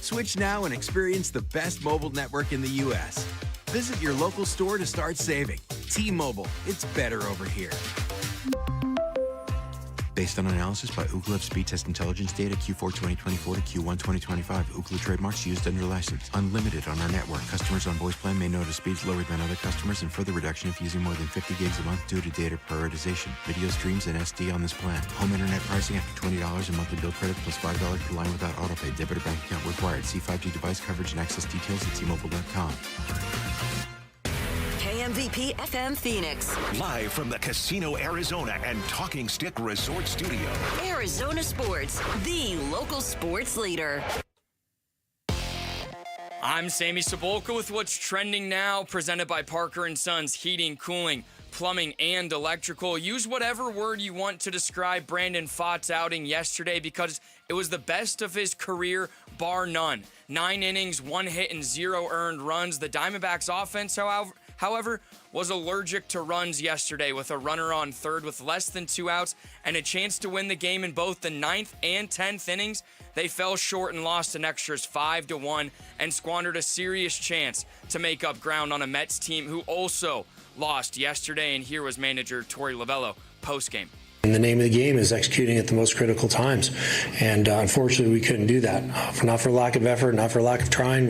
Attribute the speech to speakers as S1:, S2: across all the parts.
S1: Switch now and experience the best mobile network in the U.S. Visit your local store to start saving. T-Mobile, it's better over here. Based on analysis by Ookla of speed test intelligence data Q4 2024 to Q1 2025. Ookla trademarks used under license. Unlimited on our network. Customers on voice plan may notice speeds lower than other customers and further reduction if using more than 50 gigs a month due to data prioritization. Video streams and SD on this plan. Home internet pricing after $20 and monthly bill credit plus $5 per line without autopay. Debit or bank account required. See 5G device coverage and access details at T-Mobile.com.
S2: KMVP FM Phoenix.
S3: Live from the Casino Arizona and Talking Stick Resort Studio.
S2: Arizona Sports, the local sports leader.
S4: I'm Sammy Cebulka with what's trending now, presented by Parker & Sons Heating, Cooling, Plumbing, and Electrical. Use whatever word you want to describe Brandon Pfaadt's outing yesterday because it was the best of his career, bar none. 9 innings, 1 hit, and 0 earned runs. The Diamondbacks offense, however, was allergic to runs yesterday with a runner on third with less than 2 outs and a chance to win the game in both the 9th and 10th innings. They fell short and lost in extras 5-1 and squandered a serious chance to make up ground on a Mets team who also lost yesterday. And here was manager Torey Lovullo postgame.
S5: And the name of the game is executing at the most critical times. And unfortunately, we couldn't do that. Not for lack of effort, not for lack of trying.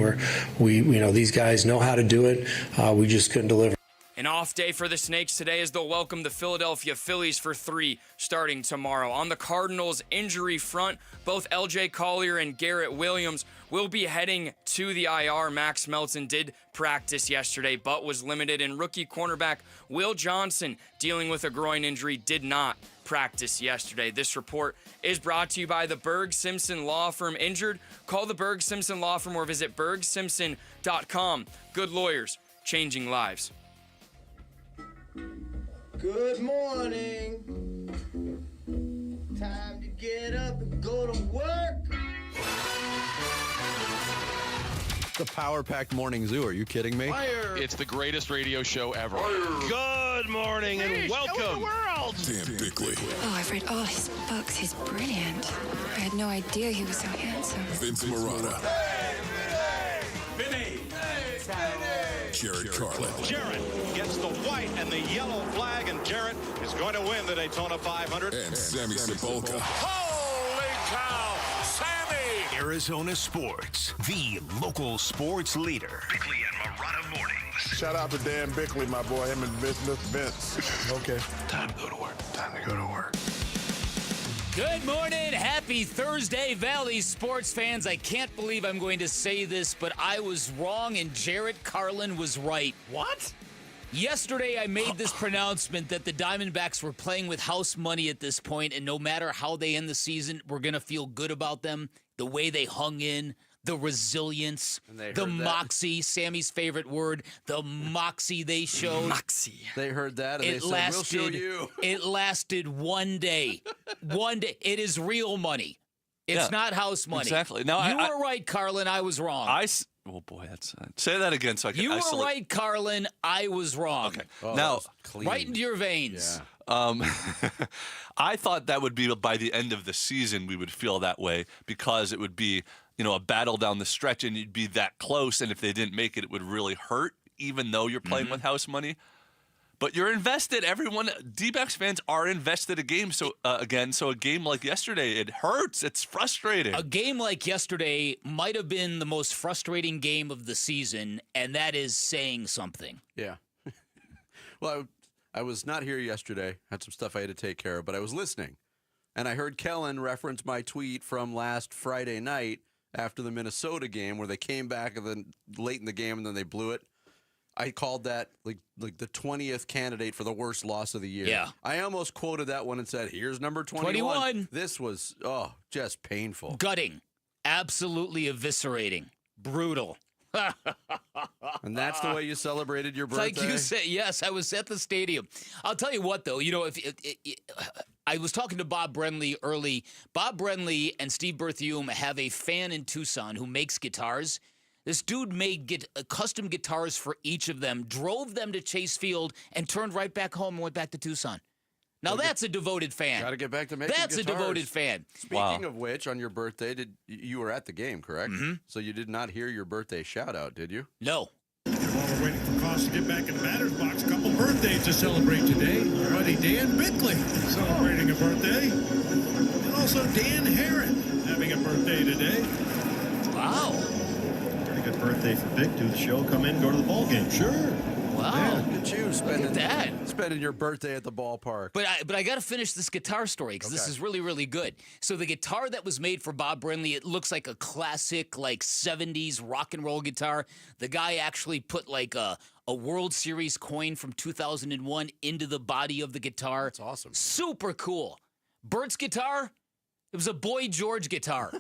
S5: These guys know how to do it. We just couldn't deliver.
S4: An off day for the Snakes today as they'll welcome the Philadelphia Phillies for 3 starting tomorrow. On the Cardinals injury front, both LJ Collier and Garrett Williams will be heading to the IR. Max Melton did practice yesterday but was limited, and rookie cornerback Will Johnson, dealing with a groin injury, did not practice yesterday. This report is brought to you by the Berg Simpson Law Firm. Injured? Call the Berg Simpson Law Firm or visit bergsimpson.com. Good lawyers, changing lives.
S6: Good morning. Time to get up and go to work.
S7: The power-packed morning zoo. Are you kidding me?
S6: Fire.
S8: It's the greatest radio show ever.
S6: Fire.
S7: Good morning and welcome.
S3: Dan Bickley.
S9: Oh, I've read all his books. He's brilliant. I had no idea he was so handsome.
S3: Vince Marotta.
S6: Vinny.
S3: Jared Carlin.
S10: Jarrett gets the white and the yellow flag, and Jarrett is going to win the Daytona 500.
S3: And Sammy Cebulka.
S10: Holy cow, Sammy!
S3: Arizona Sports, the local sports leader. Bickley and Marotta mornings.
S11: Shout out to Dan Bickley, my boy, him and Vince. Okay.
S3: Time to go to work. Time to go to work.
S12: Good morning. Happy Thursday, Valley sports fans. I can't believe I'm going to say this, but I was wrong and Jarrett Carlin was right.
S7: What?
S12: Yesterday, I made this pronouncement that the Diamondbacks were playing with house money at this point, and no matter how they end the season, we're going to feel good about them. The way they hung in, the resilience, the moxie, Sammy's favorite word, the moxie they showed.
S4: Moxie.
S7: They heard that and they said, we'll show you.
S12: It lasted one day. One day. It is real money. It's not house money.
S13: Exactly. Now,
S12: you were right, Carlin. I was wrong.
S13: Oh, boy. Say that again so I can
S12: You
S13: isolate.
S12: were right, Carlin. I was wrong.
S13: Okay.
S7: Oh,
S13: now,
S12: right into your veins.
S7: Yeah.
S13: I thought that would be by the end of the season we would feel that way because it would be, a battle down the stretch and you'd be that close. And if they didn't make it, it would really hurt, even though you're playing with house money. But you're invested. Everyone, D-backs fans are invested again. So a game like yesterday, it hurts. It's frustrating.
S12: A game like yesterday might have been the most frustrating game of the season, and that is saying something.
S7: Yeah. Well, I was not here yesterday. Had some stuff I had to take care of, but I was listening. And I heard Kellen reference my tweet from last Friday night after the Minnesota game where they came back and then late in the game and then they blew it. I called that like the 20th candidate for the worst loss of the year.
S12: Yeah.
S7: I almost quoted that one and said, here's number 21. This was, just painful.
S12: Gutting. Absolutely eviscerating. Brutal.
S7: And that's the way you celebrated your birthday?
S12: Like you said, yes, I was at the stadium. I'll tell you what, though, I was talking to Bob Brenly early. Bob Brenly and Steve Berthiaume have a fan in Tucson who makes guitars. This dude made custom guitars for each of them, drove them to Chase Field, and turned right back home and went back to Tucson. Now that's a devoted fan.
S7: Got to get back to making
S12: That's
S7: guitars.
S12: a devoted fan.
S7: Speaking of which, on your birthday, you were at the game, correct?
S12: Mm-hmm.
S7: So you did not hear your birthday shout out, did you?
S12: No.
S14: While we're waiting for Cost to get back in the batter's box, a couple birthdays to celebrate today. Our buddy Dan Bickley celebrating a birthday. And also Dan Herron having a birthday today.
S12: Wow.
S14: Pretty good birthday for Vic. Do the show, come in, go to the ball game. Sure.
S12: Wow.
S7: Look at you spending your birthday at the ballpark.
S12: But I got to finish this guitar story because this is really, really good. So the guitar that was made for Bob Brenly, it looks like a classic, like 70s rock and roll guitar. The guy actually put like a World Series coin from 2001 into the body of the guitar.
S7: That's awesome.
S12: Super cool. Bert's guitar, it was a Boy George guitar.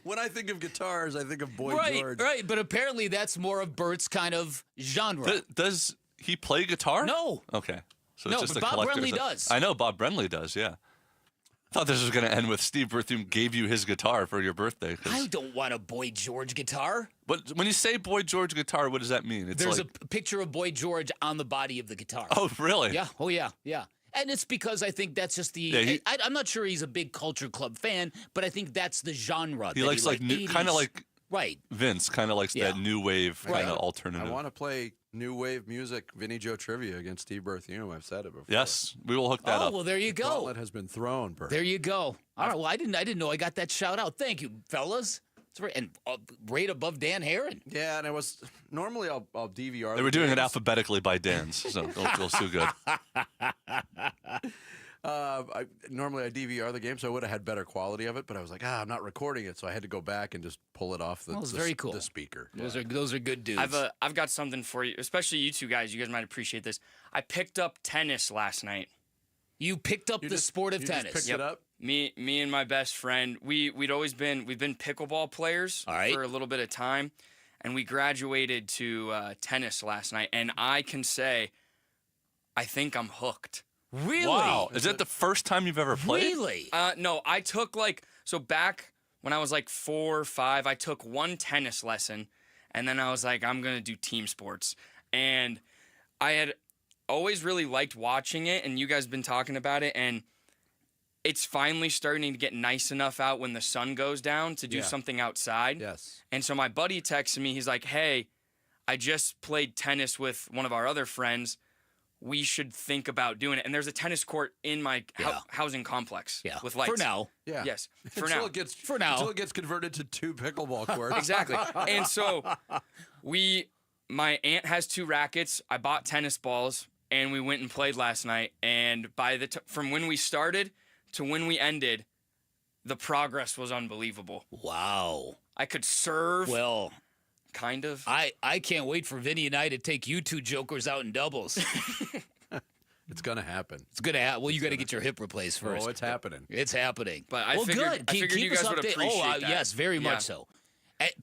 S7: When I think of guitars, I think of Boy George.
S12: Right, but apparently that's more of Bert's kind of genre.
S13: Does he play guitar?
S12: No.
S13: Okay. So
S12: No,
S13: it's just
S12: but
S13: a
S12: Bob
S13: collector's
S12: Brenly does.
S13: I know Bob Brenly does, yeah. I thought this was going to end with Steve Berthium gave you his guitar for your birthday.
S12: I don't want a Boy George guitar.
S13: But when you say Boy George guitar, what does that mean? It's
S12: There's
S13: like,
S12: a picture of Boy George on the body of the guitar.
S13: Oh, really?
S12: Yeah. Oh, yeah. Yeah. And it's because I think that's just the.
S13: Yeah,
S12: I'm not sure he's a big Culture Club fan, but I think that's the genre.
S13: He likes like kind of like
S12: right.
S13: Vince, kind of likes that new wave kind of alternative.
S7: I want to play new wave music, Vinny Joe trivia against Steve Berthium. I've said it before.
S13: Yes, we will hook that up.
S12: Oh well, there you
S7: The
S12: go.
S7: gauntlet has been thrown, Bert.
S12: There you go. All right. Well, I didn't know I got that shout out. Thank you, fellas. It's right, and right above Dan Herron.
S7: Yeah, and it was normally I'll DVR.
S13: They were doing it alphabetically by Dan's, so it'll so good.
S7: Normally I DVR the game, so I would have had better quality of it. But I was like, I'm not recording it, so I had to go back and just pull it off the
S12: very cool.
S7: the speaker.
S12: Those are good dudes.
S4: I've got something for you, especially you two guys. You guys might appreciate this. I picked up tennis last night.
S12: You picked up the sport of tennis.
S7: Just picked it up.
S4: Me and my best friend, we've been pickleball players for a little bit of time, and we graduated to tennis last night. And I can say, I think I'm hooked.
S12: Really?
S13: Wow. Is that the first time you've ever played?
S12: Really?
S4: No, I took back when I was like 4 or 5, I took one tennis lesson, and then I was like, I'm gonna do team sports, and I had always really liked watching it, and you guys have been talking about it, and it's finally starting to get nice enough out when the sun goes down to do something outside.
S7: Yes.
S4: And so my buddy texted me. He's like, hey, I just played tennis with one of our other friends. We should think about doing it. And there's a tennis court in my housing complex with lights.
S12: For now.
S7: Yeah.
S4: Yes. For
S7: Until
S4: now.
S7: Until it gets converted to 2 pickleball courts.
S4: Exactly. And so my aunt has 2 rackets. I bought tennis balls, and we went and played last night. And from when we started to when we ended, the progress was unbelievable.
S12: Wow.
S4: I could serve.
S12: Well,
S4: kind of.
S12: I can't wait for Vinny and I to take you 2 jokers out in doubles.
S7: It's gonna happen.
S12: It's gonna happen. Well, you got to get your hip replaced first.
S7: Oh, it's happening.
S12: It's happening.
S4: But I
S12: good.
S4: I figured you guys would appreciate that.
S12: Yes, very much so.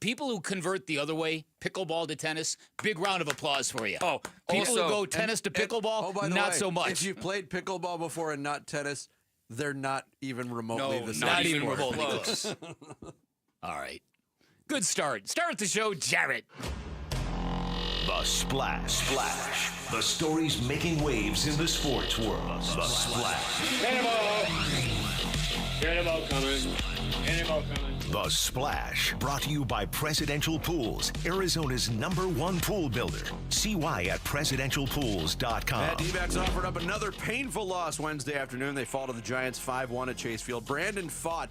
S12: People who convert the other way, pickleball to tennis, big round of applause for you.
S4: Oh,
S12: people
S4: also,
S12: who go tennis to pickleball,
S7: by the
S12: not
S7: way,
S12: so much.
S7: If you've played pickleball before and not tennis, they're not even remotely the same.
S12: Not even
S7: sport.
S12: remotely close. All right. Good start. Start the show, Jarrett.
S3: The Splash. The stories making waves in the sports world. The Splash.
S6: Cannonball coming.
S3: The Splash, brought to you by Presidential Pools, Arizona's #1 pool builder. See why at presidentialpools.com.
S7: D-backs offered up another painful loss Wednesday afternoon. They fall to the Giants 5-1 at Chase Field. Brandon Fott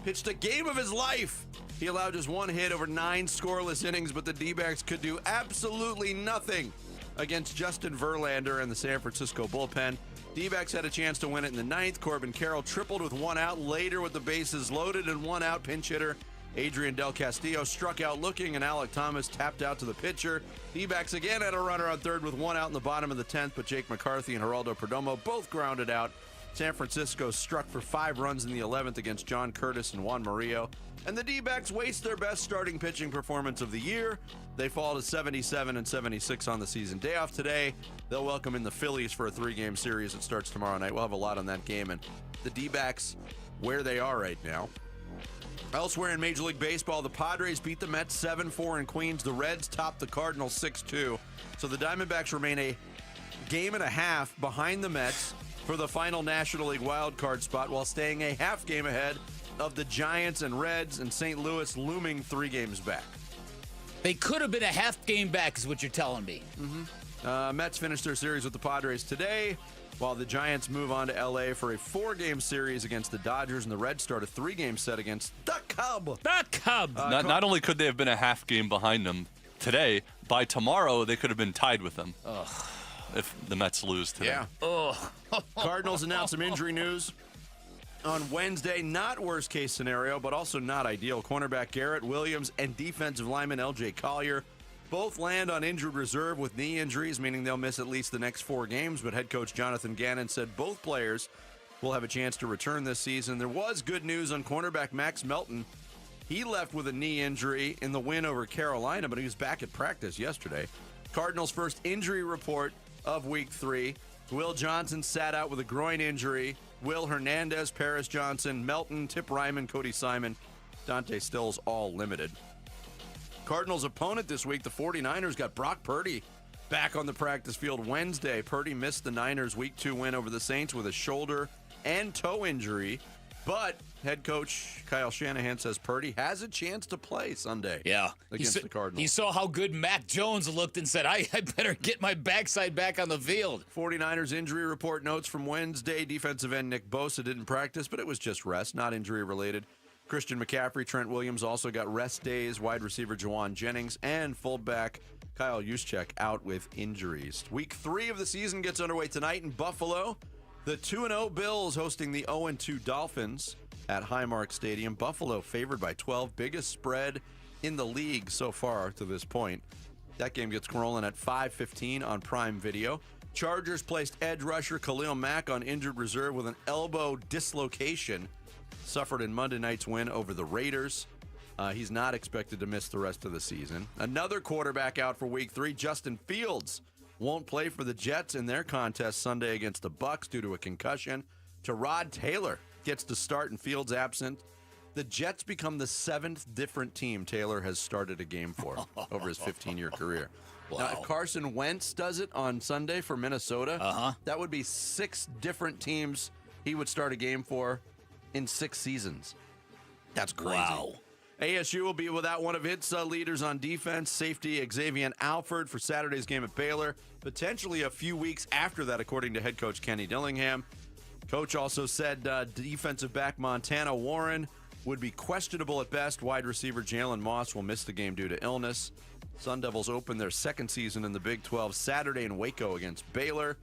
S7: pitched a game of his life. He allowed just 1 hit over 9 scoreless innings, but the D-backs could do absolutely nothing against Justin Verlander and the San Francisco bullpen. D-backs had a chance to win it in the 9th. Corbin Carroll tripled with 1 out. Later, with the bases loaded and 1 out, pinch hitter Adrian Del Castillo struck out looking, and Alec Thomas tapped out to the pitcher. D-backs again had a runner on 3rd with 1 out in the bottom of the 10th, but Jake McCarthy and Geraldo Perdomo both grounded out. San Francisco struck for 5 runs in the 11th against John Curtis and Juan Murillo. And the D-backs waste their best starting pitching performance of the year. They fall to 77 and 76 on the season. Day off today. They'll welcome in the Phillies for a 3-game series that starts tomorrow night. We'll have a lot on that game. And the D-backs, where they are right now. Elsewhere in Major League Baseball, the Padres beat the Mets 7-4 in Queens. The Reds topped the Cardinals 6-2. So the Diamondbacks remain a game and a half behind the Mets for the final National League wildcard spot while staying a half game ahead of the Giants and Reds, and St. Louis looming 3 games back.
S12: They could have been a half game back, is what you're telling me.
S7: Mets finished their series with the Padres today, while the Giants move on to L.A. for a 4-game series against the Dodgers, and the Reds start a 3-game set against the Cubs.
S12: The Cubs!
S13: Not only could they have been a half game behind them today, by tomorrow they could have been tied with them.
S12: Ugh.
S13: If the Mets lose today.
S7: Yeah.
S12: Ugh.
S7: Cardinals announced some injury news on Wednesday. Not worst case scenario, but also not ideal. Cornerback Garrett Williams and defensive lineman L.J. Collier both land on injured reserve with knee injuries, meaning they'll miss at least the next 4 games. But head coach Jonathan Gannon said both players will have a chance to return this season. There was good news on cornerback Max Melton. He left with a knee injury in the win over Carolina, but he was back at practice yesterday. Cardinals' first injury report of Week 3. Will Johnson sat out with a groin injury. Will Hernandez, Paris Johnson, Melton, Tip Ryman, Cody Simon, Dante Stills all limited. Cardinals' opponent this week, the 49ers, got Brock Purdy back on the practice field Wednesday. Purdy missed the Niners' Week 2 win over the Saints with a shoulder and toe injury, but head coach Kyle Shanahan says Purdy has a chance to play Sunday against the Cardinals.
S12: He saw how good Mac Jones looked and said, I better get my backside back on the field.
S7: 49ers injury report notes from Wednesday. Defensive end Nick Bosa didn't practice, but it was just rest, not injury related. Christian McCaffrey, Trent Williams also got rest days. Wide receiver Jawan Jennings and fullback Kyle Juszczyk out with injuries. Week 3 of the season gets underway tonight in Buffalo. The 2-0 Bills hosting the 0-2 Dolphins at Highmark Stadium. Buffalo favored by 12, biggest spread in the league so far to this point. That game gets rolling at 5:15 on Prime Video. Chargers placed edge rusher Khalil Mack on injured reserve with an elbow dislocation. Suffered in Monday night's win over the Raiders. He's not expected to miss the rest of the season. Another quarterback out for Week 3, Justin Fields, won't play for the Jets in their contest Sunday against the Bucs due to a concussion. Tyrod Taylor gets to start and Fields absent. The Jets become the 7th different team Taylor has started a game for over his 15-year career. Wow. Now, if Carson Wentz does it on Sunday for Minnesota, that would be 6 different teams he would start a game for in 6 seasons. That's crazy.
S12: Wow.
S7: ASU will be without one of its leaders on defense, safety Xavier Alford for Saturday's game at Baylor, potentially a few weeks after that, according to head coach Kenny Dillingham. Coach also said defensive back Montana Warren would be questionable at best. Wide receiver Jalen Moss will miss the game due to illness. Sun Devils open their 2nd season in the Big 12 Saturday in Waco against Baylor.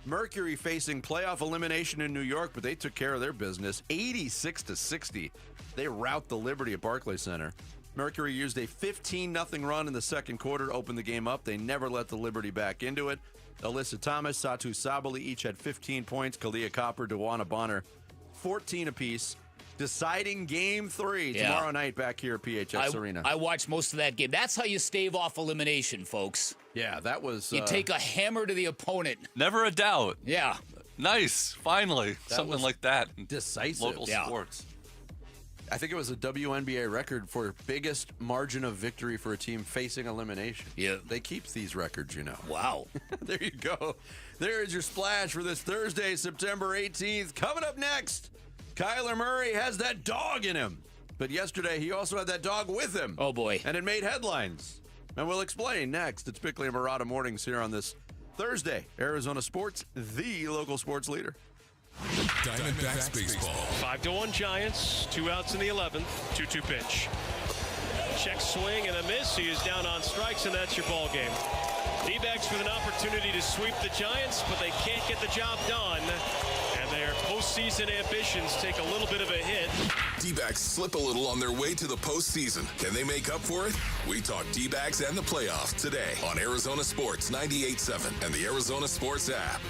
S7: Mercury facing playoff elimination in New York, but they took care of their business. 86-60. They rout the Liberty at Barclays Center. Mercury used a 15-0 run in the second quarter to open the game up. They never let the Liberty back into it. Alyssa Thomas, Satu Sabali each had 15 points. Kalia Copper, Dewana Bonner, 14 apiece. Deciding Game 3 tomorrow night back here at PHX Arena.
S12: I watched most of that game. That's how you stave off elimination, folks.
S7: Yeah, that was...
S12: You take a hammer to the opponent.
S13: Never a doubt.
S12: Yeah.
S13: Nice. Finally. Something like that.
S7: Decisive.
S13: Local sports.
S7: I think it was a WNBA record for biggest margin of victory for a team facing elimination.
S12: Yeah.
S7: They keep these records, you know.
S12: Wow.
S7: There you go. There is your splash for this Thursday, September 18th. Coming up next, Kyler Murray has that dog in him. But yesterday, he also had that dog with him.
S12: Oh, boy.
S7: And it made headlines. And we'll explain next. It's Bickley and Murata Mornings here on this Thursday. Arizona Sports, the local sports leader.
S15: Diamondbacks baseball.
S16: 5-1 Giants. 2 outs in the 11th. 2-2 pitch. Check swing and a miss. He is down on strikes, and that's your ball game. D-backs with an opportunity to sweep the Giants, but they can't get the job done. And their postseason ambitions take a little bit of a hit.
S15: D-backs slip a little on their way to the postseason. Can they make up for it? We talk D-backs and the playoffs today on Arizona Sports 98.7 and the Arizona Sports app.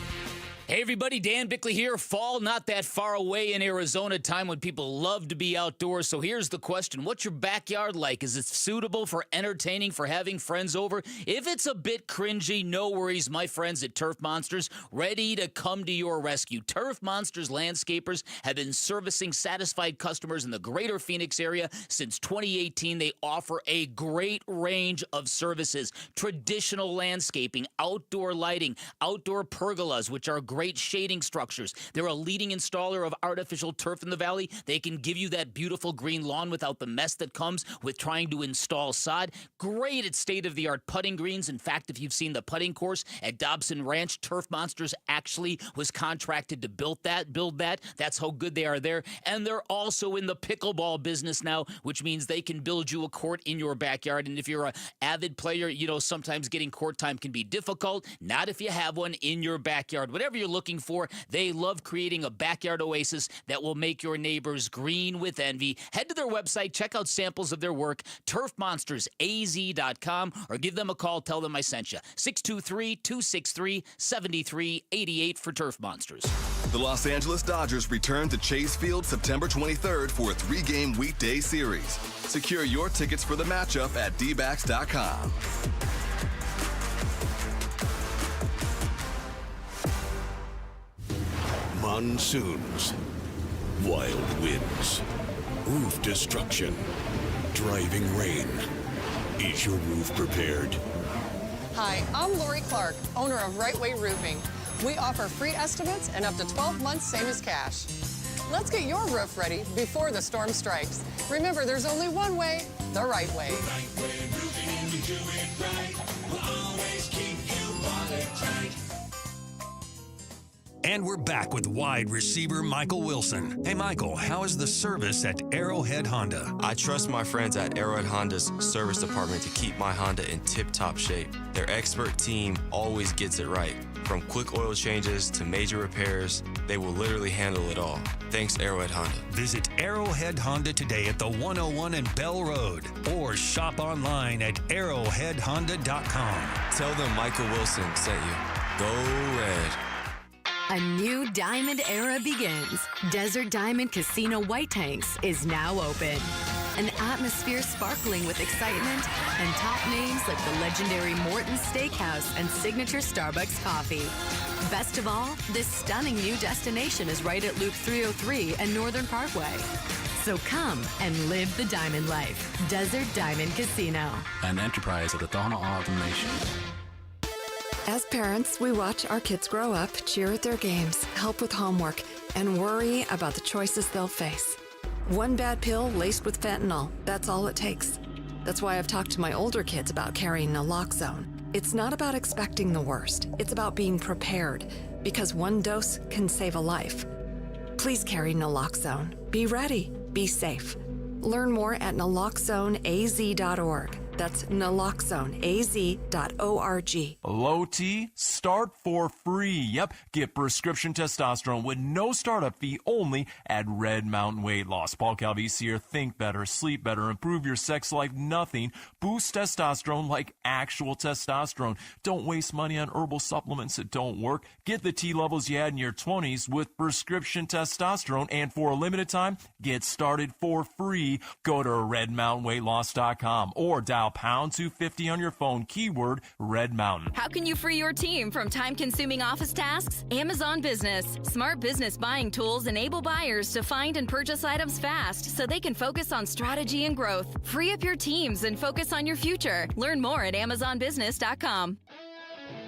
S12: Hey everybody, Dan Bickley here. Fall not that far away in Arizona, time when people love to be outdoors. So here's the question. What's your backyard like? Is it suitable for entertaining, for having friends over? If it's a bit cringy, no worries. My friends at Turf Monsters, ready to come to your rescue. Turf Monsters landscapers have been servicing satisfied customers in the greater Phoenix area since 2018. They offer a great range of services. Traditional landscaping, outdoor lighting, outdoor pergolas, which are great shading structures. They're a leading installer of artificial turf in the valley. They can give you that beautiful green lawn without the mess that comes with trying to install sod. Great at state-of-the-art putting greens. In fact, if you've seen the putting course at Dobson Ranch, Turf Monsters actually was contracted to build that. That's how good they are there. And they're also in the pickleball business now, which means they can build you a court in your backyard. And if you're an avid player, you know, sometimes getting court time can be difficult. Not if you have one in your backyard. Whatever you're looking for, they love creating a backyard oasis that will make your neighbors green with envy. Head to their website, check out samples of their work, turfmonstersaz.com, or give them a call, tell them I sent you. 623-263-7388 for Turf Monsters.
S17: The Los Angeles Dodgers return to Chase Field September 23rd for a 3-game weekday series. Secure your tickets for the matchup at dbacks.com.
S18: Monsoons, wild winds, roof destruction, driving rain. Is your roof prepared?
S19: Hi, I'm Lori Clark, owner of Right Way Roofing. We offer free estimates and up to 12 months, same as cash. Let's get your roof ready before the storm strikes. Remember, there's only one way, the right way.
S20: Right Way Roofing, and we do it right. We'll always keep you watertight.
S21: And we're back with wide receiver Michael Wilson. Hey, Michael, how is the service at Arrowhead Honda?
S22: I trust my friends at Arrowhead Honda's service department to keep my Honda in tip-top shape. Their expert team always gets it right. From quick oil changes to major repairs, they will literally handle it all. Thanks, Arrowhead Honda.
S21: Visit Arrowhead Honda today at the 101 and Bell Road, or shop online at arrowheadhonda.com.
S22: Tell them Michael Wilson sent you. Go Red.
S23: A new diamond era begins. Desert Diamond Casino White Tanks is now open. An atmosphere sparkling with excitement and top names like the legendary Morton's Steakhouse and signature Starbucks coffee. Best of all, this stunning new destination is right at Loop 303 and Northern Parkway. So come and live the diamond life. Desert Diamond Casino.
S24: An enterprise of the Tohono O'odham Nation.
S25: As parents, we watch our kids grow up, cheer at their games, help with homework, and worry about the choices they'll face. One bad pill laced with fentanyl, that's all it takes. That's why I've talked to my older kids about carrying naloxone. It's not about expecting the worst. It's about being prepared, because one dose can save a life. Please carry naloxone. Be ready. Be safe. Learn more at naloxoneaz.org. That's naloxoneaz.org.
S26: Low T, start for free. Yep, get prescription testosterone with no startup fee only at Red Mountain Weight Loss. Paul Calvisi here. Think better, sleep better, improve your sex life, nothing. Boost testosterone like actual testosterone. Don't waste money on herbal supplements that don't work. Get the T levels you had in your 20s with prescription testosterone. And for a limited time, get started for free. Go to redmountainweightloss.com or dial pound 250 on your phone, keyword Red Mountain.
S27: How can you free your team from time-consuming office tasks? Amazon Business. Smart business buying tools enable buyers to find and purchase items fast so they can focus on strategy and growth. Free up your teams and focus on your future. Learn more at amazonbusiness.com.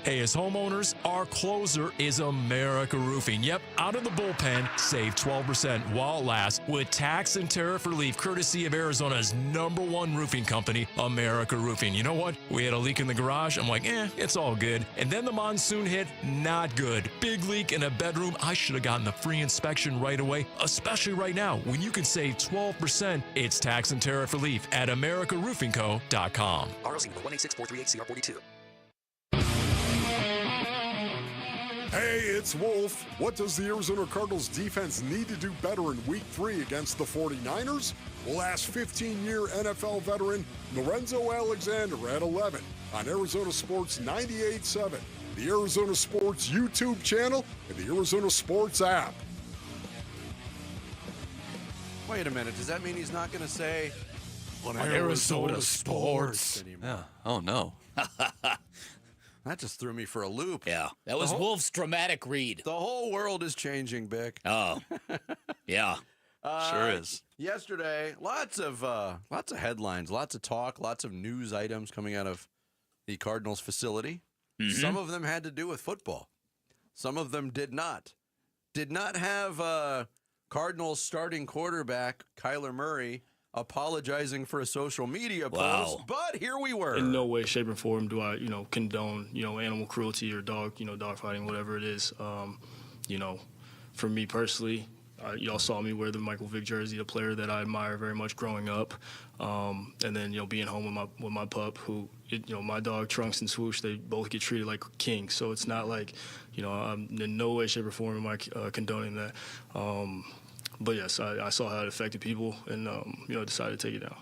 S26: Hey, as homeowners, our closer is America Roofing. Yep, out of the bullpen, save 12% while it lasts with tax and tariff relief courtesy of Arizona's #1 roofing company, America Roofing. You know what? We had a leak in the garage. I'm like, it's all good. And then the monsoon hit, not good. Big leak in a bedroom. I should have gotten the free inspection right away, especially right now when you can save 12%. It's tax and tariff relief at AmericaRoofingCo.com.
S28: RLC number 186438CR42.
S11: Hey, it's Wolf. What does the Arizona Cardinals defense need to do better in Week 3 against the 49ers? We'll ask 15-year NFL veteran Lorenzo Alexander at 11 on Arizona Sports 98.7. the Arizona Sports YouTube channel, and the Arizona Sports app.
S7: Wait a minute. Does that mean he's not going to say
S12: on Arizona Sports
S7: anymore?
S13: Yeah. Oh, no.
S7: That just threw me for a loop.
S12: Yeah, that was Wolf's dramatic read.
S7: The whole world is changing, Bick.
S12: Oh, yeah.
S13: Sure is.
S7: Yesterday, lots of headlines, lots of talk, lots of news items coming out of the Cardinals facility.
S12: Mm-hmm.
S7: Some of them had to do with football. Some of them did not. Did not have Cardinals starting quarterback Kyler Murray apologizing for a social media post, but here we were.
S1: In no way, shape, or form do I, condone, animal cruelty or dog fighting, whatever it is. For me personally, y'all saw me wear the Michael Vick jersey, a player that I admire very much growing up. And then, being home with my pup, who, my dog Trunks and Swoosh, they both get treated like kings. So it's not like, I'm in no way, shape, or form am I condoning that. But yes, I saw how it affected people and, decided to take it down.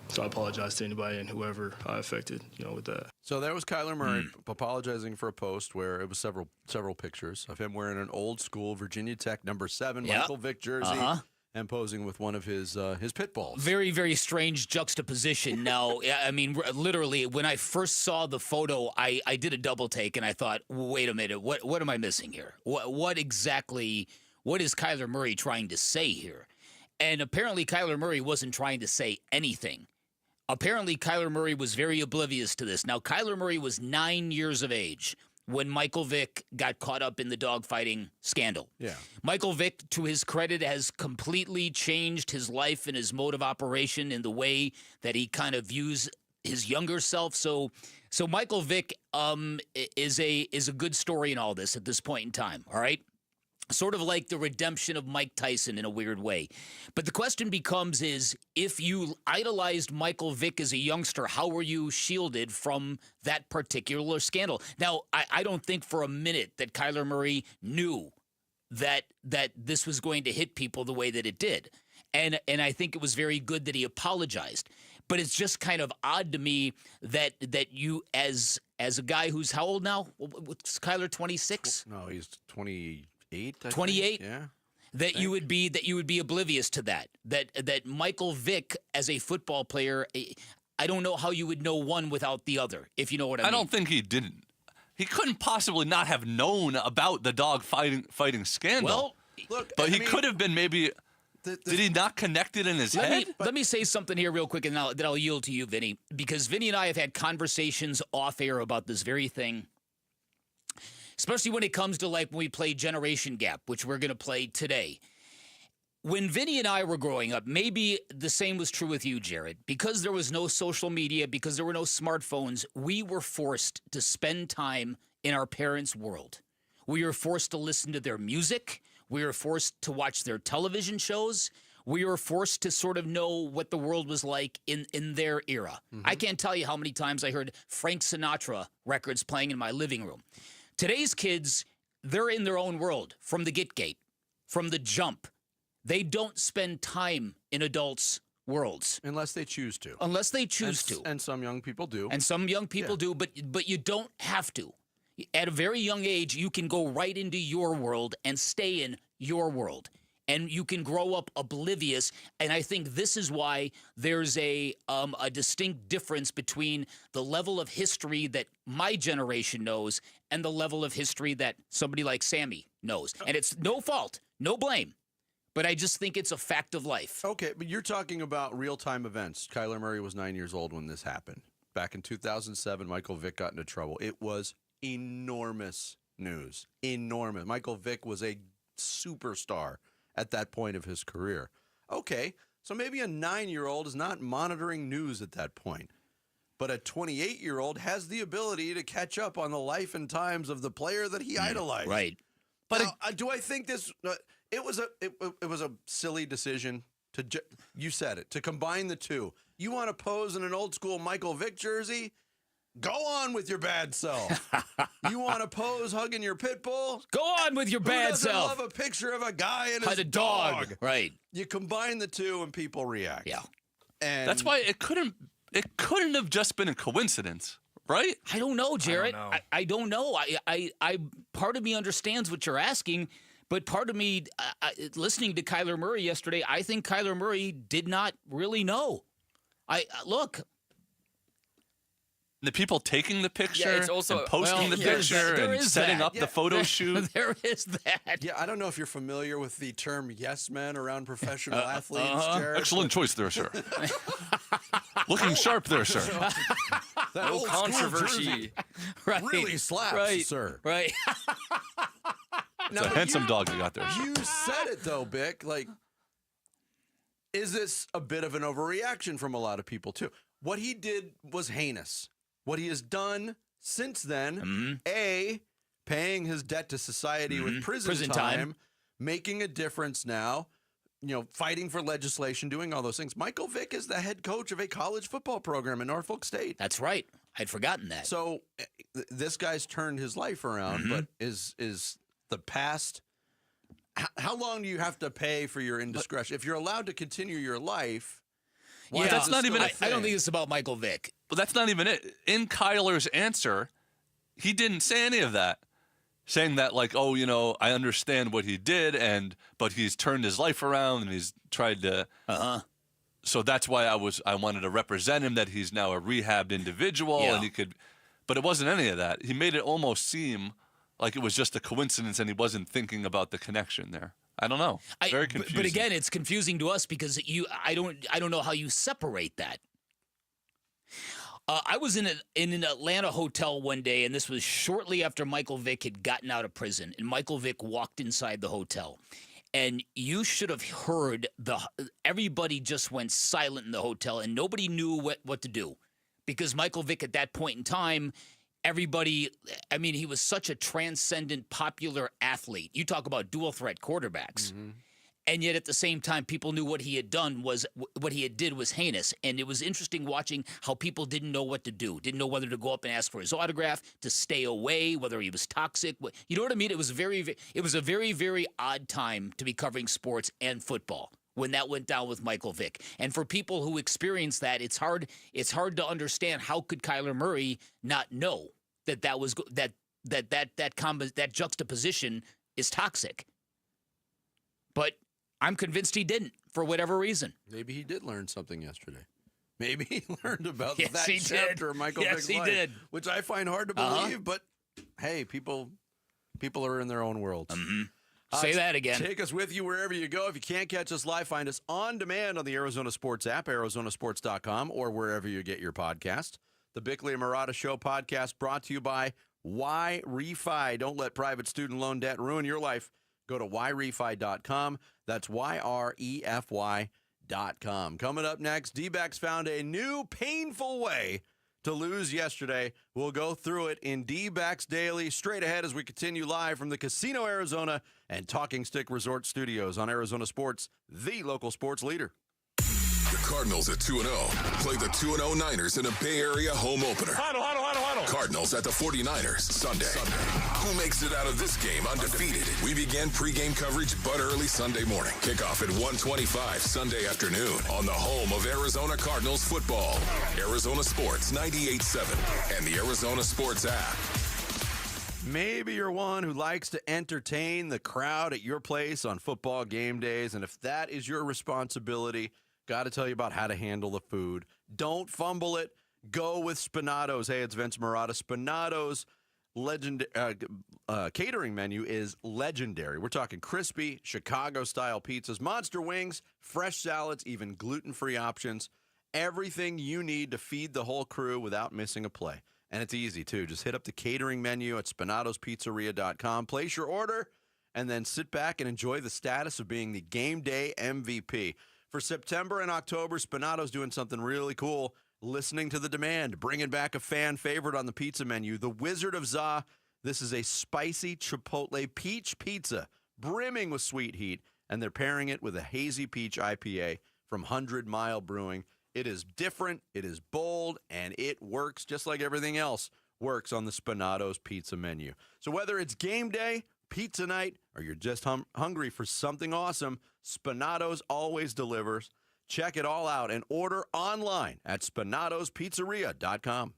S1: So I apologize to anybody and whoever I affected, with that.
S7: So there was Kyler Murray apologizing for a post where it was several pictures of him wearing an old school Virginia Tech #7 Michael Vick jersey and posing with one of his pit bulls.
S12: Very, very strange juxtaposition. Now, I mean, literally, when I first saw the photo, I did a double take and I thought, wait a minute, what am I missing here? What is Kyler Murray trying to say here? And apparently Kyler Murray wasn't trying to say anything. Apparently Kyler Murray was very oblivious to this. Now, Kyler Murray was 9 years of age when Michael Vick got caught up in the dogfighting scandal.
S7: Yeah.
S12: Michael Vick, to his credit, has completely changed his life and his mode of operation in the way that he kind of views his younger self. So Michael Vick is a good story in all this at this point in time, all right? Sort of like the redemption of Mike Tyson in a weird way. But the question becomes is, if you idolized Michael Vick as a youngster, how were you shielded from that particular scandal? Now, I don't think for a minute that Kyler Murray knew that this was going to hit people the way that it did. And I think it was very good that he apologized. But it's just kind of odd to me that you, as a guy who's how old now? What's Kyler, 26?
S7: No, he's 28.
S12: 28?
S7: Yeah.
S12: That you would be oblivious to that Michael Vick as a football player, I don't know how you would know one without the other, if you know what I mean.
S13: I don't think he didn't. He couldn't possibly not have known about the dog fighting scandal.
S12: Well,
S7: look,
S13: but he could have been maybe. Did he not connect it in his head?
S12: Let me say something here real quick, and then I'll yield to you, Vinny, because Vinny and I have had conversations off air about this very thing. Especially when it comes to like when we play Generation Gap, which we're going to play today. When Vinny and I were growing up, maybe the same was true with you, Jared. Because there was no social media, because there were no smartphones, we were forced to spend time in our parents' world. We were forced to listen to their music. We were forced to watch their television shows. We were forced to sort of know what the world was like in their era. Mm-hmm. I can't tell you how many times I heard Frank Sinatra records playing in my living room. Today's kids, they're in their own world from the get-gate, from the jump. They don't spend time in adults' worlds.
S7: Unless they choose to.
S12: Unless they choose to.
S7: And some young people do.
S12: And some young people do, but you don't have to. At a very young age, you can go right into your world and stay in your world. And you can grow up oblivious. And I think this is why there's a distinct difference between the level of history that my generation knows and the level of history that somebody like Sammy knows. And it's no fault, no blame. But I just think it's a fact of life.
S7: Okay, but you're talking about real-time events. Kyler Murray was 9 years old when this happened. Back in 2007, Michael Vick got into trouble. It was enormous news. Enormous. Michael Vick was a superstar at that point of his career. Okay, so maybe a 9-year-old is not monitoring news at that point. But a 28-year-old has the ability to catch up on the life and times of the player that he idolized.
S12: Right.
S7: But now, do I think this... it was a silly decision to... you said it. To combine the two. You want to pose in an old-school Michael Vick jersey? Go on with your bad self. You want to pose hugging your pit bull?
S12: Go on with your bad self.
S7: Who doesn't love a picture of a guy and his
S12: dog? Right.
S7: You combine the two and people react.
S12: Yeah.
S13: And that's why it couldn't have just been a coincidence, right?
S12: I don't know, Jarrett. I don't know. I part of me understands what you're asking, but part of me, listening to Kyler Murray yesterday, I think Kyler Murray did not really know. Look.
S13: The people taking the picture
S2: it's also,
S13: and posting the picture and setting up the photo shoot.
S12: There is that.
S7: Yeah, I don't know if you're familiar with the term yes men around professional athletes, Jared.
S13: Excellent choice there, sir. Looking sharp there, sir.
S7: That
S2: No
S7: old
S2: controversy.
S12: Right.
S7: really slaps,
S12: Right.
S7: sir.
S12: Right.
S13: It's a handsome dog you got there.
S7: You said it, though, Bick. Like, is this a bit of an overreaction from a lot of people, too? What he did was heinous. What he has done since then, A, paying his debt to society with prison time, making a difference now, fighting for legislation, doing all those things. Michael Vick is the head coach of a college football program in Norfolk State.
S12: That's right. I'd forgotten that.
S7: So this guy's turned his life around, but is the past... How long do you have to pay for your indiscretion? If you're allowed to continue your life...
S12: Yeah,
S13: that's not even.
S12: I don't think it's about Michael Vick.
S13: But that's not even it. In Kyler's answer, he didn't say any of that, saying that like, oh, I understand what he did, but he's turned his life around and he's tried to. So that's why I wanted to represent him, that he's now a rehabbed individual and he could. But it wasn't any of that. He made it almost seem like it was just a coincidence and he wasn't thinking about the connection there. I don't know. Very confusing.
S12: But again, it's confusing to us because I don't know how you separate that. I was in an Atlanta hotel one day, and this was shortly after Michael Vick had gotten out of prison, and Michael Vick walked inside the hotel. And you should have heard everybody just went silent in the hotel, and nobody knew what to do. Because Michael Vick at that point in time, he was such a transcendent, popular athlete. You talk about dual threat quarterbacks. And yet at the same time, people knew what he had done was heinous. And it was interesting watching how people didn't know what to do, didn't know whether to go up and ask for his autograph, to stay away, whether he was toxic. You know what I mean? It was a very, very odd time to be covering sports and football when that went down with Michael Vick. And for people who experienced that, it's hard to understand how could Kyler Murray not know that that juxtaposition is toxic. But I'm convinced he didn't, for whatever reason.
S7: Maybe he did learn something yesterday. Maybe he learned about
S12: Yes,
S7: that
S12: he
S7: chapter
S12: did.
S7: of Michael
S12: Yes,
S7: Vick's
S12: he
S7: life,
S12: did.
S7: which I find hard to believe. But hey, people are in their own worlds.
S12: Say that again.
S7: Take us with you wherever you go. If you can't catch us live, find us on demand on the Arizona Sports app, arizonasports.com, or wherever you get your podcast. The Bickley and Marotta Show podcast brought to you by Why Refi. Don't let private student loan debt ruin your life. Go to yrefy.com. That's YREFY.com. Coming up next, D-backs found a new painful way to lose yesterday. We'll go through it in D-backs Daily straight ahead as we continue live from the Casino Arizona and Talking Stick Resort Studios on Arizona Sports, the local sports leader.
S15: The Cardinals at 2-0 play the 2-0 Niners in a Bay Area home opener.
S20: Huddle.
S15: Cardinals at the 49ers Sunday. Who makes it out of this game undefeated? We begin pregame coverage but early Sunday morning. Kickoff at 1:25 Sunday afternoon on the home of Arizona Cardinals football. Arizona Sports 98.7 and the Arizona Sports app.
S7: Maybe you're one who likes to entertain the crowd at your place on football game days, and if that is your responsibility, got to tell you about how to handle the food. Don't fumble it. Go with Spinato's. Hey, it's Vince Marotta. Spinato's catering menu is legendary. We're talking crispy, Chicago-style pizzas, monster wings, fresh salads, even gluten-free options. Everything you need to feed the whole crew without missing a play. And it's easy, too. Just hit up the catering menu at spinatospizzeria.com, place your order, and then sit back and enjoy the status of being the game day MVP. For September and October, Spinato's doing something really cool. Listening to the demand, bringing back a fan favorite on the pizza menu, the Wizard of Za. This is a spicy chipotle peach pizza, brimming with sweet heat, and they're pairing it with a hazy peach IPA from 100 Mile Brewing. It is different, it is bold, and it works just like everything else works on the Spinato's pizza menu. So whether it's game day, pizza night, or you're just hungry for something awesome, Spinato's always delivers. Check it all out and order online at spinatospizzeria.com.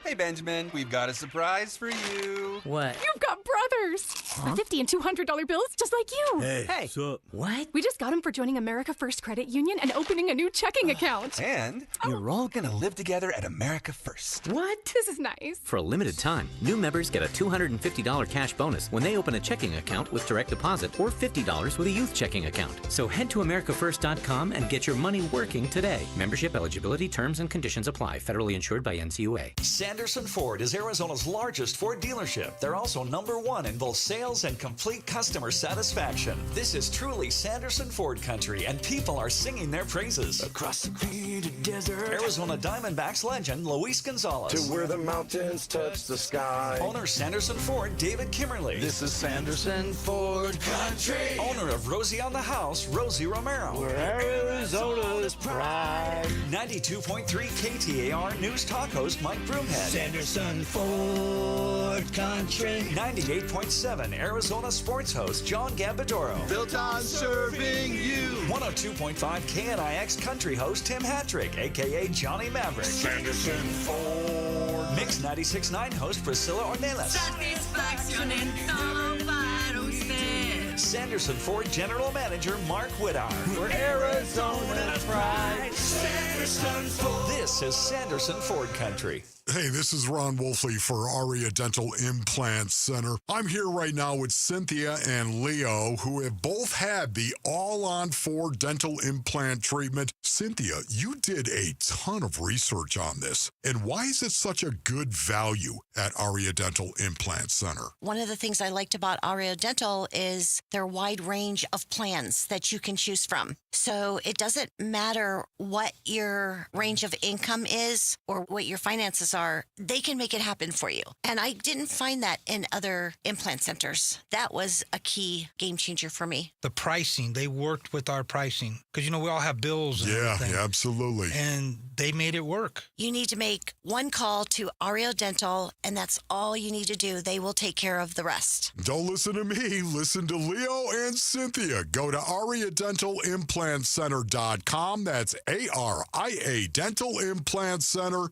S2: Hey, Benjamin, we've got a surprise for you.
S4: What?
S5: You've got brothers.
S4: Huh?
S5: With $50 and $200 bills, just like you.
S2: Hey.
S4: What's up? What?
S5: We just got them for joining America First Credit Union and opening a new checking account.
S2: And you're all gonna live together at America First.
S5: What? This is nice.
S6: For a limited time, new members get a $250 cash bonus when they open a checking account with direct deposit or $50 with a youth checking account. So head to AmericaFirst.com and get your money working today. Membership eligibility, terms, and conditions apply. Federally insured by NCUA.
S8: Sanderson Ford is Arizona's largest Ford dealership. They're also #1 in both sales and complete customer satisfaction. This is truly Sanderson Ford country, and people are singing their praises. Across the green desert, Arizona Diamondbacks legend Luis Gonzalez.
S9: To where the mountains touch the sky.
S8: Owner Sanderson Ford David Kimmerly.
S9: This is Sanderson Ford country.
S8: Owner of Rosie on the House Rosie Romero.
S9: Where Arizona's pride.
S8: 92.3 KTAR News Talk host Mike Broomhead.
S9: Sanderson Ford country.
S8: 98.7 Arizona sports host John Gambadoro.
S9: Built on serving you.
S8: 102.5 KNIX country host Tim Hattrick, a.k.a. Johnny Maverick.
S9: Sanderson Ford.
S8: Mix 96.9 host Priscilla Ornelas.
S10: Satisfacción en todo para usted.
S8: Sanderson Ford General Manager Mark Whittar.
S9: We're Arizona's pride. Sanderson Ford.
S8: This is Sanderson Ford country.
S11: Hey, this is Ron Wolfley for Aria Dental Implant Center. I'm here right now with Cynthia and Leo, who have both had the all-on-4 dental implant treatment. Cynthia, you did a ton of research on this. And why is it such a good value at Aria Dental Implant Center?
S14: One of the things I liked about Aria Dental is their wide range of plans that you can choose from. So it doesn't matter what your range of income is or what your finances are, they can make it happen for you. And I didn't find that in other implant centers. That was a key game changer for me.
S29: The pricing, they worked with our pricing because, you know, we all have bills. And everything.
S11: Yeah, absolutely.
S29: And they made it work.
S14: You need to make one call to Aria Dental, and that's all you need to do. They will take care of the rest.
S11: Don't listen to me. Listen to Leo and Cynthia. Go to AriaDentalImplantCenter.com. That's ARIA DentalImplantCenter.com.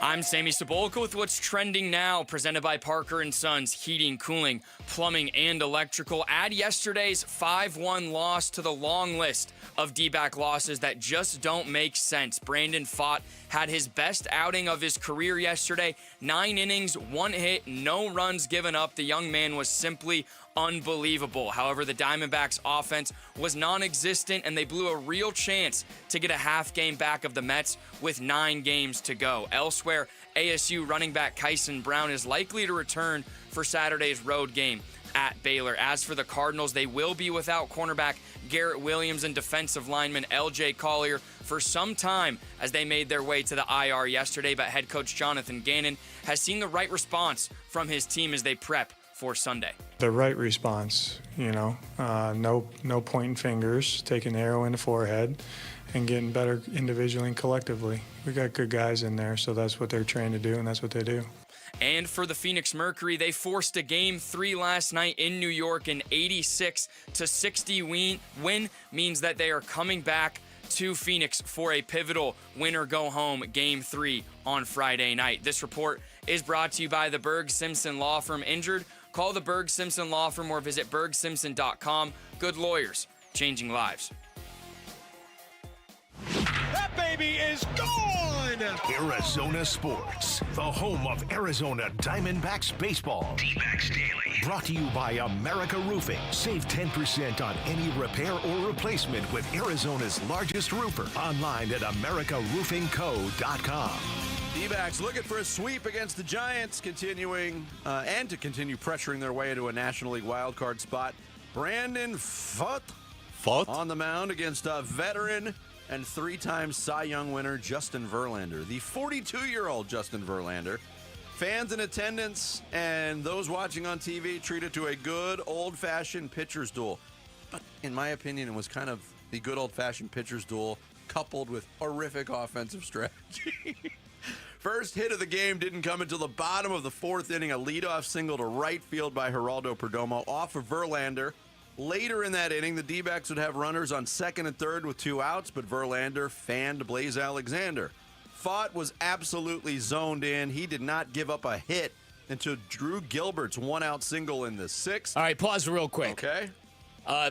S30: I'm Sammy Sabolka with what's trending now, presented by Parker & Sons Heating, Cooling, Plumbing, and Electrical. Add yesterday's 5-1 loss to the long list of D-back losses that just don't make sense. Brandon Pfaadt had his best outing of his career yesterday. 9 innings, 1 hit, no runs given up. The young man was simply unbelievable. However, the Diamondbacks offense was non-existent, and they blew a real chance to get a half game back of the Mets with 9 games to go. Elsewhere, ASU running back Kyson Brown is likely to return for Saturday's road game at Baylor. As for the Cardinals, they will be without cornerback Garrett Williams and defensive lineman LJ Collier for some time as they made their way to the IR yesterday, but head coach Jonathan Gannon has seen the right response from his team as they prep for Sunday.
S31: The right response, no pointing fingers, taking the arrow in the forehead, and getting better individually and collectively. We got good guys in there, so that's what they're trained to do, and that's what they do.
S30: And for the Phoenix Mercury, they forced a Game 3 last night in New York. An 86-60 win means that they are coming back to Phoenix for a pivotal win-or-go-home Game 3 on Friday night. This report is brought to you by the Berg Simpson Law Firm. Injured? Call the Berg Simpson Law Firm or visit bergsimpson.com. Good lawyers, changing lives.
S15: That baby is gone!
S3: Arizona Sports, the home of Arizona Diamondbacks baseball. D-Backs Daily. Brought to you by America Roofing. Save 10% on any repair or replacement with Arizona's largest roofer. Online at AmericaRoofingCo.com.
S7: D-backs looking for a sweep against the Giants, continuing and to continue pressuring their way to a National League wildcard spot. Brandon Pfaadt on the mound against a veteran and 3-time Cy Young winner Justin Verlander. The 42-year-old Justin Verlander. Fans in attendance and those watching on TV treated to a good old-fashioned pitcher's duel. But in my opinion, it was kind of the good old-fashioned pitcher's duel coupled with horrific offensive strategy. First hit of the game didn't come until the bottom of the 4th inning. A leadoff single to right field by Geraldo Perdomo off of Verlander. Later in that inning, the D-backs would have runners on 2nd and 3rd with 2 outs, but Verlander fanned Blaze Alexander. Fott was absolutely zoned in. He did not give up a hit until Drew Gilbert's one-out single in the 6th.
S12: All right, pause real quick.
S7: Okay.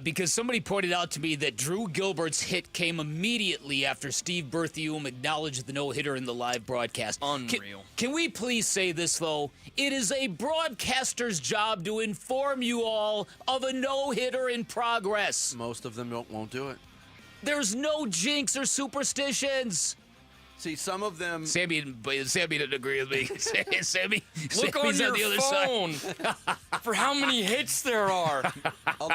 S12: Because somebody pointed out to me that Drew Gilbert's hit came immediately after Steve Berthiaume acknowledged the no-hitter in the live broadcast.
S30: Unreal.
S12: Can we please say this, though? It is a broadcaster's job to inform you all of a no-hitter in progress.
S7: Most of them won't do it.
S12: There's no jinx or superstitions.
S7: See, some of them...
S12: Sammy didn't agree with me. Sammy,
S30: Look on
S12: Sammy's
S30: your
S12: the other
S30: phone
S12: side.
S30: for how many hits there are.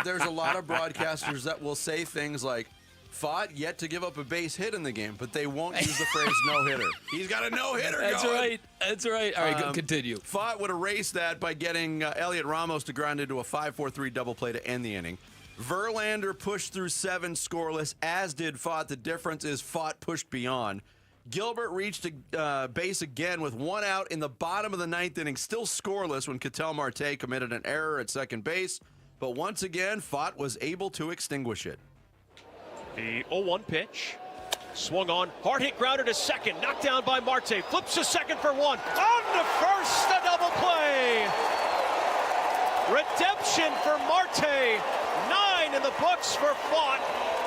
S7: There's a lot of broadcasters that will say things like, Fott yet to give up a base hit in the game, but they won't use the phrase no-hitter. He's got a no-hitter
S12: That's
S7: going.
S12: right. That's right. All right, continue.
S7: Fott would erase that by getting Elliot Ramos to grind into a 5-4-3 double play to end the inning. Verlander pushed through 7 scoreless, as did Fott. The difference is Fott pushed beyond. Gilbert reached a base again with 1 out in the bottom of the 9th inning, still scoreless when Ketel Marte committed an error at second base. But once again, Fott was able to extinguish it.
S4: The 0-1 pitch. Swung on. Hard hit grounder to second. Knocked down by Marte. Flips to second for 1. On to first. A double play. Redemption for Marte. 9 in the books for Fott.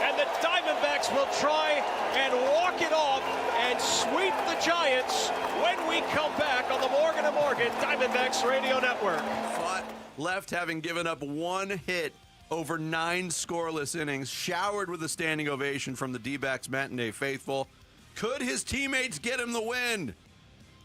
S4: And the Diamondbacks will try and walk it off and sweep the Giants when we come back on the Morgan & Morgan Diamondbacks Radio Network.
S7: Fott left having given up 1 hit over 9 scoreless innings, showered with a standing ovation from the D-backs matinee faithful. Could his teammates get him the win?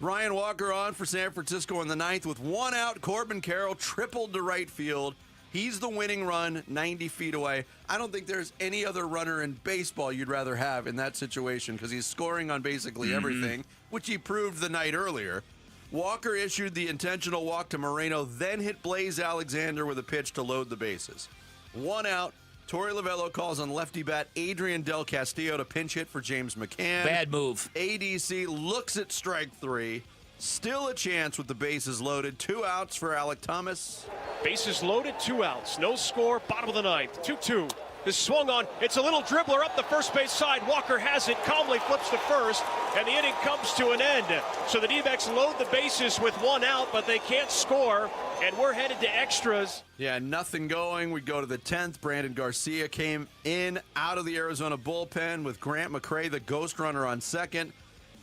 S7: Ryan Walker on for San Francisco in the 9th with 1 out. Corbin Carroll tripled to right field. He's the winning run 90 feet away. I don't think there's any other runner in baseball you'd rather have in that situation because he's scoring on basically everything, which he proved the night earlier. Walker issued the intentional walk to Moreno, then hit Blaze Alexander with a pitch to load the bases. 1 out. Torey Lovello calls on lefty bat Adrian Del Castillo to pinch hit for James McCann.
S12: Bad move.
S7: ADC looks at strike 3. Still a chance with the bases loaded. 2 outs for Alek Thomas.
S4: Bases loaded, 2 outs. No score, bottom of the 9th. 2-2. Is swung on. It's a little dribbler up the first base side. Walker has it, calmly flips to first, and the inning comes to an end. So the D-backs load the bases with 1 out, but they can't score, and we're headed to extras.
S7: Yeah, nothing going. We go to the 10th. Brandon Garcia came in out of the Arizona bullpen with Grant McCray, the ghost runner, on second.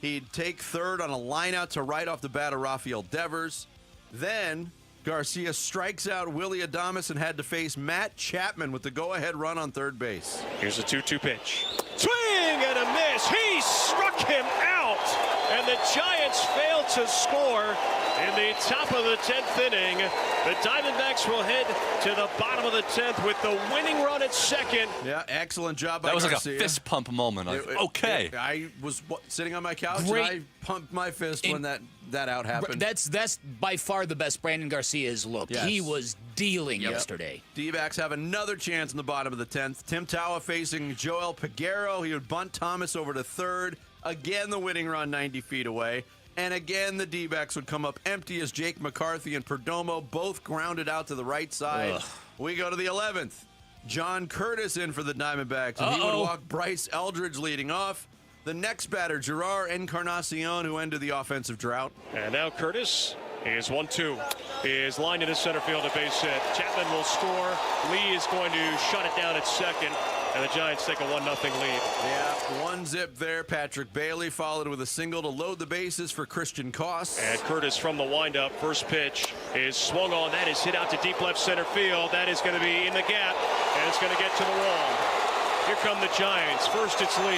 S7: He'd take third on a lineout to right off the bat of Rafael Devers. Then Garcia strikes out Willie Adames and had to face Matt Chapman with the go-ahead run on third base.
S4: Here's a 2-2 pitch. Swing and a miss. He struck him out, and the Giants failed to score in the top of the 10th inning. The Diamondbacks will head to the bottom of the 10th with the winning run at second.
S7: Yeah, excellent job by
S13: That was
S7: Garcia.
S13: like a fist pump moment. Okay.
S7: I was sitting on my couch
S12: Great.
S7: and I pumped my fist when that out happened.
S12: That's by far the best Brandon Garcia has looked.
S7: Yes.
S12: He was dealing yesterday.
S7: D-backs have another chance in the bottom of the 10th. Tim Tawa facing Joel Peguero. He would bunt Thomas over to third. Again, the winning run 90 feet away. And again, the D-backs would come up empty as Jake McCarthy and Perdomo both grounded out to the right side.
S12: Ugh.
S7: We go to the 11th. John Curtis in for the Diamondbacks, and he would walk Bryce Eldridge leading off. The next batter, Gerard Encarnacion, who ended the offensive drought.
S4: And now Curtis is 1-2. Is lined into center field at base hit. Chapman will score. Lee is going to shut it down at second. And the Giants take a 1-0 lead.
S7: Yeah, 1-0 there. Patrick Bailey followed with a single to load the bases for Christian Koss.
S4: And Curtis from the windup. First pitch is swung on. That is hit out to deep left center field. That is going to be in the gap. And it's going to get to the wall. Here come the Giants. First it's Lee.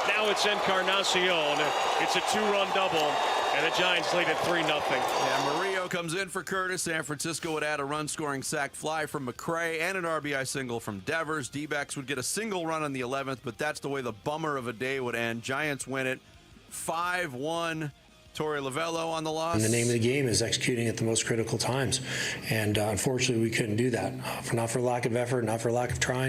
S4: Now it's Encarnacion. It's a 2-run double. And the Giants lead at 3-0.
S7: Yeah, Murillo comes in for Curtis. San Francisco would add a run-scoring sac fly from McCray and an RBI single from Devers. D-backs would get a single run on the 11th, but that's the way the bummer of a day would end. Giants win it 5-1 Torey Lovello on the loss.
S16: And the name of the game is executing at the most critical times. And unfortunately, we couldn't do that. Not for lack of effort, not for lack of trying.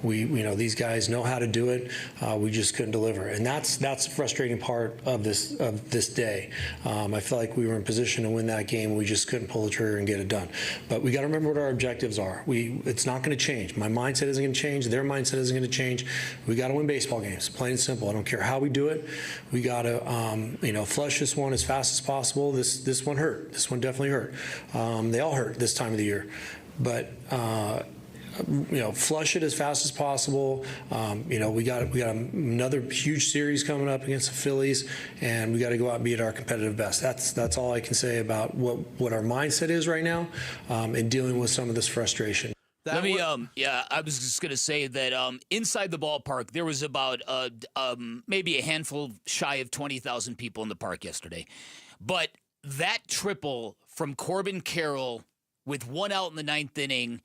S16: These guys know how to do it. We just couldn't deliver. And that's the frustrating part of this day. I feel like we were in position to win that game. We just couldn't pull the trigger and get it done. But we got to remember what our objectives are. It's not going to change. My mindset isn't going to change. Their mindset isn't going to change. We got to win baseball games, plain and simple. I don't care how we do it. We got to, flush this one as fast as possible. This one hurt. This one definitely hurt. They all hurt this time of the year, but flush it as fast as possible. We got another huge series coming up against the Phillies, and we got to go out and be at our competitive best. That's all I can say about what our mindset is right now, in dealing with some of this frustration.
S12: I was just going to say that inside the ballpark, there was about maybe a handful shy of 20,000 people in the park yesterday. But that triple from Corbin Carroll with one out in the ninth inning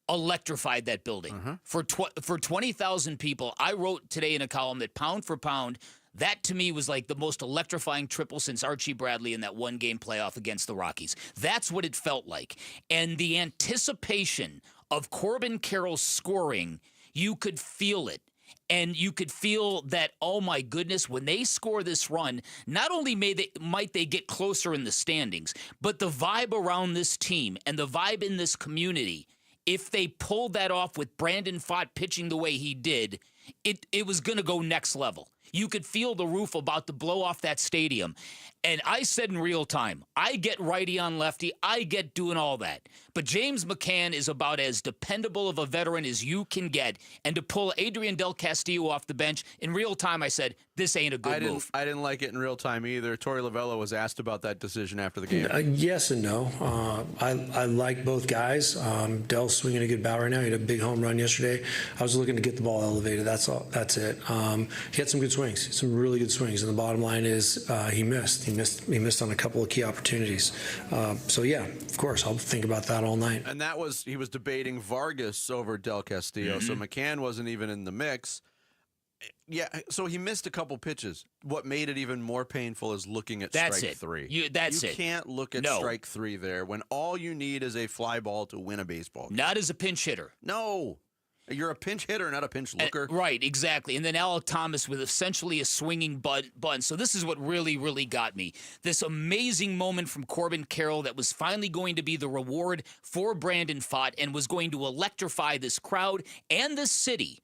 S12: electrified that building. For 20,000 people, I wrote today in a column that pound for pound, that to me was like the most electrifying triple since Archie Bradley in that one-game playoff against the Rockies. That's what it felt like. And the anticipation of Corbin Carroll scoring, you could feel it. And you could feel that, oh my goodness, when they score this run, not only might they get closer in the standings, but the vibe around this team and the vibe in this community, if they pulled that off with Brandon Pfaadt pitching the way he did, it was going to go next level. You could feel the roof about to blow off that stadium. And I said in real time, I get righty on lefty. I get doing all that. But James McCann is about as dependable of a veteran as you can get. And to pull Adrian Del Castillo off the bench, in real time, I said, this ain't a good move.
S7: I didn't like it in real time either. Torey Lovello was asked about that decision after the game.
S16: Yes and no. I like both guys. Del's swinging a good bat right now. He had a big home run yesterday. I was looking to get the ball elevated. That's all. That's it. He had some good swings, some really good swings. And the bottom line is he missed. He missed on a couple of key opportunities. So, yeah, of course, I'll think about that all night.
S7: And he was debating Vargas over Del Castillo. So McCann wasn't even in the mix. Yeah, so he missed a couple pitches. What made it even more painful is looking at strike three. You can't look at strike three there when all you need is a fly ball to win a baseball game.
S12: Not as a pinch hitter.
S7: No. You're a pinch hitter, not a pinch looker.
S12: Right, exactly. And then Alec Thomas with essentially a swinging bunt. So this is what really, really got me. This amazing moment from Corbin Carroll that was finally going to be the reward for Brandon Pfaadt and was going to electrify this crowd and this city.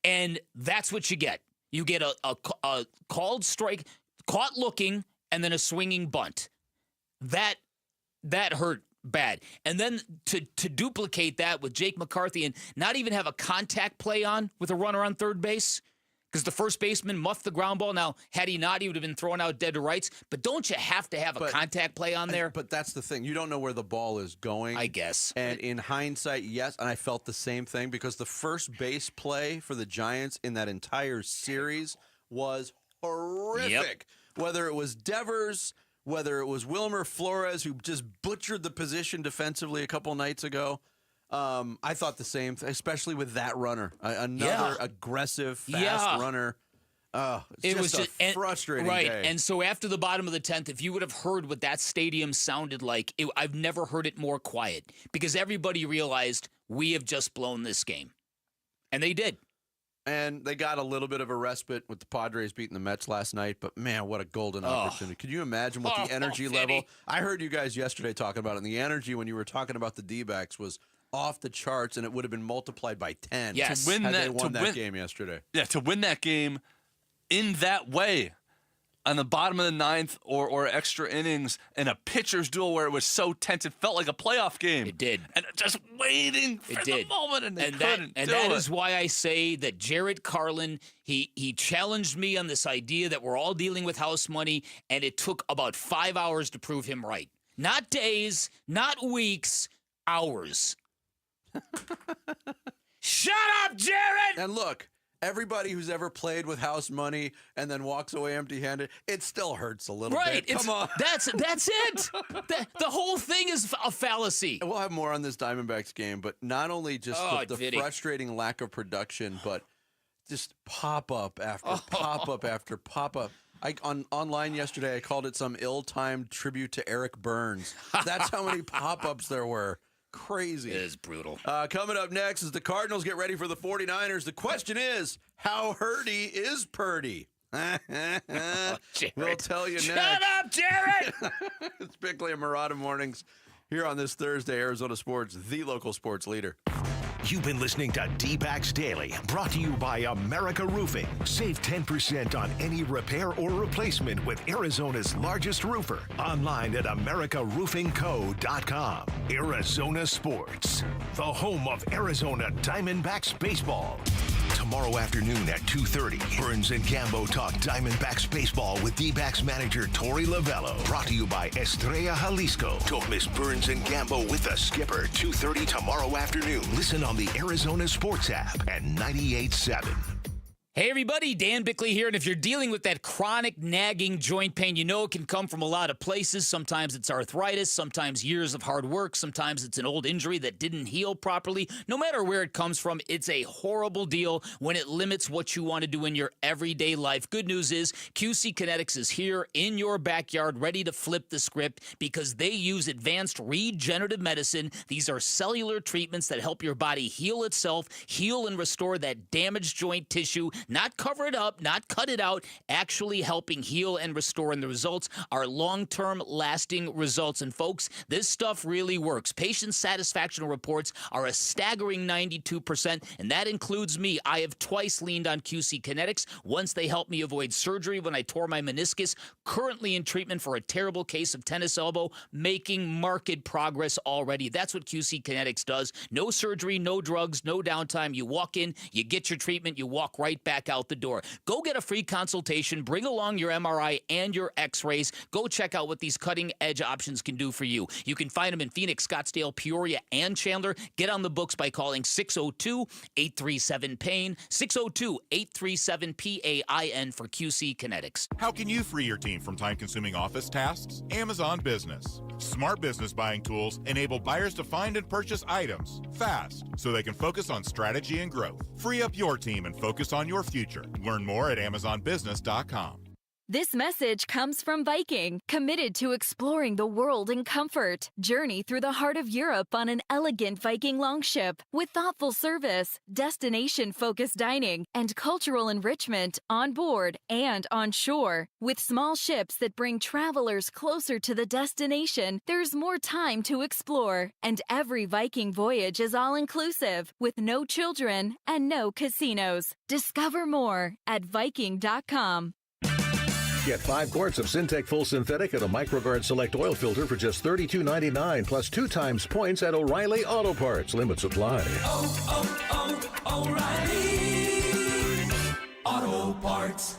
S12: And that's what you get. You get a called strike, caught looking, and then a swinging bunt. That hurt bad. And then to duplicate that with Jake McCarthy and not even have a contact play on with a runner on third base because the first baseman muffed the ground ball. Now, had he not, he would have been thrown out dead to rights. But don't you have to have a contact play on there?
S7: But that's the thing. You don't know where the ball is going.
S12: I guess.
S7: And in hindsight, yes, and I felt the same thing because the first base play for the Giants in that entire series was horrific.
S12: Yep.
S7: Whether it was Devers, whether it was Wilmer Flores, who just butchered the position defensively a couple nights ago. I thought the same, especially with that runner, another aggressive, fast runner. It was just a frustrating day.
S12: And so after the bottom of the 10th, if you would have heard what that stadium sounded like, I've never heard it more quiet because everybody realized we have just blown this game. And they did.
S7: And they got a little bit of a respite with the Padres beating the Mets last night, but man, what a golden opportunity. Could you imagine what the energy level? I heard you guys yesterday talking about it, and the energy when you were talking about the D-backs was off the charts, and it would have been multiplied by 10
S12: yes.
S7: had they won that game yesterday.
S13: Yeah, to win that game in that way on the bottom of the ninth or extra innings in a pitcher's duel where it was so tense, it felt like a playoff game.
S12: It did.
S13: And just waiting for the moment, and they couldn't
S12: And that is why I say that Jarrett Carlin, he challenged me on this idea that we're all dealing with house money, and it took about 5 hours to prove him right. Not days, not weeks, hours. Shut up, Jarrett!
S7: And look, everybody who's ever played with house money and then walks away empty-handed, it still hurts a little bit. Come on.
S12: That's it. The whole thing is a fallacy.
S7: We'll have more on this Diamondbacks game, but not only just the frustrating lack of production, but just pop-up after pop-up after pop-up. Online yesterday, I called it some ill-timed tribute to Eric Burns. That's how many pop-ups there were. Crazy.
S12: It is brutal.
S7: Coming up next, as the Cardinals get ready for the 49ers, the question is, how hurdy is Purdy? We'll tell you next.
S12: Shut up, Jared!
S7: It's Bickley and Murata Mornings here on this Thursday, Arizona Sports, the local sports leader.
S3: You've been listening to D-Backs Daily, brought to you by America Roofing. Save 10% on any repair or replacement with Arizona's largest roofer. Online at americaroofingco.com. Arizona Sports, the home of Arizona Diamondbacks baseball. Tomorrow afternoon at 2:30, Burns and Gambo talk Diamondbacks baseball with D-Backs manager Torey Lavello. Brought to you by Estrella Jalisco. Don't miss Burns and Gambo with the skipper, 2:30 tomorrow afternoon. Listen on the Arizona Sports app at 98.7.
S12: Hey everybody, Dan Bickley here, and if you're dealing with that chronic nagging joint pain, you know it can come from a lot of places. Sometimes it's arthritis, sometimes years of hard work, sometimes it's an old injury that didn't heal properly. No matter where it comes from, it's a horrible deal when it limits what you want to do in your everyday life. Good news is QC Kinetics is here in your backyard ready to flip the script because they use advanced regenerative medicine. These are cellular treatments that help your body heal itself, heal and restore that damaged joint tissue. Not cover it up, not cut it out, actually helping heal and restore. And the results are long-term lasting results. And folks, this stuff really works. Patient satisfaction reports are a staggering 92%, and that includes me. I have twice leaned on QC Kinetics. Once they helped me avoid surgery when I tore my meniscus. Currently in treatment for a terrible case of tennis elbow, making marked progress already. That's what QC Kinetics does. No surgery, no drugs, no downtime. You walk in, you get your treatment, you walk right back out the door. Go get a free consultation. Bring along your MRI and your x-rays. Go check out what these cutting-edge options can do for you. You can find them in Phoenix, Scottsdale, Peoria, and Chandler. Get on the books by calling 602-837-PAIN, 602-837-PAIN for QC Kinetics.
S17: How can you free your team from time-consuming office tasks? Amazon Business. Smart business buying tools enable buyers to find and purchase items fast so they can focus on strategy and growth. Free up your team and focus on your future. Learn more at AmazonBusiness.com.
S18: This message comes from Viking, committed to exploring the world in comfort. Journey through the heart of Europe on an elegant Viking longship with thoughtful service, destination-focused dining, and cultural enrichment on board and on shore. With small ships that bring travelers closer to the destination, there's more time to explore. And every Viking voyage is all-inclusive, with no children and no casinos. Discover more at Viking.com.
S19: Get 5 quarts of Syntec Full Synthetic and a MicroGuard Select Oil Filter for just $32.99, plus 2 times points at O'Reilly Auto Parts. Limit supply.
S9: O'Reilly Auto Parts.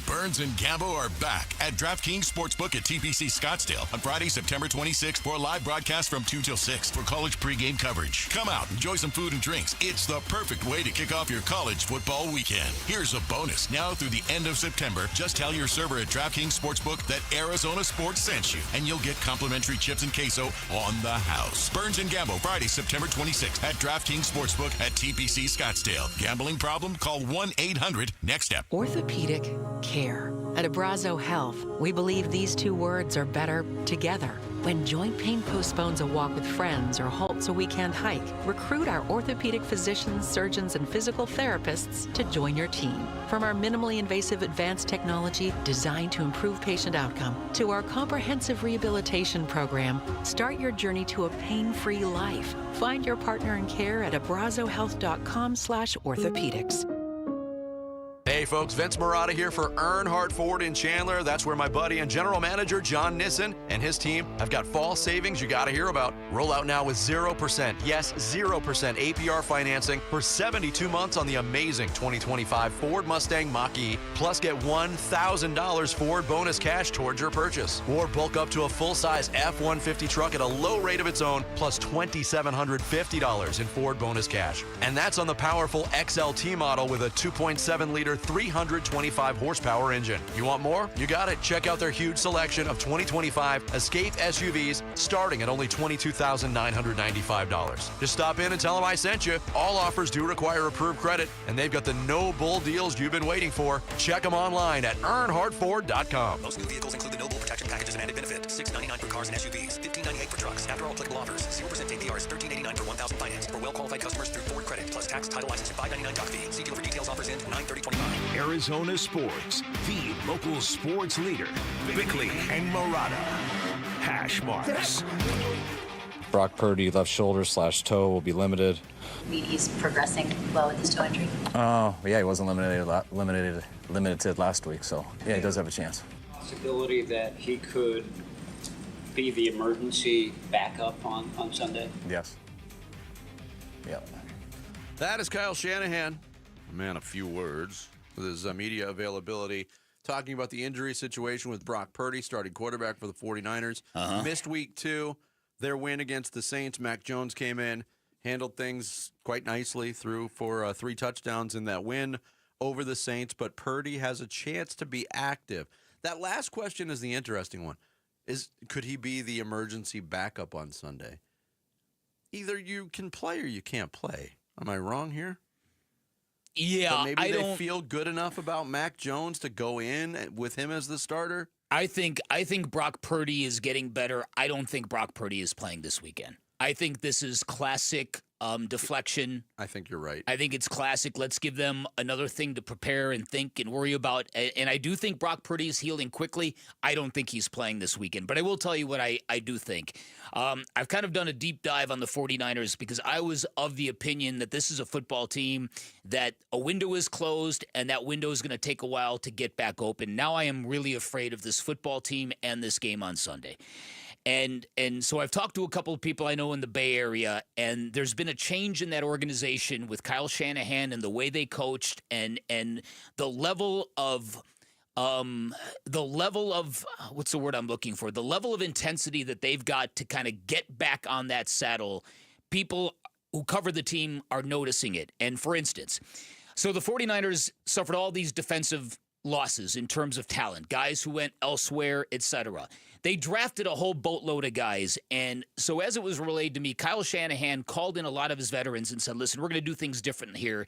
S15: Burns and Gambo are back at DraftKings Sportsbook at TPC Scottsdale on Friday, September 26th for a live broadcast from 2 till 6 for college pregame coverage. Come out, enjoy some food and drinks. It's the perfect way to kick off your college football weekend. Here's a bonus. Now through the end of September, just tell your server at DraftKings Sportsbook that Arizona Sports sent you, and you'll get complimentary chips and queso on the house. Burns and Gambo, Friday, September 26th at DraftKings Sportsbook at TPC Scottsdale. Gambling problem? Call 1-800-NEXT-STEP.
S21: Orthopedic care. At Abrazo Health, we believe these 2 words are better together. When joint pain postpones a walk with friends or halts a weekend hike, recruit our orthopedic physicians, surgeons, and physical therapists to join your team. From our minimally invasive advanced technology designed to improve patient outcome to our comprehensive rehabilitation program, start your journey to a pain-free life. Find your partner in care at abrazohealth.com/orthopedics.
S7: Hey folks, Vince Murata here for Earnhardt Ford in Chandler. That's where my buddy and general manager John Nissen and his team have got fall savings you got to hear about. Roll out now with 0%, yes, 0% APR financing for 72 months on the amazing 2025 Ford Mustang Mach-E. Plus get $1,000 Ford bonus cash towards your purchase. Or bulk up to a full-size F-150 truck at a low rate of its own, plus $2,750 in Ford bonus cash. And that's on the powerful XLT model with a 2.7-liter 325 horsepower engine. You want more? You got it. Check out their huge selection of 2025 Escape SUVs starting at only $22,995. Just stop in and tell them I sent you. All offers do require approved credit, and they've got the no bull deals you've been waiting for. Check them online at earnhardtford.com.
S1: Most new vehicles include the no bull protection packages and added benefit. $699 for cars and SUVs, $1598 for trucks. After all applicable offers, 0% APRs, $1389 for 1,000 finance for well-qualified customers through Ford Credit, plus tax, title, license, and $599 doc fee. See dealer for details. Offers in 9/30/25.
S3: Arizona Sports, the local sports leader. Bickley and Murata. Hash marks.
S2: Brock Purdy, left shoulder / toe, will be limited.
S5: He's progressing well with his toe injury.
S2: Oh, yeah, he wasn't limited last week, so yeah, he does have a chance.
S20: Possibility that he could be the emergency backup on Sunday?
S2: Yes. Yeah.
S7: That is Kyle Shanahan. Man, a few words with his media availability, talking about the injury situation with Brock Purdy, starting quarterback for the 49ers. Missed week 2. Their win against the Saints. Mac Jones came in, handled things quite nicely, threw for 3 touchdowns in that win over the Saints, but Purdy has a chance to be active. That last question is the interesting one. Could he be the emergency backup on Sunday? Either you can play or you can't play. Am I wrong here?
S12: Yeah,
S7: but maybe they feel good enough about Mac Jones to go in with him as the starter?
S12: I think Brock Purdy is getting better. I don't think Brock Purdy is playing this weekend. I think this is classic deflection.
S7: I think you're right.
S12: I think it's classic. Let's give them another thing to prepare and think and worry about. And I do think Brock Purdy is healing quickly. I don't think he's playing this weekend. But I will tell you what I do think. I've kind of done a deep dive on the 49ers because I was of the opinion that this is a football team that a window is closed and that window is going to take a while to get back open. Now I am really afraid of this football team and this game on Sunday. And so I've talked to a couple of people I know in the Bay Area, and there's been a change in that organization with Kyle Shanahan and the way they coached and the level of what's the word I'm looking for? The level of intensity that they've got to kind of get back on that saddle. People who cover the team are noticing it. And for instance, so the 49ers suffered all these defensive losses in terms of talent, guys who went elsewhere, etc. They drafted a whole boatload of guys, and so as it was relayed to me, Kyle Shanahan called in a lot of his veterans and said, listen, we're going to do things different here.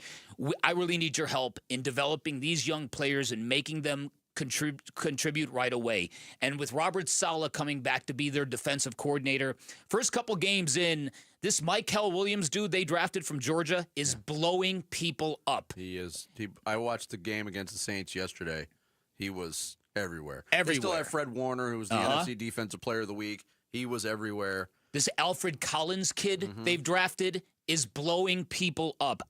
S12: I really need your help in developing these young players and making them contribute right away. And with Robert Saleh coming back to be their defensive coordinator, first couple games in, this Mykel Williams dude they drafted from Georgia is blowing people up.
S7: He is. I watched the game against the Saints yesterday. He was everywhere.
S12: Everywhere.
S7: They still have Fred Warner, who was the NFC Defensive Player of the Week. He was everywhere.
S12: This Alfred Collins kid they've drafted is blowing people up.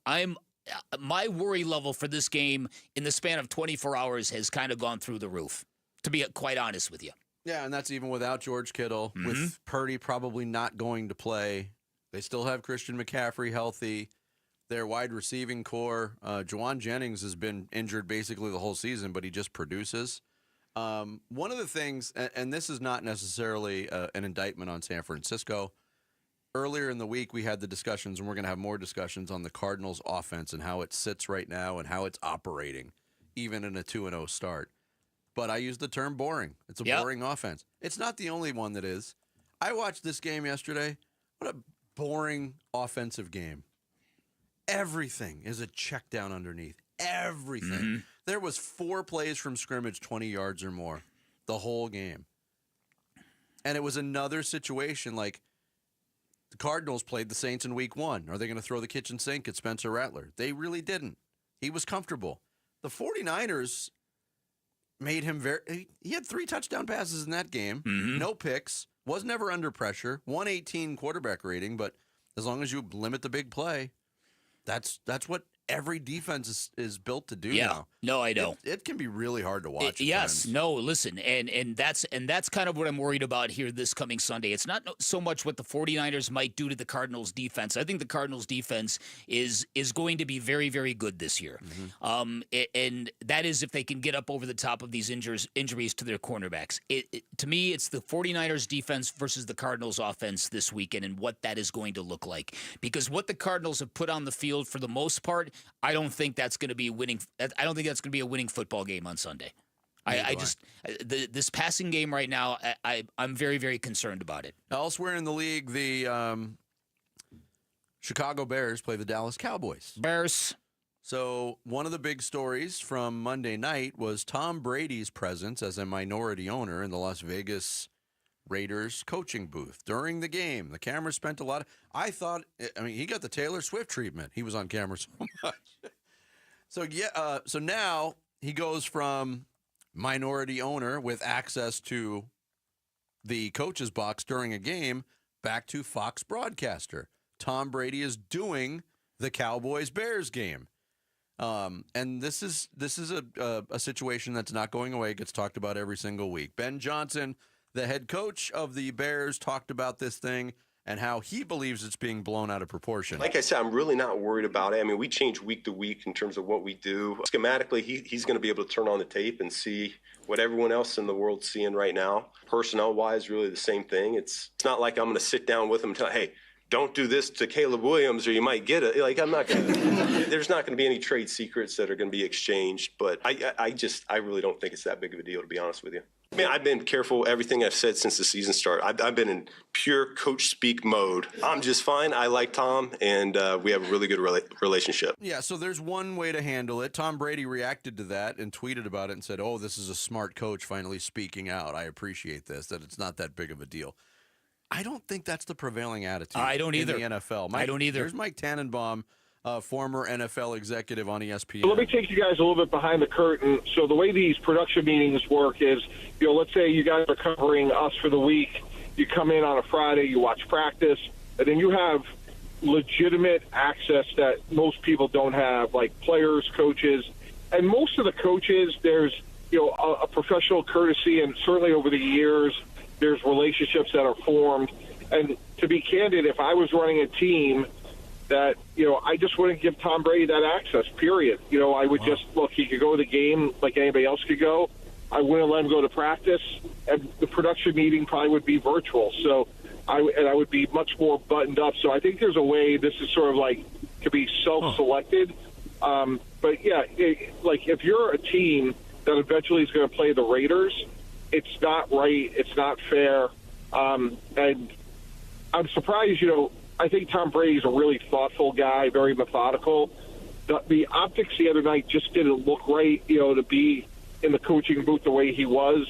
S12: My worry level for this game in the span of 24 hours has kind of gone through the roof, to be quite honest with you.
S7: Yeah, and that's even without George Kittle, with Purdy probably not going to play. They still have Christian McCaffrey healthy. Their wide receiving core, Juwan Jennings has been injured basically the whole season, but he just produces. One of the things, and this is not necessarily an indictment on San Francisco, earlier in the week we had the discussions, and we're going to have more discussions on the Cardinals' offense and how it sits right now and how it's operating, even in a 2-0 start. But I use the term boring. It's a boring offense. It's not the only one that is. I watched this game yesterday. What a boring offensive game. Everything is a check down underneath. Everything. There was 4 plays from scrimmage, 20 yards or more, the whole game. And it was another situation like the Cardinals played the Saints in week 1. Are they going to throw the kitchen sink at Spencer Rattler? They really didn't. He was comfortable. The 49ers made him he had 3 touchdown passes in that game, no picks, was never under pressure, 118 quarterback rating, but as long as you limit the big play, that's what every defense is built to do now.
S12: No, I know.
S7: It can be really hard to watch.
S12: Yes. No, listen. And that's kind of what I'm worried about here this coming Sunday. It's not so much what the 49ers might do to the Cardinals defense. I think the Cardinals defense is going to be very, very good this year. And that is if they can get up over the top of these injuries to their cornerbacks. To me, it's the 49ers defense versus the Cardinals offense this weekend and what that is going to look like. Because what the Cardinals have put on the field for the most part I don't think that's going to be winning. I don't think that's going to be a winning football game on Sunday. This passing game right now, I'm very, very concerned about it.
S7: Elsewhere in the league, the Chicago Bears play the Dallas Cowboys.
S12: Bears.
S7: So one of the big stories from Monday night was Tom Brady's presence as a minority owner in the Las Vegas Raiders coaching booth during the game. The camera spent a lot of, he got the Taylor Swift treatment. He was on camera so much. So now he goes from minority owner with access to the coach's box during a game back to Fox broadcaster. Tom Brady is doing the Cowboys-Bears game. And this is a situation that's not going away. It gets talked about every single week. Ben Johnson, the head coach of the Bears, talked about this thing and how he believes it's being blown out of proportion.
S6: Like I said, I'm really not worried about it. I mean, we change week to week in terms of what we do. Schematically, he's going to be able to turn on the tape and see what everyone else in the world's seeing right now. Personnel-wise, really the same thing. It's not like I'm going to sit down with him and tell, hey, don't do this to Caleb Williams or you might get it. Like, I'm not going to, there's not going to be any trade secrets that are going to be exchanged. But I really don't think it's that big of a deal, to be honest with you. I mean, I've been careful everything I've said since the season started. I've been in pure coach speak mode. I'm just fine. I like Tom, and we have a really good relationship.
S7: Yeah, so there's one way to handle it. Tom Brady reacted to that and tweeted about it and said, oh, this is a smart coach finally speaking out. I appreciate this, that it's not that big of a deal. I don't think that's the prevailing attitude.
S12: I don't either.
S7: In the NFL.
S12: I don't either.
S7: Here's Mike Tannenbaum, former NFL executive on ESPN.
S8: So let me take you guys a little bit behind the curtain. So the way these production meetings work is, let's say you guys are covering us for the week. You come in on a Friday, you watch practice, and then you have legitimate access that most people don't have, like players, coaches. And most of the coaches, there's a professional courtesy, and certainly over the years, there's relationships that are formed. And to be candid, if I was running a team that, I just wouldn't give Tom Brady that access, period. I would just, look, he could go to the game like anybody else could go. I wouldn't let him go to practice, and the production meeting probably would be virtual. So I would be much more buttoned up. So I think there's a way this is sort of like to be self-selected. But, yeah, like if you're a team that eventually is going to play the Raiders, it's not right. It's not fair. And I'm surprised, I think Tom Brady's a really thoughtful guy, very methodical. The optics the other night just didn't look right, to be in the coaching booth the way he was.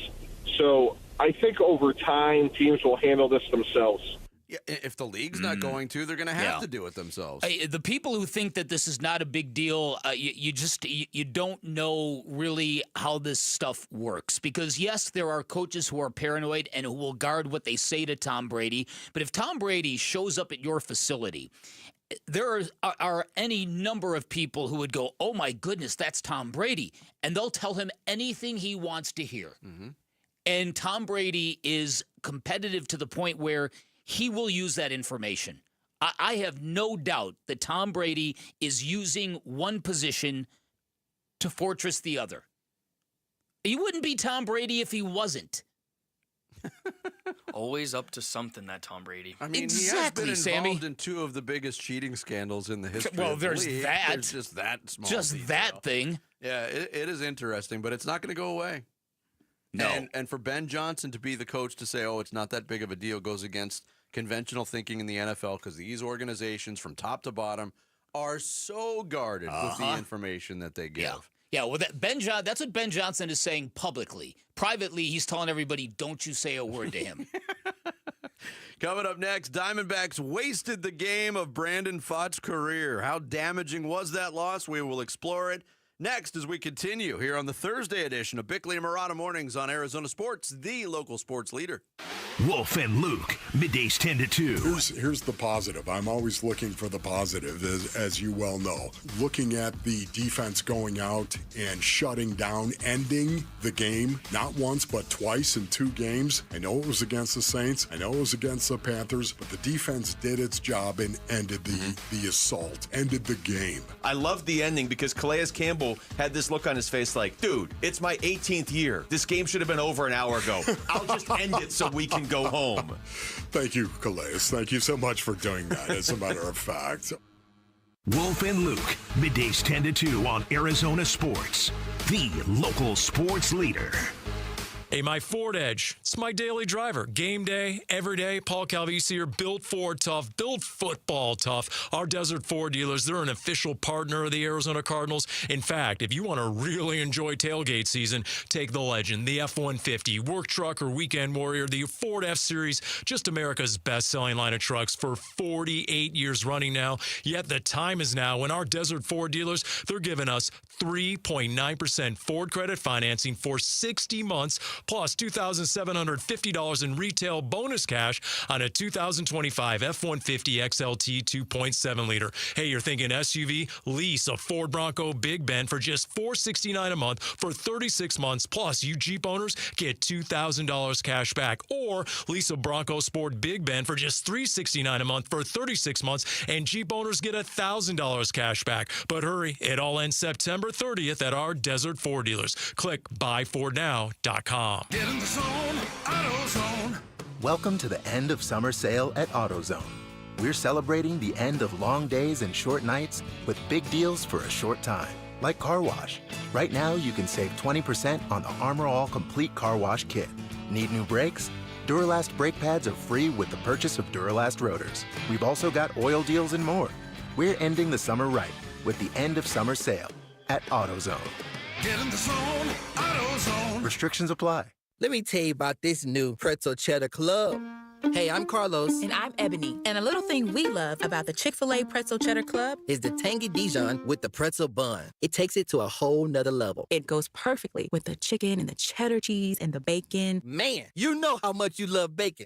S8: So I think over time, teams will handle this themselves.
S7: Yeah, if the league's not going to, they're going to have to do it themselves.
S12: The people who think that this is not a big deal, you don't know really how this stuff works. Because, yes, there are coaches who are paranoid and who will guard what they say to Tom Brady. But if Tom Brady shows up at your facility, there are any number of people who would go, oh, my goodness, that's Tom Brady. And they'll tell him anything he wants to hear. Mm-hmm. And Tom Brady is competitive to the point where he will use that information. I have no doubt that Tom Brady is using one position to fortress the other. He wouldn't be Tom Brady if he wasn't.
S30: Always up to something, that Tom Brady.
S7: I mean,
S12: exactly,
S7: he has been involved
S12: Sammy.
S7: in two of the biggest cheating scandals in the history
S12: Well,
S7: of the
S12: there's
S7: league.
S12: that.
S7: There's just that small
S12: Just
S7: detail.
S12: that thing.
S7: Yeah, it is interesting, but it's not going to go away.
S12: No.
S7: And for Ben Johnson to be the coach to say, oh, it's not that big of a deal, goes against conventional thinking in the NFL because these organizations from top to bottom are so guarded with the information that they give.
S12: Yeah, well, that's what Ben Johnson is saying publicly. Privately, he's telling everybody, don't you say a word to him.
S7: Coming up next, Diamondbacks wasted the game of Brandon Pfaadt's career. How damaging was that loss? We will explore it next as we continue here on the Thursday edition of Bickley and Murata Mornings on Arizona Sports, the local sports leader.
S3: Wolf and Luke, middays 10 to 2.
S11: Here's the positive. I'm always looking for the positive, as you well know. Looking at the defense going out and shutting down, ending the game, not once but twice in 2 games. I know it was against the Saints. I know it was against the Panthers, but the defense did its job and ended the assault, ended the game.
S10: I love the ending because Calais Campbell had this look on his face like, dude, it's my 18th year. This game should have been over an hour ago. I'll just end it so we can go home.
S11: Thank you, Calais. Thank you so much for doing that, as a matter of fact.
S3: Wolf and Luke, middays 10 to 2 on Arizona Sports, the local sports leader.
S4: Hey, my Ford Edge. It's my daily driver. Game day, every day. Paul Calvisi here. Built Ford tough. Built football tough. Our Desert Ford dealers, they're an official partner of the Arizona Cardinals. In fact, if you want to really enjoy tailgate season, take the Legend, the F-150, work truck or weekend warrior, the Ford F-Series, just America's best-selling line of trucks for 48 years running now. Yet the time is now when our Desert Ford dealers, they're giving us 3.9% Ford credit financing for 60 months, plus $2,750 in retail bonus cash on a 2025 F-150 XLT 2.7 liter. Hey, you're thinking SUV? Lease a Ford Bronco Big Bend for just $469 a month for 36 months, plus you Jeep owners get $2,000 cash back. Or lease a Bronco Sport Big Bend for just $369 a month for 36 months, and Jeep owners get $1,000 cash back. But hurry, it all ends September 30th at our Desert Ford dealers. Click buyfordnow.com.
S9: Get in the zone, AutoZone.
S14: Welcome to the end of summer sale at AutoZone. We're celebrating the end of long days and short nights with big deals for a short time, like car wash. Right now, you can save 20% on the Armor All Complete Car Wash Kit. Need new brakes? Duralast brake pads are free with the purchase of Duralast rotors. We've also got oil deals and more. We're ending the summer right with the end of summer sale at AutoZone.
S9: Get in the zone, AutoZone.
S14: Restrictions apply.
S22: Let me tell you about this new Pretzel Cheddar Club. Hey, I'm Carlos.
S23: And I'm Ebony. And a little thing we love about the Chick-fil-A Pretzel Cheddar Club
S22: is the tangy Dijon with the pretzel bun. It takes it to a whole nother level.
S23: It goes perfectly with the chicken and the cheddar cheese and the bacon.
S22: Man, you know how much you love bacon.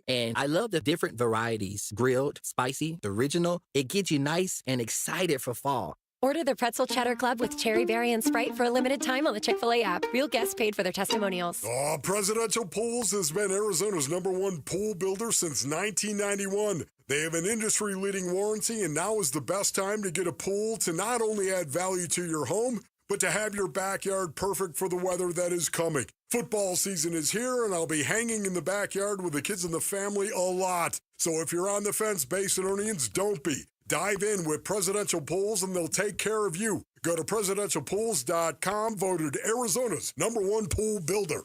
S22: And I love the different varieties. Grilled, spicy, original. It gets you nice and excited for fall.
S24: Order the Pretzel Cheddar Club with Cherry Berry and Sprite for a limited time on the Chick-fil-A app. Real guests paid for their testimonials.
S11: Presidential Pools has been Arizona's #1 pool builder since 1991. They have an industry-leading warranty, and now is the best time to get a pool to not only add value to your home, but to have your backyard perfect for the weather that is coming. Football season is here, and I'll be hanging in the backyard with the kids and the family a lot. So if you're on the fence, Basinonians, don't be. Dive in with Presidential Pools, and they'll take care of you. Go to presidentialpools.com, voted Arizona's #1 pool builder.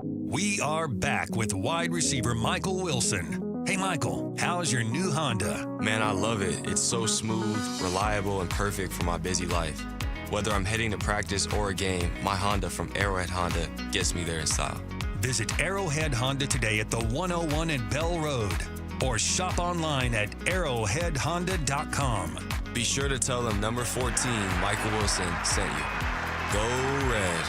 S25: We are back with wide receiver Michael Wilson. Hey, Michael, how's your new Honda?
S26: Man, I love it. It's so smooth, reliable, and perfect for my busy life. Whether I'm heading to practice or a game, my Honda from Arrowhead Honda gets me there in style.
S25: Visit Arrowhead Honda today at the 101 and Bell Road, or shop online at arrowheadhonda.com.
S26: Be sure to tell them number 14, Michael Wilson, sent you. Go Red.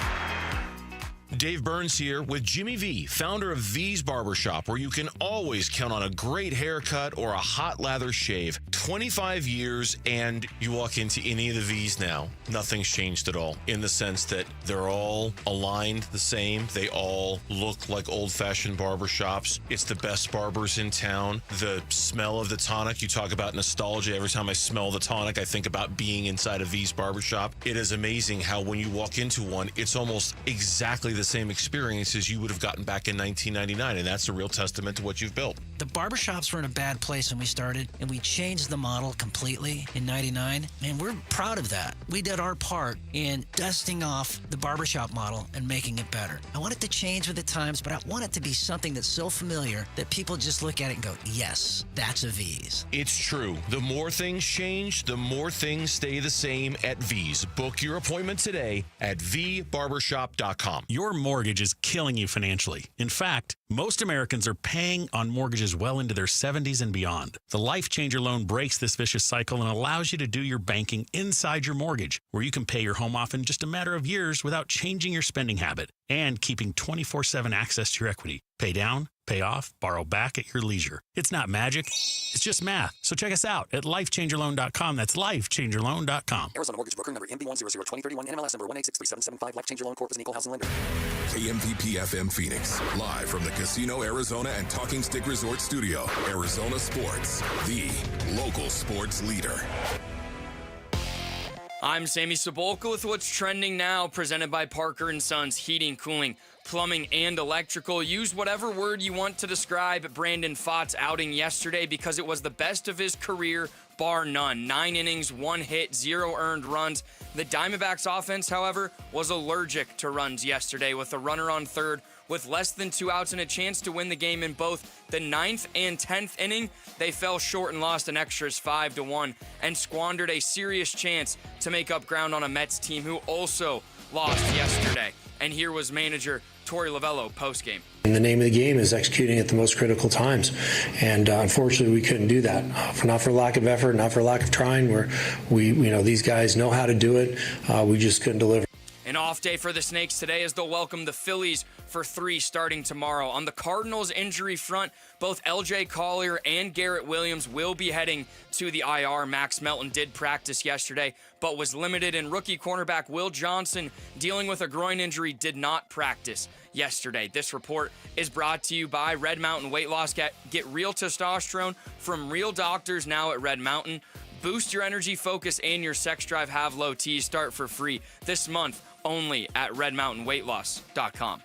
S27: Dave Burns here with Jimmy V, founder of V's Barbershop, where you can always count on a great haircut or a hot lather shave. 25 years, and you walk into any of the V's now, nothing's changed at all, in the sense that they're all aligned the same. They all look like old-fashioned barbershops. It's the best barbers in town. The smell of the tonic, you talk about nostalgia. Every time I smell the tonic, I think about being inside a V's Barbershop. It is amazing how when you walk into one, it's almost exactly the same experience as you would have gotten back in 1999, and that's a real testament to what you've built.
S28: The barbershops were in a bad place when we started, and we changed the model completely in 99, and we're proud of that. We did our part in dusting off the barbershop model and making it better. I want it to change with the times, but I want it to be something that's so familiar that people just look at it and go, yes, that's a V's.
S27: It's true. The more things change, the more things stay the same at V's. Book your appointment today at vbarbershop.com.
S29: Your mortgage is killing you financially. In fact, most Americans are paying on mortgages well into their 70s and beyond. The Life Changer loan breaks this vicious cycle and allows you to do your banking inside your mortgage, where you can pay your home off in just a matter of years without changing your spending habit and keeping 24/7 access to your equity. Pay down, pay off, borrow back at your leisure. It's not magic. It's just math. So check us out at lifechangerloan.com. That's lifechangerloan.com.
S1: Arizona Mortgage Broker number MB1002031, NMLS number 1863775. Life Changer Loan Corp is an equal housing lender.
S15: KMVP FM Phoenix, live from the Casino Arizona and Talking Stick Resort Studio. Arizona Sports, the local sports leader.
S30: I'm Sammy Sabolka with what's trending now, presented by Parker & Sons Heating, Cooling, Plumbing, and Electrical. Use whatever word you want to describe Brandon Fott's outing yesterday because it was the best of his career, bar none. 9 innings, 1 hit, 0 earned runs. The Diamondbacks offense, however, was allergic to runs yesterday with a runner on third with less than 2 outs and a chance to win the game in both the 9th and 10th inning. They fell short and lost in extras 5-1 and squandered a serious chance to make up ground on a Mets team who also lost yesterday. And here was manager Torey Lovullo postgame.
S2: And the name of the game is executing at the most critical times. And unfortunately, we couldn't do that. Not for lack of effort, not for lack of trying. These guys know how to do it. We just couldn't deliver.
S30: An off day for the Snakes today as they'll welcome the Phillies for 3 starting tomorrow. On the Cardinals injury front, both L.J. Collier and Garrett Williams will be heading to the IR. Max Melton did practice yesterday, but was limited, and rookie cornerback Will Johnson, dealing with a groin injury, did not practice yesterday. This report is brought to you by Red Mountain Weight Loss. Get real testosterone from real doctors now at Red Mountain. Boost your energy, focus, and your sex drive. Have low T. Start for free this month only at redmountainweightloss.com.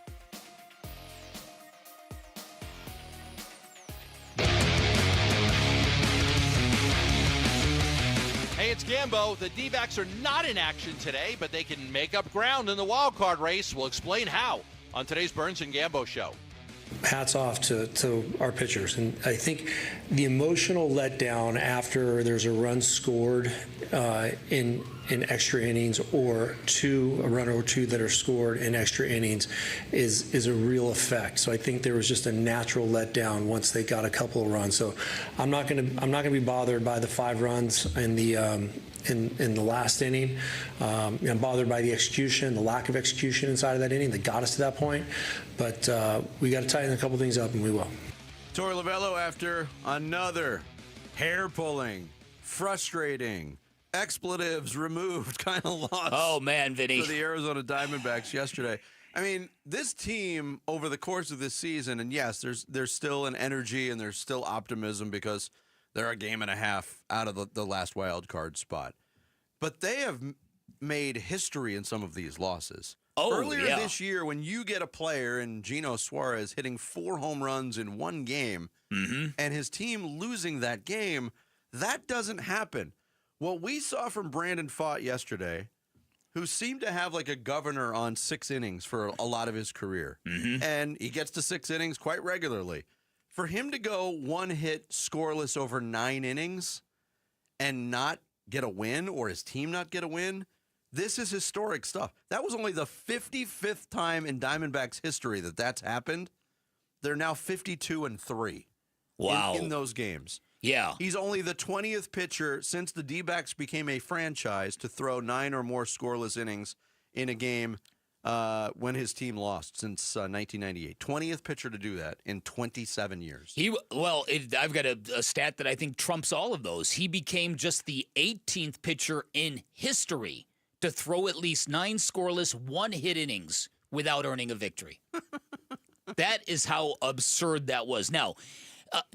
S5: Hey, it's Gambo. The D-backs are not in action today, but they can make up ground in the wild card race. We'll explain how on today's Burns and Gambo show.
S2: Hats off to our pitchers. And I think the emotional letdown after there's a run scored in extra innings, or a run or two that are scored in extra innings, is a real effect. So I think there was just a natural letdown once they got a couple of runs. So I'm not gonna be bothered by the 5 runs in the last inning. I'm bothered by the execution, the lack of execution inside of that inning that got us to that point. But we got to tighten a couple things up, and we will.
S7: Torey Lovullo after another hair-pulling, frustrating, expletives removed kind of loss.
S12: Oh, man, Vinny.
S7: For the Arizona Diamondbacks yesterday. I mean, this team over the course of this season, and yes, there's still an energy and there's still optimism because they're a game and a half out of the last wild card spot. But they have made history in some of these losses. Earlier this year, when you get a player in Gino Suarez hitting 4 home runs in one game and his team losing that game, that doesn't happen. What we saw from Brandon Pfaadt yesterday, who seemed to have like a governor on 6 innings for a lot of his career, and he gets to 6 innings quite regularly. For him to go 1 hit scoreless over 9 innings and not get a win, or his team not get a win, this is historic stuff. That was only the 55th time in Diamondbacks history that that's happened. They're now 52-3 in those games.
S12: Yeah.
S7: He's only the 20th pitcher since the D-backs became a franchise to throw 9 or more scoreless innings in a game when his team lost since 1998. 20th pitcher to do that in 27 years.
S12: I've got a stat that I think trumps all of those. He became just the 18th pitcher in history to throw at least 9 scoreless, 1-hit innings without earning a victory. That is how absurd that was. Now,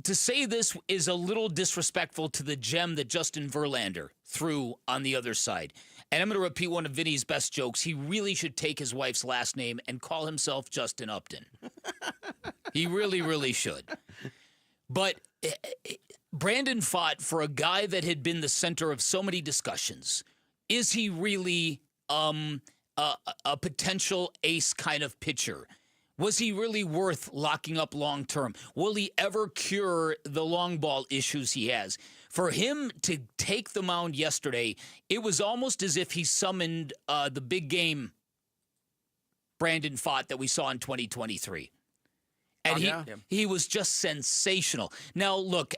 S12: to say this is a little disrespectful to the gem that Justin Verlander threw on the other side. And I'm going to repeat one of Vinny's best jokes. He really should take his wife's last name and call himself Justin Upton. He really, really should. But Brandon Pfaadt, for a guy that had been the center of so many discussions, is he really a potential ace kind of pitcher? Was he really worth locking up long term? Will he ever cure the long ball issues he has? For him to take the mound yesterday, it was almost as if he summoned the big game Brandon Pfaadt that we saw in 2023. And he was just sensational. Now, look,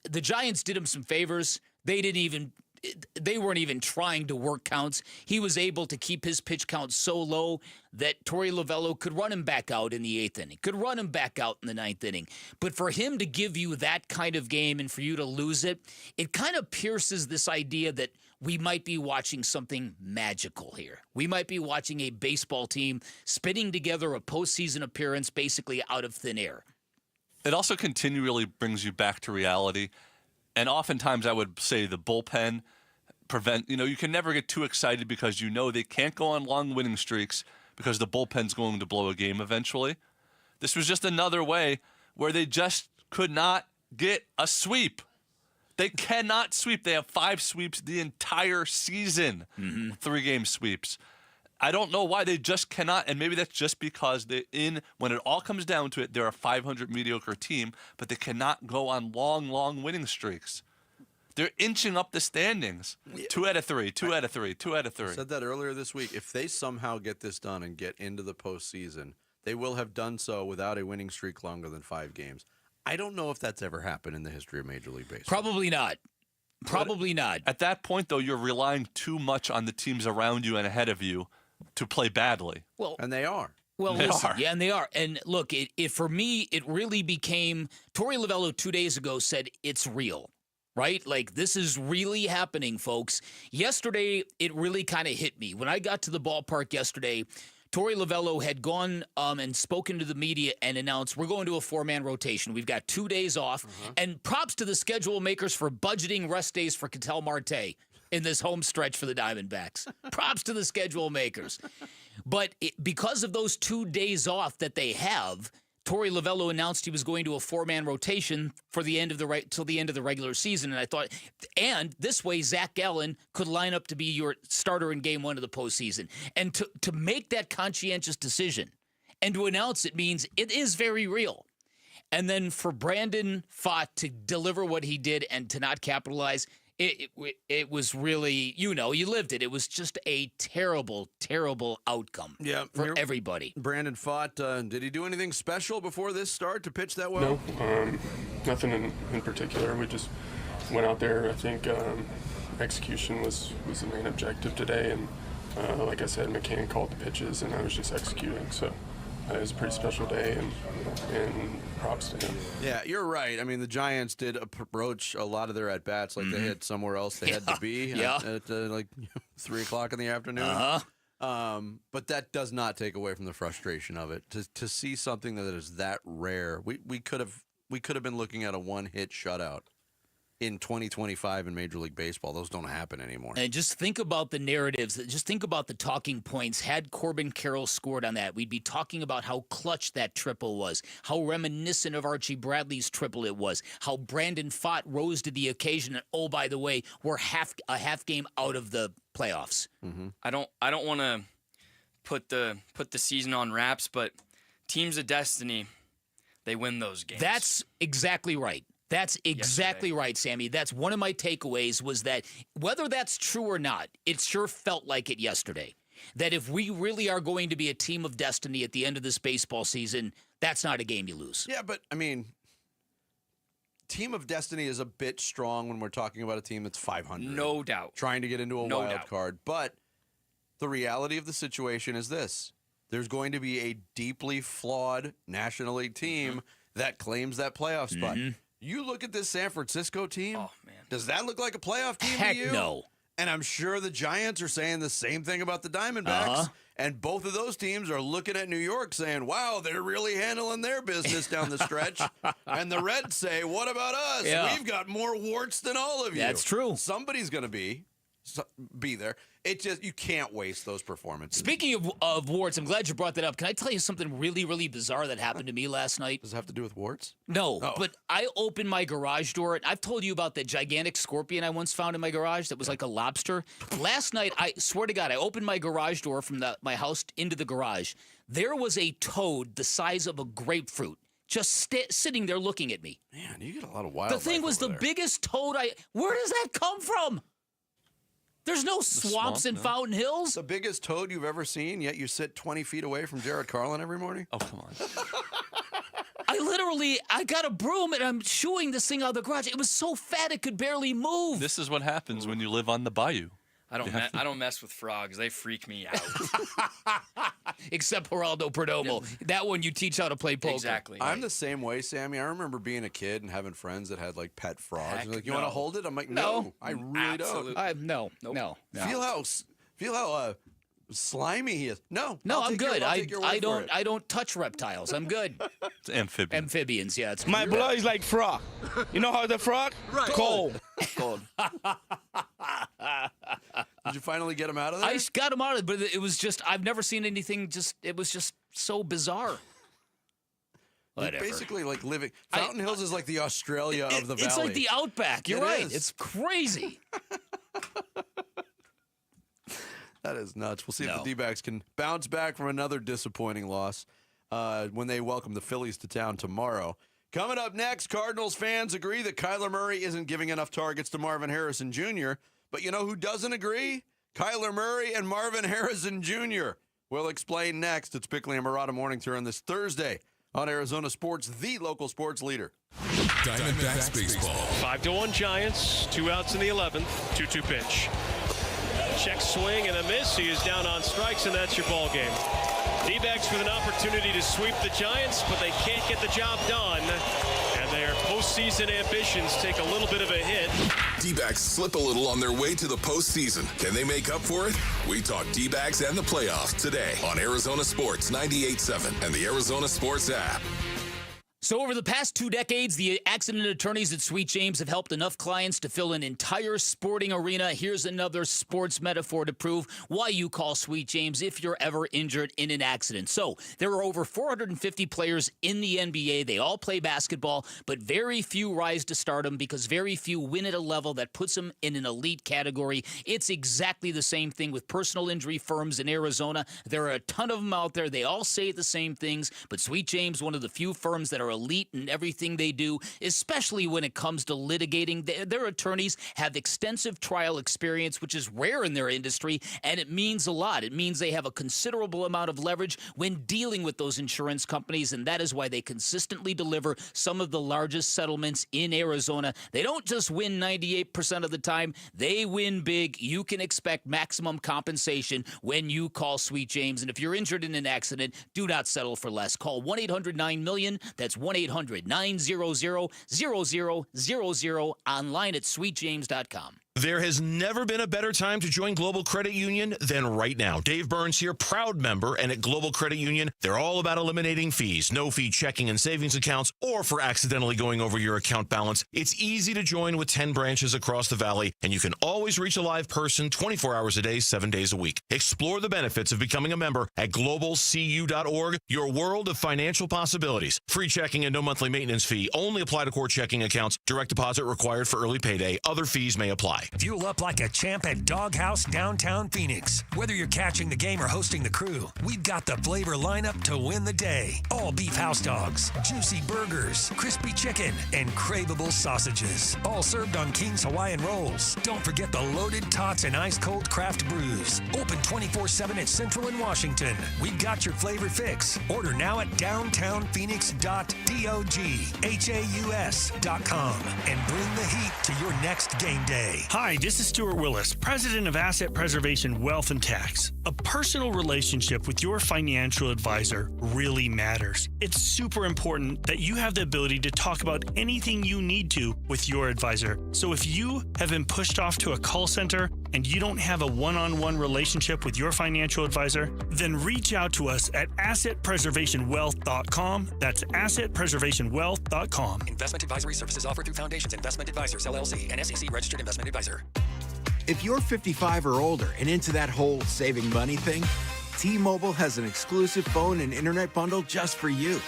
S12: the Giants did him some favors. They weren't even trying to work counts. He was able to keep his pitch count so low that Torey Lovullo could run him back out in the 8th inning, could run him back out in the 9th inning. But for him to give you that kind of game and for you to lose it, it kind of pierces this idea that we might be watching something magical here. We might be watching a baseball team spitting together a postseason appearance basically out of thin air.
S6: It also continually brings you back to reality. And oftentimes I would say the bullpen you can never get too excited because you know they can't go on long winning streaks because the bullpen's going to blow a game eventually. This was just another way where they just could not get a sweep. They cannot sweep. They have 5 sweeps the entire season, 3-game sweeps. I don't know why they just cannot, and maybe that's just because when it all comes down to it, they're a 500 mediocre team, but they cannot go on long, long winning streaks. They're inching up the standings. 2 out of 3, 2 out of 3, 2 out of 3.
S7: I said that earlier this week. If they somehow get this done and get into the postseason, they will have done so without a winning streak longer than 5 games. I don't know if that's ever happened in the history of Major League Baseball.
S12: Probably not. Probably not.
S6: At that point, though, you're relying too much on the teams around you and ahead of you to play badly.
S12: Well,
S7: and they are.
S12: Well, listen, yeah, and they are. And look, for me, it really became Torey Lovello 2 days ago said it's real, right? Like, this is really happening, folks. Yesterday, it really kind of hit me. When I got to the ballpark yesterday, Torey Lovello had gone and spoken to the media and announced we're going to a 4-man rotation. We've got 2 days off. And props to the schedule makers for budgeting rest days for Ketel Marte in this home stretch for the Diamondbacks. Props to the schedule makers. But because of those 2 days off that they have, Torey Lovello announced he was going to a 4-man rotation for the end of till the end of the regular season, and I thought, and this way Zach Gallen could line up to be your starter in Game 1 of the postseason, and to make that conscientious decision and to announce it means it is very real, and then for Brandon Pfaadt to deliver what he did and to not capitalize. It was really, you lived it. It was just a terrible, terrible outcome for everybody.
S7: Brandon Pfaadt, did he do anything special before this start to pitch that well?
S3: No, nothing in particular. We just went out there. I think execution was the main objective today. And like I said, McCann called the pitches, and I was just executing. So it was a pretty special day, and props to him.
S7: Yeah, you're right. I mean, the Giants did approach a lot of their at-bats like they had somewhere else they had to be at like 3 o'clock in the afternoon. But that does not take away from the frustration of it. To see something that is that rare, we could have been looking at a one-hit shutout in 2025 in Major League Baseball. Those don't happen anymore.
S12: And just think about the narratives. Just think about the talking points. Had Corbin Carroll scored on that, we'd be talking about how clutch that triple was, how reminiscent of Archie Bradley's triple it was, how Brandon Pfaadt rose to the occasion. And oh, by the way, we're a half game out of the playoffs.
S30: I don't want to put the season on wraps, but teams of destiny, they win those games.
S12: That's exactly right. That's exactly right, Sammy. That's one of my takeaways was that whether that's true or not, it sure felt like it yesterday. That if we really are going to be a team of destiny at the end of this baseball season, that's not a game you lose.
S7: Yeah, but, I mean, team of destiny is a bit strong when we're talking about a team that's 500.
S30: No doubt.
S7: Trying to get into a wild card. But the reality of the situation is this. There's going to be a deeply flawed National League team that claims that playoff spot. You look at this San Francisco team. Oh, man. Does that look like a playoff team to you?
S12: Heck no.
S7: And I'm sure the Giants are saying the same thing about the Diamondbacks. And both of those teams are looking at New York saying, wow, they're really handling their business down the stretch. And the Reds say, what about us?
S12: Yeah.
S7: We've got more warts than all of you.
S12: That's true.
S7: Somebody's going to be there. It just, you can't waste those performances.
S12: Speaking of warts, I'm glad you brought that up. Can I tell you something really, really bizarre that happened to me last night?
S7: Does it have to do with warts?
S12: No, but I opened my garage door. I've told you about that gigantic scorpion I once found in my garage that was like a lobster. Last night, I swear to God, I opened my garage door from my house into the garage. There was a toad the size of a grapefruit just sitting there looking at me.
S7: Man, you get a lot of wildlife.
S12: The thing was the biggest toad Where does that come from? There's no swamps in Fountain Hills.
S7: The biggest toad you've ever seen, yet you sit 20 feet away from Jared Carlin every morning?
S6: Oh, come on.
S12: I got a broom and I'm shooing this thing out of the garage. It was so fat it could barely move.
S6: This is what happens when you live on the bayou.
S30: I don't mess with frogs. They freak me out.
S12: Except Geraldo Perdomo. That one you teach how to play poker.
S30: Exactly.
S7: I'm the same way, Sammy. I remember being a kid and having friends that had like pet frogs. Like, you want to hold it? I'm like, no, I really don't.
S12: No.
S7: Feel how slimy he is. No,
S12: I'm good. I don't touch reptiles. I'm good.
S6: It's amphibians.
S12: Amphibians, yeah.
S8: My blood is like frog. You know how the frog?
S7: Right.
S8: Cold.
S7: Did you finally get him out of there?
S12: I got him out of it, but it was just, I've never seen anything it was just so bizarre. Whatever.
S7: You're basically like living. Fountain Hills is like the Australia of the valley.
S12: It's like the Outback. You're right.
S7: Is.
S12: It's crazy.
S7: That is nuts. We'll see if the D-backs can bounce back from another disappointing loss when they welcome the Phillies to town tomorrow. Coming up next, Cardinals fans agree that Kyler Murray isn't giving enough targets to Marvin Harrison Jr., but you know who doesn't agree? Kyler Murray and Marvin Harrison Jr. We'll explain next. It's Bickley and Murata Morning Tour on this Thursday on Arizona Sports, the local sports leader.
S15: Diamondbacks baseball.
S4: 5-1 Giants, 2 outs in the 11th, 2-2 pitch. Check swing and a miss. He is down on strikes, and that's your ball game. D-backs with an opportunity to sweep the Giants, but they can't get the job done. And their postseason ambitions take a little bit of a hit.
S15: D-backs slip a little on their way to the postseason. Can they make up for it? We talk D-backs and the playoffs today on Arizona Sports 98.7 and the Arizona Sports app.
S12: So over the past 2 decades, the accident attorneys at Sweet James have helped enough clients to fill an entire sporting arena. Here's another sports metaphor to prove why you call Sweet James if you're ever injured in an accident. So there are over 450 players in the NBA. They all play basketball, but very few rise to stardom because very few win at a level that puts them in an elite category. It's exactly the same thing with personal injury firms in Arizona. There are a ton of them out there. They all say the same things, but Sweet James, one of the few firms that are elite in everything they do, especially when it comes to litigating. Their attorneys have extensive trial experience, which is rare in their industry, and it means a lot. It means they have a considerable amount of leverage when dealing with those insurance companies, and that is why they consistently deliver some of the largest settlements in Arizona. They don't just win 98% of the time. They win big. You can expect maximum compensation when you call Sweet James, and if you're injured in an accident, do not settle for less. Call 1-800-9-MILLION. That's 1-800-900-0000 online at sweetjames.com.
S27: There has never been a better time to join Global Credit Union than right now. Dave Burns here, proud member, and at Global Credit Union, they're all about eliminating fees, no-fee checking and savings accounts, or for accidentally going over your account balance. It's easy to join with 10 branches across the valley, and you can always reach a live person 24 hours a day, 7 days a week. Explore the benefits of becoming a member at globalcu.org, your world of financial possibilities. Free checking and no monthly maintenance fee. Only apply to core checking accounts. Direct deposit required for early payday. Other fees may apply.
S25: Fuel up like a champ at Doghouse downtown Phoenix. Whether you're catching the game or hosting the crew, we've got the flavor lineup to win the day. All beef house dogs, juicy burgers, crispy chicken, and craveable sausages. All served on King's Hawaiian rolls. Don't forget the loaded tots and ice cold craft brews. Open 24/7 at Central and Washington. We've got your flavor fix. Order now at downtownphoenix.doghaus.com and bring the heat to your next game day.
S8: Hi, this is Stuart Willis, President of Asset Preservation Wealth and Tax. A personal relationship with your financial advisor really matters. It's super important that you have the ability to talk about anything you need to with your advisor. So if you have been pushed off to a call center and you don't have a one-on-one relationship with your financial advisor, then reach out to us at assetpreservationwealth.com. That's assetpreservationwealth.com.
S1: Investment advisory services offered through Foundations Investment Advisors, LLC, an SEC registered investment advisor.
S9: If you're 55 or older and into that whole saving money thing, T-Mobile has an exclusive phone and internet bundle just for you.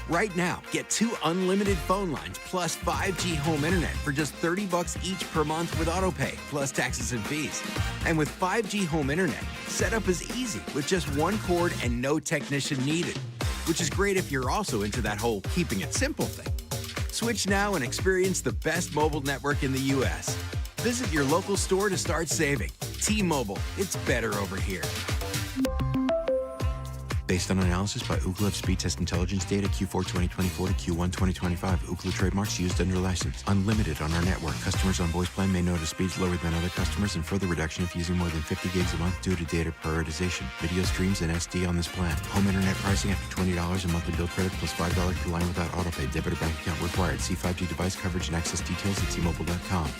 S9: Right now, get 2 unlimited phone lines plus 5G home internet for just $30 each per month with autopay, plus taxes and fees. And with 5G home internet, setup is easy with just 1 cord and no technician needed, which is great if you're also into that whole keeping it simple thing. Switch now and experience the best mobile network in the U.S. Visit your local store to start saving. T-Mobile, it's better over here.
S10: Based on analysis by Ookla of speed test intelligence data Q4 2024 to Q1 2025. Ookla trademarks used under license. Unlimited on our network. Customers on voice plan may notice speeds lower than other customers and further reduction if using more than 50 gigs a month due to data prioritization. Video streams and SD on this plan. Home internet pricing after $20 a monthly bill credit plus $5 per line without autopay. Debit or bank account required. See 5G device coverage and access details at T-Mobile.com.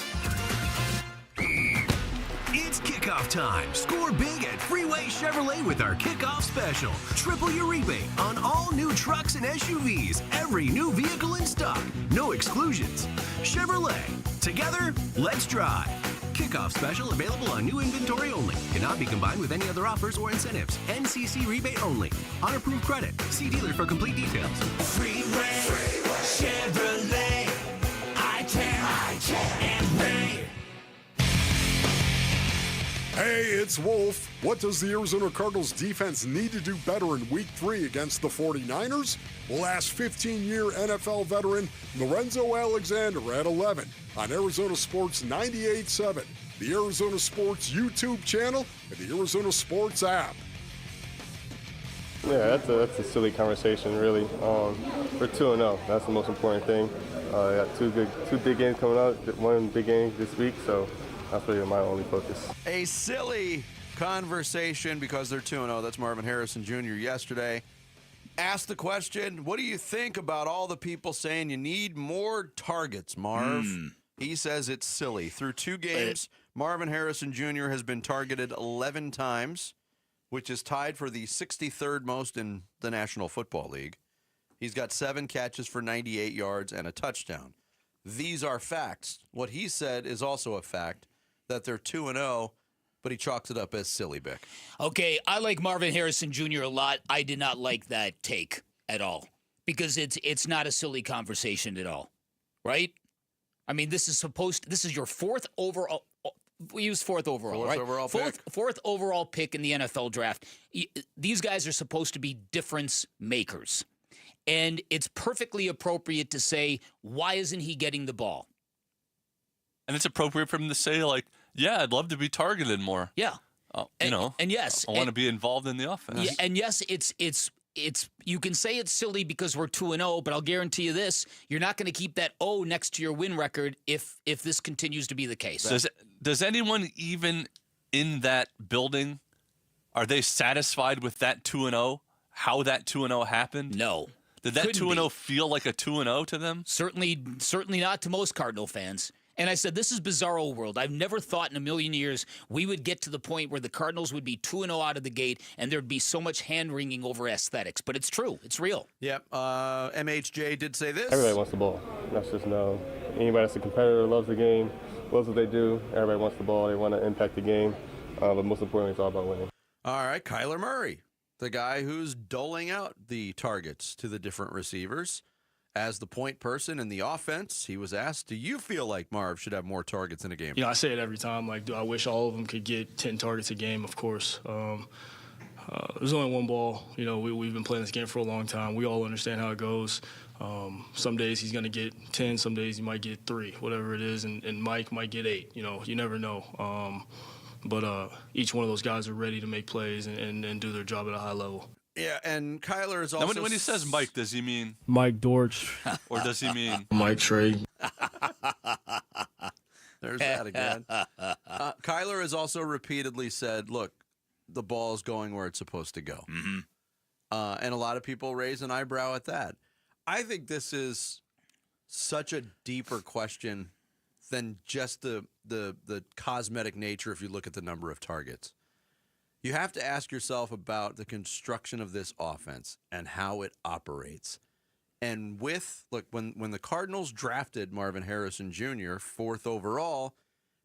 S13: It's kickoff time. Score big at Freeway Chevrolet with our kickoff special. Triple your rebate on all new trucks and SUVs. Every new vehicle in stock. No exclusions. Chevrolet. Together, let's drive. Kickoff special available on new inventory only. Cannot be combined with any other offers or incentives. NCC rebate only. On approved credit. See dealer for complete details.
S14: Freeway, Chevrolet, I-10, and Ray.
S11: Hey, it's Wolf. What does the Arizona Cardinals defense need to do better in Week 3 against the 49ers? We'll ask 15-year NFL veteran Lorenzo Alexander at 11 on Arizona Sports 98.7, the Arizona Sports YouTube channel, and the Arizona Sports app.
S3: Yeah, that's a silly conversation, really. We're 2-0. That's the most important thing. I got two big games coming up, one big game this week, so that's really my only focus.
S7: A silly conversation because they're 2-0. That's Marvin Harrison Jr. yesterday. Asked the question, what do you think about all the people saying you need more targets, Marv? He says it's silly. Through 2 games, Marvin Harrison Jr. has been targeted 11 times, which is tied for the 63rd most in the National Football League. He's got 7 catches for 98 yards and a touchdown. These are facts. What he said is also a fact, that they're 2-0, but he chalks it up as silly, Bick.
S12: Okay, I like Marvin Harrison Jr. a lot. I did not like that take at all because it's not a silly conversation at all, right? I mean, this is your 4th overall. We use 4th overall, right? Fourth overall pick in the NFL draft. These guys are supposed to be difference makers. And it's perfectly appropriate to say, why isn't he getting the ball?
S6: And it's appropriate for him to say, like, yeah, I'd love to be targeted more.
S12: Yeah.
S6: And
S12: yes.
S6: I want to be involved in the offense.
S12: Yeah, and yes, it's you can say it's silly because we're 2-0, but I'll guarantee you this, you're not going to keep that O next to your win record if this continues to be the case.
S6: Does anyone even in that building, are they satisfied with that 2-0? How that 2-0 happened?
S12: No.
S6: Did that 2-0 feel like a 2-0 to them?
S12: Certainly not to most Cardinal fans. And I said, this is bizarro world. I've never thought in a million years we would get to the point where the Cardinals would be 2-0 out of the gate and there'd be so much hand-wringing over aesthetics. But it's true. It's real.
S7: Yep. MHJ did say this.
S3: Everybody wants the ball. That's just no. Anybody that's a competitor loves the game, loves what they do. Everybody wants the ball. They want to impact the game. But most importantly, it's all about winning.
S7: All right, Kyler Murray, the guy who's doling out the targets to the different receivers. As the point person in the offense, he was asked, do you feel like Marv should have more targets in a game?
S3: I say it every time. Like, I wish all of them could get 10 targets a game, of course. There's only one ball. We've been playing this game for a long time. We all understand how it goes. Some days he's going to get 10. Some days he might get 3, whatever it is. And Mike might get 8. You never know. But each one of those guys are ready to make plays and do their job at a high level.
S7: Yeah, and Kyler is also...
S6: Now, when he says Mike, does he mean...
S3: Mike Dortch.
S6: Or does he mean...
S3: Mike Trey.
S7: There's that again. Kyler has also repeatedly said, look, the ball's going where it's supposed to go.
S12: Mm-hmm.
S7: And a lot of people raise an eyebrow at that. I think this is such a deeper question than just the cosmetic nature if you look at the number of targets. You have to ask yourself about the construction of this offense and how it operates. And when the Cardinals drafted Marvin Harrison Jr., 4th overall,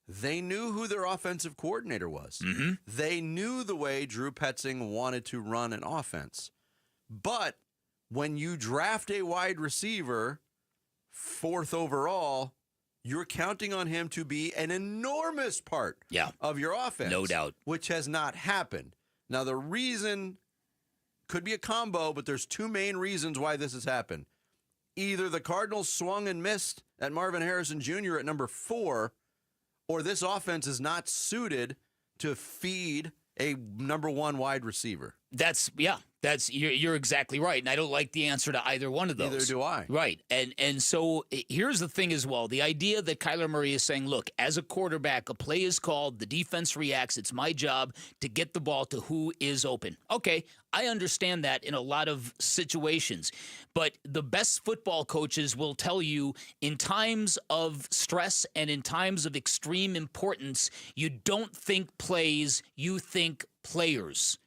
S7: they knew who their offensive coordinator was.
S12: Mm-hmm.
S7: They knew the way Drew Petzing wanted to run an offense. But when you draft a wide receiver, 4th overall, you're counting on him to be an enormous part of your offense.
S12: No doubt.
S7: Which has not happened. Now, the reason could be a combo, but there's 2 main reasons why this has happened. Either the Cardinals swung and missed at Marvin Harrison Jr. at number 4, or this offense is not suited to feed a number 1 wide receiver.
S12: You're exactly right, and I don't like the answer to either one of those.
S7: Neither do I.
S12: Right, and so here's the thing as well. The idea that Kyler Murray is saying, look, as a quarterback, a play is called, the defense reacts, it's my job to get the ball to who is open. Okay, I understand that in a lot of situations, but the best football coaches will tell you in times of stress and in times of extreme importance, you don't think plays, you think players.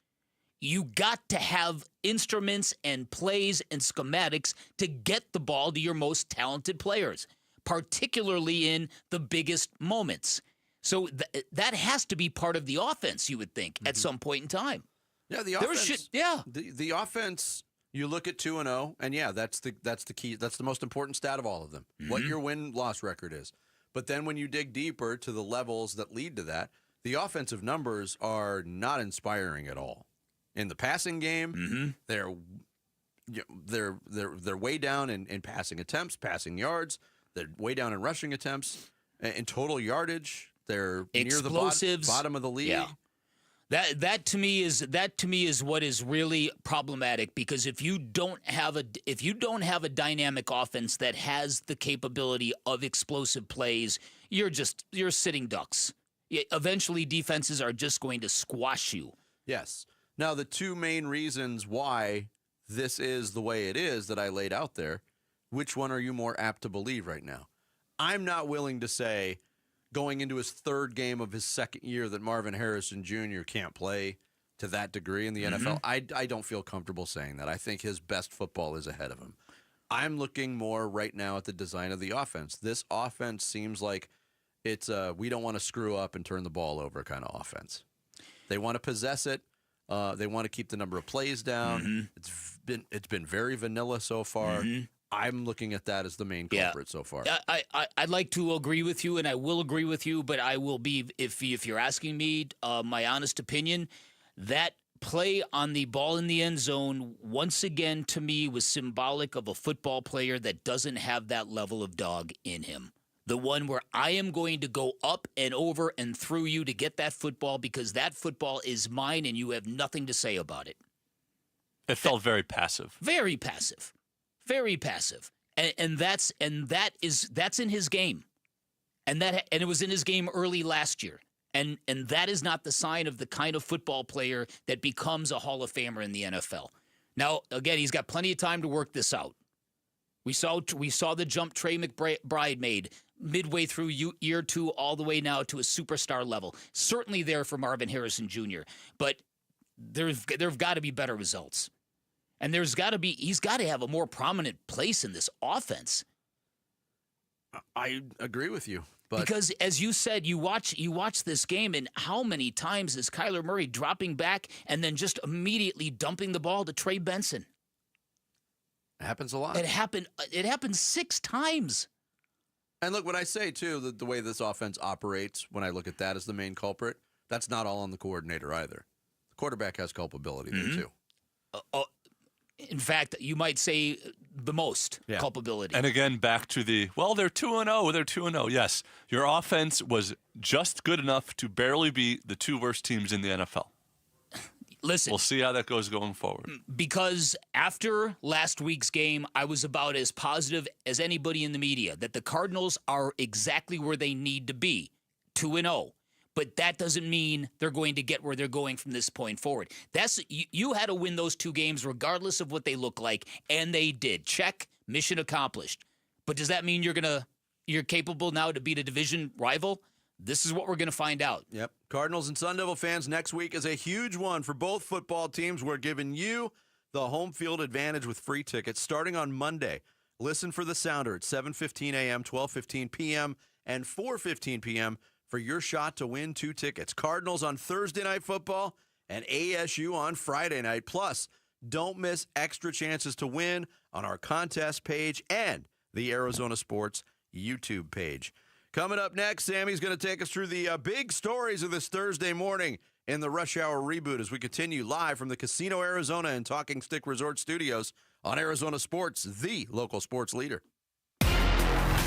S12: You got to have instruments and plays and schematics to get the ball to your most talented players, particularly in the biggest moments. So that has to be part of the offense, you would think, at some point in time.
S7: Yeah, the offense. The offense. You look at 2-0, and that's the key. That's the most important stat of all of them. What your win-loss record is. But then when you dig deeper to the levels that lead to that, the offensive numbers are not inspiring at all. In the passing game, they're way down in passing attempts, passing yards. They're way down in rushing attempts. In total yardage, they're near the bottom of the league.
S12: Yeah. That to me is what is really problematic, because if you don't have a dynamic offense that has the capability of explosive plays, you're sitting ducks. Eventually, defenses are just going to squash you.
S7: Yes. Now, the two main reasons why this is the way it is that I laid out there, which one are you more apt to believe right now? I'm not willing to say, going into his third game of his second year, that Marvin Harrison Jr. can't play to that degree in the NFL. I don't feel comfortable saying that. I think his best football is ahead of him. I'm looking more right now at the design of the offense. This offense seems like it's we don't want to screw up and turn the ball over kind of offense. They want to possess it. They want to keep the number of plays down. It's been very vanilla so far. I'm looking at that as the main culprit so far.
S12: I'd like to agree with you, and I will agree with you, but I will be, if you're asking me my honest opinion, that play on the ball in the end zone, once again, to me, was symbolic of a football player that doesn't have that level of dog in him. The one where I am going to go up and over and through you to get that football, because that football is mine and you have nothing to say about it.
S6: It felt very passive.
S12: Very passive. Very passive. And that's in his game. And it was in his game early last year. And that is not the sign of the kind of football player that becomes a Hall of Famer in the NFL. Now, again, he's got plenty of time to work this out. We saw the jump Trey McBride made midway through year 2 all the way now to a superstar level. Certainly there for Marvin Harrison Jr., but there've got to be better results. And he's got to have a more prominent place in this offense.
S7: I agree with you. But
S12: because, as you said, you watch this game, and how many times is Kyler Murray dropping back and then just immediately dumping the ball to Trey Benson?
S7: It happens a lot.
S12: It happened 6 times.
S7: And look, when I say, too, the way this offense operates, when I look at that as the main culprit, that's not all on the coordinator either. The quarterback has culpability there, too.
S12: In fact, you might say the most culpability.
S6: And again, back to they're 2-0. They're 2-0. Yes, your offense was just good enough to barely beat the 2 worst teams in the NFL.
S12: Listen,
S6: we'll see how that goes going forward.
S12: Because after last week's game, I was about as positive as anybody in the media that the Cardinals are exactly where they need to be, 2-0. But that doesn't mean they're going to get where they're going from this point forward. You had to win those 2 games regardless of what they look like, and they did. Check, mission accomplished. But does that mean you're capable now to beat a division rival? This is what we're going to find out.
S7: Yep. Cardinals and Sun Devil fans, next week is a huge one for both football teams. We're giving you the home field advantage with free tickets starting on Monday. Listen for the sounder at 7:15 a.m., 12:15 p.m., and 4:15 p.m. for your shot to win 2 tickets. Cardinals on Thursday Night Football and ASU on Friday night. Plus, don't miss extra chances to win on our contest page and the Arizona Sports YouTube page. Coming up next, Sammy's going to take us through the big stories of this Thursday morning in the Rush Hour Reboot as we continue live from the Casino Arizona and Talking Stick Resort Studios on Arizona Sports, the local sports leader.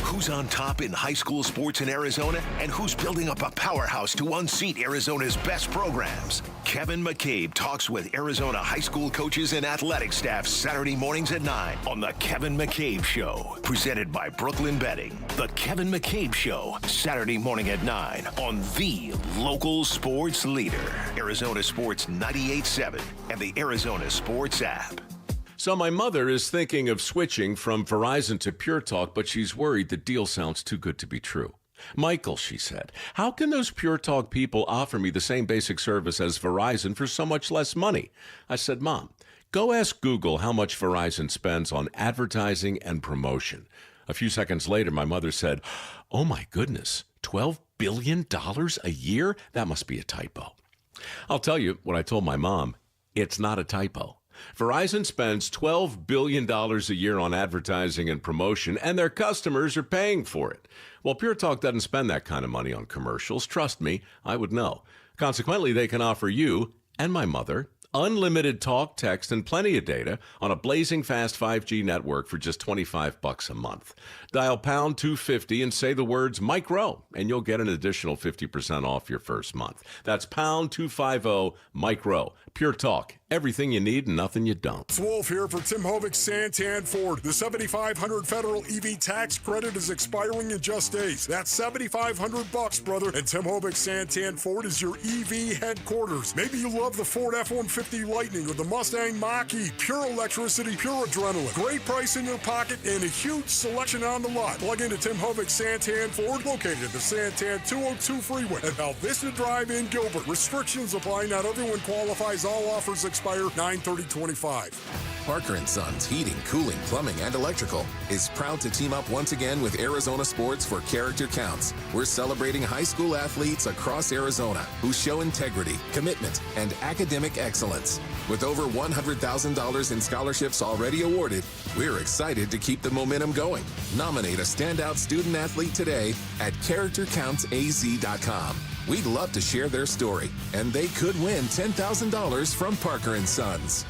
S13: Who's on top in high school sports in Arizona, and who's building up a powerhouse to unseat Arizona's best programs? Kevin McCabe talks with Arizona high school coaches and athletic staff Saturday mornings at 9 on The Kevin McCabe Show, presented by Brooklyn Betting. The Kevin McCabe Show, Saturday morning at 9 on the local sports leader, Arizona Sports 98.7 and the Arizona Sports app.
S16: So my mother is thinking of switching from Verizon to Pure Talk, but she's worried the deal sounds too good to be true. Michael, she said, how can those Pure Talk people offer me the same basic service as Verizon for so much less money? I said, Mom, go ask Google how much Verizon spends on advertising and promotion. A few seconds later, my mother said, oh my goodness, $12 billion a year? That must be a typo. I'll tell you what I told my mom. It's not a typo. Verizon spends $12 billion a year on advertising and promotion, and their customers are paying for it. Well, Pure Talk doesn't spend that kind of money on commercials. Trust me, I would know. Consequently, they can offer you and my mother unlimited talk, text, and plenty of data on a blazing fast 5G network for just $25 a month. Dial pound 250 and say the words Mike Rowe, and you'll get an additional 50% off your first month. That's pound 250 Mike Rowe. Pure Talk. Everything you need and nothing you don't.
S11: It's Wolf here for Tim Hovik Santan Ford. The $7,500 federal EV tax credit is expiring in just days. That's $7,500, brother. And Tim Hovik Santan Ford is your EV headquarters. Maybe you love the Ford F-150 Lightning or the Mustang Mach-E. Pure electricity, pure adrenaline. Great price in your pocket and a huge selection on the lot. Plug into Tim Hovik Santan Ford, located at the Santan 202 freeway at Alvista Drive in Gilbert. Restrictions apply. Not everyone qualifies. All offers expire 9/30/25.
S15: Parker & Sons Heating, Cooling, Plumbing, and Electrical is proud to team up once again with Arizona Sports for Character Counts. We're celebrating high school athletes across Arizona who show integrity, commitment, and academic excellence. With over $100,000 in scholarships already awarded, we're excited to keep the momentum going. Nominate a standout student athlete today at CharacterCountsAZ.com. We'd love to share their story, and they could win $10,000 from Parker & Sons.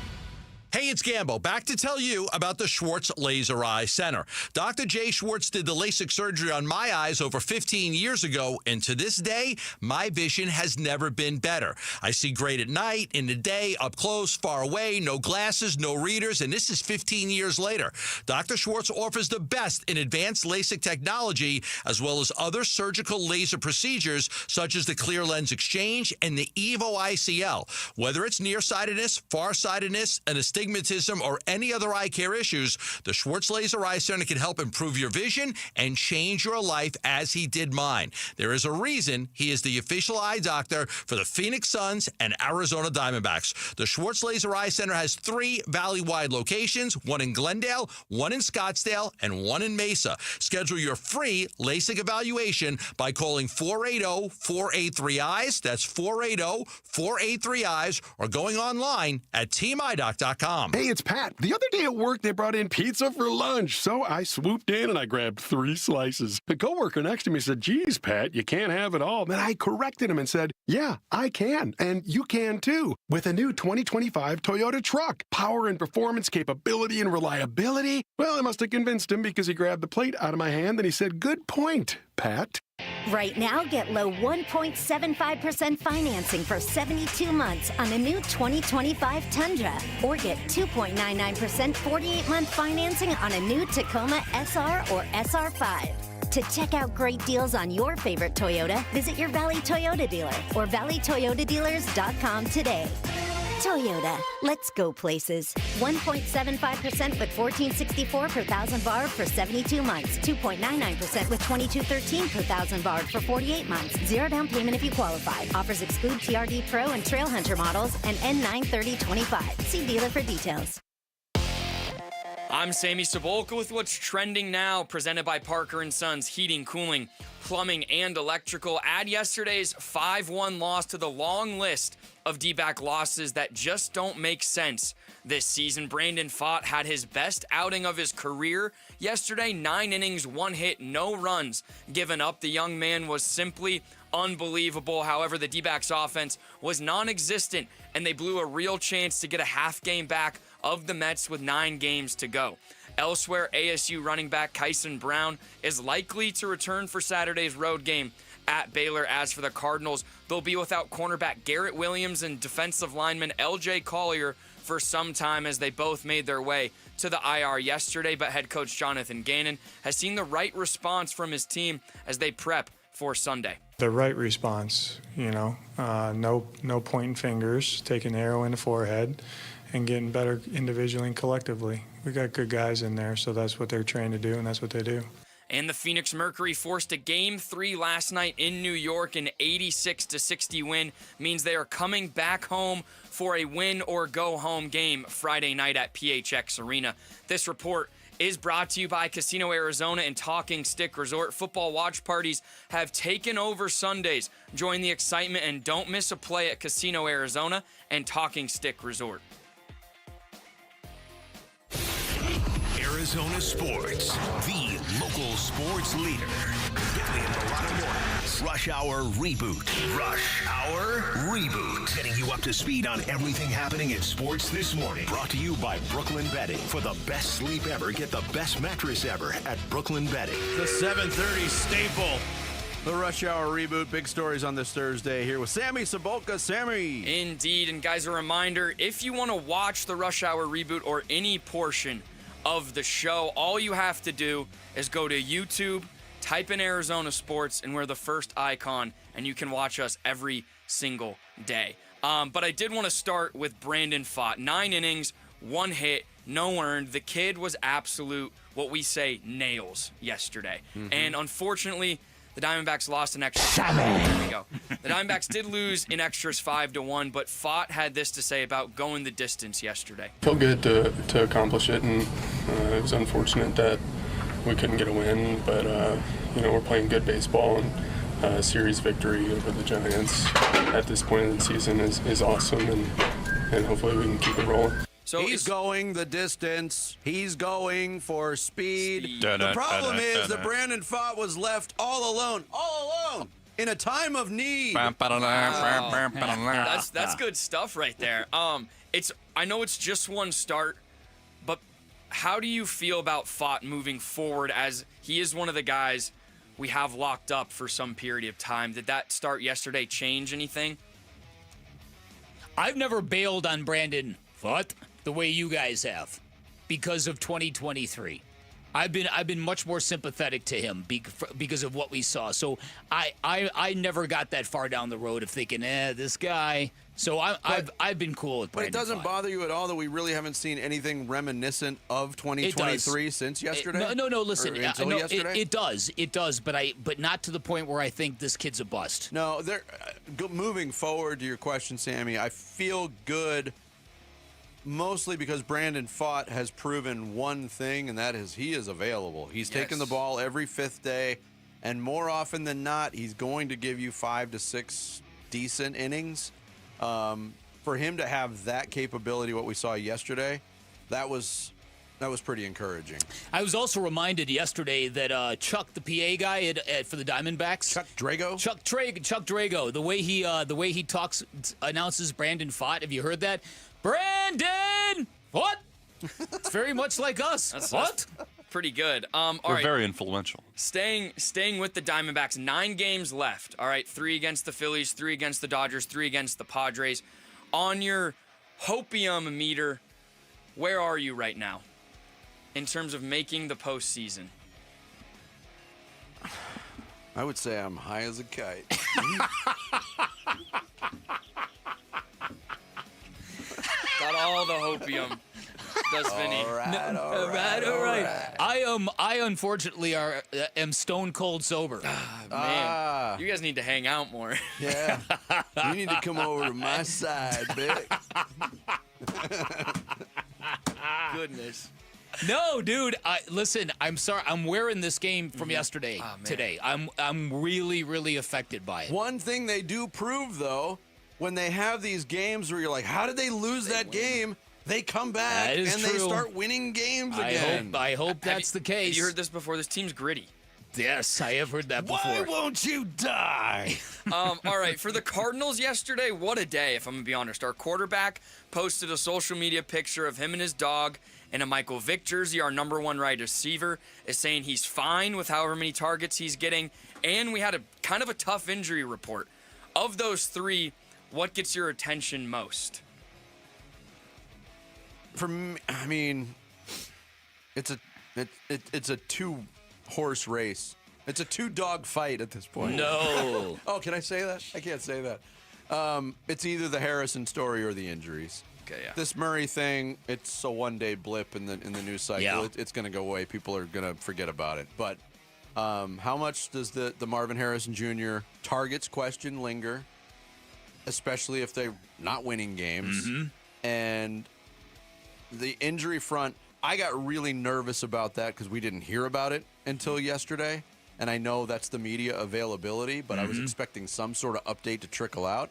S5: Hey, it's Gambo. Back to tell you about the Schwartz Laser Eye Center. Dr. Jay Schwartz did the LASIK surgery on my eyes over 15 years ago, and to this day, my vision has never been better. I see great at night, in the day, up close, far away, no glasses, no readers, and this is 15 years later. Dr. Schwartz offers the best in advanced LASIK technology, as well as other surgical laser procedures, such as the clear lens exchange and the EVO ICL. Whether it's nearsightedness, farsightedness, and astigmatism, or any other eye care issues, the Schwartz Laser Eye Center can help improve your vision and change your life as he did mine. There is a reason he is the official eye doctor for the Phoenix Suns and Arizona Diamondbacks. The Schwartz Laser Eye Center has 3 valley-wide locations, one in Glendale, one in Scottsdale, and one in Mesa. Schedule your free LASIK evaluation by calling 480-483-EYES. That's 480-483-EYES, or going online at teamidoc.com.
S17: Hey, it's Pat. The other day at work, they brought in pizza for lunch, so I swooped in and I grabbed 3 slices. The coworker next to me said, "Geez, Pat, you can't have it all." Then I corrected him and said, "Yeah, I can, and you can too." With a new 2025 Toyota truck, power and performance, capability and reliability. Well, I must have convinced him because he grabbed the plate out of my hand and he said, "Good point, Pat."
S18: Right now, get low 1.75% financing for 72 months on the new 2025 Tundra. Or get 2.99% 48-month financing on a new Tacoma SR or SR5. To check out great deals on your favorite Toyota, visit your Valley Toyota dealer or valleytoyotadealers.com today. Toyota, let's go places. 1.75% with $14.64 per thousand borrowed for 72 months. 2.99% with $22.13 per thousand borrowed for 48 months. 0 down payment if you qualify. Offers exclude TRD Pro and Trail Hunter models and N93025. See dealer for details.
S30: I'm Sammy Sabolka with what's trending now, presented by Parker & Sons Heating, Cooling, Plumbing, and Electrical. Add yesterday's 5-1 loss to the long list of D-back losses that just don't make sense this season. Brandon Pfaadt had his best outing of his career yesterday. 9 innings, 1 hit, no runs given up. The young man was simply unbelievable. However, the D-backs offense was non-existent, and they blew a real chance to get a half game back of the Mets with 9 games to go. Elsewhere, ASU running back Kyson Brown is likely to return for Saturday's road game at Baylor. As for the Cardinals, they'll be without cornerback Garrett Williams and defensive lineman LJ Collier for some time, as they both made their way to the IR yesterday. But head coach Jonathan Gannon has seen the right response from his team as they prep for Sunday.
S19: The right response, no pointing fingers, taking the arrow in the forehead, and getting better individually and collectively. We got good guys in there, so that's what they're trained to do, and that's what they do.
S30: And the Phoenix Mercury forced a Game 3 last night in New York. An 86-60 win means they are coming back home for a win-or-go-home game Friday night at PHX Arena. This report is brought to you by Casino Arizona and Talking Stick Resort. Football watch parties have taken over Sundays. Join the excitement and don't miss a play at Casino Arizona and Talking Stick Resort.
S13: Arizona Sports, the local sports leader. Billy and Milano Mornings. Rush Hour Reboot. Rush Hour Reboot. Getting you up to speed on everything happening in sports this morning. Brought to you by Brooklyn Bedding. For the best sleep ever, get the best mattress ever at Brooklyn Bedding.
S7: The 7:30 staple. The Rush Hour Reboot. Big stories on this Thursday here with Sammy Sabolka. Sammy.
S30: Indeed. And guys, a reminder, if you want to watch the Rush Hour Reboot or any portion of the show, all you have to do is go to YouTube, type in Arizona Sports, and we're the first icon, and you can watch us every single day. But I did want to start with Brandon Pfaadt. 9 innings, 1 hit, no earned. The kid was absolute, what we say, nails yesterday. And unfortunately, the Diamondbacks lost in extras. There we go. The Diamondbacks did lose in extras 5-1, but Pfaadt had this to say about going the distance yesterday.
S3: Felt good to accomplish it, and it was unfortunate that we couldn't get a win, but we're playing good baseball, and a series victory over the Giants at this point in the season is awesome, and hopefully we can keep it rolling.
S7: So he's going the distance. He's going for speed. The problem is that Brandon Pfaadt was left all alone in a time of need.
S30: That's good stuff right there. I know it's just one start, but how do you feel about Pfaadt moving forward, as he is one of the guys we have locked up for some period of time? Did that start yesterday change anything?
S12: I've never bailed on Brandon Pfaadt the way you guys have because of 2023. I've been much more sympathetic to him because of what we saw. So I never got that far down the road of thinking, this guy. So I've been cool with Brandon.
S7: But it doesn't
S12: Pfaadt.
S7: bother you at all that we really haven't seen anything reminiscent of 2023 since yesterday?
S12: No. Listen,
S7: yesterday?
S12: It does, but not to the point where I think this kid's a bust.
S7: No, moving forward to your question, Sammy, I feel good. Mostly because Brandon Pfaadt has proven one thing, and that is he is available. He's taking the ball every 5th day, and more often than not, he's going to give you 5 to 6 decent innings. For him to have that capability, what we saw yesterday, that was pretty encouraging.
S12: I was also reminded yesterday that Chuck, the PA guy for the Diamondbacks,
S7: Chuck Drago,
S12: the way he announces Brandon Pfaadt. Have you heard that? Brandon, what? It's very much like us. What?
S30: Pretty good.
S6: We're very influential.
S30: Staying with the Diamondbacks, 9 games left. All right, 3 against the Phillies, 3 against the Dodgers, 3 against the Padres. On your hopium meter, where are you right now in terms of making the postseason?
S7: I would say I'm high as a kite.
S30: Got all the hopium. Does Vinny?
S7: All right.
S12: I unfortunately am stone cold sober.
S30: Man, you guys need to hang out more.
S7: Yeah, you need to come over to my side, Vic.
S30: Goodness.
S12: No, dude. Listen, I'm sorry. I'm wearing this game from yesterday. Today. I'm really, really affected by it.
S7: One thing they do prove, though, when they have these games where you're like, how did they lose that game? They come back and they start winning games again.
S12: I hope that's the case.
S30: Have you heard this before? This team's gritty.
S12: Yes, I have heard that before.
S7: Why won't you die?
S30: All right, for the Cardinals yesterday, what a day, if I'm going to be honest. Our quarterback posted a social media picture of him and his dog in a Michael Vick jersey. Our number 1 wide receiver is saying he's fine with however many targets he's getting. And we had a kind of a tough injury report. Of those 3, what gets your attention most?
S7: For me, I mean, it's a 2-horse race. It's a 2-dog fight at this point.
S12: No.
S7: Oh, can I say that? I can't say that. It's either the Harrison story or the injuries.
S30: Okay, yeah.
S7: This Murray thing, it's a one-day blip in the news cycle.
S12: Yeah.
S7: It's going to go away. People are going to forget about it. But how much does the Marvin Harrison Jr. targets question linger, especially if they're not winning games?
S12: Mm-hmm.
S7: And the injury front, I got really nervous about that because we didn't hear about it until yesterday. And I know that's the media availability, but I was expecting some sort of update to trickle out.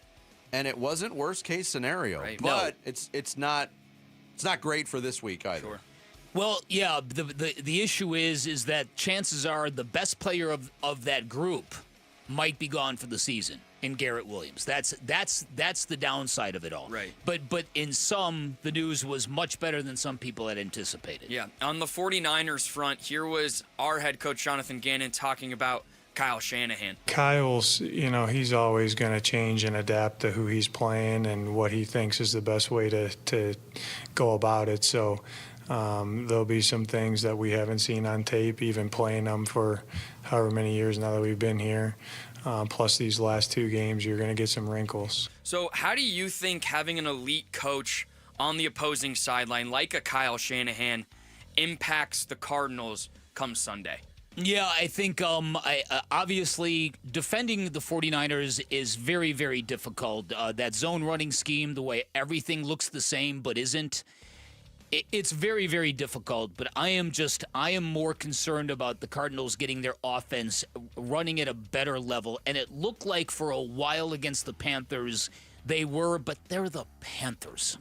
S7: And it wasn't worst case scenario.
S12: Right.
S7: But it's not great for this week either.
S12: Sure. Well, yeah, the issue is that chances are the best player of that group might be gone for the season in Garrett Williams. That's the downside of it all.
S30: Right.
S12: But in some, the news was much better than some people had anticipated.
S30: Yeah. On the 49ers front, here was our head coach, Jonathan Gannon, talking about Kyle Shanahan.
S19: Kyle's, he's always going to change and adapt to who he's playing and what he thinks is the best way to go about it. So there'll be some things that we haven't seen on tape, even playing them for however many years now that we've been here. Plus these last 2 games, you're going to get some wrinkles.
S30: So how do you think having an elite coach on the opposing sideline, like a Kyle Shanahan, impacts the Cardinals come Sunday?
S12: Yeah, I think obviously defending the 49ers is very, very difficult. That zone running scheme, the way everything looks the same but isn't, it's very, very difficult. But I am more concerned about the Cardinals getting their offense running at a better level. And it looked like for a while against the Panthers they were, but they're the Panthers.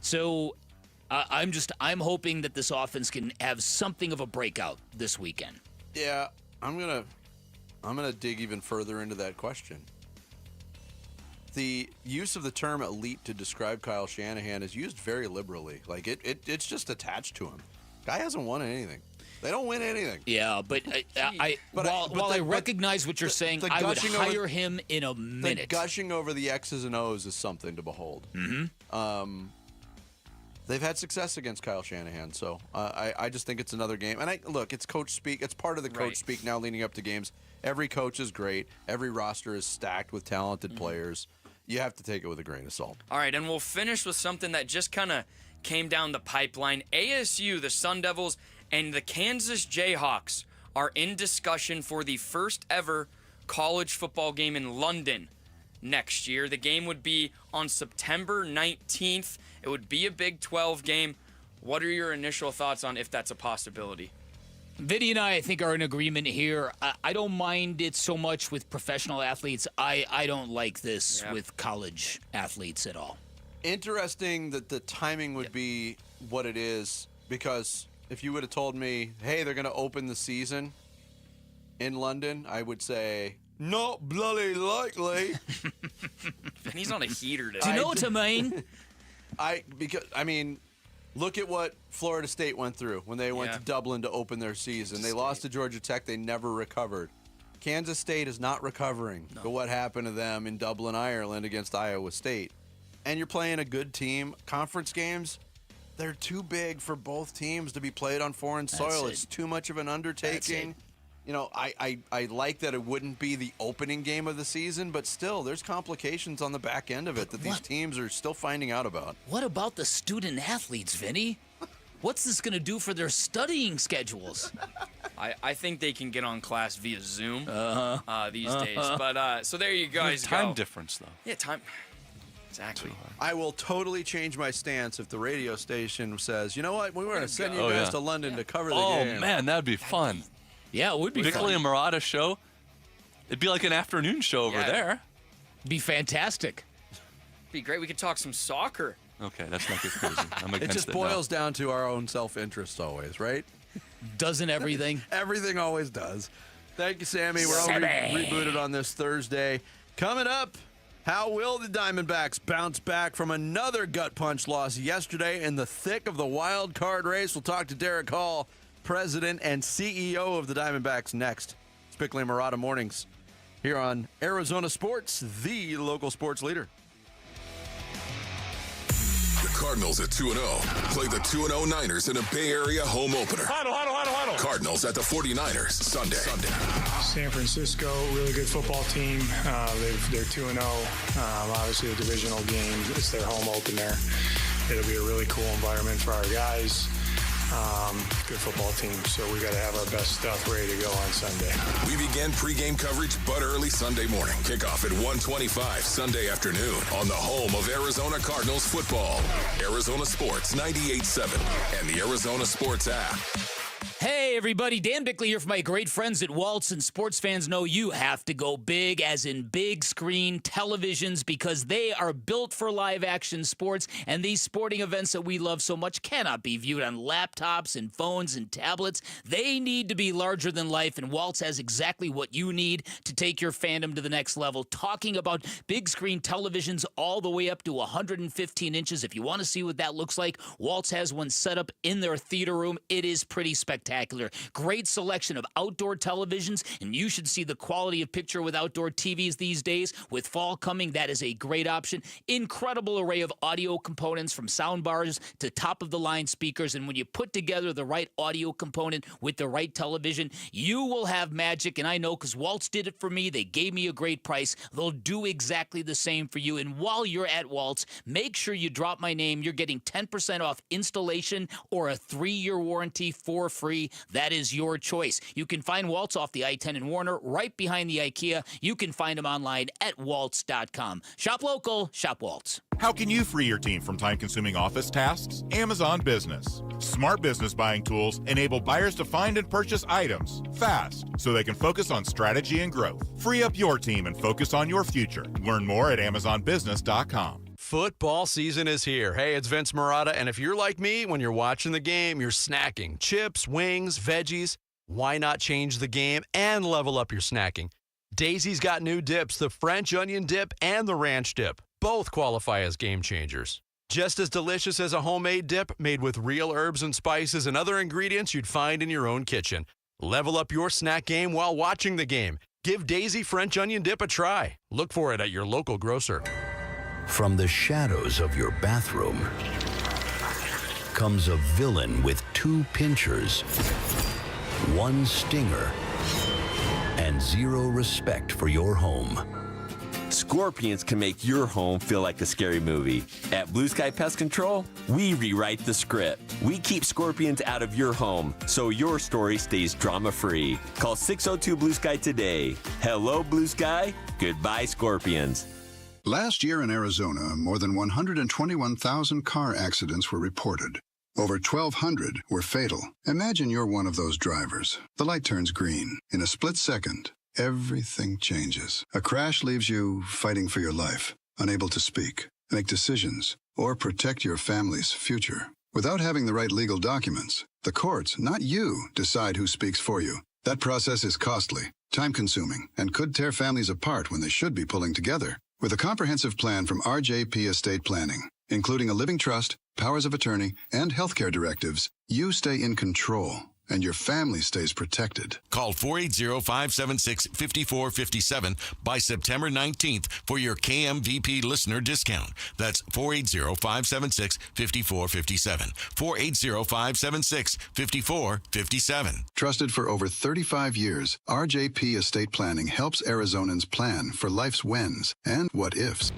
S12: So I'm hoping that this offense can have something of a breakout this weekend.
S7: Yeah, I'm gonna dig even further into that question. The use of the term elite to describe Kyle Shanahan is used very liberally. Like it's just attached to him. Guy hasn't won anything. They don't win anything.
S12: Yeah, but while I recognize what you're saying, I would hire him in a minute.
S7: The gushing over the X's and O's is something to behold. They've had success against Kyle Shanahan, so I just think it's another game. And look, it's coach speak. It's part of the coach speak now leading up to games. Every coach is great. Every roster is stacked with talented players. You have to take it with a grain of salt.
S30: All right, and we'll finish with something that just kind of came down the pipeline. ASU, the Sun Devils, and the Kansas Jayhawks are in discussion for the first ever college football game in London next year. The game would be on September 19th. It would be a Big 12 game. What are your initial thoughts on if that's a possibility?
S12: Vinny and I think, are in agreement here. I don't mind it so much with professional athletes. I don't like this with college athletes at all.
S7: Interesting that the timing would be what it is, because if you would have told me, hey, they're going to open the season in London, I would say, not bloody likely.
S30: He's on a heater today.
S12: Do you know what I mean?
S7: Look at what Florida State went through when they went to Dublin to open their season. They lost to Georgia Tech. They never recovered. Kansas State is not recovering. But what happened to them in Dublin, Ireland against Iowa State? And you're playing a good team. Conference games, they're too big for both teams to be played on foreign soil. It's too much of an undertaking. I like that it wouldn't be the opening game of the season, but still, there's complications on the back end of it that these teams are still finding out about.
S12: What about the student athletes, Vinny? What's this going to do for their studying schedules?
S30: I think they can get on class via Zoom these days. But so there you guys go.
S6: Time difference, though.
S30: Yeah, time. Exactly.
S7: I will totally change my stance if the radio station says, you know what, we want to send you guys to London to cover the game.
S6: Oh, man, that'd be fun.
S12: Yeah, it would be
S6: Bickley and Murata show. It'd be like an afternoon show over there.
S12: Be fantastic.
S30: Be great. We could talk some soccer.
S6: Okay, that's not get crazy. I'm against
S7: it just boils down to our own self-interest always, right?
S12: Doesn't everything?
S7: Everything always does. Thank you, Sammy. We're all rebooted on this Thursday. Coming up, how will the Diamondbacks bounce back from another gut punch loss yesterday in the thick of the wild card race? We'll talk to Derek Hall, President and CEO of the Diamondbacks, next. It's Bickley and Murata Mornings here on Arizona Sports, the local sports leader.
S15: The Cardinals at 2-0 play the 2-0 Niners in a Bay Area home opener. Huddle. Cardinals at the 49ers Sunday.
S19: San Francisco, really good football team. They're 2-0. Obviously, a divisional game. It's their home opener. It'll be a really cool environment for our guys. good football team. So we got to have our best stuff ready to go on Sunday.
S15: We begin pregame coverage but early Sunday morning. Kickoff at 1:25 Sunday afternoon on the home of Arizona Cardinals football. Arizona Sports 98.7 and the Arizona Sports app.
S12: Hey, everybody. Dan Bickley here for my great friends at Waltz, and sports fans know you have to go big, as in big screen televisions, because they are built for live action sports, and these sporting events that we love so much cannot be viewed on laptops and phones and tablets. They need to be larger than life, and Waltz has exactly what you need to take your fandom to the next level. Talking about big screen televisions all the way up to 115 inches. If you want to see what that looks like, Waltz has one set up in their theater room. It is pretty spectacular. Great selection of outdoor televisions, and you should see the quality of picture with outdoor TVs these days. With fall coming, that is a great option. Incredible array of audio components, from sound bars to top-of-the-line speakers, and when you put together the right audio component with the right television, you will have magic, and I know because Waltz did it for me. They gave me a great price. They'll do exactly the same for you, and while you're at Waltz, make sure you drop my name. You're getting 10% off installation or a 3-year warranty for free. That is your choice. You can find Waltz off the I-10 in Warner, right behind the IKEA. You can find them online at waltz.com. Shop local, shop Waltz.
S2: How can you free your team from time-consuming office tasks? Amazon Business. Smart business buying tools enable buyers to find and purchase items fast so they can focus on strategy and growth. Free up your team and focus on your future. Learn more at amazonbusiness.com.
S4: Football season is here. Hey, it's Vince Marotta, and if you're like me, when you're watching the game, you're snacking chips, wings, veggies. Why not change the game and level up your snacking? Daisy's got new dips, the French onion dip and the ranch dip. Both qualify as game changers. Just as delicious as a homemade dip made with real herbs and spices and other ingredients you'd find in your own kitchen. Level up your snack game while watching the game. Give Daisy French onion dip a try. Look for it at your local grocer.
S20: From the shadows of your bathroom comes a villain with 2 pinchers, 1 stinger, and 0 respect for your home.
S21: Scorpions can make your home feel like a scary movie. At Blue Sky Pest Control, we rewrite the script. We keep scorpions out of your home so your story stays drama-free. Call 602-BLUE-SKY today. Hello, Blue Sky. Goodbye, scorpions.
S22: Last year in Arizona, more than 121,000 car accidents were reported. Over 1,200 were fatal. Imagine you're one of those drivers. The light turns green. In a split second, everything changes. A crash leaves you fighting for your life, unable to speak, make decisions, or protect your family's future. Without having the right legal documents, the courts, not you, decide who speaks for you. That process is costly, time-consuming, and could tear families apart when they should be pulling together. With a comprehensive plan from RJP Estate Planning, including a living trust, powers of attorney, and healthcare directives, you stay in control, and your family stays protected.
S23: Call 480-576-5457 by September 19th for your KMVP listener discount. That's 480-576-5457. 480-576-5457.
S22: Trusted for over 35 years, RJP Estate Planning helps Arizonans plan for life's whens and what ifs.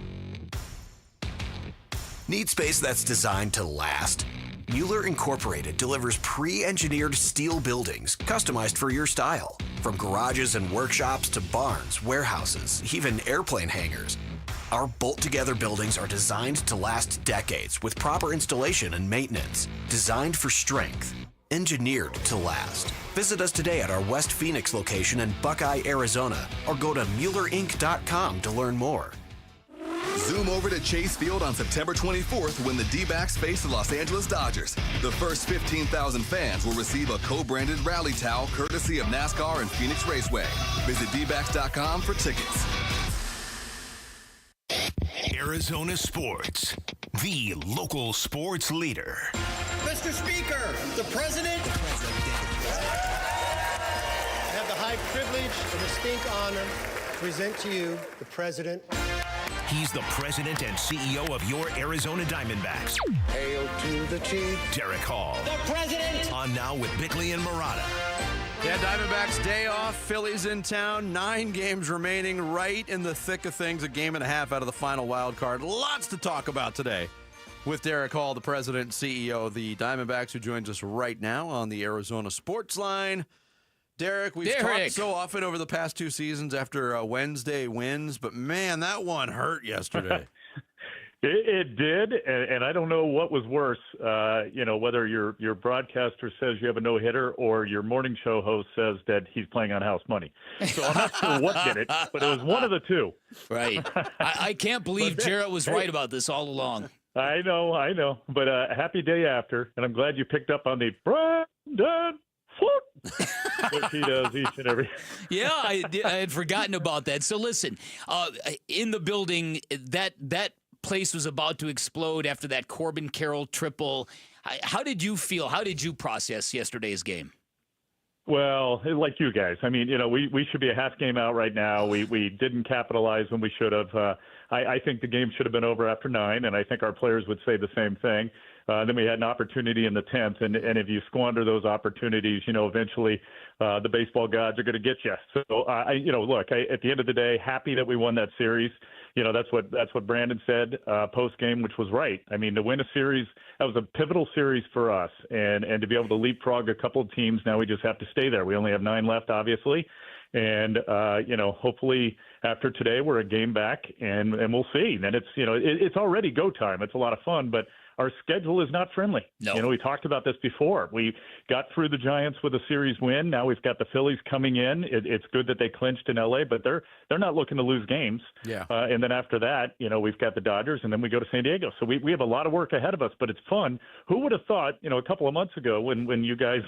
S24: Need space that's designed to last? Mueller Incorporated delivers pre-engineered steel buildings customized for your style. From garages and workshops to barns, warehouses, even airplane hangars. Our bolt-together buildings are designed to last decades with proper installation and maintenance. Designed for strength. Engineered to last. Visit us today at our West Phoenix location in Buckeye, Arizona, or go to MuellerInc.com to learn more.
S26: Zoom over to Chase Field on September 24th when the D-backs face the Los Angeles Dodgers. The first 15,000 fans will receive a co-branded rally towel courtesy of NASCAR and Phoenix Raceway. Visit dbacks.com for tickets.
S13: Arizona Sports, the local sports leader.
S28: Mr. Speaker, the President. I have the high privilege and distinct honor to present to you the President.
S13: He's the president and CEO of your Arizona Diamondbacks.
S28: Hail to the chief.
S13: Derek Hall.
S28: The President.
S13: On Now with Bickley and Marotta.
S7: Yeah, Diamondbacks day off. Phillies in town. 9 games remaining, right in the thick of things. A game and a half out of the final wild card. Lots to talk about today With Derek Hall, the president and CEO of the Diamondbacks, who joins us right now on the Arizona Sports Line. Derek, we've talked so often over the past 2 seasons after Wednesday wins, but man, that one hurt yesterday.
S1: It did, and I don't know what was worse, whether your broadcaster says you have a no-hitter or your morning show host says that he's playing on house money. So I'm not sure what did it, but it was one of the two.
S12: Right. I can't believe Jarrett was right about this all along.
S1: I know. But happy day after, and I'm glad you picked up on the Brandon Float, which he does each and every.
S12: Yeah, I had forgotten about that. So listen, in the building, that place was about to explode after that Corbin Carroll triple. How did you feel? How did you process yesterday's game?
S1: Well, like you guys, I mean, we should be a half game out right now. We didn't capitalize when we should have. I think the game should have been over after 9, and I think our players would say the same thing. Then we had an opportunity in the 10th, and if you squander those opportunities, eventually the baseball gods are going to get you. So, look, at the end of the day, happy that we won that series. That's what Brandon said post game, which was right. I mean, to win a series, that was a pivotal series for us, and to be able to leapfrog a couple of teams. Now we just have to stay there. We only have 9 left, obviously, and hopefully after today we're a game back, and we'll see. And it's already go time. It's a lot of fun, but our schedule is not friendly.
S12: No.
S1: We talked about this before. We got through the Giants with a series win. Now we've got the Phillies coming in. It's good that they clinched in L.A., but they're not looking to lose games.
S7: Yeah.
S1: And then after that, we've got the Dodgers, and then we go to San Diego. So we have a lot of work ahead of us, but it's fun. Who would have thought, a couple of months ago when you guys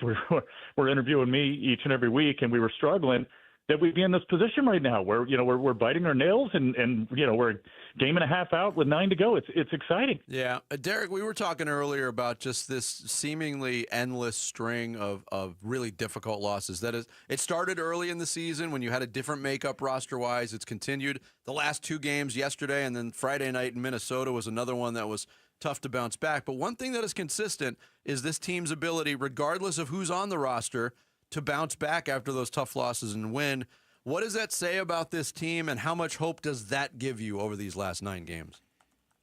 S1: were interviewing me each and every week and we were struggling, that we'd be in this position right now where, we're biting our nails and we're a game and a half out with 9 to go. It's exciting.
S7: Yeah. Derek, we were talking earlier about just this seemingly endless string of really difficult losses. That is, it started early in the season when you had a different makeup roster-wise. It's continued the last 2 games yesterday, and then Friday night in Minnesota was another one that was tough to bounce back. But one thing that is consistent is this team's ability, regardless of who's on the roster, to bounce back after those tough losses and win. What does that say about this team, and how much hope does that give you over these last 9 games?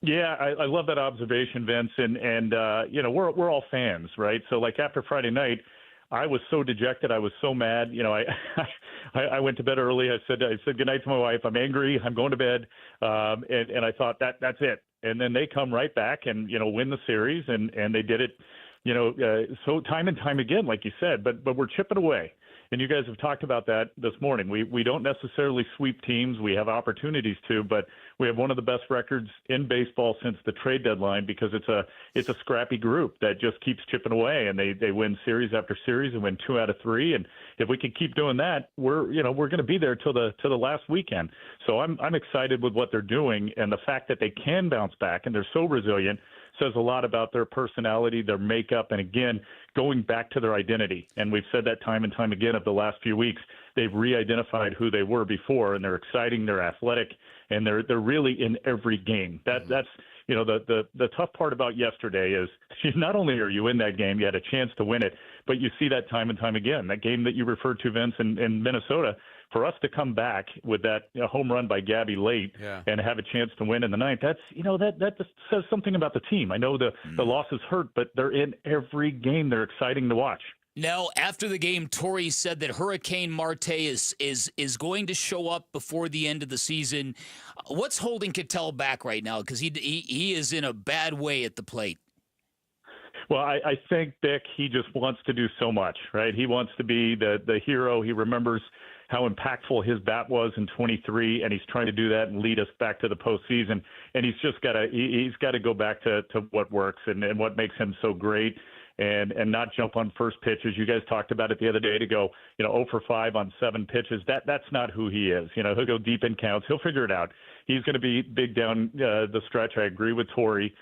S1: Yeah, I love that observation, Vince, and we're all fans, right? So like after Friday night, I was so dejected, I was so mad. I went to bed early. I said goodnight to my wife. I'm angry. I'm going to bed, and I thought that's it. And then they come right back and win the series, and they did it. So time and time again, like you said, but we're chipping away. And you guys have talked about that this morning. We don't necessarily sweep teams. We have opportunities to, but we have one of the best records in baseball since the trade deadline because it's a scrappy group that just keeps chipping away, and they win series after series and win 2 out of 3. And if we can keep doing that, we're going to be there till the last weekend. So I'm excited with what they're doing, and the fact that they can bounce back and they're so resilient says a lot about their personality, their makeup, and again, going back to their identity. And we've said that time and time again of the last few weeks. They've re-identified who they were before, and they're exciting, they're athletic, and they're really in every game. That's the tough part about yesterday is not only are you in that game, you had a chance to win it, but you see that time and time again. That game that you referred to, Vince, in Minnesota, for us to come back with that home run by Gabby late and have a chance to win in the 9th, that just says something about the team. I know the losses hurt, but they're in every game. They're exciting to watch.
S12: Now, after the game, Torrey said that Hurricane Marte is going to show up before the end of the season. What's holding Ketel back right now? Because he is in a bad way at the plate.
S1: Well, I think, Dick, he just wants to do so much, right? He wants to be the hero. He remembers how impactful his bat was in 23, and he's trying to do that and lead us back to the postseason. And he's just got to go back to what works and what makes him so great. And not jump on first pitch, as you guys talked about it the other day, to go 0 for 5 on 7 pitches. That's not who he is. He'll go deep in counts. He'll figure it out. He's going to be big down the stretch. I agree with Torrey.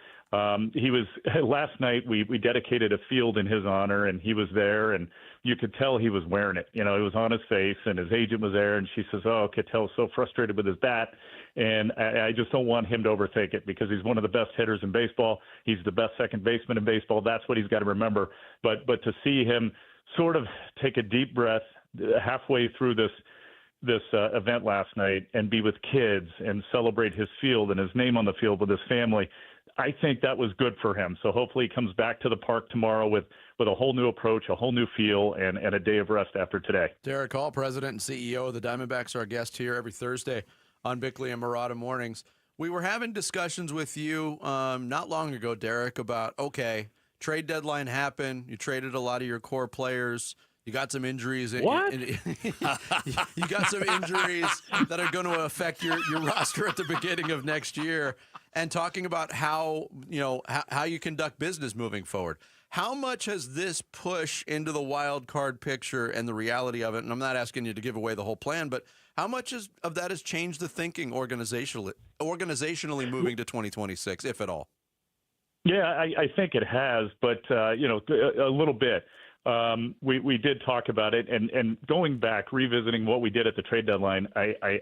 S1: He was last night. We dedicated a field in his honor, and he was there, and you could tell he was wearing it. It was on his face, and his agent was there, and she says, "Oh, Ketel's so frustrated with his bat." And I just don't want him to overthink it because he's one of the best hitters in baseball. He's the best second baseman in baseball. That's what he's got to remember. But to see him sort of take a deep breath halfway through this event last night and be with kids and celebrate his field and his name on the field with his family, I think that was good for him. So hopefully he comes back to the park tomorrow with a whole new approach, a whole new feel, and a day of rest after today.
S7: Derek Hall, President and CEO of the Diamondbacks, our guest here every Thursday on Bickley and Murata Mornings. We were having discussions with you not long ago, Derek, about, okay, trade deadline happened. You traded a lot of your core players. You got some injuries.
S1: What?
S7: You got some injuries that are going to affect your roster at the beginning of next year. And talking about how you conduct business moving forward. How much has this push into the wild card picture and the reality of it? And I'm not asking you to give away the whole plan, but how much of that has changed the thinking organizationally moving to 2026, if at all?
S1: Yeah, I think it has, but a little bit. We did talk about it, and going back, revisiting what we did at the trade deadline, I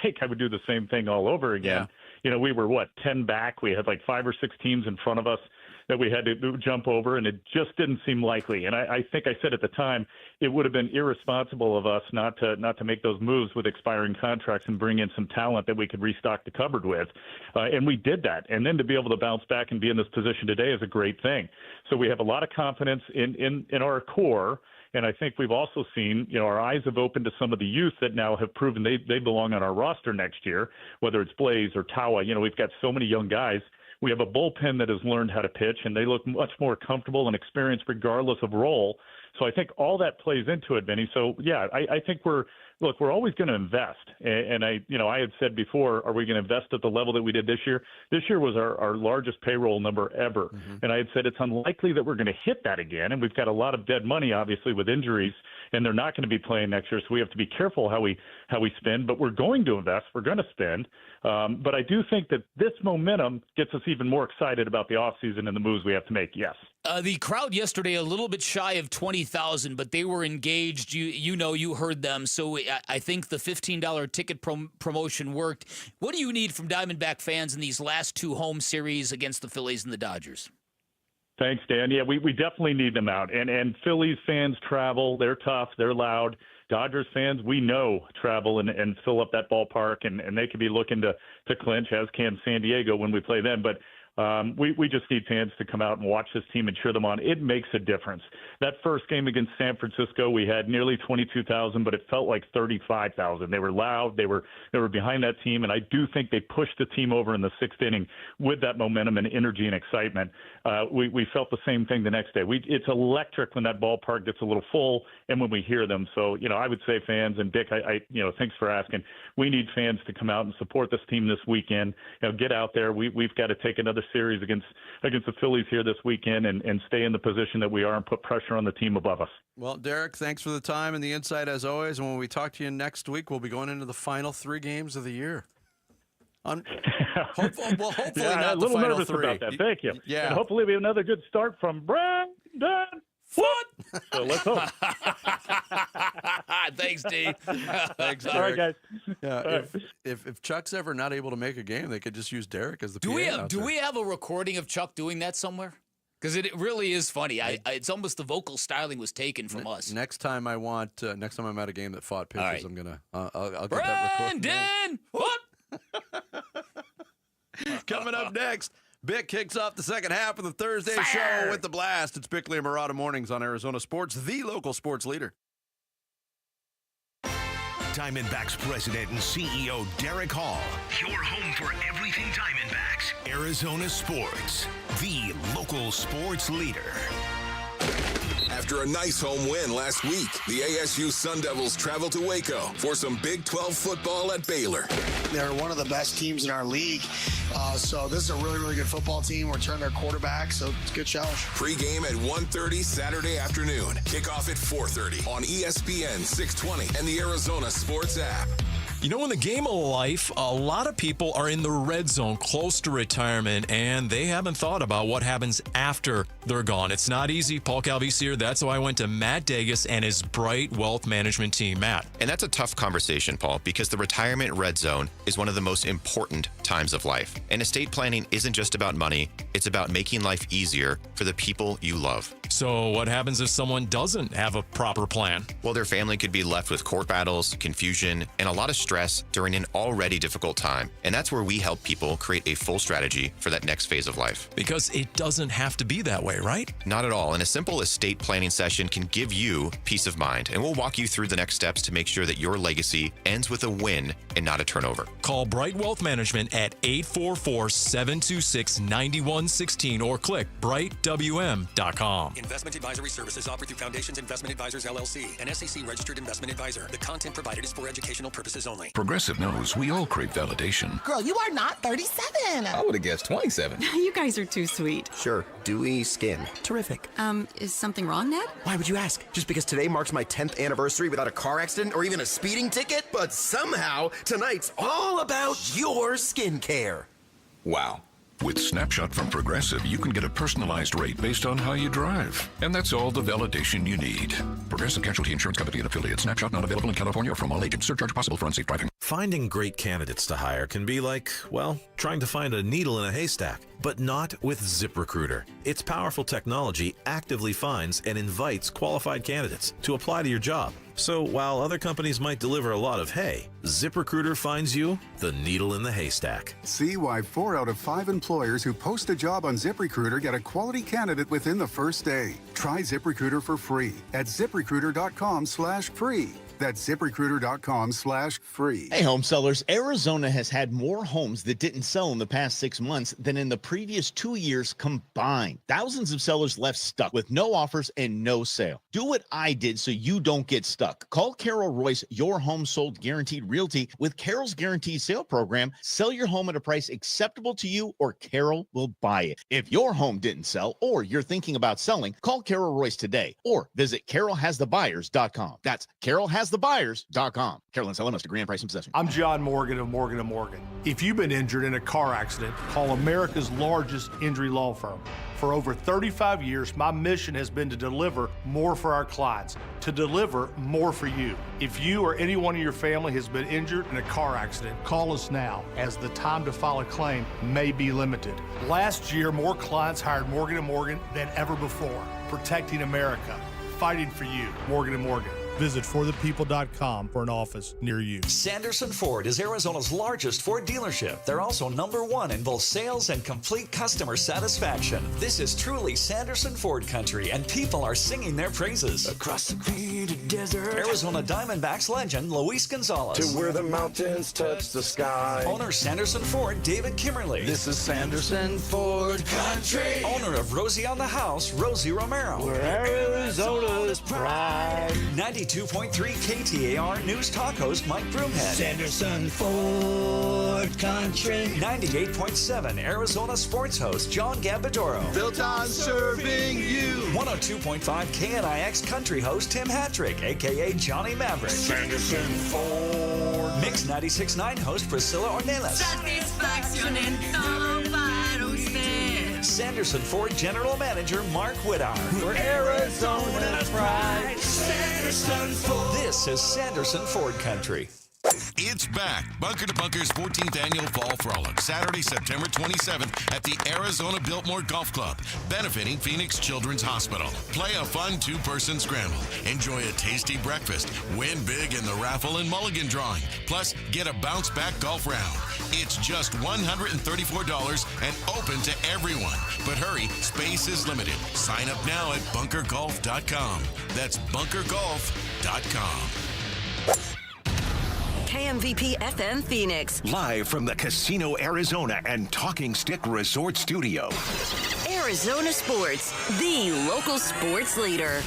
S1: think I would do the same thing all over again. Yeah. We were 10 back. We had like 5 or 6 teams in front of us that we had to jump over, and it just didn't seem likely. And I think I said at the time it would have been irresponsible of us not to make those moves with expiring contracts and bring in some talent that we could restock the cupboard with. And we did that. And then to be able to bounce back and be in this position today is a great thing. So we have a lot of confidence in our core. And I think we've also seen, our eyes have opened to some of the youth that now have proven they belong on our roster next year, whether it's Blaze or Tawa. We've got so many young guys. We have a bullpen that has learned how to pitch, and they look much more comfortable and experienced regardless of role. So I think all that plays into it, Vinny. So, yeah, I think we're always going to invest. And I had said before, are we going to invest at the level that we did this year? This year was our largest payroll number ever. Mm-hmm. And I had said it's unlikely that we're going to hit that again. And we've got a lot of dead money, obviously, with injuries, and they're not going to be playing next year. So we have to be careful how we spend. But we're going to invest. We're going to spend. But I do think that this momentum gets us even more excited about the offseason and the moves we have to make, yes.
S12: The crowd yesterday, a little bit shy of 20,000, but they were engaged. You heard them. So I think the $15 ticket promotion worked. What do you need from Diamondback fans in these last 2 home series against the Phillies and the Dodgers?
S1: Thanks, Dan. Yeah, we definitely need them out. And Phillies fans travel. They're tough. They're loud. Dodgers fans, we know, travel and fill up that ballpark, and they could be looking to clinch, as can San Diego when we play them. But we just need fans to come out and watch this team and cheer them on. It makes a difference. That first game against San Francisco, we had nearly 22,000, but it felt like 35,000. They were loud. They were behind that team, and I do think they pushed the team over in the 6th inning with that momentum and energy and excitement. We felt the same thing the next day. It's electric when that ballpark gets a little full and when we hear them. So, I would say fans, and Dick, thanks for asking. We need fans to come out and support this team this weekend. Get out there. We've got to take another series against the Phillies here this weekend and stay in the position that we are and put pressure on the team above us.
S7: Well, Derek, thanks for the time and the insight as always. And when we talk to you next week, we'll be going into the final 3 games of the year. Hopefully not
S1: a little
S7: the final
S1: nervous
S7: 3.
S1: about that. Thank you.
S7: Yeah.
S1: And hopefully we have another good start from Brandon Foot. So let's hope.
S12: Thanks, D.
S7: Thanks, Derek.
S1: All right, guys.
S7: Yeah, if Chuck's ever not able to make a game, they could just use Derek as the PA.
S12: Do we have a recording of Chuck doing that somewhere? Because it really is funny. It's almost the vocal styling was taken from us.
S7: Next time I'm at a game that fought pitches,
S12: right.
S7: I'm gonna I'll get that recording.
S12: Brandon, what?
S7: Coming up next, Bick kicks off the second half of the Thursday show with the blast. It's Bickley and Murata Mornings on Arizona Sports, the local sports leader.
S13: Diamondbacks President and CEO Derek Hall. Your home for everything Diamondbacks. Arizona Sports, the local sports leader.
S15: After a nice home win last week, the ASU Sun Devils travel to Waco for some Big 12 football at Baylor.
S5: They're one of the best teams in our league, so this is a really, really good football team. We're turning their quarterback, so it's a good challenge.
S15: Pre-game at 1:30 Saturday afternoon. Kickoff at 4:30 on ESPN 620 and the Arizona Sports app.
S8: In the game of life, a lot of people are in the red zone close to retirement, and they haven't thought about what happens after they're gone. It's not easy. Paul Calvisi here. That's why I went to Matt Dagas and his Bright Wealth Management team. Matt.
S9: And that's a tough conversation, Paul, because the retirement red zone is one of the most important times of life. And estate planning isn't just about money. It's about making life easier for the people you love.
S8: So what happens if someone doesn't have a proper plan?
S9: Well, their family could be left with court battles, confusion, and a lot of stress during an already difficult time. And that's where we help people create a full strategy for that next phase of life.
S8: Because it doesn't have to be that way, right?
S9: Not at all. And a simple estate planning session can give you peace of mind. And we'll walk you through the next steps to make sure that your legacy ends with a win and not a turnover.
S8: Call Bright Wealth Management at 844-726-9116 or click brightwm.com.
S3: Investment advisory services offered through Foundations Investment Advisors, LLC, an SEC-registered investment advisor. The content provided is for educational purposes only.
S10: Progressive knows we all crave validation.
S11: Girl, you are not 37.
S10: I would have guessed 27.
S11: You guys are too sweet.
S24: Sure, dewy skin. Terrific.
S11: Is something wrong, Ned?
S24: Why would you ask? Just because today marks my 10th anniversary without a car accident or even a speeding ticket? But somehow, tonight's all about your skincare.
S10: Wow. With Snapshot from Progressive, you can get a personalized rate based on how you drive. And that's all the validation you need. Progressive Casualty Insurance Company and affiliates. Snapshot not available in California or from all agents. Surcharge possible for unsafe driving.
S14: Finding great candidates to hire can be like, well, trying to find a needle in a haystack. But not with ZipRecruiter. Its powerful technology actively finds and invites qualified candidates to apply to your job. So while other companies might deliver a lot of hay, ZipRecruiter finds you the needle in the haystack.
S22: See why 4 out of 5 employers who post a job on ZipRecruiter get a quality candidate within the first day. Try ZipRecruiter for free at ZipRecruiter.com/free. That's ZipRecruiter.com/free.
S16: Hey, home sellers, Arizona has had more homes that didn't sell in the past 6 months than in the previous 2 years combined. Thousands of sellers left stuck with no offers and no sale. Do what I did so you don't get stuck. Call Carol Royce, Your Home Sold Guaranteed Realty. With Carol's Guaranteed Sale Program, sell your home at a price acceptable to you or Carol will buy it. If your home didn't sell or you're thinking about selling, call Carol Royce today or visit carolhasthebuyers.com. That's carolhasthebuyers.com. Carolyn Seller must agree on price and possession.
S17: I'm John Morgan of Morgan & Morgan. If you've been injured in a car accident, call America's largest injury law firm. For over 35 years, my mission has been to deliver more for our clients, to deliver more for you. If you or anyone in your family has been injured in a car accident, call us now, as the time to file a claim may be limited. Last year, more clients hired Morgan & Morgan than ever before, protecting America, fighting for you. Morgan & Morgan. Visit forthepeople.com for an office near you.
S18: Sanderson Ford is Arizona's largest Ford dealership. They're also #1 in both sales and complete customer satisfaction. This is truly Sanderson Ford country, and people are singing their praises.
S25: Across the green desert,
S18: Arizona Diamondbacks legend Luis Gonzalez.
S25: to where the mountains touch the sky.
S18: Owner Sanderson Ford David Kimmerly.
S25: This is Sanderson Ford country.
S18: Owner of Rosie on the House Rosie Romero.
S25: Where Arizona's pride.
S18: 92.3 KTAR News Talk host Mike Broomhead.
S25: Sanderson Ford country.
S18: 98.7 Arizona sports host John Gambadoro.
S25: Built on serving you.
S18: 102.5 KNIX country host Tim Hattrick, a.k.a. Johnny Maverick.
S25: Sanderson Ford.
S18: Mix 96.9 host Priscilla Ornelas.
S25: Satisfaction en todo para usted.
S18: Sanderson Ford General Manager Mark Whittar.
S25: Where Arizona's pride. Sanderson Ford.
S18: This is Sanderson Ford Country.
S23: It's back. Bunker to Bunker's 14th annual Fall Frolic, Saturday, September 27th at the Arizona Biltmore Golf Club, benefiting Phoenix Children's Hospital. Play a fun 2-person scramble. Enjoy a tasty breakfast. Win big in the raffle and mulligan drawing. Plus, get a bounce back golf round. It's just $134 and open to everyone. But hurry, space is limited. Sign up now at bunkergolf.com. That's bunkergolf.com.
S27: KMVP FM Phoenix.
S13: Live from the Casino Arizona and Talking Stick Resort Studio.
S27: Arizona Sports, the local sports leader.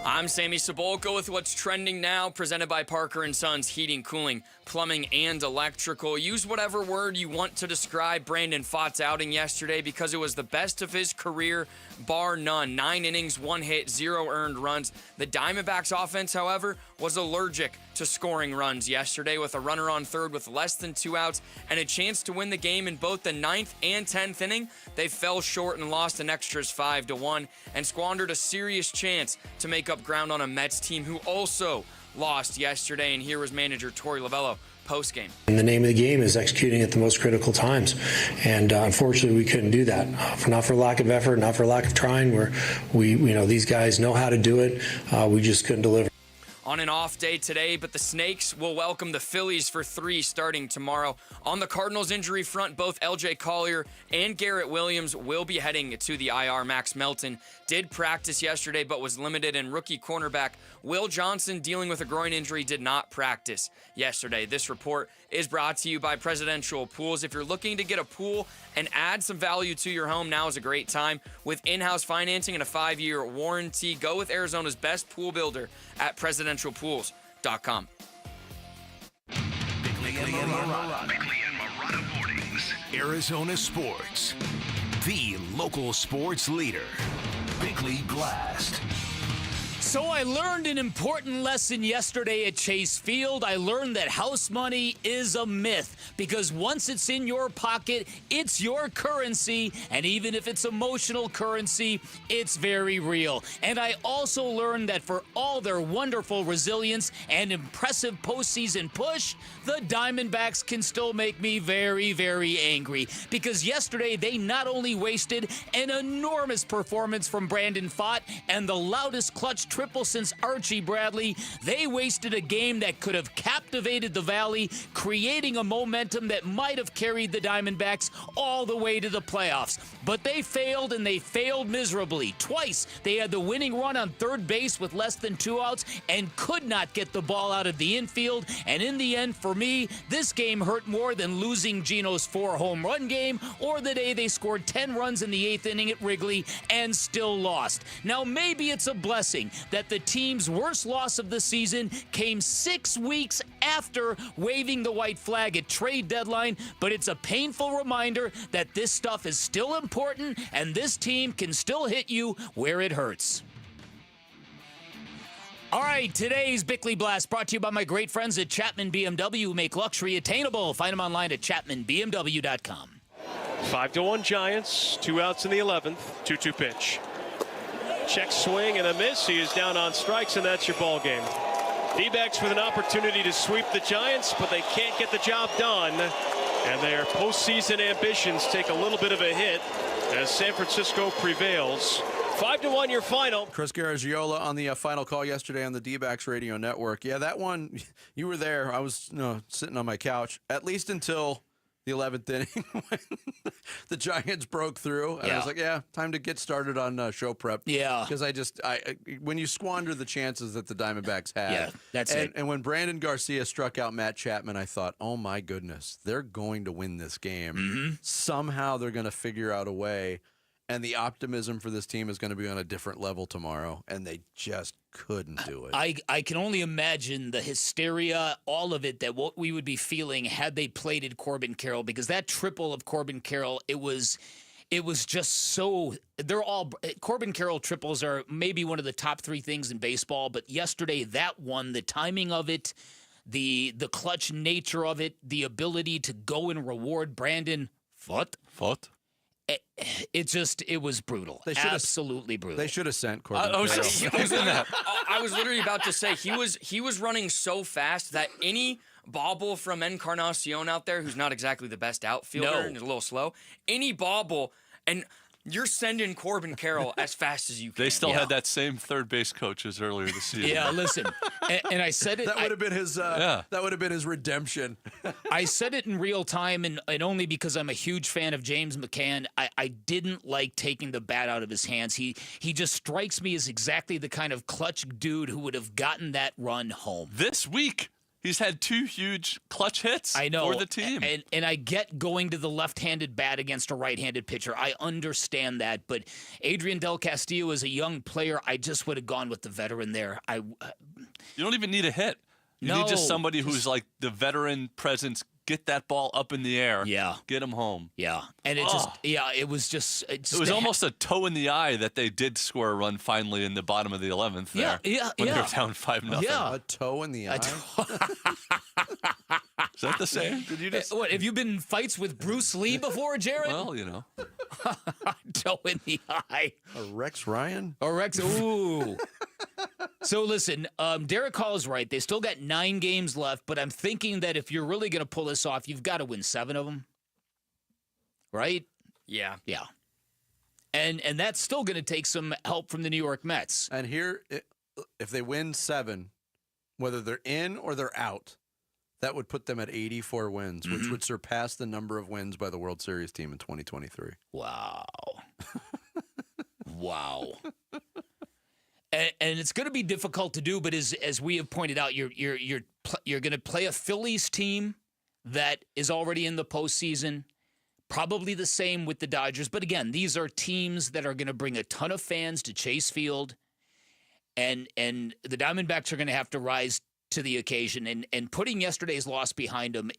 S30: I'm Sammy Sabolka with what's trending now, presented by Parker & Sons Heating, Cooling, Plumbing, and Electrical. Use whatever word you want to describe Brandon Pfaadt's outing yesterday because it was the best of his career, bar none. 9 innings, 1 hit, 0 earned runs. The Diamondbacks offense, however, was allergic to scoring runs yesterday with a runner on third with less than 2 outs and a chance to win the game in both the 9th and 10th inning. They fell short and lost in extras 5-1 and squandered a serious chance to make up ground on a Mets team who also lost yesterday. And here was manager Torey Lovello postgame.
S1: And the name of the game is executing at the most critical times. And unfortunately, we couldn't do that. Not for lack of effort, not for lack of trying. These guys know how to do it. We just couldn't deliver.
S30: On an off day today, but the Snakes will welcome the Phillies for 3 starting tomorrow. On the Cardinals injury front, both LJ Collier and Garrett Williams will be heading to the IR. Max Melton did practice yesterday but was limited, and rookie cornerback Will Johnson, dealing with a groin injury, did not practice yesterday. This report is brought to you by Presidential Pools. If you're looking to get a pool and add some value to your home, now is a great time. With in-house financing and a 5-year warranty, go with Arizona's best pool builder at presidentialpools.com.
S13: Bickley and Marotta Mornings. Arizona Sports. The local sports leader. Bickley Blast.
S12: So I learned an important lesson yesterday at Chase Field. I learned that house money is a myth, because once it's in your pocket, it's your currency, and even if it's emotional currency, it's very real. And I also learned that for all their wonderful resilience and impressive postseason push, the Diamondbacks can still make me very, very angry, because yesterday they not only wasted an enormous performance from Brandon Pfaadt and the loudest clutch triple since Archie Bradley, they wasted a game that could have captivated the Valley, creating a momentum that might have carried the Diamondbacks all the way to the playoffs. But they failed, and they failed miserably. Twice they had the winning run on third base with less than 2 outs and could not get the ball out of the infield. And in the end, for me, this game hurt more than losing Gino's 4-home run game, or the day they scored 10 runs in the 8th inning at Wrigley and still lost. Now, maybe it's a blessing that the team's worst loss of the season came 6 weeks after waving the white flag at trade deadline, but it's a painful reminder that this stuff is still important and this team can still hit you where it hurts. All right, today's Bickley Blast brought to you by my great friends at Chapman BMW, who make luxury attainable. Find them online at chapmanbmw.com.
S27: 5-1 Giants, 2 outs in the 11th, 2-2 pitch. Check swing and a miss. He is down on strikes, and that's your ball game. D-backs with an opportunity to sweep the Giants, but they can't get the job done. And their postseason ambitions take a little bit of a hit as San Francisco prevails. 5-1 your final.
S7: Chris Garagiola on the final call yesterday on the D-backs radio network. Yeah, that one, you were there. I was sitting on my couch, at least until the 11th inning when the Giants broke through. And I was like, yeah, time to get started on show prep.
S12: Yeah.
S7: Because when you squander the chances that the Diamondbacks had.
S12: Yeah, that's it.
S7: And when Brandon Garcia struck out Matt Chapman, I thought, oh my goodness, they're going to win this game.
S12: Mm-hmm.
S7: Somehow they're going to figure out a way. And the optimism for this team is going to be on a different level tomorrow, and they just couldn't do it.
S12: I can only imagine the hysteria, all of it, that what we would be feeling had they plated Corbin Carroll, because that triple of Corbin Carroll, it was just so. They're all Corbin Carroll triples are maybe one of the top 3 things in baseball, but yesterday that one, the timing of it, the clutch nature of it, the ability to go and reward Brandon Pfaadt. It was brutal. Absolutely brutal.
S7: They should have sent Corbin.
S30: I was literally about to say he was running so fast that any bobble from Encarnacion out there, who's not exactly the best outfielder and is a little slow, any bobble, and you're sending Corbin Carroll as fast as you can.
S2: They still had that same third base coach as earlier this season.
S12: Yeah, listen, and I said it.
S7: That would have been his. That would have been his redemption.
S12: I said it in real time, and only because I'm a huge fan of James McCann. I didn't like taking the bat out of his hands. He just strikes me as exactly the kind of clutch dude who would have gotten that run home.
S2: This week, he's had 2 huge clutch hits for the team.
S12: And I get going to the left-handed bat against a right-handed pitcher. I understand that. But Adrian Del Castillo is a young player. I just would have gone with the veteran there.
S2: You don't even need a hit. You need just somebody who's like the veteran presence. Get that ball up in the air.
S12: Yeah.
S2: Get him home.
S12: Yeah. And it
S2: it was almost a toe in the eye that they did score a run finally in the bottom of the 11th there. When they were down 5-0.
S12: Yeah.
S7: A toe in the eye?
S2: Is that the same?
S12: Did you what, have you been in fights with Bruce Lee before, Jared?
S2: Well, you know.
S12: Toe in the eye.
S7: A Rex Ryan?
S12: A Rex, ooh. So listen, Derek Hall is right. They still got 9 games left, but I'm thinking that if you're really going to pull this off, you've got to win 7 of them. Right?
S30: Yeah.
S12: Yeah. And that's still going to take some help from the New York Mets.
S7: And here, if they win 7, whether they're in or they're out, that would put them at 84 wins, which would surpass the number of wins by the World Series team in 2023.
S12: Wow. Wow. And it's going to be difficult to do, but as we have pointed out, you're going to play a Phillies team that is already in the postseason. Probably the same with the Dodgers, but again, these are teams that are going to bring a ton of fans to Chase Field, and the Diamondbacks are going to have to rise to the occasion. And putting yesterday's loss behind them,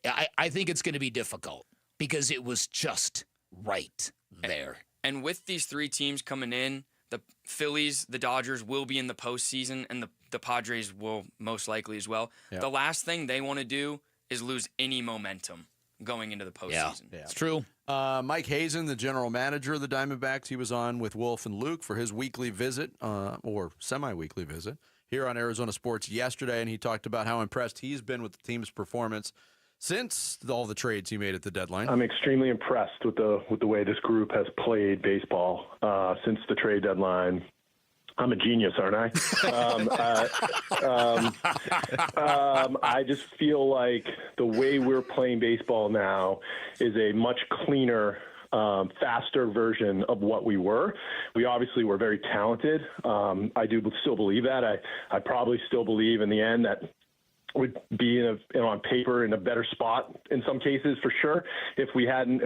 S12: I think it's going to be difficult because it was just right there.
S30: And with these 3 teams coming in, the Phillies, the Dodgers will be in the postseason, and the Padres will most likely as well.
S7: Yep.
S30: The last thing they want to do is lose any momentum going into the postseason.
S12: Yeah, it's true.
S7: Mike Hazen, the general manager of the Diamondbacks, he was on with Wolf and Luke for his weekly visit, or semi-weekly visit, here on Arizona Sports yesterday, and he talked about how impressed he's been with the team's performance since all the trades he made at the deadline.
S4: I'm extremely impressed with the way this group has played baseball since the trade deadline. I'm a genius, aren't I? I just feel like the way we're playing baseball now is a much cleaner, faster version of what we were. We obviously were very talented. I do still believe that. I probably still believe in the end that would be on paper in a better spot in some cases for sure if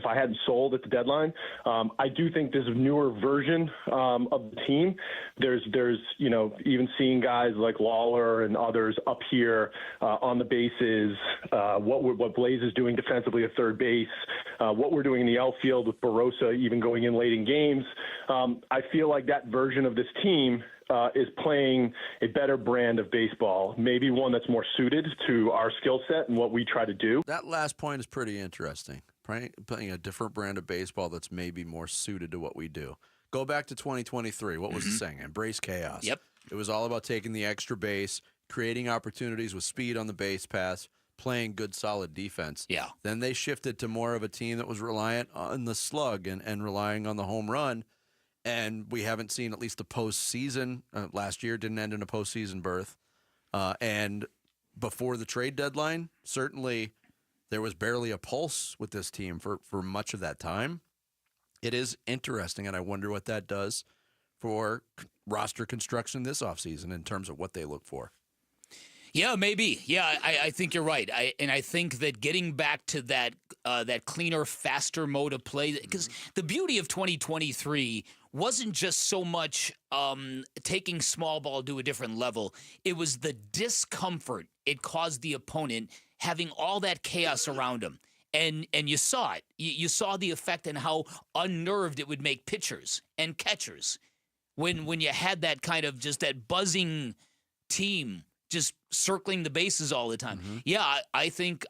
S4: I hadn't sold at the deadline. I do think this newer version of the team, there's even seeing guys like Lawler and others up here on the bases, what Blaze is doing defensively at third base, what we're doing in the outfield with Barossa even going in late in games. I feel like that version of this team is playing a better brand of baseball, maybe one that's more suited to our skill set and what we try to do.
S7: That last point is pretty interesting. Playing a different brand of baseball that's maybe more suited to what we do. Go back to 2023. What was the saying? Embrace chaos.
S12: Yep.
S7: It was all about taking the extra base, creating opportunities with speed on the base pass, playing good, solid defense.
S12: Yeah.
S7: Then they shifted to more of a team that was reliant on the slug and relying on the home run. And we haven't seen at least the postseason. Last year didn't end in a postseason berth. And before the trade deadline, certainly there was barely a pulse with this team for much of that time. It is interesting, and I wonder what that does for roster construction this offseason in terms of what they look for.
S12: Yeah, maybe. Yeah, I think you're right. I think that getting back to that cleaner, faster mode of play, because the beauty of 2023 wasn't just so much taking small ball to a different level. It was the discomfort it caused the opponent having all that chaos around him. And you saw it. You saw the effect and how unnerved it would make pitchers and catchers when you had that kind of just that buzzing team just circling the bases all the time. Mm-hmm. Yeah, I think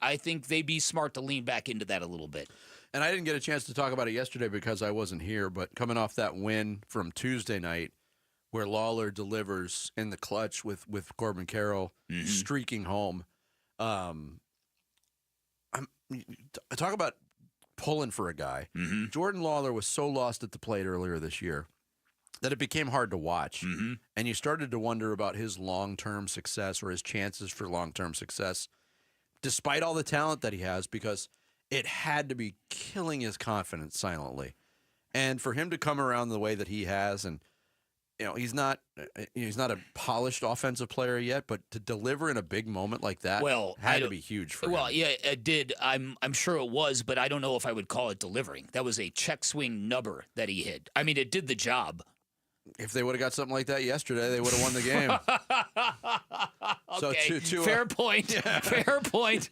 S12: they'd be smart to lean back into that a little bit.
S7: And I didn't get a chance to talk about it yesterday because I wasn't here, but coming off that win from Tuesday night where Lawler delivers in the clutch with Corbin Carroll streaking home, talk about pulling for a guy. Mm-hmm. Jordan Lawler was so lost at the plate earlier this year that it became hard to watch. Mm-hmm. And you started to wonder about his long-term success or his chances for long-term success, despite all the talent that he has, because it had to be killing his confidence silently. And for him to come around the way that he has, and he's not a polished offensive player yet, but to deliver in a big moment like that had to be huge for him.
S12: Well, yeah, it did. I'm sure it was, but I don't know if I would call it delivering. That was a check swing nubber that he hit. I mean, it did the job.
S7: If they would have got something like that yesterday, they would have won the game.
S12: Okay, fair point. Yeah. Fair point.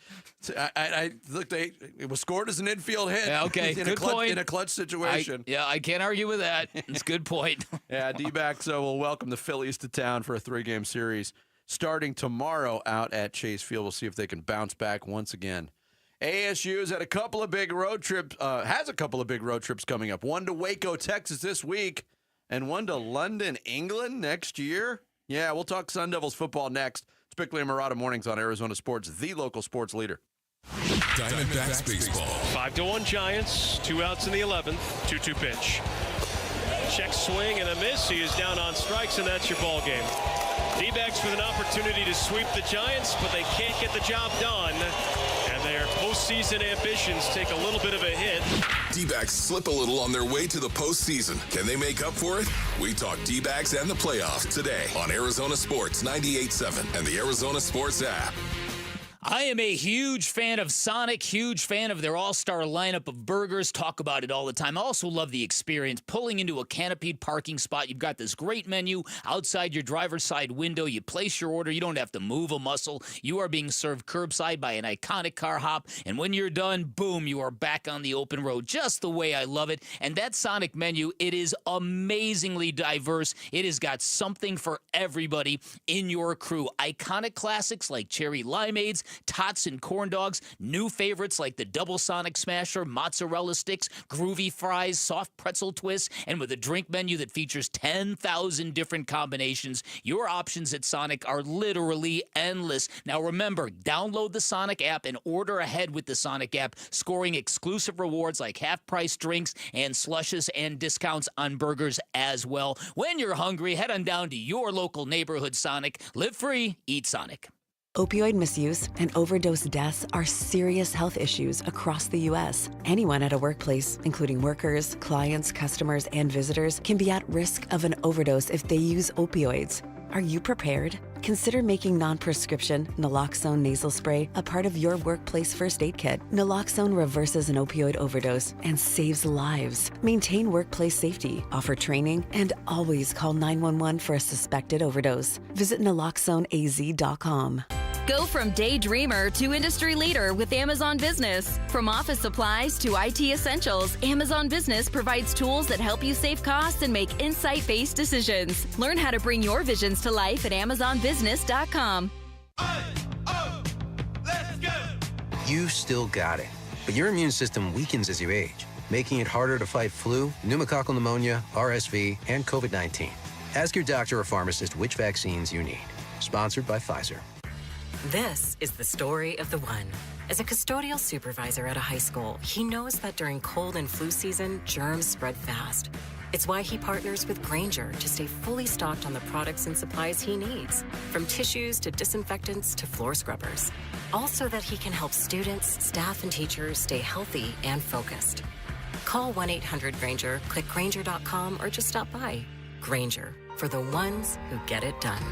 S7: I looked. It was scored as an infield hit.
S12: Yeah, okay, good point.
S7: In a clutch situation.
S12: I can't argue with that. It's a good point.
S7: Yeah, D-backs will welcome the Phillies to town for a 3-game series starting tomorrow out at Chase Field. We'll see if they can bounce back once again. ASU's had a couple of big road trips. Has a couple of big road trips coming up. One to Waco, Texas this week, and one to London, England next year. Yeah, we'll talk Sun Devils football next. It's Bickley and Murata Mornings on Arizona Sports, the local sports leader.
S23: Diamondbacks baseball.
S27: 5-1 Giants. 2 outs in the 11th. 2-2 pitch. Check swing and a miss. He is down on strikes, and that's your ball game. D-backs with an opportunity to sweep the Giants, but they can't get the job done. And their postseason ambitions take a little bit of a hit.
S23: D-backs slip a little on their way to the postseason. Can they make up for it? We talk D-backs and the playoffs today on Arizona Sports 98.7 and the Arizona Sports app.
S12: I am a huge fan of Sonic, huge fan of their all-star lineup of burgers. Talk about it all the time. I also love the experience. Pulling into a canopied parking spot, you've got this great menu outside your driver's side window. You place your order. You don't have to move a muscle. You are being served curbside by an iconic car hop. And when you're done, boom, you are back on the open road, just the way I love it. And that Sonic menu, it is amazingly diverse. It has got something for everybody in your crew. Iconic classics like cherry limeades, tots and corn dogs, new favorites like the double Sonic Smasher, mozzarella sticks, groovy fries, soft pretzel twists, and with a drink menu that features 10,000 different combinations, your options at Sonic are literally endless. Now remember, download the Sonic app and order ahead with the Sonic app, scoring exclusive rewards like half-price drinks and slushes and discounts on burgers as well. When you're hungry, head on down to your local neighborhood Sonic. Live free, eat Sonic.
S5: Opioid misuse and overdose deaths are serious health issues across the U.S. Anyone at a workplace, including workers, clients, customers, and visitors, can be at risk of an overdose if they use opioids. Are you prepared? Consider making non-prescription naloxone nasal spray a part of your workplace first aid kit. Naloxone reverses an opioid overdose and saves lives. Maintain workplace safety, offer training, and always call 911 for a suspected overdose. Visit naloxoneaz.com.
S27: Go from daydreamer to industry leader with Amazon Business. From office supplies to IT essentials, Amazon Business provides tools that help you save costs and make insight-based decisions. Learn how to bring your visions to life at amazonbusiness.com.
S6: You still got it, but your immune system weakens as you age, making it harder to fight flu, pneumococcal pneumonia, RSV, and COVID-19. Ask your doctor or pharmacist which vaccines you need. Sponsored by Pfizer.
S9: This is the story of the one. As a custodial supervisor at a high school, he knows that during cold and flu season, germs spread fast. It's why he partners with Grainger to stay fully stocked on the products and supplies he needs, from tissues to disinfectants to floor scrubbers. Also that he can help students, staff, and teachers stay healthy and focused. Call 1-800-GRAINGER, click Grainger.com, or just stop by. Grainger, for the ones who get it done.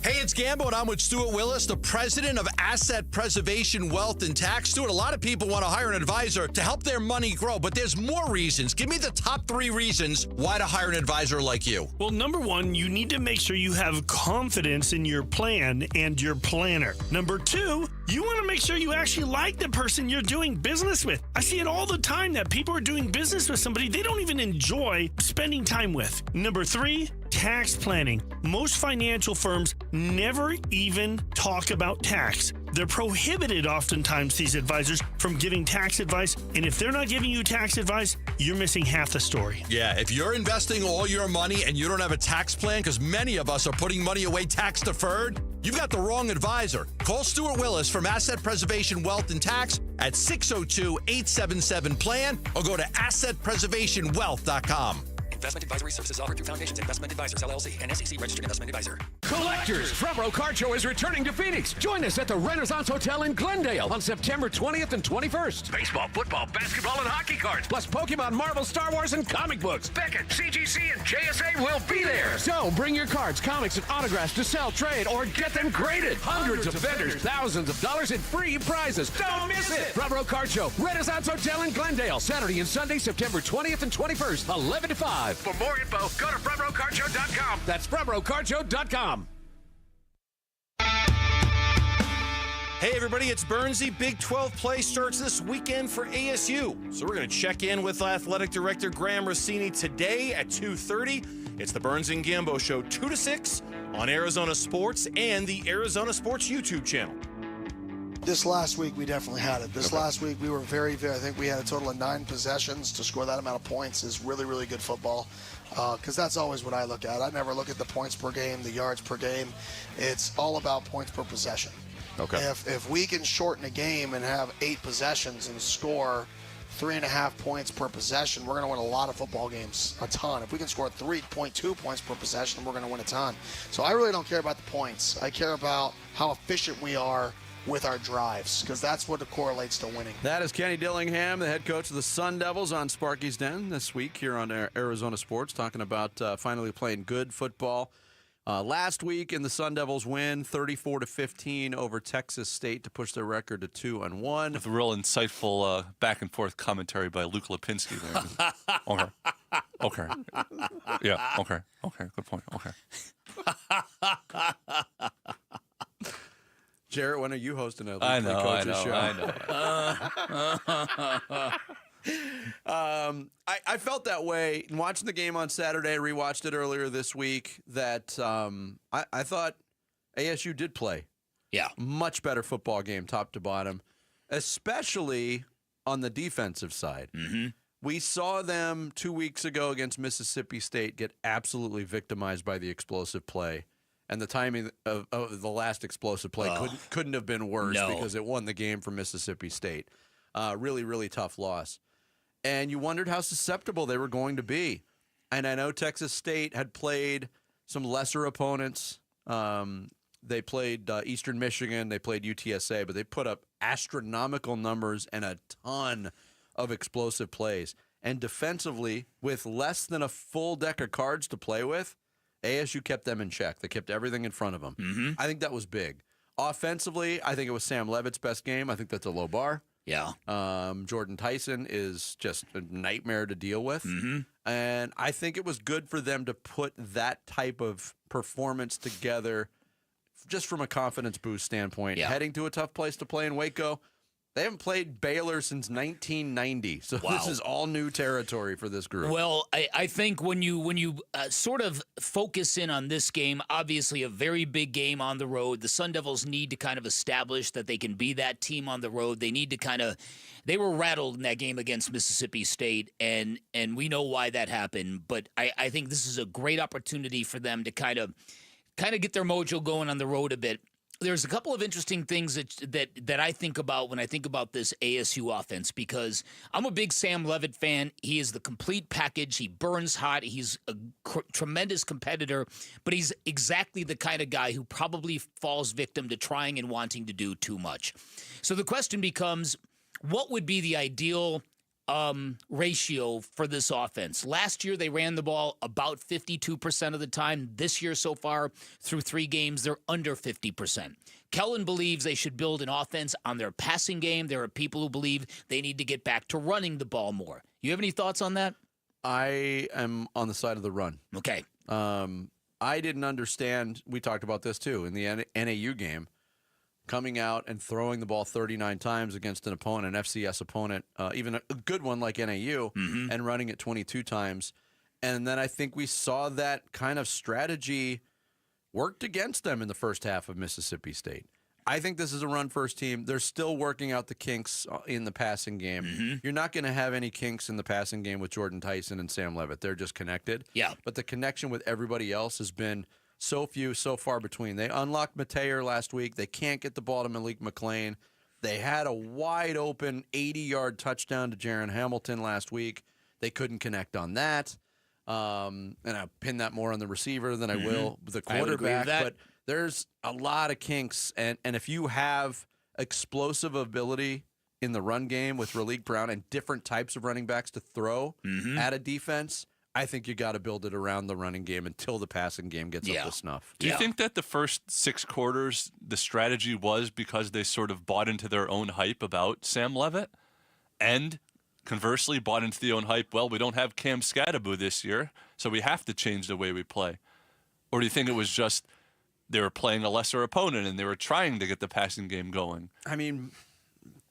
S30: Hey, it's Gambo, and I'm with Stuart Willis, the president of Asset Preservation Wealth and Tax. Stuart, a lot of people want to hire an advisor to help their money grow, but there's more reasons. Give me the top 3 reasons why to hire an advisor like you.
S15: Well, number 1, you need to make sure you have confidence in your plan and your planner. Number 2, you want to make sure you actually like the person you're doing business with. I see it all the time that people are doing business with somebody they don't even enjoy spending time with. Number 3, tax planning. Most financial firms never even talk about tax. They're prohibited oftentimes, these advisors, from giving tax advice. And if they're not giving you tax advice, you're missing half the story.
S30: Yeah, if you're investing all your money and you don't have a tax plan, because many of us are putting money away tax deferred, you've got the wrong advisor. Call Stuart Willis from Asset Preservation Wealth and Tax at 602-877-PLAN or go to assetpreservationwealth.com.
S3: Investment advisory services offered through Foundations Investment Advisors, LLC, and SEC registered investment advisor.
S19: Collectors, Front Row Card Show is returning to Phoenix. Join us at the Renaissance Hotel in Glendale on September 20th and 21st.
S23: Baseball, football, basketball, and hockey cards.
S19: Plus Pokemon, Marvel, Star Wars, and comic books.
S23: Beckett, CGC, and JSA will be there.
S19: So bring your cards, comics, and autographs to sell, trade, or get them graded. Hundreds of vendors, thousands of dollars in free prizes. Don't miss it. Front Row Card Show, Renaissance Hotel in Glendale, Saturday and Sunday, September 20th and 21st, 11 to 5.
S23: For more info, go to frontrowcardshow.com.
S19: That's frontrowcardshow.com.
S30: Hey, everybody, it's Bernsey. Big 12 play starts this weekend for ASU. So we're going to check in with Athletic Director Graham Rossini today at 2:30. It's the Burns and Gambo Show, 2 to 6 on Arizona Sports and the Arizona Sports YouTube channel.
S8: This last week, we definitely had it. This last week, we were very, I think we had a total of 9 possessions. To score that amount of points is really, really good football, because that's always what I look at. I never look at the points per game, the yards per game. It's all about points per possession.
S7: Okay.
S8: If we can shorten a game and have 8 possessions and score 3.5 points per possession, we're going to win a lot of football games, a ton. If we can score 3.2 points per possession, we're going to win a ton. So I really don't care about the points. I care about how efficient we are with our drives, because that's what correlates to winning.
S7: That is Kenny Dillingham, the head coach of the Sun Devils, on Sparky's Den this week here on Arizona Sports, talking about finally playing good football. Last week in the Sun Devils win 34-15 over Texas State to push their record to 2-1.
S2: With a real insightful back and forth commentary by Luke Lipinski there. Okay. Yeah, okay. Good point. Okay.
S7: Jarrett, when are you hosting a Luke
S2: I know.
S7: I felt that way watching the game on Saturday, rewatched it earlier this week, that I thought ASU did play.
S12: Yeah.
S7: Much better football game, top to bottom, especially on the defensive side.
S12: Mm-hmm.
S7: We saw them 2 weeks ago against Mississippi State get absolutely victimized by the explosive play. And the timing of the last explosive play couldn't have been worse because it won the game for Mississippi State. Really, really tough loss. And you wondered how susceptible they were going to be. And I know Texas State had played some lesser opponents. They played Eastern Michigan. They played UTSA. But they put up astronomical numbers and a ton of explosive plays. And defensively, with less than a full deck of cards to play with, ASU kept them in check. They kept everything in front of them.
S12: Mm-hmm.
S7: I think that was big. Offensively, I think it was Sam Levitt's best game. I think that's a low bar.
S12: Yeah.
S7: Jordan Tyson is just a nightmare to deal with.
S12: Mm-hmm.
S7: And I think it was good for them to put that type of performance together just from a confidence boost standpoint.
S12: Yeah.
S7: Heading to a tough place to play in Waco. They haven't played Baylor since 1990, so This is all new territory for this group.
S12: Well, I think when you sort of focus in on this game, obviously a very big game on the road, the Sun Devils need to kind of establish that they can be that team on the road. They need to they were rattled in that game against Mississippi State, and we know why that happened. But I think this is a great opportunity for them to kind of get their mojo going on the road a bit. There's a couple of interesting things that I think about when I think about this ASU offense, because I'm a big Sam Levitt fan. He is the complete package. He burns hot. He's a tremendous competitor, but he's exactly the kind of guy who probably falls victim to trying and wanting to do too much. So the question becomes, what would be the ideal ratio for this offense? Last year, they ran the ball about 52% of the time. This year so far, through 3 games, they're under 50%. Kellen believes they should build an offense on their passing game. There are people who believe they need to get back to running the ball more. You have any thoughts on that?
S7: I am on the side of the run.
S12: Okay.
S7: I didn't understand, we talked about this too, in the NAU game, coming out and throwing the ball 39 times against an opponent, an FCS opponent, even a good one like NAU, and running it 22 times. And then I think we saw that kind of strategy worked against them in the first half of Mississippi State. I think this is a run-first team. They're still working out the kinks in the passing game. You're not going to have any kinks in the passing game with Jordan Tyson and Sam Levitt. They're just connected.
S12: Yeah.
S7: But the connection with everybody else has been so few, so far between. They unlocked Mateer last week. They can't get the ball to Malik McLean. They had a wide-open 80-yard touchdown to Jaron Hamilton last week. They couldn't connect on that. And I'll pin that more on the receiver than I will the quarterback. But there's a lot of kinks. And if you have explosive ability in the run game with Raleek Brown and different types of running backs to throw at a defense, I think you got to build it around the running game until the passing game gets up to snuff.
S2: Do you think that the first 6 quarters, the strategy was because they sort of bought into their own hype about Sam Levitt? And conversely, bought into the own hype, well, we don't have Cam Scadaboo this year, so we have to change the way we play? Or do you think it was just they were playing a lesser opponent and they were trying to get the passing game going?
S7: I mean,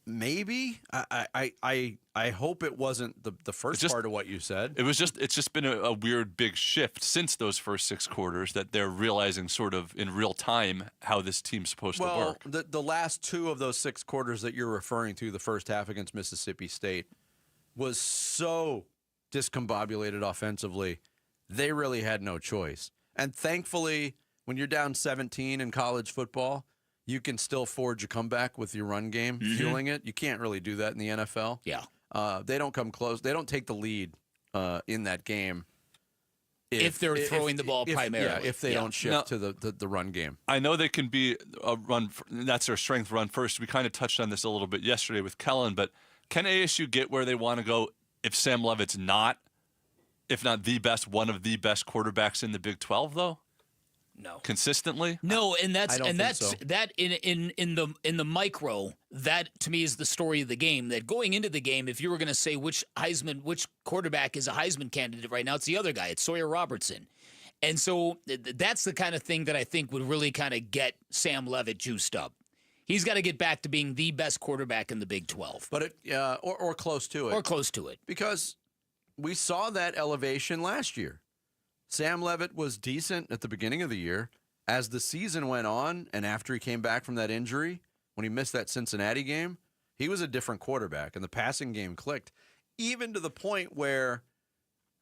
S7: Maybe. I hope it wasn't the first part of what you said.
S2: It's just been a weird big shift since those first 6 quarters that they're realizing sort of in real time how this team's supposed to work.
S7: The last 2 of those 6 quarters that you're referring to, the first half against Mississippi State, was so discombobulated offensively. They really had no choice. And thankfully, when you're down 17 in college football, you can still forge a comeback with your run game, fueling it. You can't really do that in the NFL.
S12: Yeah.
S7: They don't come close. They don't take the lead in that game
S12: if they're throwing the ball primarily.
S7: Yeah, if they don't shift to the run game.
S2: I know they can be a run. That's their strength, run first. We kind of touched on this a little bit yesterday with Kellen, but can ASU get where they want to go if Sam Leavitt's not, if not the best, one of the best quarterbacks in the Big 12, though?
S30: No.
S2: Consistently?
S12: No, and that's
S7: so.
S12: that in the micro, that to me is the story of the game. That going into the game, if you were going to say which quarterback is a Heisman candidate right now, it's the other guy. It's Sawyer Robertson. And so that's the kind of thing that I think would really kind of get Sam Leavitt juiced up. He's got to get back to being the best quarterback in the Big 12.
S7: But or close to it.
S12: Or close to it.
S7: Because we saw that elevation last year. Sam Leavitt was decent at the beginning of the year. As the season went on, and after he came back from that injury, when he missed that Cincinnati game, he was a different quarterback, and the passing game clicked, even to the point where,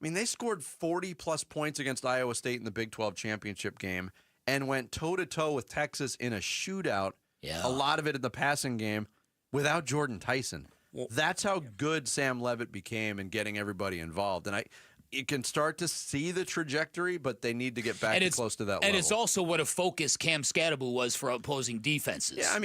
S7: they scored 40-plus points against Iowa State in the Big 12 championship game and went toe-to-toe with Texas in a shootout, a lot of it in the passing game, without Jordan Tyson. Well, that's how good Sam Leavitt became in getting everybody involved. And you can start to see the trajectory, but they need to get back close to that level.
S12: And it's also what a focus Cam Scadaboo was for opposing defenses.
S7: Yeah,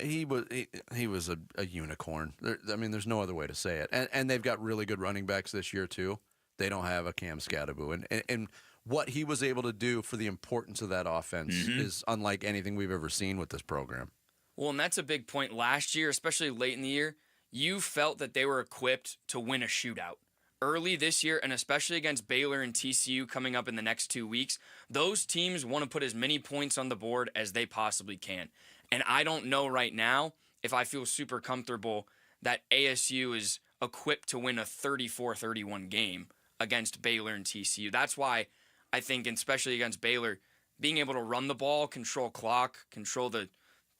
S7: he was a unicorn. There's no other way to say it. And they've got really good running backs this year, too. They don't have a Cam Scadaboo. And what he was able to do for the importance of that offense is unlike anything we've ever seen with this program.
S30: Well, and that's a big point. Last year, especially late in the year, you felt that they were equipped to win a shootout. Early this year, and especially against Baylor and TCU coming up in the next 2 weeks, those teams want to put as many points on the board as they possibly can. And I don't know right now if I feel super comfortable that ASU is equipped to win a 34-31 game against Baylor and TCU. That's why I think, especially against Baylor, being able to run the ball, control clock, control the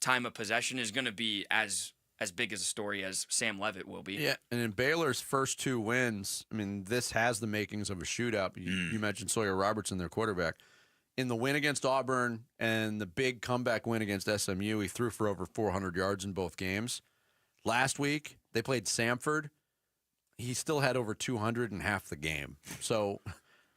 S30: time of possession is going to be as big as a story as Sam Leavitt will be.
S7: Yeah, and in Baylor's first 2 wins, this has the makings of a shootout. You mentioned Sawyer Robertson, their quarterback. In the win against Auburn and the big comeback win against SMU, he threw for over 400 yards in both games. Last week, they played Samford. He still had over 200 in half the game. So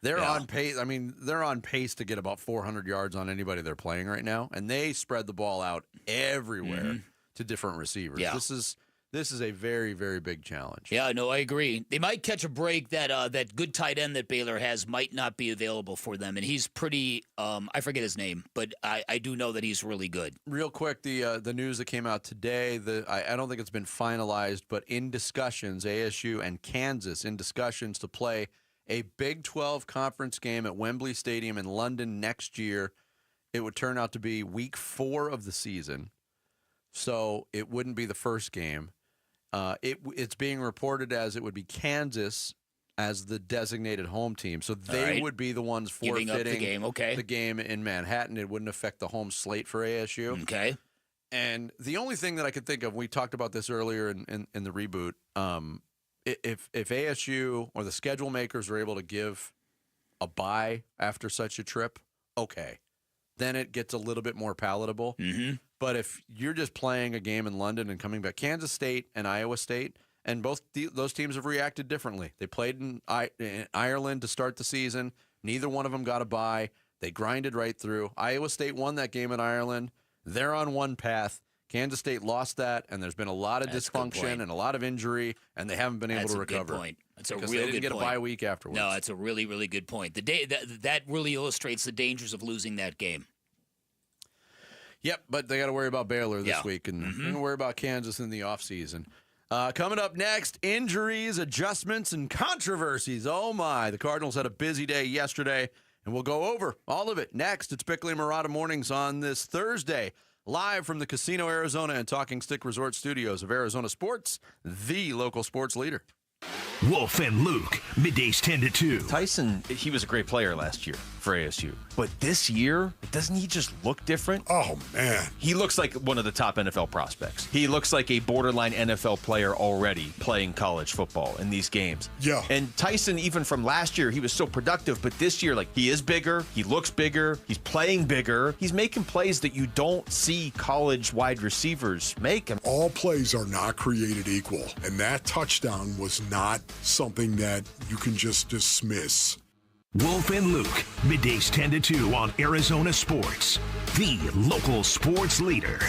S7: they're on pace. They're on pace to get about 400 yards on anybody they're playing right now, and they spread the ball out everywhere. To different receivers.
S12: Yeah.
S7: This is a very, very big challenge.
S12: Yeah, no, I agree. They might catch a break. That good tight end that Baylor has might not be available for them, and he's pretty. I forget his name, but I do know that he's really good.
S7: Real quick, the news that came out today. I don't think it's been finalized, but in discussions, ASU and Kansas in discussions to play a Big 12 conference game at Wembley Stadium in London next year. It would turn out to be week 4 of the season. So it wouldn't be the first game. It's being reported as it would be Kansas as the designated home team. So they would be the ones forfeiting
S12: the game. Okay.
S7: The game in Manhattan. It wouldn't affect the home slate for ASU.
S12: Okay.
S7: And the only thing that I could think of, we talked about this earlier in the reboot, if ASU or the schedule makers are able to give a bye after such a trip, okay. Then it gets a little bit more palatable. But if you're just playing a game in London and coming back, Kansas State and Iowa State, and both those teams have reacted differently. They played in Ireland to start the season. Neither one of them got a bye. They grinded right through. Iowa State won that game in Ireland. They're on one path. Kansas State lost that, and there's been a lot of dysfunction and a lot of injury, and they haven't been able to recover.
S12: That's a good point. That's a
S7: because
S12: real
S7: they didn't
S12: good
S7: get
S12: point.
S7: a bye week afterwards.
S12: No, that's a really, really good point. That really illustrates the dangers of losing that game.
S7: Yep, but they got to worry about Baylor this week and worry about Kansas in the offseason. Coming up next, injuries, adjustments, and controversies. Oh, my. The Cardinals had a busy day yesterday, and we'll go over all of it next. It's Bickley and Murata Mornings on this Thursday, live from the Casino Arizona and Talking Stick Resort Studios of Arizona Sports, the local sports leader.
S13: Wolf and Luke, middays 10 to 2.
S10: Tyson, he was a great player last year for ASU. But this year, doesn't he just look different?
S11: Oh, man.
S10: He looks like one of the top NFL prospects. He looks like a borderline NFL player already playing college football in these games.
S11: Yeah.
S10: And Tyson, even from last year, he was so productive. But this year, he is bigger. He looks bigger. He's playing bigger. He's making plays that you don't see college wide receivers make.
S11: All plays are not created equal. And that touchdown was not something that you can just dismiss.
S13: Wolf and Luke, middays 10 to 2 on Arizona Sports, the local sports leader.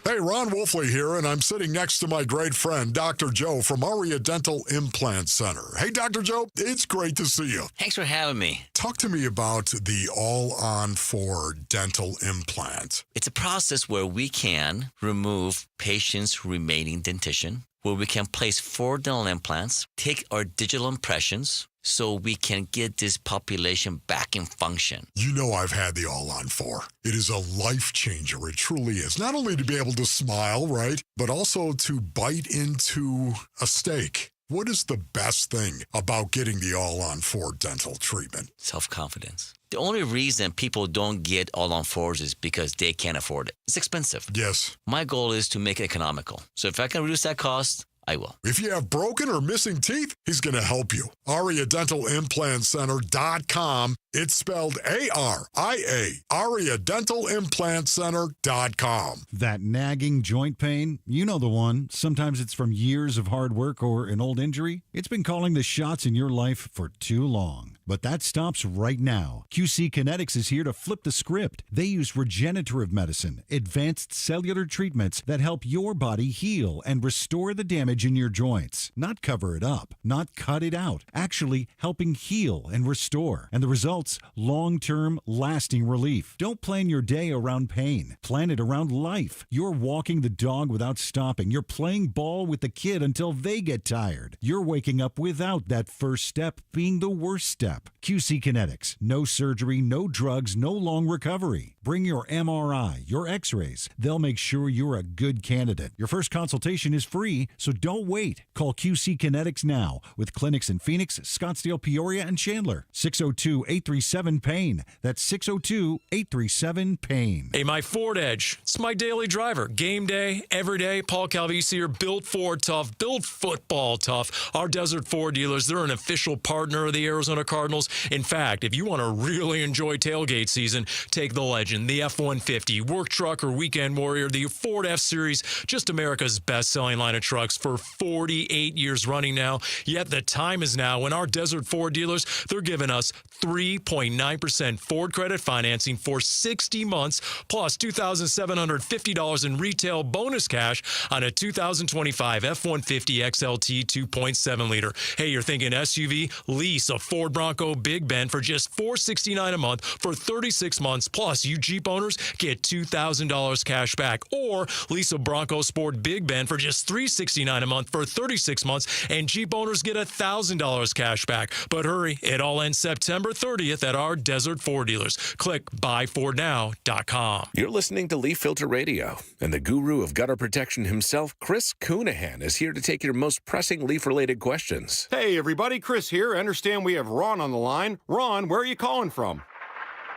S11: Hey, Ron Wolfley here, and I'm sitting next to my great friend, Dr. Joe from Aria Dental Implant Center. Hey, Dr. Joe, it's great to see you.
S14: Thanks for having me.
S11: Talk to me about the All-On-4 dental implant.
S14: It's a process where we can remove patients' remaining dentition, where we can place 4 dental implants, take our digital impressions, so we can get this population back in function.
S11: You know I've had the All-On-4. It is a life changer. It truly is. Not only to be able to smile, right, but also to bite into a steak. What is the best thing about getting the All-On-4 dental treatment?
S14: Self-confidence. The only reason people don't get All-On-4s is because they can't afford it. It's expensive.
S11: Yes.
S14: My goal is to make it economical. So if I can reduce that cost, I will.
S11: If you have broken or missing teeth, he's going to help you. AriaDentalImplantCenter.com. It's spelled A-R-I-A. AriaDentalImplantCenter.com.
S20: That nagging joint pain, you know the one. Sometimes it's from years of hard work or an old injury. It's been calling the shots in your life for too long. But that stops right now. QC Kinetics is here to flip the script. They use regenerative medicine, advanced cellular treatments that help your body heal and restore the damage in your joints. Not cover it up, not cut it out. Actually helping heal and restore. And the results, long-term, lasting relief. Don't plan your day around pain. Plan it around life. You're walking the dog without stopping. You're playing ball with the kid until they get tired. You're waking up without that first step being the worst step. QC Kinetics. No surgery, no drugs, no long recovery. Bring your MRI, your x-rays. They'll make sure you're a good candidate. Your first consultation is free, so don't wait. Call QC Kinetics now with clinics in Phoenix, Scottsdale, Peoria, and Chandler. 602-837-PAIN. That's 602-837-PAIN.
S21: Hey, my Ford Edge. It's my daily driver. Game day, every day. Paul Calvisi here. Built Ford tough. Built football tough. Our Desert Ford dealers, they're an official partner of the Arizona Cardinals. In fact, if you want to really enjoy tailgate season, take the legend, the F-150, work truck or weekend warrior, the Ford F-Series, just America's best-selling line of trucks for 48 years running now. Yet the time is now when our Desert Ford dealers, they're giving us 3.9% Ford credit financing for 60 months, plus $2,750 in retail bonus cash on a 2025 F-150 XLT 2.7 liter. Hey, you're thinking SUV? Lease a Ford Bronco Big Ben for just $469 a month for 36 months. Plus, you Jeep owners get $2,000 cash back. Or lease a Bronco Sport Big Ben for just $369 a month for 36 months, and Jeep owners get $1,000 cash back. But hurry, it all ends September 30th at our Desert Ford dealers. Click buyfordnow.com.
S22: You're listening to Leaf Filter Radio, and the guru of gutter protection himself, Chris Coonahan, is here to take your most pressing leaf-related questions.
S20: Hey, everybody, Chris here. I understand we have Ron on the line. Ron, where are you calling from?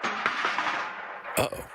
S22: Uh-oh.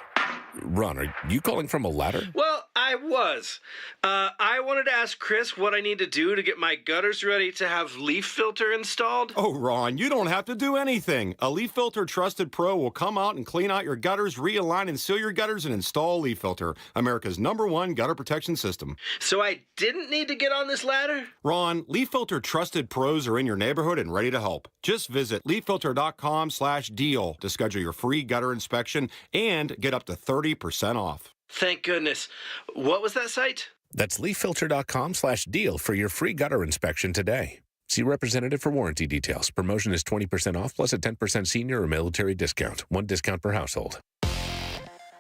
S22: Ron, are you calling from a ladder?
S21: Well, I was. I wanted to ask Chris what I need to do to get my gutters ready to have Leaf Filter installed.
S20: Oh, Ron, you don't have to do anything. A Leaf Filter Trusted Pro will come out and clean out your gutters, realign and seal your gutters, and install Leaf Filter, America's #1 gutter protection system.
S21: So I didn't need to get on this ladder?
S20: Ron, Leaf Filter Trusted Pros are in your neighborhood and ready to help. Just visit leaffilter.com/deal to schedule your free gutter inspection and get up to 30% off.
S21: Thank goodness. What was that site?
S22: That's leaffilter.com/deal for your free gutter inspection today. See representative for warranty details. Promotion is 20% off plus a 10% senior or military discount. One discount per household.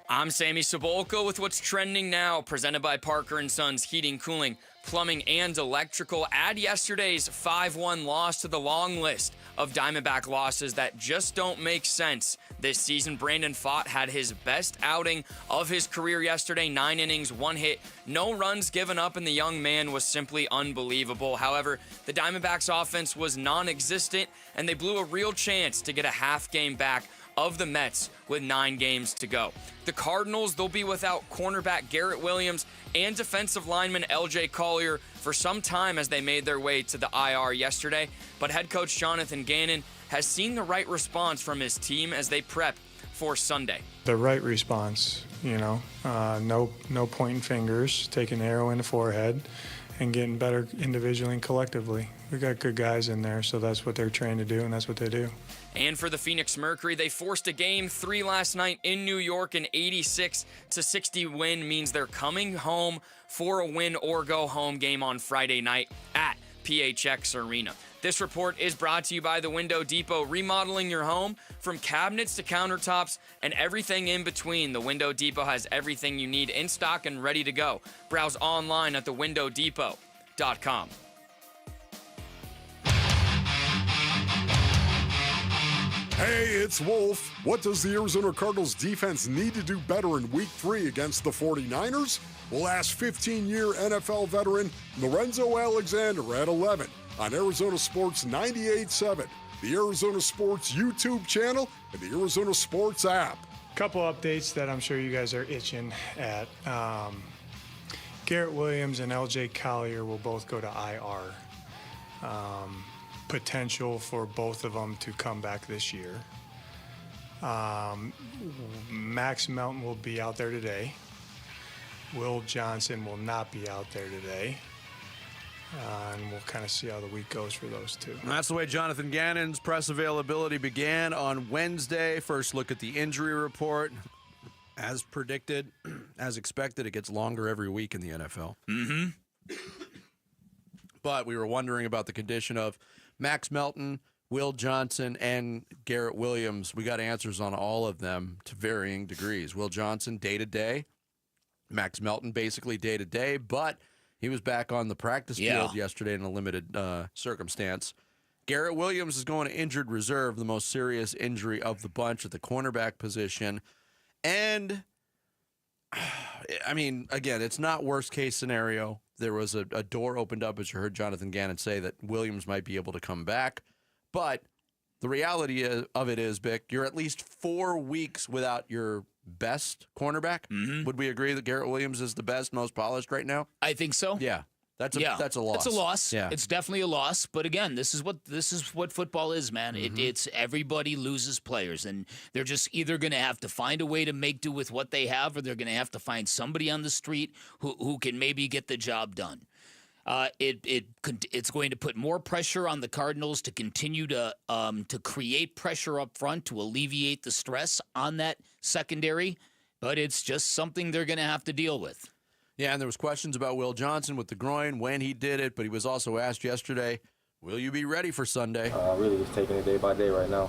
S30: I'm Sammy Sabolka with what's trending now, presented by Parker & Sons Heating, Cooling, Plumbing, and Electrical. Add yesterday's 5-1 loss to the long list of Diamondback losses that just don't make sense. This season, Brandon Pfaadt had his best outing of his career yesterday. 9 innings, 1 hit, no runs given up, and the young man was simply unbelievable. However, the Diamondbacks offense was non-existent, and they blew a real chance to get a half game back of the Mets with 9 games to go. The Cardinals, they'll be without cornerback Garrett Williams and defensive lineman LJ Collier for some time as they made their way to the IR yesterday. But head coach Jonathan Gannon has seen the right response from his team as they prep for Sunday.
S1: The right response, no pointing fingers, taking an arrow in the forehead, and getting better individually and collectively. We got good guys in there, so that's what they're trained to do, and that's what they do.
S30: And for the Phoenix Mercury, they forced a Game 3 last night in New York. An 86-60 win means they're coming home for a win or go home game on Friday night at PHX Arena. This report is brought to you by the Window Depot, remodeling your home from cabinets to countertops and everything in between. The Window Depot has everything you need in stock and ready to go. Browse online at thewindowdepot.com.
S11: Hey, it's Wolf. What does the Arizona Cardinals defense need to do better in Week 3 against the 49ers? We'll ask 15-year NFL veteran Lorenzo Alexander at 11 on Arizona Sports 98.7, the Arizona Sports YouTube channel, and the Arizona Sports app.
S1: Couple updates that I'm sure you guys are itching at. Garrett Williams and LJ Collier will both go to IR. Potential for both of them to come back this year. Max Melton will be out there today. Will Johnson will not be out there today. And we'll kind of see how the week goes for those two.
S7: And that's the way Jonathan Gannon's press availability began on Wednesday. First look at the injury report. As predicted, as expected, it gets longer every week in the NFL.
S12: Mm-hmm.
S7: But we were wondering about the condition of Max Melton, Will Johnson, and Garrett Williams. We got answers on all of them to varying degrees. Will Johnson, day-to-day. Max Melton, basically day-to-day, but he was back on the practice field yesterday in a limited circumstance. Garrett Williams is going to injured reserve, the most serious injury of the bunch at the cornerback position. And, I mean, again, it's not worst-case scenario. There was a door opened up, as you heard Jonathan Gannon say, that Williams might be able to come back. But the reality of it is, Bick, you're at least 4 weeks without your best cornerback.
S12: Mm-hmm.
S7: Would we agree that Garrett Williams is the best, most polished right now?
S12: I think so.
S7: Yeah. That's a loss.
S12: It's a loss.
S7: Yeah.
S12: It's definitely a loss. But again, this is what football is, man.
S7: Mm-hmm.
S12: It's everybody loses players, and they're just either going to have to find a way to make do with what they have, or they're going to have to find somebody on the street who can maybe get the job done. It's going to put more pressure on the Cardinals to continue to create pressure up front to alleviate the stress on that secondary. But it's just something they're going to have to deal with.
S7: Yeah, and there was questions about Will Johnson with the groin, when he did it, but he was also asked yesterday, will you be ready for Sunday?
S4: Really just taking it day by day right now.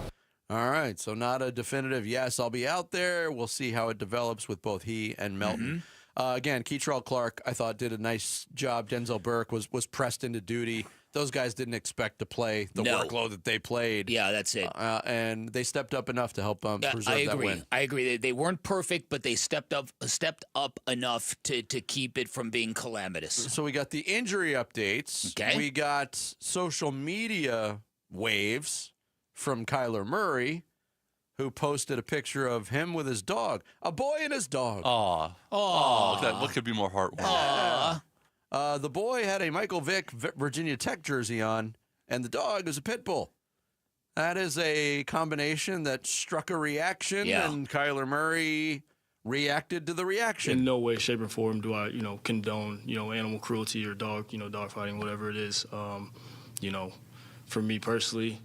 S7: All right, so not a definitive yes, I'll be out there. We'll see how it develops with both he and Melton. Again, Keitrell Clark, I thought, did a nice job. Denzel Burke was pressed into duty. Those guys didn't expect to play the workload that they played.
S12: Yeah, that's it.
S7: And they stepped up enough to help preserve that win.
S12: I agree. They weren't perfect, but they stepped up enough to keep it from being calamitous.
S7: So we got the injury updates.
S12: Okay.
S7: We got social media waves from Kyler Murray, who posted a picture of him with his dog, a boy and his dog.
S2: What could be more heartwarming?
S7: The boy had a Michael Vick Virginia Tech jersey on, and the dog is a pit bull. That is a combination that struck a reaction, and Kyler Murray reacted to the reaction.
S16: In no way, shape, or form do I, condone, animal cruelty or dog fighting, whatever it is. For me personally,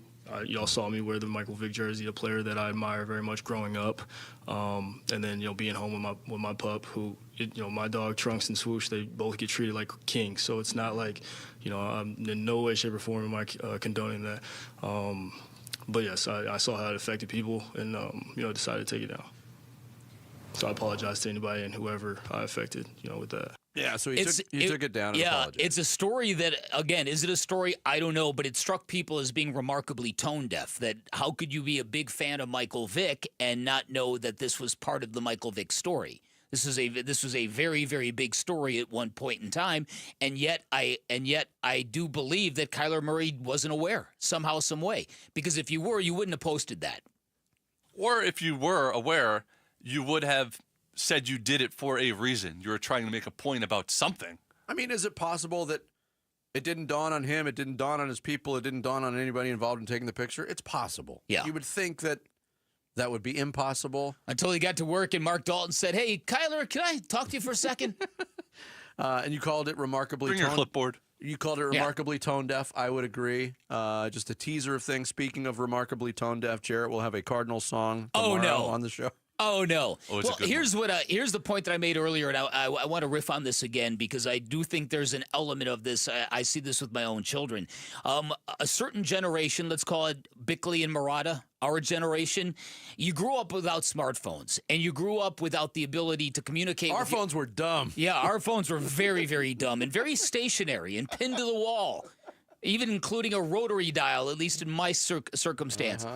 S16: y'all saw me wear the Michael Vick jersey, a player that I admire very much growing up. And then, being home with my pup, who, my dog Trunks and Swoosh, they both get treated like kings. So it's not like, I'm in no way, shape, or form am I condoning that. But yes, I saw how it affected people and, decided to take it down. So I apologize to anybody and whoever I affected, with that.
S7: Yeah, so you took it down and apologized.
S12: It's a story that, again, is it a story? I don't know, but it struck people as being remarkably tone deaf. That how could you be a big fan of Michael Vick and not know that this was part of the Michael Vick story? This was a very, very big story at one point in time, and yet I do believe that Kyler Murray wasn't aware somehow, some way. Because if you were, you wouldn't have posted that.
S2: Or if you were aware, you would have said you did it for a reason. You were trying to make a point about something.
S7: I mean, is it possible that it didn't dawn on him, it didn't dawn on his people, it didn't dawn on anybody involved in taking the picture? It's possible.
S12: Yeah.
S7: You would think that would be impossible.
S12: Until he got to work and Mark Dalton said, "Hey, Kyler, can I talk to you for a second?"
S7: And you called it remarkably
S2: Bring your clipboard.
S7: You called it remarkably tone deaf. I would agree. Just a teaser of things. Speaking of remarkably tone deaf, Jarrett will have a Cardinals song tomorrow on the show.
S12: Oh, no.
S2: Oh,
S12: well, here's the point that I made earlier, and I want to riff on this again because I do think there's an element of this. I see this with my own children. A certain generation, let's call it Bickley and Murata, our generation, you grew up without smartphones, and you grew up without the ability to communicate.
S7: Our phones were dumb.
S12: Yeah, our phones were very, very dumb and very stationary and pinned to the wall. Even including a rotary dial, at least in my circumstance.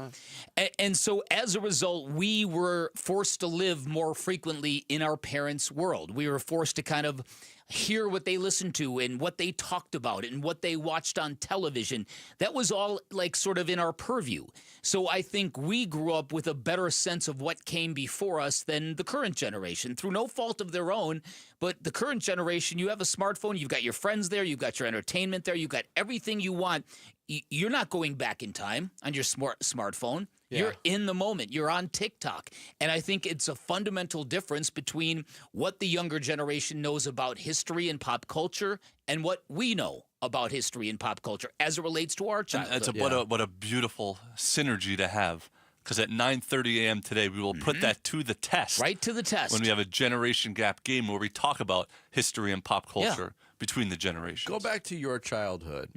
S12: And so as a result, we were forced to live more frequently in our parents' world. We were forced to kind of hear what they listened to and what they talked about and what they watched on television. That was all like sort of in our purview. So I think we grew up with a better sense of what came before us than the current generation, through no fault of their own. But the current generation, you have a smartphone, you've got your friends there, you've got your entertainment there, you've got everything you want. You're not going back in time on your smartphone. Yeah. You're in the moment. You're on TikTok. And I think it's a fundamental difference between what the younger generation knows about history and pop culture and what we know about history and pop culture as it relates to our childhood.
S2: What a beautiful synergy to have. Because at 9:30 a.m. today, we will put that to the test.
S12: Right to the test.
S2: When we have a generation gap game where we talk about history and pop culture between the generations.
S7: Go back to your childhood.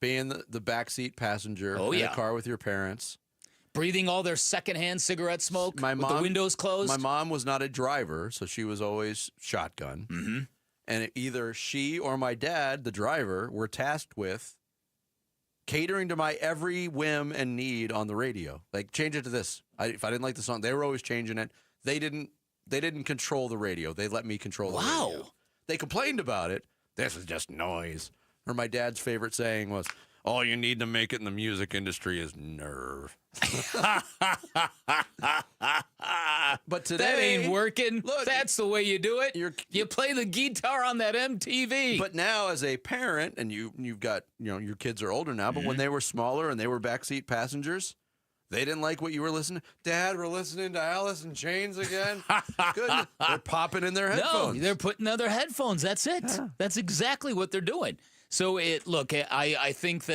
S7: Being the backseat passenger in a car with your parents.
S12: Breathing all their secondhand cigarette smoke with the windows closed.
S7: My mom was not a driver, so she was always shotgun. And either she or my dad, the driver, were tasked with catering to my every whim and need on the radio. Like, change it to this. If I didn't like the song, they were always changing it. They didn't control the radio. They let me control the radio. They complained about it. This is just noise. Or my dad's favorite saying was, all you need to make it in the music industry is nerve. But today,
S12: that ain't working. Look, that's the way you do it. You play the guitar on that MTV.
S7: But now, as a parent, and you've got, your kids are older now, but when they were smaller and they were backseat passengers, they didn't like what you were listening. Dad, we're listening to Alice in Chains again. Good. They're popping in their headphones.
S12: No, they're putting other headphones. That's it. Yeah. That's exactly what they're doing. So I think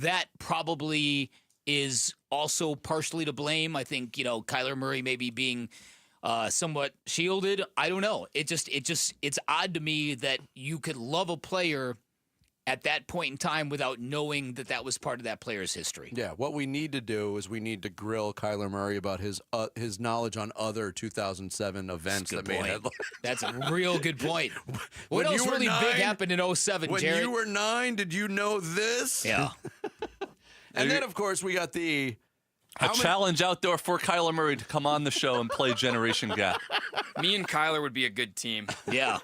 S12: that probably is also partially to blame. I think, Kyler Murray maybe being somewhat shielded. I don't know. It's odd to me that you could love a player at that point in time without knowing that was part of that player's history.
S7: Yeah, what we need to do is we need to grill Kyler Murray about his knowledge on other 2007 events that made headlines.
S12: That's a real good point. What else really big happened in 07,
S7: when
S12: Jared?
S7: When you were 9, did you know this?
S12: Yeah.
S7: And then, of course, we got the...
S2: challenge out there for Kyler Murray to come on the show and play Generation Gap.
S30: Me and Kyler would be a good team.
S12: Yeah.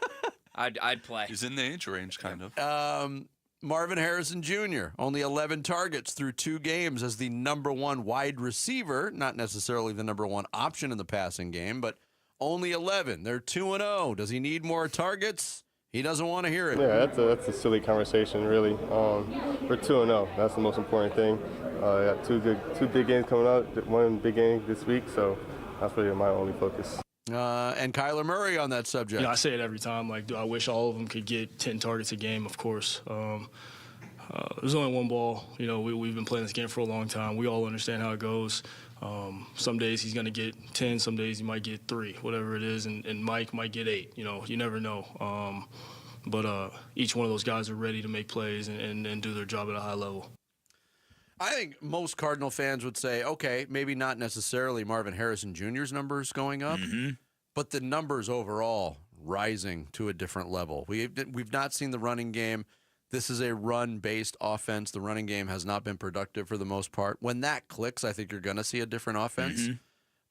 S30: I'd play.
S2: He's in the age range, kind of.
S7: Marvin Harrison Jr., only 11 targets through 2 games as the number 1 wide receiver, not necessarily the number 1 option in the passing game, but only 11. They're 2-0. Does he need more targets? He doesn't want to hear it.
S4: Yeah, that's a silly conversation, really. We're 2-0. That's the most important thing. I got two big games coming out, one big game this week, so that's really my only focus.
S7: And Kyler Murray on that subject.
S16: I say it every time. Like, I wish all of them could get 10 targets a game, of course. There's only one ball. We've been playing this game for a long time. We all understand how it goes. Some days he's going to get 10. Some days he might get 3, whatever it is. And Mike might get 8. You never know. But each one of those guys are ready to make plays and do their job at a high level.
S7: I think most Cardinal fans would say, okay, maybe not necessarily Marvin Harrison Jr.'s numbers going up, but the numbers overall rising to a different level. We've not seen the running game. This is a run-based offense. The running game has not been productive for the most part. When that clicks, I think you're going to see a different offense.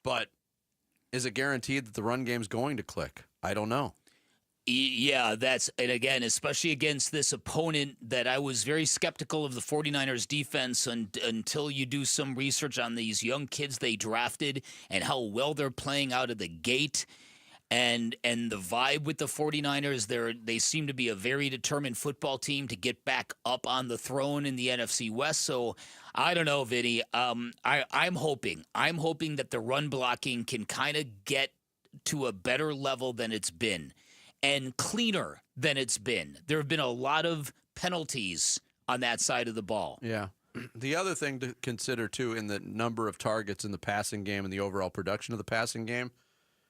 S7: But is it guaranteed that the run game's going to click? I don't know.
S12: Yeah, and again, especially against this opponent that I was very skeptical of the 49ers defense until you do some research on these young kids they drafted and how well they're playing out of the gate. And the vibe with the 49ers, they seem to be a very determined football team to get back up on the throne in the NFC West. So I don't know, Vinny. I'm hoping that the run blocking can kind of get to a better level than it's been and cleaner than it's been. There have been a lot of penalties on that side of the ball.
S7: Yeah. The other thing to consider, too, in the number of targets in the passing game and the overall production of the passing game,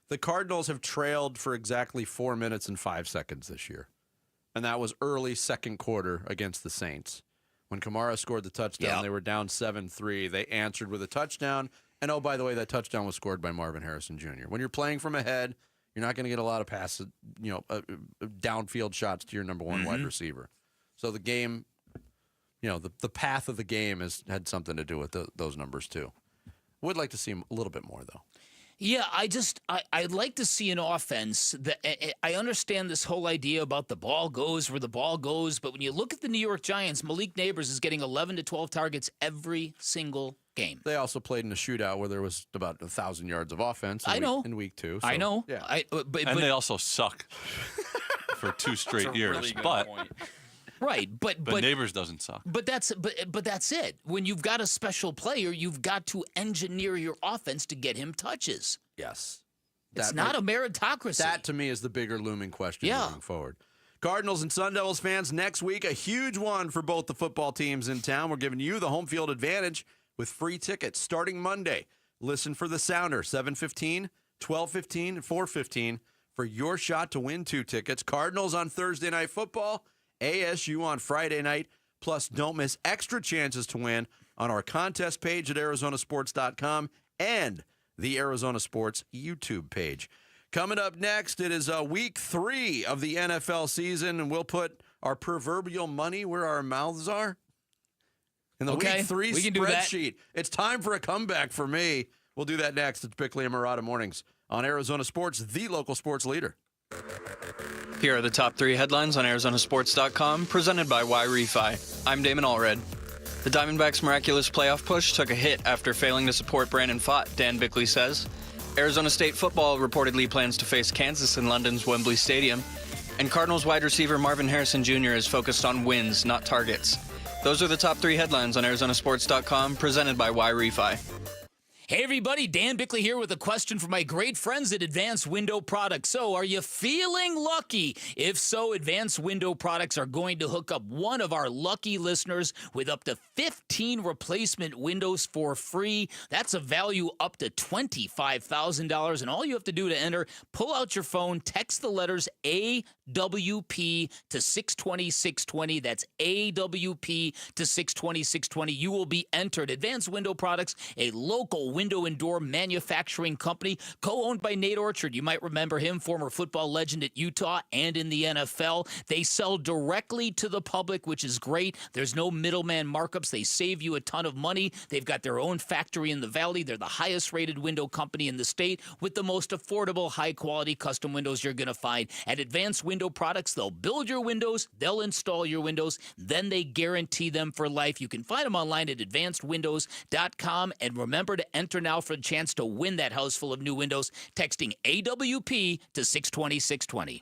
S7: the Cardinals have trailed for exactly 4 minutes and 5 seconds this year. And that was early second quarter against the Saints. When Kamara scored the touchdown, They were down 7-3. They answered with a touchdown. And, oh, by the way, that touchdown was scored by Marvin Harrison Jr. When you're playing from ahead, you're not going to get a lot of passes, downfield shots to your number one wide receiver. So the game, the path of the game has had something to do with those numbers too. Would like to see a little bit more though.
S12: Yeah, I'd like to see an offense that I understand this whole idea about the ball goes where the ball goes, but when you look at the New York Giants, Malik Neighbors is getting 11 to 12 targets every single game.
S7: They also played in a shootout where there was about 1,000 yards of offense in week 2. So,
S12: I know.
S7: Yeah.
S12: But
S2: they also suck for 2 straight years.
S30: Really good
S2: but
S30: point.
S12: Right, but
S2: Neighbors doesn't suck.
S12: But that's it. When you've got a special player, you've got to engineer your offense to get him touches.
S7: Yes.
S12: It's not a meritocracy.
S7: That, to me, is the bigger looming question moving forward. Cardinals and Sun Devils fans, next week, a huge one for both the football teams in town. We're giving you the home field advantage with free tickets starting Monday. Listen for the sounder, 7:15, 12:15, and 4:15 for your shot to win 2 tickets. Cardinals on Thursday Night Football, ASU on Friday night. Plus, don't miss extra chances to win on our contest page at arizonasports.com and the Arizona Sports YouTube page. Coming up next, it is week 3 of the NFL season, and we'll put our proverbial money where our mouths are. In the week 3 spreadsheet. It's time for a comeback for me. We'll do that next. It's Bickley and Murata Mornings on Arizona Sports, the local sports leader.
S5: Here are the top 3 headlines on Arizonasports.com, presented by Y-Refi. I'm Damon Allred. The Diamondbacks' miraculous playoff push took a hit after failing to support Brandon Pfaadt, Dan Bickley says. Arizona State football reportedly plans to face Kansas in London's Wembley Stadium. And Cardinals wide receiver Marvin Harrison Jr. is focused on wins, not targets. Those are the top 3 headlines on Arizonasports.com, presented by Y-Refi.
S12: Hey everybody, Dan Bickley here with a question for my great friends at Advanced Window Products. So, are you feeling lucky? If so, Advanced Window Products are going to hook up one of our lucky listeners with up to 15 replacement windows for free. That's a value up to $25,000, and all you have to do to enter, pull out your phone, text the letters AWP to 620-620. That's AWP to 620-620. You will be entered. Advanced Window Products, a local window and door manufacturing company, co-owned by Nate Orchard. You might remember him, former football legend at Utah and in the NFL. They sell directly to the public, which is great. There's no middleman markups. They save you a ton of money. They've got their own factory in the valley. They're the highest rated window company in the state with the most affordable, high quality custom windows you're going to find. At Advanced Window Products, they'll build your windows, they'll install your windows, then they guarantee them for life. You can find them online at advancedwindows.com, and remember to enter now for a chance to win that house full of new windows, texting AWP to 620-620.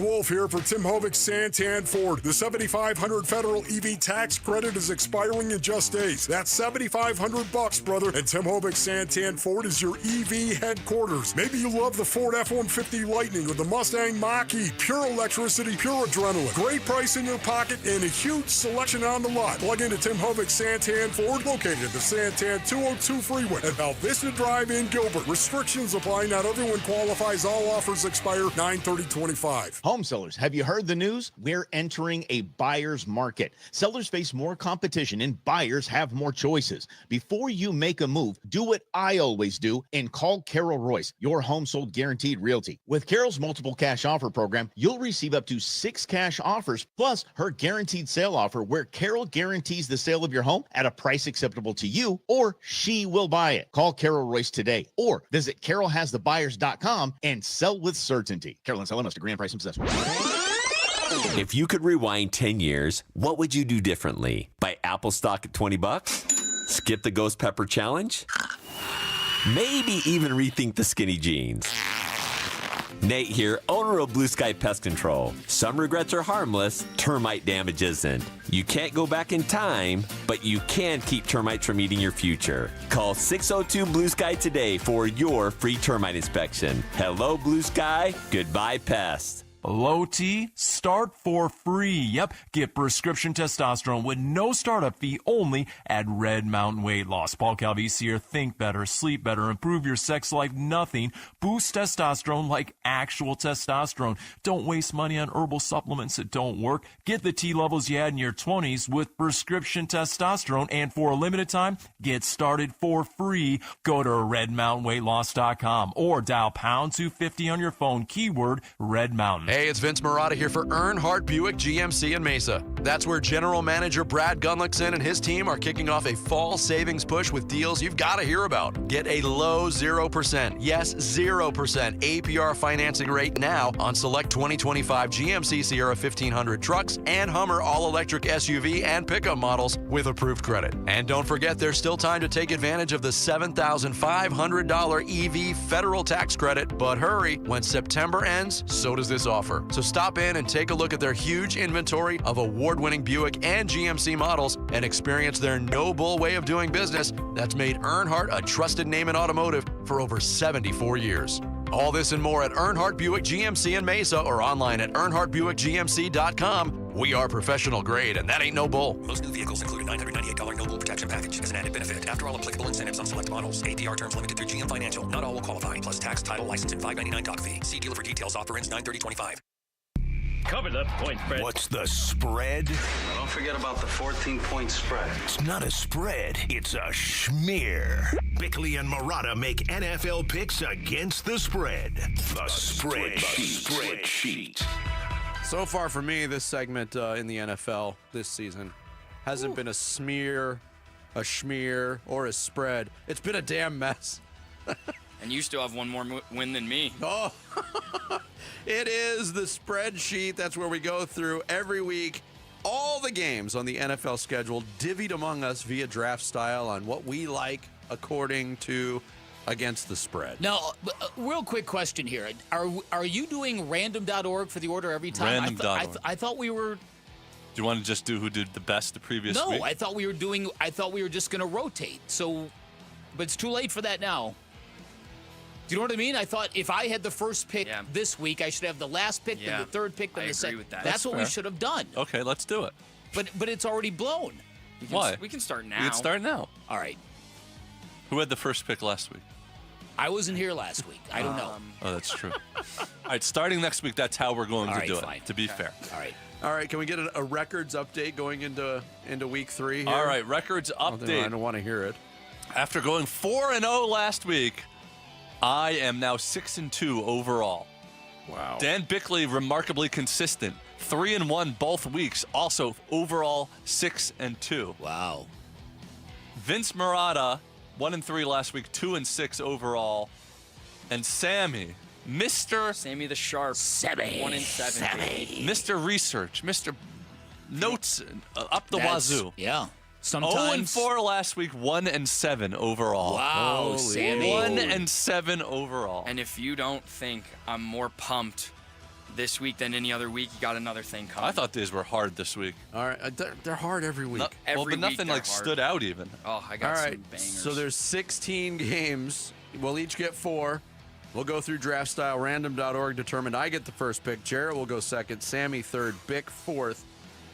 S11: Wolf here for Tim Hovik Santan Ford. The $7,500 federal EV tax credit is expiring in just days. That's $7,500, brother. And Tim Hovik Santan Ford is your EV headquarters. Maybe you love the Ford F-150 Lightning or the Mustang Mach-E. Pure electricity, pure adrenaline. Great price in your pocket and a huge selection on the lot. Plug into Tim Hovik Santan Ford, located at the Santan 202 freeway at Val Vista Drive in Gilbert. Restrictions apply. Not everyone qualifies. All offers expire 9/30/25.
S6: Home sellers, have you heard the news? We're entering a buyer's market. Sellers face more competition and buyers have more choices. Before you make a move, do what I always do and call Carol Royce, your home sold guaranteed realty. With Carol's multiple cash offer program, you'll receive up to 6 cash offers plus her guaranteed sale offer where Carol guarantees the sale of your home at a price acceptable to you or she will buy it. Call Carol Royce today or visit carolhasthebuyers.com and sell with certainty. Carolyn LMS to grand price and possession.
S9: If you could rewind 10 years, what would you do differently? Buy Apple stock at $20? Skip the ghost pepper challenge? Maybe even rethink the skinny jeans. Nate here, owner of Blue Sky Pest Control. Some regrets are harmless, termite damage isn't. You can't go back in time, but you can keep termites from eating your future. Call 602 Blue Sky today for your free termite inspection. Hello, Blue Sky. Goodbye, pests.
S21: Low T, start for free. Yep, get prescription testosterone with no startup fee only at Red Mountain Weight Loss. Paul Calvisi here. Think better, sleep better, improve your sex life. Nothing. Boost testosterone like actual testosterone. Don't waste money on herbal supplements that don't work. Get the T levels you had in your 20s with prescription testosterone. And for a limited time, get started for free. Go to redmountainweightloss.com or dial pound 250 on your phone. Keyword Red Mountain.
S17: Hey, it's Vince Marotta here for Earnhardt Buick GMC in Mesa. That's where General Manager Brad Gunlickson and his team are kicking off a fall savings push with deals you've got to hear about. Get a low 0%, yes, 0% APR financing rate now on select 2025 GMC Sierra 1500 trucks and Hummer all-electric SUV and pickup models with approved credit. And don't forget, there's still time to take advantage of the $7,500 EV federal tax credit. But hurry, when September ends, so does this offer. So stop in and take a look at their huge inventory of award-winning Buick and GMC models and experience their no-bull way of doing business that's made Earnhardt a trusted name in automotive for over 74 years. All this and more at Earnhardt Buick GMC in Mesa or online at earnhardtbuickgmc.com. We are professional grade, and that ain't no bull.
S3: Most new vehicles include a $998 no bull protection package as an added benefit. After all applicable incentives on select models, APR terms limited through GM Financial. Not all will qualify. Plus tax, title, license, and $599 doc fee. See dealer for details. Offer ends 9/30/25.
S13: Cover the point spread. What's the spread?
S18: Don't forget about the 14-point spread.
S13: It's not a spread, it's a schmear. Bickley and Marotta make NFL picks against the spread. The spreadsheet.
S7: So far for me, this segment in the NFL this season hasn't been a smear, a schmear, or a spread. It's been a damn mess.
S30: And you still have one more win than me.
S7: Oh, it is the spreadsheet. That's where we go through every week all the games on the NFL schedule, divvied among us via draft style on what we like according to against the spread.
S12: Now, real quick question here. Are you doing random.org for the order every time?
S2: Random.org.
S12: I thought we were...
S2: Do you want to just do who did the best the previous week?
S12: No, I thought we were just going to rotate. So, but it's too late for that now. Do you know what I mean? I thought if I had the first pick this week, I should have the last pick, then the third pick, then the second.
S30: With that.
S12: That's what we should have done.
S2: Okay, let's do it.
S12: But it's already blown.
S2: Why?
S30: We can start now.
S2: We can start now.
S12: All right.
S2: Who had the first pick last week?
S12: I wasn't here last week. I don't know.
S2: Oh, that's true. All right, starting next week, that's how we're going to do
S12: fine.
S2: it, to be fair.
S12: All right.
S7: All right, can we get a records update going into week 3 here?
S2: All right, records update.
S7: I don't want to hear it.
S2: After going 4-0 last week, I am now 6-2 overall.
S7: Wow.
S2: Dan Bickley, remarkably consistent. 3-1 both weeks. Also, overall 6-2.
S12: Wow.
S2: Vince Marotta, 1-3 last week, 2-6 overall. And Sammy,
S30: Sammy the Sharp, 1-7.
S2: Mr. Research, Mr. Notes up the wazoo.
S12: Yeah. Sometimes
S2: 0-4 last week, 1-7 overall.
S12: Wow,
S2: Holy
S12: Sammy.
S2: 1-7 overall.
S30: And if you don't think I'm more pumped this week than any other week, you got another thing coming.
S2: I thought these were hard this week.
S7: All right, they're hard every week.
S30: Every
S2: but nothing
S30: week
S2: like
S30: they're hard.
S2: stood out even.
S30: Oh, I got
S7: All
S30: some
S7: right,
S30: bangers.
S7: so there's 16 games. We'll each get 4. We'll go through draft style, random.org determined. I get the first pick. Jarrett will go second. Sammy third. Bick fourth.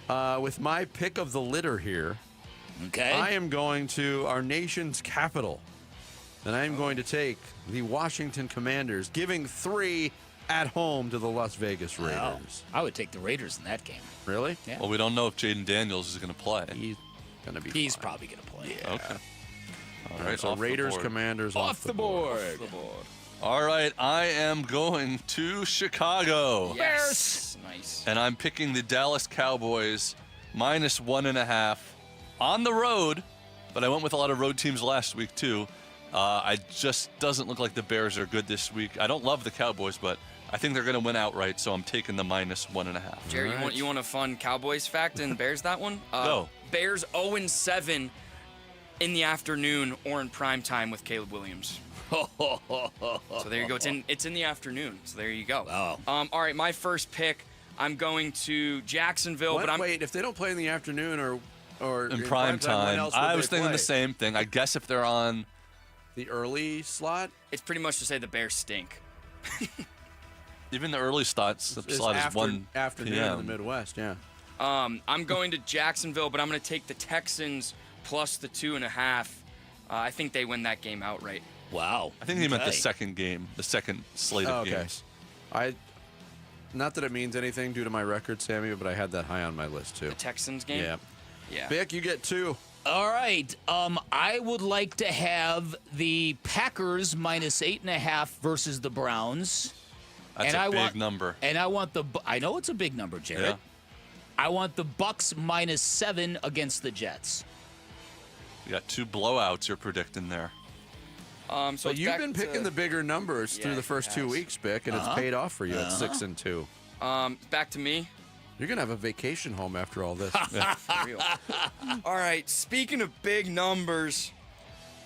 S7: With my pick of the litter here,
S12: okay,
S7: I am going to our nation's capital. And I am going to take the Washington Commanders, giving 3 at home to the Las Vegas Raiders.
S12: Wow. I would take the Raiders in that game.
S7: Really?
S12: Yeah.
S2: Well, we don't know if Jaden Daniels is going to play.
S7: He's going to be
S12: He's
S7: fine.
S12: probably going to play.
S7: Yeah.
S2: Okay.
S7: All right, so Raiders, Commanders
S12: Off the board.
S2: All right, I am going to Chicago.
S12: Bears.
S30: Nice.
S2: And I'm picking the Dallas Cowboys -1.5 on the road, but I went with a lot of road teams last week too. I just doesn't look like the Bears are good this week. I don't love the Cowboys, but I think they're going to win outright, so I'm taking the -1.5.
S30: Jerry, you want a fun Cowboys fact and Bears that one?
S2: Go.
S30: Bears 0-7 in the afternoon or in prime time with Caleb Williams. So there you go. It's in the afternoon. So there you go.
S12: Wow.
S30: All right, my first pick. I'm going to Jacksonville, but
S7: Wait, if they don't play in the afternoon or
S2: In prime time,
S7: when else would
S2: I
S7: they
S2: was thinking
S7: play?
S2: the same thing. I guess if they're on
S7: the early slot,
S30: it's pretty much to say the Bears stink.
S2: even the early slot
S7: it's
S2: is
S7: after,
S2: 1
S7: afternoon
S2: p.m.
S7: in the Midwest. Yeah.
S30: I'm going to Jacksonville, but I'm going to take the Texans plus the 2.5. I think they win that game outright.
S12: Wow.
S2: I think he meant the second game, the second slate of games.
S7: Not that it means anything due to my record, Sammy, but I had that high on my list too.
S30: The Texans game?
S7: Yeah.
S30: Yeah.
S7: Vic, you get 2.
S12: All right. I would like to have the Packers -8.5 versus the Browns.
S2: That's a big number.
S12: And I want I know it's a big number, Jared.
S2: Yeah.
S12: I want the Bucks -7 against the Jets.
S2: You got 2 blowouts you're predicting there.
S30: So
S7: but you've been picking the bigger numbers through the first 2 weeks, Vic, and it's paid off for you at 6-2.
S30: Back to me.
S7: You're going to have a vacation home after all this.
S30: For real. All right, speaking of big numbers.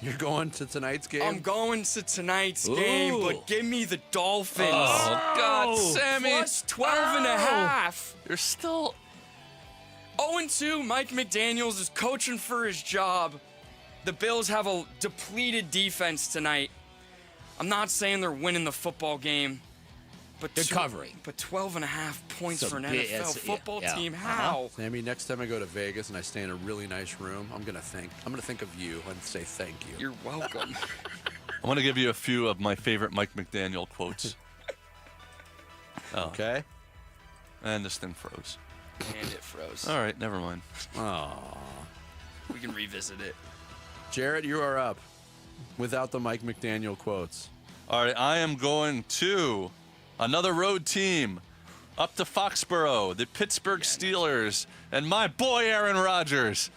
S7: You're going to tonight's game?
S30: I'm going to tonight's game, but give me the Dolphins.
S2: Oh, God, Sammy.
S30: Plus 12.5.
S2: You're still
S30: 0-2. Mike McDaniels is coaching for his job. The Bills have a depleted defense tonight. I'm not saying they're winning the football game, but
S12: they're covering.
S30: But 12.5 points for an
S12: big-
S30: NFL football team.
S12: Uh-huh.
S30: How?
S7: Sammy, next time I go to Vegas and I stay in a really nice room, I'm gonna think of you and say thank you.
S30: You're welcome.
S2: I want to give you a few of my favorite Mike McDaniel quotes.
S7: Okay.
S2: And this thing froze.
S30: And it froze.
S2: All right, never mind.
S30: We can revisit it.
S7: Jarrett, you are up without the Mike McDaniel quotes.
S2: All right, I am going to another road team up to Foxborough, the Pittsburgh Steelers, and my boy Aaron Rodgers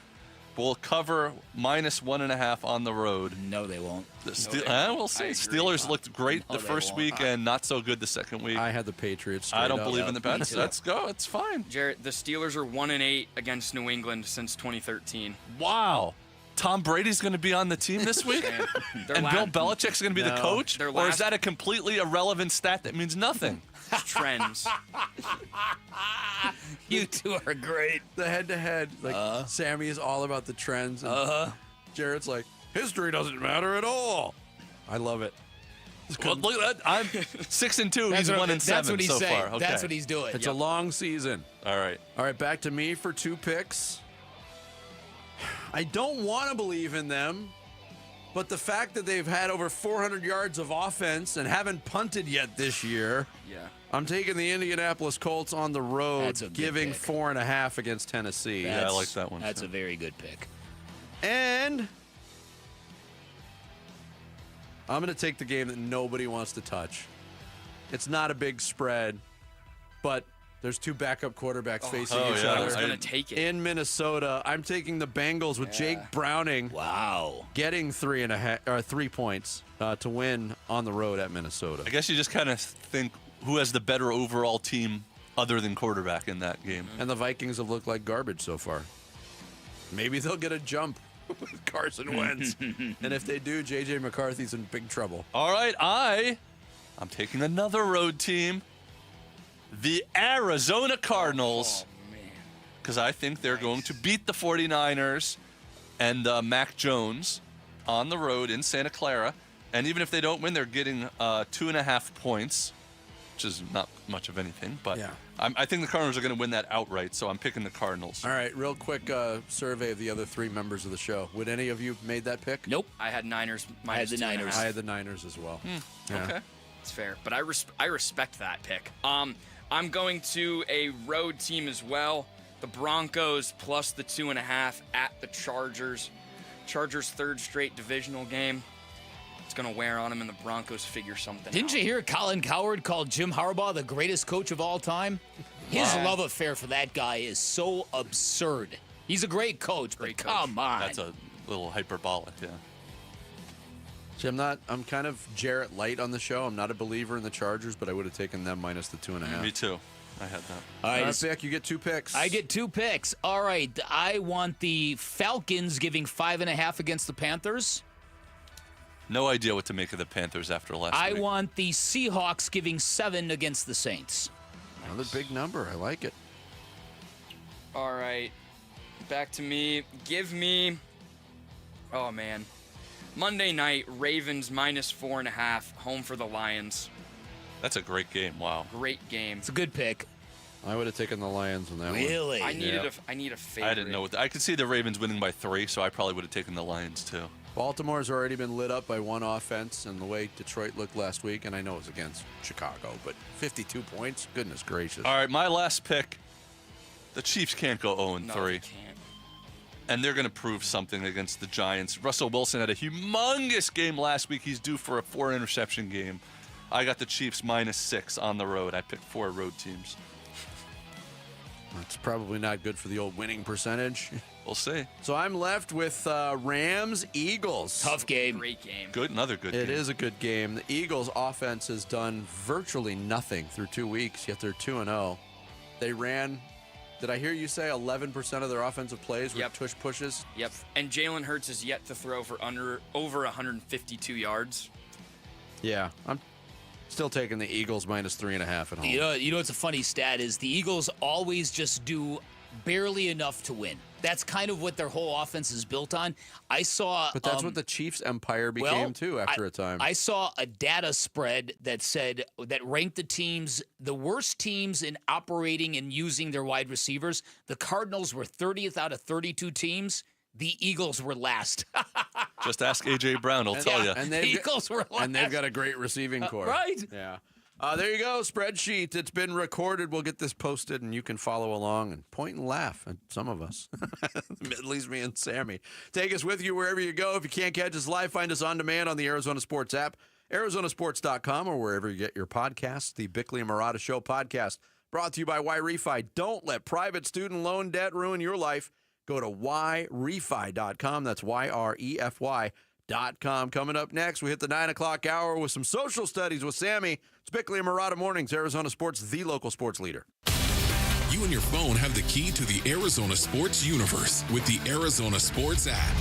S2: will cover -1.5 on the road.
S12: No, they won't.
S2: We'll see. Steelers looked great the first week and not so good the second week.
S7: I had the Patriots.
S2: I don't
S7: straight up.
S2: believe in the Pats. Let's go. It's fine.
S30: Jarrett, the Steelers are 1-8 against New England since 2013.
S2: Wow. Tom Brady's going to be on the team this week? And Bill Belichick's going to be the coach? Or is that a completely irrelevant stat that means nothing?
S30: Trends.
S12: You two are great.
S7: The head-to-head, Sammy is all about the trends. And Jarrett's like, history doesn't matter at all. I love it.
S2: Well, look at that. I'm 6-2. He's 1-7
S12: That's what he's
S2: so
S12: saying.
S2: far. Okay.
S12: That's what he's doing.
S7: It's a long season.
S2: All right.
S7: All right, back to me for 2 picks. I don't want to believe in them, but the fact that they've had over 400 yards of offense and haven't punted yet this year, I'm taking the Indianapolis Colts on the road,
S12: That's a good
S7: giving
S12: pick.
S7: 4.5 against Tennessee.
S2: Yeah, I like that one.
S12: That's a very good pick.
S7: And I'm going to take the game that nobody wants to touch. It's not a big spread, but there's 2 backup quarterbacks facing each other.
S30: I was going to take it.
S7: In Minnesota, I'm taking the Bengals with Jake Browning.
S12: Wow.
S7: Getting 3 points to win on the road at Minnesota.
S2: I guess you just kind of think who has the better overall team other than quarterback in that game.
S7: And the Vikings have looked like garbage so far. Maybe they'll get a jump with Carson Wentz. And if they do, J.J. McCarthy's in big trouble.
S2: All right, I'm taking another road team, the Arizona Cardinals, because I think they're going to beat the 49ers and Mac Jones on the road in Santa Clara. And even if they don't win, they're getting 2.5 points, which is not much of anything. But I think the Cardinals are going to win that outright, so I'm picking the Cardinals.
S7: All right, real quick survey of the other 3 members of the show. Would any of you made that pick?
S12: Nope.
S30: I had Niners
S12: I had the Niners.
S7: I had the Niners as well.
S2: Okay.
S30: It's fair, but I respect that pick. I'm going to a road team as well. The Broncos plus the 2.5 at the Chargers. Chargers' third straight divisional game. It's going to wear on them, and the Broncos figure something
S12: Didn't
S30: out.
S12: you hear Colin Cowherd called Jim Harbaugh the greatest coach of all time? His love affair for that guy is so absurd. He's a great coach, but come on.
S2: That's a little hyperbolic, yeah.
S7: See, I'm kind of Jarrett light on the show. I'm not a believer in the Chargers, but I would have taken them minus the 2.5.
S2: Me too. I had that.
S12: All right,
S7: Vic, you get 2 picks.
S12: I get 2 picks. All right, I want the Falcons giving 5.5 against the Panthers.
S2: No idea what to make of the Panthers after last
S12: I
S2: week.
S12: want the Seahawks giving 7 against the Saints.
S7: Another big number. I like it.
S30: All right, back to me. Give me, oh man, Monday night, Ravens minus 4.5, home for the Lions.
S2: That's a great game. Wow.
S30: Great game.
S12: It's a good pick.
S7: I would have taken the Lions on that one.
S12: Really?
S30: I need a favorite.
S2: I didn't know I could see the Ravens winning by 3, so I probably would have taken the Lions too.
S7: Baltimore's already been lit up by one offense, and the way Detroit looked last week, and I know it was against Chicago, but 52 points? Goodness gracious.
S2: All right, my last pick. The Chiefs can't go 0-3.
S30: No, they can't.
S2: And they're going to prove something against the Giants. Russell Wilson had a humongous game last week. He's due for a 4-interception game. I got the Chiefs minus 6 on the road. I picked 4 road teams.
S7: That's probably not good for the old winning percentage.
S2: We'll see.
S7: So I'm left with Rams-Eagles.
S12: Tough game.
S30: Great game.
S2: Good, another good game.
S7: It is a good game. The Eagles' offense has done virtually nothing through 2 weeks, yet they're 2-0. They ran, did I hear you say 11% of their offensive plays were tush pushes?
S30: Yep. And Jalen Hurts is yet to throw for over 152 yards.
S7: Yeah, I'm still taking the Eagles minus 3.5 at home.
S12: You know what's a funny stat is the Eagles always just do barely enough to win. That's kind of what their whole offense is built on. I saw,
S7: But that's what the Chiefs' empire became too after a time.
S12: I saw a data spread that said that ranked the teams, the worst teams in operating and using their wide receivers. The Cardinals were 30th out of 32 teams. The Eagles were last.
S2: Just ask A.J. Brown, he'll tell you.
S7: And
S12: The Eagles were last.
S7: And they've got a great receiving core.
S12: Right?
S7: Yeah. There you go, spreadsheet. It's been recorded. We'll get this posted, and you can follow along and point and laugh at some of us. At least me and Sammy. Take us with you wherever you go. If you can't catch us live, find us on demand on the Arizona Sports app, arizonasports.com, or wherever you get your podcasts. The Bickley and Marotta Show podcast, brought to you by YRefi. Don't let private student loan debt ruin your life. Go to YRefi.com. That's YREFY.com. Coming up next, we hit the 9 o'clock hour with some social studies with Sammy. It's Bickley and Marotta Mornings, Arizona Sports, the local sports leader.
S8: You and your phone have the key to the Arizona sports universe with the Arizona Sports app.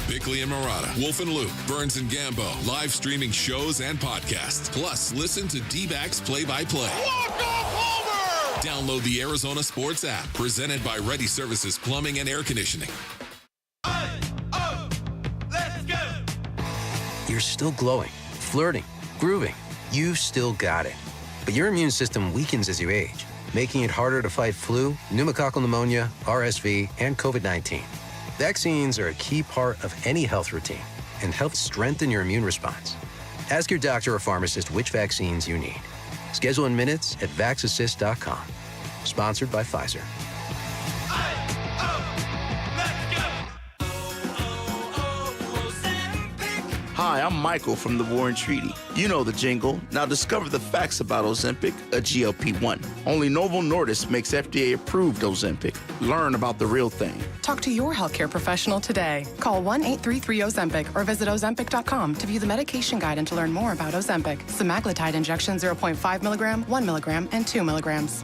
S8: Bickley and Marotta, Wolf and Luke, Burns and Gambo, live streaming shows and podcasts. Plus, listen to D-backs play-by-play. Download the Arizona Sports app, presented by Ready Services Plumbing and Air Conditioning.
S15: You're still glowing, flirting, grooving. You've still got it. But your immune system weakens as you age, making it harder to fight flu, pneumococcal pneumonia, RSV, and COVID-19. Vaccines are a key part of any health routine and help strengthen your immune response. Ask your doctor or pharmacist which vaccines you need. Schedule in minutes at vaxassist.com. Sponsored by Pfizer.
S19: Hi, I'm Michael from the Warren Treaty. You know the jingle. Now discover the facts about Ozempic, a GLP-1. Only Novo Nordisk makes FDA-approved Ozempic. Learn about the real thing.
S23: Talk to your healthcare professional today. Call 1-833-OZEMPIC or visit Ozempic.com to view the medication guide and to learn more about Ozempic. Semaglutide injection 0.5 milligram, 1 milligram, and 2 milligrams.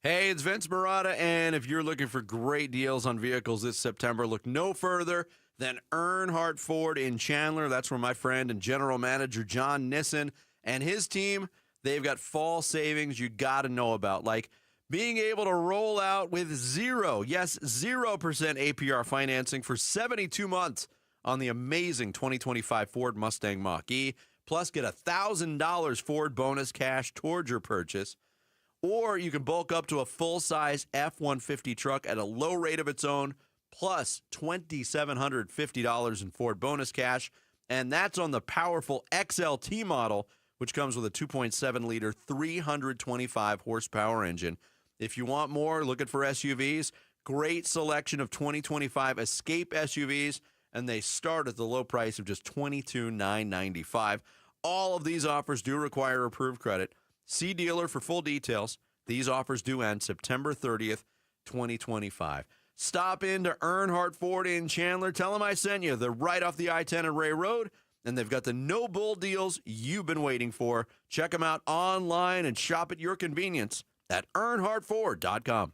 S7: Hey, it's Vince Marotta, and if you're looking for great deals on vehicles this September, look no further than Earnhardt Ford in Chandler. That's where my friend and general manager John Nissen and his team, they've got fall savings you got to know about, like being able to roll out with 0% APR financing for 72 months on the amazing 2025 Ford Mustang Mach-E, plus get $1,000 Ford bonus cash towards your purchase. Or you can bulk up to a full-size F-150 truck at a low rate of its own, plus $2,750 in Ford bonus cash. And that's on the powerful XLT model, which comes with a 2.7-liter, 325-horsepower engine. If you want more, looking for SUVs, great selection of 2025 Escape SUVs, and they start at the low price of just $22,995. All of these offers do require approved credit. See dealer for full details. These offers do end September 30th, 2025. Stop in to Earnhardt Ford in Chandler. Tell them I sent you. They're right off the I-10 and Ray Road, and they've got the no bull deals you've been waiting for. Check them out online and shop at your convenience at EarnhardtFord.com.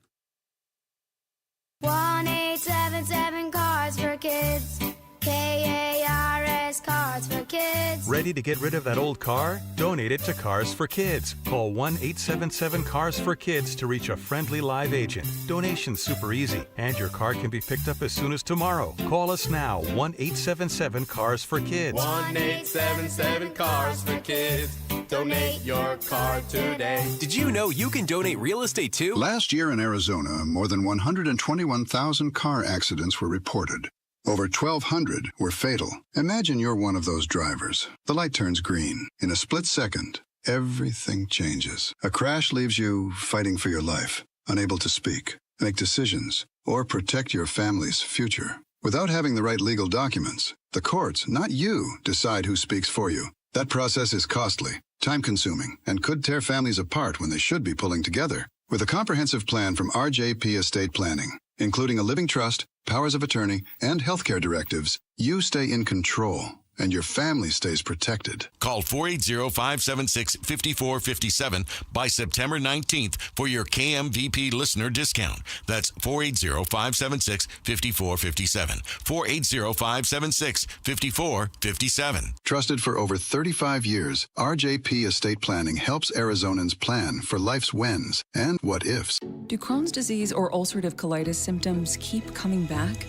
S10: 1-877 Cars for Kids. KARS Cars for Kids.
S14: Ready to get rid of that old car? Donate it to Cars for Kids. Call 1-877-CARS-FOR-KIDS to reach a friendly live agent. Donation's super easy, and your car can be picked up as soon as tomorrow. Call us now, 1-877-CARS-FOR-KIDS.
S20: 1-877-CARS-FOR-KIDS. Donate your car today.
S22: Did you know you can donate real estate too?
S24: Last year in Arizona, more than 121,000 car accidents were reported. Over 1,200 were fatal. Imagine you're one of those drivers. The light turns green. In a split second, everything changes. A crash leaves you fighting for your life, unable to speak, make decisions, or protect your family's future. Without having the right legal documents, the courts, not you, decide who speaks for you. That process is costly, time-consuming, and could tear families apart when they should be pulling together. With a comprehensive plan from RJP Estate Planning, including a living trust, powers of attorney, and healthcare directives, you stay in control, and your family stays protected.
S8: Call 480-576-5457 by September 19th for your KMVP listener discount. That's 480-576-5457. 480-576-5457.
S24: Trusted for over 35 years, RJP Estate Planning helps Arizonans plan for life's whens and what-ifs.
S25: Do Crohn's disease or ulcerative colitis symptoms keep coming back?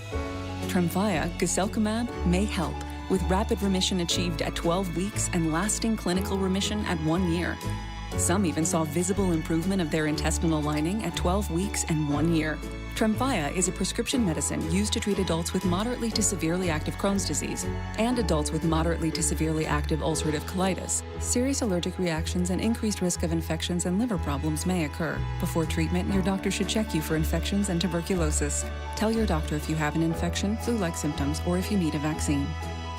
S25: Tremfya, guselkumab, may help, with rapid remission achieved at 12 weeks and lasting clinical remission at 1 year. Some even saw visible improvement of their intestinal lining at 12 weeks and 1 year. Tremfya is a prescription medicine used to treat adults with moderately to severely active Crohn's disease and adults with moderately to severely active ulcerative colitis. Serious allergic reactions and increased risk of infections and liver problems may occur. Before treatment, your doctor should check you for infections and tuberculosis. Tell your doctor if you have an infection, flu-like symptoms, or if you need a vaccine.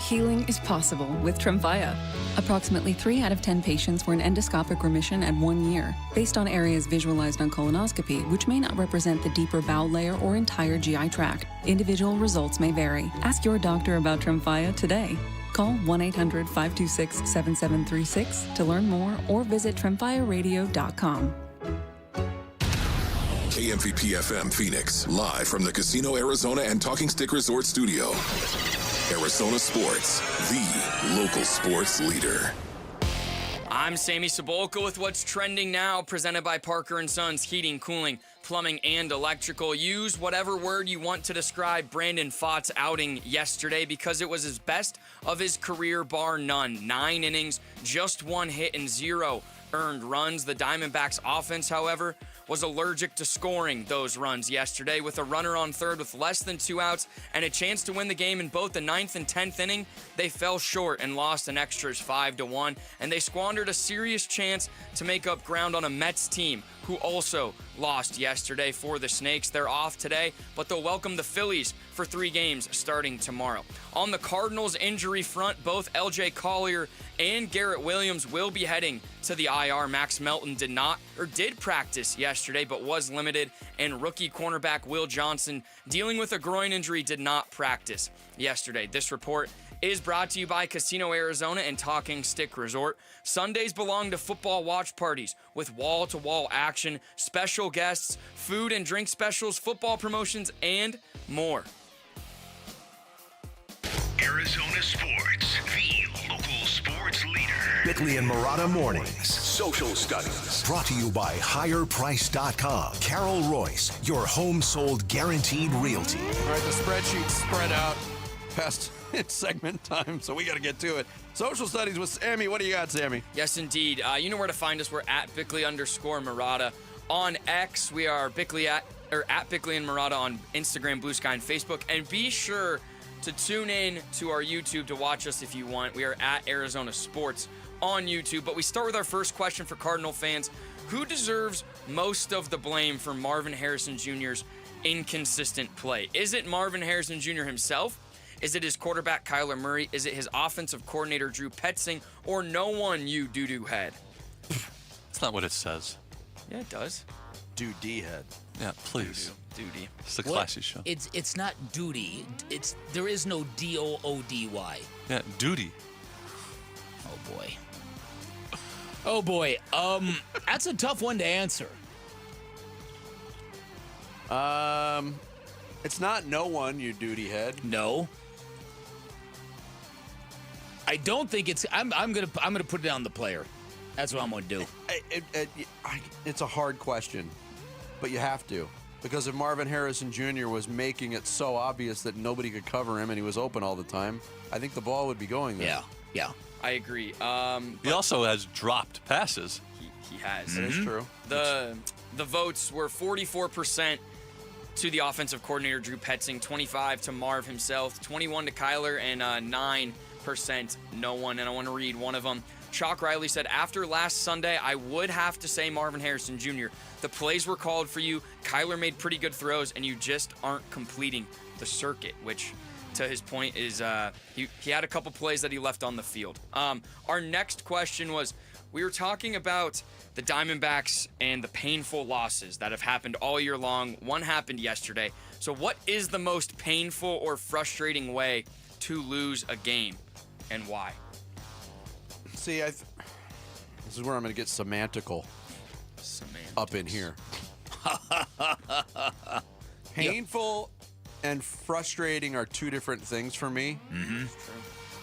S25: Healing is possible with Tremfya. Approximately 3 out of 10 patients were in endoscopic remission at 1 year, based on areas visualized on colonoscopy, which may not represent the deeper bowel layer or entire GI tract. Individual results may vary. Ask your doctor about Tremfya today. Call 1-800-526-7736 to learn more or visit tremfyaradio.com.
S8: KMVP FM Phoenix, live from the Casino Arizona and Talking Stick Resort Studio. Arizona Sports, the local sports leader.
S30: I'm Sammy Sabolka with what's trending now, presented by Parker & Sons Heating, Cooling, Plumbing, and Electrical. Use whatever word you want to describe Brandon Pfaadt's outing yesterday because it was his best of his career, bar none. 9 innings, just 1 hit and 0 earned runs. The Diamondbacks offense, however, was allergic to scoring those runs yesterday. With a runner on third with less than 2 outs and a chance to win the game in both the 9th and 10th inning, they fell short and lost in extras 5-1, and they squandered a serious chance to make up ground on a Mets team who also lost yesterday. For the Snakes, they're off today, but they'll welcome the Phillies for 3 games starting tomorrow. On the Cardinals injury front, both LJ Collier and Garrett Williams will be heading to the IR. Max Melton did practice yesterday, but was limited, and rookie cornerback Will Johnson, dealing with a groin injury, did not practice yesterday. This report is brought to you by Casino Arizona and Talking Stick Resort. Sundays belong to football watch parties with wall-to-wall action, special guests, food and drink specials, football promotions, and more.
S13: Arizona Sports, the local sports leader. Bickley and Murata Mornings. Social Studies. Brought to you by HigherPrice.com. Carol Royce, your home sold guaranteed realty.
S7: All right, the spreadsheet's spread out past it's segment time, so we got to get to it. Social Studies with Sammy. What do you got, Sammy?
S30: Yes, indeed. You know where to find us. We're at Bickley_Murata. On X, we are Bickley at or at Bickley and Murata on Instagram, Blue Sky, and Facebook. And be sure to tune in to our YouTube to watch us if you want. We are at Arizona Sports on YouTube. But we start with our first question for Cardinal fans. Who deserves most of the blame for Marvin Harrison Jr.'s inconsistent play? Is it Marvin Harrison Jr. himself? Is it his quarterback, Kyler Murray? Is it his offensive coordinator, Drew Petzing? Or no one, you doo-doo head?
S2: That's not what it says.
S30: Yeah, it does.
S7: Duty head.
S2: Yeah, please.
S30: Duty.
S2: It's a classy show.
S12: It's not duty. There is no D-O-O-D-Y.
S2: Yeah, duty.
S12: Oh boy. Oh boy. That's a tough one to answer.
S7: It's not no one, you duty head.
S12: No. I don't think it's. I'm gonna put it on the player. That's what I'm gonna do.
S7: It's a hard question, but you have to, because if Marvin Harrison Jr. was making it so obvious that nobody could cover him and he was open all the time, I think the ball would be going there.
S12: Yeah.
S30: I agree.
S2: He also has dropped passes.
S30: He has.
S7: That is true.
S30: The votes were 44% to the offensive coordinator, Drew Petzing, 25% to Marv himself, 21% to Kyler, and 9% no one. And I want to read one of them. Chalk Riley said, after last Sunday, I would have to say Marvin Harrison Jr. The plays were called for you. Kyler made pretty good throws, and you just aren't completing the circuit, which, to his point, is he had a couple plays that he left on the field. Our next question was, we were talking about the Diamondbacks and the painful losses that have happened all year long. One happened yesterday. So what is the most painful or frustrating way to lose a game, and why?
S7: See, this is where I'm going to get semantical up in here. Painful and frustrating are two different things for me.
S12: Mm-hmm.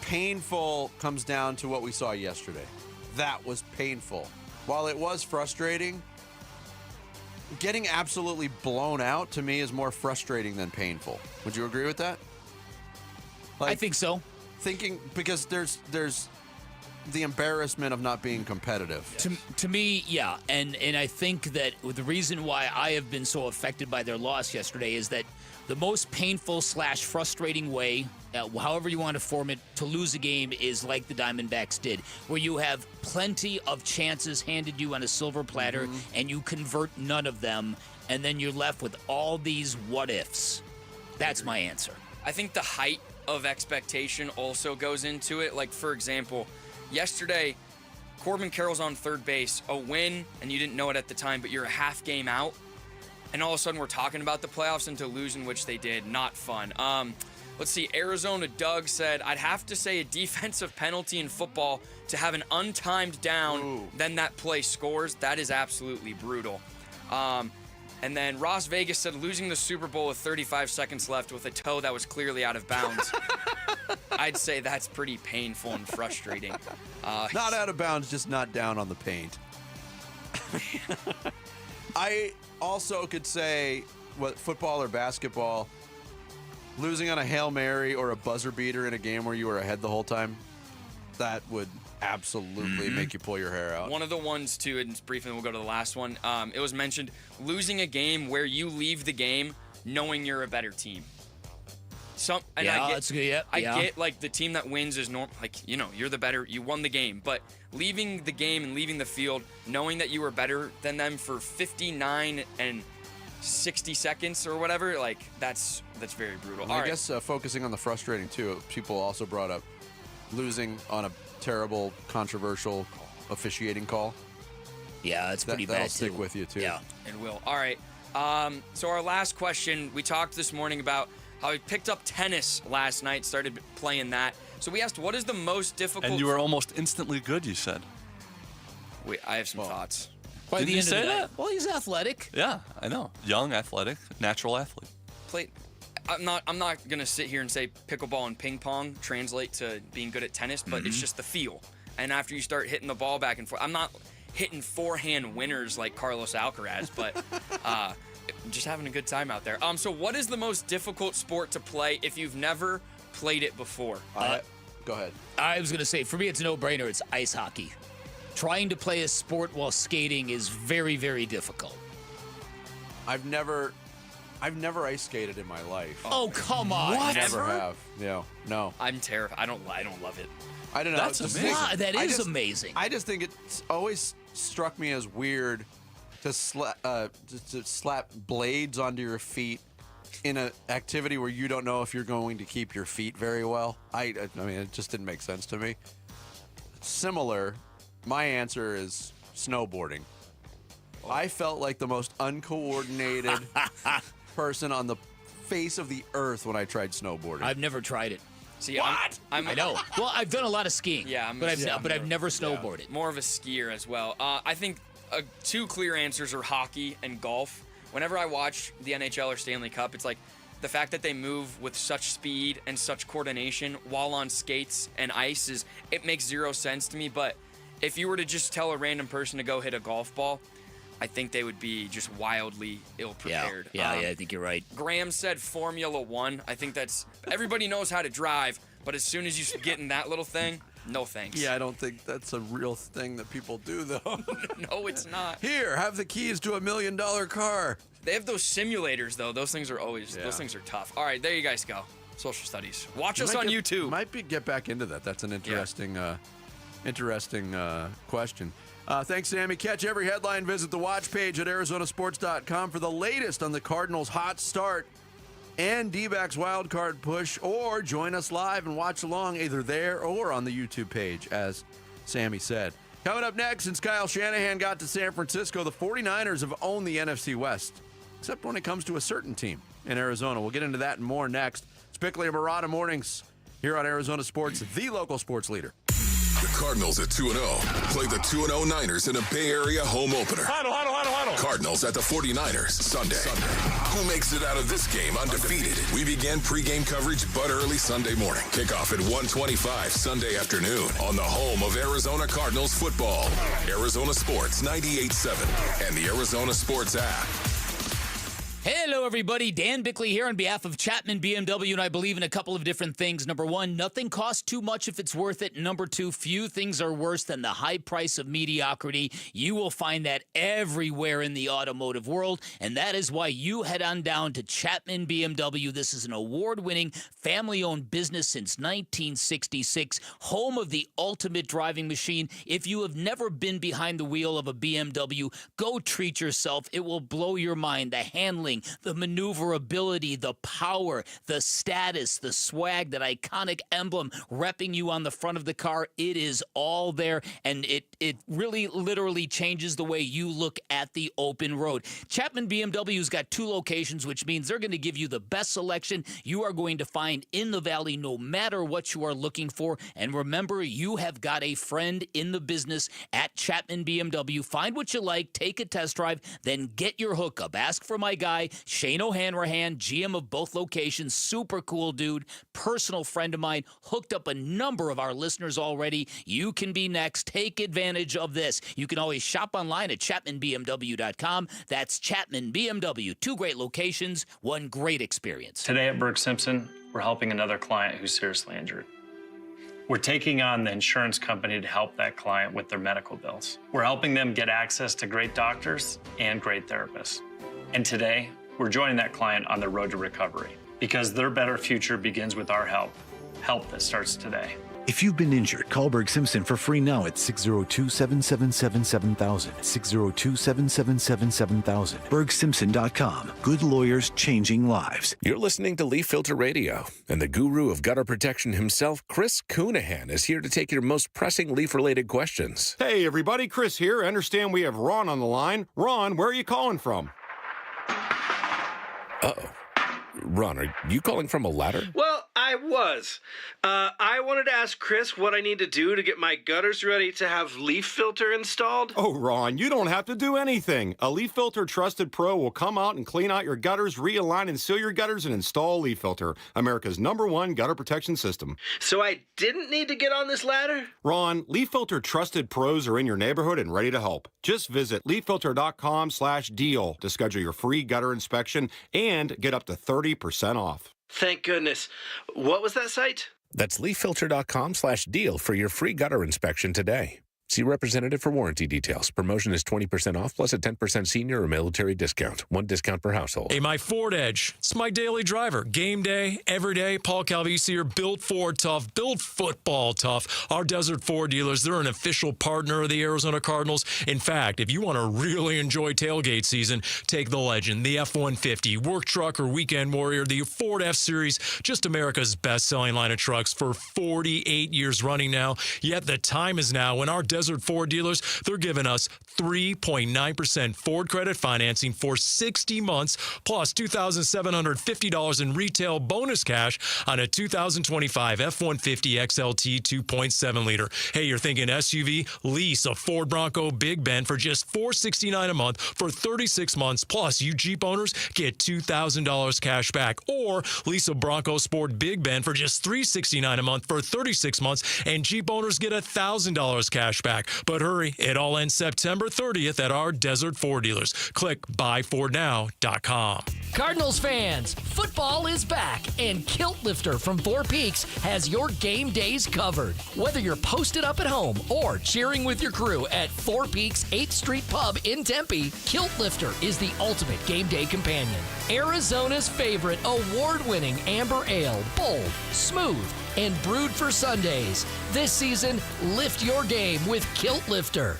S7: Painful comes down to what we saw yesterday. That was painful. While it was frustrating, getting absolutely blown out to me is more frustrating than painful. Would you agree with that?
S12: I think so.
S7: Because there's the embarrassment of not being competitive.
S12: To me, yeah. And I think that the reason why I have been so affected by their loss yesterday is that the most painful / frustrating way, however you want to form it, to lose a game is like the Diamondbacks did, where you have plenty of chances handed you on a silver platter and you convert none of them, and then you're left with all these what ifs. That's my answer.
S30: I think the height of expectation also goes into it. Like, for example, yesterday, Corbin Carroll's on third base, a win, and you didn't know it at the time, but you're a half game out. And all of a sudden, we're talking about the playoffs and to lose in which they did. Not fun. Let's see. Arizona Doug said, I'd have to say a defensive penalty in football to have an untimed down, then that play scores. That is absolutely brutal. And then Ross Vegas said, losing the Super Bowl with 35 seconds left with a toe that was clearly out of bounds. I'd say that's pretty painful and frustrating.
S7: Not out of bounds, just not down on the paint. I also could say, football or basketball, losing on a Hail Mary or a buzzer beater in a game where you were ahead the whole time, that would absolutely make you pull your hair out.
S30: One of the ones, too, and briefly we'll go to the last one, it was mentioned, losing a game where you leave the game knowing you're a better team.
S12: That's good.
S30: I get, like, the team that wins is you're the better, you won the game, but leaving the game and leaving the field knowing that you were better than them for 59 and 60 seconds or whatever, like, that's very brutal.
S7: I guess focusing on the frustrating, too, people also brought up losing on a terrible, controversial officiating call.
S12: Yeah, it's pretty bad,
S7: that'll stick with you, too.
S30: Yeah, it will. All right. So our last question, we talked this morning about how he picked up tennis last night, started playing that. So we asked, what is the most difficult...
S2: And you were almost instantly good, you said.
S30: Wait, I have some thoughts.
S2: Did you say that?
S12: Well, he's athletic.
S2: Yeah, I know. Young, athletic, natural athlete.
S30: I'm not gonna sit here and say pickleball and ping pong translate to being good at tennis, but it's just the feel. And after you start hitting the ball back and forth, I'm not hitting forehand winners like Carlos Alcaraz, but just having a good time out there. So what is the most difficult sport to play if you've never played it before?
S7: Go ahead.
S12: I was gonna say, for me, it's a no-brainer. It's ice hockey. Trying to play a sport while skating is very, very difficult.
S7: I've never I've never ice skated in my life.
S12: Oh, come on.
S7: I never have. No.
S30: I'm terrified. I don't love it.
S7: I don't know.
S2: That's amazing.
S12: Wow, that is amazing.
S7: I just think it's always struck me as weird to slap blades onto your feet in an activity where you don't know if you're going to keep your feet very well. I mean, it just didn't make sense to me. Similar, my answer is snowboarding. I felt like the most uncoordinated person on the face of the earth when I tried snowboarding.
S12: I've never tried it.
S30: See,
S12: What? I know. Well, I've done a lot of skiing.
S30: Yeah,
S12: but I've never snowboarded.
S30: More of a skier as well. I think two clear answers are hockey and golf. Whenever I watch the NHL or Stanley Cup, it's like the fact that they move with such speed and such coordination while on skates and ice it makes zero sense to me. But if you were to just tell a random person to go hit a golf ball, I think they would be just wildly ill-prepared.
S12: Yeah, I think you're right.
S30: Graham said Formula One. I think that's everybody knows how to drive, but as soon as you get in that little thing, no thanks.
S7: Yeah, I don't think that's a real thing that people do, though.
S30: No, it's not.
S7: Here, have the keys to $1 million car.
S30: They have those simulators, though. Those things are those things are tough. All right, there you guys go. Social studies. Watch us on YouTube.
S7: Get back into that. That's an interesting, question. Thanks, Sammy. Catch every headline. Visit the watch page at arizonasports.com for the latest on the Cardinals' hot start and D-backs wild card push, or join us live and watch along either there or on the YouTube page, as Sammy said. Coming up next, since Kyle Shanahan got to San Francisco, the 49ers have owned the NFC West, except when it comes to a certain team in Arizona. We'll get into that and more next. It's Bickley and Murata Mornings here on Arizona Sports, the local sports leader.
S8: The Cardinals at 2-0 play the 2-0 Niners in a Bay Area home opener.
S1: Huddle.
S8: Cardinals at the 49ers Sunday. Who makes it out of this game undefeated? We begin pregame coverage but early Sunday morning. Kickoff at 1:25 Sunday afternoon on the home of Arizona Cardinals football. Arizona Sports 98.7 and the Arizona Sports app.
S12: Hello, everybody. Dan Bickley here on behalf of Chapman BMW, and I believe in a couple of different things. Number one, nothing costs too much if it's worth it. Number two, few things are worse than the high price of mediocrity. You will find that everywhere in the automotive world, and that is why you head on down to Chapman BMW. This is an award-winning, family-owned business since 1966, home of the ultimate driving machine. If you have never been behind the wheel of a BMW, go treat yourself. It will blow your mind. The handling, the maneuverability, the power, the status, the swag, that iconic emblem repping you on the front of the car. It is all there, and it really literally changes the way you look at the open road. Chapman BMW's got 2 locations, which means they're going to give you the best selection you are going to find in the valley, no matter what you are looking for. And remember, you have got a friend in the business at Chapman BMW. Find what you like, take a test drive, then get your hookup. Ask for my guy, Shane O'Hanrahan, GM of both locations. Super cool dude, personal friend of mine, hooked up a number of our listeners already. You can be next. Take advantage of this. You can always shop online at ChapmanBMW.com. That's Chapman BMW. 2 great locations, 1 great experience.
S1: Today at Burke Simpson, we're helping another client who's seriously injured. We're taking on the insurance company to help that client with their medical bills. We're helping them get access to great doctors and great therapists. And today, we're joining that client on the road to recovery, because their better future begins with our help that starts today.
S4: If you've been injured, call Berg Simpson for free now at 602-777-7000. 602-777-7000. BergSimpson.com. Good lawyers changing lives.
S5: You're listening to Leaf Filter Radio, and the guru of gutter protection himself, Chris Coonahan, is here to take your most pressing leaf-related questions.
S6: Hey, everybody. Chris here. I understand we have Ron on the line. Ron, where are you calling from?
S5: Uh-oh. Ron, are you calling from a ladder?
S11: Well, I was. I wanted to ask Chris what I need to do to get my gutters ready to have leaf filter installed.
S6: Oh, Ron, you don't have to do anything. A Leaf Filter Trusted Pro will come out and clean out your gutters, realign and seal your gutters, and install a Leaf Filter, America's #1 gutter protection system.
S11: So I didn't need to get on this ladder?
S6: Ron, Leaf Filter Trusted Pros are in your neighborhood and ready to help. Just visit leaffilter.com/deal to schedule your free gutter inspection and get up to 30% off.
S11: Thank goodness. What was that site?
S5: That's leaffilter.com/deal for your free gutter inspection today. See representative for warranty details. Promotion is 20% off plus a 10% senior or military discount. One discount per household.
S3: Hey, my Ford Edge. It's my daily driver. Game day, every day. Paul Calvisi here. Built Ford tough. Built football tough. Our Desert Ford dealers, they're an official partner of the Arizona Cardinals. In fact, if you want to really enjoy tailgate season, take the Legend, the F-150, work truck or weekend warrior, the Ford F-Series, just America's best-selling line of trucks for 48 years running now. Yet the time is now when our Desert Ford dealers, they're giving us 3.9% Ford credit financing for 60 months, plus $2,750 in retail bonus cash on a 2025 F-150 XLT 2.7 liter. Hey, you're thinking SUV? Lease a Ford Bronco Big Ben for just $469 a month for 36 months, plus you Jeep owners get $2,000 cash back, or lease a Bronco Sport Big Ben for just $369 a month for 36 months, and Jeep owners get $1,000 cash back. But hurry, it all ends September 30th at our Desert Ford dealers. Click buyfordnow.com.
S9: Cardinals fans, football is back, and Kilt Lifter from Four Peaks has your game days covered. Whether you're posted up at home or cheering with your crew at Four Peaks 8th Street Pub in Tempe, Kilt Lifter is the ultimate game day companion. Arizona's favorite award-winning amber ale, bold, smooth, and brewed for Sundays. This season, lift your game with Kilt Lifter.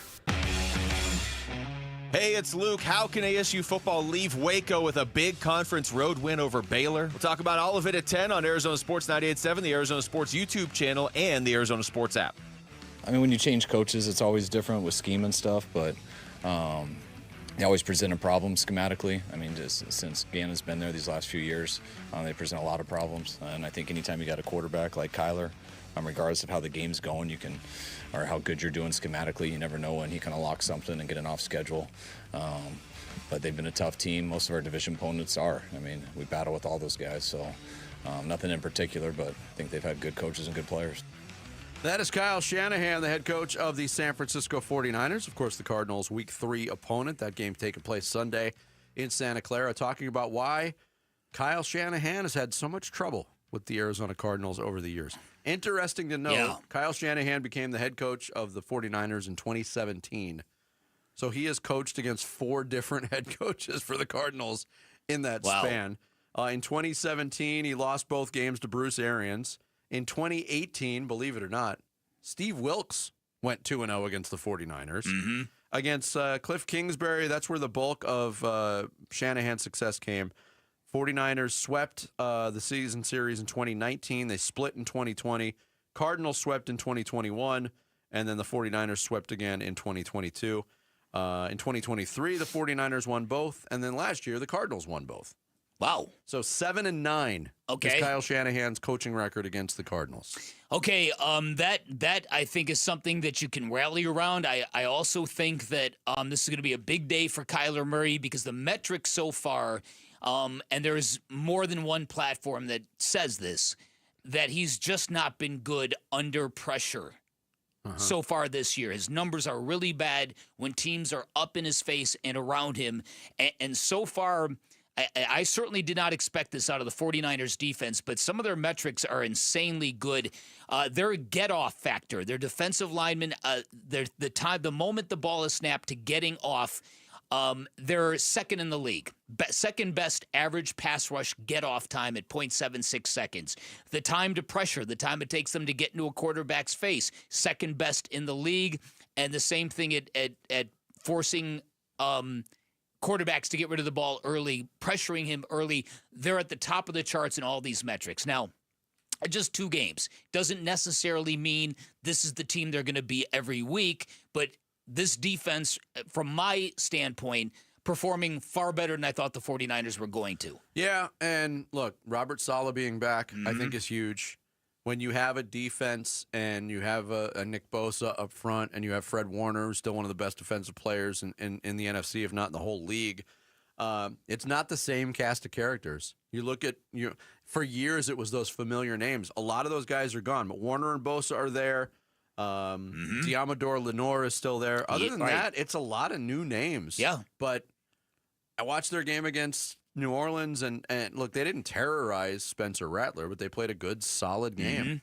S16: Hey, it's Luke. How can ASU football leave Waco with a big conference road win over Baylor? We'll talk about all of it at 10 on Arizona Sports 98.7, the Arizona Sports YouTube channel, and the Arizona Sports app.
S17: I mean, when you change coaches, it's always different with scheme and stuff, but they always present a problem schematically. I mean, just since Gannon's been there these last few years, they present a lot of problems. And I think anytime you got a quarterback like Kyler, regardless of how the game's going, you can, or how good you're doing schematically, you never know when he can unlock something and get an off schedule. But they've been a tough team. Most of our division opponents are. I mean, we battle with all those guys, so nothing in particular, but I think they've had good coaches and good players.
S7: That is Kyle Shanahan, the head coach of the San Francisco 49ers. Of course, the Cardinals' Week 3 opponent. That game taking place Sunday in Santa Clara, talking about why Kyle Shanahan has had so much trouble with the Arizona Cardinals over the years. Interesting to note, Kyle Shanahan became the head coach of the 49ers in 2017. So he has coached against 4 different head coaches for the Cardinals in that span. In 2017, he lost both games to Bruce Arians. In 2018, believe it or not, Steve Wilkes went 2-0 against the 49ers.
S12: Mm-hmm.
S7: Against Cliff Kingsbury, that's where the bulk of Shanahan's success came. 49ers swept the season series in 2019. They split in 2020. Cardinals swept in 2021. And then the 49ers swept again in 2022. In 2023, the 49ers won both. And then last year, the Cardinals won both.
S12: Wow.
S7: So 7-9 is Kyle Shanahan's coaching record against the Cardinals.
S12: Okay, that I think is something that you can rally around. I also think that this is going to be a big day for Kyler Murray because the metrics so far, and there's more than one platform that says this, that he's just not been good under pressure so far this year. His numbers are really bad when teams are up in his face and around him. And so far, I certainly did not expect this out of the 49ers defense, but some of their metrics are insanely good. Their get-off factor, their defensive linemen, the moment the ball is snapped to getting off, they're second in the league. Second best average pass rush get-off time at 0.76 seconds. The time to pressure, the time it takes them to get into a quarterback's face, second best in the league. And the same thing at forcing quarterbacks to get rid of the ball early, pressuring him early. They're at the top of the charts in all these metrics. Now, just 2 games doesn't necessarily mean this is the team they're going to be every week, but this defense, from my standpoint, performing far better than I thought the 49ers were going to.
S7: Yeah, and look, Robert Saleh being back, I think is huge. When you have a defense and you have a Nick Bosa up front and you have Fred Warner, who's still one of the best defensive players in the NFC, if not in the whole league, it's not the same cast of characters. You look at, for years it was those familiar names. A lot of those guys are gone, but Warner and Bosa are there. Diamador Lenore is still there. Other than that, it's a lot of new names.
S12: Yeah.
S7: But I watched their game against New Orleans, and look, they didn't terrorize Spencer Rattler, but they played a good, solid game.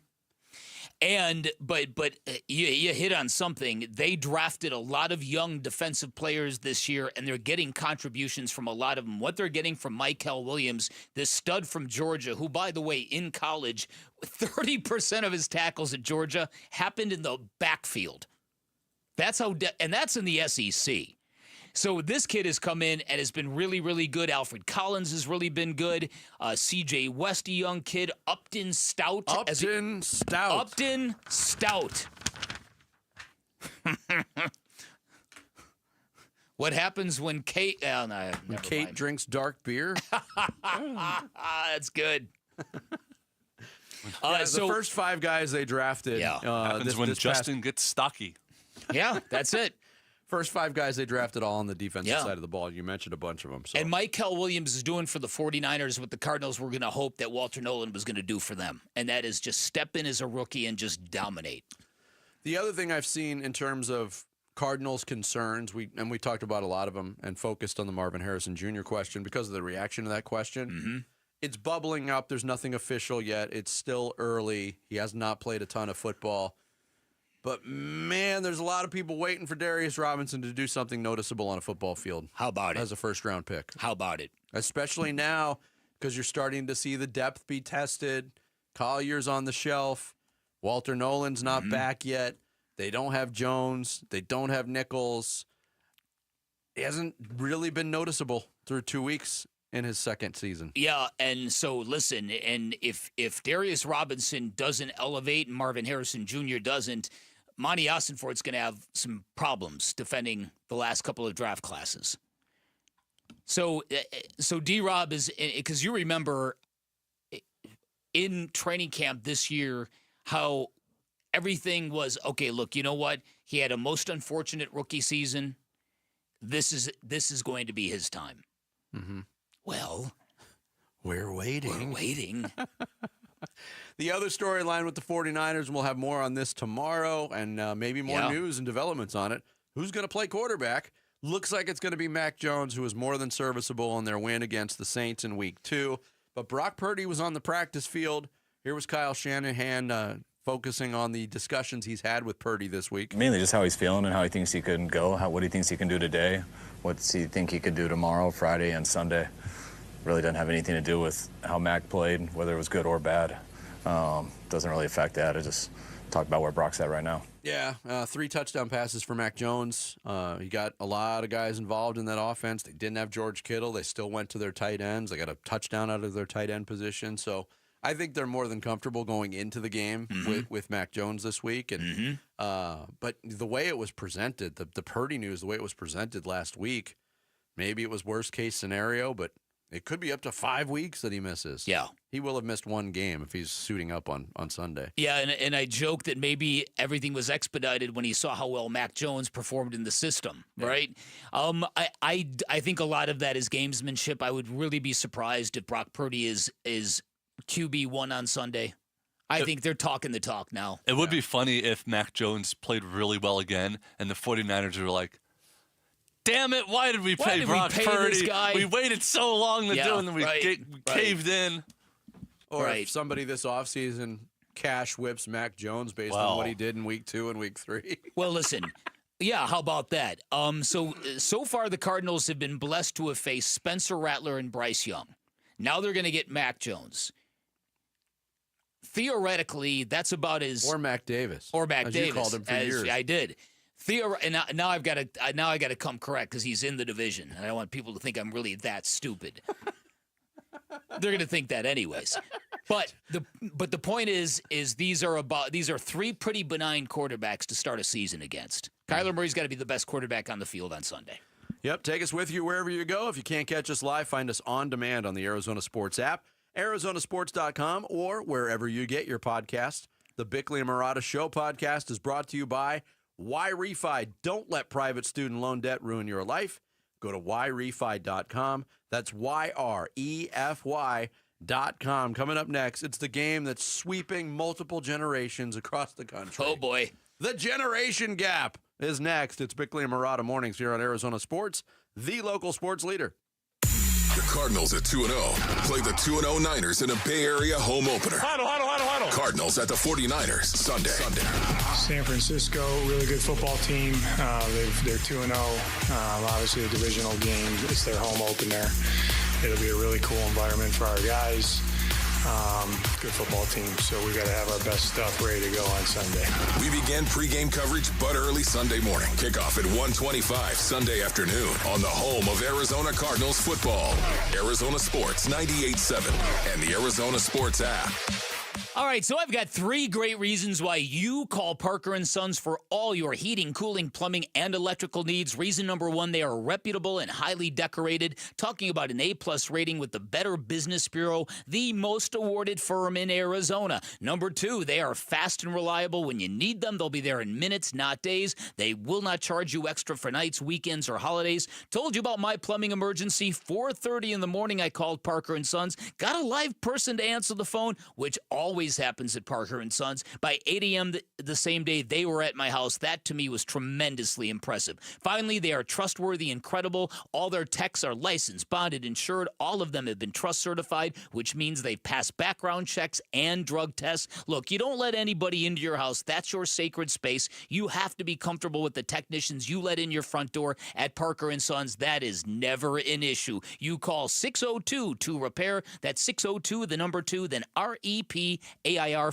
S12: But you hit on something. They drafted a lot of young defensive players this year, and they're getting contributions from a lot of them. What they're getting from Michael Williams, this stud from Georgia, who, by the way, in college, 30% of his tackles at Georgia happened in the backfield. That's how, and that's in the SEC. So this kid has come in and has been really, really good. Alfred Collins has really been good. C.J. West, a young kid. Upton Stout.
S7: Upton Stout.
S12: What happens when Kate... Oh, no,
S7: when Kate drinks dark beer?
S12: That's good.
S7: The first 5 guys they drafted.
S2: Happens when Justin gets stocky.
S12: Yeah, that's it.
S7: First 5 guys they drafted all on the defensive side of the ball. You mentioned a bunch of them. So.
S12: And Michael Williams is doing for the 49ers what the Cardinals were going to hope that Walter Nolan was going to do for them. And that is just step in as a rookie and just dominate.
S7: The other thing I've seen in terms of Cardinals concerns, we talked about a lot of them and focused on the Marvin Harrison Jr. question because of the reaction to that question.
S12: Mm-hmm.
S7: It's bubbling up. There's nothing official yet. It's still early. He has not played a ton of football. But, man, there's a lot of people waiting for Darius Robinson to do something noticeable on a football field.
S12: How about it?
S7: As a first-round pick.
S12: How about it?
S7: Especially now because you're starting to see the depth be tested. Collier's on the shelf. Walter Nolan's not back yet. They don't have Jones. They don't have Nichols. He hasn't really been noticeable through 2 weeks in his second season.
S12: Yeah, and so listen, and if Darius Robinson doesn't elevate and Marvin Harrison Jr. doesn't, Monty Ossenfort's going to have some problems defending the last couple of draft classes. So D-Rob is, because you remember in training camp this year how everything was, okay, look, you know what? He had a most unfortunate rookie season. This is going to be his time.
S7: Mm-hmm.
S12: Well,
S7: we're waiting.
S12: We're waiting.
S7: The other storyline with the 49ers, and we'll have more on this tomorrow and maybe more news and developments on it. Who's going to play quarterback? Looks like it's going to be Mac Jones, who was more than serviceable in their win against the Saints in Week 2. But Brock Purdy was on the practice field. Here was Kyle Shanahan focusing on the discussions he's had with Purdy this week.
S17: Mainly just how he's feeling and how he thinks he can go, what he thinks he can do today, what does he think he could do tomorrow, Friday, and Sunday. Really doesn't have anything to do with how Mac played, whether it was good or bad. Doesn't really affect that. I just talk about where Brock's at right now.
S7: Yeah, 3 touchdown passes for Mac Jones. He got a lot of guys involved in that offense. They didn't have George Kittle. They still went to their tight ends. They got a touchdown out of their tight end position. So I think they're more than comfortable going into the game with Mac Jones this week. And but the way it was presented, the Purdy news, the way it was presented last week, maybe it was worst case scenario, but it could be up to 5 weeks that he misses.
S12: Yeah.
S7: He will have missed 1 game if he's suiting up on Sunday.
S12: Yeah, and I joked that maybe everything was expedited when he saw how well Mac Jones performed in the system, right? I think a lot of that is gamesmanship. I would really be surprised if Brock Purdy is QB1 on Sunday. I think they're talking the talk now.
S2: It would be funny if Mac Jones played really well again and the 49ers were like, damn it, why did we pay Brock Purdy?
S12: This guy?
S2: We waited so long to do it, and then we caved in.
S7: Or if somebody this offseason cash whips Mac Jones based on what he did in Week 2 and Week 3.
S12: Well, listen. Yeah, how about that? So far the Cardinals have been blessed to have faced Spencer Rattler and Bryce Young. Now they're going to get Mac Jones. Theoretically, that's about as...
S7: Or Mac Davis.
S12: Or Mac Davis.
S7: You called him for years.
S12: I did. And now I got to come correct because he's in the division, and I don't want people to think I'm really that stupid. They're going to think that anyways. But the point is these are 3 pretty benign quarterbacks to start a season against. Kyler Murray's got to be the best quarterback on the field on Sunday.
S7: Yep, take us with you wherever you go. If you can't catch us live, find us on demand on the Arizona Sports app, arizonasports.com, or wherever you get your podcast. The Bickley and Murata Show podcast is brought to you by YRefi. Don't let private student loan debt ruin your life. Go to YRefi.com. That's YREFY.com. Coming up next, it's the game that's sweeping multiple generations across the country.
S12: Oh, boy.
S7: The generation gap is next. It's Bickley and Murata mornings here on Arizona Sports, the local sports leader.
S8: The Cardinals at 2-0 play the 2-0 Niners in a Bay Area home opener.
S10: Huddle.
S8: Cardinals at the 49ers, Sunday.
S10: San Francisco, really good football team. They're 2-0. Obviously, a divisional game. It's their home opener. It'll be a really cool environment for our guys. Good football team, so we got to have our best stuff ready to go on Sunday.
S8: We begin pregame coverage but early Sunday morning. Kickoff at 1:25 Sunday afternoon on the home of Arizona Cardinals football. Arizona Sports 98.7 and the Arizona Sports app.
S12: All right, so I've got 3 great reasons why you call Parker & Sons for all your heating, cooling, plumbing, and electrical needs. Reason number 1, they are reputable and highly decorated. Talking about an A-plus rating with the Better Business Bureau, the most awarded firm in Arizona. Number 2, they are fast and reliable. When you need them, they'll be there in minutes, not days. They will not charge you extra for nights, weekends, or holidays. Told you about my plumbing emergency. 4:30 in the morning, I called Parker & Sons. Got a live person to answer the phone, which always happens at Parker & Sons. By 8 a.m. the same day, they were at my house. That, to me, was tremendously impressive. Finally, they are trustworthy and credible. All their techs are licensed, bonded, insured. All of them have been trust certified, which means they've passed background checks and drug tests. Look, you don't let anybody into your house. That's your sacred space. You have to be comfortable with the technicians you let in your front door at Parker & Sons. That is never an issue. You call 602-2-REPAIR. That's 602, the number 2, then REPAIR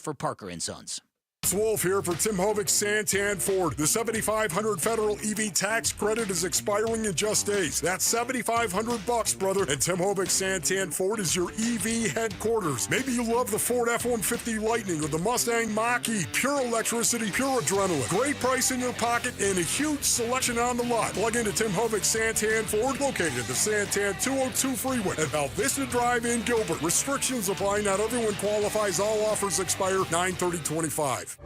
S12: for Parker & Sons.
S15: It's Wolf here for Tim Hovik Santan Ford. The $7,500 federal EV tax credit is expiring in just days. That's $7,500, brother. And Tim Hovik Santan Ford is your EV headquarters. Maybe you love the Ford F-150 Lightning or the Mustang Mach-E. Pure electricity, pure adrenaline. Great price in your pocket and a huge selection on the lot. Plug into Tim Hovik Santan Ford, located at the Santan 202 freeway at Val Vista Drive in Gilbert. Restrictions apply. Not everyone qualifies. All offers expire 9/30/25.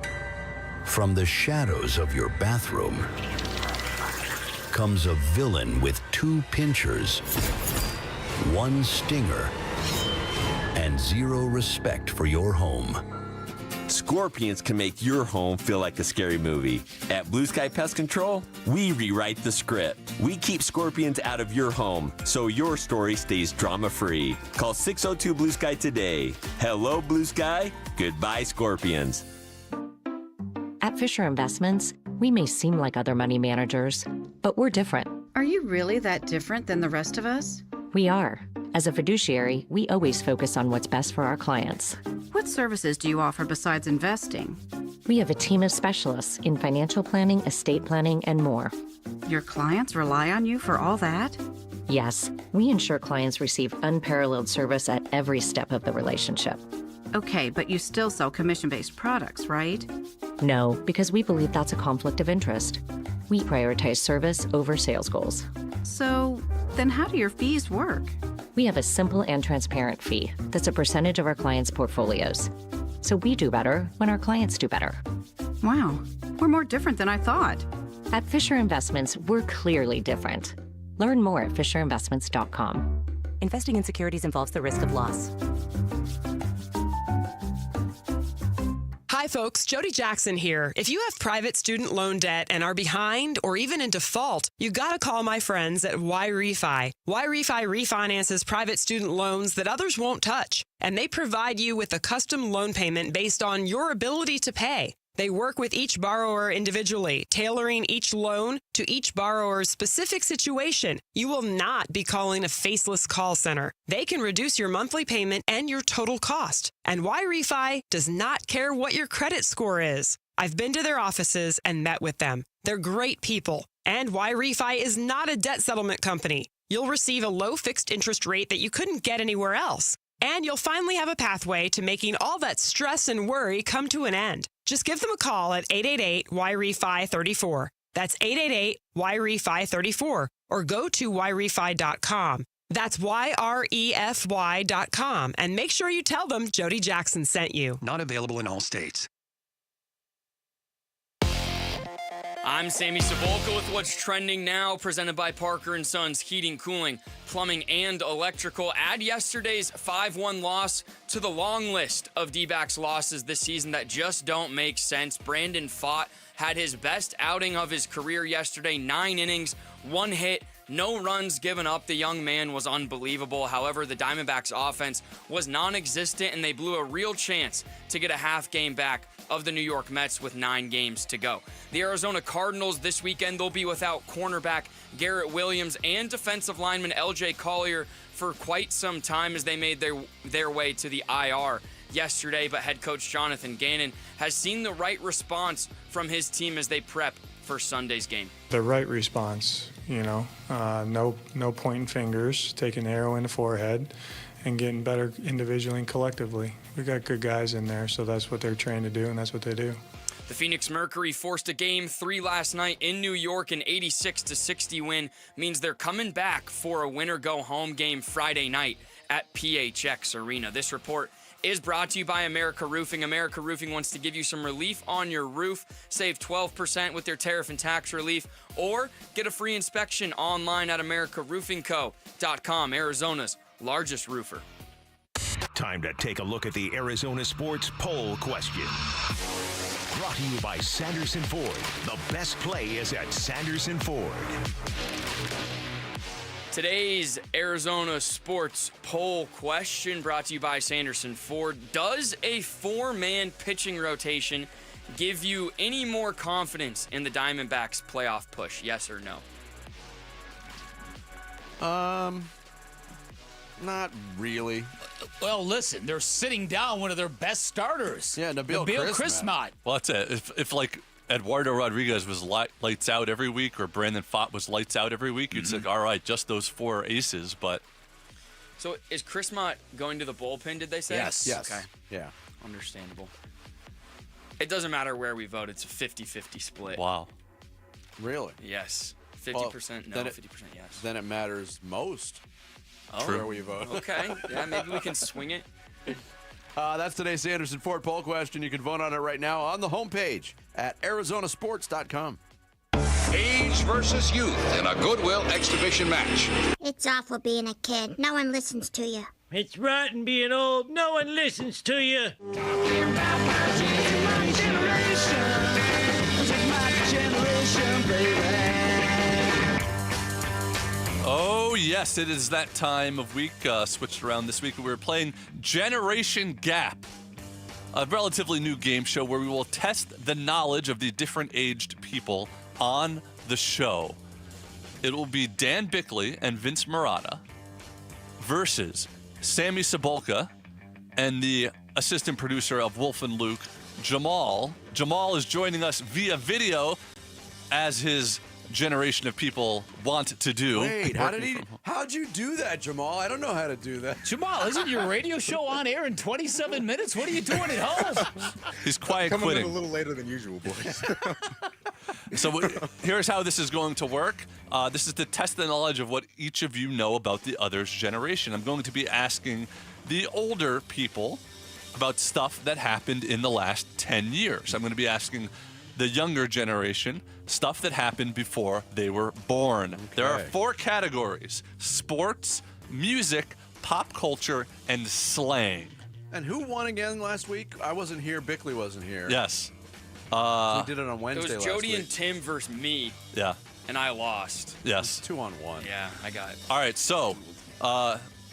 S18: From the shadows of your bathroom comes a villain with 2 pinchers, 1 stinger, and 0 respect for your home.
S19: Scorpions can make your home feel like a scary movie. At Blue Sky Pest Control, we rewrite the script. We keep scorpions out of your home so your story stays drama-free. Call 602 Blue Sky today. Hello, Blue Sky. Goodbye, scorpions.
S21: At Fisher Investments, we may seem like other money managers, but we're different.
S23: Are you really that different than the rest of us?
S21: We are. As a fiduciary, we always focus on what's best for our clients.
S23: What services do you offer besides investing?
S21: We have a team of specialists in financial planning, estate planning, and more.
S23: Your clients rely on you for all that?
S21: Yes, we ensure clients receive unparalleled service at every step of the relationship.
S23: Okay, but you still sell commission-based products, right?
S21: No, because we believe that's a conflict of interest. We prioritize service over sales goals.
S23: So, then how do your fees work?
S21: We have a simple and transparent fee that's a percentage of our clients' portfolios. So we do better when our clients do better.
S23: Wow, we're more different than I thought.
S21: At Fisher Investments, we're clearly different. Learn more at fisherinvestments.com.
S26: Investing in securities involves the risk of loss.
S27: Hi folks, Jody Jackson here. If you have private student loan debt and are behind or even in default, you gotta call my friends at YRefi. YRefi refinances private student loans that others won't touch, and they provide you with a custom loan payment based on your ability to pay. They work with each borrower individually, tailoring each loan to each borrower's specific situation. You will not be calling a faceless call center. They can reduce your monthly payment and your total cost. And YRefi does not care what your credit score is. I've been to their offices and met with them. They're great people. And YRefi is not a debt settlement company. You'll receive a low fixed interest rate that you couldn't get anywhere else. And you'll finally have a pathway to making all that stress and worry come to an end. Just give them a call at 888-YRefi-34. That's 888-YRefi-34. Or go to YRefi.com. That's YREFY.com. And make sure you tell them Jody Jackson sent you.
S28: Not available in all states.
S30: I'm Sammy Sabolka with what's trending now, presented by Parker & Sons Heating, Cooling, Plumbing, and Electrical. Add yesterday's 5-1 loss to the long list of D-backs losses this season that just don't make sense. Brandon Pfaadt had his best outing of his career yesterday, 9 innings, 1 hit, No runs given up. The young man was unbelievable. However, the Diamondbacks offense was non-existent, and they blew a real chance to get a half game back of the New York Mets with 9 games to go. The Arizona Cardinals this weekend, they'll be without cornerback Garrett Williams and defensive lineman LJ Collier for quite some time as they made their way to the IR yesterday, but head coach Jonathan Gannon has seen the right response from his team as they prep for Sunday's game.
S10: The right response, no pointing fingers, taking the arrow in the forehead, and getting better individually and collectively. We got good guys in there, so that's what they're trained to do, and that's what they do.
S30: The Phoenix Mercury forced a Game 3 last night in New York. An 86-60 win means they're coming back for a winner-go-home game Friday night at PHX Arena. This report is brought to you by America Roofing. America Roofing wants to give you some relief on your roof. Save 12% with their tariff and tax relief, or get a free inspection online at americaroofingco.com, Arizona's largest roofer.
S1: Time to take a look at the Arizona Sports Poll Question. Brought to you by Sanderson Ford. The best play is at Sanderson Ford.
S30: Today's Arizona Sports Poll Question brought to you by Sanderson Ford. Does a 4-man pitching rotation give you any more confidence in the Diamondbacks' playoff push? Yes or no?
S7: Not really.
S12: Well, listen, they're sitting down one of their best starters.
S7: Yeah, Nabil Chrismat.
S2: Well, that's it. If like Eduardo Rodriguez was lights out every week, or Brandon Pfaadt was lights out every week, you'd say, all right, just those 4 aces. But
S30: so is Chrismat going to the bullpen? Did they say?
S7: Yes.
S30: Okay.
S7: Yeah.
S30: Understandable. It doesn't matter where we vote. It's a 50-50 split.
S2: Wow.
S7: Really?
S30: Yes. 50% no, 50% yes.
S7: Then it matters most.
S30: Oh,
S7: where we vote.
S30: Okay. Yeah, maybe we can swing it.
S7: That's today's Sanderson Ford poll question. You can vote on it right now on the homepage at arizonasports.com.
S4: Age versus youth in a Goodwill exhibition match.
S13: It's awful being a kid. No one listens to you.
S14: It's rotten being old. No one listens to you.
S2: oh, yes, it is that time of week. Switched around this week. We're playing Generation Gap, a relatively new game show where we will test the knowledge of the different aged people on the show. It will be Dan Bickley and Vince Marotta versus Sammy Cebulka and the assistant producer of Wolf and Luke, Jamal. Jamal is joining us via video, as his generation of people want to do.
S7: Wait, how'd you do that, Jamal? I don't know how to do that.
S12: Jamal, isn't your radio show on air in 27 minutes? What are you doing at home?
S2: He's quiet
S20: Coming
S2: quitting.
S20: a little later than usual, boys.
S2: So here's how this is going to work. This is to test the knowledge of what each of you know about the other's generation. I'm going to be asking the older people about stuff that happened in the last 10 years. I'm going to be asking the younger generation stuff that happened before they were born. Okay. There are 4 categories: sports, music, pop culture, and slang.
S7: And who won again last week? I wasn't here. Bickley wasn't here.
S2: Yes.
S7: We did it on Wednesday.
S30: It was Jody and Tim versus me.
S2: Yeah.
S30: And I lost.
S2: Yes.
S7: 2-on-1.
S30: Yeah, I got it.
S2: All right, so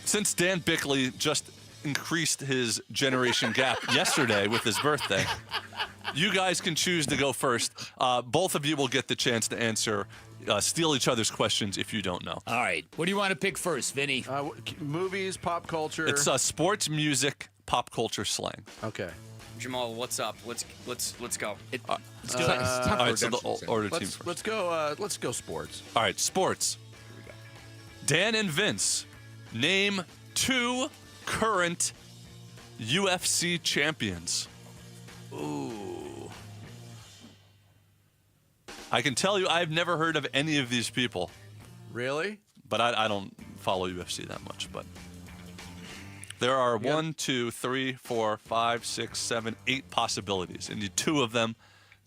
S2: since Dan Bickley just increased his generation gap yesterday with his birthday, you guys can choose to go first. Both of you will get the chance to answer, steal each other's questions if you don't know.
S12: All right. What do you want to pick first, Vinny?
S7: Movies, pop culture.
S2: It's sports, music, pop culture, slang.
S7: Okay.
S30: Jamal, what's up? Let's go.
S12: Let's do it.
S2: All right, so the order team first.
S7: Let's go sports.
S2: All right, sports.
S7: Here we go.
S2: Dan and Vince, name 2 current UFC champions.
S7: Ooh.
S2: I can tell you I've never heard of any of these people.
S7: Really?
S2: But I don't follow UFC that much, but there are 1, 2, 3, 4, 5, 6, 7, 8 possibilities. And 2 of them,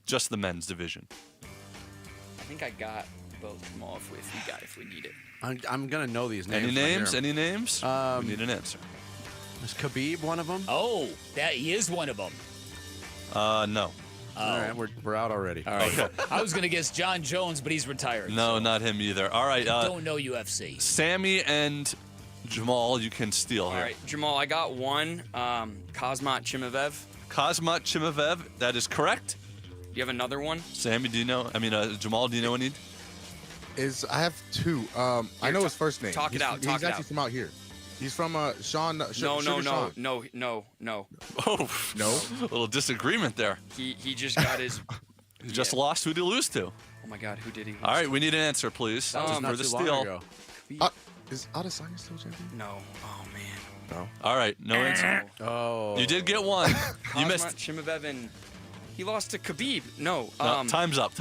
S2: just the men's division.
S30: I think I got both, Jamal, if we need it.
S7: I'm going to know these names.
S2: Any names? Any names? We need an answer.
S7: Is Khabib one of them?
S12: Oh, he is one of them.
S2: No.
S7: All right, we're out already.
S12: All right. I was going to guess John Jones, but he's retired.
S2: No, not him either. All right.
S12: Don't know UFC.
S2: Sammy and Jamal, you can steal here.
S30: All right, Jamal, I got one. Kazmat Chimaev.
S2: Kazmat Chimaev, that is correct.
S30: Do you have another one?
S2: Sammy, do you know? Jamal, do you know any?
S20: I have two. I know his first name.
S30: Talk it out.
S20: He's actually from out here. He's from Sean.
S30: No.
S20: Sean.
S30: No.
S2: Oh,
S20: no.
S2: A little disagreement there.
S30: He just got his.
S2: He just lost. Who did he lose to?
S30: Oh my God, who did he lose?
S2: All right, we need an answer, please.
S7: That was not
S2: for the
S7: too long
S2: steal.
S7: ago.
S20: Is Adesanya still champion?
S30: No. Oh man.
S20: No.
S2: All right, no answer.
S7: Oh.
S2: You did get one. You missed.
S30: Chimaev and he lost to Khabib. No.
S2: No, time's up.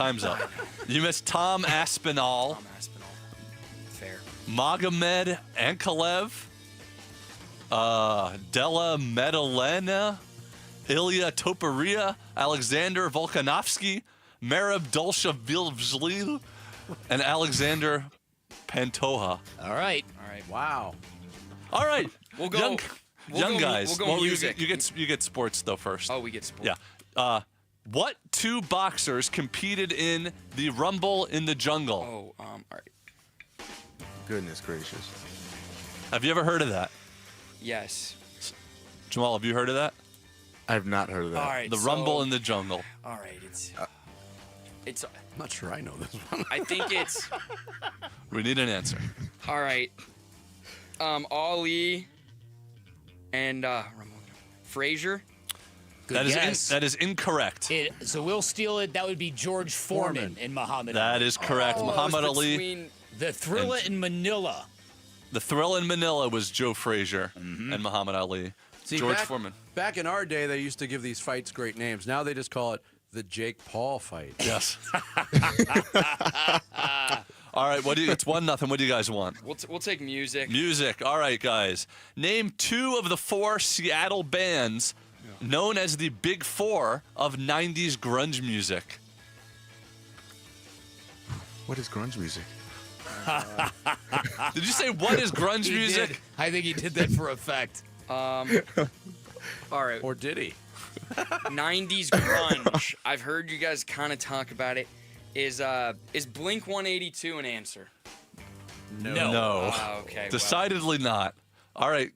S2: You missed Tom Aspinall.
S30: Tom Aspinall. Fair.
S2: Magomed Ankalev. Della Medellina. Ilya Topuria. Alexander Volkanovski. Merab Dolshavishvili. And Alexander Pantoja.
S12: All right.
S7: Wow.
S2: All right.
S30: We'll go.
S2: Young guys.
S30: We'll go music.
S2: You get sports though first.
S30: Oh, we get sports.
S2: Yeah. What two boxers competed in the Rumble in the Jungle?
S30: Oh, all right.
S20: Goodness gracious.
S2: Have you ever heard of that?
S30: Yes.
S2: Jamal, have you heard of that?
S20: I have not heard of that.
S30: All right.
S2: The Rumble in the Jungle.
S30: All right. It's.
S7: I'm not sure I know this one.
S30: I think it's.
S2: We need an answer.
S30: All right. Ali and Frazier.
S12: Good guess.
S2: That is incorrect.
S12: So we'll steal it. That would be George Foreman and Muhammad Ali.
S2: That is correct. Muhammad Ali.
S12: The Thriller in Manila.
S2: The Thrill in Manila was Joe Frazier and Muhammad Ali.
S7: See,
S2: George Foreman.
S7: Back in our day, they used to give these fights great names. Now they just call it the Jake Paul fight.
S2: Yes. All right. It's 1-0. What do you guys want?
S30: We'll take music.
S2: Music. All right, guys. Name 2 of the 4 Seattle bands known as the Big Four of 90s grunge music.
S20: What is grunge music?
S2: Did you say what is grunge music?
S12: Did. I think he did that for effect.
S30: All right.
S7: Or did he?
S30: 90s grunge. I've heard you guys kind of talk about it. Is Blink 182 an answer?
S2: No.
S30: Okay.
S2: Decidedly not. All right.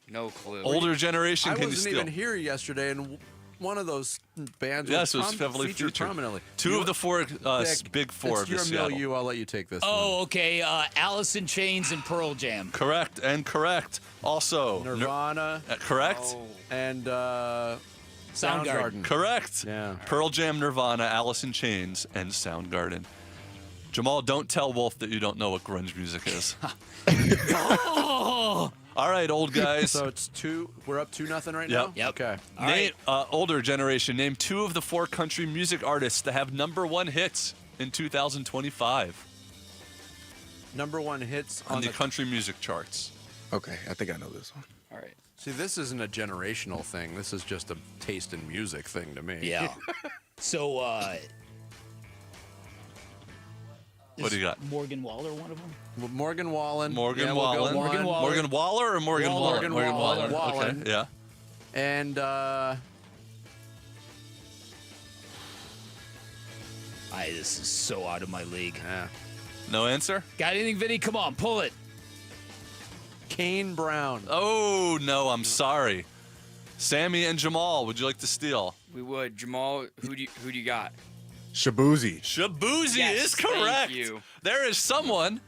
S30: No clue.
S2: Older generation.
S7: I
S2: Can you
S7: wasn't
S2: steal?
S7: even here yesterday, and one of those bands
S2: Yes, it was
S7: was
S2: heavily
S7: featured
S2: featured.
S7: prominently.
S2: 2 of the 4 Big Four of
S7: It's
S2: the
S7: your
S2: Seattle.
S7: milieu. I'll let you take this
S12: Oh, okay. Alice in Chains and Pearl Jam.
S2: Correct and correct. Also,
S7: one. Nirvana.
S2: Correct.
S30: Oh.
S7: And
S12: Soundgarden.
S2: Correct.
S7: Yeah.
S2: Pearl Jam, Nirvana, Alice in Chains, and Soundgarden. Jamal, don't tell Wolf that you don't know what grunge music is.
S12: Oh!
S2: All right, old guys.
S7: So it's 2. We're up 2-0 right
S2: Yep.
S7: now?
S12: Yep.
S7: Okay.
S2: Name, older generation, name 2 of the 4 country music artists that have #1 hits in 2025
S7: Number 1 hits
S2: on the country music charts.
S20: Okay, I think I know this one.
S30: All right.
S7: See, this isn't a generational thing. This is just a taste in music thing to me.
S12: Yeah. So,
S2: What do you got?
S12: Morgan Waller, one of them?
S7: Morgan Wallen.
S2: Morgan
S7: Yeah, we'll go
S2: Wallen.
S7: Morgan Waller.
S2: Morgan Waller or Morgan Wallen?
S7: Morgan Wallen.
S2: Okay, yeah.
S7: And
S12: This is so out of my league.
S7: yeah.
S2: No answer?
S12: Got anything, Vinny? Come on, pull it.
S7: Kane Brown.
S2: Oh, no, I'm sorry. Sammy and Jamal, would you like to steal?
S30: We would. Jamal, who do you got?
S20: Shabuzi.
S2: Shabuzi
S30: Yes,
S2: is correct.
S30: thank you.
S2: There is someone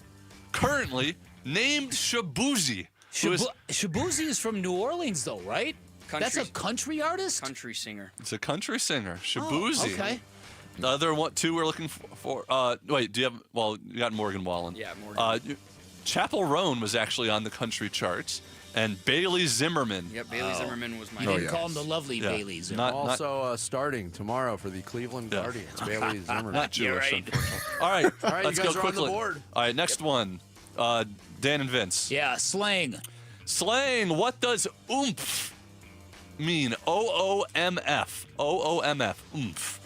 S2: currently named Shabuzi.
S12: Shabuzi is from New Orleans, though, right?
S30: Country.
S12: That's a country artist?
S30: Country singer.
S2: It's a country singer, Shabuzi.
S12: Okay.
S2: The other 2 we're looking for. Wait, do you have? Well, you got Morgan Wallen.
S30: Yeah, Morgan.
S2: Chapel Roan was actually on the country charts, and Bailey Zimmerman.
S30: Yep, Bailey Zimmerman was my
S12: You
S30: name.
S12: didn't call him the lovely
S2: Yeah.
S12: Bailey Zimmerman.
S7: Also starting tomorrow for the Cleveland
S2: Yeah.
S7: Guardians. Bailey Zimmerman.
S2: Not Jewish,
S12: right.
S2: unfortunately. All right,
S7: All right,
S2: let's
S7: you guys
S2: go
S7: are on the
S2: quickly.
S7: board.
S2: All right, next one. Dan and Vince.
S12: Yeah, slang.
S2: Slang. What does oomph mean? OOMF. OOMF. Oomph.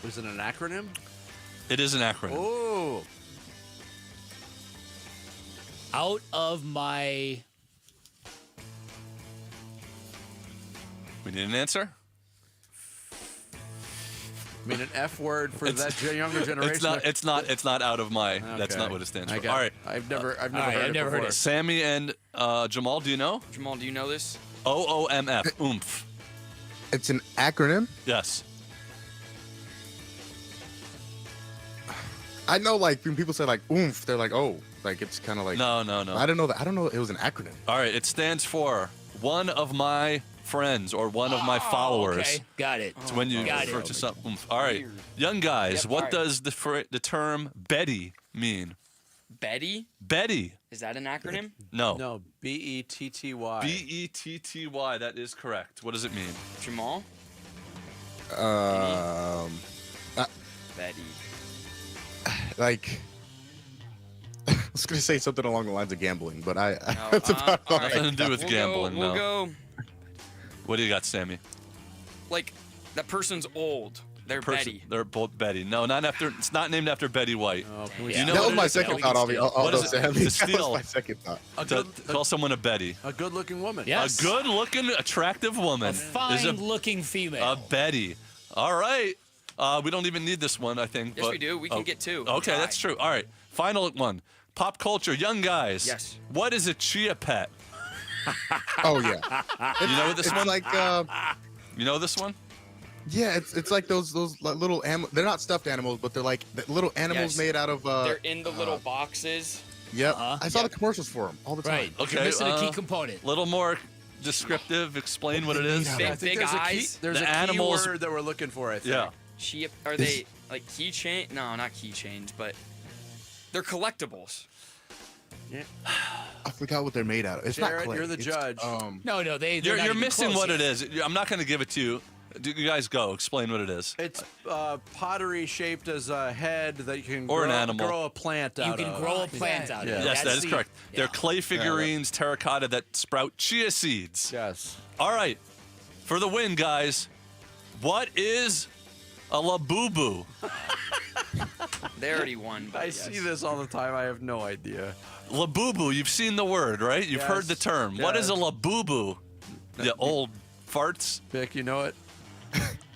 S7: Was it an acronym?
S2: It is an acronym.
S7: Oh.
S12: Out of my...
S2: We need an answer?
S7: I mean, an F word for that younger generation.
S2: It's not out of my.
S7: Okay.
S2: That's not what it stands for.
S7: All
S2: right.
S7: I've never heard it.
S2: Sammy and Jamal, do you know?
S30: Jamal, do you know this?
S2: OOMF. Oomph.
S20: It's an acronym?
S2: Yes.
S20: I know, like, when people say, like, oomph, they're like, oh, like, it's kind of like...
S2: No.
S20: I didn't know that. I don't know it was an acronym.
S2: All right. It stands for one of my friends or one of my followers.
S12: Okay, got it.
S2: It's when you refer to some oomph. All right. Young guys,
S30: Yep,
S2: what
S30: all right.
S2: does the term Betty mean?
S30: Betty?
S2: Betty.
S30: Is that an acronym?
S2: No.
S7: No, Betty.
S2: Betty. That is correct. What does it mean?
S30: Jamal? Betty.
S20: Like... I was going to say something along the lines of gambling, but that's about all
S2: Nothing to do with gambling,
S30: We'll
S2: no.
S30: go,
S2: What do you got, Sammy?
S30: like, that person's old. They're Betty.
S2: They're both Betty. No, not after. It's not named after Betty White.
S30: Yeah.
S2: You know
S20: That
S2: what
S20: was
S2: it
S20: my
S2: is?
S20: second thought,
S2: What is it?
S20: Sammy.
S2: To
S20: That was
S2: steal.
S20: my second thought.
S2: To call someone a Betty.
S7: A good-looking woman.
S12: Yes.
S2: A good-looking, attractive woman. is
S12: Fine-looking female.
S2: A Betty. All right. We don't even need this one, I think.
S30: Yes,
S2: but,
S30: we do. We can get two.
S2: Okay,
S30: Try.
S2: that's true. All right. Final one. Pop culture. Young guys.
S30: Yes.
S2: What is a chia pet?
S20: Oh, yeah.
S2: You know this one?
S20: Like,
S2: you know this one?
S20: yeah, it's like those like, little they're not stuffed animals, but they're like little animals
S30: Yes.
S20: made out of...
S30: They're in the little boxes.
S20: Yep. I saw the commercials for them all the time.
S12: Right.
S2: Okay.
S12: You're missing a key component.
S2: Little more descriptive. Explain what it is.
S20: Yeah.
S30: Big,
S7: I think
S30: big
S7: there's
S30: eyes.
S7: There's
S2: The
S7: a
S2: animals-
S7: key word that we're looking for, I think.
S2: Yeah.
S30: Are they like keychain? No, not keychains, but they're collectibles.
S20: I forgot what they're made out of. It's not
S7: Jared,
S20: clay.
S7: you're the
S20: It's,
S7: judge.
S12: No,
S2: You're missing what it is. I'm not going to give it to you. You guys go. Explain what it is.
S7: It's pottery shaped as a head that you can
S2: Or an animal.
S7: grow a plant out of.
S12: You can grow a plant out of it.
S2: Yes, that
S12: That's
S2: is
S12: the-
S2: correct.
S12: yeah.
S2: They're clay figurines, terracotta that sprout chia seeds.
S7: Yes.
S2: All right. For the win, guys. What is a labubu?
S30: They already won. But
S7: I
S30: yes.
S7: see this all the time. I have no idea.
S2: Labubu. You've seen the word, right? You've
S7: Yes.
S2: heard the term. What is a labubu? You old farts.
S7: Vic, you know it?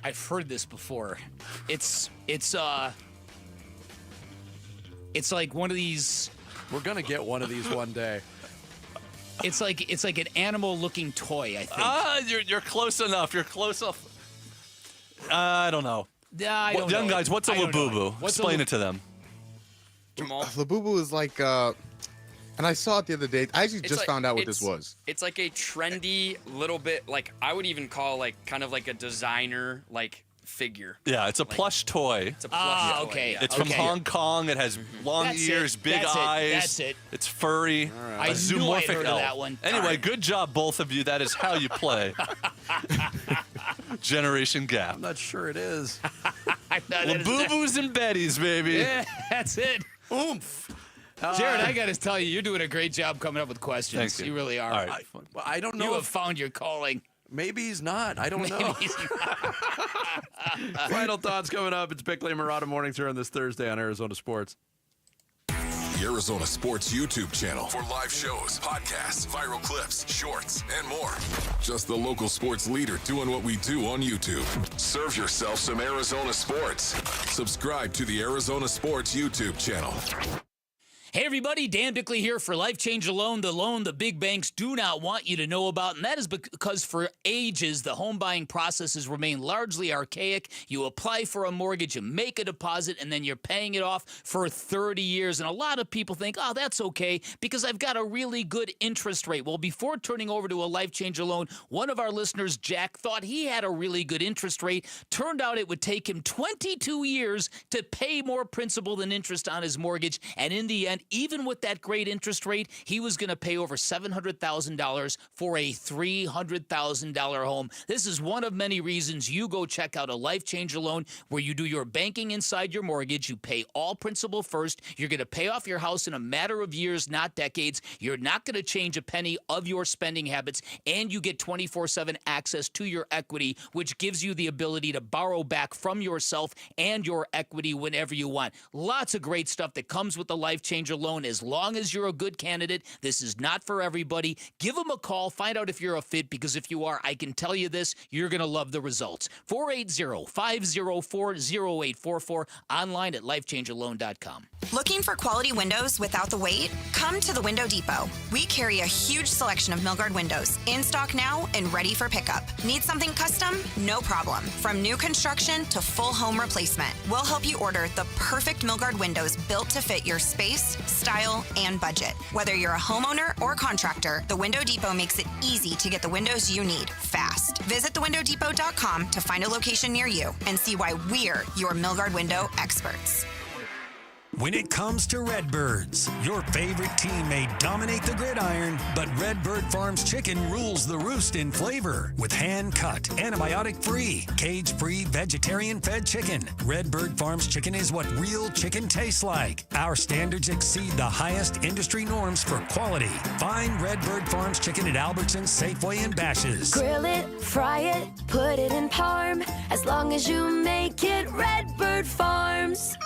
S12: I've heard this before. It's like one of these.
S7: We're gonna get one of these one day.
S12: It's like an animal-looking toy. I think.
S2: You're close enough. You're close enough. I don't know.
S12: I don't
S2: Young
S12: know.
S2: guys, what's a
S12: I don't know.
S2: labubu?
S12: What's a
S2: Explain it to them.
S30: Jamal.
S20: Labubu is like, and I saw it the other day. I actually just found out what this was.
S30: It's like a trendy little bit, like I would even call like kind of like a designer like figure.
S2: Yeah, it's a plush toy.
S30: It's a plush toy.
S12: okay.
S2: It's from Hong Kong. It has long
S12: That's
S2: ears,
S12: it.
S2: big
S12: That's it.
S2: eyes.
S12: That's it.
S2: It's furry.
S12: I
S2: A
S12: knew I'd
S2: zoomorphic
S12: heard of
S2: elf.
S12: that one.
S2: Anyway,
S12: All right.
S2: good job, both of you. That is how you play. Generation gap.
S7: I'm not sure it is.
S2: Labubus and Betties, baby.
S12: Yeah, that's it.
S7: Oomph.
S12: Jared, I got to tell you, you're doing a great job coming up with questions.
S2: Thank you.
S12: You really are.
S2: All right.
S7: I don't know.
S12: You
S7: if
S12: have found your calling.
S7: Maybe he's not. I don't know. Final thoughts coming up. It's Bickley and Murata mornings here on this Thursday on Arizona Sports.
S8: The Arizona Sports YouTube channel for live shows, podcasts, viral clips, shorts, and more. Just the local sports leader doing what we do on YouTube. Serve yourself some Arizona sports. Subscribe to the Arizona Sports YouTube channel.
S12: Hey everybody, Dan Bickley here for Life Change Loan, the loan the big banks do not want you to know about, and that is because for ages the home buying process has remained largely archaic. You apply for a mortgage, you make a deposit, and then you're paying it off for 30 years. And a lot of people think, oh, that's okay because I've got a really good interest rate. Well, before turning over to a Life Changer loan, one of our listeners, Jack, thought he had a really good interest rate. Turned out it would take him 22 years to pay more principal than interest on his mortgage, and in the end, even with that great interest rate, he was going to pay over $700,000 for a $300,000 home. This is one of many reasons you go check out a Life Changer loan where you do your banking inside your mortgage. You pay all principal first. You're going to pay off your house in a matter of years, not decades. You're not going to change a penny of your spending habits, and you get 24/7 access to your equity, which gives you the ability to borrow back from yourself and your equity whenever you want. Lots of great stuff that comes with the Life Changer Change alone. As long as you're a good candidate, this is not for everybody. Give them a call. Find out if you're a fit, because if you are, I can tell you this, you're going to love the results. 480-504-0844. Online at lifechangealone.com.
S3: Looking for quality windows without the wait? Come to the Window Depot. We carry a huge selection of Milgard windows in stock now and ready for pickup. Need something custom? No problem. From new construction to full home replacement, we'll help you order the perfect Milgard windows built to fit your space, style, and budget. Whether you're a homeowner or contractor, the Window Depot makes it easy to get the windows you need fast. Visit thewindowdepot.com to find a location near you and see why we're your Milgard window experts.
S5: When it comes to Redbirds, your favorite team may dominate the gridiron, but Redbird Farms chicken rules the roost in flavor. With hand-cut, antibiotic-free, cage-free, vegetarian-fed chicken, Redbird Farms chicken is what real chicken tastes like. Our standards exceed the highest industry norms for quality. Find Redbird Farms chicken at Albertsons, Safeway, and Bash's.
S6: Grill it, fry it, put it in parm. As long as you make it Redbird Farms.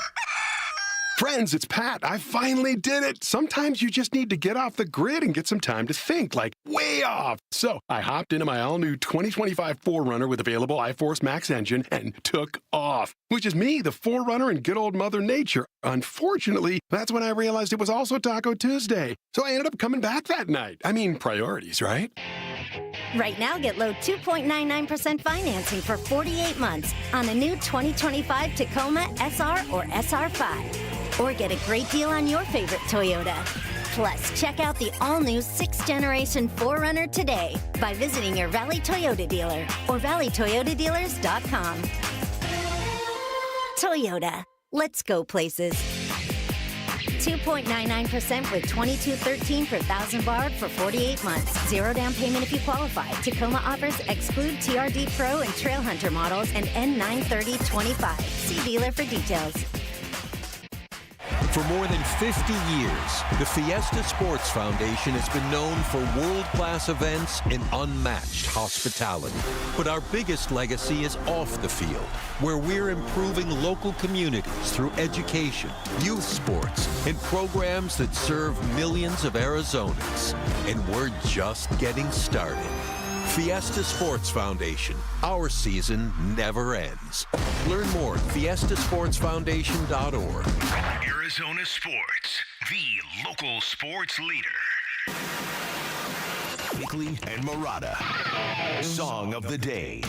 S9: Friends, it's Pat. I finally did it. Sometimes you just need to get off the grid and get some time to think, like way off. So I hopped into my all-new 2025 4Runner with available iForce Max engine and took off, which is me, the 4Runner, and good old Mother Nature. Unfortunately, that's when I realized it was also Taco Tuesday. So I ended up coming back that night. I mean, priorities, right?
S11: Right now, get low 2.99% financing for 48 months on a new 2025 Tacoma, SR, or SR5. Or get a great deal on your favorite Toyota. Plus, check out the all-new 6th generation 4Runner today by visiting your Valley Toyota dealer or valleytoyotadealers.com. Toyota. Let's go places. 2.99% with $22.13 per thousand borrowed for 48 months. 0 down payment if you qualify. Tacoma offers exclude TRD Pro and Trail Hunter models and N93025. See dealer for details.
S22: For more than 50 years, the Fiesta Sports Foundation has been known for world-class events and unmatched hospitality. But our biggest legacy is off the field, where we're improving local communities through education, youth sports, and programs that serve millions of Arizonans. And we're just getting started. Fiesta Sports Foundation. Our season never ends. Learn more at fiestasportsfoundation.org.
S1: Arizona Sports, the local sports leader. Bickley and Murata. Song of the day.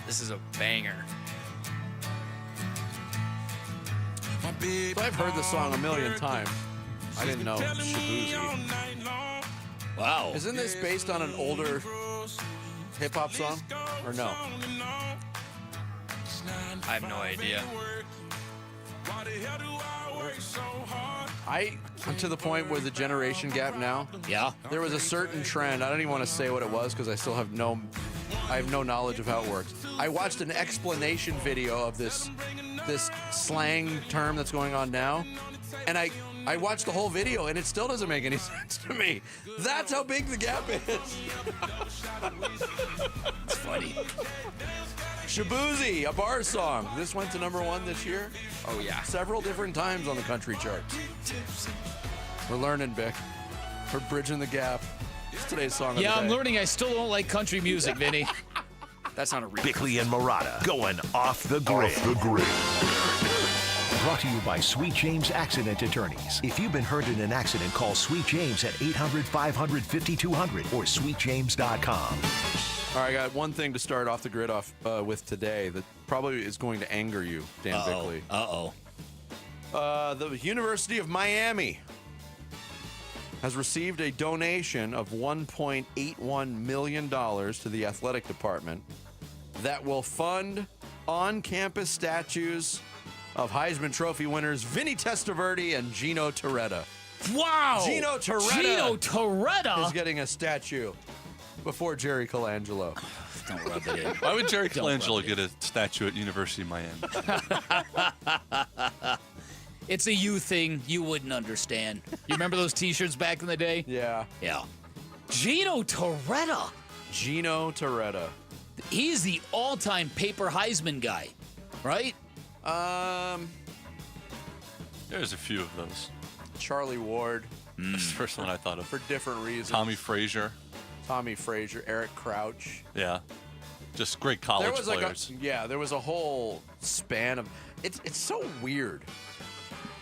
S30: This is a banger.
S7: So I've heard this song a million times. I didn't know Shabuzi.
S12: Wow.
S7: Isn't this based on an older hip-hop song? Or no?
S30: I have no idea.
S7: I'm to the point where the generation gap now.
S12: Yeah.
S7: There was a certain trend. I don't even want to say what it was because I still have no knowledge of how it works. I watched an explanation video of this slang term that's going on now, and I watched the whole video and it still doesn't make any sense to me. That's how big the gap is.
S12: It's funny.
S7: Shabuzi, a bar song. This went to #1 this year.
S30: Oh yeah.
S7: Several different times on the country charts. We're learning, Bick. We're bridging the gap. It's today's song of the day.
S12: Yeah, I'm learning I still don't like country music, Vinny.
S30: That's not a real.
S1: Bickley and Murata going off the grid.
S15: Off the grid.
S1: Brought to you by Sweet James Accident Attorneys. If you've been hurt in an accident, call Sweet James at 800-500-5200 or sweetjames.com.
S7: All right, I got one thing to start off the grid with today that probably is going to anger you, Dan Bickley. The University of Miami has received a donation of $1.81 million to the athletic department that will fund on-campus statues of Heisman Trophy winners Vinny Testaverde and Gino Torretta.
S12: Wow!
S7: Gino Torretta is
S12: Torretta
S7: getting a statue before Jerry Colangelo.
S12: Don't rub it in.
S2: Why would Jerry Colangelo get a statue at University of Miami?
S12: It's a you thing. You wouldn't understand. You remember those T-shirts back in the day?
S7: Yeah.
S12: Yeah. Gino Torretta.
S7: Gino Torretta.
S12: He's the all-time paper Heisman guy, right?
S2: There's a few of those.
S7: Charlie Ward.
S2: That's the first one I thought of.
S7: For different reasons.
S2: Tommy Frazier.
S7: Eric Crouch.
S2: Yeah. Just great college players.
S7: There was a whole span of... It's so weird.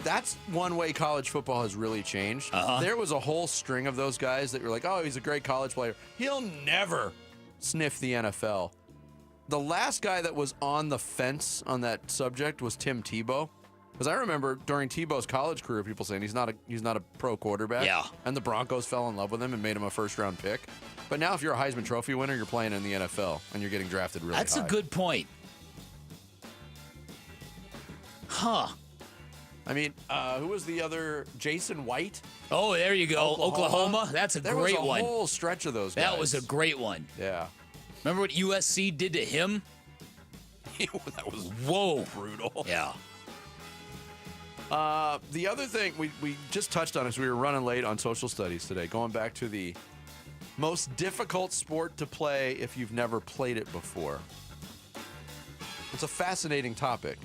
S7: That's one way college football has really changed. There was a whole string of those guys that were like, oh, he's a great college player. He'll never sniff the NFL. The last guy that was on the fence on that subject was Tim Tebow. Because I remember during Tebow's college career, people saying he's not a pro quarterback.
S12: Yeah.
S7: And the Broncos fell in love with him and made him a first-round pick. But now if you're a Heisman Trophy winner, you're playing in the NFL, and you're getting drafted really high.
S12: That's a good point. Huh.
S7: I mean, who was the other? Jason White?
S12: Oh, there you go. Oklahoma. That's a great one.
S7: There was a whole stretch of those guys.
S12: That was a great one.
S7: Yeah.
S12: Remember what USC did to him?
S7: That was brutal.
S12: Yeah.
S7: The other thing we just touched on is we were running late on social studies today, going back to the most difficult sport to play if you've never played it before. It's a fascinating topic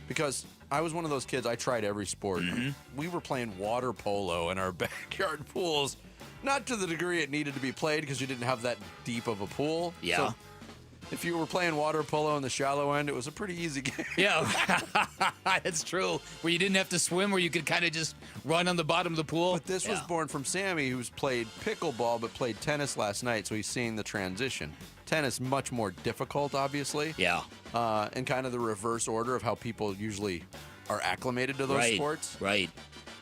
S7: because I was one of those kids, I tried every sport. We were playing water polo in our backyard pools, not to the degree it needed to be played because you didn't have that deep of a pool.
S12: Yeah.
S7: So if you were playing water polo in the shallow end, it was a pretty easy game.
S12: Yeah, that's true. Where you didn't have to swim, where you could kind of just run on the bottom of the pool.
S7: But this was born from Sammy, who's played pickleball but played tennis last night, so he's seeing the transition. Tennis, much more difficult, obviously.
S12: Yeah.
S7: And kind of the reverse order of how people usually are acclimated to those sports.
S12: Right.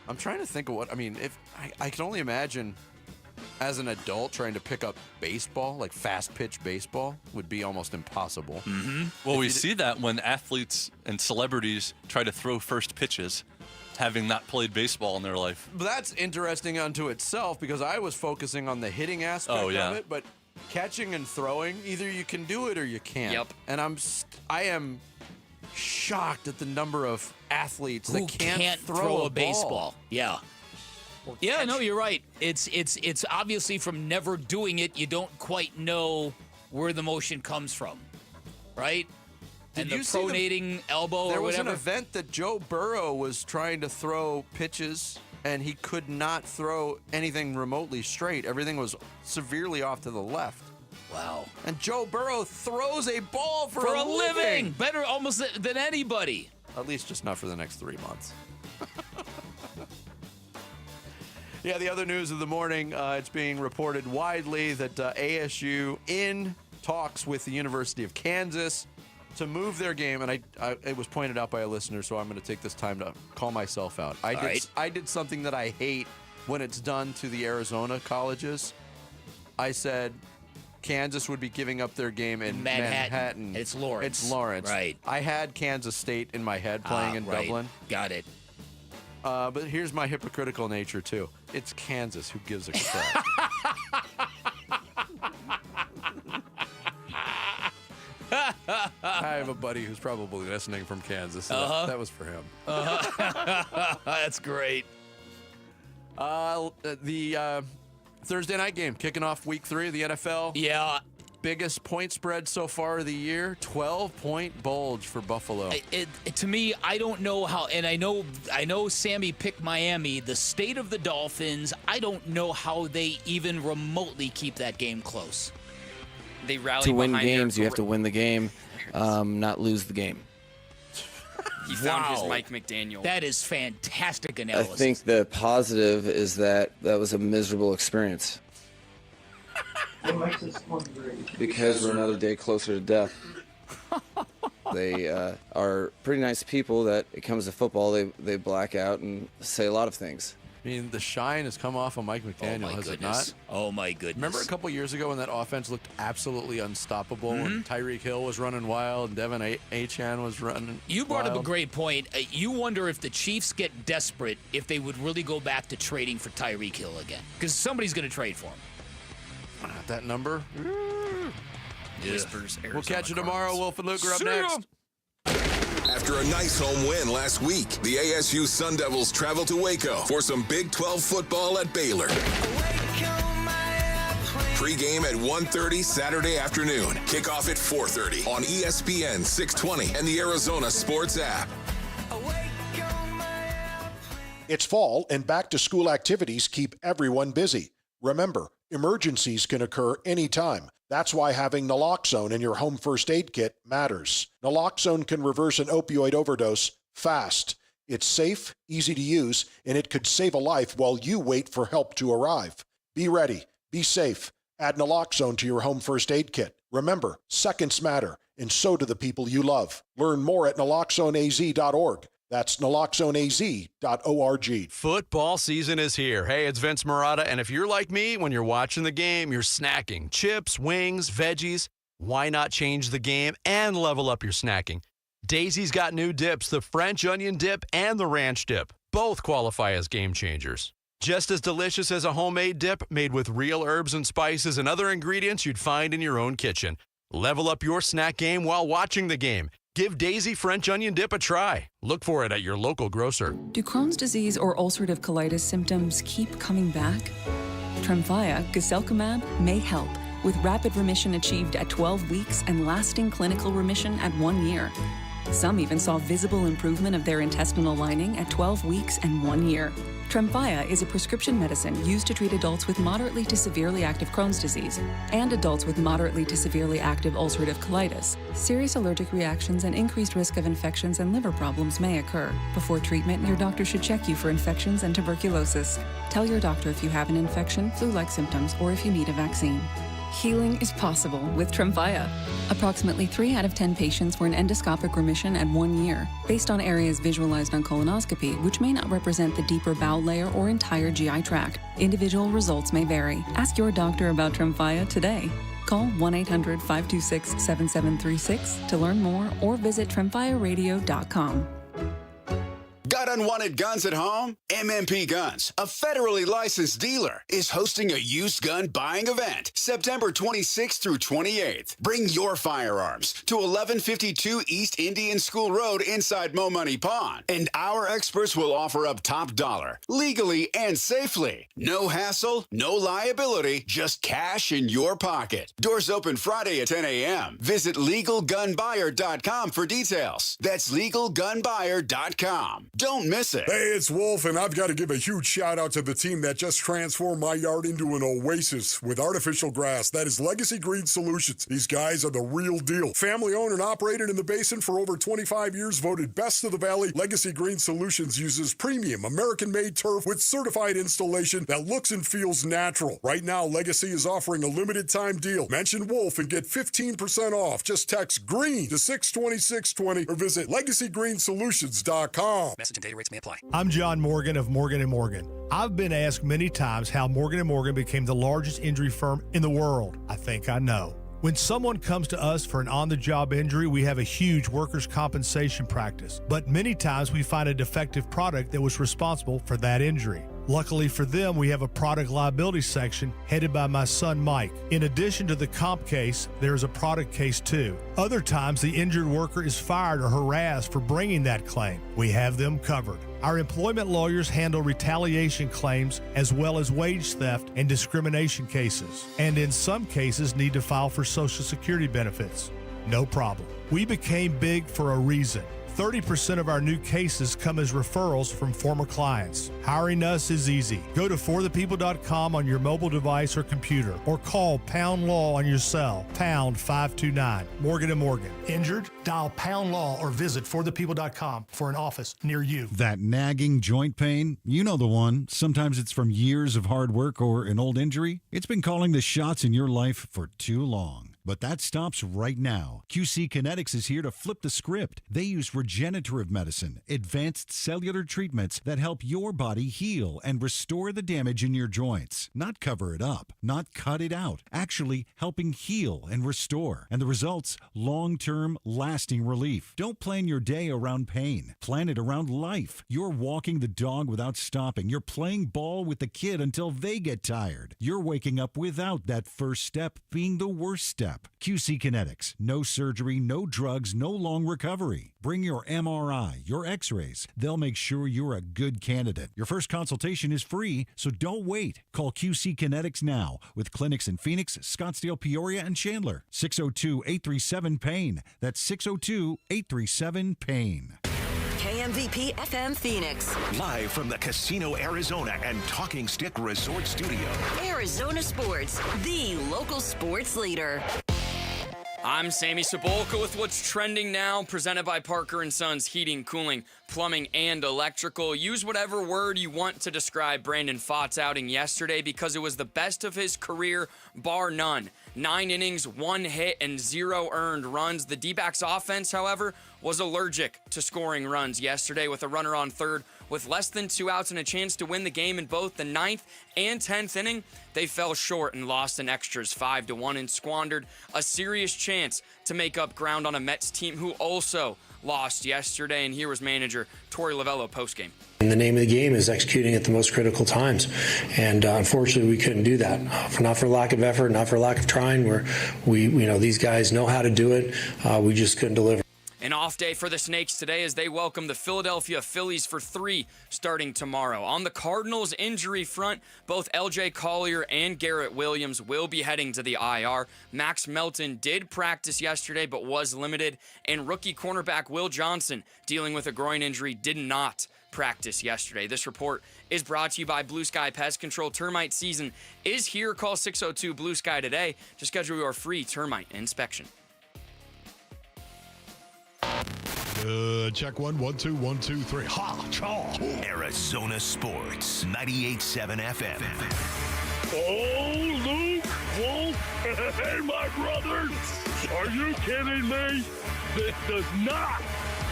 S7: I'm trying to think of what, if I can only imagine as an adult trying to pick up baseball, like fast pitch baseball, would be almost impossible.
S2: Well, we see that when athletes and celebrities try to throw first pitches, having not played baseball in their life.
S7: But that's interesting unto itself because I was focusing on the hitting aspect of it, but catching and throwing, either you can do it or you can't.
S12: Yep.
S7: And I am shocked at the number of athletes
S12: Who
S7: that can't
S12: throw a
S7: ball.
S12: baseball. Yeah. Yeah, no, you're right. It's obviously from never doing it, you don't quite know where the motion comes from, right? And the pronating elbow or whatever.
S7: There was an event that Joe Burrow was trying to throw pitches, and he could not throw anything remotely straight. Everything was severely off to the left.
S12: Wow.
S7: And Joe Burrow throws a ball for
S12: a living. Better almost than anybody.
S7: At least just not for the next 3 months. Yeah, the other news of the morning, it's being reported widely that ASU in talks with the University of Kansas to move their game, and it was pointed out by a listener, so I'm going to take this time to call myself out. I did something that I hate when it's done to the Arizona colleges. I said Kansas would be giving up their game in Manhattan.
S12: It's Lawrence.
S7: It's Lawrence.
S12: Right.
S7: I had Kansas State in my head playing in Dublin.
S12: Got it.
S7: But here's my hypocritical nature, too. It's Kansas. Who gives a crap? I have a buddy who's probably listening from Kansas. So that was for him.
S12: That's great.
S7: The Thursday night game, kicking off week 3 of the NFL.
S12: Yeah.
S7: Biggest point spread so far of the year, 12-point bulge for Buffalo.
S12: To me, I don't know how, and I know Sammy picked Miami. The state of the Dolphins, I don't know how they even remotely keep that game close.
S30: They rally
S16: to win
S30: behind
S16: games, you have to win the game, not lose the game.
S30: He found his Mike McDaniel.
S12: That is fantastic
S16: I
S12: analysis.
S16: think the positive is that was a miserable experience. Because we're another day closer to death. They are pretty nice people that it comes to football, they black out and say a lot of things.
S7: I mean, the shine has come off of Mike McDaniel, has it not?
S12: Oh, my goodness.
S7: Remember a couple years ago when that offense looked absolutely unstoppable when Tyreek Hill was running wild and Devin Achane was running
S12: You brought
S7: wild?
S12: up a great point. You wonder if the Chiefs get desperate, if they would really go back to trading for Tyreek Hill again. Because somebody's going to trade for him.
S7: Not that number.
S30: Whispers, Arizona
S7: We'll catch you tomorrow. Wolf and Luke are up next.
S8: After a nice home win last week, the ASU Sun Devils travel to Waco for some Big 12 football at Baylor. Pre-game at 1:30 Saturday afternoon. Kickoff at 4:30 on ESPN 620 and the Arizona Sports app.
S17: It's fall, and back-to-school activities keep everyone busy. Remember, emergencies can occur anytime. That's why having naloxone in your home first aid kit matters. Naloxone can reverse an opioid overdose fast. It's safe, easy to use, and it could save a life while you wait for help to arrive. Be ready. Be safe. Add naloxone to your home first aid kit. Remember, seconds matter, and so do the people you love. Learn more at naloxoneaz.org. That's naloxoneaz.org.
S18: Football season is here. Hey, it's Vince Marotta, and if you're like me, when you're watching the game, you're snacking chips, wings, veggies. Why not change the game and level up your snacking? Daisy's got new dips, the French onion dip and the ranch dip. Both qualify as game changers. Just as delicious as a homemade dip made with real herbs and spices and other ingredients you'd find in your own kitchen. Level up your snack game while watching the game. Give Daisy French Onion Dip a try. Look for it at your local grocer.
S19: Do Crohn's disease or ulcerative colitis symptoms keep coming back? Tremfya, guselkumab, may help, with rapid remission achieved at 12 weeks and lasting clinical remission at 1 year. Some even saw visible improvement of their intestinal lining at 12 weeks and 1 year. Tremfya is a prescription medicine used to treat adults with moderately to severely active Crohn's disease and adults with moderately to severely active ulcerative colitis. Serious allergic reactions and increased risk of infections and liver problems may occur. Before treatment, your doctor should check you for infections and tuberculosis. Tell your doctor if you have an infection, flu-like symptoms, or if you need a vaccine. Healing is possible with Tremfya. Approximately 3 out of 10 patients were in endoscopic remission at 1 year, based on areas visualized on colonoscopy, which may not represent the deeper bowel layer or entire GI tract. Individual results may vary. Ask your doctor about Tremfya today. Call 1-800-526-7736 to learn more or visit tremfyaradio.com.
S21: Got unwanted guns at home? MMP Guns, a federally licensed dealer, is hosting a used gun buying event September 26th through 28th. Bring your firearms to 1152 East Indian School Road inside Mo Money Pond, and our experts will offer up top dollar, legally and safely. No hassle, no liability, just cash in your pocket. Doors open Friday at 10 a.m. Visit LegalGunBuyer.com for details. That's LegalGunBuyer.com. Don't miss it.
S15: Hey, it's Wolf, and I've got to give a huge shout out to the team that just transformed my yard into an oasis with artificial grass. That is Legacy Green Solutions. These guys are the real deal. Family owned and operated in the basin for over 25 years, voted best of the valley. Legacy Green Solutions uses premium American-made turf with certified installation that looks and feels natural. Right now, Legacy is offering a limited time deal. Mention Wolf and get 15% off. Just text GREEN to 620-620 or visit LegacyGreenSolutions.com.
S23: Message and data rates may apply.
S24: I'm John Morgan of Morgan & Morgan. I've been asked many times how Morgan & Morgan became the largest injury firm in the world. I think I know. When someone comes to us for an on-the-job injury, we have a huge workers' compensation practice. But many times we find a defective product that was responsible for that injury. Luckily for them, we have a product liability section headed by my son, Mike. In addition to the comp case, there is a product case too. Other times, the injured worker is fired or harassed for bringing that claim. We have them covered. Our employment lawyers handle retaliation claims as well as wage theft and discrimination cases, and in some cases need to file for Social Security benefits. No problem. We became big for a reason. 30% of our new cases come as referrals from former clients. Hiring us is easy. Go to forthepeople.com on your mobile device or computer, or call Pound Law on your cell, pound 529. Morgan & Morgan. Injured? Dial Pound Law or visit forthepeople.com for an office near you.
S25: That nagging joint pain, you know the one. Sometimes it's from years of hard work or an old injury. It's been calling the shots in your life for too long. But that stops right now. QC Kinetics is here to flip the script. They use regenerative medicine, advanced cellular treatments that help your body heal and restore the damage in your joints. Not cover it up, not cut it out. Actually helping heal and restore. And the results, long-term, lasting relief. Don't plan your day around pain. Plan it around life. You're walking the dog without stopping. You're playing ball with the kid until they get tired. You're waking up without that first step being the worst step. app. QC Kinetics. No surgery, no drugs, no long recovery. Bring your MRI, your x-rays. They'll make sure you're a good candidate. Your first consultation is free, so don't wait. Call QC Kinetics now with clinics in Phoenix, Scottsdale, Peoria, and Chandler. 602-837-PAIN. That's 602-837-PAIN.
S4: KMVP FM Phoenix.
S1: Live from the Casino Arizona and Talking Stick Resort Studio.
S4: Arizona Sports, the local sports leader.
S30: I'm Sammy Sabolka with what's trending now, presented by Parker & Sons Heating, Cooling, Plumbing, and Electrical. Use whatever word you want to describe Brandon Pfaadt's outing yesterday because it was the best of his career, bar none. 9 innings, 1 hit, and 0 earned runs. The D-backs offense, however, was allergic to scoring runs yesterday with a runner on third with less than 2 outs and a chance to win the game in both the 9th and 10th inning. They fell short and lost in extras 5-1 and squandered a serious chance to make up ground on a Mets team who also lost yesterday. And here was manager Torey Lovello postgame.
S10: And the name of the game is executing at the most critical times. And unfortunately, we couldn't do that. Not for lack of effort, not for lack of trying. These guys know how to do it. We just couldn't deliver.
S30: An off day for the Snakes today as they welcome the Philadelphia Phillies for 3 starting tomorrow. On the Cardinals injury front, both L.J. Collier and Garrett Williams will be heading to the IR. Max Melton did practice yesterday but was limited, and rookie cornerback Will Johnson, dealing with a groin injury, did not practice yesterday. This report is brought to you by Blue Sky Pest Control. Termite season is here. Call 602 Blue Sky today to schedule your free termite inspection.
S15: Check 1, 1, 2, 1, 2, 3. Ha! Chaw!
S1: Arizona Sports, 98.7 FM.
S15: Oh, Luke! Wolf! Hey, my brother! Are you kidding me? This does not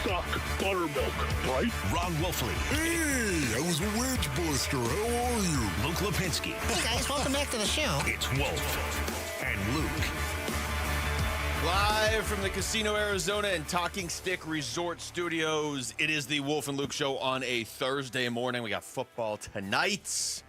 S15: suck buttermilk, right?
S1: Ron Wolfley.
S15: Hey, I was a wedge buster. How are you?
S1: Luke Lipinski.
S13: Hey, guys, welcome back to the show.
S1: It's Wolf and Luke.
S14: Live from the Casino Arizona and Talking Stick Resort Studios, it is the Wolf and Luke Show on a Thursday morning. We got football tonight.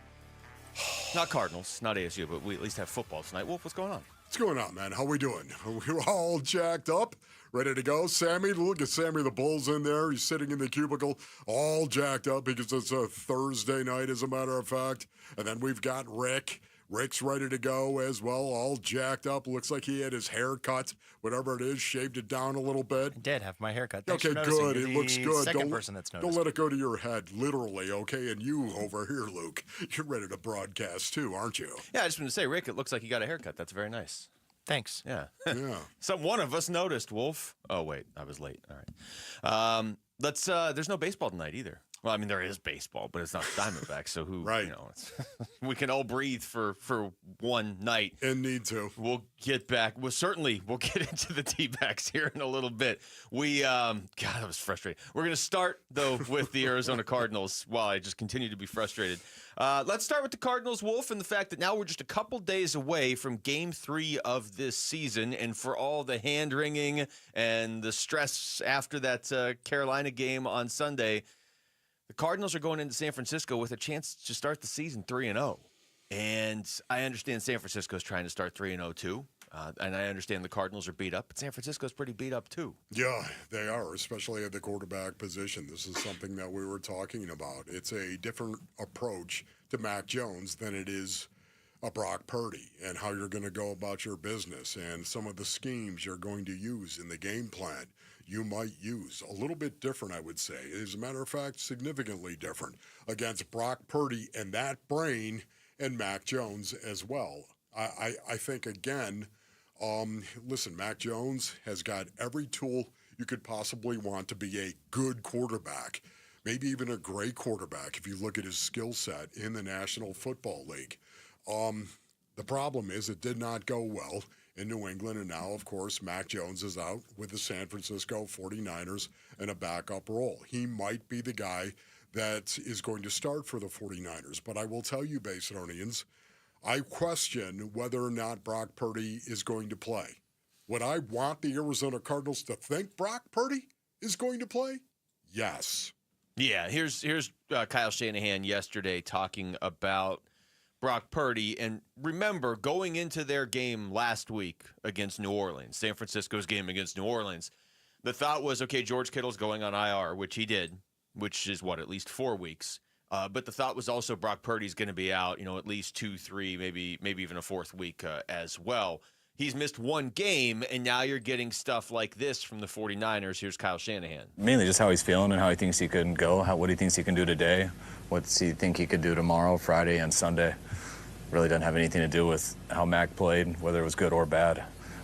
S14: Not Cardinals, not ASU, but we at least have football tonight. Wolf, what's going on?
S15: What's going on, man? How we doing? We're all jacked up, ready to go. Sammy, look at Sammy the Bull's in there. He's sitting in the cubicle, all jacked up because it's a Thursday night, as a matter of fact. And then we've got Rick. Rick's ready to go as well, all jacked up. Looks like he had his hair cut, whatever it is, shaved it down a little bit.
S20: I did have my hair cut.
S15: Okay, good. It looks good.
S20: Second person that's noticed.
S15: Don't let it go to your head, literally, okay? And you over here, Luke, you're ready to broadcast too, aren't you?
S14: Yeah, I just want to say, Rick, it looks like you got a haircut. That's very nice.
S20: Thanks.
S14: Yeah.
S15: Yeah.
S14: One of us noticed, Wolf. Oh, wait, I was late. All right. There's no baseball tonight either. Well, I mean, there is baseball, but it's not Diamondbacks, so who,
S15: right.
S14: We can all breathe for one night.
S15: And need to.
S14: We'll get back. We'll get into the D-backs here in a little bit. God, that was frustrating. We're going to start, though, with the Arizona Cardinals while I just continue to be frustrated. Let's start with the Cardinals, Wolf, and the fact that now we're just a couple days away from Game 3 of this season, and for all the hand-wringing and the stress after that Carolina game on Sunday, the Cardinals are going into San Francisco with a chance to start the season 3-0. And I understand San Francisco's trying to start 3-0 too. And I understand the Cardinals are beat up, but San Francisco's pretty beat up too.
S15: Yeah, they are, especially at the quarterback position. This is something that we were talking about. It's a different approach to Mac Jones than it is a Brock Purdy and how you're going to go about your business and some of the schemes you're going to use in the game plan. You might use a little bit different, I would say. As a matter of fact, significantly different against Brock Purdy and that brain and Mac Jones as well. I think, again, listen, Mac Jones has got every tool you could possibly want to be a good quarterback, maybe even a great quarterback if you look at his skill set in the National Football League. The problem is it did not go well in New England, and now, of course, Mac Jones is out with the San Francisco 49ers in a backup role. He might be the guy that is going to start for the 49ers, but I will tell you, Basinonians, I question whether or not Brock Purdy is going to play. Would I want the Arizona Cardinals to think Brock Purdy is going to play? Yes.
S14: Yeah, here's Kyle Shanahan yesterday talking about Brock Purdy. And remember, going into their game last week against New Orleans, San Francisco's game against New Orleans, the thought was, okay, George Kittle's going on IR, which he did, which is at least 4 weeks. But the thought was also Brock Purdy's going to be out, at least 2, 3, maybe even a 4th week as well. He's missed 1 game, and now you're getting stuff like this from the 49ers. Here's Kyle Shanahan.
S3: Mainly just how he's feeling and how he thinks he can go, what he thinks he can do today, what's he think he could do tomorrow, Friday, and Sunday. Really doesn't have anything to do with how Mac played, whether it was good or bad.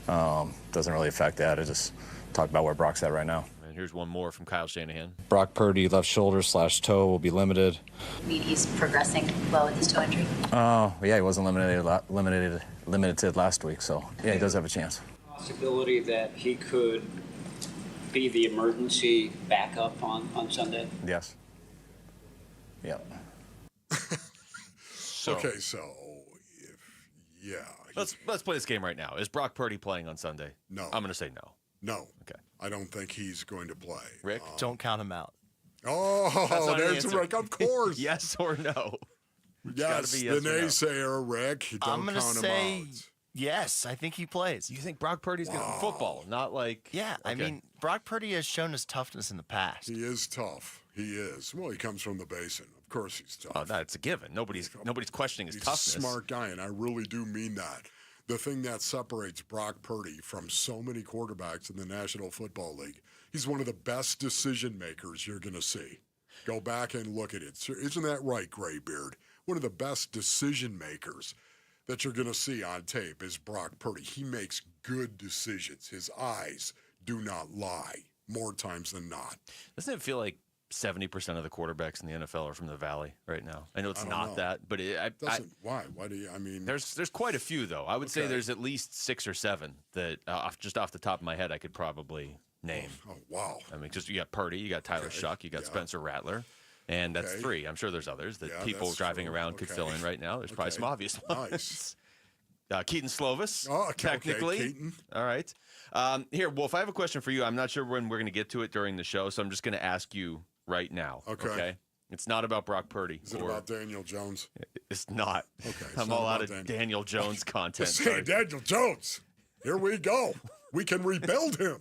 S3: Doesn't really affect that. I just talk about where Brock's at right now.
S14: And here's one more from Kyle Shanahan.
S3: Brock Purdy, left shoulder/toe will be limited.
S5: I mean, he's progressing well with his toe injury.
S3: Oh, yeah, he wasn't limited last week, so yeah, he does have a chance.
S6: Possibility that he could be the emergency backup on Sunday?
S3: Yes. Yep.
S15: Okay, so
S14: let's play this game right now. Is Brock Purdy playing on Sunday?
S15: No.
S14: I'm going to say no.
S15: No.
S14: Okay.
S15: I don't think he's going to play.
S14: Rick?
S20: Don't count him out.
S15: Oh, there's Rick, of course.
S14: Yes or no?
S15: Yes, the naysayer, Rick. Don't
S20: I'm going to
S15: count
S20: say
S15: him out.
S20: yes. I think he plays.
S14: You think Brock Purdy's going to football, not like...
S20: Yeah,
S14: okay.
S20: I mean, Brock Purdy has shown his toughness in the past.
S15: He is tough. He is. Well, he comes from the basin. Of course he's tough.
S14: Oh, that's a given. Nobody's questioning his
S15: He's
S14: toughness.
S15: a smart guy, and I really do mean that. The thing that separates Brock Purdy from so many quarterbacks in the National Football League, he's one of the best decision makers you're going to see. Go back and look at it. Isn't that right, Graybeard? One of the best decision makers that you're going to see on tape is Brock Purdy. He makes good decisions. His eyes do not lie more times than not.
S14: Doesn't it feel like 70% of the quarterbacks in the NFL are from the Valley right now? I know it's not that, but
S15: why? Why do you? I mean,
S14: there's quite a few though. I would say there's at least 6 or 7 that just off the top of my head I could probably name.
S15: Oh wow!
S14: I mean, just you got Purdy, you got Tyler Shuck, you got Spencer Rattler, and that's 3. I'm sure there's others that people driving around could fill in right now. There's probably some obvious ones. Nice. Keaton Slovis, technically.
S15: Keaton.
S14: All right. Here, Wolf, I have a question for you. I'm not sure when we're going to get to it during the show, so I'm just going to ask you right now.
S15: Okay.
S14: It's not about Brock Purdy.
S15: Is it about Daniel Jones?
S14: It's not.
S15: Okay.
S14: I'm all out of Daniel Jones content.
S15: Say Daniel Jones. Here we go. We can rebuild him.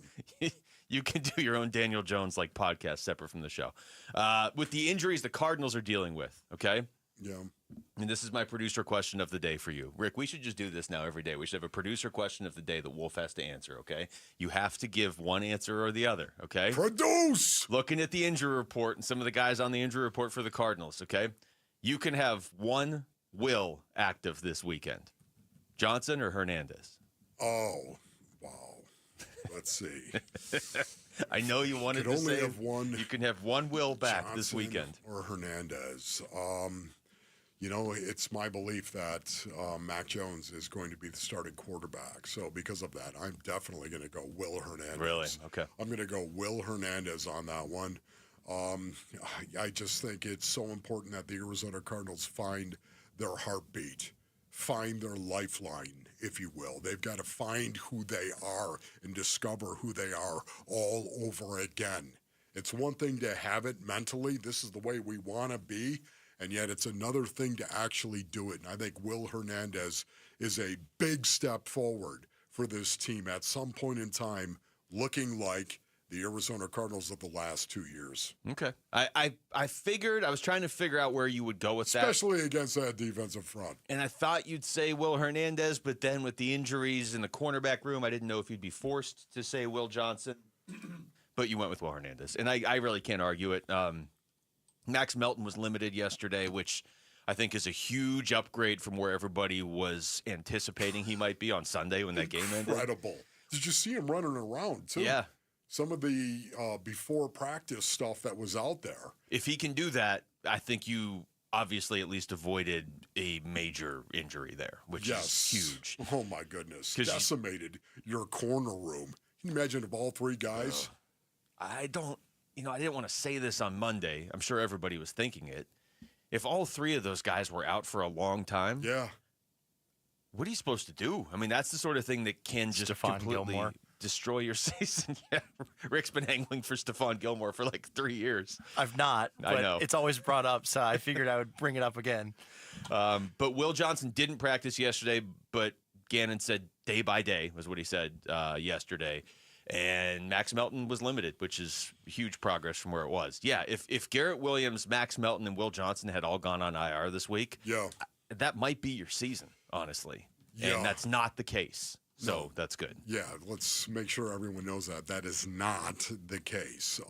S14: You can do your own Daniel Jones like podcast separate from the show. With the injuries the Cardinals are dealing with, okay?
S15: Yeah.
S14: And this is my producer question of the day for you. Rick, we should just do this now every day. We should have a producer question of the day that Wolf has to answer, okay? You have to give one answer or the other, okay?
S15: Produce!
S14: Looking at the injury report and some of the guys on the injury report for the Cardinals, okay? You can have one Will active this weekend. Johnson or Hernandez?
S15: Oh, wow. Let's see.
S14: I know you wanted to say
S15: have one.
S14: You can have one Will back
S15: Johnson
S14: this weekend.
S15: Or Hernandez. It's my belief that Mac Jones is going to be the starting quarterback. So because of that, I'm definitely going to go Will Hernandez.
S14: Really? Okay.
S15: I'm going to go Will Hernandez on that one. I just think it's so important that the Arizona Cardinals find their heartbeat, find their lifeline, if you will. They've got to find who they are and discover who they are all over again. It's one thing to have it mentally. This is the way we want to be. And yet it's another thing to actually do it. And I think Will Hernandez is a big step forward for this team at some point in time, looking like the Arizona Cardinals of the last 2 years.
S14: Okay. I figured, I was trying to figure out where you would go with that.
S15: Especially against that defensive front.
S14: And I thought you'd say Will Hernandez, but then with the injuries in the cornerback room, I didn't know if you'd be forced to say Will Johnson. But you went with Will Hernandez. And I really can't argue it. Max Melton was limited yesterday, which I think is a huge upgrade from where everybody was anticipating he might be on Sunday when that game ended.
S15: Incredible. Did you see him running around, too?
S14: Yeah.
S15: Some of the before practice stuff that was out there.
S14: If he can do that, I think you obviously at least avoided a major injury there, which is huge.
S15: Oh, my goodness. Decimated your corner room. Can you imagine if all 3 guys?
S14: I didn't want to say this on Monday. I'm sure everybody was thinking it. If all 3 of those guys were out for a long time,
S15: yeah,
S14: what are you supposed to do? I mean, that's the sort of thing that can just completely destroy your season. Yeah, Rick's been angling for Stephon Gilmore for like 3 years.
S20: I've not, but
S14: I know.
S20: it's always brought up, so I figured I would bring it up again.
S14: But Will Johnson didn't practice yesterday, but Gannon said day by day was what he said yesterday. And Max Melton was limited, which is huge progress from where it was. Yeah, if Garrett Williams, Max Melton, and Will Johnson had all gone on IR this week, that might be your season, honestly.
S15: Yeah.
S14: And that's not the case. So that's good.
S15: Yeah, let's make sure everyone knows that is not the case.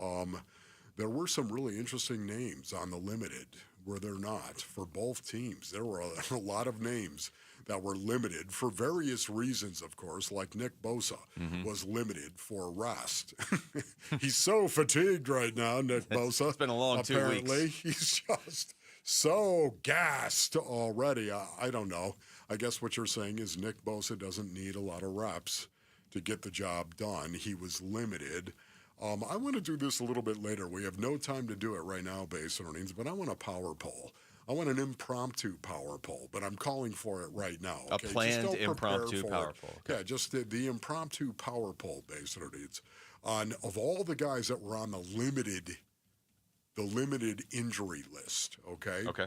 S15: There were some really interesting names on the limited, were there not, for both teams. There were a lot of names that were limited for various reasons, of course, like Nick Bosa was limited for rest. He's so fatigued right now, Nick Bosa.
S14: It's been a long 2 weeks.
S15: Apparently, he's just so gassed already. I don't know. I guess what you're saying is Nick Bosa doesn't need a lot of reps to get the job done. He was limited. I want to do this a little bit later. We have no time to do it right now, base earnings, but I want a power poll. I want an impromptu power poll, but I'm calling for it right now. Okay?
S14: A planned impromptu power poll.
S15: Okay. Yeah, just the impromptu power poll, base earnings, on of all the guys that were on the limited injury list. Okay.
S14: Okay.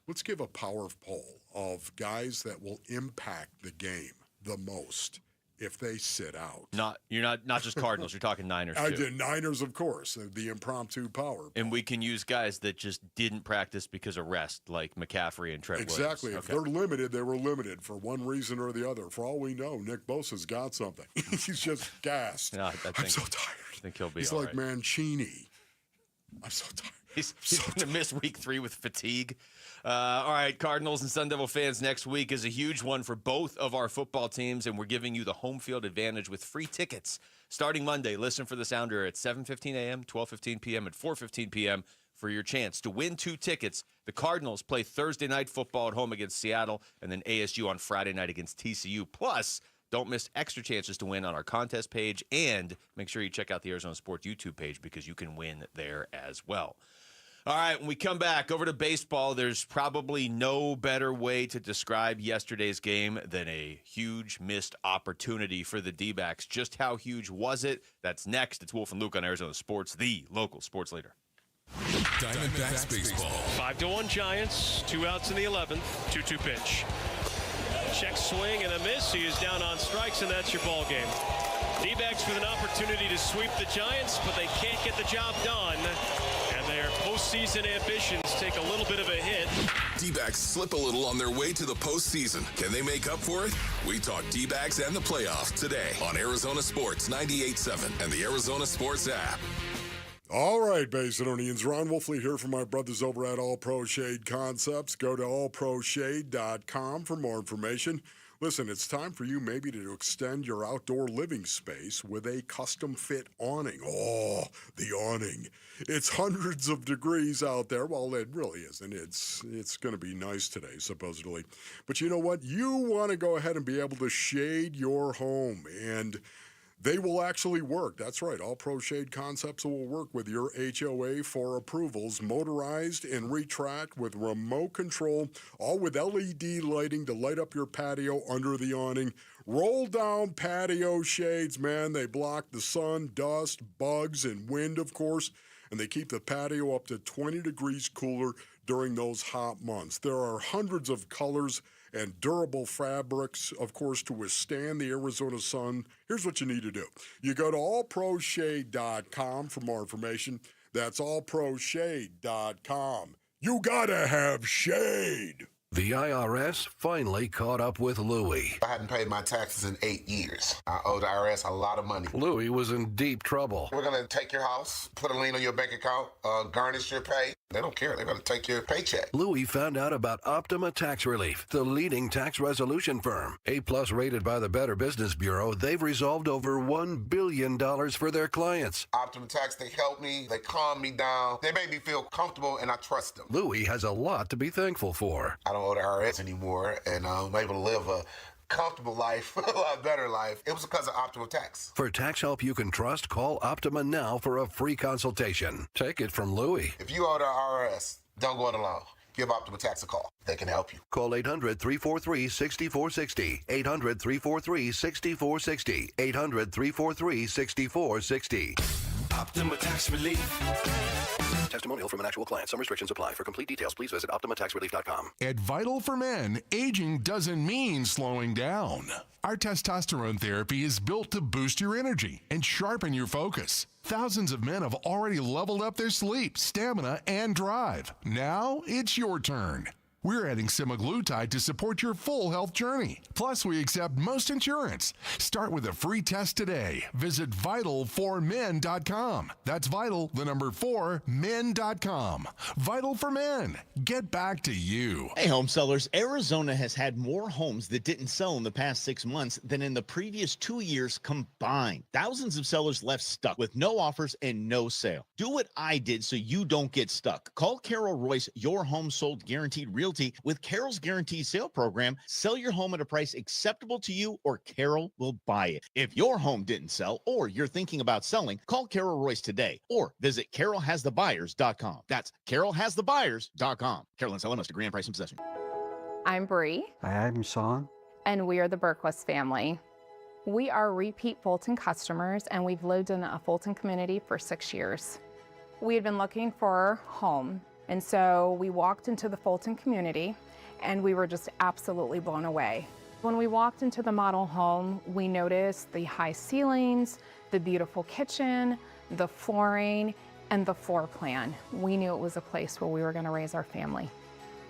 S15: Let's give a power poll of guys that will impact the game the most if they sit out.
S14: You're not just Cardinals. You're talking Niners too.
S15: I did Niners, of course. The impromptu power poll.
S14: And we can use guys that just didn't practice because of rest, like McCaffrey and Trent
S15: Exactly.
S14: Williams.
S15: If they're limited, they were limited for one reason or the other. For all we know, Nick Bosa's got something. He's just gassed.
S14: No,
S15: I'm so tired.
S14: I think he'll be
S15: He's
S14: all
S15: like
S14: right.
S15: Mancini. I'm so tired.
S14: He's going to miss week 3 with fatigue. All right, Cardinals and Sun Devil fans, next week is a huge one for both of our football teams, and we're giving you the home field advantage with free tickets. Starting Monday, listen for the sounder at 7:15 a.m., 12:15 p.m., and 4:15 p.m. for your chance to win 2 tickets. The Cardinals play Thursday night football at home against Seattle, and then ASU on Friday night against TCU. Plus, don't miss extra chances to win on our contest page, and make sure you check out the Arizona Sports YouTube page because you can win there as well. All right, when we come back over to baseball, there's probably no better way to describe yesterday's game than a huge missed opportunity for the D-backs. Just how huge was it? That's next. It's Wolf and Luke on Arizona Sports, the local sports leader.
S8: Diamondbacks baseball.
S2: 5-1 Giants, 2 outs in the 11th, 2-2 pitch. Check swing and a miss. He is down on strikes, and that's your ball game. D-backs with an opportunity to sweep the Giants, but they can't get the job done. And their postseason ambitions take a little bit of a hit.
S8: D-backs slip a little on their way to the postseason. Can they make up for it? We talk D-backs and the playoffs today on Arizona Sports 98.7 and the Arizona Sports app.
S15: All right, Basinonians. Ron Wolfley here from my brothers over at All Pro Shade Concepts. Go to allproshade.com for more information. Listen, it's time for you maybe to extend your outdoor living space with a custom-fit awning. Oh, the awning. It's hundreds of degrees out there. Well, it really isn't. It's going to be nice today, supposedly. But you know what? You want to go ahead and be able to shade your home, and they will actually work. That's right. All Pro Shade Concepts will work with your HOA for approvals, motorized and retract with remote control, all with LED lighting to light up your patio under the awning. Roll down patio shades, man. They block the sun, dust, bugs, and wind, of course, and they keep the patio up to 20 degrees cooler during those hot months. There are hundreds of colors and durable fabrics, of course, to withstand the Arizona sun. Here's what you need to do. You go to allproshade.com for more information. That's allproshade.com. You gotta have shade.
S9: The IRS finally caught up with Louie.
S11: I hadn't paid my taxes in 8 years. I owed the IRS a lot of money.
S9: Louie was in deep trouble.
S11: We're going to take your house, put a lien on your bank account, garnish your pay. They don't care. They're going to take your paycheck.
S9: Louie found out about Optima Tax Relief, the leading tax resolution firm. A-plus rated by the Better Business Bureau, they've resolved over $1 billion for their clients.
S11: Optima Tax, they help me. They calm me down. They make me feel comfortable, and I trust them.
S9: Louie has a lot to be thankful for.
S11: I don't owe the IRS anymore, and I'm able to live a comfortable life, a lot better life. It was because of Optima Tax.
S9: For tax help you can trust, call Optima now for a free consultation. Take it from Louie.
S11: If you owe the IRS, don't go it alone. give Optima Tax a call. They can help you.
S9: Call 800-343-6460. 800-343-6460. 800-343-6460.
S7: Optima Tax Relief.
S9: Testimonial from an actual client. Some restrictions apply. For complete details, please visit OptimaTaxRelief.com.
S12: At Vital for Men, aging doesn't mean slowing down. Our testosterone therapy is built to boost your energy and sharpen your focus. Thousands of men have already leveled up their sleep, stamina, and drive. Now it's your turn. We're adding semaglutide to support your full health journey. Plus, we accept most insurance. Start with a free test today. Visit vital4men.com. That's vital, the number 4, men.com. Vital for Men. Get back to you.
S16: Hey, home sellers. Arizona has had more homes that didn't sell in the past 6 months than in the previous 2 years combined. Thousands of sellers left stuck with no offers and no sale. Do what I did so you don't get stuck. Call Carol Royce, your home sold guaranteed realty. With Carol's Guaranteed Sale Program, sell your home at a price acceptable to you or Carol will buy it. If your home didn't sell or you're thinking about selling, call Carol Royce today or visit carolhasthebuyers.com. That's carolhasthebuyers.com. Carol and Seller must agree on price and possession.
S17: I'm Bree.
S22: I'm Sean.
S17: And we are the Berquist family. We are repeat Fulton customers and we've lived in a Fulton community for 6 years. We had been looking for a home. And so we walked into the Fulton community and we were just absolutely blown away. When we walked into the model home, we noticed the high ceilings, the beautiful kitchen, the flooring, and the floor plan. We knew it was a place where we were going to raise our family.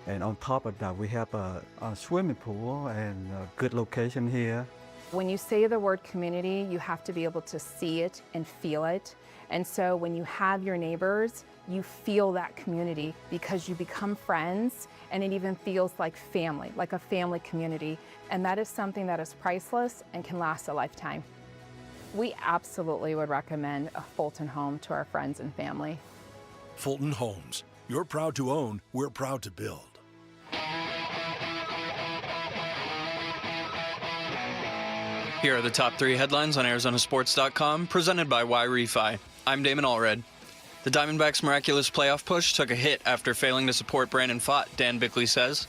S22: And on top of that, we have a swimming pool and a good location here.
S17: When you say the word community, you have to be able to see it and feel it. And so when you have your neighbors, you feel that community because you become friends and it even feels like family, like a family community. And that is something that is priceless and can last a lifetime. We absolutely would recommend a Fulton home to our friends and family.
S23: Fulton Homes. You're proud to own, we're proud to build.
S30: Here are the top 3 headlines on ArizonaSports.com, presented by Y-Refi. I'm Damon Allred. The Diamondbacks' miraculous playoff push took a hit after failing to support Brandon Pfaadt, Dan Bickley says.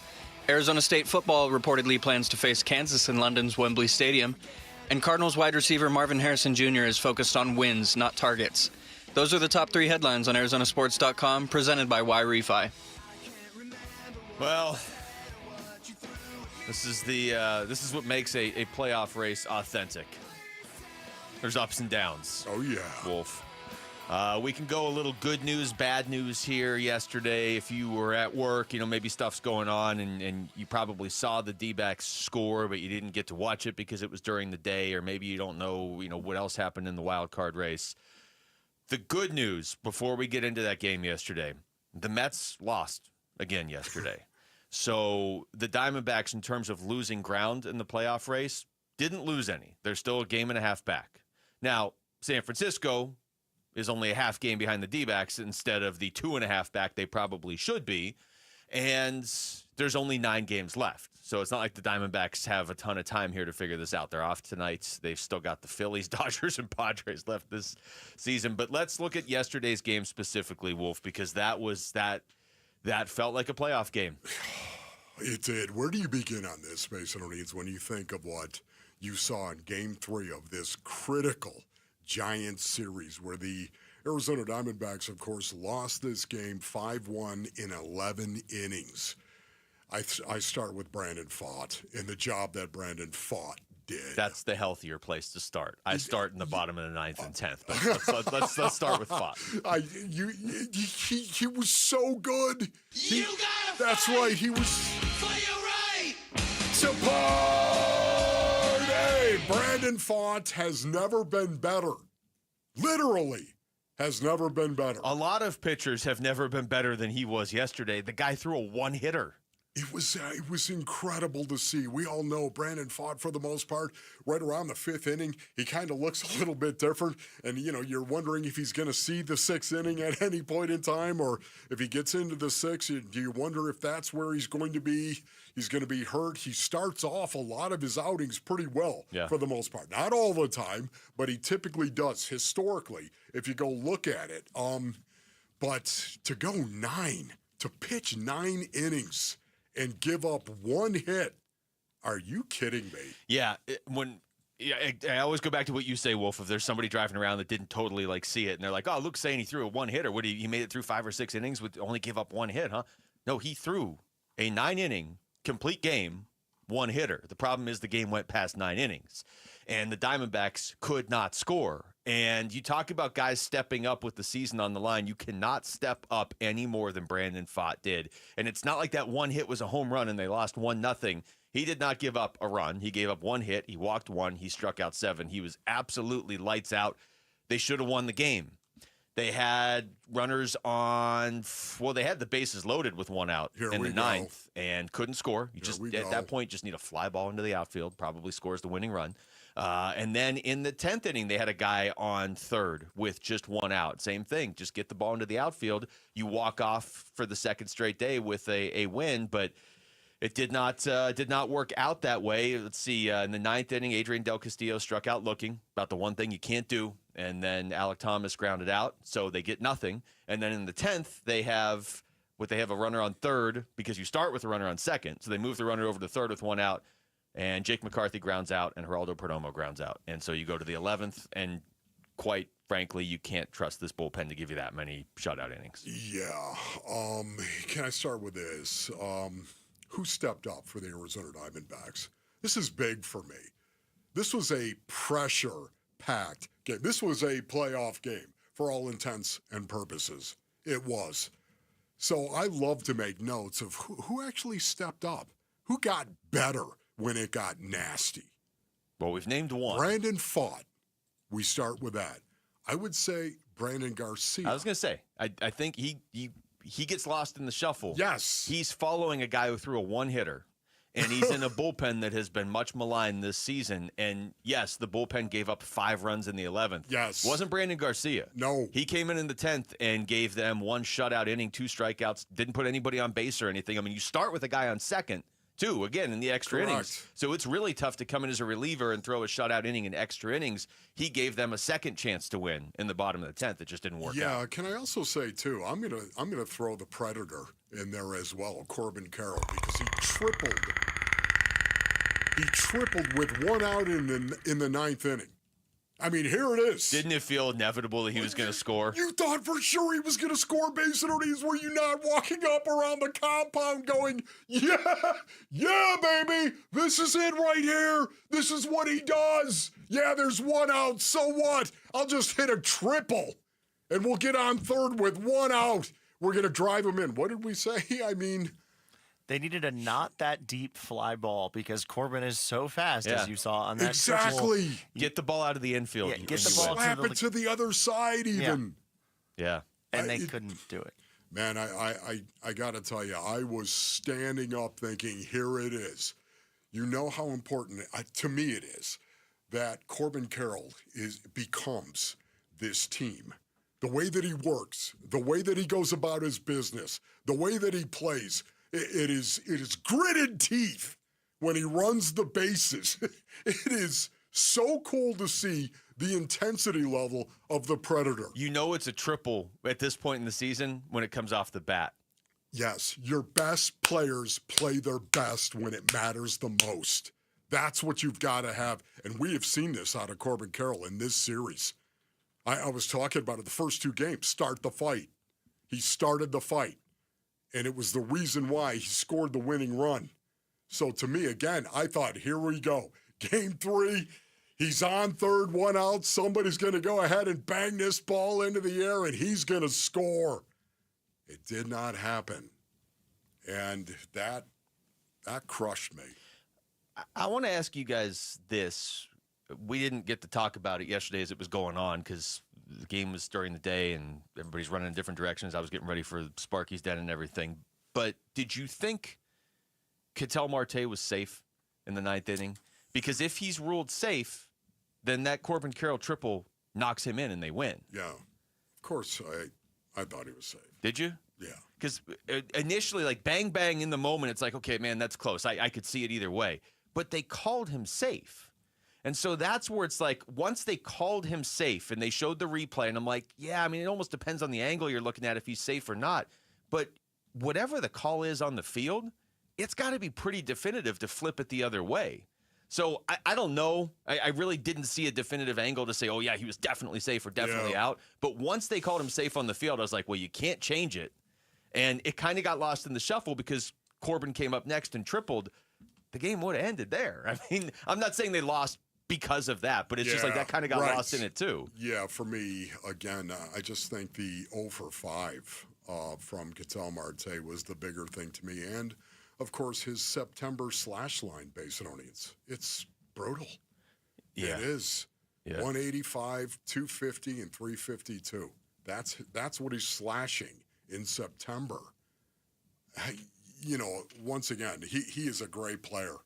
S30: Arizona State football reportedly plans to face Kansas in London's Wembley Stadium. And Cardinals wide receiver Marvin Harrison Jr. is focused on wins, not targets. Those are the top 3 headlines on ArizonaSports.com, presented by Y-Refi.
S14: Well, this is what makes a playoff race authentic. There's ups and downs.
S15: Oh, yeah.
S14: Wolf. We can go a little good news, bad news here yesterday. If you were at work, maybe stuff's going on and you probably saw the D-backs score, but you didn't get to watch it because it was during the day, or maybe you don't know, what else happened in the wild card race. The good news before we get into that game yesterday, the Mets lost again yesterday. So the Diamondbacks, in terms of losing ground in the playoff race, didn't lose any. They're still a game and a half back. Now, San Francisco is only a half game behind the D-backs instead of the 2.5 back they probably should be. And there's only 9 games left. So it's not like the Diamondbacks have a ton of time here to figure this out. They're off tonight. They've still got the Phillies, Dodgers, and Padres left this season. But let's look at yesterday's game specifically, Wolf, because that felt like a playoff game.
S15: It did. Where do you begin on this, Mason O'Needs, when you think of what you saw in Game 3 of this critical Giants series, where the Arizona Diamondbacks, of course, lost this game 5-1 in 11 innings. I start with Brandon Pfaadt and the job that Brandon Pfaadt did.
S14: That's the healthier place to start. I start in the bottom of the 9th and 10th, but let's start with Pfaadt.
S15: He was so good. That's right. He was.
S7: For your right.
S15: Support! Hey, Brandon Pfaadt has never been better. Literally has never been better.
S14: A lot of pitchers have never been better than he was yesterday. The guy threw a one-hitter.
S15: It was incredible to see. We all know Brandon Pfaadt, for the most part, right around the 5th inning, he kind of looks a little bit different. And, you're wondering if he's going to see the 6th inning at any point in time, or if he gets into the 6th, do you wonder if that's where he's going to be? He's going to be hurt. He starts off a lot of his outings pretty well, for the most part. Not all the time, but he typically does, historically, if you go look at it. But to go 9 to pitch 9 innings and give up 1 hit. Are you kidding me?
S14: Yeah, I always go back to what you say, Wolf. If there's somebody driving around that didn't totally see it, and they're like, "Oh, Luke's saying he threw a 1-hitter. What he made it through 5 or 6 innings with only give up 1 hit, huh?" No, he threw a 9-inning complete game, 1-hitter. The problem is the game went past 9 innings, and the Diamondbacks could not score. And you talk about guys stepping up with the season on the line. You cannot step up any more than Brandon Pfaadt did. And it's not like that 1 hit was a home run and they lost 1-0. He did not give up a run. He gave up 1 hit. He walked 1. He struck out 7. He was absolutely lights out. They should have won the game. They had runners on, they had the bases loaded with 1 out in the 9th and couldn't score. You just, at that point, just need a fly ball into the outfield, probably scores the winning run. And then in the 10th inning, they had a guy on 3rd with just 1 out. Same thing, just get the ball into the outfield. You walk off for the 2nd straight day with a win, but it did not work out that way. Let's see, in the 9th inning, Adrian Del Castillo struck out looking, about the one thing you can't do, and then Alec Thomas grounded out, so they get nothing. And then in the 10th, they have a runner on 3rd, because you start with a runner on 2nd, so they move the runner over to 3rd with 1 out. And Jake McCarthy grounds out, and Geraldo Perdomo grounds out. And so you go to the 11th, and quite frankly, you can't trust this bullpen to give you that many shutout innings.
S15: Yeah. Can I start with this? Who stepped up for the Arizona Diamondbacks? This is big for me. This was a pressure-packed game. This was a playoff game for all intents and purposes. It was. So I love to make notes of who actually stepped up, who got better when it got nasty.
S14: Well, we've named one.
S15: Brandon Pfaadt. We start with that. I would say Brandon Garcia.
S14: I was going to say, I think he gets lost in the shuffle.
S15: Yes.
S14: He's following a guy who threw a 1-hitter, and he's in a bullpen that has been much maligned this season. And, yes, the bullpen gave up 5 runs in the 11th.
S15: Yes.
S14: It wasn't Brandon Garcia.
S15: No.
S14: He came in the 10th and gave them 1 shutout inning, 2 strikeouts, didn't put anybody on base or anything. I mean, you start with a guy on 2nd. 2, again, in the extra innings. So it's really tough to come in as a reliever and throw a shutout inning in extra innings. He gave them a 2nd chance to win in the bottom of the 10th. It just didn't work out.
S15: Yeah, can I also say, too, I'm gonna throw the Predator in there as well, Corbin Carroll, because he tripled with 1 out in the 9th inning. I mean, here it is.
S14: Didn't it feel inevitable that he was going to score?
S15: You thought for sure he was going to score base hits. Were you not walking up around the compound going, yeah, baby, this is it right here. This is what he does. Yeah, there's 1 out. So what? I'll just hit a triple, and we'll get on 3rd with 1 out. We're going to drive him in. What did we say? I mean,
S20: they needed a not that deep fly ball because Corbin is so fast, as you saw on that.
S15: Exactly.
S14: Get the ball out of the infield.
S20: Yeah, get the ball
S15: slap it to the other side even.
S14: Yeah.
S20: And they couldn't do it.
S15: Man, I got to tell you, I was standing up thinking, here it is. You know how important, to me it is, that Corbin Carroll becomes this team. The way that he works, the way that he goes about his business, the way that he plays, it is gritted teeth when he runs the bases. It is so cool to see the intensity level of the Predator.
S14: You know it's a triple at this point in the season when it comes off the bat.
S15: Yes, your best players play their best when it matters the most. That's what you've got to have. And we have seen this out of Corbin Carroll in this series. I was talking about it the first 2 games. Start the fight. He started the fight. And it was the reason why he scored the winning run. So to me, again, I thought, here we go. Game 3, he's on 3rd, 1 out. Somebody's going to go ahead and bang this ball into the air, and he's going to score. It did not happen. And that crushed me.
S14: I want to ask you guys this. We didn't get to talk about it yesterday as it was going on because the game was during the day and everybody's running in different directions. I was getting ready for Sparky's Den and everything. But did you think Ketel Marte was safe in the 9th inning? Because if he's ruled safe, then that Corbin Carroll triple knocks him in and they win.
S15: Yeah. Of course, I thought he was safe.
S14: Did you?
S15: Yeah.
S14: Because initially, like bang, bang in the moment, it's like, okay, man, that's close. I could see it either way. But they called him safe. And so that's where it's like, once they called him safe and they showed the replay, and I'm like, yeah, I mean, it almost depends on the angle you're looking at if he's safe or not. But whatever the call is on the field, it's got to be pretty definitive to flip it the other way. So I don't know. I really didn't see a definitive angle to say, oh, yeah, he was definitely safe or definitely out. But once they called him safe on the field, I was like, well, you can't change it. And it kind of got lost in the shuffle because Corbin came up next and tripled. The game would have ended there. I mean, I'm not saying they lost because of that, but it's just like that kind of got lost in it too.
S15: Yeah, for me, again, I just think the 0 for 5 from Ketel Marte was the bigger thing to me. And, of course, his September slash line, Basinonians. It's brutal.
S14: Yeah.
S15: It is.
S14: Yeah.
S15: 185, 250, and 352. That's what he's slashing in September. You know, once again, he is a great player.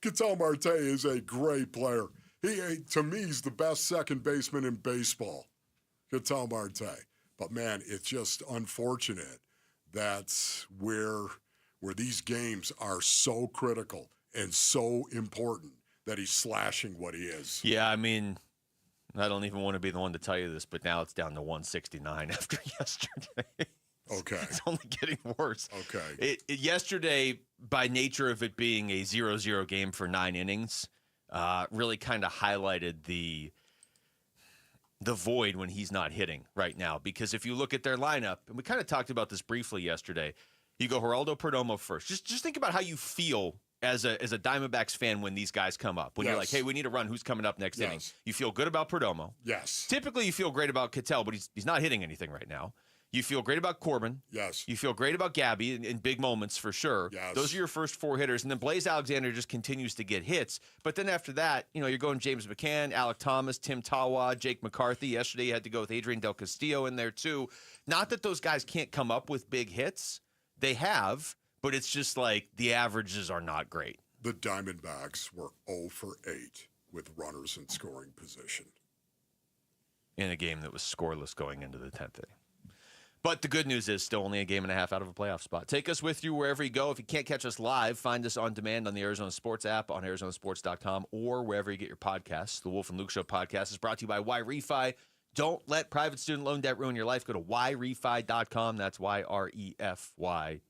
S15: Ketel Marte is a great player. To me, he's the best second baseman in baseball, Ketel Marte. But, man, it's just unfortunate that's where these games are so critical and so important that he's slashing what he is.
S14: Yeah, I mean, I don't even want to be the one to tell you this, but now it's down to 169 after yesterday.
S15: Okay.
S14: It's only getting worse.
S15: Okay.
S14: Yesterday, by nature of it being a 0-0 game for 9 innings, really kind of highlighted the void when he's not hitting right now. Because if you look at their lineup, and we kind of talked about this briefly yesterday, you go Geraldo Perdomo first. Just think about how you feel as a Diamondbacks fan when these guys come up. When you're like, hey, we need a run. Who's coming up next inning? You feel good about Perdomo.
S15: Yes.
S14: Typically, you feel great about Ketel, but he's not hitting anything right now. You feel great about Corbin.
S15: Yes.
S14: You feel great about Gabby in big moments for sure.
S15: Yes.
S14: Those are your first 4 hitters. And then Blaze Alexander just continues to get hits. But then after that, you're going James McCann, Alec Thomas, Tim Tawa, Jake McCarthy. Yesterday you had to go with Adrian Del Castillo in there too. Not that those guys can't come up with big hits. They have, but it's just like the averages are not great.
S15: The Diamondbacks were 0 for 8 with runners in scoring position.
S14: In a game that was scoreless going into the 10th inning. But the good news is still only a game and a half out of a playoff spot. Take us with you wherever you go. If you can't catch us live, find us on demand on the Arizona Sports app, on ArizonaSports.com, or wherever you get your podcasts. The Wolf and Luke Show podcast is brought to you by YRefi. Don't let private student loan debt ruin your life. Go to YRefi.com. That's YREFY.com.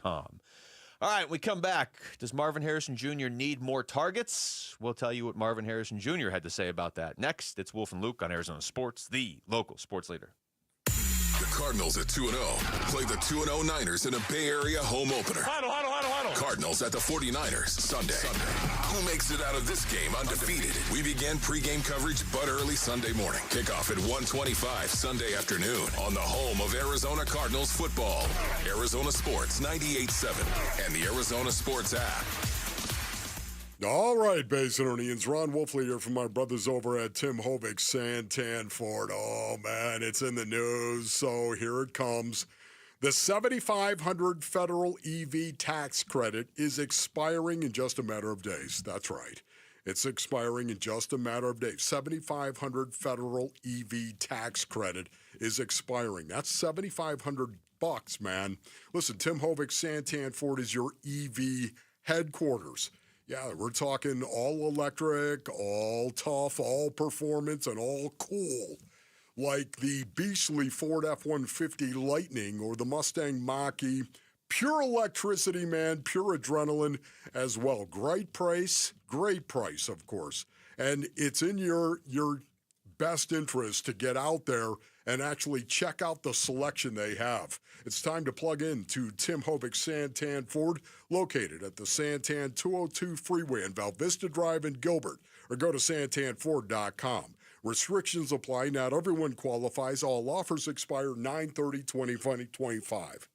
S14: All right, when we come back, does Marvin Harrison Jr. need more targets? We'll tell you what Marvin Harrison Jr. had to say about that. Next, it's Wolf and Luke on Arizona Sports, the local sports leader.
S8: The Cardinals at 2-0 play the 2-0 Niners in a Bay Area home opener.
S7: Huddle.
S8: Cardinals at the 49ers Sunday. Who makes it out of this game undefeated? We begin pregame coverage but early Sunday morning. Kickoff at 1:25 Sunday afternoon on the home of Arizona Cardinals football. Arizona Sports 98.7 and the Arizona Sports app.
S15: All right, Basinonians. Ron Wolfley here from my brothers over at Tim Hovik Santan Ford. Oh, man, it's in the news, so here it comes. The $7,500 federal EV tax credit is expiring in just a matter of days. That's right. It's expiring in just a matter of days. $7,500 federal EV tax credit is expiring. That's $7,500, man. Listen, Tim Hovik Santan Ford is your EV headquarters. Yeah, we're talking all electric, all tough, all performance, and all cool. Like the beastly Ford F-150 Lightning or the Mustang Mach-E. Pure electricity, man, pure adrenaline as well. Great price, of course. And it's in your best interest to get out there and actually check out the selection they have. It's time to plug in to Tim Hovik Santan Ford, located at the Santan 202 Freeway in Val Vista Drive in Gilbert, or go to santanford.com. Restrictions apply. Not everyone qualifies. All offers expire 9/30/2025.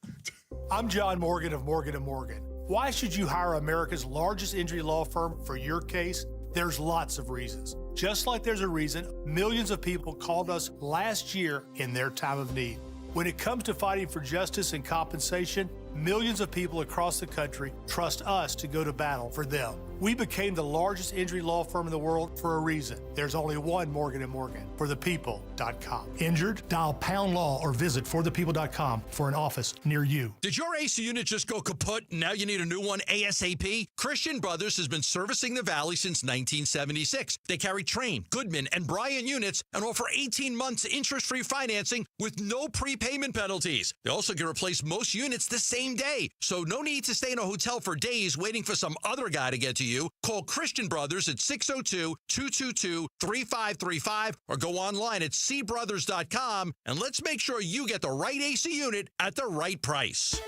S4: I'm John Morgan of Morgan & Morgan. Why should you hire America's largest injury law firm for your case? There's lots of reasons. Just like there's a reason millions of people called us last year in their time of need. When it comes to fighting for justice and compensation, millions of people across the country trust us to go to battle for them. We became the largest injury law firm in the world for a reason. There's only one Morgan & Morgan, forthepeople.com. Injured? Dial pound law or visit forthepeople.com for an office near you.
S10: Did your AC unit just go kaput and now you need a new one ASAP? Christian Brothers has been servicing the Valley since 1976. They carry Train, Goodman, and Bryant units and offer 18 months interest-free financing with no prepayment penalties. They also can replace most units the same day, so no need to stay in a hotel for days waiting for some other guy to get to you. Call Christian Brothers at 602-222-3535 or go online at cbrothers.com and let's make sure you get the right AC unit at the right price.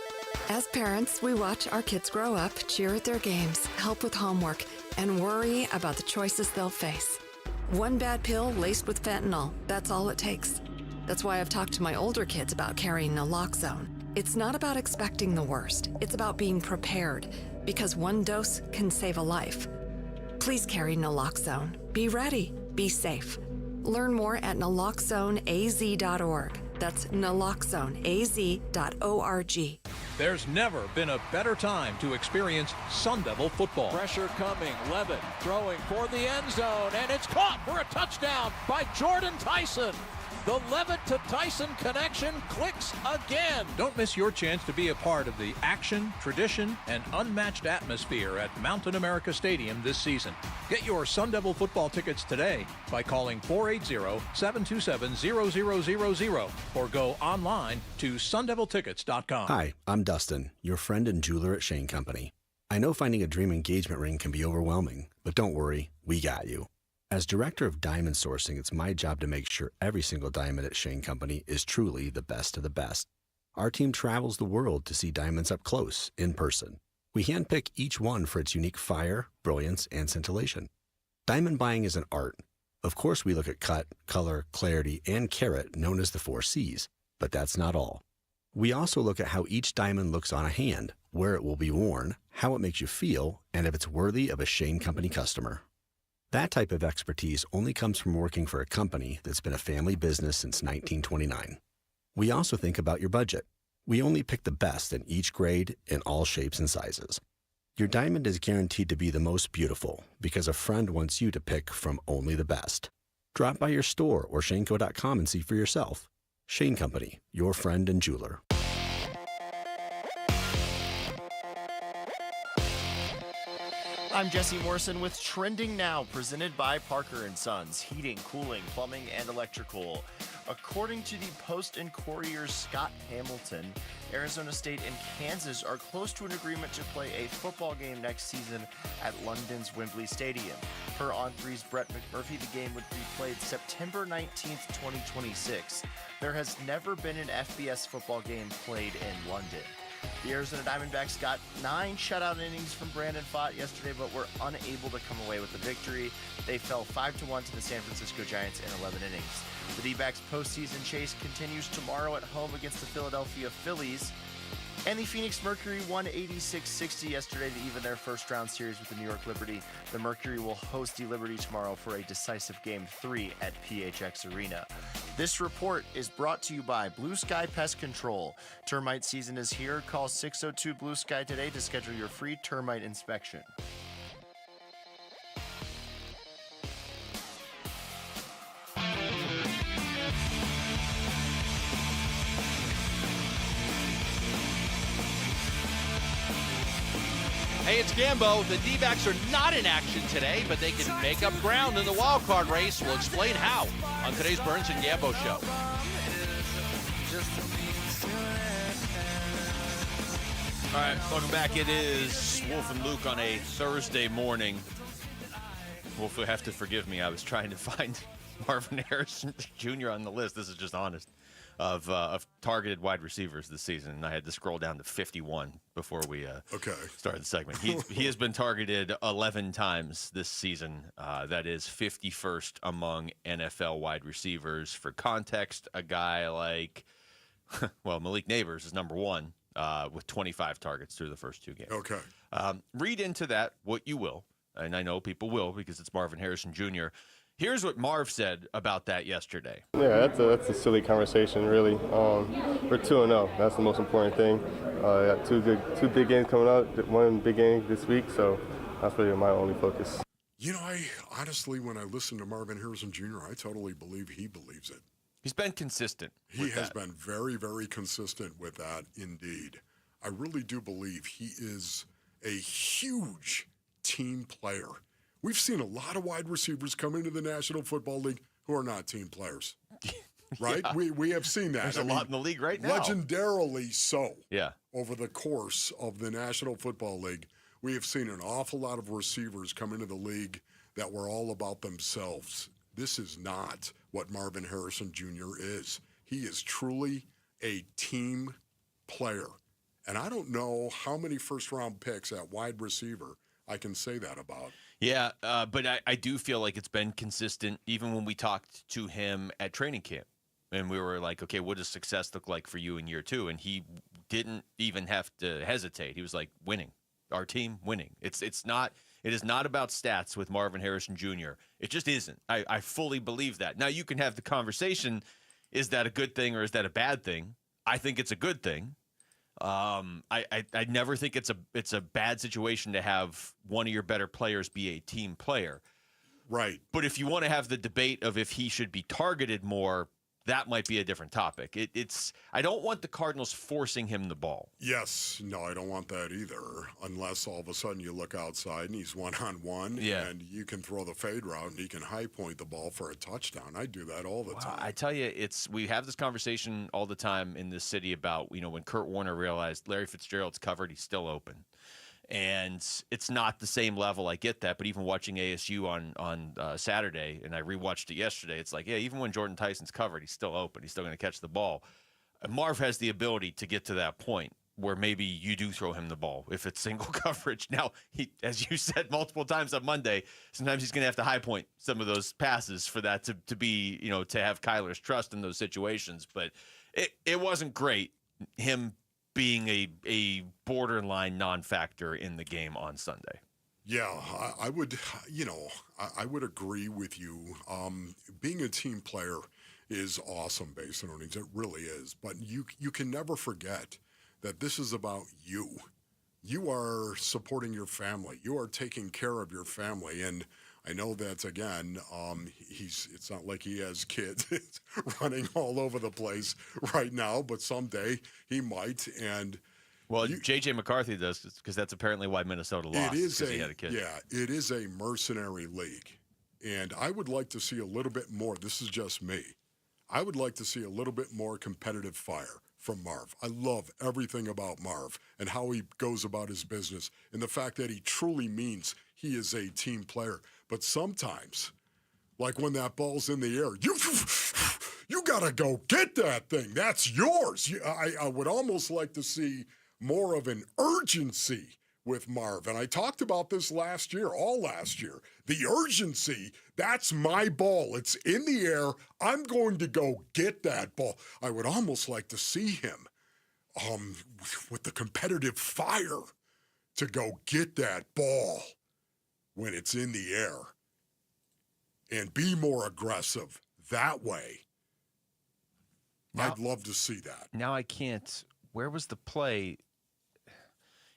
S18: As parents, we watch our kids grow up, cheer at their games, help with homework, and worry about the choices they'll face. One bad pill laced with fentanyl, that's all it takes. That's why I've talked to my older kids about carrying naloxone. It's not about expecting the worst. It's about being prepared, because one dose can save a life. Please carry naloxone. Be ready. Be safe. Learn more at naloxoneaz.org. That's naloxoneaz.org.
S19: There's never been a better time to experience Sun Devil football.
S21: Pressure coming. Levitt throwing for the end zone, and it's caught for a touchdown by Jordan Tyson. The Levitt to Tyson connection clicks again.
S19: Don't miss your chance to be a part of the action, tradition, and unmatched atmosphere at Mountain America Stadium this season. Get your Sun Devil football tickets today by calling 480-727-0000 or go online to sundeviltickets.com.
S24: Hi, I'm Dustin, your friend and jeweler at Shane Company. I know finding a dream engagement ring can be overwhelming, but don't worry, we got you. As director of diamond sourcing, it's my job to make sure every single diamond at Shane Company is truly the best of the best. Our team travels the world to see diamonds up close, in person. We handpick each one for its unique fire, brilliance, and scintillation. Diamond buying is an art. Of course, we look at cut, color, clarity, and carat, known as the 4 C's. But that's not all. We also look at how each diamond looks on a hand, where it will be worn, how it makes you feel, and if it's worthy of a Shane Company customer. That type of expertise only comes from working for a company that's been a family business since 1929. We also think about your budget. We only pick the best in each grade in all shapes and sizes. Your diamond is guaranteed to be the most beautiful because a friend wants you to pick from only the best. Drop by your store or shaneco.com and see for yourself. Shane Company, your friend and jeweler.
S20: I'm Jesse Morrison with Trending Now, presented by Parker & Sons, heating, cooling, plumbing, and electrical. According to the Post and Courier's Scott Hamilton, Arizona State and Kansas are close to an agreement to play a football game next season at London's Wembley Stadium. Per On3's Brett McMurphy, the game would be played September 19th, 2026. There has never been an FBS football game played in London. The Arizona Diamondbacks got 9 shutout innings from Brandon Pfaadt yesterday, but were unable to come away with the victory. They fell 5-1 to the San Francisco Giants in 11 innings. The D-backs' postseason chase continues tomorrow at home against the Philadelphia Phillies. And the Phoenix Mercury won 86-60 yesterday to even their first-round series with the New York Liberty. The Mercury will host the Liberty tomorrow for a decisive Game 3 at PHX Arena. This report is brought to you by Blue Sky Pest Control. Termite season is here. Call 602-BLUE-SKY today to schedule your free termite inspection.
S25: Hey, it's Gambo. The D-backs are not in action today, but they can make up ground in the wild card race. We'll explain how on today's Burns and Gambo show.
S14: All right, welcome back. It is Wolf and Luke on a Thursday morning. Wolf, you have to forgive me. I was trying to find Marvin Harrison Jr. on the list. This is just honest. Of targeted wide receivers this season, and I had to scroll down to 51 before we started the segment. He has been targeted 11 times this season. That is 51st among NFL wide receivers. For context, a guy like, Malik Nabers is number 1 with 25 targets through the first 2 games.
S15: Okay.
S14: Read into that what you will, and I know people will because it's Marvin Harrison Jr. Here's what Marv said about that yesterday.
S26: Yeah, that's a silly conversation, really. We're 2-0. That's the most important thing. Got two big games coming up. One big game this week, so That's really my only focus.
S15: You know, I honestly, when I listen to Marvin Harrison Jr., I totally believe he believes it.
S14: He's been consistent.
S15: He has been very, very consistent with that indeed. I really do believe he is a huge team player. We've seen a lot of wide receivers come into the National Football League who are not team players. Right?
S14: Yeah.
S15: We have seen that.
S14: There's a lot in the league right now.
S15: Legendarily so.
S14: Yeah.
S15: Over the course of the National Football League, we have seen an awful lot of receivers come into the league that were all about themselves. This is not what Marvin Harrison Jr. is. He is truly a team player. And I don't know how many first-round picks at wide receiver I can say that about.
S14: Yeah, but I do feel like it's been consistent even when we talked to him at training camp. And we were like, okay, what does success look like for you in year 2? And he didn't even have to hesitate. He was like, winning. Our team winning. It is not about stats with Marvin Harrison Jr. It just isn't. I fully believe that. Now, you can have the conversation, is that a good thing or is that a bad thing? I think it's a good thing. I never think it's a bad situation to have one of your better players be a team player.
S15: Right.
S14: But if you want to have the debate of if he should be targeted more, that might be a different topic. I don't want the Cardinals forcing him the ball.
S15: Yes. No, I don't want that either. Unless all of a sudden you look outside and he's one-on-one and you can throw the fade route and he can high point the ball for a touchdown. I do that all the time.
S14: I tell you, we have this conversation all the time in this city about, when Kurt Warner realized Larry Fitzgerald's covered, he's still open. And it's not the same level. I get that. But even watching ASU on Saturday, and I rewatched it yesterday, it's like, yeah, even when Jordan Tyson's covered, he's still open. He's still going to catch the ball. Marv has the ability to get to that point where maybe you do throw him the ball if it's single coverage. Now, as you said multiple times on Monday, sometimes he's going to have to high point some of those passes for that to be, to have Kyler's trust in those situations. But it wasn't great, him being a borderline non-factor in the game on Sunday.
S15: Yeah, I would, I would agree with you. Being a team player is awesome based on earnings. It really is. But you can never forget that this is about you. You are supporting your family. You are taking care of your family. And I know that, again, it's not like he has kids running all over the place right now, but someday he might. And
S14: J.J. McCarthy does, because that's apparently why Minnesota lost, because he had a kid.
S15: Yeah, it is a mercenary league. And I would like to see a little bit more. This is just me. I would like to see a little bit more competitive fire from Marv. I love everything about Marv and how he goes about his business and the fact that he truly means he is a team player. But sometimes, like when that ball's in the air, you got to go get that thing. That's yours. I would almost like to see more of an urgency with Marv. And I talked about this all last year. The urgency, that's my ball. It's in the air. I'm going to go get that ball. I would almost like to see him with the competitive fire to go get that ball when it's in the air and be more aggressive that way. I'd love to see that.
S14: Now I can't. Where was the play?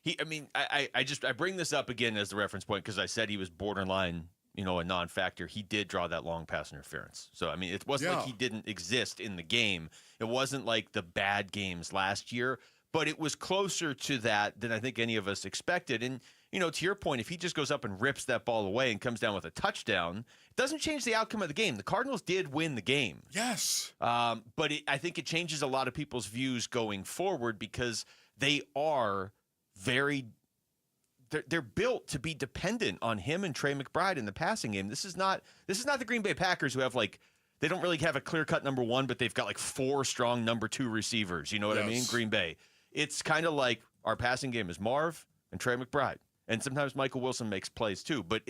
S14: I bring this up again as the reference point because I said he was borderline, a non-factor. He did draw that long pass interference. So, it wasn't like he didn't exist in the game. It wasn't like the bad games last year, but it was closer to that than I think any of us expected. And, to your point, if he just goes up and rips that ball away and comes down with a touchdown, it doesn't change the outcome of the game. The Cardinals did win the game.
S15: Yes.
S14: But I think it changes a lot of people's views going forward because they are they're built to be dependent on him and Trey McBride in the passing game. This is not the Green Bay Packers who have they don't really have a clear-cut number one, but they've got 4 strong number 2 receivers. You know what I mean? Green Bay. It's kind of like our passing game is Marv and Trey McBride. And sometimes Michael Wilson makes plays too. But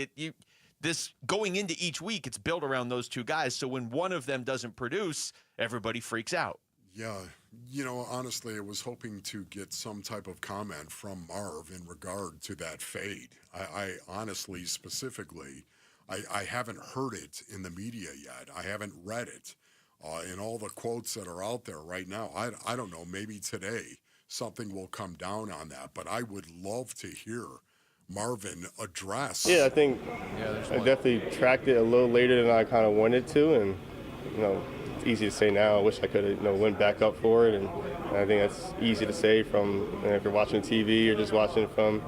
S14: this going into each week, it's built around those 2 guys. So when one of them doesn't produce, everybody freaks out.
S15: Yeah. Honestly, I was hoping to get some type of comment from Marv in regard to that fade. I honestly, specifically, I haven't heard it in the media yet. I haven't read it in all the quotes that are out there right now. I don't know. Maybe today something will come down on that. But I would love to hear Marvin address.
S26: Yeah, I think I definitely tracked it a little later than I kind of wanted to, and it's easy to say now. I wish I could have went back up for it, and I think that's easy to say from if you're watching TV or just watching from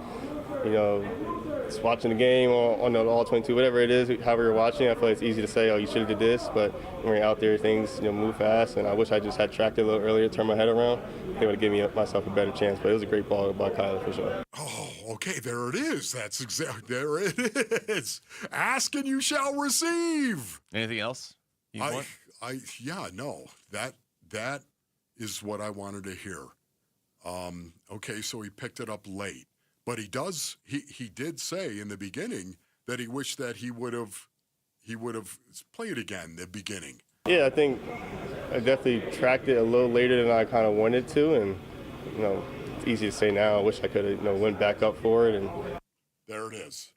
S26: just watching the game on the all 22, whatever it is, however you're watching. I feel like it's easy to say, oh, you should have did this, but when you're out there, things move fast, and I wish I just had tracked it a little earlier, turned my head around. I think it would have given myself a better chance, but it was a great ball by Kyler for sure.
S15: Oh, okay, there it is. That's exactly, there it is. Ask and you shall receive.
S14: Anything else you want?
S15: That is what I wanted to hear. Okay, so he picked it up late. But he did say in the beginning that he wished that he would have played again in the beginning.
S26: Yeah, I think I definitely tracked it a little later than I kind of wanted to, and it's easy to say now. I wish I could have went back up for it. And
S15: there it is.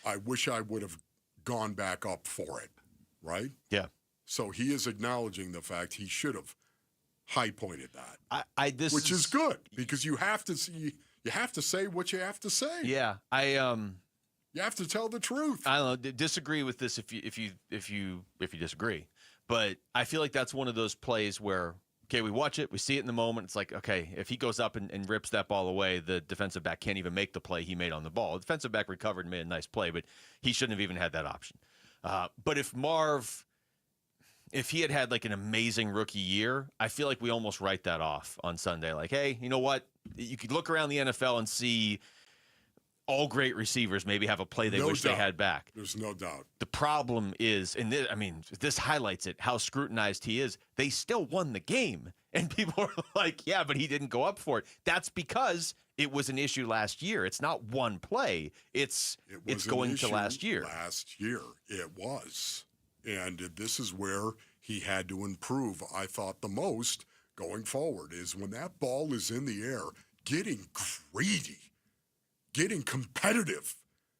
S15: I wish I would have gone back up for it, right?
S14: Yeah.
S15: So he is acknowledging the fact he should have high-pointed that, which is good because you have to see. You have to say what you have to say.
S14: Yeah,
S15: you have to tell the truth.
S14: I don't know. Disagree with this if you disagree, but I feel like that's one of those plays where we watch it, we see it in the moment. It's like, okay, if he goes up and rips that ball away, the defensive back can't even make the play he made on the ball. The defensive back recovered and made a nice play, but he shouldn't have even had that option. But if he had like an amazing rookie year, I feel like we almost write that off on Sunday. Like, hey, you know what? You could look around the NFL and see all great receivers maybe have a play they wish they had back.
S15: There's no doubt.
S14: The problem is, and this highlights it, how scrutinized he is. They still won the game. And people are like, yeah, but he didn't go up for it. That's because it was an issue last year. It's not one play. It's going to last year.
S15: Last year, it was. And this is where he had to improve, I thought, the most going forward, is when that ball is in the air, getting greedy, getting competitive.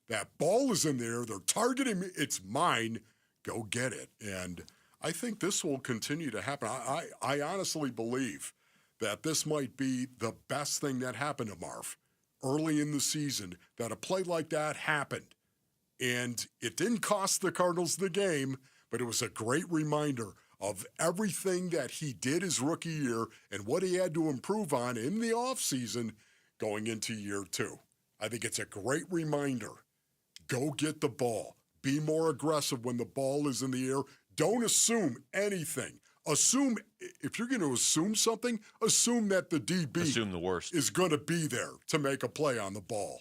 S15: That ball is in there. They're targeting me. It's mine. Go get it. And I think this will continue to happen. I honestly believe that this might be the best thing that happened to Marv early in the season, that a play like that happened. And it didn't cost the Cardinals the game, but it was a great reminder of everything that he did his rookie year and what he had to improve on in the offseason going into year two. I think it's a great reminder. Go get the ball. Be more aggressive when the ball is in the air. Don't assume anything. If you're going to assume something, assume that the DB
S14: assume the worst
S15: is going to be there to make a play on the ball.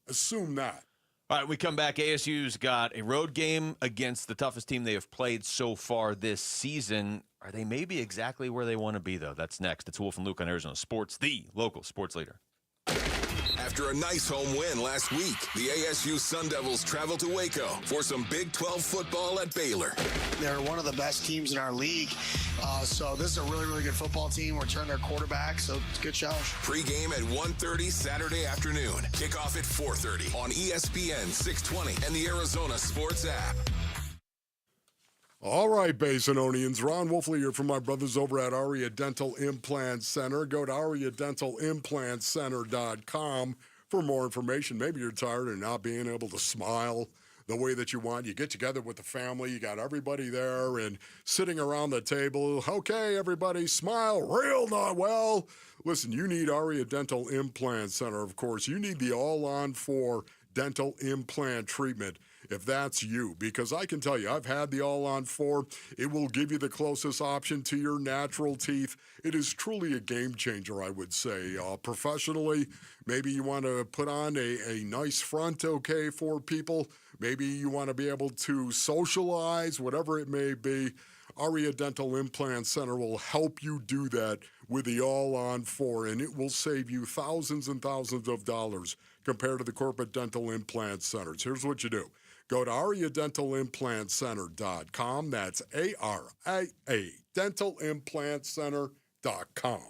S15: Assume that.
S14: All right, we come back. ASU's got a road game against the toughest team they have played so far this season. Are they maybe exactly where they want to be, though? That's next. It's Wolf and Luke on Arizona Sports, the local sports leader.
S8: After a nice home win last week, the ASU Sun Devils travel to Waco for some Big 12 football at Baylor.
S1: They're one of the best teams in our league. So this is a really, really good football team. We're turning their quarterback, so it's a good challenge.
S8: Pre-game at 1:30 Saturday afternoon. Kickoff at 4:30 on ESPN 620 and the Arizona Sports app.
S15: All right, Basinonians. Ron Wolfley here from my brothers over at Aria Dental Implant Center. Go to ariadentalimplantcenter.com for more information. Maybe you're tired of not being able to smile the way that you want. You get together with the family. You got everybody there and sitting around the table. Okay, everybody, smile real not well. Listen, you need Aria Dental Implant Center, of course. You need the all-on-4 dental implant treatment if that's you, because I can tell you, I've had the all-on-4. It will give you the closest option to your natural teeth. It is truly a game changer, I would say. Professionally, maybe you want to put on a nice front, okay, for people. Maybe you want to be able to socialize, whatever it may be. Aria Dental Implant Center will help you do that with the all-on-4, and it will save you thousands and thousands of dollars compared to the corporate dental implant centers. Here's what you do. Go to ariadentalimplantcenter.com. That's ARIA, dentalimplantcenter.com.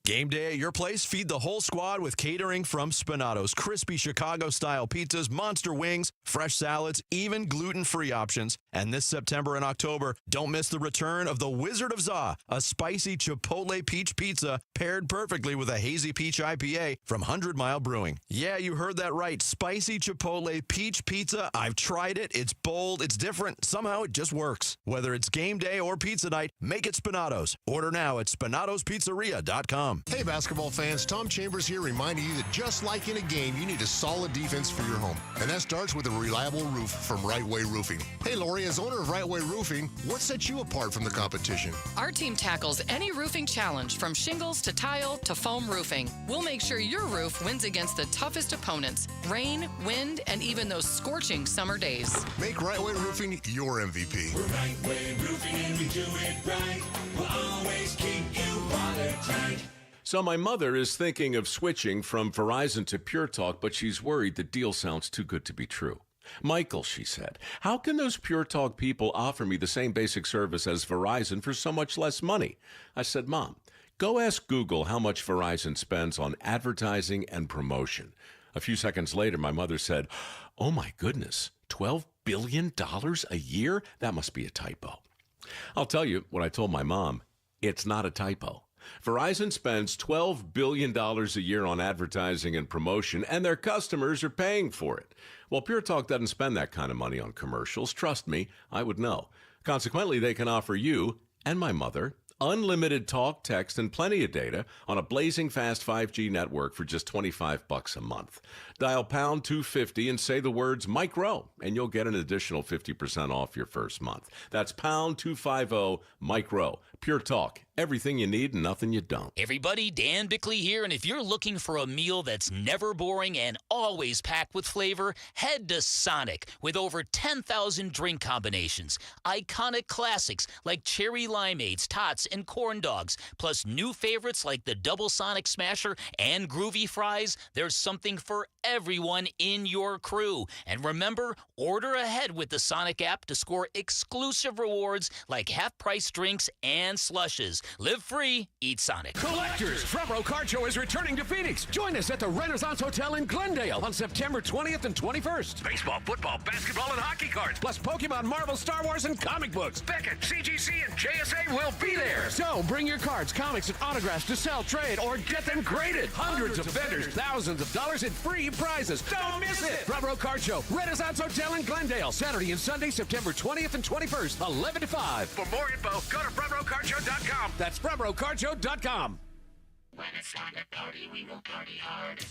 S2: Game day at your place? Feed the whole squad with catering from Spinato's. Crispy Chicago-style pizzas, monster wings, fresh salads, even gluten-free options. And this September and October, don't miss the return of the Wizard of Za, a spicy Chipotle peach pizza paired perfectly with a hazy peach IPA from 100 Mile Brewing. Yeah, you heard that right. Spicy Chipotle peach pizza. I've tried it. It's bold. It's different. Somehow it just works. Whether it's game day or pizza night, make it Spinato's. Order now at SpinatosPizzeria.com.
S3: Hey, basketball fans, Tom Chambers here reminding you that just like in a game, you need a solid defense for your home. And that starts with a reliable roof from Right Way Roofing. Hey, Lori, as owner of Right Way Roofing, what sets you apart from the competition?
S5: Our team tackles any roofing challenge, from shingles to tile to foam roofing. We'll make sure your roof wins against the toughest opponents: rain, wind, and even those scorching summer days.
S3: Make Right Way Roofing your MVP.
S7: We're Right Way Roofing and we do it right. We'll always keep you watertight.
S6: So my mother is thinking of switching from Verizon to Pure Talk, but she's worried the deal sounds too good to be true. Michael, she said, how can those Pure Talk people offer me the same basic service as Verizon for so much less money? I said, Mom, go ask Google how much Verizon spends on advertising and promotion. A few seconds later, my mother said, oh my goodness, $12 billion a year? That must be a typo. I'll tell you what I told my mom. It's not a typo. Verizon spends $12 billion a year on advertising and promotion, and their customers are paying for it. Well, Pure Talk doesn't spend that kind of money on commercials. Trust me, I would know. Consequently, they can offer you and my mother unlimited talk, text, and plenty of data on a blazing fast 5G network for just $25 a month. Dial pound 250 and say the words Mike Rowe, and you'll get an additional 50% off your first month. That's pound 250 Mike Rowe. Pure Talk. Everything you need and nothing you don't.
S9: Everybody, Dan Bickley here, and if you're looking for a meal that's never boring and always packed with flavor, head to Sonic with over 10,000 drink combinations, iconic classics like cherry limeades, tots, and corn dogs, plus new favorites like the Double Sonic Smasher and Groovy Fries. There's something for everyone in your crew. And remember, order ahead with the Sonic app to score exclusive rewards like half-price drinks and slushes. Live free, eat Sonic.
S11: Collectors, Front Row Card Show is returning to Phoenix. Join us at the Renaissance Hotel in Glendale on September 20th and 21st.
S13: Baseball, football, basketball, and hockey cards.
S11: Plus Pokemon, Marvel, Star Wars, and comic books.
S13: Beckett, CGC, and JSA will be there.
S11: So bring your cards, comics, and autographs to sell, trade, or get them graded. Hundreds of vendors, thousands of dollars in free prizes. Don't miss it. Front Row Card Show, Renaissance Hotel in Glendale, Saturday and Sunday, September 20th and 21st, 11 to 5.
S13: For more info, go to frontrowcardshow.com.
S11: That's frontrowcardshow.com.
S7: When it's time to party, we will party hard.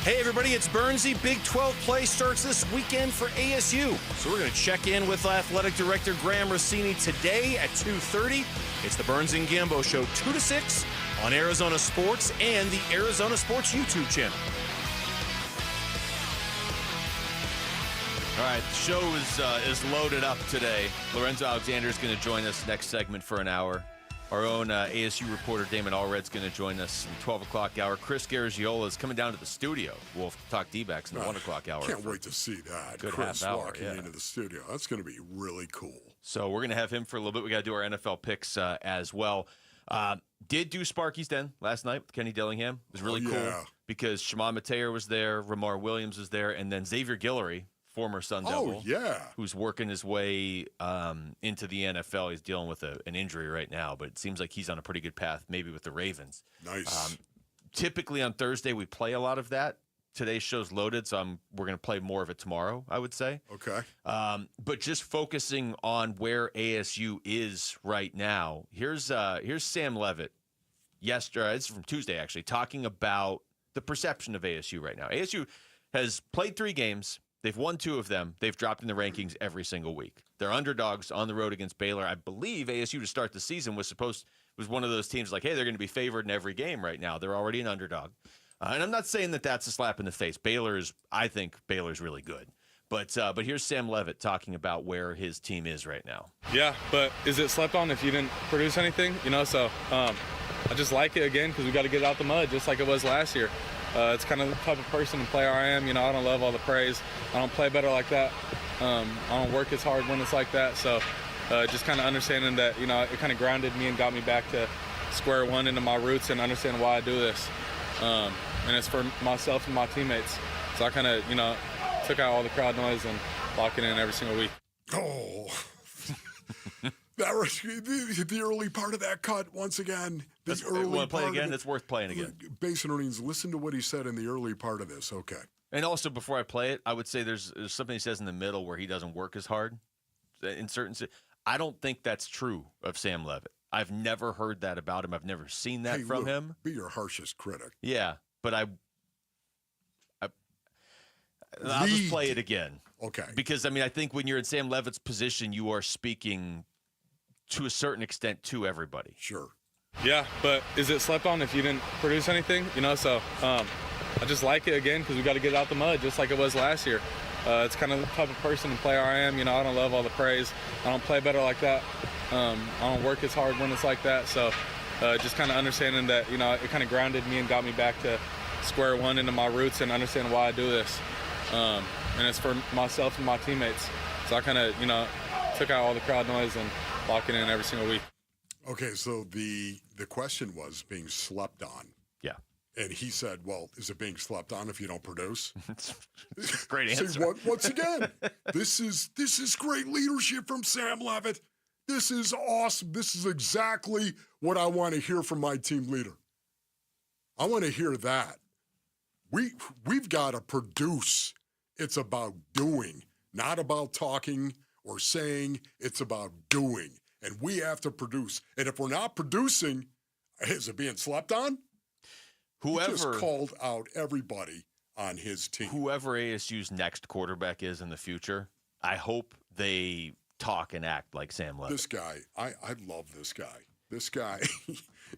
S27: Hey everybody, it's Bernsey. Big 12 play starts this weekend for ASU. So we're going to check in with Athletic Director Graham Rossini today at 2:30. It's the Burns and Gambo Show 2 to 6 on Arizona Sports and the Arizona Sports YouTube channel.
S14: All right, the show is loaded up today. Lorenzo Alexander is going to join us next segment for an hour. Our own ASU reporter Damon Allred's going to join us in the 12 o'clock hour. Chris Garagiola is coming down to the studio. We'll talk D-backs in the 1 o'clock hour.
S15: Can't wait to see that.
S14: Good
S15: Chris
S14: half hour,
S15: walking into the studio. That's going to be really cool.
S14: So we're going to have him for a little bit. We got to do our NFL picks as well. Did do Sparky's Den last night with Kenny Dillingham. It was really cool because Shimon Mateer was there, Ramar Williams was there, and then Xavier Guillory, former Sun Devil, who's working his way into the NFL. He's dealing with an injury right now, but it seems like he's on a pretty good path, maybe with the Ravens.
S15: Nice.
S14: Typically on Thursday, we play a lot of that. Today's show's loaded, so we're going to play more of it tomorrow, I would say.
S15: Okay.
S14: But just focusing on where ASU is right now, here's Sam Levitt, yesterday, this is from Tuesday actually, talking about the perception of ASU right now. ASU has played 3 games. They've won 2 of them. They've dropped in the rankings every single week. They're underdogs on the road against Baylor. I believe ASU to start the season was one of those teams like, hey, they're going to be favored in every game right now. They're already an underdog. And I'm not saying that that's a slap in the face. I think Baylor's really good. But here's Sam Levitt talking about where his team is right now.
S28: Yeah, but is it slept on if you didn't produce anything? So I just like it again because we got to get it out the mud just like it was last year. It's kind of the type of person and player I am. I don't love all the praise. I don't play better like that. I don't work as hard when it's like that. So just kind of understanding that, it kind of grounded me and got me back to square one into my roots and understand why I do this. And it's for myself and my teammates. So I kind of, took out all the crowd noise and lock it in every single week.
S15: Oh, that was the early part of that cut once again.
S14: Want to play again? It's worth playing again.
S15: Basin earnings, listen to what he said in the early part of this. Okay.
S14: And also, before I play it, I would say there's something he says in the middle where he doesn't work as hard. In certain, I don't think that's true of Sam Levitt. I've never heard that about him. I've never seen that from him.
S15: Be your harshest critic.
S14: Yeah, but I'll just play it again.
S15: Okay.
S14: Because, I think when you're in Sam Levitt's position, you are speaking to a certain extent to everybody.
S15: Sure.
S28: Yeah, but is it slept on if you didn't produce anything? So I just like it again because we got to get out the mud just like it was last year. It's kind of the type of person and player I am. I don't love all the praise. I don't play better like that. I don't work as hard when it's like that. So just kind of understanding that, it kind of grounded me and got me back to square one into my roots and understand why I do this. And it's for myself and my teammates. So I kind of, took out all the crowd noise and lock it in every single week.
S15: Okay, so the question was being slept on.
S14: Yeah.
S15: And he said, well, is it being slept on if you don't produce?
S14: Great answer.
S15: See, once again, this is great leadership from Sam Levitt. This is awesome. This is exactly what I want to hear from my team leader. I want to hear that. We've got to produce. It's about doing, not about talking or saying. It's about doing. And we have to produce. And if we're not producing, is it being slept on?
S14: Whoever
S15: he just called out everybody on his team.
S14: Whoever ASU's next quarterback is in the future, I hope they talk and act like Sam Levitt.
S15: This guy, I love this guy. This guy,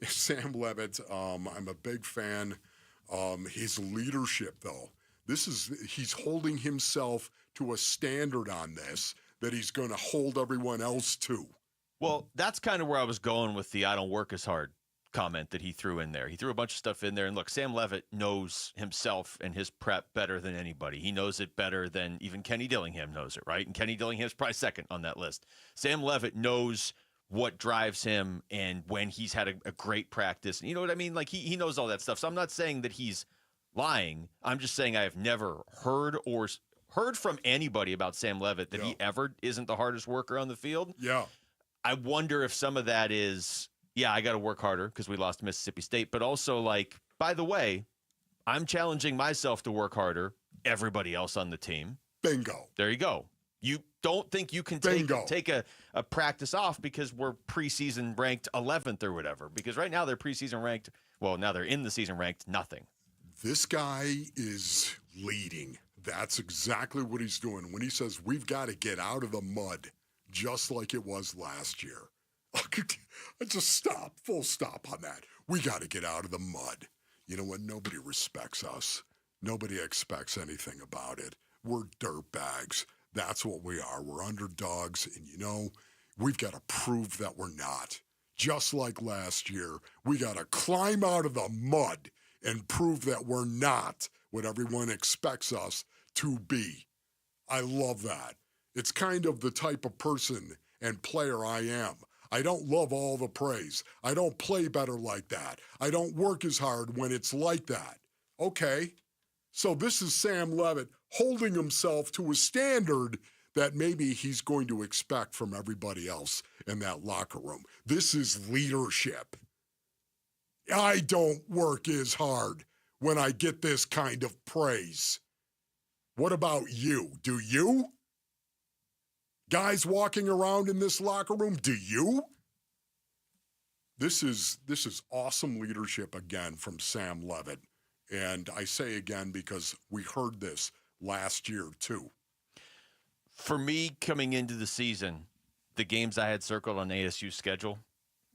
S15: Sam Levitt, I'm a big fan. His leadership, though, he's holding himself to a standard on this that he's going to hold everyone else to.
S14: Well, that's kind of where I was going with the I don't work as hard comment that he threw in there. He threw a bunch of stuff in there. And look, Sam Levitt knows himself and his prep better than anybody. He knows it better than even Kenny Dillingham knows it, right? And Kenny Dillingham's probably second on that list. Sam Levitt knows what drives him and when he's had a great practice. You know what I mean? Like he knows all that stuff. So I'm not saying that he's lying. I'm just saying I have never heard from anybody about Sam Levitt that he ever isn't the hardest worker on the field.
S15: Yeah.
S14: I wonder if some of that is, I got to work harder because we lost to Mississippi State, but also like, by the way, I'm challenging myself to work harder. Everybody else on the team.
S15: Bingo.
S14: There you go. You don't think you can take a practice off because we're preseason ranked 11th or whatever, because right now they're preseason ranked. Well, now they're in the season ranked nothing.
S15: This guy is leading. That's exactly what he's doing. When he says we've got to get out of the mud, just like it was last year. Just full stop on that. We got to get out of the mud. You know what? Nobody respects us. Nobody expects anything about it. We're dirtbags. That's what we are. We're underdogs. And, we've got to prove that we're not. Just like last year, we got to climb out of the mud and prove that we're not what everyone expects us to be. I love that. It's kind of the type of person and player I am. I don't love all the praise. I don't play better like that. I don't work as hard when it's like that. Okay, so this is Sam Levitt holding himself to a standard that maybe he's going to expect from everybody else in that locker room. This is leadership. I don't work as hard when I get this kind of praise. What about you? Do you? Guys walking around in this locker room, do you? This is awesome leadership again from Sam Levitt. And I say again because we heard this last year too.
S14: For me, coming into the season, the games I had circled on ASU's schedule,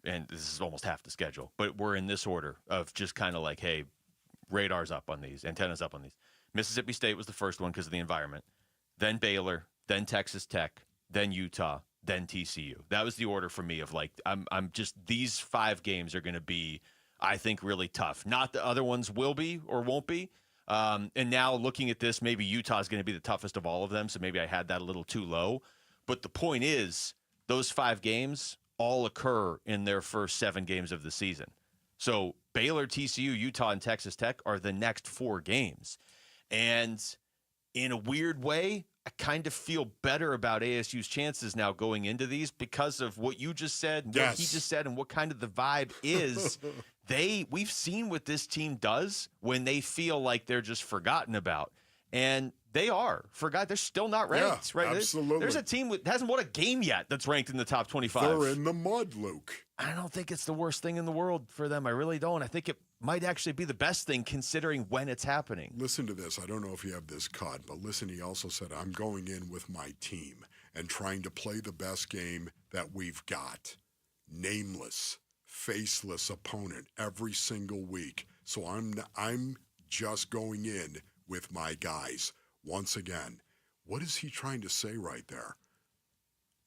S14: and this is almost half the schedule, but we're in this order of just kind of like, hey, radar's up on these, antennas up on these. Mississippi State was the first one because of the environment. Then Baylor, then Texas Tech, then Utah, then TCU. That was the order for me of like, I'm just, these 5 games are going to be, I think, really tough. Not the other ones will be or won't be. And now looking at this, maybe Utah is going to be the toughest of all of them. So maybe I had that a little too low. But the point is, those 5 games, all occur in their first 7 games of the season. So Baylor, TCU, Utah, and Texas Tech are the next 4 games. And in a weird way, I kind of feel better about ASU's chances now going into these because of what you just said, and what he just said, and what kind of the vibe is. We've seen what this team does when they feel like they're just forgotten about. And they are forgot. They're still not ranked, right?
S15: Absolutely.
S14: There's a team that hasn't won a game yet that's ranked in the top 25.
S15: They're in the mud, Luke.
S14: I don't think it's the worst thing in the world for them. I really don't. I think it might actually be the best thing considering when it's happening.
S15: Listen to this. I don't know if you have this cut, but listen, he also said, I'm going in with my team and trying to play the best game that we've got. Nameless, faceless opponent every single week. So I'm just going in with my guys. Once again, what is he trying to say right there?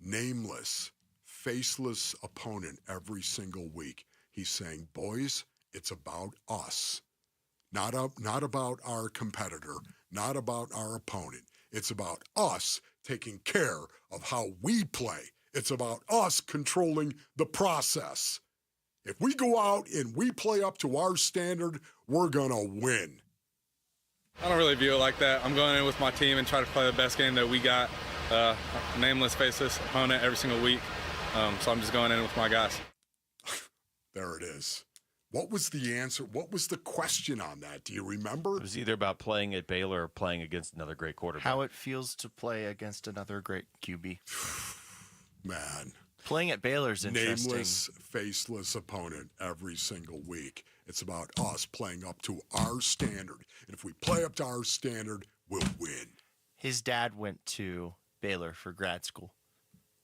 S15: Nameless, faceless opponent every single week. He's saying, boys, it's about us. Not about our competitor, not about our opponent. It's about us taking care of how we play. It's about us controlling the process. If we go out and we play up to our standard, we're going to win.
S28: I don't really view it like that. I'm going in with my team and try to play the best game that we got. Nameless, faceless opponent every single week. So I'm just going in with my guys.
S15: There it is. What was the answer? What was the question on that? Do you remember?
S14: It was either about playing at Baylor or playing against another great quarterback.
S20: How it feels to play against another great QB.
S15: Man.
S20: Playing at Baylor's interesting.
S15: Nameless, faceless opponent every single week. It's about us playing up to our standard. And if we play up to our standard, we'll win.
S20: His dad went to Baylor for grad school.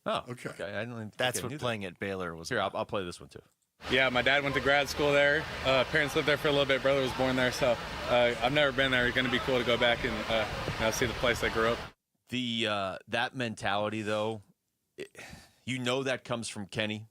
S14: Oh, okay. I don't think
S20: That's what playing at Baylor was.
S14: Here, I'll play this one too.
S28: Yeah, my dad went to grad school there. Parents lived there for a little bit. Brother was born there, so I've never been there. It's going to be cool to go back and see the place I grew up.
S14: That mentality, though, that comes from Kenny,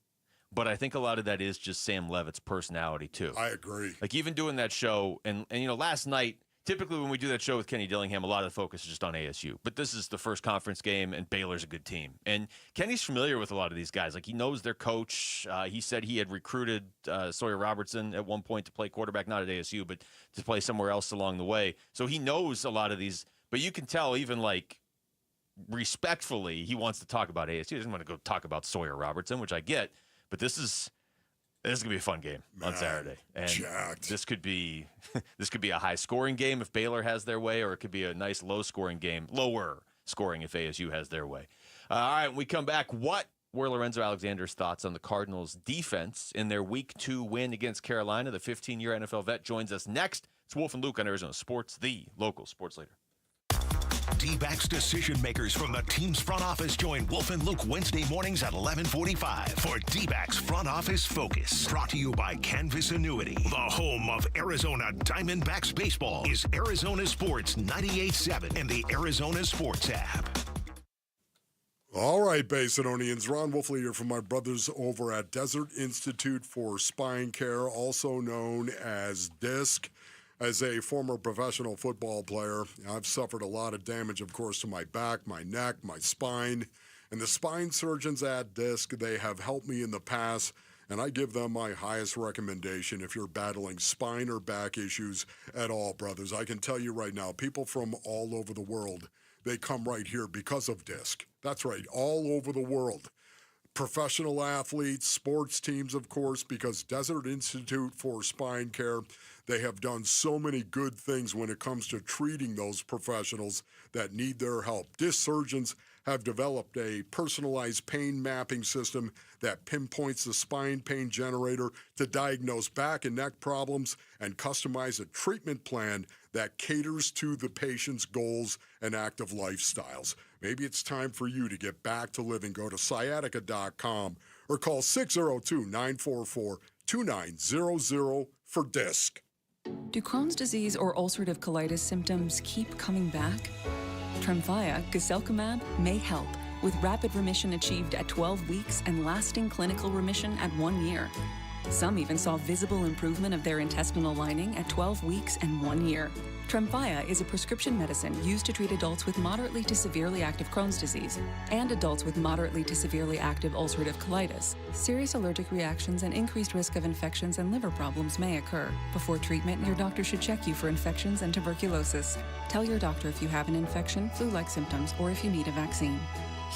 S14: but I think a lot of that is just Sam Levitt's personality too.
S15: I agree.
S14: Like even doing that show, and last night, typically when we do that show with Kenny Dillingham, a lot of the focus is just on ASU. But this is the first conference game, and Baylor's a good team. And Kenny's familiar with a lot of these guys. Like he knows their coach. He said he had recruited Sawyer Robertson at one point to play quarterback, not at ASU, but to play somewhere else along the way. So he knows a lot of these. But you can tell even like respectfully, he wants to talk about ASU. He doesn't want to go talk about Sawyer Robertson, which I get. But this is going to be a fun game on Saturday. And this could be a high-scoring game if Baylor has their way, or it could be a nice low-scoring game, lower scoring if ASU has their way. All right, when we come back, what were Lorenzo Alexander's thoughts on the Cardinals' defense in their Week 2 win against Carolina? The 15-year NFL vet joins us next. It's Wolf and Luke on Arizona Sports, the local sports leader.
S4: D-backs decision makers from the team's front office join Wolf and Luke Wednesday mornings at 11:45 for D-backs Front Office Focus. Brought to you by Canvas Annuity. The home of Arizona Diamondbacks baseball is Arizona Sports 98.7 and the Arizona Sports app.
S15: All right, Basinonians. Ron Wolfley here from my brothers over at Desert Institute for Spine Care, also known as DISC. As a former professional football player, I've suffered a lot of damage, of course, to my back, my neck, my spine. And the spine surgeons at DISC, they have helped me in the past, and I give them my highest recommendation if you're battling spine or back issues at all, brothers. I can tell you right now, people from all over the world, they come right here because of DISC. That's right, all over the world. Professional athletes, sports teams, of course, because Desert Institute for Spine Care, they have done so many good things when it comes to treating those professionals that need their help. Disc surgeons have developed a personalized pain mapping system that pinpoints the spine pain generator to diagnose back and neck problems and customize a treatment plan that caters to the patient's goals and active lifestyles. Maybe it's time for you to get back to living. Go to sciatica.com or call 602-944-2900 for DISC.
S10: Do Crohn's disease or ulcerative colitis symptoms keep coming back? Tremfya, guselkumab, may help, with rapid remission achieved at 12 weeks and lasting clinical remission at 1 year. Some even saw visible improvement of their intestinal lining at 12 weeks and 1 year. Tremfya is a prescription medicine used to treat adults with moderately to severely active Crohn's disease and adults with moderately to severely active ulcerative colitis. Serious allergic reactions and increased risk of infections and liver problems may occur. Before treatment, your doctor should check you for infections and tuberculosis. Tell your doctor if you have an infection, flu-like symptoms, or if you need a vaccine.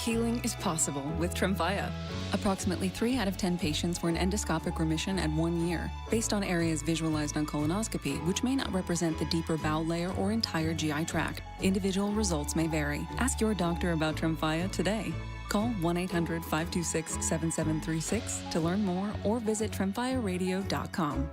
S10: Healing is possible with Tremfya. Approximately 3 out of 10 patients were in endoscopic remission at 1 year, based on areas visualized on colonoscopy, which may not represent the deeper bowel layer or entire GI tract. Individual results may vary. Ask your doctor about Tremfya today. Call 1-800-526-7736 to learn more or visit tremfyaradio.com.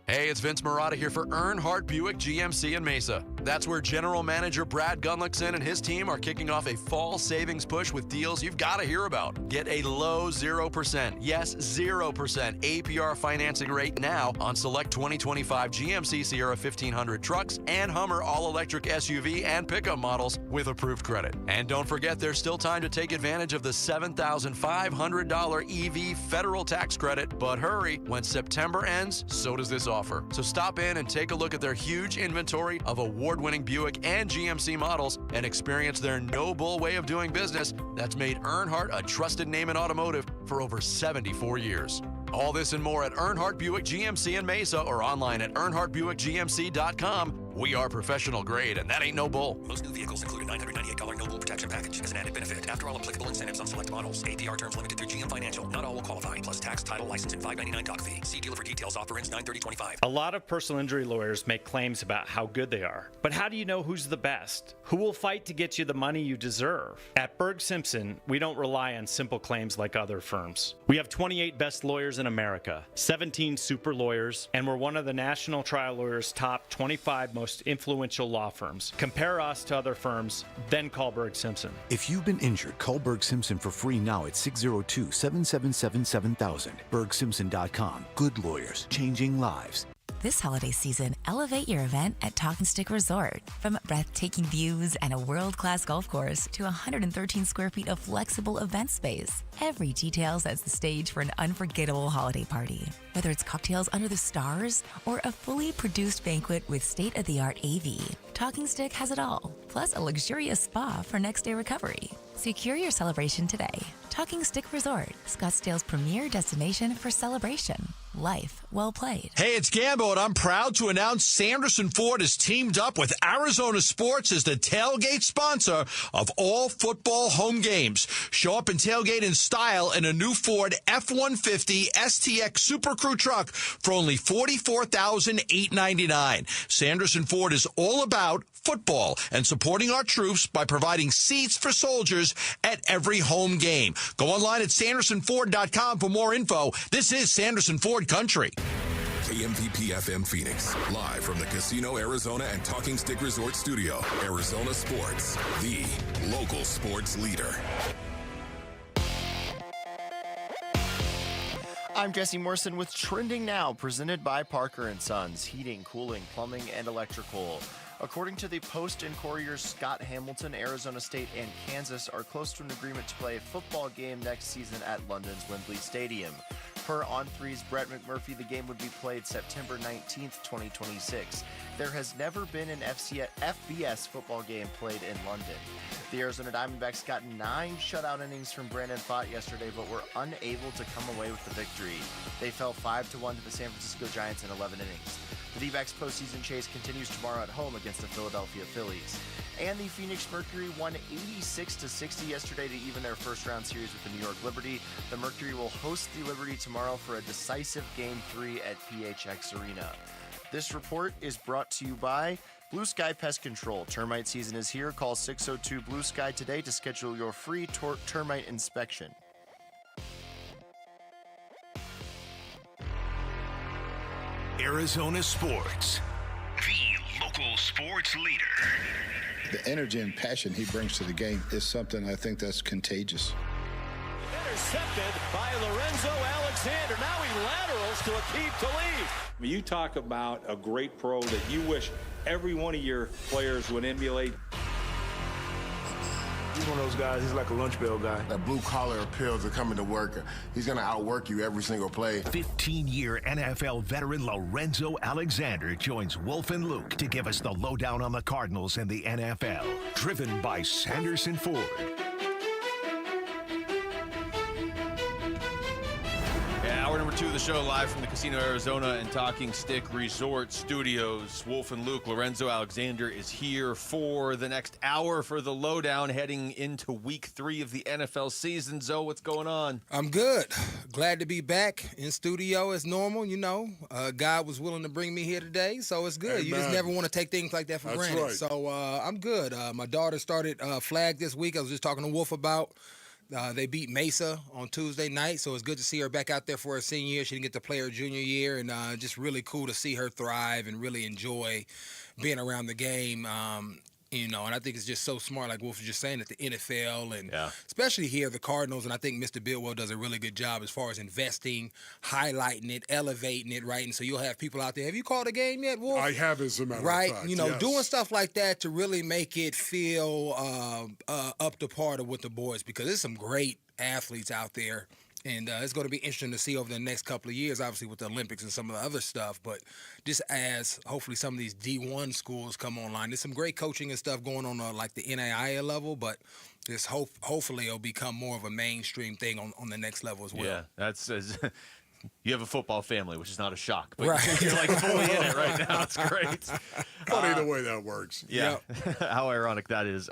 S2: Hey, it's Vince Marotta here for Earnhardt Buick GMC in Mesa. That's where General Manager Brad Gunlickson and his team are kicking off a fall savings push with deals you've got to hear about. Get a low 0%, yes, 0% APR financing rate now on select 2025 GMC Sierra 1500 trucks and Hummer all-electric SUV and pickup models with approved credit. And don't forget, there's still time to take advantage of the $7,500 EV federal tax credit. But hurry, when September ends, so does this offer. So stop in and take a look at their huge inventory of award-winning Buick and GMC models and experience their no-bull way of doing business that's made Earnhardt a trusted name in automotive for over 74 years. All this and more at Earnhardt Buick GMC in Mesa or online at earnhardtbuickgmc.com. We are professional grade, and that ain't no bull.
S12: Most new vehicles include a $998 no bull protection package as an added benefit. After all applicable incentives on select models, APR terms limited through GM Financial. Not all will qualify, plus tax, title, license, and $599 doc fee. See dealer for details. Offer ends 9/30/25.
S16: A lot of personal injury lawyers make claims about how good they are. But how do you know who's the best? Who will fight to get you the money you deserve? At Berg Simpson, we don't rely on simple claims like other firms. We have 28 best lawyers in America, 17 super lawyers, and we're one of the National Trial Lawyers' top 25 most influential law firms. Compare us to other firms, then call Berg Simpson.
S17: If you've been injured, call Berg Simpson for free now at 602-777-7000. BergSimpson.com. Good lawyers, changing lives.
S18: This holiday season, elevate your event at Talking Stick Resort. From breathtaking views and a world-class golf course to 113 square feet of flexible event space, every detail sets the stage for an unforgettable holiday party. Whether it's cocktails under the stars or a fully produced banquet with state-of-the-art AV, Talking Stick has it all, plus a luxurious spa for next-day recovery. Secure your celebration today. Talking Stick Resort, Scottsdale's premier destination for celebration. Life well played.
S19: Hey, it's Gambo, and I'm proud to announce Sanderson Ford has teamed up with Arizona Sports as the tailgate sponsor of all football home games. Show up and tailgate in style in a new Ford F-150 STX Super Crew truck for only $44,899. Sanderson Ford is all about football and supporting our troops by providing seats for soldiers at every home game. Go online at SandersonFord.com for more info. This is Sanderson Ford Country.
S8: KMVP FM Phoenix, live from the Casino Arizona and Talking Stick Resort Studio. Arizona Sports, the local sports leader.
S20: I'm Jesse Morrison with Trending Now, presented by Parker & Sons, heating, cooling, plumbing, and electrical. According to the Post and Courier's Scott Hamilton, Arizona State and Kansas are close to an agreement to play a football game next season at London's Wembley Stadium. Per On3's Brett McMurphy, the game would be played September 19th, 2026. There has never been an FBS football game played in London. The Arizona Diamondbacks got 9 shutout innings from Brandon Pfaadt yesterday, but were unable to come away with the victory. They fell 5-1 to the San Francisco Giants in 11 innings. The D-backs postseason chase continues tomorrow at home against the Philadelphia Phillies. And the Phoenix Mercury won 86-60 yesterday to even their first-round series with the New York Liberty. The Mercury will host the Liberty tomorrow for a decisive Game 3 at PHX Arena. This report is brought to you by Blue Sky Pest Control. Termite season is here. Call 602-BLUE-SKY today to schedule your free termite inspection.
S4: Arizona Sports, the local sports leader.
S21: The energy and passion he brings to the game is something I think that's contagious.
S22: Intercepted by Lorenzo Alexander. Now he laterals to Aqib Talib.
S23: You talk about a great pro that you wish every one of your players would emulate.
S1: He's one of those guys, he's like a lunch bell guy.
S3: That blue-collar appeal to coming to work. He's going to outwork you every single play.
S4: 15-year NFL veteran Lorenzo Alexander joins Wolf and Luke to give us the lowdown on the Cardinals and the NFL. Driven by Sanderson Ford.
S14: Hour number 2 of the show, live from the Casino Arizona and Talking Stick Resort Studios. Wolf and Luke, Lorenzo Alexander is here for the next hour for the lowdown, heading into week 3 of the NFL season. Zoe, what's going on?
S5: I'm good. Glad to be back in studio as normal. You know, God was willing to bring me here today, so it's good. Amen. You just never want to take things like that for granted. Right. So I'm good. My daughter started flag this week. I was just talking to Wolf about. They beat Mesa on Tuesday night, so it's good to see her back out there for her senior year. She didn't get to play her junior year, and just really cool to see her thrive and really enjoy being around the game. You know, and I think it's just so smart, like Wolf was just saying, at the NFL and especially here, the Cardinals, and I think Mr. Bidwell does a really good job as far as investing, highlighting it, elevating it, right? And so you'll have people out there. Have you called a game yet, Wolf?
S15: I have, as a matter
S5: of
S15: fact.
S5: You know, doing stuff like that to really make it feel up to par with the boys, because there's some great athletes out there. And it's going to be interesting to see over the next couple of years, obviously with the Olympics and some of the other stuff. But just as hopefully some of these D1 schools come online, there's some great coaching and stuff going on like the NAIA level. But this hopefully it'll become more of a mainstream thing on the next level as well.
S14: Yeah, that's you have a football family, which is not a shock. But you're like fully in it right now. It's great.
S15: Funny the way that works.
S14: Yeah, how ironic that is.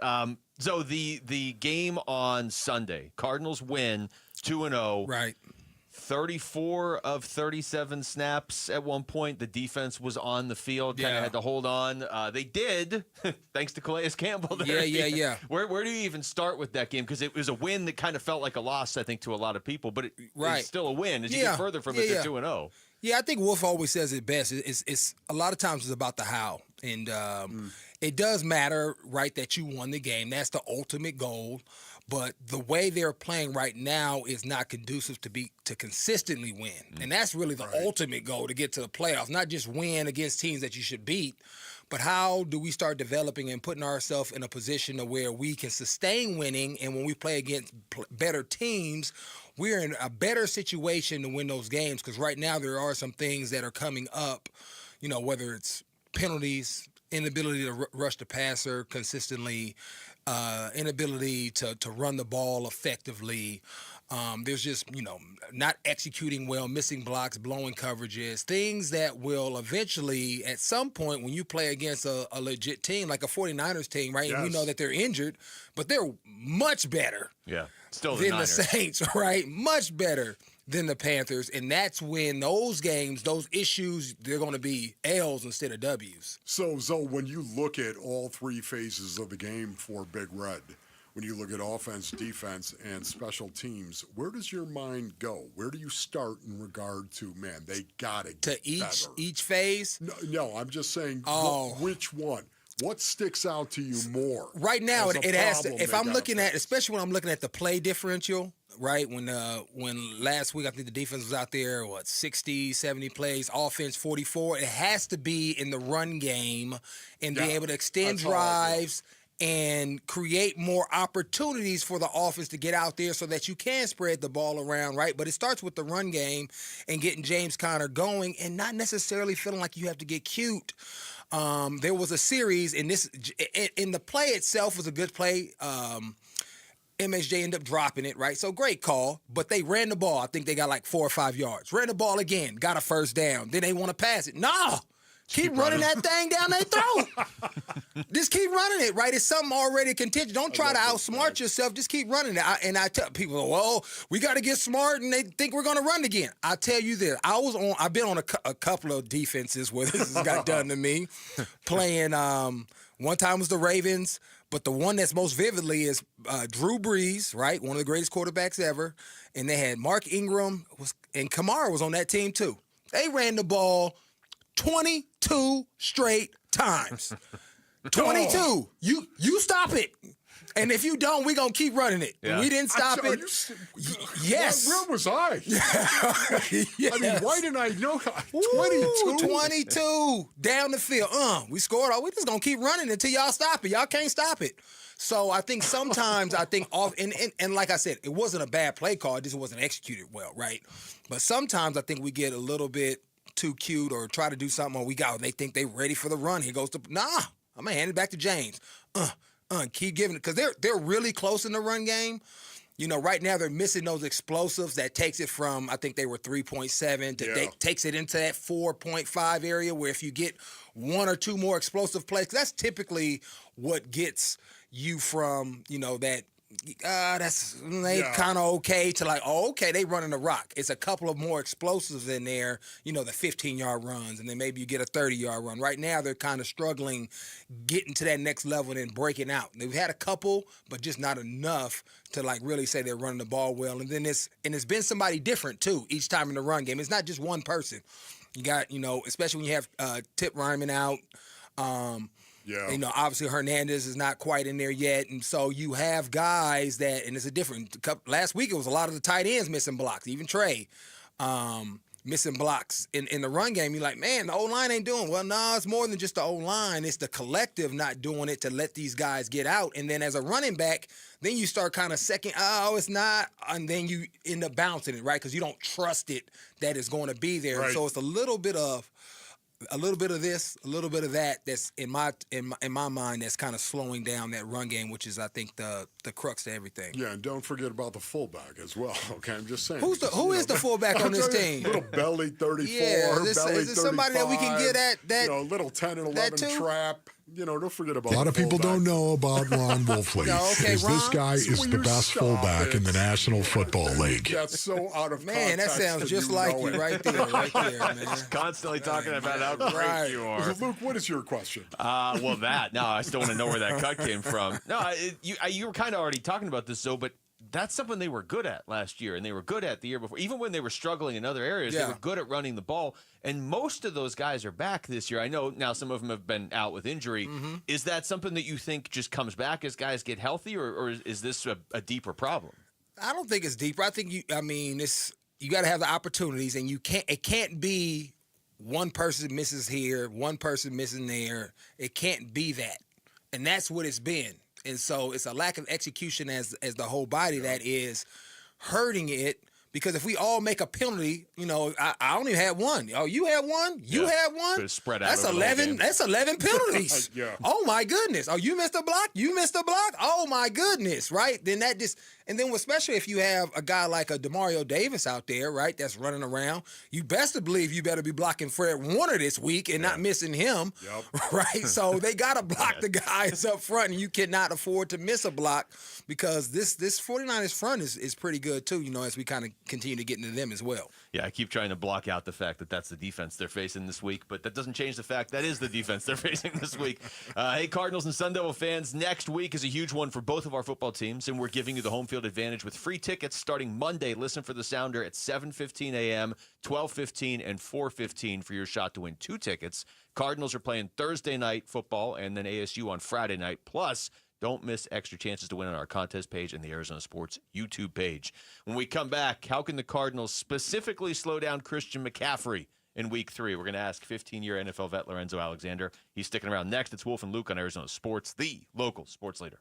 S14: So the game on Sunday, Cardinals win 2-0.
S5: Right.
S14: 34 of 37 snaps at one point. The defense was on the field, kind of had to hold on. They did, thanks to Calais Campbell.
S5: Yeah.
S14: Where do you even start with that game? Because it was a win that kind of felt like a loss, I think, to a lot of people. But it's still a win as you get further from it to 2-0.
S5: Yeah, I think Wolf always says it best. It's a lot of times it's about the how. And it does matter, right, that you won the game. That's the ultimate goal. But the way they're playing right now is not conducive to consistently win. And that's really the ultimate goal, to get to the playoffs, not just win against teams that you should beat, but how do we start developing and putting ourselves in a position to where we can sustain winning, and when we play against better teams, we're in a better situation to win those games, because right now there are some things that are coming up, you know, whether it's penalties, inability to rush the passer consistently, inability to run the ball effectively. There's just, you know, not executing well, missing blocks, blowing coverages, things that will eventually, at some point, when you play against a legit team, like a 49ers team, right? Yes. And we know that they're injured, but they're much better
S14: still
S5: than the Saints, right? Much better than the Panthers. And that's when those games, those issues, they're going to be L's instead of W's.
S15: So, Zoe, when you look at all three phases of the game for Big Red, when you look at offense, defense, and special teams, where does your mind go? Where do you start in regard to, man, they got to get better?
S5: Each phase?
S15: No, I'm just saying, which one? What sticks out to you more?
S5: Right now, it has to. If I'm looking at, especially when I'm looking at the play differential, right? When last week I think the defense was out there, 60, 70 plays, offense 44. It has to be in the run game and be able to extend drives and create more opportunities for the offense to get out there so that you can spread the ball around, right? But it starts with the run game and getting James Conner going and not necessarily feeling like you have to get cute. There was a series, and the play itself was a good play. MSJ ended up dropping it, right? So great call, but they ran the ball. I think they got like 4 or 5 yards. Ran the ball again, got a first down. Then they want to pass it. No! Keep running that thing down their throat. Just keep running it, right? It's something already contingent. Don't try to outsmart yourself. Just keep running it. I tell people, well, we got to get smart, and they think we're going to run again. I tell you this. I've been on a couple of defenses where this has got done to me. Playing, one time was the Ravens, but the one that's most vividly is Drew Brees, right? One of the greatest quarterbacks ever. And they had Mark Ingram, and Kamara was on that team too. They ran the ball 22 straight times. 22. Oh. You stop it. And if you don't, we're going to keep running it. Yeah. We didn't stop it. Yes.
S15: Where was I? Yes. I mean, why didn't I know? 22.
S5: 22 down the field. We scored. We just going to keep running until y'all stop it. Y'all can't stop it. So I think sometimes and like I said, it wasn't a bad play call, it just wasn't executed well, right? But sometimes I think we get a little bit too cute or try to do something and they think they're ready for the run. He goes to, I'm gonna hand it back to James. Keep giving it, because they're really close in the run game. You know, right now they're missing those explosives that takes it from, I think they were 3.7 to takes it into that 4.5 area, where if you get one or two more explosive plays, 'cause that's typically what gets you from, you know, that kind of okay to like, okay, they running the rock. It's a couple of more explosives in there, you know, the 15-yard runs, and then maybe you get a 30-yard run. Right now they're kind of struggling getting to that next level and then breaking out. They've had a couple, but just not enough to like really say they're running the ball well. And then it's been somebody different too each time in the run game. It's not just one person. You got, you know, especially when you have Tip Ryman out. You know, obviously Hernandez is not quite in there yet, and so you have guys that, and it's a different. Last week it was a lot of the tight ends missing blocks, even Trey missing blocks in the run game. You're like, man, the O-line ain't doing well. No, it's more than just the O-line. It's the collective not doing it to let these guys get out. And then as a running back, then you start kind of second, it's not, and then you end up bouncing it, right? Because you don't trust it that it's going to be there. Right. So it's a little bit of this, a little bit of that. That's in my mind. That's kind of slowing down that run game, which is, I think, the crux to everything.
S15: Yeah, and don't forget about the fullback as well. Okay, I'm just saying.
S5: Who is the fullback on this team?
S15: Little belly 34.
S5: Yeah, is
S15: belly
S5: it somebody that we can get at that?
S15: You know, little 10 and 11 trap. You know, don't forget about
S6: a lot of people don't know about Ron Wolfley. This guy is the best fullback in the National Football League.
S15: That's so out of
S5: man,
S15: context.
S5: That sounds just like you right there, man.
S14: Just constantly talking about how great you are.
S15: Luke, what is your question?
S14: No, I still want to know where that cut came from. No, you were kind of already talking about this, though, but that's something they were good at last year, and they were good at the year before. Even when they were struggling in other areas, they were good at running the ball. And most of those guys are back this year. I know now some of them have been out with injury. Mm-hmm. Is that something that you think just comes back as guys get healthy, or is this a deeper problem?
S5: I don't think it's deeper. I think you got to have the opportunities, and it can't be one person misses here, one person missing there. It can't be that. And that's what it's been. And so it's a lack of execution as the whole body that is hurting it. Because if we all make a penalty, you know, I only had one. Oh, you had one? You had one?
S14: Spread out.
S5: That's 11. That's 11 penalties. Oh my goodness. Oh, you missed a block? You missed a block? Oh my goodness, right? Then that just, and then especially if you have a guy like a DeMario Davis out there, right, that's running around, you best to believe you better be blocking Fred Warner this week and not missing him, right? So they got to block the guys up front, and you cannot afford to miss a block, because this 49ers front is pretty good too, you know, as we kind of continue to get into them as well.
S14: Yeah, I keep trying to block out the fact that that's the defense they're facing this week, but that doesn't change the fact that is the defense they're facing this week. Hey, Cardinals and Sun Devil fans, next week is a huge one for both of our football teams, and we're giving you the home field advantage with free tickets starting Monday. Listen for the sounder at 7:15 a.m., 12:15, and 4:15 for your shot to win 2 tickets. Cardinals are playing Thursday night football and then ASU on Friday night. Plus, don't miss extra chances to win on our contest page and the Arizona Sports YouTube page. When we come back, how can the Cardinals specifically slow down Christian McCaffrey in Week 3? We're going to ask 15-year NFL vet Lorenzo Alexander. He's sticking around next. It's Wolf and Luke on Arizona Sports, the local sports leader.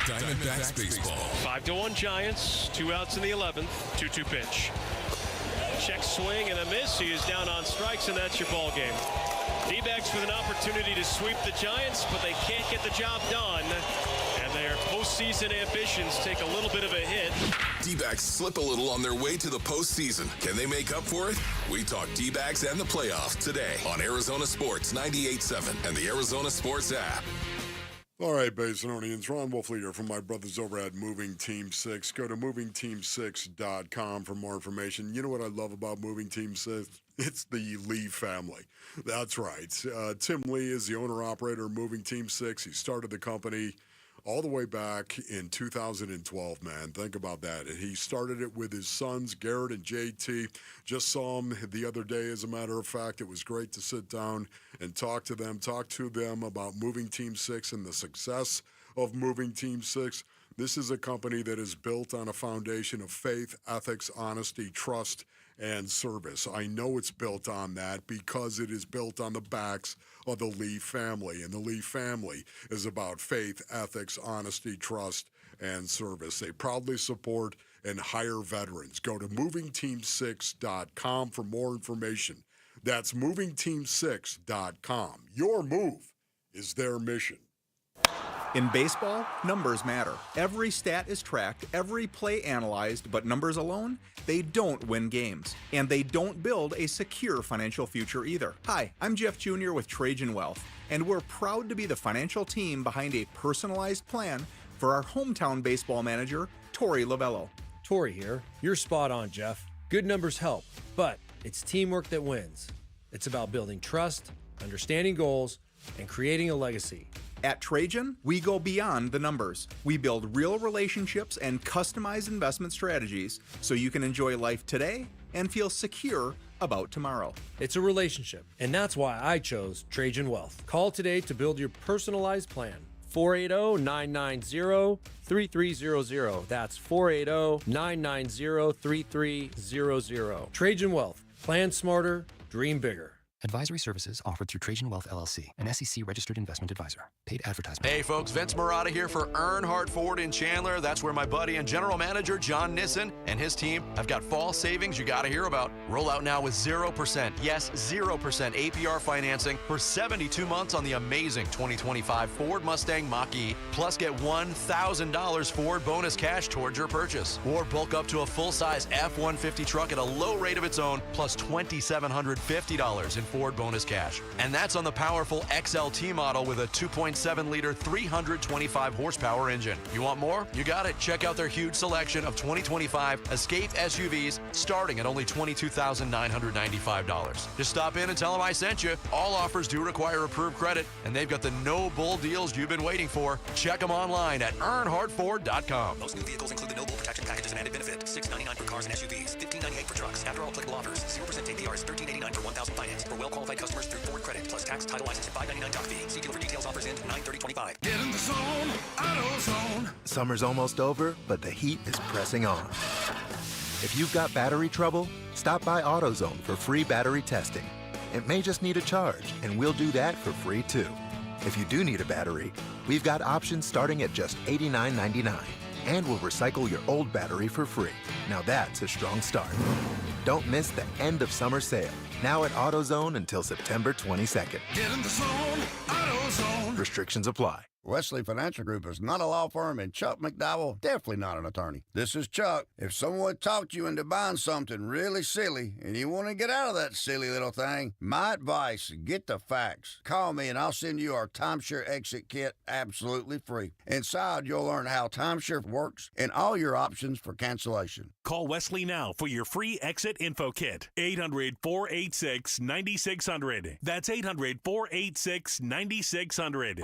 S8: Diamondbacks baseball.
S22: 5-1 Giants. 2 outs in the 11th. 2-2 pitch. Check swing and a miss. He is down on strikes, and that's your ball game. D-backs with an opportunity to sweep the Giants, but they can't get the job done. And their postseason ambitions take a little bit of a hit.
S8: D-backs slip a little on their way to the postseason. Can they make up for it? We talk D-backs and the playoffs today on Arizona Sports 98.7 and the Arizona Sports app.
S15: All right, Basinonians, Ron Wolfley here from my brothers over at Moving Team 6. Go to movingteam6.com for more information. You know what I love about Moving Team 6? It's the Lee family. That's right. Tim Lee is the owner-operator of Moving Team 6. He started the company all the way back in 2012, man. Think about that. He started it with his sons, Garrett and JT. Just saw him the other day, as a matter of fact. It was great to sit down and talk to them about Moving Team 6 and the success of Moving Team 6. This is a company that is built on a foundation of faith, ethics, honesty, trust, and service. I know it's built on that because it is built on the backs of the Lee family. And the Lee family is about faith, ethics, honesty, trust, and service. They proudly support and hire veterans. Go to movingteam6.com for more information. That's movingteam6.com. Your move is their mission.
S7: In baseball, numbers matter. Every stat is tracked, every play analyzed, but numbers alone, they don't win games. And they don't build a secure financial future either. Hi, I'm Jeff Jr. with Trajan Wealth, and we're proud to be the financial team behind a personalized plan for our hometown baseball manager, Tori Lavello.
S9: Tori here. You're spot on, Jeff. Good numbers help, but it's teamwork that wins. It's about building trust, understanding goals, and creating a legacy.
S7: At Trajan, we go beyond the numbers. We build real relationships and customize investment strategies so you can enjoy life today and feel secure about tomorrow.
S9: It's a relationship, and that's why I chose Trajan Wealth. Call today to build your personalized plan. 480-990-3300. That's 480-990-3300. Trajan Wealth. Plan smarter, dream bigger.
S12: Advisory services offered through Trajan Wealth LLC, an SEC-registered investment advisor. Paid advertisement.
S2: Hey folks, Vince Marotta here for Earnhardt Ford in Chandler. That's where my buddy and general manager John Nissen and his team have got fall savings you got to hear about. Roll out now with 0%, yes, 0% APR financing for 72 months on the amazing 2025 Ford Mustang Mach-E. Plus get $1,000 Ford bonus cash towards your purchase. Or bulk up to a full-size F-150 truck at a low rate of its own, plus $2,750 in Ford bonus cash. And that's on the powerful XLT model with a 2.7-liter, 325 horsepower engine. You want more? You got it. Check out their huge selection of 2025 Escape SUVs starting at only $22,995. Just stop in and tell them I sent you. All offers do require approved credit, and they've got the no bull deals you've been waiting for. Check them online at EarnhardtFord.com.
S12: Most new vehicles include the no bull protection package as an added benefit. $699 for cars and SUVs, $1598 for trucks. After all applicable offers, 0% APR is $1389 for 1,000 finance. For well-qualified customers through Ford Credit, plus tax, title, license, and $599 doc fee. See dealer for details. Offers end 9/30/25.
S11: Get in the zone, AutoZone. Summer's almost over, but the heat is pressing on. If you've got battery trouble, stop by AutoZone for free battery testing. It may just need a charge, and we'll do that for free too. If you do need a battery, we've got options starting at just $89.99. And we'll recycle your old battery for free. Now that's a strong start. Don't miss the end of summer sale. Now at AutoZone until September 22nd.
S13: Get in the zone, AutoZone.
S11: Restrictions apply.
S24: Wesley Financial Group is not a law firm, and Chuck McDowell definitely not an attorney. This is Chuck. If someone talked you into buying something really silly and you want to get out of that silly little thing, my advice, get the facts. Call me and I'll send you our timeshare exit kit absolutely free. Inside, you'll learn how timeshare works and all your options for cancellation.
S25: Call Wesley now for your free exit info kit. 800-486-9600. That's 800-486-9600.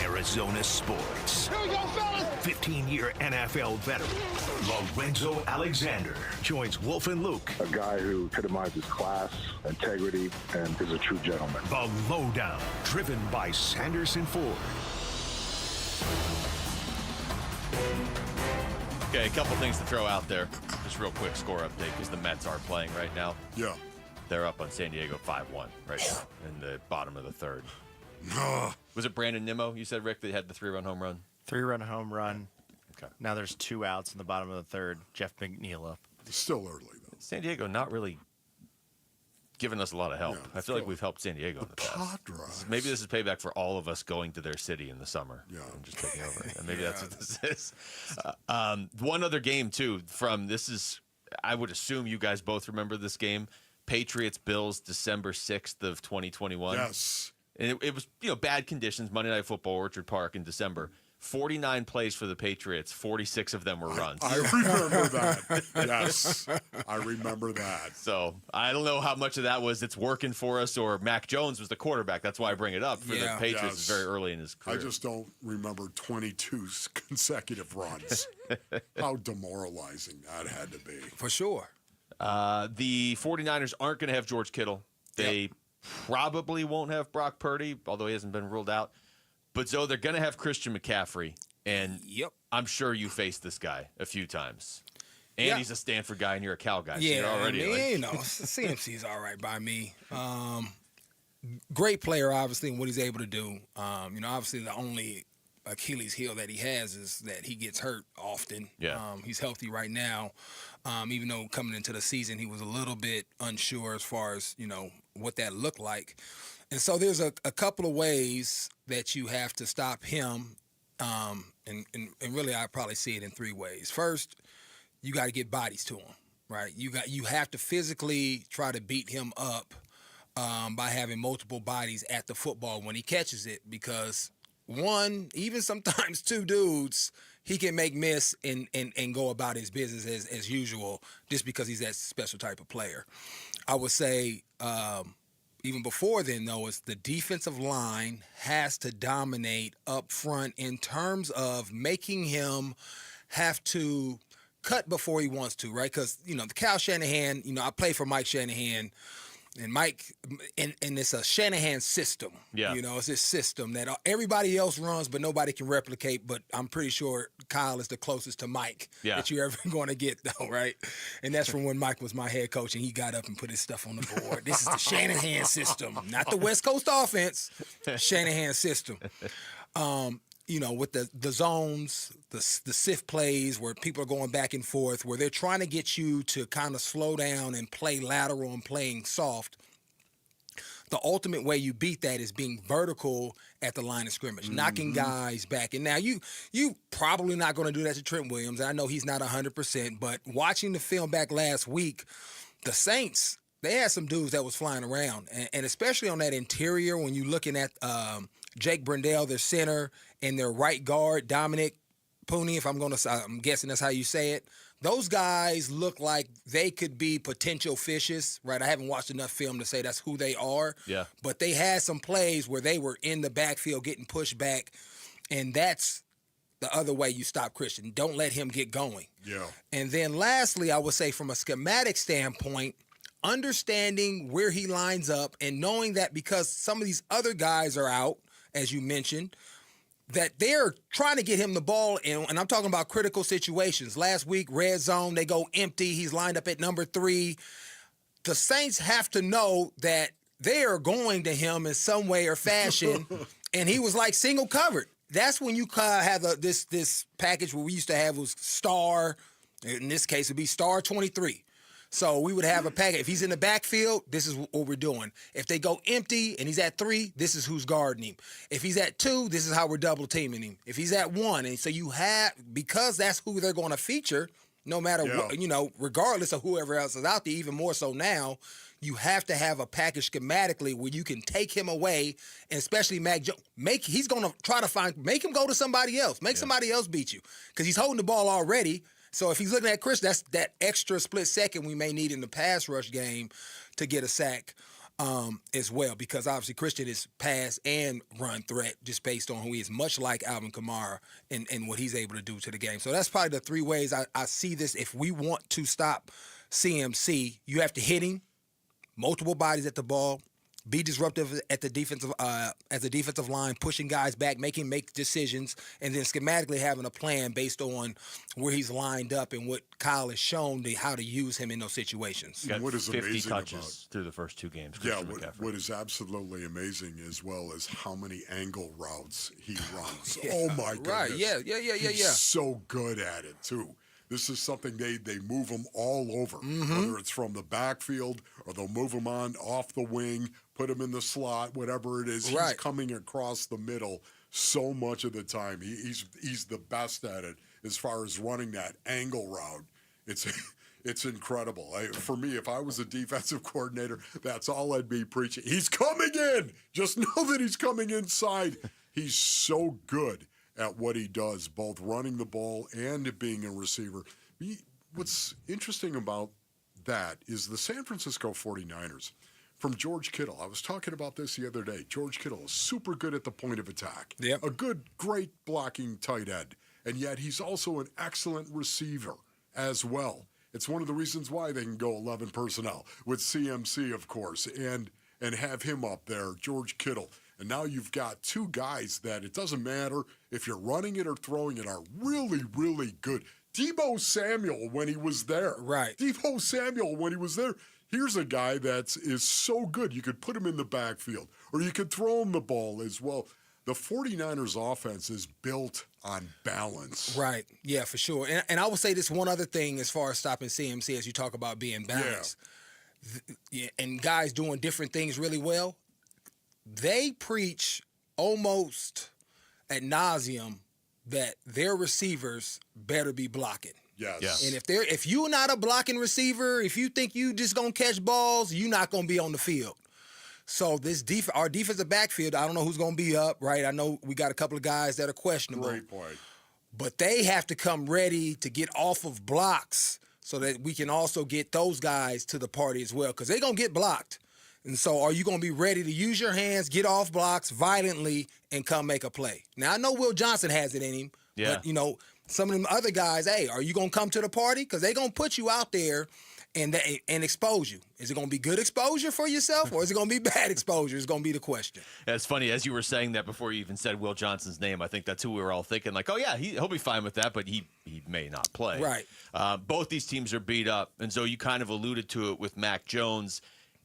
S4: Arizona sports.
S13: Here we go, fellas!
S4: 15-year NFL veteran Lorenzo Alexander joins Wolf and Luke.
S26: A guy who epitomizes class, integrity, and is a true gentleman.
S4: The Lowdown, driven by Sanderson Ford.
S14: Okay, a couple things to throw out there. Just real quick score update because the Mets are playing right now.
S15: Yeah.
S14: They're up on San Diego 5-1 right now in the bottom of the third. Was it Brandon Nimmo, you said, Rick, that had the 3-run home run?
S20: 3-run home run.
S14: Okay.
S20: Now there's 2 outs in the bottom of the third. Jeff McNeil up.
S15: It's still early, though.
S14: San Diego not really giving us a lot of help. I feel like we've helped San Diego in the past.
S15: Padres.
S14: Maybe this is payback for all of us going to their city in the summer and just taking over. And maybe that's what this is. One other game, too, from this is, I would assume you guys both remember this game. Patriots-Bills, December 6th of 2021.
S15: Yes.
S14: And it was, bad conditions, Monday Night Football, Orchard Park in December. 49 plays for the Patriots, 46 of them were runs.
S15: I remember that. Yes, I remember that.
S14: So I don't know how much of that was it's working for us or Mac Jones was the quarterback. That's why I bring it up for the Patriots. It's very early in his career.
S15: I just don't remember 22 consecutive runs. How demoralizing that had to be.
S5: For sure.
S14: The 49ers aren't going to have George Kittle. They probably won't have Brock Purdy, although he hasn't been ruled out. But, Zoe, they're going to have Christian McCaffrey. And I'm sure you faced this guy a few times. And he's a Stanford guy, and you're a Cal guy.
S5: Yeah,
S14: so you're already
S5: CMC's all right by me. Great player, obviously, and what he's able to do. Obviously the only Achilles heel that he has is that he gets hurt often.
S14: Yeah.
S5: He's healthy right now. Even though coming into the season he was a little bit unsure as far as, what that looked like. And so there's a couple of ways that you have to stop him. And really I probably see it in three ways. First, you got to get bodies to him, right? You have to physically try to beat him up by having multiple bodies at the football when he catches it, because one, even sometimes two dudes, he can make miss and go about his business as usual just because he's that special type of player. I would say even before then, though, is the defensive line has to dominate up front in terms of making him have to cut before he wants to, right? Because, the Kyle Shanahan, I play for Mike Shanahan, and Mike, and it's a Shanahan system.
S14: Yeah.
S5: It's this system that everybody else runs, but nobody can replicate. But I'm pretty sure Kyle is the closest to Mike that you're ever going to get, though, right? And that's from when Mike was my head coach, and he got up and put his stuff on the board. This is the Shanahan system, not the West Coast offense. Shanahan system. With the zones, the sift plays where people are going back and forth, where they're trying to get you to kind of slow down and play lateral and playing soft. The ultimate way you beat that is being vertical at the line of scrimmage, knocking guys back. And now you probably not going to do that to Trent Williams. I know he's not 100%, but watching the film back last week, the Saints, they had some dudes that was flying around, and especially on that interior when you're looking at Jake Brendel, their center, and their right guard, Dominic Pooney, I'm guessing that's how you say it. Those guys look like they could be potential fishes, right? I haven't watched enough film to say that's who they are.
S14: Yeah.
S5: But they had some plays where they were in the backfield getting pushed back, and that's the other way you stop Christian. Don't let him get going.
S15: Yeah.
S5: And then lastly, I would say from a schematic standpoint, understanding where he lines up and knowing that because some of these other guys are out, as you mentioned, that they're trying to get him the ball, and I'm talking about critical situations. Last week, red zone, they go empty. He's lined up at number 3. The Saints have to know that they are going to him in some way or fashion, and he was like single covered. That's when you have this package where we used to have was star, in this case it would be star 23. So we would have a packet. If he's in the backfield, this is what we're doing. If they go empty and he's at 3, this is who's guarding him. If he's at 2, this is how we're double teaming him. If he's at 1, and so you have, because that's who they're going to feature, no matter what, regardless of whoever else is out there, even more so now, you have to have a package schematically where you can take him away, and especially Mac Jones. He's going to try to make him go to somebody else. Make somebody else beat you because he's holding the ball already. So if he's looking at Chris, that's that extra split second we may need in the pass rush game to get a sack as well, because obviously Christian is pass and run threat just based on who he is, much like Alvin Kamara and what he's able to do to the game. So that's probably the 3 ways I see this. If we want to stop CMC, you have to hit him, multiple bodies at the ball, be disruptive at the defensive line, pushing guys back, making make decisions, and then schematically having a plan based on where he's lined up and what Kyle has shown how to use him in those situations.
S14: What is 50
S15: amazing
S14: touches through the first 2 games.
S15: Yeah, what is absolutely amazing as well is how many angle routes he runs. Oh my goodness!
S5: Right? Yeah.
S15: He's so good at it too. This is something they move him all over, whether it's from the backfield or they'll move him on off the wing, put him in the slot, whatever it is.
S5: Right.
S15: He's coming across the middle so much of the time. He's the best at it as far as running that angle route. It's incredible. For me, if I was a defensive coordinator, that's all I'd be preaching. He's coming in. Just know that he's coming inside. He's so good at what he does, both running the ball and being a receiver. What's interesting about that is the San Francisco 49ers, from George Kittle. I was talking about this the other day. George Kittle is super good at the point of attack.
S5: Yep.
S15: A great blocking tight end. And yet he's also an excellent receiver as well. It's one of the reasons why they can go 11 personnel with CMC, of course, and have him up there, George Kittle. And now you've got two guys that it doesn't matter if you're running it or throwing it are really, really good. Deebo Samuel, when he was there.
S5: Right.
S15: Deebo Samuel, when he was there. Here's a guy that is so good. You could put him in the backfield, or you could throw him the ball as well. The 49ers offense is built on balance.
S5: Right. Yeah, for sure. And I would say this one other thing as far as stopping CMC as you talk about being balanced. And guys doing different things really well. They preach almost ad nauseum that their receivers better be blocking.
S15: Yes.
S5: And if you're not a blocking receiver, if you think you just gonna catch balls, you're not gonna be on the field. So our defensive backfield, I don't know who's gonna be up, right? I know we got a couple of guys that are questionable.
S15: Great point.
S5: But they have to come ready to get off of blocks so that we can also get those guys to the party as well, because they're gonna get blocked. And so are you going to be ready to use your hands, get off blocks violently, and come make a play? Now, I know Will Johnson has it in him, but, some of them other guys, hey, are you going to come to the party? Because they're going to put you out there and expose you. Is it going to be good exposure for yourself, or is it going to be bad exposure? It's going to be the question.
S14: Yeah, it's funny, as you were saying that before you even said Will Johnson's name, I think that's who we were all thinking, like, oh, yeah, he'll be fine with that, but he may not play.
S5: Right.
S14: Both these teams are beat up, and so you kind of alluded to it with Mac Jones.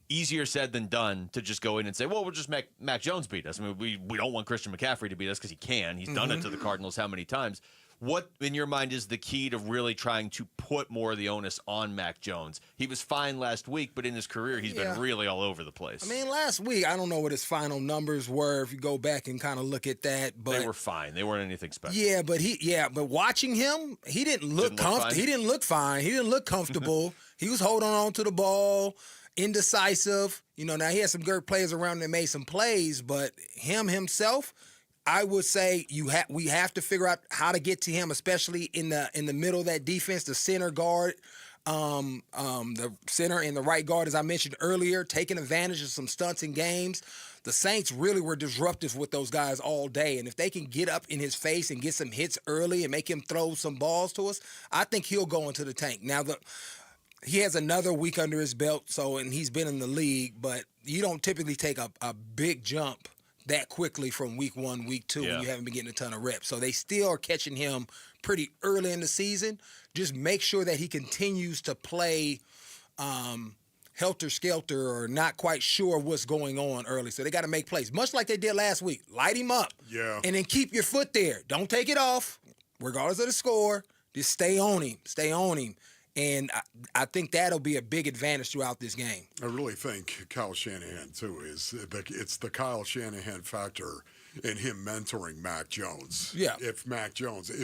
S14: Easier said than done to just go in and say, well, we'll just make Mac Jones beat us. I mean, we don't want Christian McCaffrey to beat us because he can. He's done it to the Cardinals how many times? What, in your mind, is the key to really trying to put more of the onus on Mac Jones? He was fine last week, but in his career, he's been really all over the place.
S5: I mean, last week, I don't know what his final numbers were if you go back and kind of look at that. But
S14: they were fine. They weren't anything special.
S5: Yeah, but watching him, he didn't look comfortable. He didn't look fine. He didn't look comfortable. He was holding on to the ball. Indecisive. Now he had some good players around that made some plays, but himself, I would say we have to figure out how to get to him, especially in the middle of that defense, the center guard, the center and the right guard, as I mentioned earlier, taking advantage of some stunts in games. The Saints really were disruptive with those guys all day, and if they can get up in his face and get some hits early and make him throw some balls to us, I think he'll go into the tank. Now he has another week under his belt, and he's been in the league, but you don't typically take a big jump that quickly from week 1, week 2 when you haven't been getting a ton of reps. So they still are catching him pretty early in the season. Just make sure that he continues to play helter-skelter or not quite sure what's going on early. So they got to make plays, much like they did last week. Light him up.
S15: Yeah.
S5: And then keep your foot there. Don't take it off, regardless of the score. Just stay on him. Stay on him. And I think that'll be a big advantage throughout this game.
S15: I really think Kyle Shanahan, too, it's the Kyle Shanahan factor in him mentoring Mac Jones.
S5: Yeah.
S15: If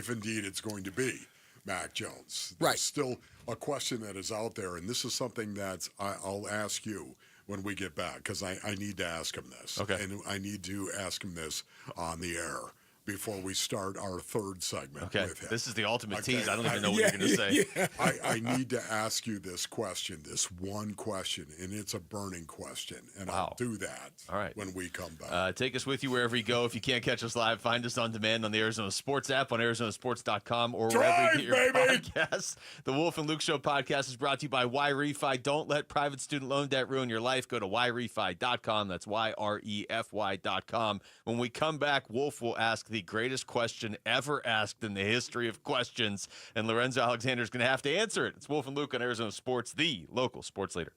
S15: indeed it's going to be Mac Jones.
S5: Right.
S15: There's still a question that is out there, and this is something that I'll ask you when we get back, because I need to ask him this.
S14: Okay.
S15: And I need to ask him this on the air before we start our third segment with him.
S14: This is the ultimate tease. I don't even know what you're going to say.
S15: Yeah. I need to ask you this one question, and it's a burning question, and I'll do that when we come back.
S14: Take us with you wherever you go. If you can't catch us live, find us on demand on the Arizona Sports app, on arizonasports.com, or wherever you get your podcasts. The Wolf and Luke Show podcast is brought to you by YRefi. Don't let private student loan debt ruin your life. Go to YRefi.com. That's YREFY.com. When we come back, Wolf will ask the greatest question ever asked in the history of questions, and Lorenzo Alexander is going to have to answer it. It's Wolf and Luke on Arizona Sports, the local sports leader.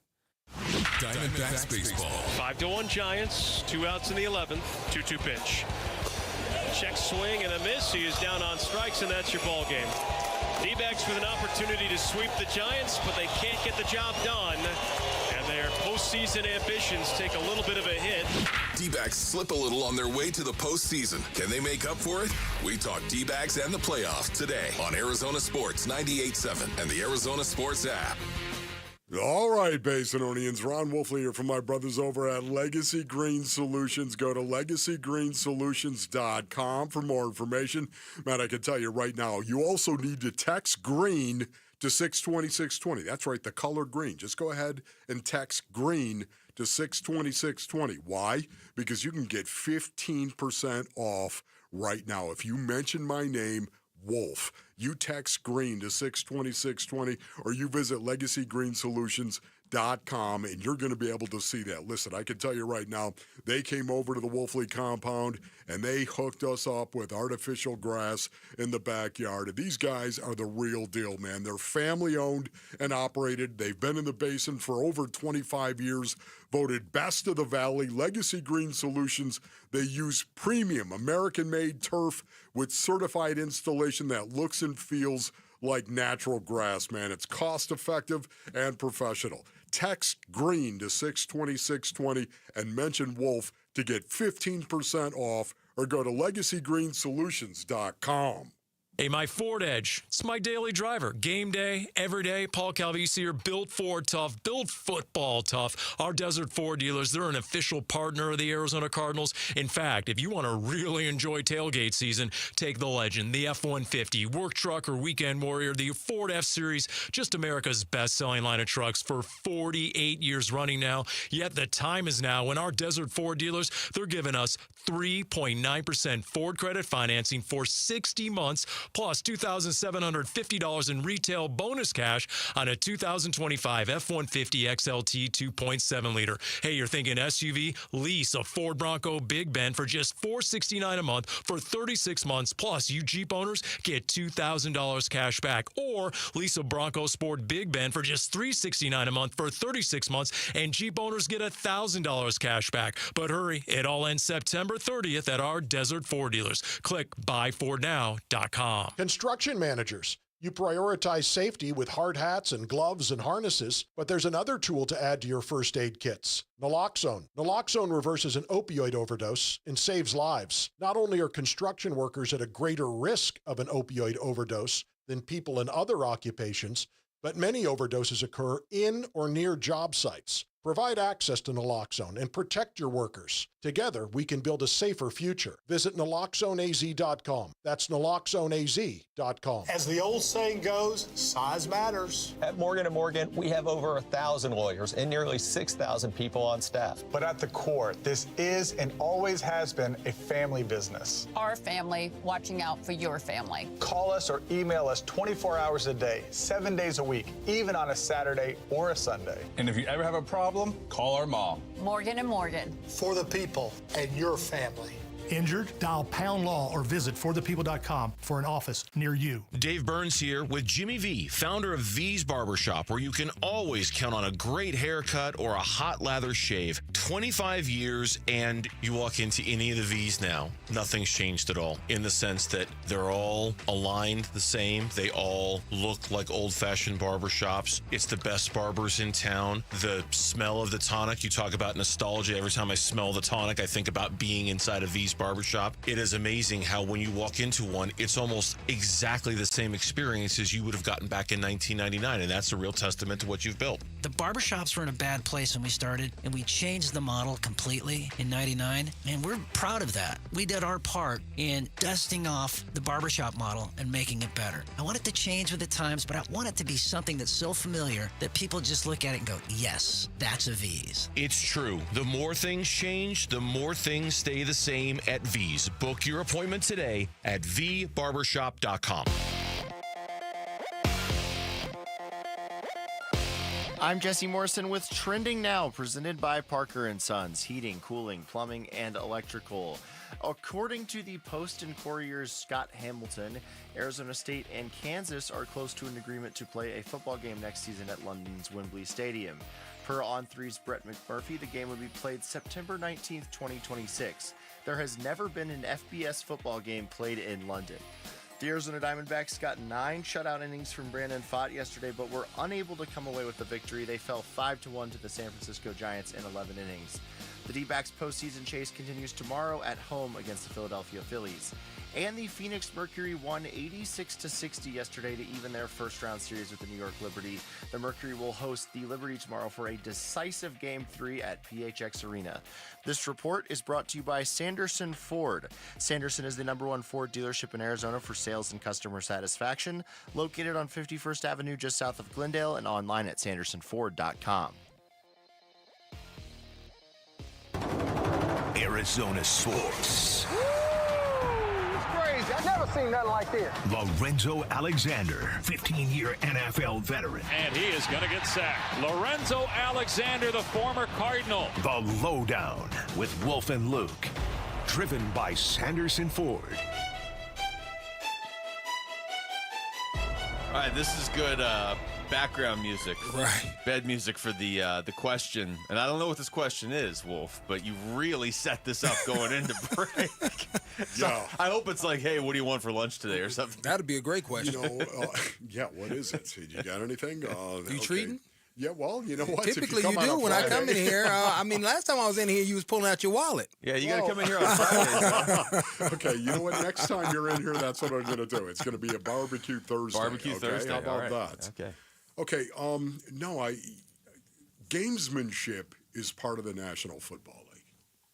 S8: Diamondbacks baseball.
S22: 5-1 Giants, 2 outs in the 11th, 2-2 pitch. Check swing and a miss. He is down on strikes, and that's your ball game. D-backs with an opportunity to sweep the Giants, but they can't get the job done. And their postseason ambitions take a little bit of a hit.
S8: D-backs slip a little on their way to the postseason. Can they make up for it? We talk D-backs and the playoffs today on Arizona Sports 98.7 and the Arizona Sports app.
S15: All right, Basinonians. Ron Wolfley here from my brothers over at Legacy Green Solutions. Go to LegacyGreenSolutions.com for more information. Matt, I can tell you right now, you also need to text green to 620-620. That's right, the color green. Just go ahead and text green to 620-620. Why? Because you can get 15% off right now. If you mention my name, Wolf, you text green to 620-620, or you visit LegacyGreenSolutions.com. wolfleague.com, and you're going to be able to see that. Listen, I can tell you right now, they came over to the Wolf League compound, and they hooked us up with artificial grass in the backyard. And these guys are the real deal, man. They're family-owned and operated. They've been in the basin for over 25 years, voted best of the valley. Legacy Green Solutions, they use premium American-made turf with certified installation that looks and feels like natural grass, man. It's cost-effective and professional. Text GREEN to 620-620 and mention Wolf to get 15% off, or go to LegacyGreenSolutions.com.
S10: Hey, my Ford Edge. It's my daily driver. Game day, every day. Paul Calvisi here. Built Ford tough. Built football tough. Our Desert Ford dealers, they're an official partner of the Arizona Cardinals. In fact, if you want to really enjoy tailgate season, take the Legend, the F-150, work truck or weekend warrior, the Ford F-Series, just America's best-selling line of trucks for 48 years running now. Yet the time is now when our Desert Ford dealers, they're giving us 3.9% Ford credit financing for 60 months, plus $2,750 in retail bonus cash on a 2025 F-150 XLT 2.7-liter. Hey, you're thinking SUV? Lease a Ford Bronco Big Bend for just $469 a month for 36 months, plus you Jeep owners get $2,000 cash back. Or lease a Bronco Sport Big Bend for just $369 a month for 36 months, and Jeep owners get $1,000 cash back. But hurry, it all ends September 30th at our Desert Ford dealers. Click buyfordnow.com.
S16: Construction managers, you prioritize safety with hard hats and gloves and harnesses, but there's another tool to add to your first aid kits: naloxone. Naloxone reverses an opioid overdose and saves lives. Not only are construction workers at a greater risk of an opioid overdose than people in other occupations, but many overdoses occur in or near job sites. Provide access to naloxone and protect your workers. Together, we can build a safer future. Visit naloxoneaz.com. That's naloxoneaz.com.
S17: As the old saying goes, size matters.
S18: At Morgan & Morgan, we have over 1,000 lawyers and nearly 6,000 people on staff.
S17: But at the core, this is and always has been a family business.
S19: Our family watching out for your family.
S17: Call us or email us 24 hours a day, 7 days a week, even on a Saturday or a Sunday.
S21: And if you ever have a problem, call our mom.
S19: Morgan & Morgan.
S17: For the people and your family.
S27: Injured? Dial Pound Law or visit forthepeople.com for an office near you.
S2: Dave Burns here with Jimmy V, founder of V's Barbershop, where you can always count on a great haircut or a hot lather shave. 25 years, and you walk into any of the V's now, nothing's changed at all, in the sense that they're all aligned the same. They all look like old-fashioned barbershops. It's the best barbers in town. The smell of the tonic, you talk about nostalgia. Every time I smell the tonic, I think about being inside a V's Barbershop. It is amazing how when you walk into one, it's almost exactly the same experience as you would have gotten back in 1999, and that's a real testament to what you've built.
S28: The barbershops were in a bad place when we started, and we changed the model completely in 99, and we're proud of that. We did our part in dusting off the barbershop model and making it better. I want it to change with the times, but I want it to be something that's so familiar that people just look at it and go, yes, that's a V's.
S2: It's true. The more things change, the more things stay the same at V's. Book your appointment today at vbarbershop.com.
S20: I'm Jesse Morrison with Trending Now, presented by Parker & Sons, heating, cooling, plumbing, and electrical. According to the Post and Courier's Scott Hamilton, Arizona State and Kansas are close to an agreement to play a football game next season at London's Wembley Stadium. Per On3's Brett McMurphy, the game will be played September 19th, 2026. There has never been an FBS football game played in London. The Arizona Diamondbacks got 9 shutout innings from Brandon Pfaadt yesterday, but were unable to come away with the victory. They fell 5-1 to the San Francisco Giants in 11 innings. The D-backs' postseason chase continues tomorrow at home against the Philadelphia Phillies. And the Phoenix Mercury won 86-60 yesterday to even their first-round series with the New York Liberty. The Mercury will host the Liberty tomorrow for a decisive Game 3 at PHX Arena. This report is brought to you by Sanderson Ford. Sanderson is the #1 Ford dealership in Arizona for sales and customer satisfaction, located on 51st Avenue just south of Glendale and online at sandersonford.com.
S4: Arizona sports.
S29: Woo! It's crazy. I
S13: Never seen nothing like this.
S4: Lorenzo Alexander, 15-year NFL veteran.
S22: And he is going to get sacked. Lorenzo Alexander, the former Cardinal.
S4: The Lowdown with Wolf and Luke. Driven by Sanderson Ford.
S14: All right, this is good background music.
S5: Right.
S14: Bed music for the question. And I don't know what this question is, Wolf, but you really set this up going into break. So
S15: Yeah.
S14: I hope it's like, hey, what do you want for lunch today or something?
S5: That'd be a great question.
S15: Yeah, what is it? You got anything?
S5: You treating?
S15: Yeah, well, you know what?
S5: Typically
S15: if you,
S5: you
S15: come
S5: do
S15: on a
S5: when I
S15: Friday-
S5: come in here. Last time I was in here, you was pulling out your wallet.
S14: Yeah, you got to come in here on Friday.
S15: Okay, you know what? Next time you're in here, that's what I'm going to do. It's going to be a barbecue Thursday.
S14: Barbecue
S15: okay?
S14: Thursday.
S15: How about
S14: all right.
S15: that?
S14: Okay.
S15: Okay. No, gamesmanship is part of the National Football League.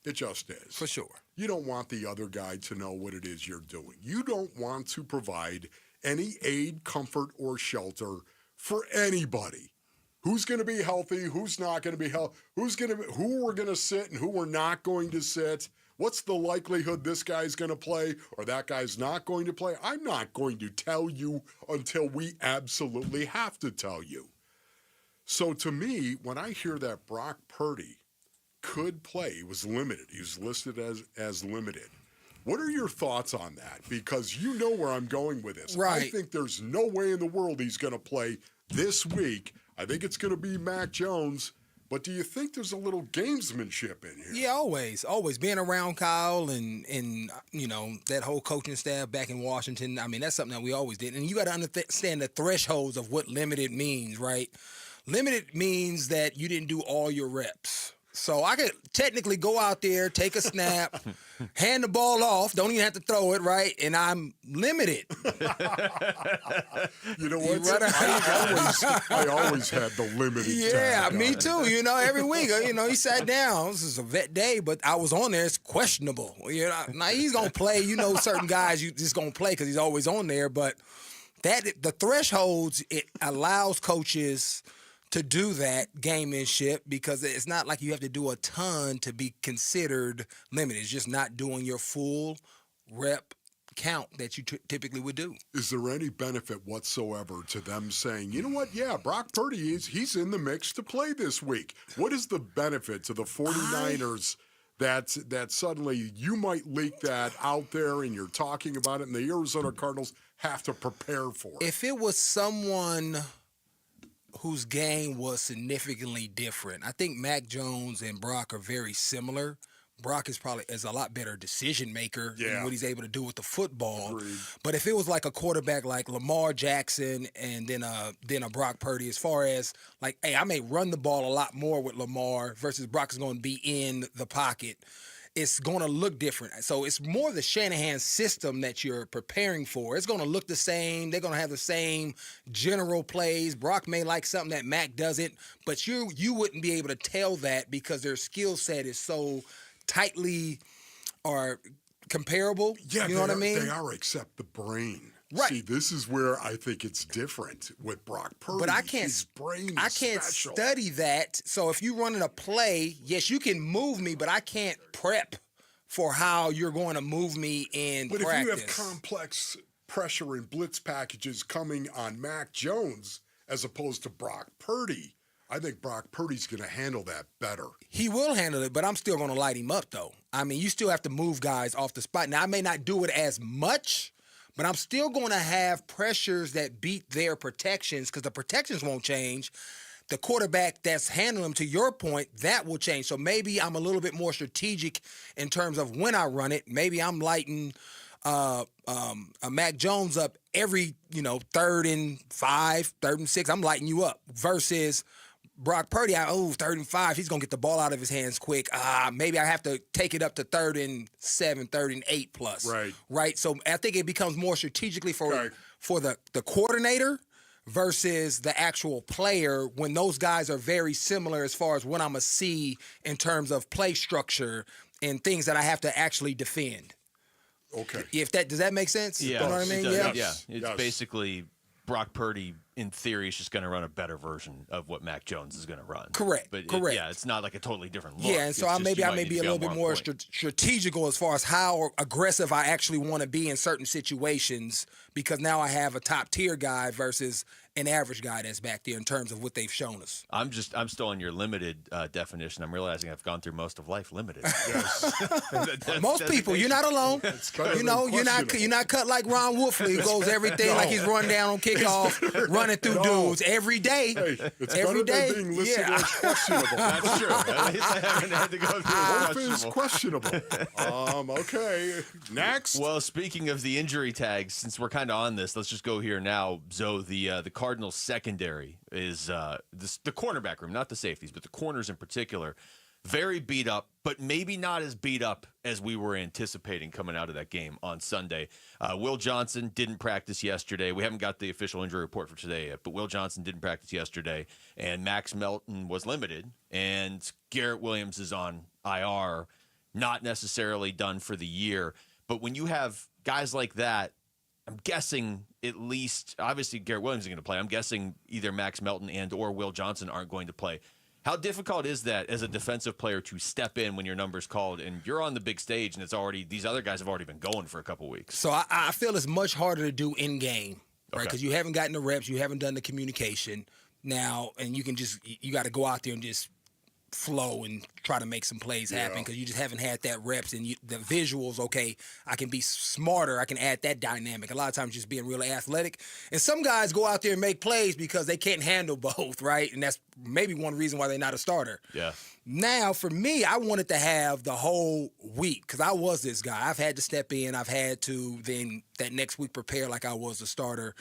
S15: It just is.
S5: For sure.
S15: You don't want the other guy to know what it is you're doing. You don't want to provide any aid, comfort, or shelter for anybody. Who's going to be healthy? Who's not going to be healthy? Who we're going to sit and who we're not going to sit? What's the likelihood this guy's going to play or that guy's not going to play? I'm not going to tell you until we absolutely have to tell you. So to me, when I hear that Brock Purdy could play, he was limited. He was listed as limited. What are your thoughts on that? Because you know where I'm going with this.
S5: Right.
S15: I think there's no way in the world he's going to play this week. I think it's going to be Mac Jones. But do you think there's a little gamesmanship in here?
S5: Yeah, always. Being around Kyle and you know, that whole coaching staff back in Washington, I mean, that's something that we always did. And you got to understand the thresholds of what limited means, right? Limited means that you didn't do all your reps. So I could technically go out there, take a snap, hand the ball off, don't even have to throw it, right? And I'm limited.
S15: You know what? I always had the limited
S5: Yeah,
S15: tag
S5: me
S15: on it.
S5: too. You know, every week, you know, he sat down. This is a vet day, but I was on there. It's questionable. You know, now he's gonna play. You know, certain guys you just gonna play because he's always on there. But the thresholds, it allows coaches to do that gamemanship because it's not like you have to do a ton to be considered limited. It's just not doing your full rep count that you typically would do.
S15: Is there any benefit whatsoever to them saying, you know what, yeah, Brock Purdy, he's in the mix to play this week? What is the benefit to the 49ers that suddenly you might leak that out there and you're talking about it and the Arizona Cardinals have to prepare for it?
S5: If it was someone whose game was significantly different, I think Mac Jones and Brock are very similar. Brock is a lot better decision maker in what he's able to do with the football.
S15: Agreed.
S5: But if it was like a quarterback like Lamar Jackson and then a Brock Purdy, as far as like, hey, I may run the ball a lot more with Lamar versus Brock is going to be in the pocket, it's going to look different. So it's more the Shanahan system that you're preparing for. It's going to look the same. They're going to have the same general plays. Brock may like something that Mac doesn't, but you wouldn't be able to tell that because their skill set is so tightly or comparable.
S15: Yeah,
S5: you know what I mean?
S15: They are, except the brain.
S5: Right.
S15: See, this is where I think it's different with Brock Purdy.
S5: But I can't.
S15: His brain
S5: I
S15: is
S5: can't
S15: special.
S5: study that. So if you're running a play, yes, you can move me, but I can't prep for how you're going to move me in
S15: But
S5: practice.
S15: if you have complex pressure and blitz packages coming on Mac Jones as opposed to Brock Purdy, I think Brock Purdy's going to handle that better.
S5: He will handle it, but I'm still going to light him up, though. I mean, you still have to move guys off the spot. Now, I may not do it as much, but I'm still going to have pressures that beat their protections because the protections won't change. The quarterback that's handling them, to your point, that will change. So maybe I'm a little bit more strategic in terms of when I run it. Maybe I'm lighting a Mac Jones up every, 3rd and 5, 3rd and 6. I'm lighting you up versus Brock Purdy, 3rd and 5, he's going to get the ball out of his hands quick. Maybe I have to take it up to 3rd and 7, 3rd and 8 plus. Right. So I think it becomes more strategically for the coordinator versus the actual player when those guys are very similar as far as what I'm going to see in terms of play structure and things that I have to actually defend.
S15: Okay.
S5: Does that make sense?
S14: Yeah.
S5: You know what I mean?
S14: Yeah. It's basically Brock Purdy in theory, is just going to run a better version of what Mac Jones is going to run.
S5: Correct.
S14: But
S5: correct.
S14: It's not like a totally different look.
S5: Yeah, and so I may be a little bit more strategical as far as how aggressive I actually want to be in certain situations, because now I have a top tier guy versus an average guy that's back there in terms of what they've shown us.
S14: I'm still on your limited definition. I'm realizing I've gone through most of life limited.
S5: Most people, you're not alone. You know, you're not cut like Ron Wolfley, who goes everything like he's run down on kickoff, running through dudes every day.
S15: Hey, it's
S5: every day.
S15: Than being listed as questionable.
S14: That's true. At least I haven't had to go through
S15: Wolf is questionable. Okay. Next.
S14: Well, speaking of the injury tags, since we're kind of on this, let's just go here now. So the Cardinals secondary is the cornerback room, not the safeties, but the corners in particular, very beat up, but maybe not as beat up as we were anticipating coming out of that game on Sunday. Will Johnson didn't practice yesterday. We haven't got the official injury report for today yet, but Will Johnson didn't practice yesterday, and Max Melton was limited, and Garrett Williams is on IR, not necessarily done for the year. But when you have guys like that, I'm guessing at least, obviously Garrett Williams is going to play. I'm guessing either Max Melton and or Will Johnson aren't going to play. How difficult is that as a defensive player to step in when your number's called and you're on the big stage and it's already, these other guys have already been going for a couple weeks?
S5: So I feel it's much harder to do in game, right? Because you haven't gotten the reps, you haven't done the communication now, and you got to go out there and just flow and try to make some plays happen, because you just haven't had that reps and the visuals. Okay, I can be smarter, I can add that dynamic. A lot of times just being really athletic, and some guys go out there and make plays because they can't handle both, right? And that's maybe one reason why they're not a starter.
S14: Yeah.
S5: Now, for me, I wanted to have the whole week, because I was this guy. I've had to step in. I've had to then that next week prepare like I was a starter,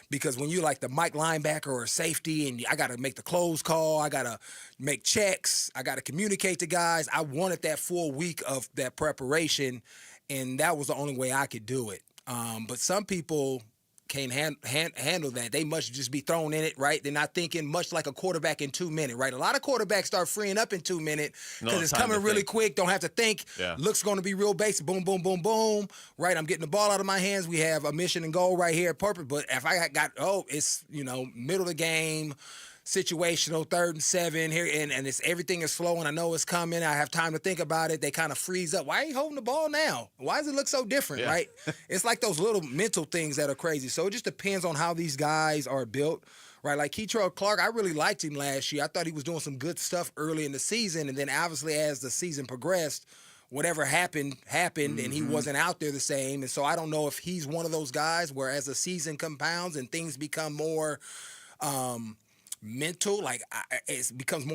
S5: because when you're like the Mike linebacker or safety and I got to make the close call, I got to make checks, I got to communicate to guys, I wanted that full week of that preparation, and that was the only way I could do it. But some people can't handle that. They must just be thrown in it, right? They're not thinking much like a quarterback in 2 minutes, right? A lot of quarterbacks start freeing up in 2 minutes because it's coming really quick. Don't have to think.
S14: Yeah.
S5: Looks going to be real basic. Boom, boom, boom, boom. Right? I'm getting the ball out of my hands. We have a mission and goal right here at purpose. But if I got, it's, middle of the game, situational, 3rd and 7 here, and it's everything is slow, and I know it's coming. I have time to think about it. They kind of freeze up. Why are you holding the ball now? Why does it look so different, right? It's like those little mental things that are crazy. So it just depends on how these guys are built, right? Like Keitrell Clark, I really liked him last year. I thought he was doing some good stuff early in the season, and then obviously as the season progressed, whatever happened, and he wasn't out there the same. And so I don't know if he's one of those guys where as the season compounds and things become more mental, like it becomes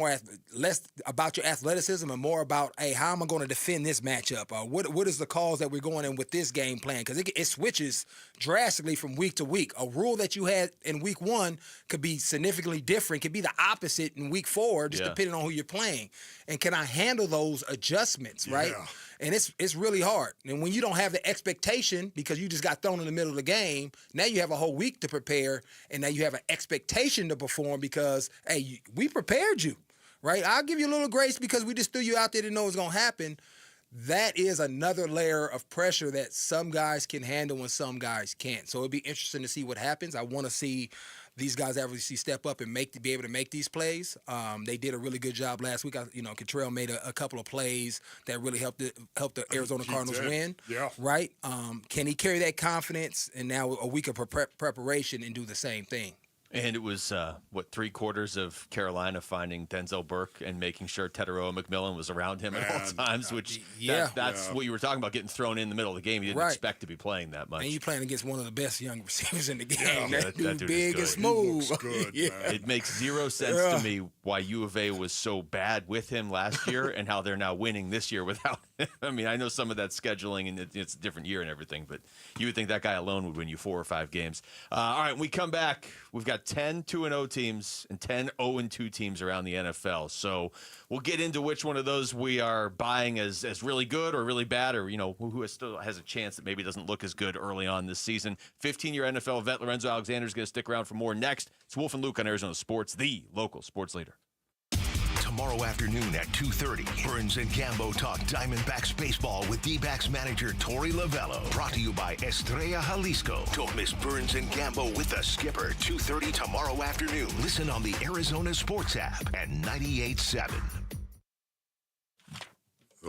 S5: less about your athleticism and more about, hey, how am I going to defend this matchup? What is the cause that we're going in with this game plan? Because it switches drastically from week to week. A rule that you had in week 1 could be significantly different, could be the opposite in week 4, just depending on who you're playing. And can I handle those adjustments, right?
S15: Yeah.
S5: And it's really hard. And when you don't have the expectation because you just got thrown in the middle of the game, now you have a whole week to prepare, and now you have an expectation to perform because, hey, we prepared you, right? I'll give you a little grace because we just threw you out there to know it's going to happen. That is another layer of pressure that some guys can handle and some guys can't. So it'd be interesting to see what happens. I want to see these guys obviously step up and be able to make these plays. They did a really good job last week. Cottrell made a couple of plays that really helped the Arizona Cardinals win.
S15: Yeah.
S5: Right? Can he carry that confidence and now a week of preparation and do the same thing?
S14: And it was, 3/4 of Carolina finding Denzel Burke and making sure Teteroa McMillan was around him at all times, which that's what you were talking about, getting thrown in the middle of the game. You didn't expect to be playing that much.
S5: And you're playing against one of the best young receivers in the game.
S14: Yeah,
S5: that dude
S14: dude
S5: big and smooth.
S15: Good,
S14: It makes zero sense to me why U of A was so bad with him last year and how they're now winning this year without him. I mean, I know some of that's scheduling and it's a different year and everything, but you would think that guy alone would win you 4 or 5 games. All right, when we come back, we've got 10 2-0 teams and 10 0-2 teams around the NFL. So we'll get into which one of those we are buying as really good or really bad, or who still has a chance that maybe doesn't look as good early on this season. 15-year NFL vet Lorenzo Alexander is going to stick around for more next. It's Wolf and Luke on Arizona Sports, the local sports leader.
S4: tomorrow afternoon at 2:30. Burns and Gambo talk Diamondbacks baseball with D-backs manager Torey Lovello. Brought to you by Estrella Jalisco. Don't miss Burns and Gambo with the skipper. 2:30 tomorrow afternoon. Listen on the Arizona Sports app at 98.7.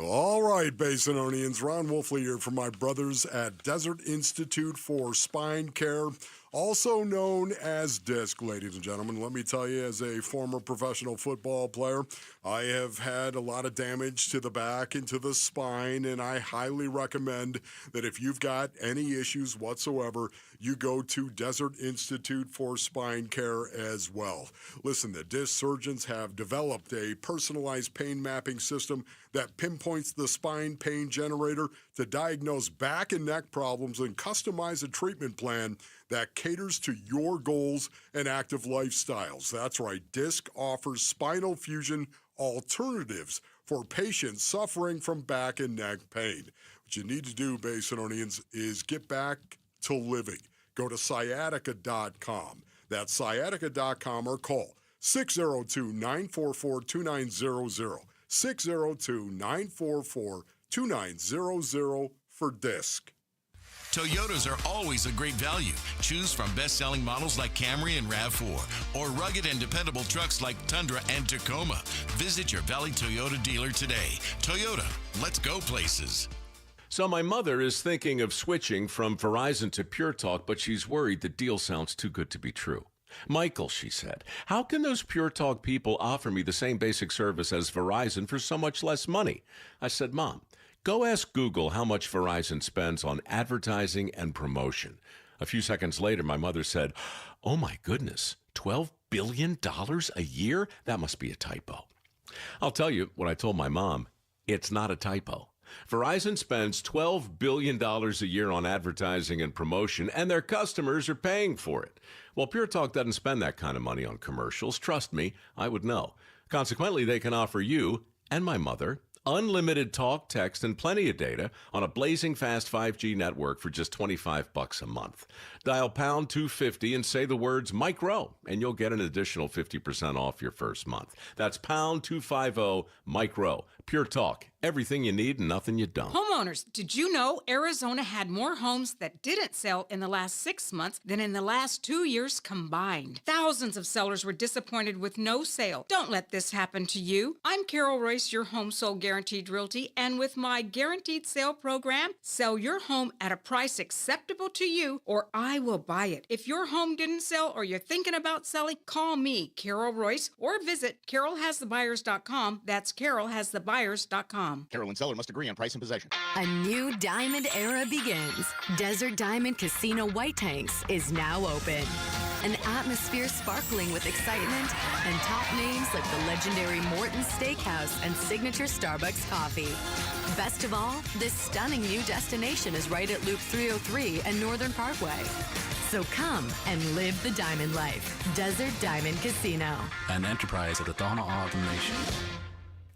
S15: All right, Basinonians. Ron Wolfley here from my brothers at Desert Institute for Spine Care, also known as DISC, ladies and gentlemen. Let me tell you, as a former professional football player, I have had a lot of damage to the back and to the spine, and I highly recommend that if you've got any issues whatsoever, you go to Desert Institute for Spine Care as well. Listen, the DISC surgeons have developed a personalized pain mapping system that pinpoints the spine pain generator to diagnose back and neck problems and customize a treatment plan that caters to your goals and active lifestyles. That's right, DISC offers spinal fusion alternatives for patients suffering from back and neck pain. What you need to do, Basinonians, is get back to living. Go to sciatica.com. That's sciatica.com, or call 602-944-2900. 602-944-2900 for DISC.
S2: Toyotas are always a great value. Choose from best-selling models like Camry and RAV4, or rugged and dependable trucks like Tundra and Tacoma. Visit your Valley Toyota dealer today. Toyota, let's go places.
S1: So my mother is thinking of switching from Verizon to Pure Talk, but she's worried the deal sounds too good to be true. Michael, she said, how can those Pure Talk people offer me the same basic service as Verizon for so much less money? I said, Mom, go ask Google how much Verizon spends on advertising and promotion. A few seconds later, my mother said, oh my goodness, $12 billion a year? That must be a typo. I'll tell you what I told my mom. It's not a typo. Verizon spends $12 billion a year on advertising and promotion, and their customers are paying for it. Well, Pure Talk doesn't spend that kind of money on commercials. Trust me, I would know. Consequently, they can offer you and my mother unlimited talk, text, and plenty of data on a blazing fast 5G network for just $25 a month. Dial pound 250 and say the words Mike Rowe, and you'll get an additional 50% off your first month. That's pound 250 Mike Rowe. Pure Talk. Everything you need and nothing you don't.
S3: Homeowners, did you know Arizona had more homes that didn't sell in the last 6 months than in the last 2 years combined? Thousands of sellers were disappointed with no sale. Don't let this happen to you. I'm Carol Royce, your home sold guaranteed realty, and with my guaranteed sale program, sell your home at a price acceptable to you, or I will buy it. If your home didn't sell or you're thinking about selling, call me, Carol Royce, or visit carolhasthebuyers.com. That's carolhasthebuyers.com.
S6: Carol and seller must agree on price and possession.
S7: A new diamond era begins. Desert Diamond Casino White Tanks is now open. An atmosphere sparkling with excitement and top names like the legendary Morton's Steakhouse and signature Starbucks coffee. Best of all, this stunning new destination is right at Loop 303 and Northern Parkway. So come and live the diamond life. Desert Diamond Casino.
S9: An enterprise of the Donna Ogden Nation.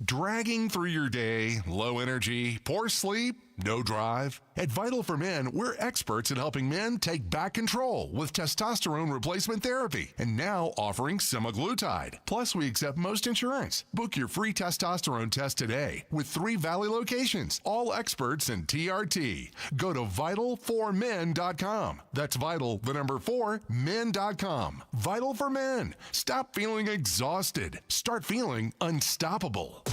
S11: Dragging through your day, low energy, poor sleep, no drive? At Vital for Men, we're experts in helping men take back control with testosterone replacement therapy, and now offering semaglutide. Plus, we accept most insurance. Book your free testosterone test today with 3 Valley locations, all experts in TRT. Go to vital4men.com. That's vital, the number 4, men.com. Vital for Men. Stop feeling exhausted. Start feeling unstoppable.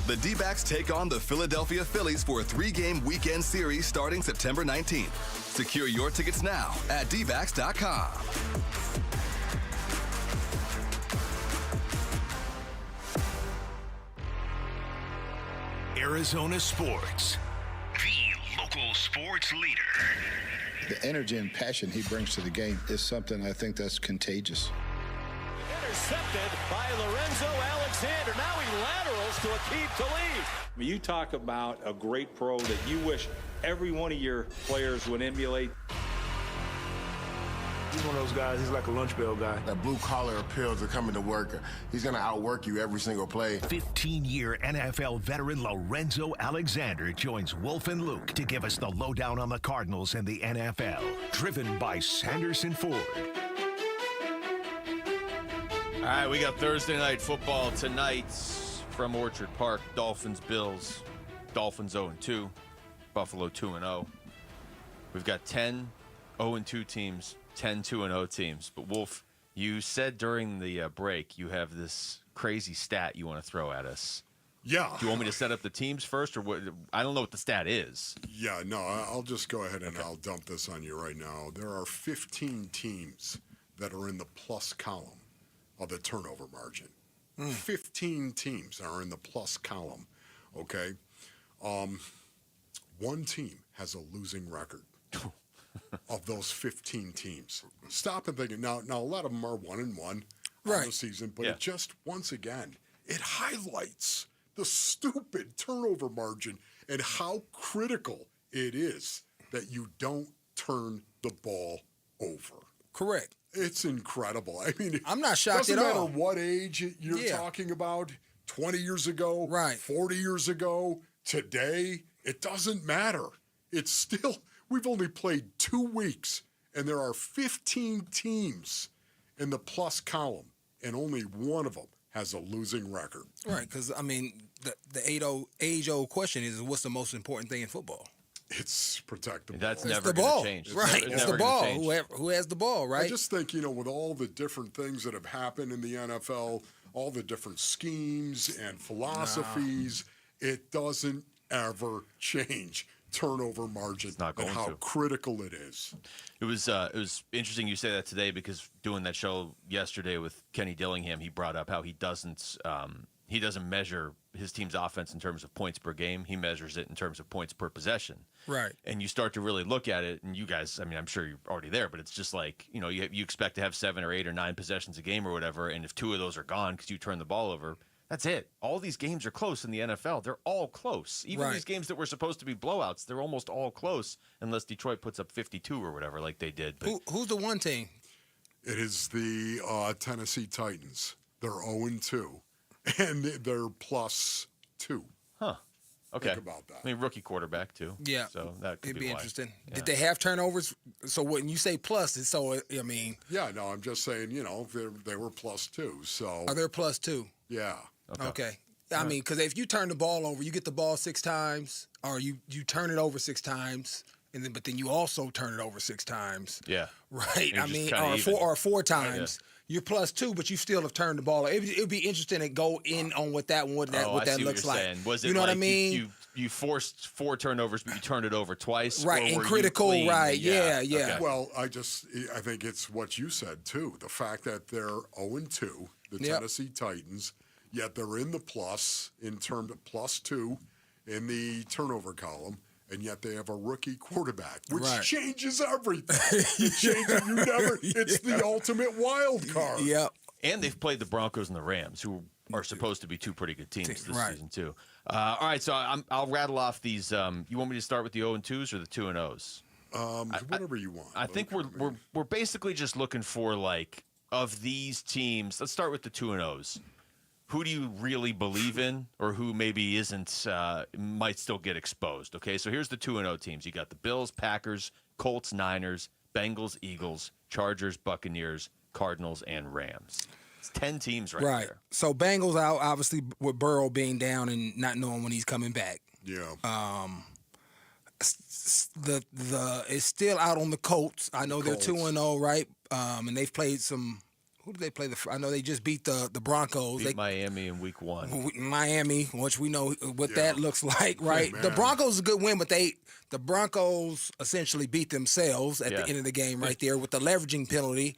S12: The D-backs take on the Philadelphia Phillies for a 3-game weekend series starting September 19th. Secure your tickets now at dbacks.com.
S4: Arizona Sports, the local sports leader.
S23: The energy and passion he brings to the game is something I think that's contagious.
S29: Intercepted by Lorenzo Alexander. Now he laterals to Aqib Talib.
S30: When you talk about a great pro that you wish every one of your players would emulate.
S31: He's one of those guys, he's like a lunch bell guy. That blue-collar appeal to coming to work. He's going to outwork you every single play.
S4: 15-year NFL veteran Lorenzo Alexander joins Wolf and Luke to give us the lowdown on the Cardinals and the NFL. Driven by Sanderson Ford.
S14: All right, we got Thursday night football tonight. from Orchard Park. Dolphins, Bills. Dolphins 0-2. Buffalo 2-0. We've got 10 0-2 teams, 10 2-0 teams. But Wolf, you said during the break you have this crazy stat you want to throw at us.
S15: Yeah.
S14: Do you want me to set up the teams first, or what? I don't know what the stat is.
S15: Yeah, no, I'll just go ahead and I'll dump this on you right now. There are 15 teams that are in the plus column of the turnover margin. 15 teams are in the plus column, okay? One team has a losing record of those 15 teams. Stop and think. Now a lot of them are 1-1 on the season, but it just, once again, it highlights the stupid turnover margin and how critical it is that you don't turn the ball over.
S5: Correct.
S15: It's incredible. I mean,
S5: I'm not shocked at all.
S15: Doesn't matter what age you're talking about, 20 years ago, 40 years ago, today, it doesn't matter. It's still, we've only played 2 weeks, and there are 15 teams in the plus column, and only one of them has a losing record.
S5: Right, because, I mean, the age-old question is, what's the most important thing in football?
S15: It's protect the ball.
S14: That's never going to change.
S5: Right, it's the ball. Who has the ball, right?
S15: I just think, with all the different things that have happened in the NFL, all the different schemes and philosophies, it doesn't ever change turnover margin and how critical it is.
S14: It was interesting you say that today, because doing that show yesterday with Kenny Dillingham, he brought up how he doesn't measure his team's offense in terms of points per game. He measures it in terms of points per possession.
S5: Right.
S14: And you start to really look at it, and you guys, I mean, I'm sure you're already there, but it's just like, you expect to have 7 or 8 or 9 possessions a game or whatever, and if 2 of those are gone because you turn the ball over, that's it. All these games are close in the NFL. They're all close. Even these games that were supposed to be blowouts, they're almost all close, unless Detroit puts up 52 or whatever like they did. But
S5: who's the one team?
S15: It is the Tennessee Titans. They're 0-2, and they're plus 2.
S14: Huh. Okay.
S15: Think about that.
S14: I mean, rookie quarterback, too.
S5: Yeah.
S14: So that could
S5: It'd be
S14: why.
S5: interesting.
S14: Yeah.
S5: Did they have turnovers? So when you say plus, I mean.
S15: Yeah, no, I'm just saying, they were plus 2. So.
S5: Are they plus 2?
S15: Yeah.
S5: Okay. I mean, because if you turn the ball over, you get the ball 6 times, or you turn it over 6 times, but then you also turn it over 6 times.
S14: Yeah.
S5: Right. I mean, or 4 times. You're plus 2, but you still have turned the ball. It'd be interesting to go in on what that looks like.
S14: Saying. Was it
S5: you know
S14: like
S5: what I mean?
S14: You forced 4 turnovers, but you turned it over twice,
S5: right? And critical, right? Yeah.
S15: Okay. Well, I think it's what you said too. The fact that they're 0-2, the Tennessee Titans, yet they're in the plus in terms of plus 2 in the turnover column. And yet they have a rookie quarterback, which changes everything. It's the ultimate wild card.
S5: Yep.
S14: And they've played the Broncos and the Rams, who are supposed to be 2 pretty good teams this season, too. All right, so I'll rattle off these. You want me to start with the 0-2s or the 2-0s?
S15: Whatever you want.
S14: I think we're basically just looking for, like, of these teams. Let's start with the 2-0s. Who do you really believe in, or who maybe isn't, might still get exposed? Okay, so here's the 2-0 teams. You got the Bills, Packers, Colts, Niners, Bengals, Eagles, Chargers, Buccaneers, Cardinals, and Rams. It's 10 teams right there. So
S5: Bengals out, obviously, with Burrow being down and not knowing when he's coming back.
S15: Yeah.
S5: It's still out on the Colts. I know they're 2-0, right? And they've played some. Who did they play? I know they just beat the Broncos.
S14: Beat Miami in week 1.
S5: Miami, which we know what that looks like, right? The Broncos is a good win, but the Broncos essentially beat themselves at the end of the game right there with the leveraging penalty.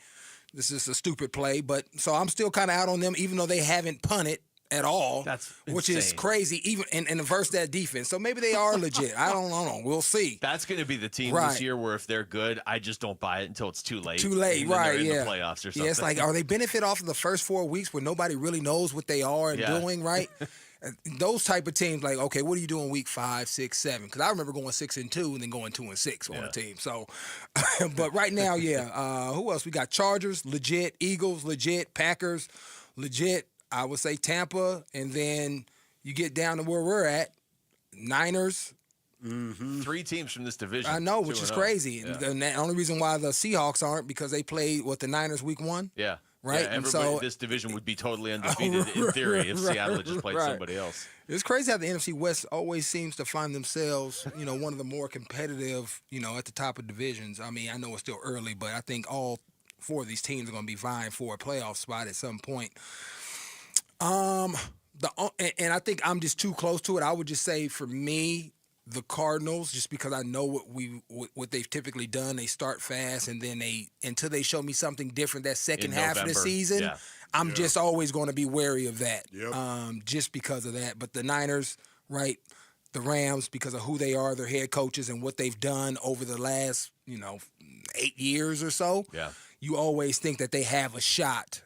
S5: This is a stupid play, but so I'm still kind of out on them, even though they haven't punted at all, which is crazy, even in versus that defense. So maybe they are legit. I don't know. We'll see.
S14: That's going to be the team this year where if they're good, I just don't buy it until it's too late.
S5: Right?
S14: In the playoffs or something.
S5: Yeah, it's like, are they benefit off of the first 4 weeks where nobody really knows what they are and doing, right? Those type of teams, like, okay, what are you doing week 5, 6, 7? Because I remember going 6-2 and then going 2-6 on a team. So, but right now, who else? We got Chargers, legit. Eagles, legit. Packers, legit. I would say Tampa, and then you get down to where we're at, Niners.
S14: 3 teams from this division.
S5: I know, which is crazy. Yeah. And the only reason why the Seahawks aren't because they played, the Niners week 1?
S14: Yeah.
S5: right?
S14: Yeah,
S5: and
S14: everybody
S5: so
S14: in this division would be totally undefeated in theory if Seattle had just played somebody else.
S5: It's crazy how the NFC West always seems to find themselves, one of the more competitive, at the top of divisions. I mean, I know it's still early, but I think all 4 of these teams are going to be vying for a playoff spot at some point. And I think I'm just too close to it. I would just say for me, the Cardinals, just because I know what they've typically done. They start fast, and then until they show me something different that second half of the season, I'm just always going to be wary of that. Just because of that. But the Niners, right? The Rams, because of who they are, their head coaches, and what they've done over the last 8 years or so.
S14: Yeah,
S5: you always think that they have a shot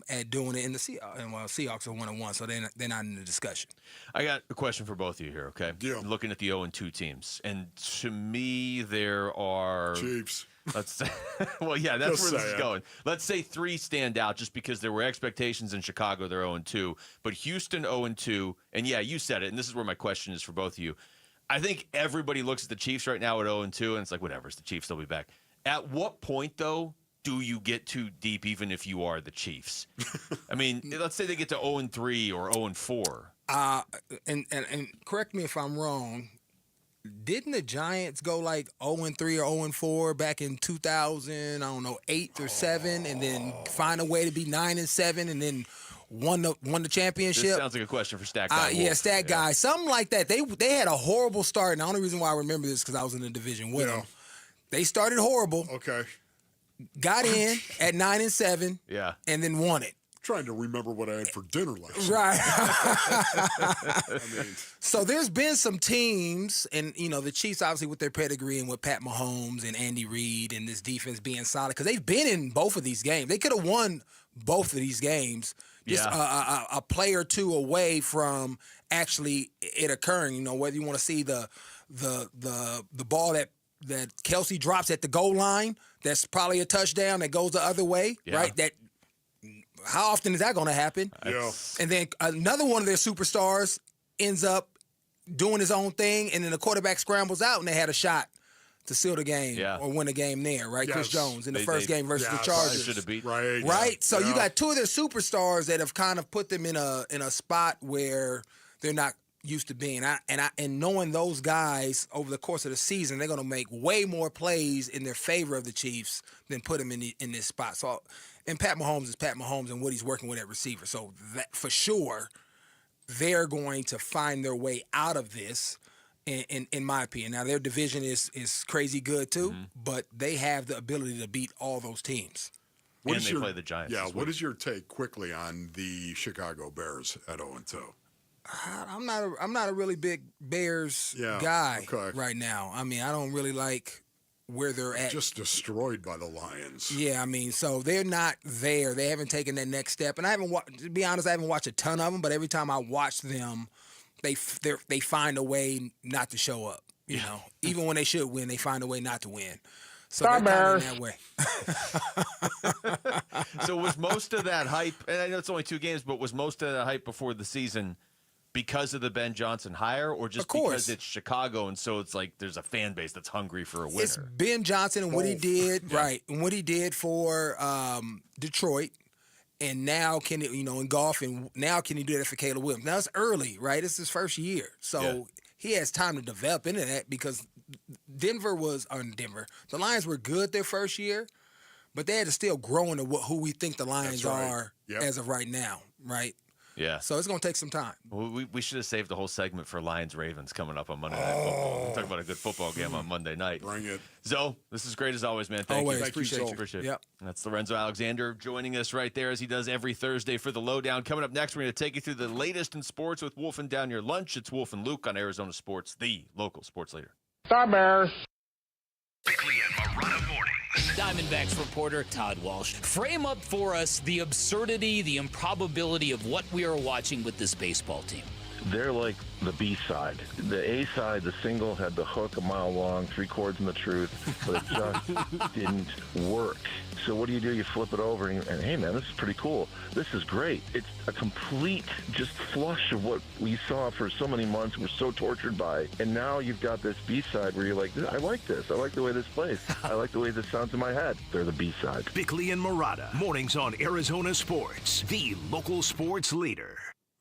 S5: at doing it. In the Seahawks are 1-1, so they're not in the discussion.
S14: I got a question for both of you here, okay?
S15: Yeah.
S14: Looking at the 0-2 teams, and to me, there are
S15: Chiefs.
S14: Let's say, well, yeah, that's where this is going. Let's say 3 stand out just because there were expectations in Chicago. They're 0-2, but Houston 0-2, and yeah, you said it, and this is where my question is for both of you. I think everybody looks at the Chiefs right now at 0-2, and it's like, whatever, it's the Chiefs, they'll be back. At what point, though, do you get too deep, even if you are the Chiefs? I mean, let's say they get to 0-3 or 0-4.
S5: And correct me if I'm wrong. Didn't the Giants go like 0-3 or 0-4 back in 2008 or 7, and then find a way to be 9-7, and then won the championship?
S14: This sounds like a question for Stat Guy.
S5: Yeah, Stat Guy, something like that. They had a horrible start, and the only reason why I remember this is because I was in the division with them. They started horrible.
S15: Okay.
S5: Got in at 9-7.
S14: Yeah.
S5: And then won it.
S15: Trying to remember what I had for dinner last
S5: night.
S15: Right.
S5: So there's been some teams, and the Chiefs obviously with their pedigree and with Pat Mahomes and Andy Reid and this defense being solid, because they've been in both of these games. They could have won both of these games, just a play or two away from actually it occurring. Whether you want to see the ball that Kelsey drops at the goal line, that's probably a touchdown that goes the other way, right? How often is that going to happen?
S15: Yeah.
S5: And then another one of their superstars ends up doing his own thing, and then the quarterback scrambles out, and they had a shot to seal the game or win the game there, right?
S15: Yes.
S5: Chris Jones in the first game versus the Chargers.
S14: Should have beat.
S5: Right? So you got 2 of their superstars that have kind of put them in a spot where they're not used to being. And knowing those guys over the course of the season, they're going to make way more plays in their favor of the Chiefs than put them in this spot. So, and Pat Mahomes is Pat Mahomes and what he's working with at receiver. So that for sure, they're going to find their way out of this. In my opinion, now their division is crazy good too, but they have the ability to beat all those teams.
S14: And they play the Giants.
S15: Yeah. What is your take quickly on the Chicago Bears at 0-2?
S5: I'm not a really big Bears guy right now. I mean, I don't really like where they're at.
S15: Just destroyed by the Lions.
S5: Yeah, I mean, so they're not there. They haven't taken that next step. And to be honest, I haven't watched a ton of them, but every time I watch them, they find a way not to show up. Even when they should win, they find a way not to win. So they're kind of in that way.
S14: So was most of that hype, and I know it's only 2 games, but was most of that hype before the season because of the Ben Johnson hire, or just because it's Chicago and so it's like there's a fan base that's hungry for a winner?
S5: It's Ben Johnson and what he did, right, and what he did for Detroit, and now can it, in golf, and now can he do that for Caleb Williams? Now it's early, right? It's his first year, so he has time to develop into that because the Lions were good their first year, but they had to still grow into who we think the Lions are as of right now, right?
S14: Yeah.
S5: So it's going to take some time.
S14: Well, we should have saved the whole segment for Lions-Ravens coming up on Monday Night Football. We'll talk about a good football game on Monday night.
S15: Bring it.
S14: Zoe, this is great as always, man. Thank you.
S5: Appreciate you.
S14: Appreciate it.
S5: Yep.
S14: That's Lorenzo Alexander joining us right there as he does every Thursday for The Lowdown. Coming up next, we're going to take you through the latest in sports with Wolf and Down Your Lunch. It's Wolf and Luke on Arizona Sports, the local sports leader.
S13: Star Bears.
S4: Quickly at Marana Mornings.
S8: Diamondbacks reporter Todd Walsh. Frame up for us the absurdity, the improbability of what we are watching with this baseball team.
S10: they're like the B-side. The A-side, the single, had the hook a mile long, 3 chords and the truth, but it just didn't work. So what do? You flip it over and hey, man, this is pretty cool. This is great. It's a complete just flush of what we saw for so many months, we're so tortured by. And now you've got this B-side where you're like, I like this. I like the way this plays. I like the way this sounds in my head. They're the B-side.
S4: Bickley and Murata, mornings on Arizona Sports, the local sports leader.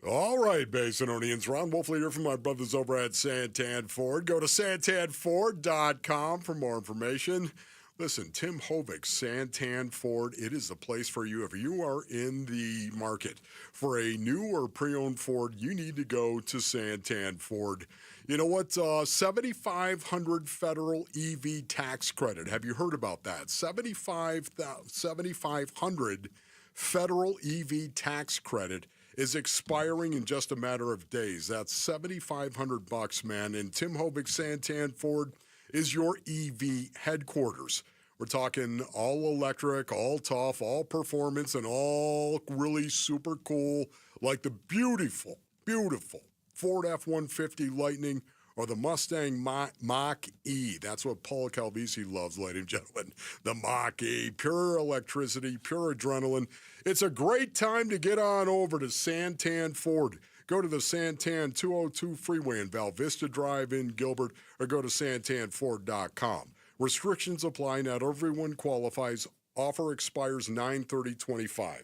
S15: All right, Basinonians. Ron Wolfley here from my brothers over at Santan Ford. Go to santanford.com for more information. Listen, Tim Hovick, Santan Ford, it is the place for you. If you are in the market for a new or pre-owned Ford, you need to go to Santan Ford. You know what? $7,500 federal EV tax credit. Have you heard about that? $7,500 federal EV tax credit is expiring in just a matter of days. That's $7,500, man. And Tim Hovick, Santan Ford, is your EV headquarters. We're talking all electric, all tough, all performance, and all really super cool, like the beautiful, beautiful Ford F-150 Lightning or the Mustang Mach-E. That's what Paul Calvisi loves, ladies and gentlemen. The Mach-E, pure electricity, pure adrenaline. It's a great time to get on over to Santan Ford. Go to the Santan 202 freeway in Val Vista Drive in Gilbert or go to santanford.com. Restrictions apply. Not everyone qualifies. Offer expires 9/30/25.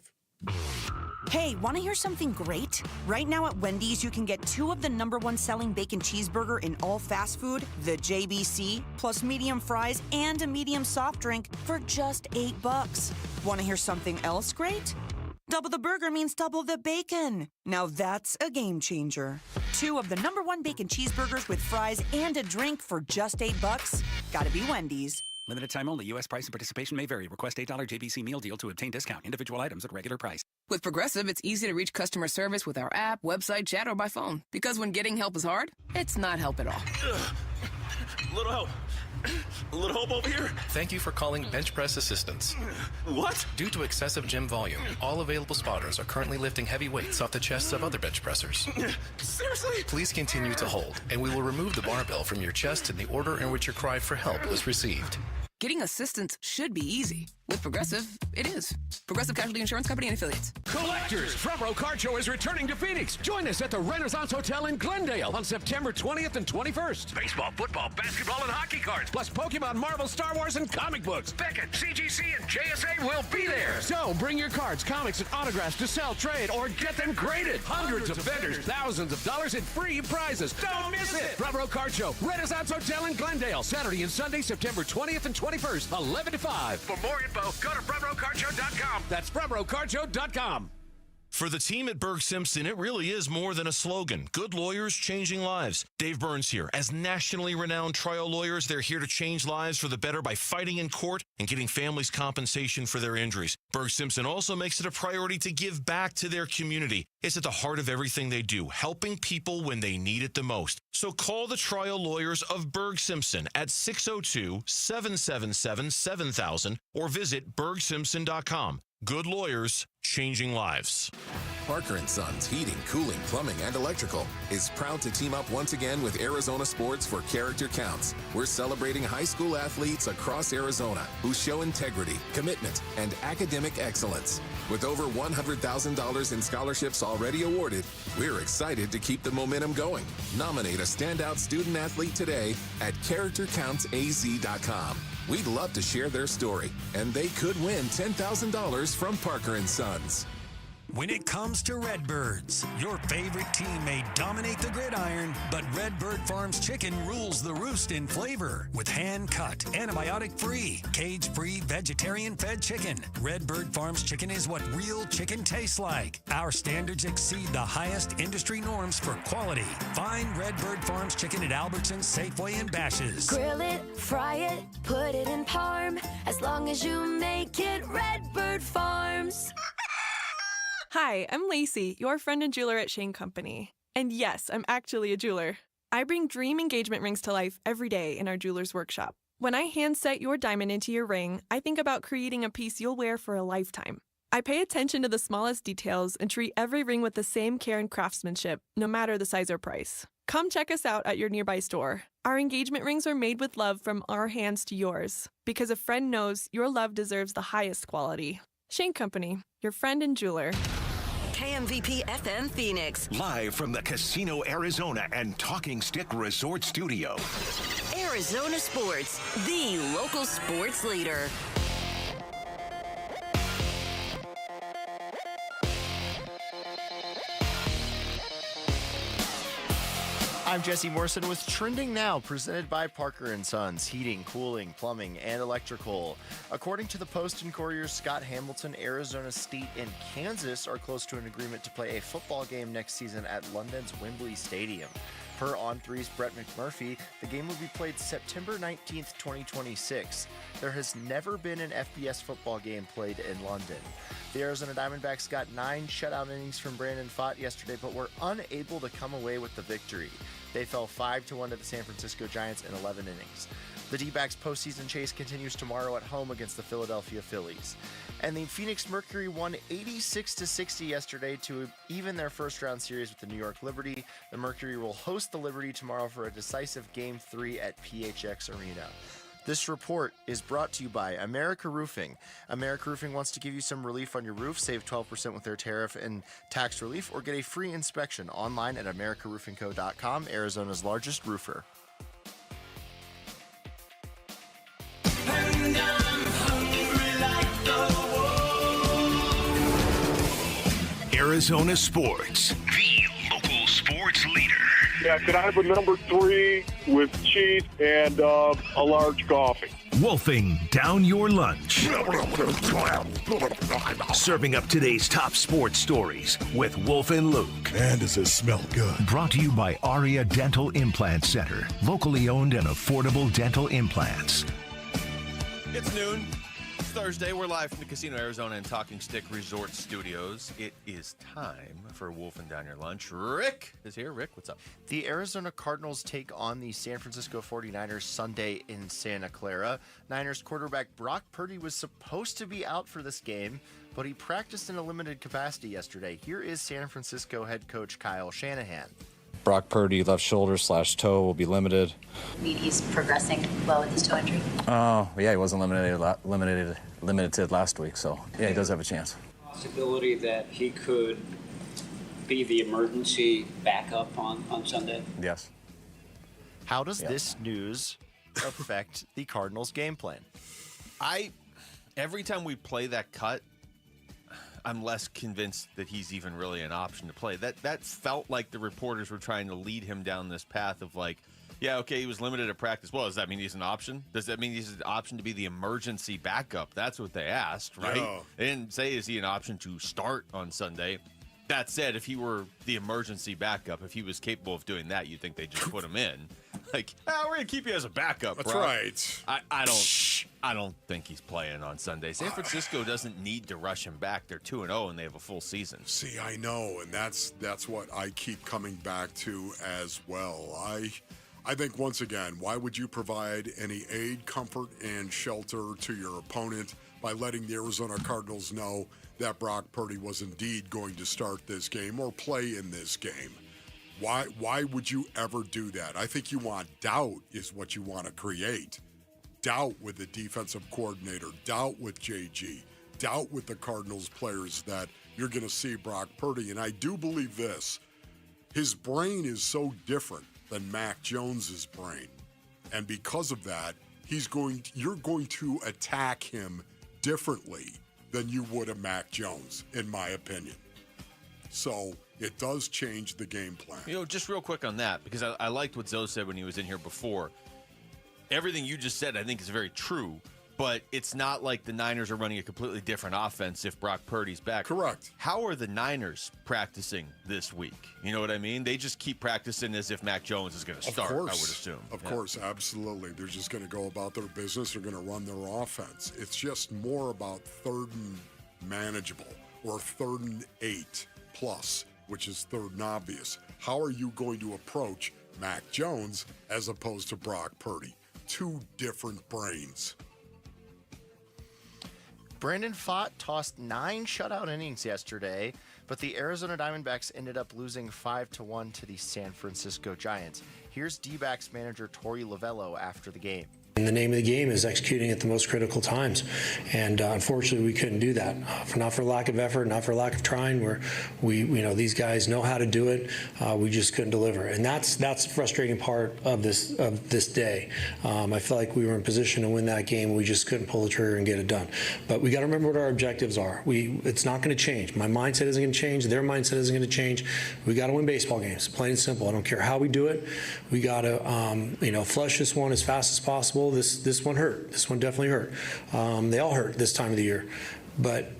S16: Hey, want to hear something great? Right now at Wendy's, you can get 2 of the #1 selling bacon cheeseburger in all fast food, the JBC, plus medium fries and a medium soft drink for just $8. Want to hear something else great? Double the burger means double the bacon. Now that's a game changer. 2 of the #1 bacon cheeseburgers with fries and a drink for just $8. Gotta be Wendy's.
S9: Limited time only. U.S. price and participation may vary. Request $8 JBC meal deal to obtain discount. Individual items at regular price.
S17: With Progressive, it's easy to reach customer service with our app, website, chat, or by phone. Because when getting help is hard, it's not help at all.
S18: Little help. A little help over here.
S19: Thank you for calling Bench Press Assistance.
S18: What?
S19: Due to excessive gym volume, all available spotters are currently lifting heavy weights off the chests of other bench pressers.
S18: Seriously?
S19: Please continue to hold, and we will remove the barbell from your chest in the order in which your cry for help was received.
S17: Getting assistance should be easy. With Progressive, it is. Progressive Casualty Insurance Company and Affiliates.
S21: Collectors, Front Row Card Show is returning to Phoenix. Join us at the Renaissance Hotel in Glendale on September 20th and 21st.
S18: Baseball, football, basketball, and hockey cards.
S21: Plus Pokemon, Marvel, Star Wars, and comic books.
S18: Beckett, CGC, and JSA will be there.
S21: So bring your cards, comics, and autographs to sell, trade, or get them graded. Hundreds of vendors, thousands of dollars in free prizes. Don't miss it. Front Row Card Show, Renaissance Hotel in Glendale. Saturday and Sunday, September 20th and 21st, 11 to 5.
S18: For more info, go to frontrowcardshow.com.
S21: That's frontrowcardshow.com.
S2: For the team at Berg Simpson, it really is more than a slogan. Good lawyers changing lives. Dave Burns here. As nationally renowned trial lawyers, they're here to change lives for the better by fighting in court and getting families compensation for their injuries. Berg Simpson also makes it a priority to give back to their community. It's at the heart of everything they do, helping people when they need it the most. So call the trial lawyers of Berg Simpson at 602-777-7000 or visit bergsimpson.com. Good lawyers, changing lives.
S24: Parker & Sons Heating, Cooling, Plumbing, and Electrical is proud to team up once again with Arizona Sports for Character Counts. We're celebrating high school athletes across Arizona who show integrity, commitment, and academic excellence. With over $100,000 in scholarships already awarded, we're excited to keep the momentum going. Nominate a standout student athlete today at CharacterCountsAZ.com. We'd love to share their story, and they could win $10,000 from Parker & Sons.
S25: When it comes to Redbirds, your favorite team may dominate the gridiron, but Redbird Farms chicken rules the roost in flavor. With hand-cut, antibiotic-free, cage-free, vegetarian-fed chicken, Redbird Farms chicken is what real chicken tastes like. Our standards exceed the highest industry norms for quality. Find Redbird Farms chicken at Albertsons, Safeway, and Bash's.
S26: Grill it, fry it, put it in parm. As long as you make it Redbird Farms.
S27: Hi, I'm Lacey, your friend and jeweler at Shane Company. And yes, I'm actually a jeweler. I bring dream engagement rings to life every day in our jeweler's workshop. When I hand set your diamond into your ring, I think about creating a piece you'll wear for a lifetime. I pay attention to the smallest details and treat every ring with the same care and craftsmanship, no matter the size or price. Come check us out at your nearby store. Our engagement rings are made with love from our hands to yours, because a friend knows your love deserves the highest quality. Shane Company, your friend and jeweler.
S1: KMVP FM Phoenix.
S4: Live from the Casino Arizona and Talking Stick Resort Studio.
S1: Arizona Sports, the local sports leader.
S3: I'm Jesse Morrison with Trending Now, presented by Parker & Sons, heating, cooling, plumbing, and electrical. According to the Post and Courier's Scott Hamilton, Arizona State and Kansas are close to an agreement to play a football game next season at London's Wembley Stadium. Per On3's Brett McMurphy, the game will be played September 19th, 2026. There has never been an FBS football game played in London. The Arizona Diamondbacks got 9 shutout innings from Brandon Pfaadt yesterday, but were unable to come away with the victory. They fell 5-1 to the San Francisco Giants in 11 innings. The D-backs' postseason chase continues tomorrow at home against the Philadelphia Phillies. And the Phoenix Mercury won 86-60 yesterday to even their first-round series with the New York Liberty. The Mercury will host the Liberty tomorrow for a decisive Game 3 at PHX Arena. This report is brought to you by America Roofing. America Roofing wants to give you some relief on your roof. Save 12% with their tariff and tax relief, or get a free inspection online at americaroofingco.com, Arizona's largest roofer.
S4: Arizona Sports, the local sports leader.
S6: Yeah, could I have a number 3 with cheese and a large coffee?
S4: Wolfing down your lunch. Serving up today's top sports stories with Wolf and Luke.
S15: Man, does this smell good.
S4: Brought to you by Aria Dental Implant Center. Locally owned and affordable dental implants.
S14: It's noon. It's Thursday. We're live from the Casino Arizona and Talking Stick Resort Studios. It is time for Wolfing Down Your Lunch. Rick is here. Rick, what's up?
S3: The Arizona Cardinals take on the San Francisco 49ers Sunday in Santa Clara. Niners quarterback Brock Purdy was supposed to be out for this game, but he practiced in a limited capacity yesterday. Here is San Francisco head coach Kyle Shanahan.
S7: Brock Purdy, left shoulder / toe, will be limited.
S11: He's progressing well with his toe injury.
S7: Oh, yeah, he wasn't limited last week, so yeah, he does have a chance.
S12: Possibility that he could be the emergency backup on Sunday?
S7: Yes.
S3: How does this news affect the Cardinals' game plan?
S14: Every time we play that cut, I'm less convinced that he's even really an option to play. That felt like the reporters were trying to lead him down this path of like, yeah, okay, he was limited at practice. Well, does that mean he's an option? Does that mean he's an option to be the emergency backup? That's what they asked, right?
S15: Yeah.
S14: They didn't say, is he an option to start on Sunday? That said, if he were the emergency backup, if he was capable of doing that, you'd think they'd just put him in. Like, we're going to keep you as a backup,
S15: That's
S14: bro.
S15: right.
S14: I don't think he's playing on Sunday. San Francisco doesn't need to rush him back. They're 2-0 and they have a full season.
S15: See, I know, and that's what I keep coming back to as well. I think, once again, why would you provide any aid, comfort, and shelter to your opponent by letting the Arizona Cardinals know that Brock Purdy was indeed going to start this game or play in this game? Why would you ever do that? I think you want doubt is what you want to create. Doubt with the defensive coordinator, doubt with JG, doubt with the Cardinals players that you're going to see Brock Purdy. And I do believe this. His brain is so different than Mac Jones's brain. And because of that, you're going to attack him differently than you would a Mac Jones, in my opinion. So it does change the game plan.
S14: You know, just real quick on that, because I liked what Zoe said when he was in here before. Everything you just said, I think, is very true, but it's not like the Niners are running a completely different offense if Brock Purdy's back.
S15: Correct.
S14: How are the Niners practicing this week? You know what I mean? They just keep practicing as if Mac Jones is going to start, I would assume.
S15: Of course, absolutely. They're just going to go about their business. They're going to run their offense. It's just more about 3rd and manageable or 3rd and 8 plus, which is 3rd and obvious. How are you going to approach Mac Jones as opposed to Brock Purdy? Two different brains.
S3: Brandon Pfaadt tossed 9 shutout innings yesterday, but the Arizona Diamondbacks ended up losing 5-1 to the San Francisco Giants. Here's D-backs manager Torey Lovullo after the game.
S5: And the name of the game is executing at the most critical times. And unfortunately, we couldn't do that. Not for lack of effort, not for lack of trying. These guys know how to do it. We just couldn't deliver. And that's the frustrating part of this day. I feel like we were in position to win that game. We just couldn't pull the trigger and get it done. But we got to remember what our objectives are. It's not going to change. My mindset isn't going to change. Their mindset isn't going to change. We got to win baseball games, plain and simple. I don't care how we do it. We got to flush this one as fast as possible. This one hurt. This one definitely hurt. They all hurt this time of the year, but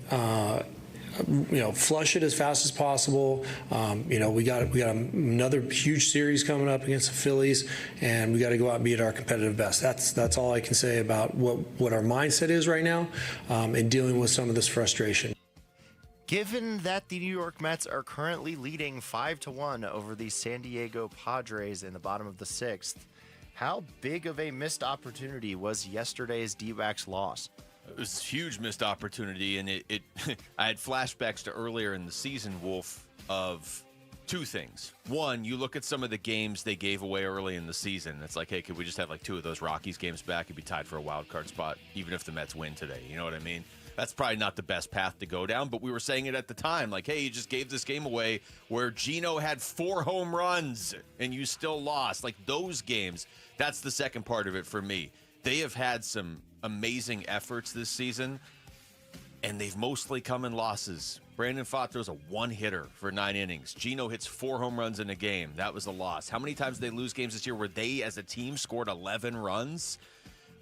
S5: flush it as fast as possible. We got another huge series coming up against the Phillies, and we got to go out and be at our competitive best. That's all I can say about what our mindset is right now, in dealing with some of this frustration.
S3: Given that the New York Mets are currently leading 5-1 over the San Diego Padres in the bottom of the 6th, how big of a missed opportunity was yesterday's D-backs loss?
S14: It was a huge missed opportunity, and it I had flashbacks to earlier in the season, Wolf, of two things. One, you look at some of the games they gave away early in the season. It's like, hey, could we just have like 2 of those Rockies games back and be tied for a wild card spot, even if the Mets win today? You know what I mean? That's probably not the best path to go down, but we were saying it at the time. Like, hey, you just gave this game away where Gino had 4 home runs and you still lost. Like, those games, that's the second part of it for me. They have had some amazing efforts this season, and they've mostly come in losses. Brandon Pfaadt throws a 1-hitter for 9 innings. Gino hits 4 home runs in a game. That was a loss. How many times did they lose games this year where they, as a team, scored 11 runs?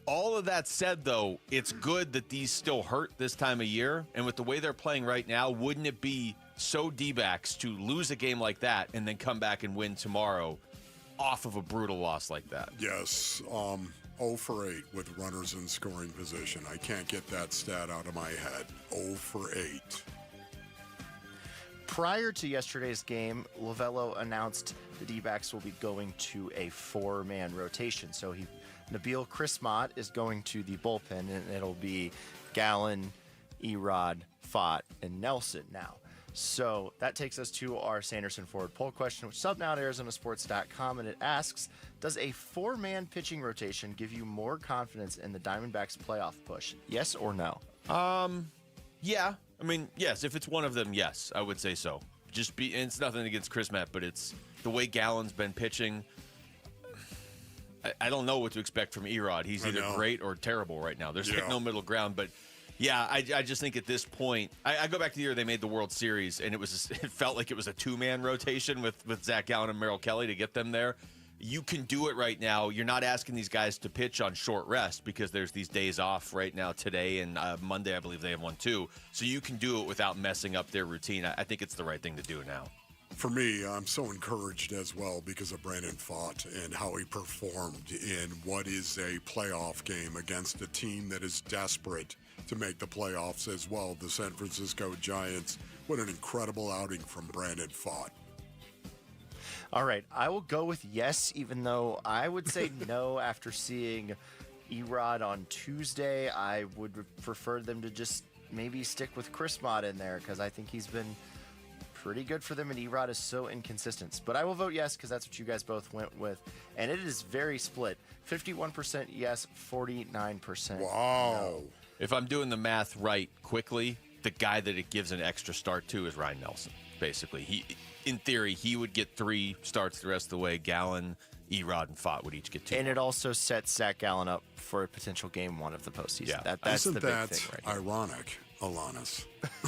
S14: All of that said, though, it's good that these still hurt this time of year. And with the way they're playing right now, wouldn't it be so D-backs to lose a game like that and then come back and win tomorrow off of a brutal loss like that?
S15: Yes. 0 for 8 with runners in scoring position. I can't get that stat out of my head. 0 for 8.
S3: Prior to yesterday's game, Lovullo announced the D-backs will be going to a 4-man rotation. So Nabil Crismott is going to the bullpen, and it'll be Gallen, Erod, Pfaadt, and Nelson now. So that takes us to our Sanderson Forward poll question, which is up now at ArizonaSports.com, and it asks, does a 4-man pitching rotation give you more confidence in the Diamondbacks' playoff push? Yes or no?
S14: Yeah. I mean, yes. If it's one of them, yes, I would say so. And it's nothing against Crismott, but it's the way Gallen's been pitching. I don't know what to expect from Erod. He's either great or terrible right now. There's like no middle ground. But, yeah, I just think at this point, I go back to the year they made the World Series, and it felt like it was a 2-man rotation with Zach Gallen and Merrill Kelly to get them there. You can do it right now. You're not asking these guys to pitch on short rest because there's these days off right now today, and Monday I believe they have one too. So you can do it without messing up their routine. I think it's the right thing to do now.
S15: For me, I'm so encouraged as well because of Brandon Pfaadt and how he performed in what is a playoff game against a team that is desperate to make the playoffs as well. The San Francisco Giants. What an incredible outing from Brandon Pfaadt.
S3: All right, I will go with yes, even though I would say no after seeing Erod on Tuesday. I would prefer them to just maybe stick with Crismott in there because I think he's been pretty good for them, and Erod is so inconsistent. But I will vote yes because that's what you guys both went with, and it is very split. 51% yes, 49% no.
S14: If I'm doing the math right quickly, the guy that it gives an extra start to is Ryan Nelson, basically. In theory, he would get 3 starts the rest of the way. Gallen, Erod, and Pfaadt would each get 2.
S3: And it also sets Zach Gallen up for a potential game 1 of the postseason.
S15: Yeah.
S3: That's the big thing right now.
S15: Ironic, Alanis?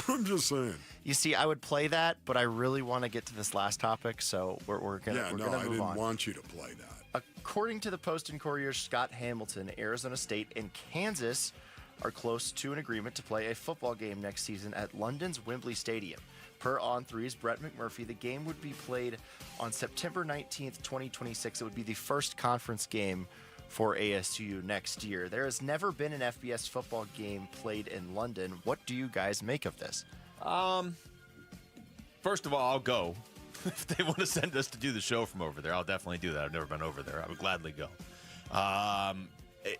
S15: I'm just saying.
S3: You see, I would play that, but I really want to get to this last topic, so we're going to move on.
S15: I didn't want you to play that.
S3: According to the Post and Courier's Scott Hamilton, Arizona State and Kansas are close to an agreement to play a football game next season at London's Wembley Stadium. Per On3's Brett McMurphy, the game would be played on September 19th, 2026. It would be the first conference game for ASU next year. There has never been an FBS football game played in London. What do you guys make of this?
S14: First of all, I'll go. If they want to send us to do the show from over there, I'll definitely do that. I've never been over there. I would gladly go.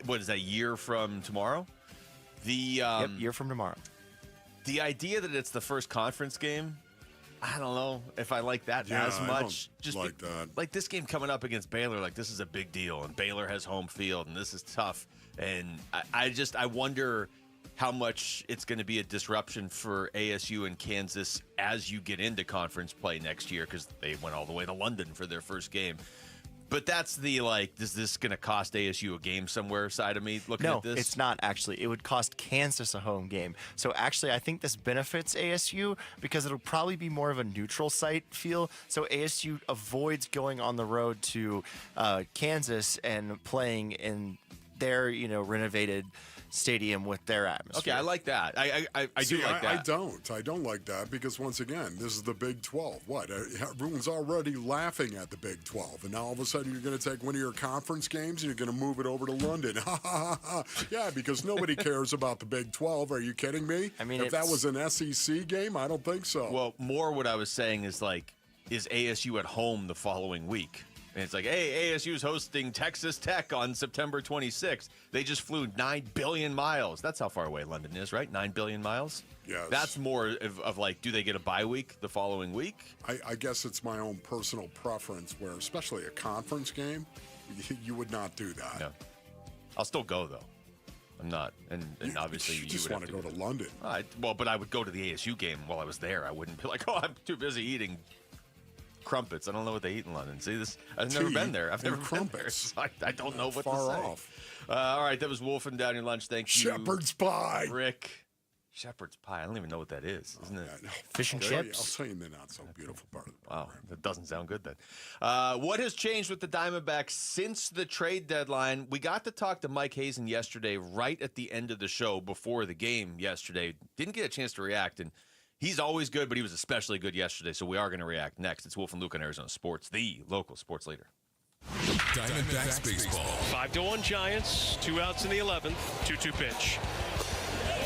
S14: What is that, a year from tomorrow?
S3: Year from tomorrow.
S14: The idea that it's the first conference game, I don't know if I like that as much.
S15: That.
S14: Like this game coming up against Baylor, like this is a big deal, and Baylor has home field, and this is tough. And I wonder how much it's going to be a disruption for ASU and Kansas as you get into conference play next year, because they went all the way to London for their first game. But that's the, is this going to cost ASU a game somewhere side of me looking at this?
S3: No, it's not actually. It would cost Kansas a home game. So actually, I think this benefits ASU because it'll probably be more of a neutral site feel. So ASU avoids going on the road to Kansas and playing in their, renovated stadium with their atmosphere.
S14: Okay, I like that. I do like that.
S15: I don't like that because, once again, this is the Big 12. What? Everyone's already laughing at the Big 12, and now all of a sudden you're going to take one of your conference games and you're going to move it over to London. Yeah, because nobody cares about the Big 12. Are you kidding me?
S3: I mean,
S15: if that was an SEC game, I don't think so.
S14: Well, more what I was saying is, is ASU at home the following week? And it's like, hey, ASU's hosting Texas Tech on September 26th. They just flew 9 billion miles. That's how far away London is, right? 9 billion miles?
S15: Yes.
S14: That's more of do they get a bye week the following week?
S15: I guess it's my own personal preference where, especially a conference game, you would not do that.
S14: No. I'll still go, though. I'm not. And obviously
S15: you just want to go to London.
S14: But I would go to the ASU game while I was there. I wouldn't be like, I'm too busy eating crumpets. I don't know what they eat in London. See this? I've never been there. I've never been there. So I don't know what to say.
S15: Far off.
S14: All right, that was Wolfing Down Your Lunch. Thank you,
S15: Shepherd's pie.
S14: Rick. Shepherd's pie. I don't even know what that is, isn't it?
S3: Fish and chips.
S15: I'll tell you the not so beautiful part of the program.
S14: Wow, that doesn't sound good then. What has changed with the Diamondbacks since the trade deadline? We got to talk to Mike Hazen yesterday, right at the end of the show before the game yesterday. Didn't get a chance to react, and he's always good, but he was especially good yesterday, so we are going to react next. It's Wolf and Luke on Arizona Sports, the local sports leader.
S4: Diamondbacks baseball.
S8: 5-1 Giants. 2 outs in the 11th. 2-2 pitch.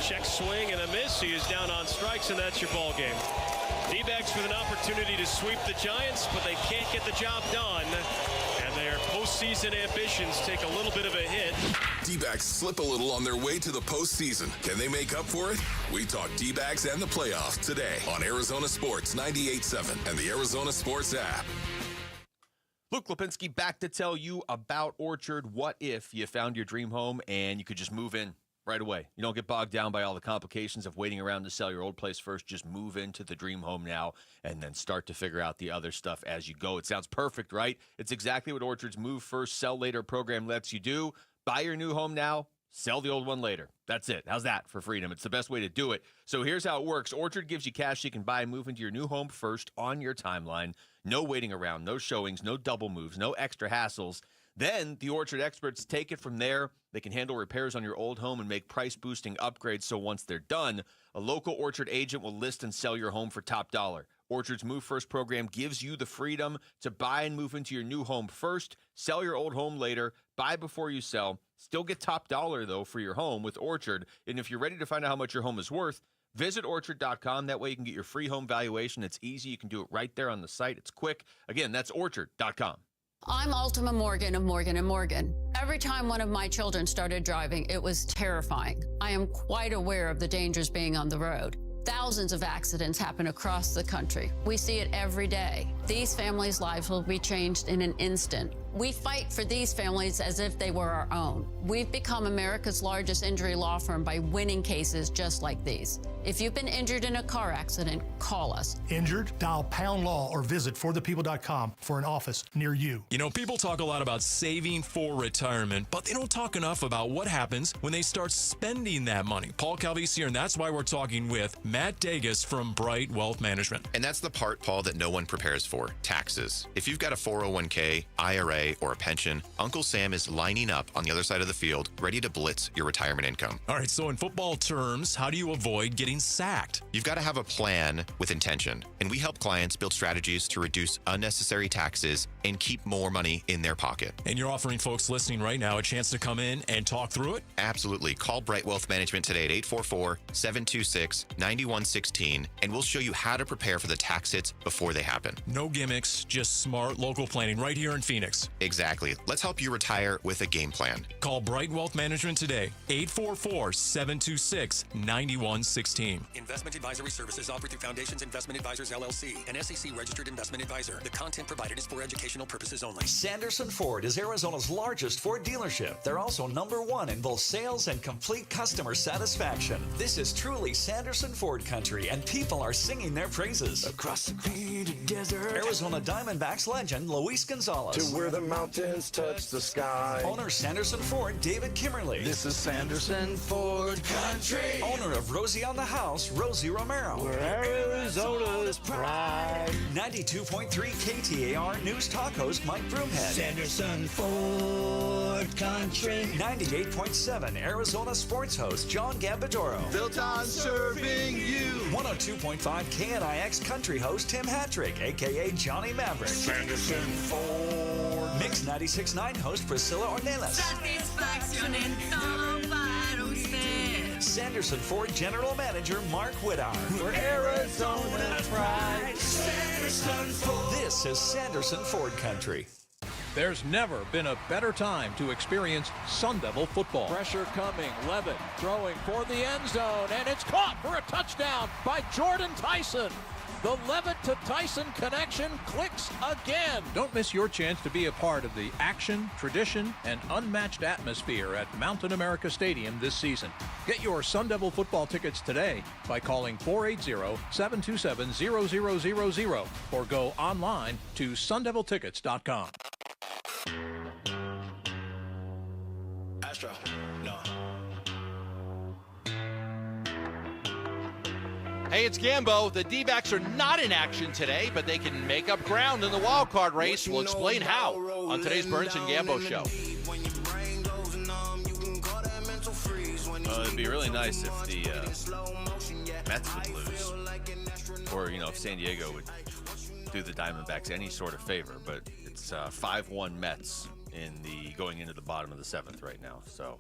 S8: Check swing and a miss. He is down on strikes, and that's your ball game. D-backs with an opportunity to sweep the Giants, but they can't get the job done. And their postseason ambitions take a little bit of a hit.
S24: D-backs slip a little on their way to the postseason. Can they make up for it? We talk D-backs and the playoffs today on Arizona Sports 98.7 and the Arizona Sports app.
S14: Luke Lipinski back to tell you about Orchard. What if you found your dream home and you could just move in right away? You don't get bogged down by all the complications of waiting around to sell your old place first. Just move into the dream home now and then start to figure out the other stuff as you go. It sounds perfect, right? It's exactly what Orchard's Move First, Sell Later program lets you do. Buy your new home now, sell the old one later. That's it. How's that for freedom? It's the best way to do it. So here's how it works. Orchard gives you cash you can buy and move into your new home first on your timeline. No waiting around, no showings, no double moves, no extra hassles. Then the Orchard experts take it from there. They can handle repairs on your old home and make price-boosting upgrades, so once they're done, a local Orchard agent will list and sell your home for top dollar. Orchard's Move First program gives you the freedom to buy and move into your new home first, sell your old home later, buy before you sell. Still get top dollar, though, for your home with Orchard. And if you're ready to find out how much your home is worth, visit Orchard.com. That way you can get your free home valuation. It's easy. You can do it right there on the site. It's quick. Again, that's Orchard.com.
S10: I'm Ultima Morgan of Morgan & Morgan. Every time one of my children started driving, it was terrifying. I am quite aware of the dangers being on the road. Thousands of accidents happen across the country. We see it every day. These families' lives will be changed in an instant. We fight for these families as if they were our own. We've become America's largest injury law firm by winning cases just like these. If you've been injured in a car accident, call us.
S13: Injured? Dial pound law or visit forthepeople.com for an office near you.
S2: You know, people talk a lot about saving for retirement, but they don't talk enough about what happens when they start spending that money. Paul Calvise here, and that's why we're talking with Matt Dagus from Bright Wealth Management.
S16: And that's the part, Paul, that no one prepares for, taxes. If you've got a 401k, IRA, or a pension, Uncle Sam is lining up on the other side of the field, ready to blitz your retirement income.
S2: All right, so in football terms, how do you avoid getting sacked?
S16: You've got to have a plan with intention, and we help clients build strategies to reduce unnecessary taxes and keep more money in their pocket.
S2: And you're offering folks listening right now a chance to come in and talk through it?
S16: Absolutely. Call Bright Wealth Management today at 844-726-90 9116, and we'll show you how to prepare for the tax hits before they happen.
S9: No gimmicks, just smart local planning right here in Phoenix.
S16: Exactly. Let's help you retire with a game plan.
S9: Call Bright Wealth Management today, 844-726-9116.
S25: Investment advisory services offered through Foundations Investment Advisors, LLC, an SEC-registered investment advisor. The content provided is for educational purposes only.
S17: Sanderson Ford is Arizona's largest Ford dealership. They're also #1 in both sales and complete customer satisfaction. This is truly Sanderson Ford country, and people are singing their praises.
S18: Across the green desert,
S17: Arizona Diamondbacks legend Luis Gonzalez.
S18: to where the mountains touch the sky.
S17: Owner Sanderson Ford David Kimmerly.
S18: This is Sanderson Ford country.
S17: Owner of Rosie on the House Rosie Romero.
S18: Where Arizona's pride.
S17: 92.3 KTAR News Talk host Mike Broomhead.
S18: Sanderson Ford country.
S17: 98.7 Arizona sports host John Gambadoro.
S18: Built on serving you.
S17: 102.5 KNIX country host Tim Hattrick, a.k.a. Johnny Maverick.
S18: Sanderson Ford.
S17: Mix 96.9 host Priscilla Ornelas.
S19: Satisfacción en todo para usted.
S17: Sanderson Ford General Manager Mark Whittar.
S18: Where Arizona's pride. Sanderson Ford.
S17: This is Sanderson Ford country.
S20: There's never been a better time to experience Sun Devil football.
S22: Pressure coming, Levitt throwing for the end zone, and it's caught for a touchdown by Jordan Tyson. The Levitt to Tyson connection clicks again.
S20: Don't miss your chance to be a part of the action, tradition, and unmatched atmosphere at Mountain America Stadium this season. Get your Sun Devil football tickets today by calling 480-727-0000 or go online to sundeviltickets.com.
S18: Astro, no.
S23: Hey, it's Gambo. The D-backs are not in action today, but they can make up ground in the wild card race. We'll explain how on today's Burns and Gambo show.
S14: It'd be really nice if the Mets would lose, or if San Diego would do the Diamondbacks any sort of favor. But it's 5-1 Mets going into the bottom of the 7th right now.
S3: So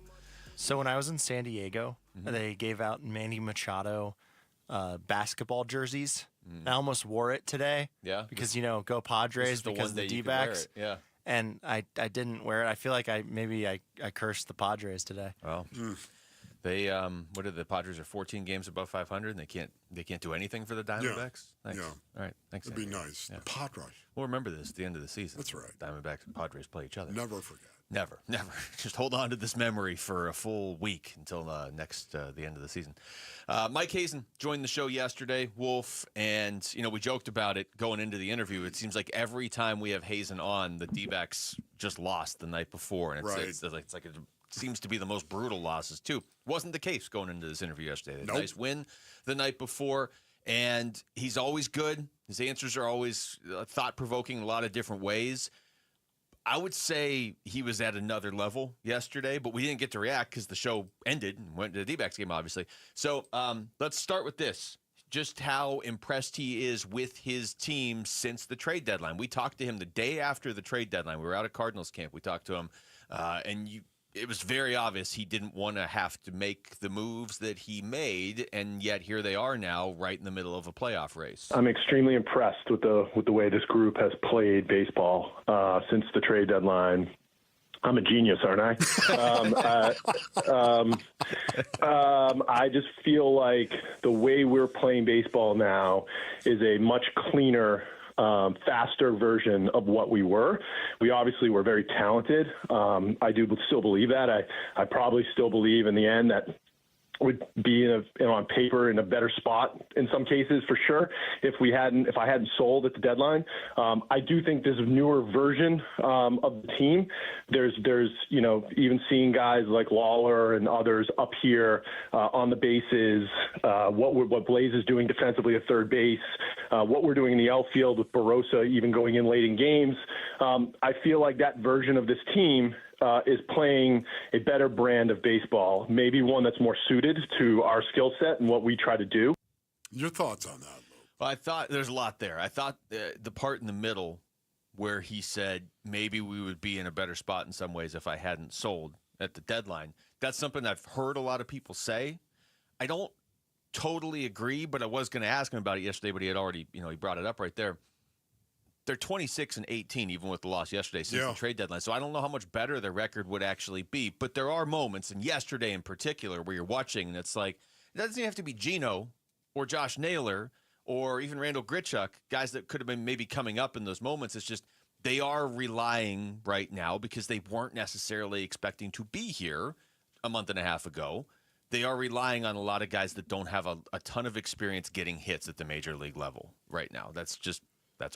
S3: when I was in San Diego, they gave out Manny Machado basketball jerseys. I almost wore it today.
S14: Yeah.
S3: Because, go Padres because of the D-backs.
S14: Yeah.
S3: And I didn't wear it. I feel like I cursed the Padres today.
S14: Well, they what are the Padres are 14 games above 500 and they can't do anything for the Diamondbacks?
S15: Yeah.
S14: Thanks. All right. Thanks.
S15: That'd be nice. Yeah. The Padres.
S14: We'll remember this at the end of the season.
S15: That's right.
S14: Diamondbacks and Padres play each other.
S15: Never forget.
S14: Never. Just hold on to this memory for a full week until the end of the season. Mike Hazen joined the show yesterday, Wolf, and we joked about it going into the interview. It seems like every time we have Hazen on, the D-backs just lost the night before, and it's like it seems to be the most brutal losses too. Wasn't the case going into this interview yesterday.
S15: Nope.
S14: Nice win the night before, and he's always good. His answers are always thought-provoking in a lot of different ways. I would say he was at another level yesterday, but we didn't get to react because the show ended and went to the D-backs game, obviously. So let's start with this. Just how impressed he is with his team since the trade deadline. We talked to him the day after the trade deadline. We were out at Cardinals camp. We talked to him, and it was very obvious he didn't want to have to make the moves that he made, and yet here they are now right in the middle of a playoff race.
S6: I'm extremely impressed with the way this group has played baseball since the trade deadline. I'm a genius, aren't I? I just feel like the way we're playing baseball now is a much cleaner, faster version of what we were. We obviously were very talented. I do still believe that. I probably still believe in the end that would be on paper in a better spot in some cases for sure if I hadn't sold at the deadline. I do think this newer version of the team. There's even seeing guys like Lawler and others up here on the bases. What Blaze is doing defensively at third base. What we're doing in the outfield with Barossa even going in late in games. I feel like that version of this team is playing a better brand of baseball, maybe one that's more suited to our skill set and what we try to do.
S15: Your thoughts on that, Lou?
S14: Well, I thought there's a lot there. I thought the part in the middle where he said maybe we would be in a better spot in some ways if I hadn't sold at the deadline. That's something I've heard a lot of people say. I don't totally agree, but I was going to ask him about it yesterday, but he had already, he brought it up right there. They're 26-18, even with the loss yesterday since the trade deadline. So I don't know how much better their record would actually be. But there are moments, and yesterday in particular, where you're watching, and it's like, it doesn't even have to be Geno or Josh Naylor or even Randall Grichuk, guys that could have been maybe coming up in those moments. It's just they are relying right now, because they weren't necessarily expecting to be here a month and a half ago. They are relying on a lot of guys that don't have a ton of experience getting hits at the major league level right now. That's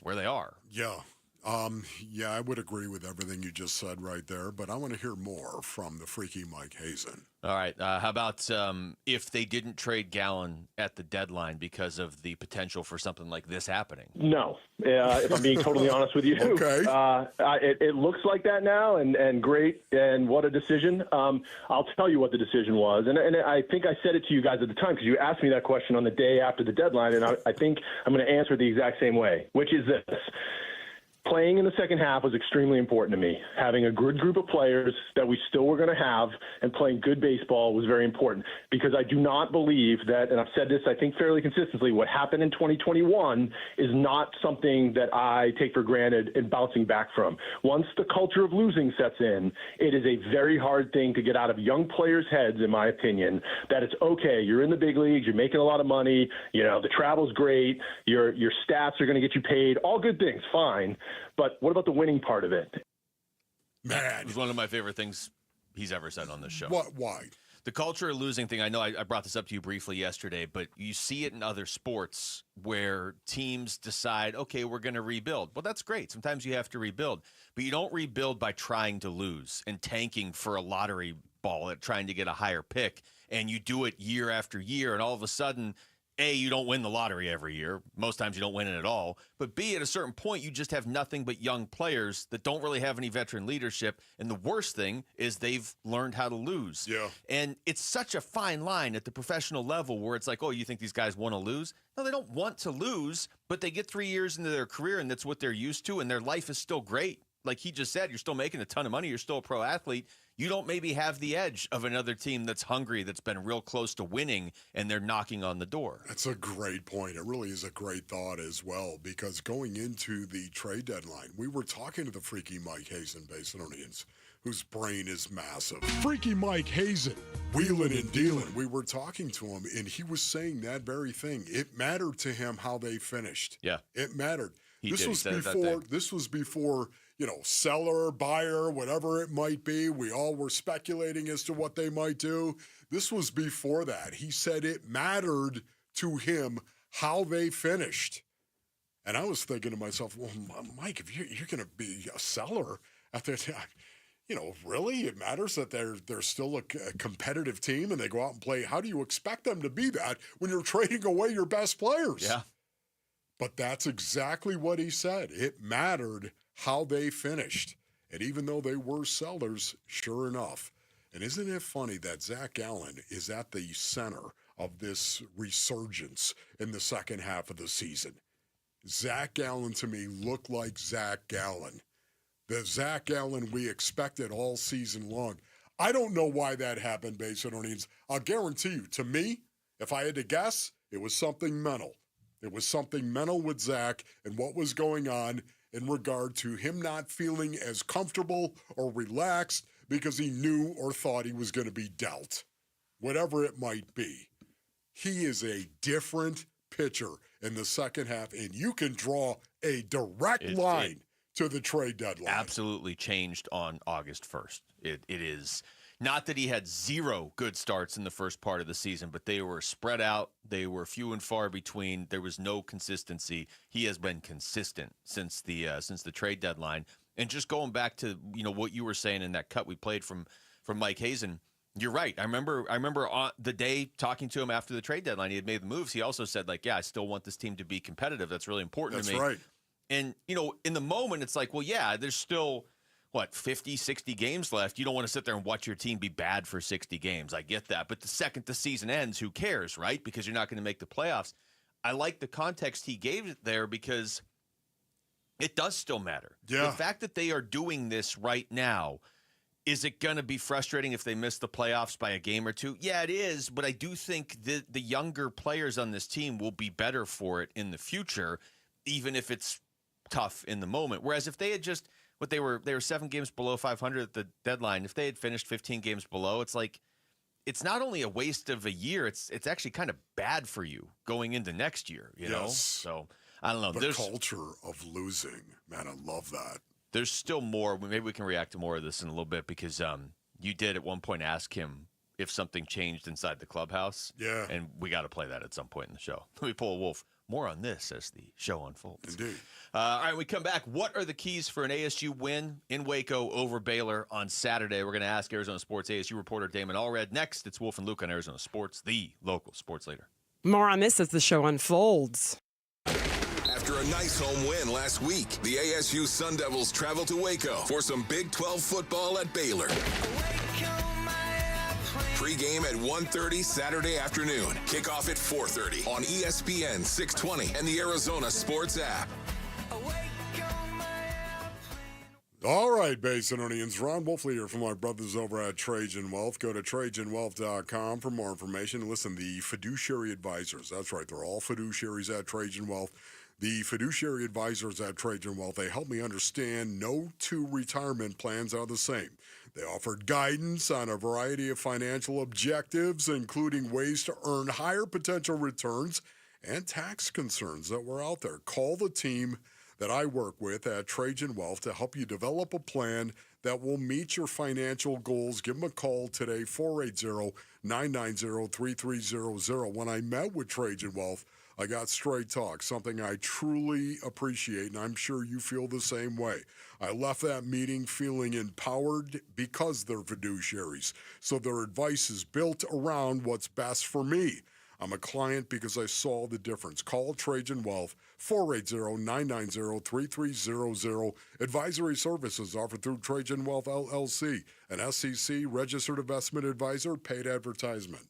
S14: where they are.
S15: Yeah. I would agree with everything you just said right there, but I want to hear more from the freaky Mike Hazen.
S14: All right. How about if they didn't trade Gallen at the deadline because of the potential for something like this happening?
S6: No, if I'm being totally honest with you.
S15: Okay.
S6: It looks like that now, and great, and what a decision. I'll tell you what the decision was, and I think I said it to you guys at the time, because you asked me that question on the day after the deadline, and I think I'm going to answer it the exact same way, which is this. Playing in the second half was extremely important to me. Having a good group of players that we still were going to have and playing good baseball was very important, because I do not believe that, and I've said this, I think, fairly consistently, what happened in 2021 is not something that I take for granted and bouncing back from. Once the culture of losing sets in, it is a very hard thing to get out of young players' heads, in my opinion, that it's okay, you're in the big leagues, you're making a lot of money, the travel's great, your stats are going to get you paid, all good things, fine. But what about the winning part of it?
S15: Man.
S14: It was one of my favorite things he's ever said on this show.
S15: What? Why?
S14: The culture of losing thing, I know I brought this up to you briefly yesterday, but you see it in other sports where teams decide, okay, we're going to rebuild. Well, that's great. Sometimes you have to rebuild. But you don't rebuild by trying to lose and tanking for a lottery ball at trying to get a higher pick. And you do it year after year, and all of a sudden, A, you don't win the lottery every year. Most times you don't win it at all. But B, at a certain point, you just have nothing but young players that don't really have any veteran leadership. And the worst thing is they've learned how to lose.
S15: Yeah.
S14: And it's such a fine line at the professional level where it's like, oh, you think these guys want to lose? No, they don't want to lose, but they get 3 years into their career, and that's what they're used to, and their life is still great. Like he just said, you're still making a ton of money. You're still a pro athlete. You don't maybe have the edge of another team that's hungry, that's been real close to winning, and they're knocking on the door.
S15: That's a great point. It really is a great thought as well, because going into the trade deadline, we were talking to the freaky Mike Hazen, Basinonians, whose brain is massive. Freaky Mike Hazen, wheeling and dealing. We were talking to him, and he was saying that very thing. It mattered to him how they finished.
S14: Yeah.
S15: It mattered.
S14: This
S15: was before, seller, buyer, whatever it might be. We all were speculating as to what they might do. This was before that. He said it mattered to him how they finished. And I was thinking to myself, well, Mike, if you're going to be a seller at the time, really? It matters that they're still a competitive team and they go out and play. How do you expect them to be that when you're trading away your best players?
S14: Yeah.
S15: But that's exactly what he said. It mattered how they finished. And even though they were sellers, sure enough. And isn't it funny that Zach Gallen is at the center of this resurgence in the second half of the season? Zach Gallen, to me, looked like Zach Gallen. The Zach Gallen we expected all season long. I don't know why that happened, Basinonians. I'll guarantee you, to me, if I had to guess, it was something mental. It was something mental with Zach and what was going on in regard to him not feeling as comfortable or relaxed because he knew or thought he was going to be dealt. Whatever it might be. He is a different pitcher in the second half, and you can draw a direct line to the trade deadline.
S14: Absolutely changed on August 1st. It is not that he had zero good starts in the first part of the season, but they were spread out. They were few and far between. There was no consistency. He has been consistent since the trade deadline. And just going back to what you were saying in that cut we played from Mike Hazen, you're right. I remember on the day talking to him after the trade deadline, he had made the moves. He also said, I still want this team to be competitive. That's really important to me.
S15: That's right.
S14: And, in the moment, it's like, well, yeah, there's still, 50, 60 games left. You don't want to sit there and watch your team be bad for 60 games. I get that. But the second the season ends, who cares, right? Because you're not going to make the playoffs. I like the context he gave it there because it does still matter.
S15: Yeah.
S14: The fact that they are doing this right now Is it going to be frustrating if they miss the playoffs by a game or two? Yeah, it is, but I do think the younger players on this team will be better for it in the future, even if it's tough in the moment. Whereas if they had just they were 7 games below 500 at the deadline, if they had finished 15 games below, it's like it's not only a waste of a year, it's actually kind of bad for you going into next year, you know? So, I don't know.
S15: The culture of losing, man, I love that.
S14: There's still more. Maybe we can react to more of this in a little bit because you did at one point ask him if something changed inside the clubhouse.
S15: Yeah.
S14: And we got to play that at some point in the show. Let me pull a wolf. More on this as the show unfolds.
S15: Indeed.
S14: All right, we come back. What are the keys for an ASU win in Waco over Baylor on Saturday? We're going to ask Arizona Sports ASU reporter Damon Allred. Next, it's Wolf and Luke on Arizona Sports, the local sports leader.
S1: More on this as the show unfolds.
S24: After a nice home win last week, the ASU Sun Devils travel to Waco for some Big 12 football at Baylor. Pre-game at 1:30 Saturday afternoon. Kickoff at 4:30 on ESPN 620 and the Arizona Sports app.
S15: All right, Basinonians. Ron Wolfley here from our brothers over at Trajan Wealth. Go to TrajanWealth.com for more information. Listen, the fiduciary advisors, that's right, they're all fiduciaries at Trajan Wealth. The fiduciary advisors at Trajan Wealth, they help me understand no two retirement plans are the same. They offered guidance on a variety of financial objectives, including ways to earn higher potential returns and tax concerns that were out there. Call the team that I work with at Trajan Wealth to help you develop a plan that will meet your financial goals. Give them a call today, 480-990-3300. When I met with Trajan Wealth, I got straight talk, something I truly appreciate, and I'm sure you feel the same way. I left that meeting feeling empowered because they're fiduciaries, so their advice is built around what's best for me. I'm a client because I saw the difference. Call Trajan Wealth, 480-990-3300. Advisory services offered through Trajan Wealth, LLC, an SEC registered investment advisor, paid advertisement.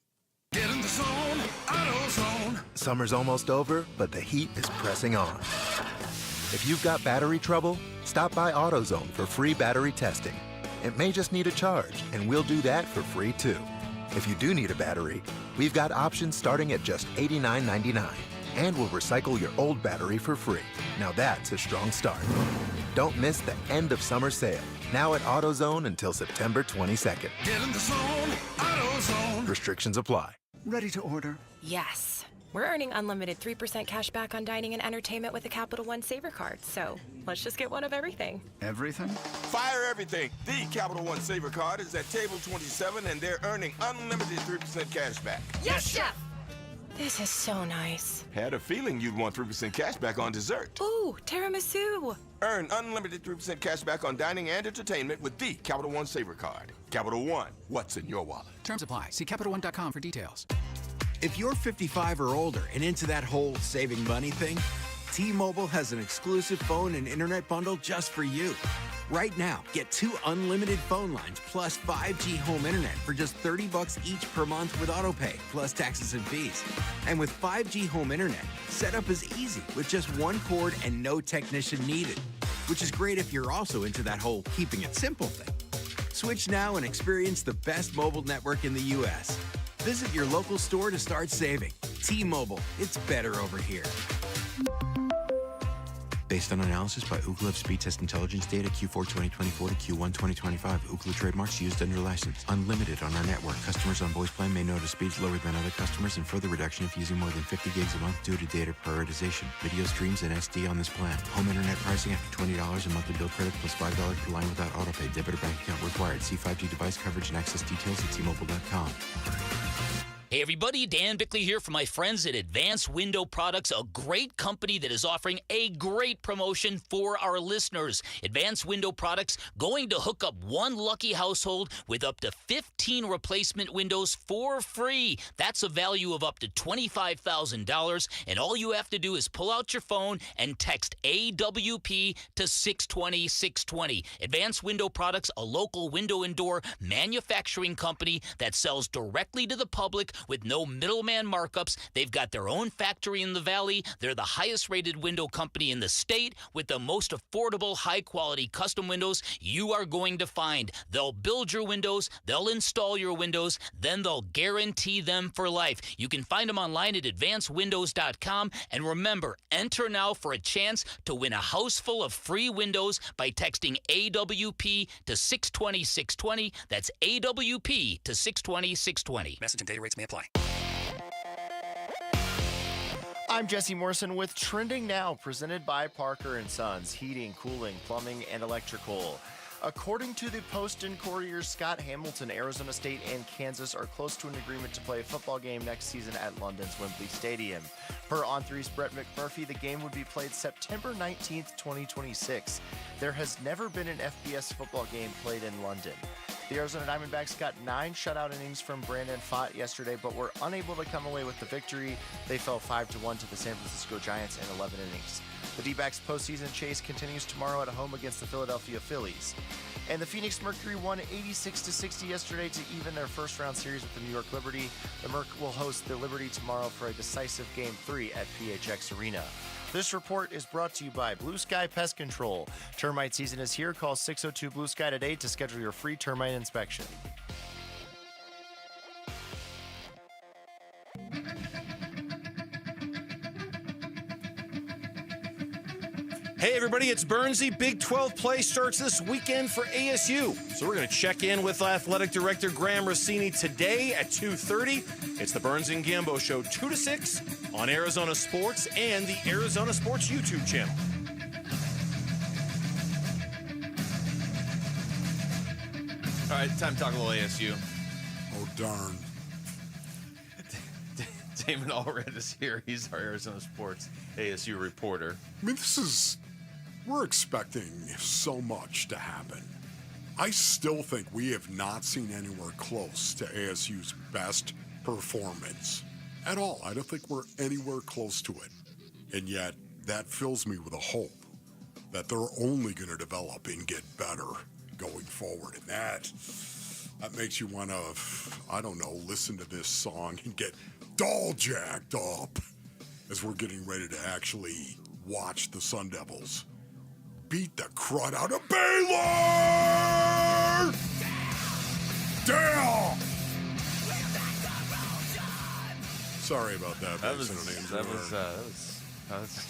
S18: Get in the zone, AutoZone.
S7: Summer's almost over, but the heat is pressing on. If you've got battery trouble, stop by AutoZone for free battery testing. It may just need a charge, and we'll do that for free too. If you do need a battery, we've got options starting at just $89.99, and we'll recycle your old battery for free. Now that's a strong start. Don't miss the end of summer sale, now at AutoZone until September 22nd.
S18: Get in the zone, AutoZone.
S7: Restrictions apply.
S11: Ready to order?
S12: Yes. We're earning unlimited 3% cash back on dining and entertainment with a Capital One Saver card, so let's just get one of everything.
S11: Everything?
S21: Fire everything. The Capital One Saver card is at table 27, and they're earning unlimited 3% cash back.
S12: Yes, Chef! This is so nice.
S21: Had a feeling you'd want 3% cash back on dessert.
S12: Ooh, tiramisu.
S21: Earn unlimited 3% cash back on dining and entertainment with the Capital One Saver card. Capital One, what's in your wallet?
S26: Terms apply. See CapitalOne.com for details.
S27: If you're 55 or older and into that whole saving money thing, T-Mobile has an exclusive phone and internet bundle just for you. Right now, get 2 unlimited phone lines plus 5G home internet for just $30 each per month with autopay, plus taxes and fees. And with 5G home internet, setup is easy with just 1 cord and no technician needed, which is great if you're also into that whole keeping it simple thing. Switch now and experience the best mobile network in the U.S. Visit your local store to start saving. T-Mobile, it's better over here.
S28: Based on analysis by Ookla of speed test intelligence data Q4 2024 to Q1 2025. Ookla trademarks used under license. Unlimited on our network. Customers on voice plan may notice speeds lower than other customers and further reduction if using more than 50 gigs a month due to data prioritization. Video streams and SD on this plan. Home internet pricing after $20 a monthly bill credit plus $5 per line without autopay. Debit or bank account required. See 5G device coverage and access details at T-Mobile.com.
S29: Hey everybody, Dan Bickley here from my friends at Advanced Window Products, a great company that is offering a great promotion for our listeners. Advanced Window Products going to hook up one lucky household with up to 15 replacement windows for free. That's a value of up to $25,000, and all you have to do is pull out your phone and text AWP to 620-620. Advanced Window Products, a local window and door manufacturing company that sells directly to the public with no middleman markups. They've got their own factory in the Valley. They're the highest rated window company in the state with the most affordable, high-quality custom windows you are going to find. They'll build your windows, they'll install your windows, then they'll guarantee them for life. You can find them online at advancedwindows.com. And remember, enter now for a chance to win a house full of free windows by texting AWP to 620-620. That's AWP to 620-620.
S25: Message and data rates may apply.
S3: I'm Jesse Morrison with Trending Now, presented by Parker & Sons, heating, cooling, plumbing, and electrical. According to the Post and Courier, Scott Hamilton, Arizona State, and Kansas are close to an agreement to play a football game next season at London's Wembley Stadium. Per On3's Brett McMurphy, the game would be played September 19th, 2026. There has never been an FBS football game played in London. The Arizona Diamondbacks got 9 shutout innings from Brandon Pfaadt yesterday, but were unable to come away with the victory. They fell 5-1 to the San Francisco Giants in 11 innings. The D-backs' postseason chase continues tomorrow at home against the Philadelphia Phillies. And the Phoenix Mercury won 86-60 yesterday to even their first-round series with the New York Liberty. The Merc will host the Liberty tomorrow for a decisive Game 3 at PHX Arena. This report is brought to you by Blue Sky Pest Control. Termite season is here. Call 602-BLUE-SKY today to schedule your free termite inspection.
S14: Hey, everybody, it's Burnsy. Big 12 play starts this weekend for ASU. So we're going to check in with Athletic Director Graham Rossini today at 2:30. It's the Burns and Gambo Show, 2 to 6 on Arizona Sports and the Arizona Sports YouTube channel. All right, time to talk a little ASU.
S15: Oh, darn.
S14: Damon Allred is here. He's our Arizona Sports ASU reporter.
S15: I mean, we're expecting so much to happen. I still think we have not seen anywhere close to ASU's best performance at all. I don't think we're anywhere close to it. And yet, that fills me with a hope that they're only going to develop and get better going forward. And that makes you want to, I don't know, listen to this song and get doll jacked up as we're getting ready to actually watch the Sun Devils beat the crud out of Baylor! Damn! Sorry about that.
S14: That was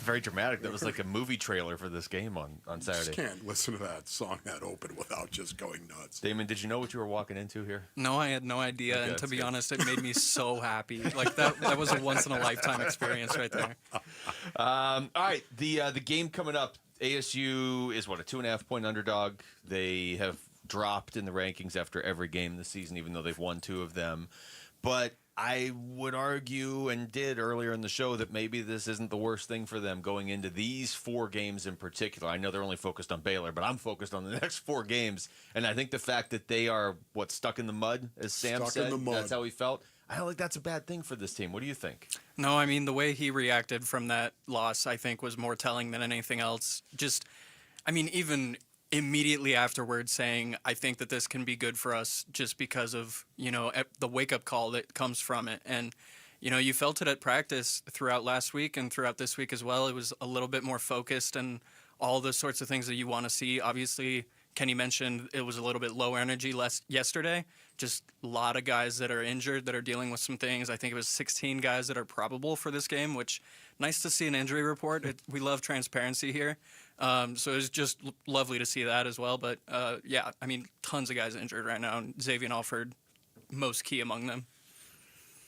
S14: very dramatic. That was like a movie trailer for this game on Saturday.
S15: Just can't listen to that song that open without just going nuts.
S14: Damon, did you know what you were walking into here?
S2: No, I had no idea.
S14: Okay,
S2: and to be
S14: good.
S2: honest, it made me so happy. Like that was a once in a lifetime experience right there.
S14: All right, the game coming up. ASU is, what, a 2.5-point underdog. They have dropped in the rankings after every game this season, even though they've won 2 of them. But I would argue, and did earlier in the show, that maybe this isn't the worst thing for them going into these 4 games in particular. I know they're only focused on Baylor, but I'm focused on the next 4 games. And I think the fact that they are, stuck in the mud, as Sam said, that's how he felt. I don't think that's a bad thing for this team. What do you think?
S2: No, I mean, the way he reacted from that loss, I think, was more telling than anything else. Even immediately afterwards saying, I think that this can be good for us just because of, the wake-up call that comes from it. And, you felt it at practice throughout last week and throughout this week as well. It was a little bit more focused and all the sorts of things that you want to see. Obviously, Kenny mentioned it was a little bit low energy yesterday. Just a lot of guys that are injured, that are dealing with some things. I think it was 16 guys that are probable for this game, which nice to see an injury report. We love transparency here. So it was just lovely to see that as well. But, tons of guys injured right now. And Xavier Alford, most key among them.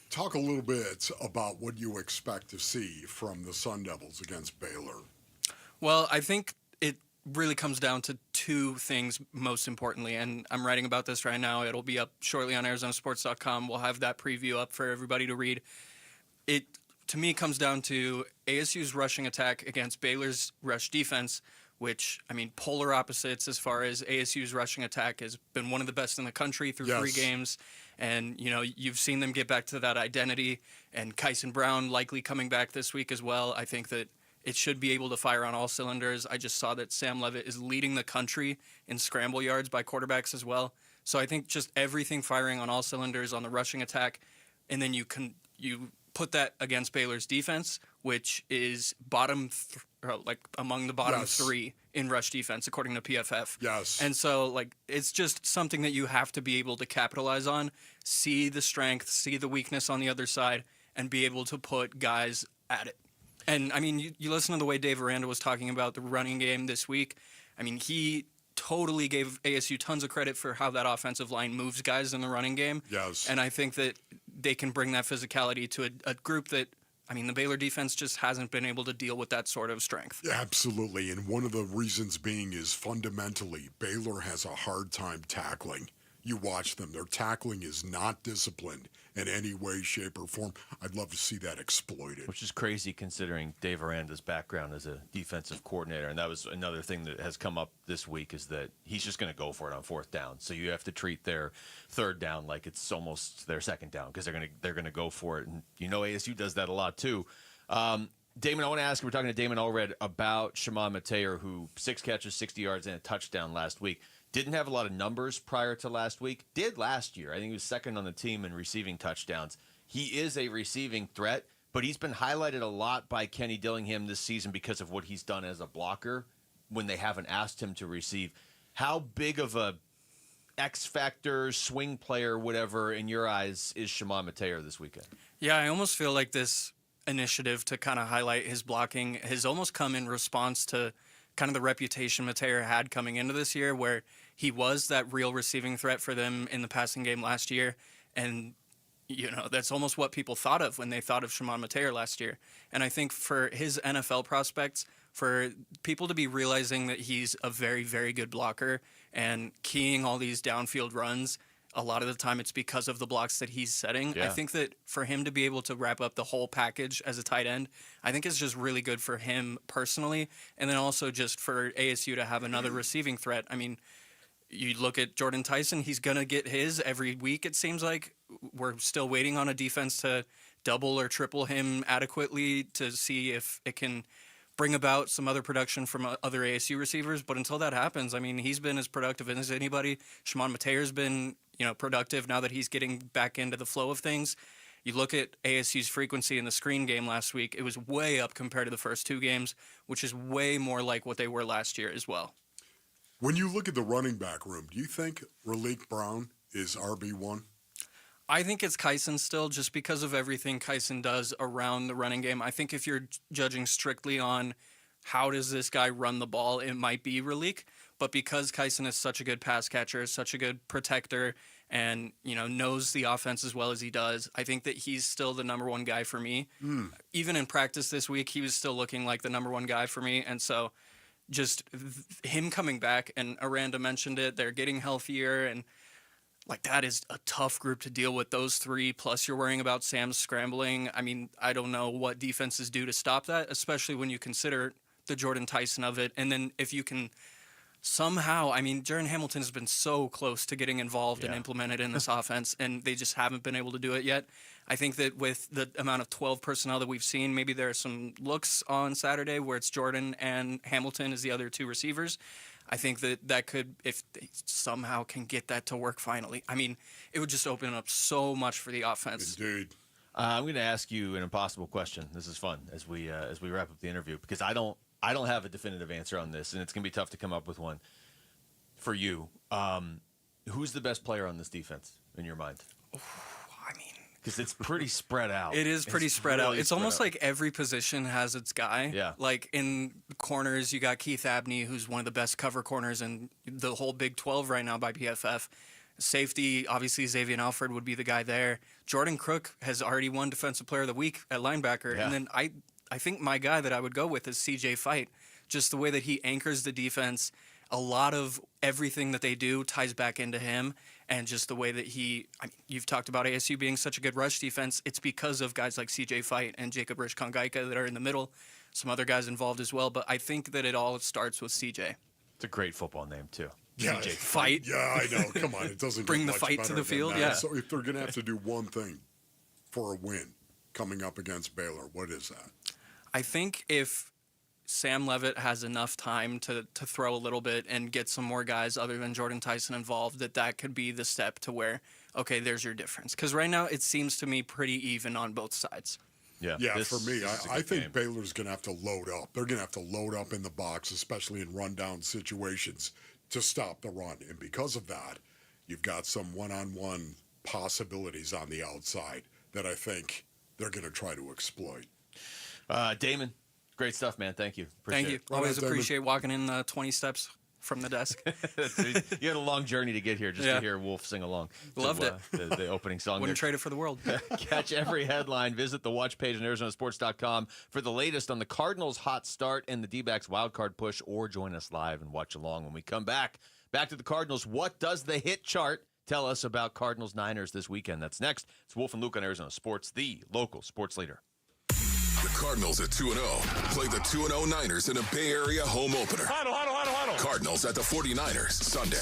S15: Talk a little bit about what you expect to see from the Sun Devils against Baylor.
S2: Well, I think it really comes down to 2 things most importantly, and I'm writing about this right now. It'll be up shortly on ArizonaSports.com. We'll have that preview up for everybody to read. It, to me, comes down to ASU's rushing attack against Baylor's rush defense, which, polar opposites as far as ASU's rushing attack has been one of the best in the country through 3 games. And, you've seen them get back to that identity, and Kyson Brown likely coming back this week as well. I think that it should be able to fire on all cylinders. I just saw that Sam Levitt is leading the country in scramble yards by quarterbacks as well. So I think just everything firing on all cylinders on the rushing attack. and then you put that against Baylor's defense, which is among the bottom
S15: Yes.
S2: 3 in rush defense, according to PFF.
S15: Yes.
S2: And so, it's just something that you have to be able to capitalize on, see the strength, see the weakness on the other side, and be able to put guys at it. And, I mean, you listen to the way Dave Aranda was talking about the running game this week. I mean, he totally gave ASU tons of credit for how that offensive line moves guys in the running game.
S15: Yes.
S2: And I think that they can bring that physicality to a group that, I mean, the Baylor defense just hasn't been able to deal with that sort of strength.
S15: Absolutely. And one of the reasons being is fundamentally, Baylor has a hard time tackling. You watch them. Their tackling is not disciplined in any way, shape, or form. I'd love to see that exploited.
S14: Which is crazy considering Dave Aranda's background as a defensive coordinator. And that was another thing that has come up this week is that he's just going to go for it on 4th down. So you have to treat their 3rd down like it's almost their 2nd down because they're going to go for it. And ASU does that a lot too. Damon, I want to ask you, we're talking to Damon Allred about Shimon Mateer, who 6 catches, 60 yards, and a touchdown last week. Didn't have a lot of numbers prior to last week. Did last year. I think he was 2nd on the team in receiving touchdowns. He is a receiving threat, but he's been highlighted a lot by Kenny Dillingham this season because of what he's done as a blocker when they haven't asked him to receive. How big of a X factor, swing player, whatever, in your eyes, is Shimon Mateer this weekend?
S2: Yeah, I almost feel like this initiative to kind of highlight his blocking has almost come in response to kind of the reputation Mateer had coming into this year, where he was that real receiving threat for them in the passing game last year. And, that's almost what people thought of when they thought of Shimon Mateer last year. And I think for his NFL prospects, for people to be realizing that he's a very, very good blocker and keying all these downfield runs, a lot of the time it's because of the blocks that he's setting.
S14: Yeah.
S2: I think that for him to be able to wrap up the whole package as a tight end, I think is just really good for him personally. And then also just for ASU to have another receiving threat. I mean, you look at Jordan Tyson, he's going to get his every week, it seems like. We're still waiting on a defense to double or triple him adequately to see if it can bring about some other production from other ASU receivers. But until that happens, I mean, he's been as productive as anybody. Shimon Mateer's been, productive now that he's getting back into the flow of things. You look at ASU's frequency in the screen game last week, it was way up compared to the first 2 games, which is way more like what they were last year as well.
S15: When you look at the running back room, do you think Raleek Brown is RB1?
S2: I think it's Kyson still, just because of everything Kyson does around the running game. I think if you're judging strictly on how does this guy run the ball, it might be Raleek. But because Kyson is such a good pass catcher, such a good protector, and knows the offense as well as he does, I think that he's still the number 1 guy for me. Even in practice this week, he was still looking like the number 1 guy for me. And so just him coming back, and Aranda mentioned it, they're getting healthier, and that is a tough group to deal with, those 3, plus you're worrying about Sam scrambling. I mean, I don't know what defenses do to stop that, especially when you consider the Jordan Tyson of it. And then if you can somehow, I mean, Jaron Hamilton has been so close to getting involved and implemented in this offense, and they just haven't been able to do it yet. I think that with the amount of 12 personnel that we've seen, maybe there are some looks on Saturday where it's Jordan and Hamilton as the other 2 receivers. I think that could, if they somehow can get that to work finally, I mean, it would just open up so much for the offense.
S15: Indeed.
S14: I'm going to ask you an impossible question. This is fun as we wrap up the interview, because I don't have a definitive answer on this, and it's going to be tough to come up with one for you. Who's the best player on this defense in your mind? Because it's pretty spread out.
S2: It is pretty spread out.
S14: really
S2: It's
S14: spread
S2: almost
S14: out.
S2: like every position has its guy.
S14: Yeah.
S2: Like in corners, you got Keith Abney, who's one of the best cover corners in the whole Big 12 right now by PFF. Safety, obviously, Xavier Alfred would be the guy there. Jordan Crook has already won Defensive Player of the Week at linebacker.
S14: Yeah.
S2: And then I think my guy that I would go with is CJ Fight. Just the way that he anchors the defense. A lot of everything that they do ties back into him. And just the way that you've talked about ASU being such a good rush defense. It's because of guys like CJ Fight and Jacob Rich-Kongaika that are in the middle. Some other guys involved as well. But I think that it all starts with CJ.
S14: It's a great football name, too.
S15: Yeah,
S2: CJ Fight.
S15: Yeah, I know. Come on, it doesn't
S2: Bring
S15: get
S2: the
S15: much
S2: fight to
S15: better
S2: the
S15: than
S2: field,
S15: that.
S2: yeah.
S15: So if they're going to have to do one thing for a win coming up against Baylor, what is that?
S2: I think if Sam Levitt has enough time to throw a little bit and get some more guys other than Jordan Tyson involved, that could be the step to where, okay, there's your difference. Because right now it seems to me pretty even on both sides.
S15: Yeah, for me, I think Baylor's going to have to load up. They're going to have to load up in the box, especially in rundown situations, to stop the run. And because of that, you've got some one-on-one possibilities on the outside that I think they're going to try to exploit.
S14: Damon, great stuff, man. Thank you.
S2: Thank you. Always appreciate walking in 20 steps from the desk.
S14: You had a long journey to get here just to hear Wolf sing along.
S2: Loved it.
S14: The opening song.
S2: Wouldn't trade it for the world.
S14: Catch every headline. Visit the watch page on ArizonaSports.com for the latest on the Cardinals' hot start and the D-backs wildcard push, or join us live and watch along when we come back. Back to the Cardinals. What does the hit chart tell us about Cardinals-Niners this weekend? That's next. It's Wolf and Luke on Arizona Sports, the local sports leader.
S24: The Cardinals at 2-0 play the 2-0 Niners in a Bay Area home opener.
S18: Huddle.
S24: Cardinals at the 49ers Sunday.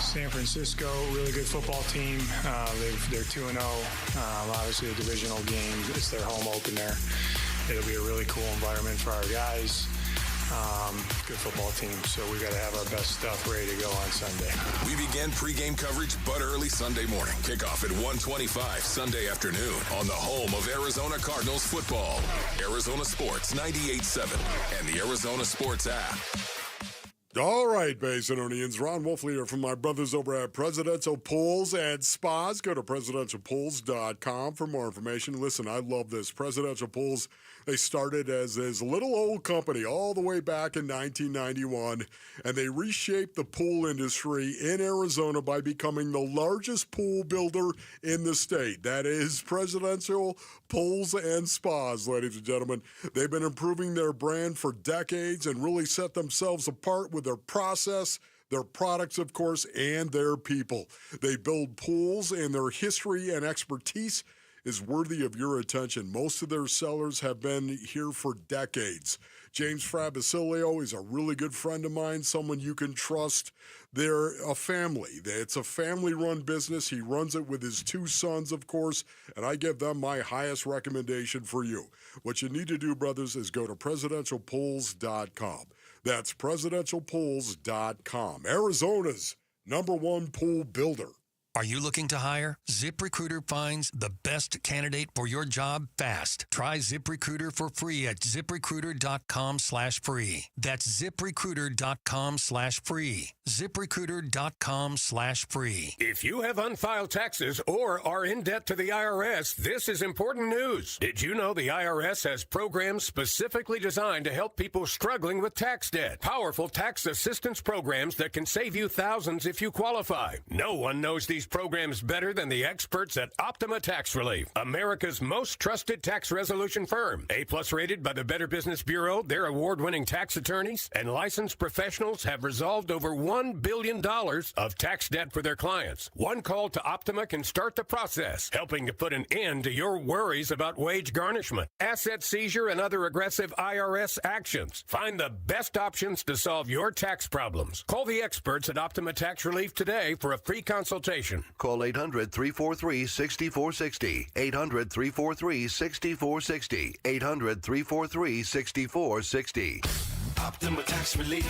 S4: San Francisco, really good football team. They're 2-0. Obviously a divisional game. It's their home opener. It'll be a really cool environment for our guys. Good football team, so we got to have our best stuff ready to go on Sunday.
S24: We begin pregame coverage but early Sunday morning. Kickoff at 1:25 Sunday afternoon on the home of Arizona Cardinals football. Arizona Sports 98.7 and the Arizona Sports app.
S15: All right, Basinonians. Ron Wolf here from my brothers over at Presidential Pools and Spas. Go to presidentialpools.com for more information. Listen, I love this. Presidential Pools, they started as this little old company all the way back in 1991, and they reshaped the pool industry in Arizona by becoming the largest pool builder in the state. That is Presidential Pools and Spas, ladies and gentlemen. They've been improving their brand for decades and really set themselves apart with their process, their products, of course, and their people. They build pools, and their history and expertise is worthy of your attention. Most of their sellers have been here for decades. James Frabasilio is a really good friend of mine, someone you can trust. They're a family. It's a family-run business. He runs it with his two sons, of course, and I give them my highest recommendation for you. What you need to do, brothers, is go to presidentialpools.com. That's presidentialpools.com. Arizona's #1 pool builder.
S25: Are you looking to hire? ZipRecruiter finds the best candidate for your job fast. Try ZipRecruiter for free at ZipRecruiter.com/free. That's ZipRecruiter.com/free. ZipRecruiter.com/free.
S5: If you have unfiled taxes or are in debt to the IRS, this is important news. Did you know the IRS has programs specifically designed to help people struggling with tax debt? Powerful tax assistance programs that can save you thousands if you qualify. No one knows these programs better than the experts at Optima Tax Relief, America's most trusted tax resolution firm. A+ rated by the Better Business Bureau, their award-winning tax attorneys and licensed professionals have resolved over $1 billion of tax debt for their clients. One call to Optima can start the process, helping to put an end to your worries about wage garnishment, asset seizure, and other aggressive IRS actions. Find the best options to solve your tax problems. Call the experts at Optima Tax Relief today for a free consultation.
S8: Call 800-343-6460. 800-343-6460. 800-343-6460.
S18: Optima Tax Relief.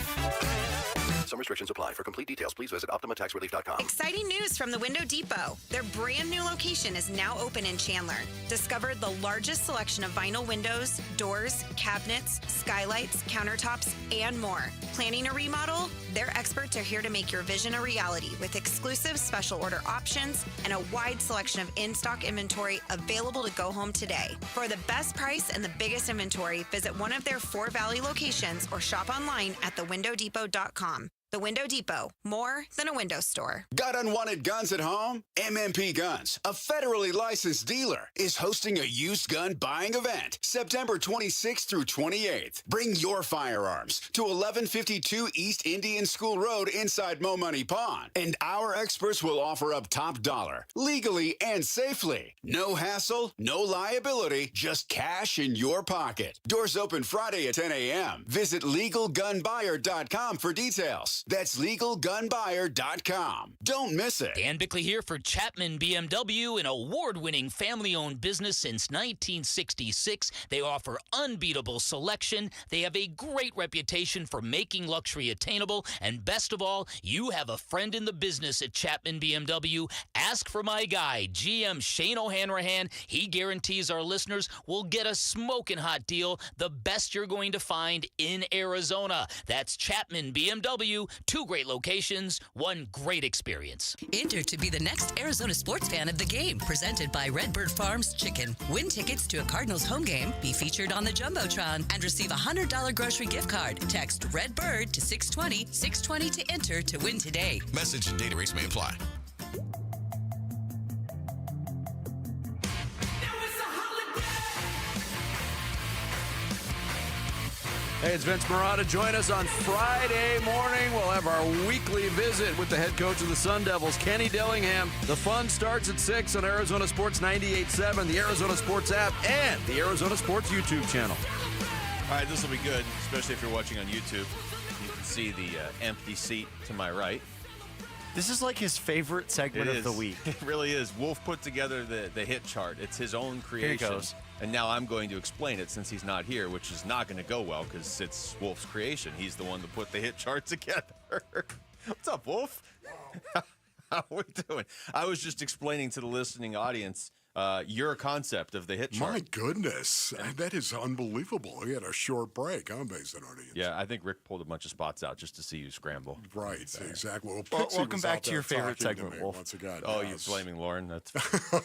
S8: Some restrictions apply. For complete details, please visit OptimaTaxRelief.com.
S9: Exciting news from the Window Depot. Their brand new location is now open in Chandler. Discover the largest selection of vinyl windows, doors, cabinets, skylights, countertops, and more. Planning a remodel? Their experts are here to make your vision a reality with exclusive special order options and a wide selection of in-stock inventory available to go home today. For the best price and the biggest inventory, visit one of their 4 Valley locations or shop online at thewindowdepot.com. The Window Depot, more than a window store.
S10: Got unwanted guns at home? MMP Guns, a federally licensed dealer, is hosting a used gun buying event September 26th through 28th. Bring your firearms to 1152 East Indian School Road inside Mo Money Pond, and our experts will offer up top dollar, legally and safely. No hassle, no liability, just cash in your pocket. Doors open Friday at 10 a.m. Visit LegalGunBuyer.com for details. That's LegalGunBuyer.com. Don't miss it.
S29: Dan Bickley here for Chapman BMW, an award-winning family-owned business since 1966. They offer unbeatable selection. They have a great reputation for making luxury attainable. And best of all, you have a friend in the business at Chapman BMW. Ask for my guy, GM Shane O'Hanrahan. He guarantees our listeners will get a smoking hot deal, the best you're going to find in Arizona. That's Chapman BMW. 2 great locations, 1 great experience.
S6: Enter to be the next Arizona sports fan of the game, presented by Redbird Farms Chicken. Win tickets to a Cardinals home game, be featured on the Jumbotron, and receive a $100 grocery gift card. Text Redbird to 620 to enter to win today.
S11: Message and data rates may apply.
S13: Hey, it's Vince Marotta. Join us on Friday morning. We'll have our weekly visit with the head coach of the Sun Devils, Kenny Dillingham. The fun starts at 6 on Arizona Sports 98.7, the Arizona Sports app, and the Arizona Sports YouTube channel.
S14: All right, this will be good, especially if you're watching on YouTube. You can see the empty seat to my right.
S3: This is like his favorite segment of the week.
S14: It really is. Wolf put together the hit chart. It's his own creation.
S3: Here it goes.
S14: And now I'm going to explain it since he's not here, which is not going to go well because it's Wolf's creation. He's the one that put the hit chart together. What's up, Wolf? How are we doing? I was just explaining to the listening audience your concept of the hit chart.
S15: My goodness. That is unbelievable. He had a short break, huh, based on audience?
S14: Yeah, I think Rick pulled a bunch of spots out just to see you scramble.
S15: Right, exactly. Well,
S3: welcome back to your favorite segment, Wolf.
S15: Once again.
S14: Oh, yes. You're blaming Lauren? That's good.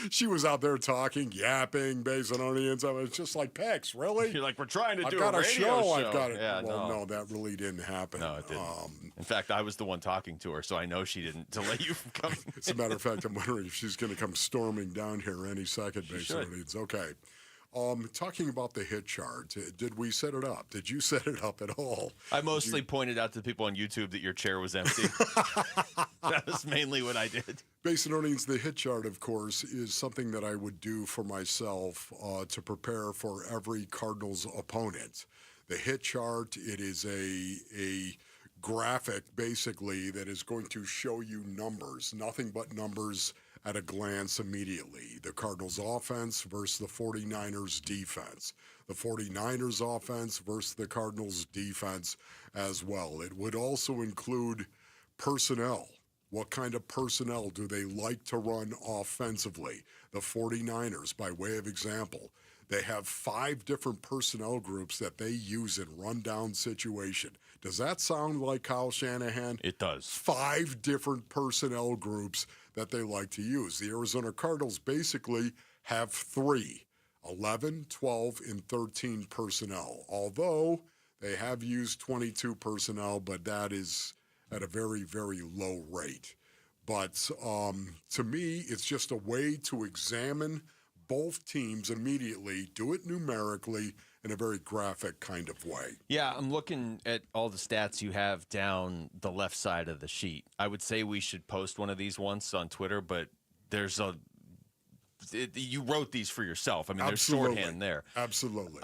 S15: She was out there talking, yapping, based on audience. I was just like, Pex, really?
S14: You're like, we're trying to
S15: I've
S14: do
S15: got
S14: a radio show.
S15: I've got it.
S14: Yeah,
S15: well, no, that really didn't happen.
S14: No, it didn't. In fact, I was the one talking to her, so I know she didn't delay you from coming.
S15: As a matter of fact, I'm wondering if she's going to come storming down here any second, based on audience. Okay. Talking about the hit chart, did we set it up? Did you set it up at all?
S14: I mostly pointed out to people on YouTube that your chair was empty. That was mainly what I did.
S15: Based on audience, the hit chart, of course, is something that I would do for myself to prepare for every Cardinals opponent. The hit chart, it is a graphic, basically, that is going to show you numbers, nothing but numbers at a glance immediately. The Cardinals offense versus the 49ers defense. The 49ers offense versus the Cardinals defense as well. It would also include personnel. What kind of personnel do they like to run offensively? The 49ers, by way of example, they have 5 different personnel groups that they use in rundown situation. Does that sound like Kyle Shanahan?
S14: It does.
S15: 5 different personnel groups that they like to use. The Arizona Cardinals basically have 3, 11, 12, and 13 personnel, although they have used 22 personnel, but that is at a very, very low rate. But to me, it's just a way to examine both teams immediately, do it numerically in a very graphic kind of way.
S14: Yeah, I'm looking at all the stats you have down the left side of the sheet. I would say we should post one of these once on Twitter, but you wrote these for yourself. I mean,
S15: Absolutely.
S14: There's shorthand there.
S15: Absolutely.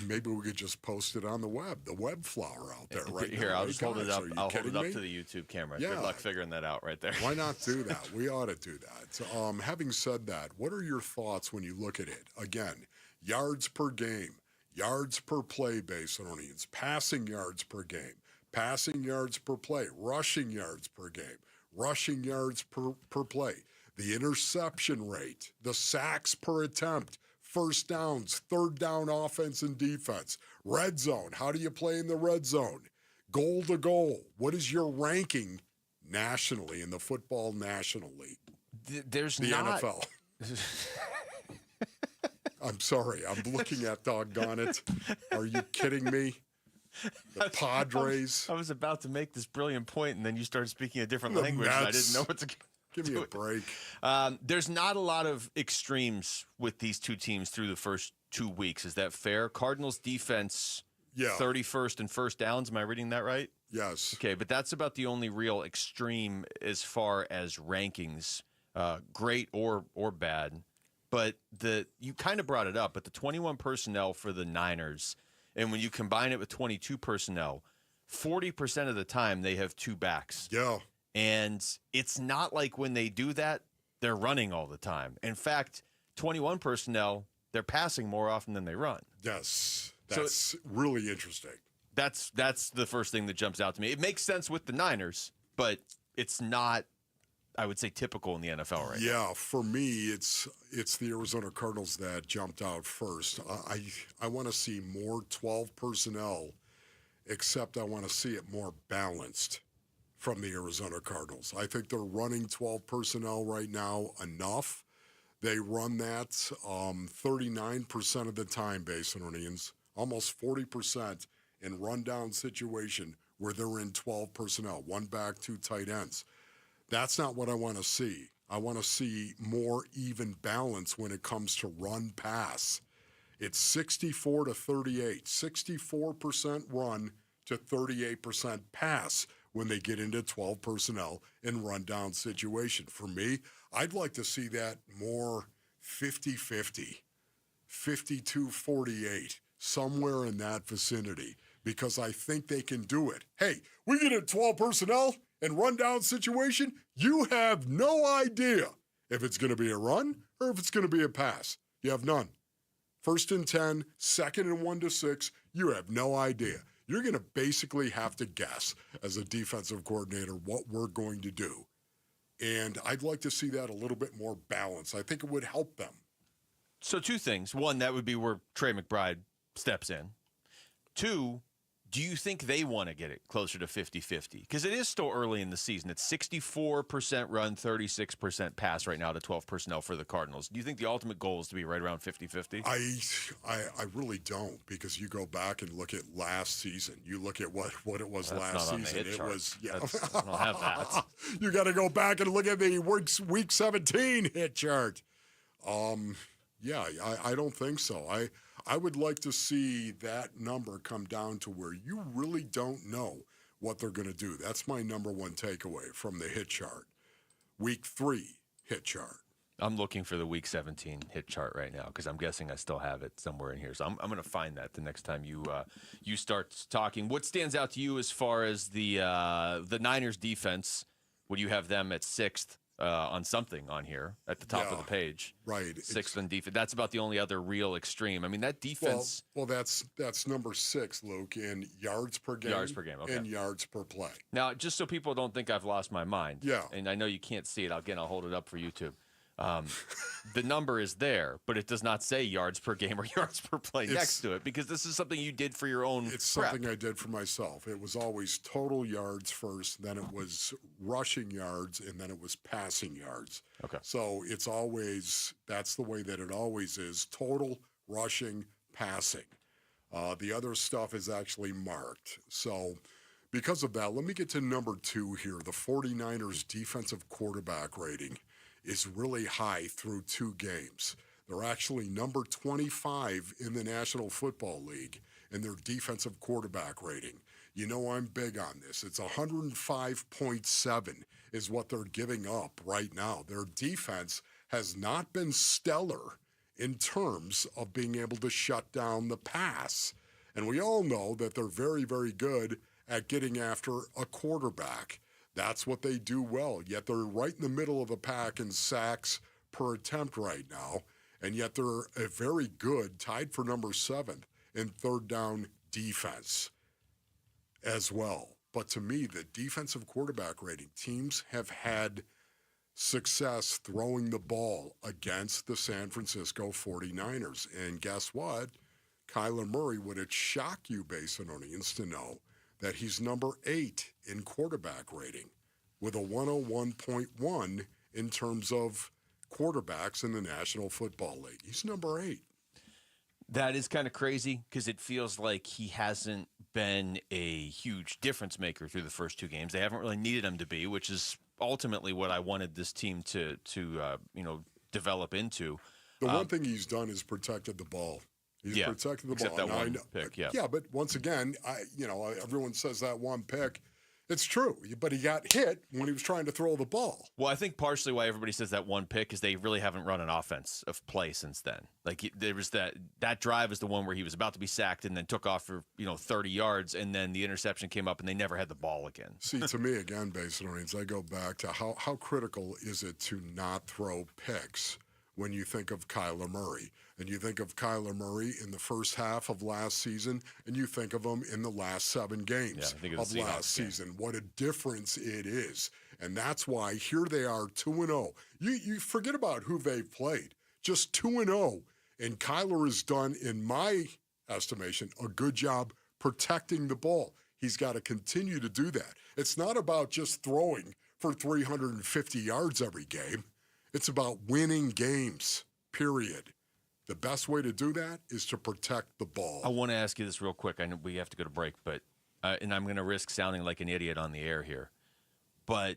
S15: Maybe we could just post it on the web flower out there right
S14: Here,
S15: now.
S14: I'll just hold it up. I'll hold it up
S15: me?
S14: to the YouTube camera.
S15: Yeah.
S14: Good luck figuring that out right there.
S15: Why not do that? We ought to do that. Having said that, what are your thoughts when you look at it? Again, yards per game, yards per play based on audience, passing yards per game, passing yards per play, rushing yards per game, rushing yards per play, the interception rate, the sacks per attempt, first downs, third down offense and defense, red zone. How do you play in the red zone? Goal to goal. What is your ranking nationally in the Football National League?
S14: There's
S15: the
S14: not...
S15: NFL. I'm sorry. I'm looking at doggone it. Are you kidding me? The Padres.
S14: I was about to make this brilliant point, and then you started speaking a different language, and I didn't know what to
S15: give me a break.
S14: There's not a lot of extremes with these two teams through the first 2 weeks. Is that fair? Cardinals defense, 31st in first downs. Am I reading that right?
S15: Yes.
S14: Okay, but that's about the only real extreme as far as rankings, great or bad. But you kind of brought it up, but the 21 personnel for the Niners, And when you combine it with 22 personnel, 40% of the time they have two backs.
S15: Yeah.
S14: And it's not like when they do that, they're running all the time. In fact, 21 personnel, they're passing more often than they run.
S15: Yes. That's really interesting.
S14: That's the first thing that jumps out to me. It makes sense with the Niners, but it's not, I would say, typical in the NFL right now.
S15: Yeah, for me, it's the Arizona Cardinals that jumped out first. I want to see more 12 personnel, except I want to see it more balanced from the Arizona Cardinals. I think they're running 12 personnel right now enough. They run that 39% of the time, Basinonians, almost 40% in rundown situation where they're in 12 personnel, one back, two tight ends. That's not what I want to see. I want to see more even balance when it comes to run pass. It's 64 to 38, 64% run to 38% pass when they get into 12 personnel in rundown situation. For me, I'd like to see that more 50-50, 52-48, somewhere in that vicinity, because I think they can do it. Hey, we get in 12 personnel and rundown situation, you have no idea if it's going to be a run or if it's going to be a pass. You have none. First and 10, second and 1 to 6, you have no idea. You're going to basically have to guess as a defensive coordinator what we're going to do. And I'd like to see that a little bit more balanced. I think it would help them.
S14: So two things. One, that would be where Trey McBride steps in. Two, do you think they want to get it closer to 50-50? Because it is still early in the season. It's 64% run, 36% pass right now to 12 personnel for the Cardinals. Do you think the ultimate goal is to be right around 50-50?
S15: I really don't, because you go back and look at last season. You look at what it was last season. It was
S14: I don't have that.
S15: You got to go back and look at the week 17 hit chart. I don't think so. I would like to see that number come down to where you really don't know what they're going to do. That's my number one takeaway from the hit chart. Week 3 hit chart.
S14: I'm looking for the Week 17 hit chart right now because I'm guessing I still have it somewhere in here. So I'm going to find that the next time you start talking. What stands out to you as far as the Niners defense? Would you have them at 6th on something on here at the top of the page?
S15: Right.
S14: 6th in defense. That's about the only other real extreme. I mean, that defense.
S15: Well, that's number 6, Luke, in yards per game.
S14: Yards per game, okay.
S15: And yards per play.
S14: Now, just so people don't think I've lost my mind.
S15: Yeah.
S14: And I know you can't see it. I'll hold it up for YouTube. The number is there, but it does not say yards per game or yards per play next to it, because this is something you did for your own
S15: It's
S14: prep.
S15: something I did for myself. It was always total yards first, then it was rushing yards, and then it was passing yards.
S14: Okay.
S15: So it's always, that's the way that it always is, total, rushing, passing. The other stuff is actually marked. So because of that, let me get to number 2 here. The 49ers defensive quarterback rating is really high through 2 games. They're actually number 25 in the National Football League in their defensive quarterback rating. You know I'm big on this. It's 105.7 is what they're giving up right now. Their defense has not been stellar in terms of being able to shut down the pass. And we all know that they're very, very good at getting after a quarterback. That's what they do well, yet they're right in the middle of the pack in sacks per attempt right now, and yet they're a very good, tied for number 7 in third down defense as well. But to me, the defensive quarterback rating, teams have had success throwing the ball against the San Francisco 49ers. And guess what? Kyler Murray, would it shock you, Basinonians, to know that he's number 8 in quarterback rating with a 101.1 in terms of quarterbacks in the National Football League. He's number 8.
S14: That is kind of crazy because it feels like he hasn't been a huge difference maker through the first 2 games. They haven't really needed him to be, which is ultimately what I wanted this team to develop into.
S15: The one thing he's done is protected the ball. He's protected the
S14: except
S15: ball.
S14: That one pick, yeah.
S15: Yeah, but once again, everyone says that one pick. It's true, but he got hit when he was trying to throw the ball.
S14: Well, I think partially why everybody says that one pick is they really haven't run an offense of play since then. Like there was that drive is the one where he was about to be sacked and then took off for 30 yards, and then the interception came up and they never had the ball again.
S15: See, to me again, Basinorians, I go back to how critical is it to not throw picks when you think of Kyler Murray. And you think of Kyler Murray in the first half of last season, and you think of him in the last 7 games of last season. What a difference it is. And that's why here they are 2-0. You forget about who they've played. Just 2-0. And Kyler has done, in my estimation, a good job protecting the ball. He's got to continue to do that. It's not about just throwing for 350 yards every game. It's about winning games, period. The best way to do that is to protect the ball.
S14: I want to ask you this real quick. I know we have to go to break, but and I'm going to risk sounding like an idiot on the air here. But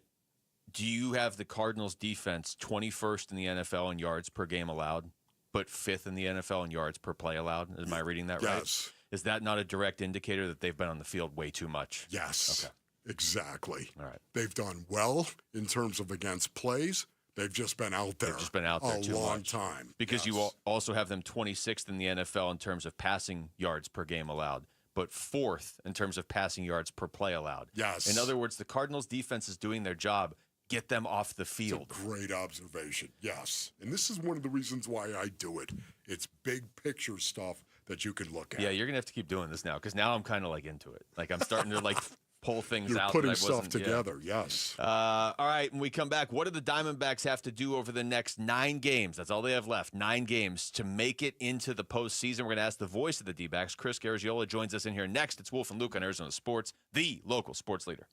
S14: do you have the Cardinals defense 21st in the NFL in yards per game allowed, but 5th in the NFL in yards per play allowed? Am I reading that right?
S15: Yes.
S14: Is that not a direct indicator that they've been on the field way too much?
S15: Yes.
S14: Okay.
S15: Exactly.
S14: All right.
S15: They've done well in terms of against plays. They've just been out there.
S14: They've just been out there
S15: a
S14: too
S15: long
S14: much.
S15: time.
S14: Because you also have them 26th in the NFL in terms of passing yards per game allowed, but 4th in terms of passing yards per play allowed.
S15: Yes.
S14: In other words, the Cardinals defense is doing their job. Get them off the field.
S15: It's a great observation. Yes. And this is one of the reasons why I do it. It's big picture stuff that you can look at.
S14: Yeah, you're going to have to keep doing this now because now I'm kind of like into it. Like I'm starting to pull things
S15: You're
S14: out.
S15: putting stuff together, yes.
S14: All right, when we come back, what do the Diamondbacks have to do over the next 9 games? That's all they have left, 9 games to make it into the postseason. We're going to ask the voice of the D-backs. Chris Garagiola joins us in here next. It's Wolf and Luke on Arizona Sports, the local sports leader.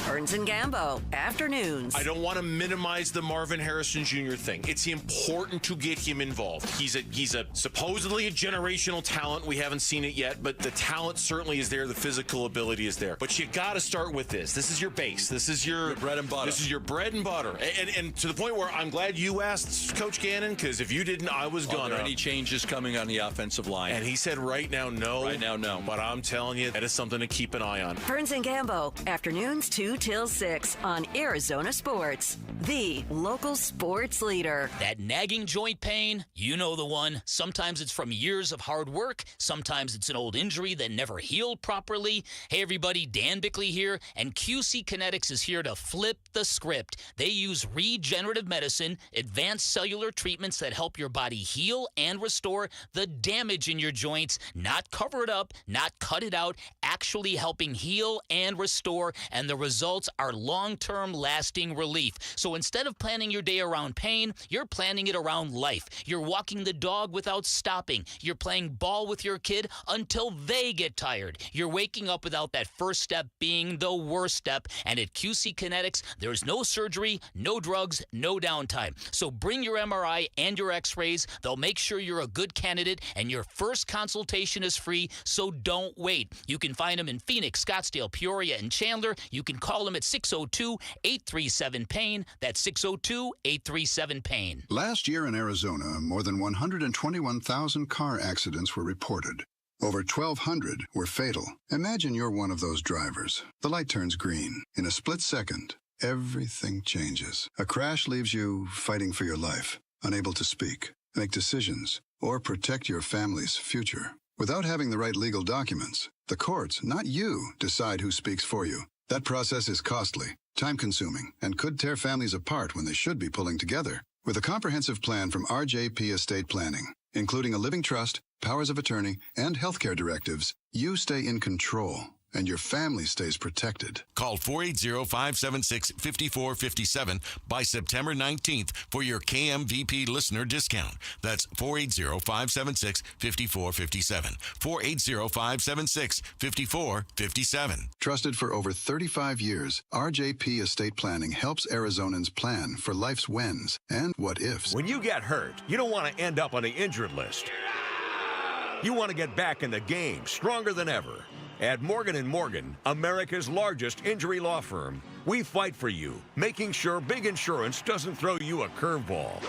S1: Burns and Gambo, afternoons.
S7: I don't want to minimize the Marvin Harrison Jr. thing. It's important to get him involved. He's a supposedly a generational talent. We haven't seen it yet, but the talent certainly is there. The physical ability is there. But you got to start with this. This is your base. This is your
S13: bread and butter.
S7: This is your bread and butter. And to the point where I'm glad you asked Coach Gannon, because if you didn't, I was gonna.
S13: Are there any changes coming on the offensive line?
S7: And he said right now, no.
S13: Right now, no.
S7: But I'm telling you, that is something to keep an eye on.
S1: Burns and Gambo, afternoons 2 till 6 on Arizona Sports, the local sports leader.
S29: That nagging joint pain, you know the one. Sometimes it's from years of hard work. Sometimes it's an old injury that never healed properly. Hey, everybody, Dan Bickley here, and QC Kinetics is here to flip the script. They use regenerative medicine, advanced cellular treatments that help your body heal and restore the damage in your joints, not cover it up, not cut it out, actually helping heal and restore, and the results are long-term lasting relief. So instead of planning your day around pain, you're planning it around life. You're walking the dog without stopping. You're playing ball with your kid until they get tired. You're waking up without that first step being the worst step. And at QC Kinetics, there's no surgery, no drugs, no downtime. So bring your MRI and your x-rays. They'll make sure you're a good candidate, and your first consultation is free, so don't wait. You can find them in Phoenix, Scottsdale, Peoria, and Chandler. You can call them at 602-837-PAIN. That's 602-837-PAIN.
S11: Last year in Arizona, more than 121,000 car accidents were reported. Over 1,200 were fatal. Imagine you're one of those drivers. The light turns green. In a split second, everything changes. A crash leaves you fighting for your life, unable to speak, make decisions, or protect your family's future. Without having the right legal documents, the courts, not you, decide who speaks for you. That process is costly, time-consuming, and could tear families apart when they should be pulling together. With a comprehensive plan from RJP Estate Planning, including a living trust, powers of attorney, and healthcare directives, you stay in control, and your family stays protected.
S16: Call 480-576-5457 by September 19th for your KMVP listener discount. That's 480-576-5457. 480-576-5457.
S11: Trusted for over 35 years, RJP Estate Planning helps Arizonans plan for life's whens and what-ifs.
S17: When you get hurt, you don't want to end up on the injured list. You want to get back in the game, stronger than ever. At Morgan & Morgan, America's largest injury law firm, we fight for you, making sure big insurance doesn't throw you a curveball.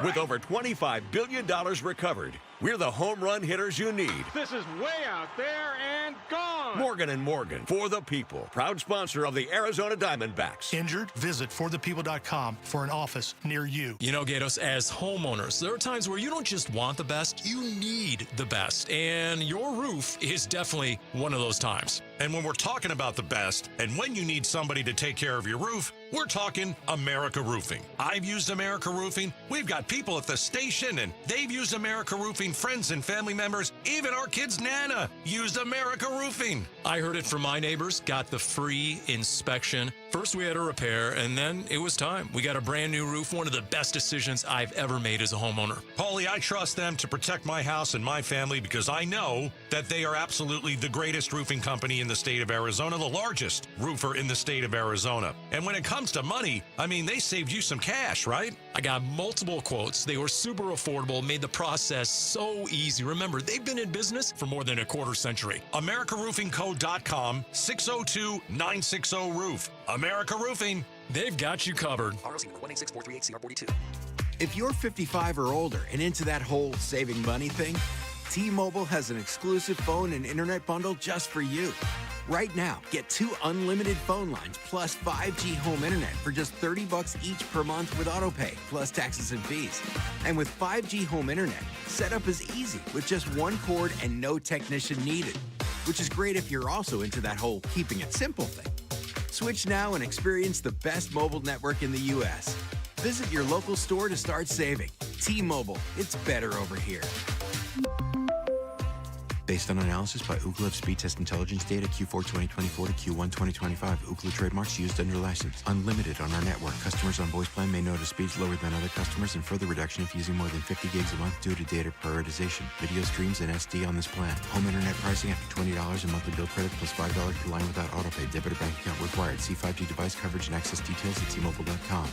S17: With over $25 billion recovered, we're the home run hitters you need.
S19: This is way out there
S17: and gone. Morgan & Morgan, for the people. Proud sponsor of the Arizona Diamondbacks.
S12: Injured? Visit forthepeople.com for an office near you.
S19: You know, Gatos, as homeowners, there are times where you don't just want the best, you need the best. And your roof is definitely one of those times.
S20: And when we're talking about the best, and when you need somebody to take care of your roof, we're talking America Roofing. I've used America Roofing. We've got people at the station, and they've used America Roofing. Friends and family members, even our kid's Nana, used America Roofing.
S19: I heard it from my neighbors, got the free inspection. First we had a repair, and then it was time. We got a brand new roof, one of the best decisions I've ever made as a homeowner.
S20: Paulie, I trust them to protect my house and my family because I know that they are absolutely the greatest roofing company in the state of Arizona, the largest roofer in the state of Arizona. And when it comes to money, I mean, they saved you some cash, right?
S19: I got multiple quotes. They were super affordable, made the process so easy. Remember, they've been in business for more than a quarter century.
S20: AmericaRoofingCo.com, 602-960-ROOF. America Roofing.
S19: They've got you covered.
S21: ROC 186-438-CR42.
S22: If you're 55 or older and into that whole saving money thing, T-Mobile has an exclusive phone and internet bundle just for you. Right now, get 2 unlimited phone lines plus 5G home internet for just $30 each per month with autopay, plus taxes and fees. And with 5G home internet, setup is easy with just 1 cord and no technician needed, which is great if you're also into that whole keeping it simple thing. Switch now and experience the best mobile network in the U.S. Visit your local store to start saving. T-Mobile, it's better over here. Based on analysis by Ookla of speed test intelligence data Q4 2024 to Q1 2025. Ookla trademarks used under license. Unlimited on our network. Customers on voice plan may notice speeds lower than other customers and further reduction if using more than 50 gigs a month due to data prioritization. Video streams and SD on this plan. Home internet pricing after $20 and monthly bill credit plus $5 per line without autopay. Debit or bank account required. See 5G device coverage and access details at T-Mobile.com.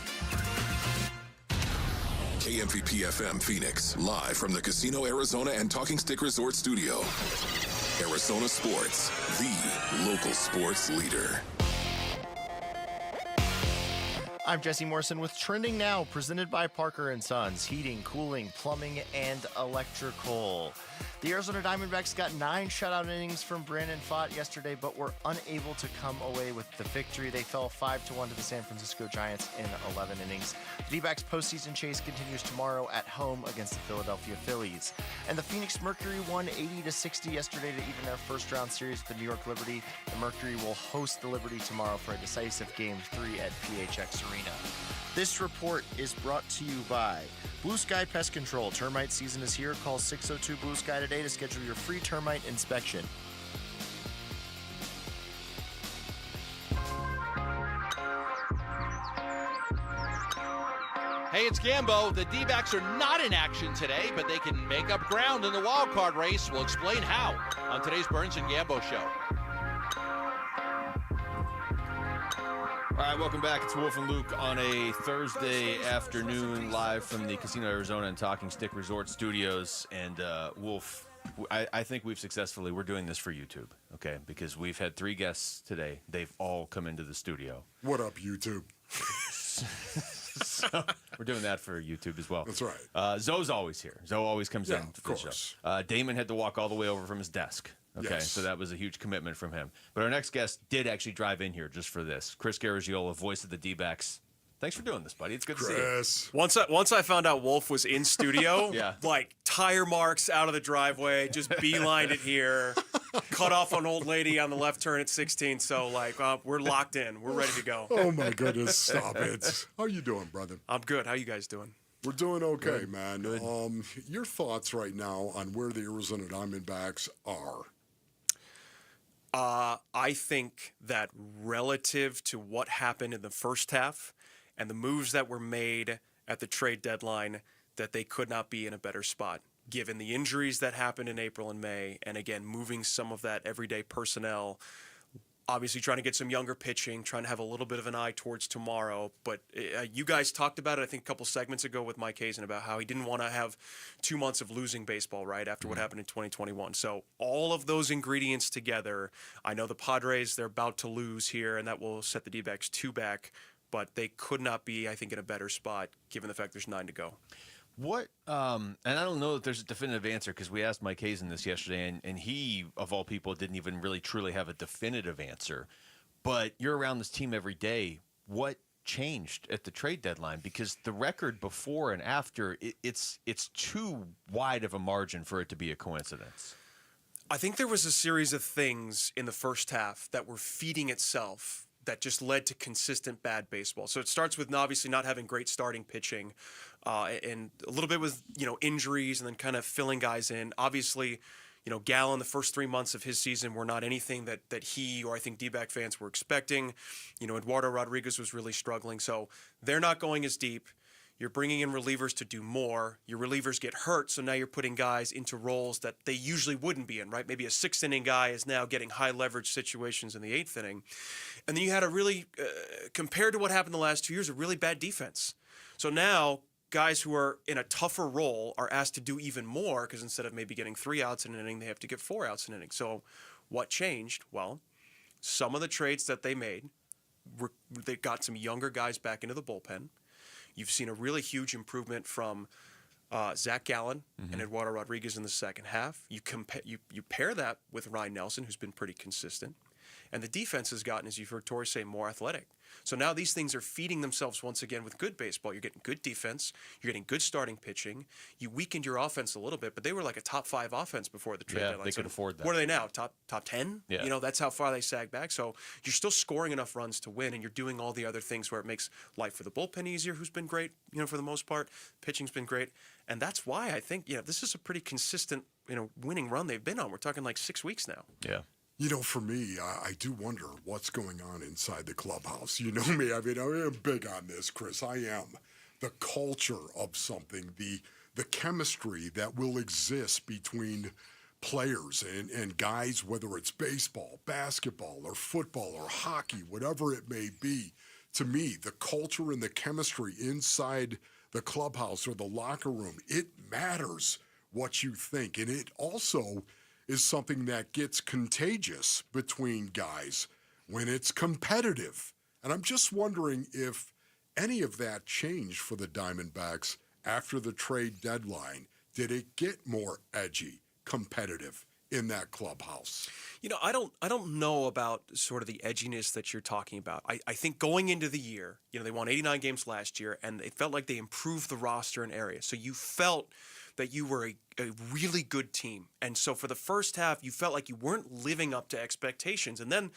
S23: KMVP FM Phoenix, live from the Casino Arizona and Talking Stick Resort Studio. Arizona Sports, the local sports leader.
S3: I'm Jesse Morrison with Trending Now, presented by Parker & Sons, heating, cooling, plumbing, and electrical. The Arizona Diamondbacks got 9 shutout innings from Brandon Pfaadt yesterday, but were unable to come away with the victory. They fell 5-1 to the San Francisco Giants in 11 innings. The D-backs' postseason chase continues tomorrow at home against the Philadelphia Phillies. And the Phoenix Mercury won 80-60 yesterday to even their first-round series with the New York Liberty. The Mercury will host the Liberty tomorrow for a decisive Game 3 at PHX Arena. This report is brought to you by Blue Sky Pest Control. Termite season is here. Call 602-BLUE-SKY today to schedule your free termite inspection.
S26: Hey, it's Gambo. The D-backs are not in action today, but they can make up ground in the wild card race. We'll explain how on today's Burns and Gambo show.
S14: All right, welcome back. It's Wolf and Luke on a Thursday afternoon, live from the Casino Arizona and Talking Stick Resort Studios. And Wolf, I think we're doing this for YouTube, okay? Because we've had 3 guests today. They've all come into the studio.
S15: What up, YouTube?
S14: So we're doing that for YouTube as well.
S15: That's right.
S14: Zoe's always here. Zoe always comes in
S15: of
S14: for the
S15: course.
S14: show. Damon had to walk all the way over from his desk. Okay,
S15: Yes.
S14: so that was a huge commitment from him. But our next guest did actually drive in here just for this. Chris Garagiola, voice of the D-backs. Thanks for doing this, buddy. It's good to see you.
S27: Once I found out Wolf was in studio,
S14: Yeah.
S27: like tire marks out of the driveway, just beelined it here, cut off an old lady on the left turn at 16. So like we're locked in, we're ready to go.
S15: Oh my goodness, stop it. How you doing, brother?
S27: I'm good. How you guys doing?
S15: We're doing okay,
S27: Good.
S15: man.
S27: Good.
S15: Your thoughts right now on where the Arizona Diamondbacks are?
S27: I think that relative to what happened in the first half and the moves that were made at the trade deadline, that they could not be in a better spot, given the injuries that happened in April and May, and again, moving some of that everyday personnel, obviously trying to get some younger pitching, trying to have a little bit of an eye towards tomorrow. But you guys talked about it, I think, a couple segments ago with Mike Hazen about how he didn't want to have 2 months of losing baseball, right, after what happened in 2021. So all of those ingredients together, I know the Padres, they're about to lose here, and that will set the D-backs 2 back. But they could not be, I think, in a better spot given the fact there's 9 to go.
S14: What, and I don't know if there's a definitive answer because we asked Mike Hazen this yesterday, and he, of all people, didn't even really truly have a definitive answer. But you're around this team every day. What changed at the trade deadline? Because the record before and after, it's too wide of a margin for it to be a coincidence.
S27: I think there was a series of things in the first half that were feeding itself that just led to consistent bad baseball. So it starts with obviously not having great starting pitching, and a little bit with injuries, and then kind of filling guys in. Obviously, Gallen, the first 3 months of his season were not anything that he or I think D-back fans were expecting. Eduardo Rodriguez was really struggling, so they're not going as deep. You're bringing in relievers to do more. Your relievers get hurt, so now you're putting guys into roles that they usually wouldn't be in, right? Maybe a sixth inning guy is now getting high leverage situations in the eighth inning. And then you had a really, compared to what happened the last 2 years, a really bad defense. So now guys who are in a tougher role are asked to do even more because instead of maybe getting 3 outs in an inning, they have to get 4 outs in an inning. So what changed? Well, some of the trades that they made, they got some younger guys back into the bullpen. You've seen a really huge improvement from Zach Gallen and Eduardo Rodriguez in the second half. You pair that with Ryan Nelson, who's been pretty consistent. And the defense has gotten, as you've heard Torres say, more athletic. So now these things are feeding themselves once again with good baseball. You're getting good defense. You're getting good starting pitching. You weakened your offense a little bit, but they were like a top 5 offense before the trade deadline.
S14: Yeah, they could afford that.
S27: What are they now? Top 10?
S14: Yeah.
S27: That's how far they sag back. So you're still scoring enough runs to win, and you're doing all the other things where it makes life for the bullpen easier, who's been great, for the most part. Pitching's been great. And that's why I think, this is a pretty consistent, winning run they've been on. We're talking like 6 weeks now.
S14: Yeah.
S15: For me, I do wonder what's going on inside the clubhouse. You know me, I'm big on this, Chris. I am. The culture of something, the chemistry that will exist between players and guys, whether it's baseball, basketball, or football, or hockey, whatever it may be. To me, the culture and the chemistry inside the clubhouse or the locker room, it matters what you think. And it also is something that gets contagious between guys when it's competitive. And I'm just wondering if any of that changed for the Diamondbacks after the trade deadline. Did it get more edgy, competitive in that clubhouse?
S27: I don't know about sort of the edginess that you're talking about. I think going into the year, they won 89 games last year, and it felt like they improved the roster in areas. So you felt that you were a really good team. And so for the first half, you felt like you weren't living up to expectations. And then,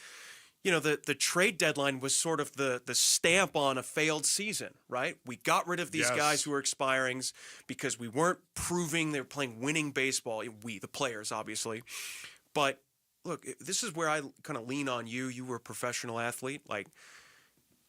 S27: the trade deadline was sort of the stamp on a failed season, right? We got rid of these guys who were expirings because we weren't proving they were playing winning baseball. We, the players, obviously. But look, this is where I kind of lean on you. You were a professional athlete. Like,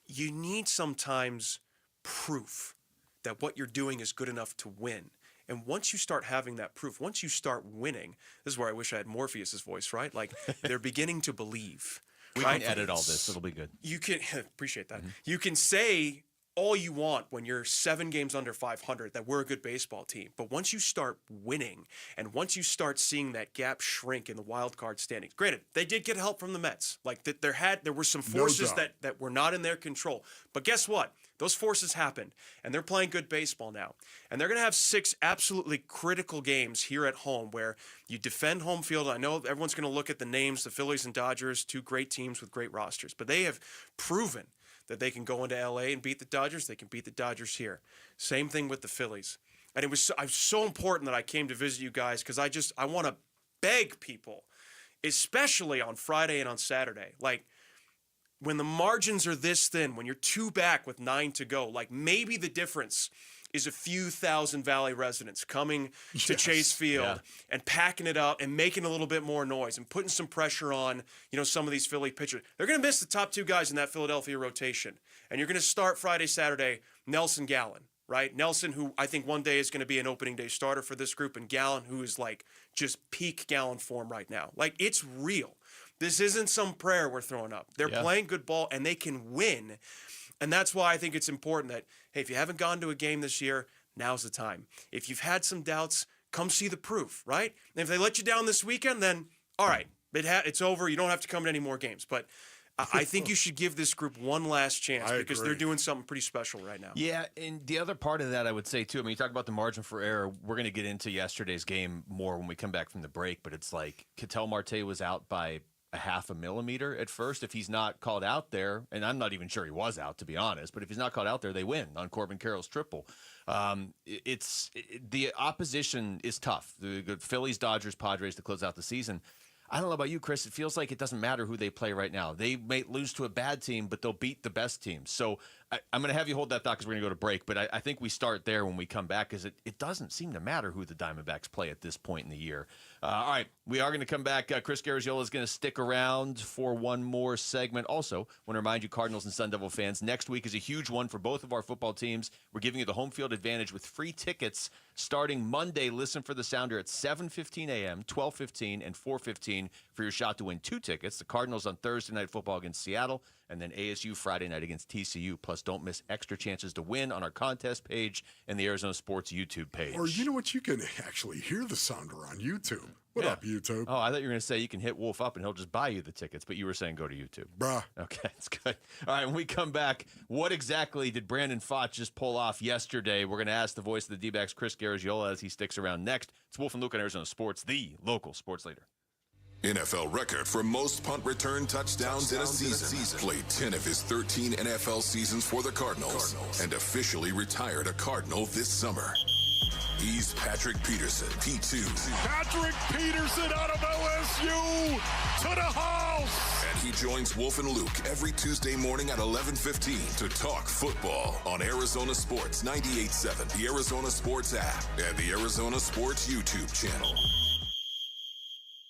S27: you need sometimes proof that what you're doing is good enough to win. And once you start having that proof, once you start winning, this is where I wish I had Morpheus's voice, right? Like, they're beginning to believe.
S14: We can edit all this. It'll be good.
S27: You can appreciate that. You can say all you want when you're 7 games under 500 that we're a good baseball team. But once you start winning and once you start seeing that gap shrink in the wild card standings, granted, they did get help from the Mets. Like there were some forces that were not in their control. But guess what? Those forces happened, and they're playing good baseball now. And they're going to have 6 absolutely critical games here at home where you defend home field. I know everyone's going to look at the names, the Phillies and Dodgers, 2 great teams with great rosters. But they have proven that they can go into L.A. and beat the Dodgers. They can beat the Dodgers here. Same thing with the Phillies. And it was so important that I came to visit you guys because I want to beg people, especially on Friday and on Saturday, like, when the margins are this thin, when you're 2 back with 9 to go, like, maybe the difference is a few thousand Valley residents coming to Chase Field and packing it up and making a little bit more noise and putting some pressure on, some of these Philly pitchers. They're going to miss the top 2 guys in that Philadelphia rotation. And you're going to start Friday, Saturday, Nelson Gallen, right? Nelson, who I think one day is going to be an opening day starter for this group, and Gallen, who is like just peak Gallen form right now. Like, it's real. This isn't some prayer we're throwing up. They're playing good ball, and they can win. And that's why I think it's important that, hey, if you haven't gone to a game this year, now's the time. If you've had some doubts, come see the proof, right? And if they let you down this weekend, then all right, it's over. You don't have to come to any more games. But I think you should give this group one last chance because
S15: agree.
S27: they're doing something pretty special right now.
S14: Yeah, and the other part of that I would say, too, I mean, you talk about the margin for error. We're going to get into yesterday's game more when we come back from the break, but it's like Ketel Marte was out by a half a millimeter at first. If he's not called out there, and I'm not even sure he was out, to be honest, but if he's not called out there, they win on Corbin Carroll's triple. The opposition is tough. The Phillies, Dodgers, Padres to close out the season. I don't know about you, Chris. It feels like it doesn't matter who they play right now. They may lose to a bad team, but they'll beat the best team. So I'm going to have you hold that thought because we're going to go to break. But I think we start there when we come back because it doesn't seem to matter who the Diamondbacks play at this point in the year. All right, we are going to come back. Chris Garagiola is going to stick around for one more segment. Also, want to remind you, Cardinals and Sun Devil fans, next week is a huge one for both of our football teams. We're giving you the home field advantage with free tickets starting Monday. Listen for the sounder at 7:15 a.m., 12:15, and 4:15 for your shot to win 2 tickets. The Cardinals on Thursday Night Football against Seattle, and then ASU Friday night against TCU. Plus, don't miss extra chances to win on our contest page and the Arizona Sports YouTube page.
S15: Or you know what? You can actually hear the sounder on YouTube. What up, YouTube?
S14: Oh, I thought you were going to say you can hit Wolf up and he'll just buy you the tickets, but you were saying go to YouTube.
S15: Bruh.
S14: Okay, that's good. All right, when we come back, what exactly did Brandon Pfaadt just pull off yesterday? We're going to ask the voice of the D-backs, Chris Garagiola, as he sticks around next. It's Wolf and Luke on Arizona Sports, the local sports leader.
S23: NFL record for most punt return touchdowns in a season. Played 10 of his 13 NFL seasons for the Cardinals and officially retired a Cardinal this summer. He's Patrick Peterson, P2.
S15: Patrick Peterson out of LSU to the house.
S23: And he joins Wolf and Luke every Tuesday morning at 11:15 to talk football on Arizona Sports 98.7, the Arizona Sports app, and the Arizona Sports YouTube channel.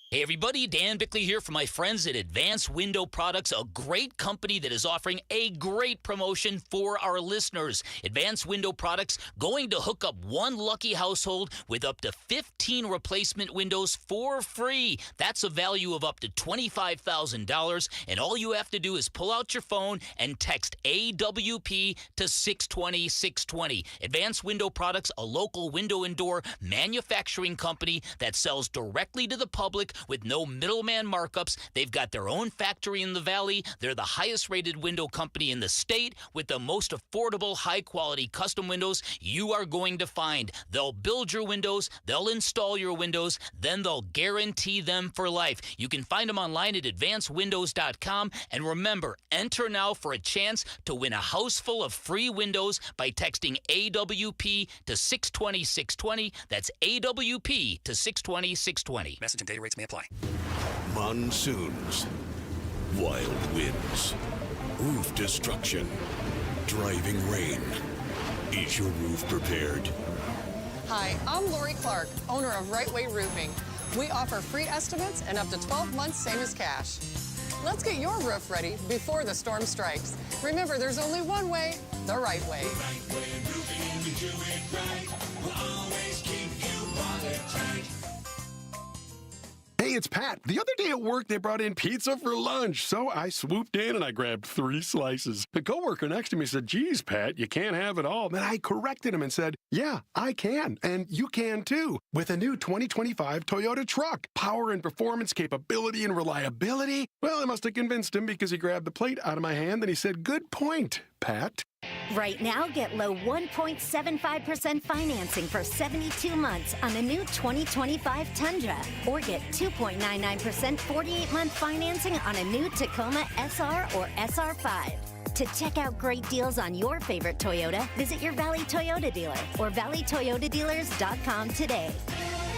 S29: Hey everybody, Dan Bickley here from my friends at Advanced Window Products, a great company that is offering a great promotion for our listeners. Advanced Window Products going to hook up one lucky household with up to 15 replacement windows for free. That's a value of up to $25,000, and all you have to do is pull out your phone and text AWP to 620-620. Advanced Window Products, a local window and door manufacturing company that sells directly to the public with no middleman markups. They've got their own factory in the valley. They're the highest rated window company in the state with the most affordable, high quality custom windows you are going to find. They'll build your windows, they'll install your windows, then they'll guarantee them for life. You can find them online at advancedwindows.com. And remember, enter now for a chance to win a house full of free windows by texting AWP to 620-620. That's AWP to 620-620.
S21: Message and data rates may apply.
S2: Monsoons, wild winds, roof destruction, driving rain. Is your roof prepared?
S4: Hi, I'm Lori Clark, owner of Right Way Roofing. We offer free estimates and up to 12 months, same as cash. Let's get your roof ready before the storm strikes. Remember, there's only one way, the right way.
S5: The right way roofing, we do it right. We'll always keep you watertight.
S8: Hey, it's Pat. The other day at work, they brought in pizza for lunch, so I swooped in and I grabbed 3 slices. The coworker next to me said, "Geez, Pat, you can't have it all." Then I corrected him and said, "Yeah, I can, and you can too." With a new 2025 Toyota truck, power and performance, capability and reliability. Well, I must have convinced him because he grabbed the plate out of my hand and he said, "Good point, Pat."
S9: Right now, get low 1.75% financing for 72 months on the new 2025 Tundra. Or get 2.99% 48-month financing on a new Tacoma SR or SR5. To check out great deals on your favorite Toyota, visit your Valley Toyota dealer or valleytoyotadealers.com today.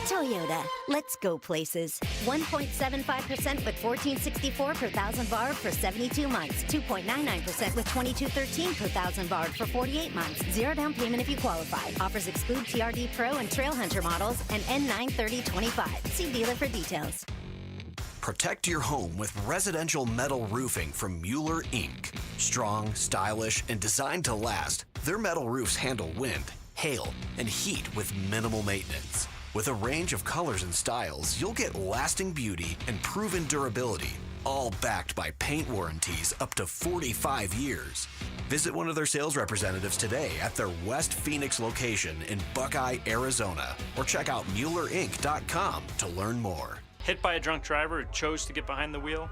S9: Toyota, let's go places. 1.75% with $14.64 per thousand borrowed for 72 months. 2.99% with $22.13 per thousand borrowed for 48 months. 0 down payment if you qualify. Offers exclude TRD Pro and Trail Hunter models and N93025. See dealer for details.
S18: Protect your home with residential metal roofing from Mueller Inc. Strong, stylish, and designed to last, their metal roofs handle wind, hail, and heat with minimal maintenance. With a range of colors and styles, you'll get lasting beauty and proven durability, all backed by paint warranties up to 45 years. Visit one of their sales representatives today at their West Phoenix location in Buckeye, Arizona, or check out MuellerInc.com to learn more.
S24: Hit by a drunk driver who chose to get behind the wheel?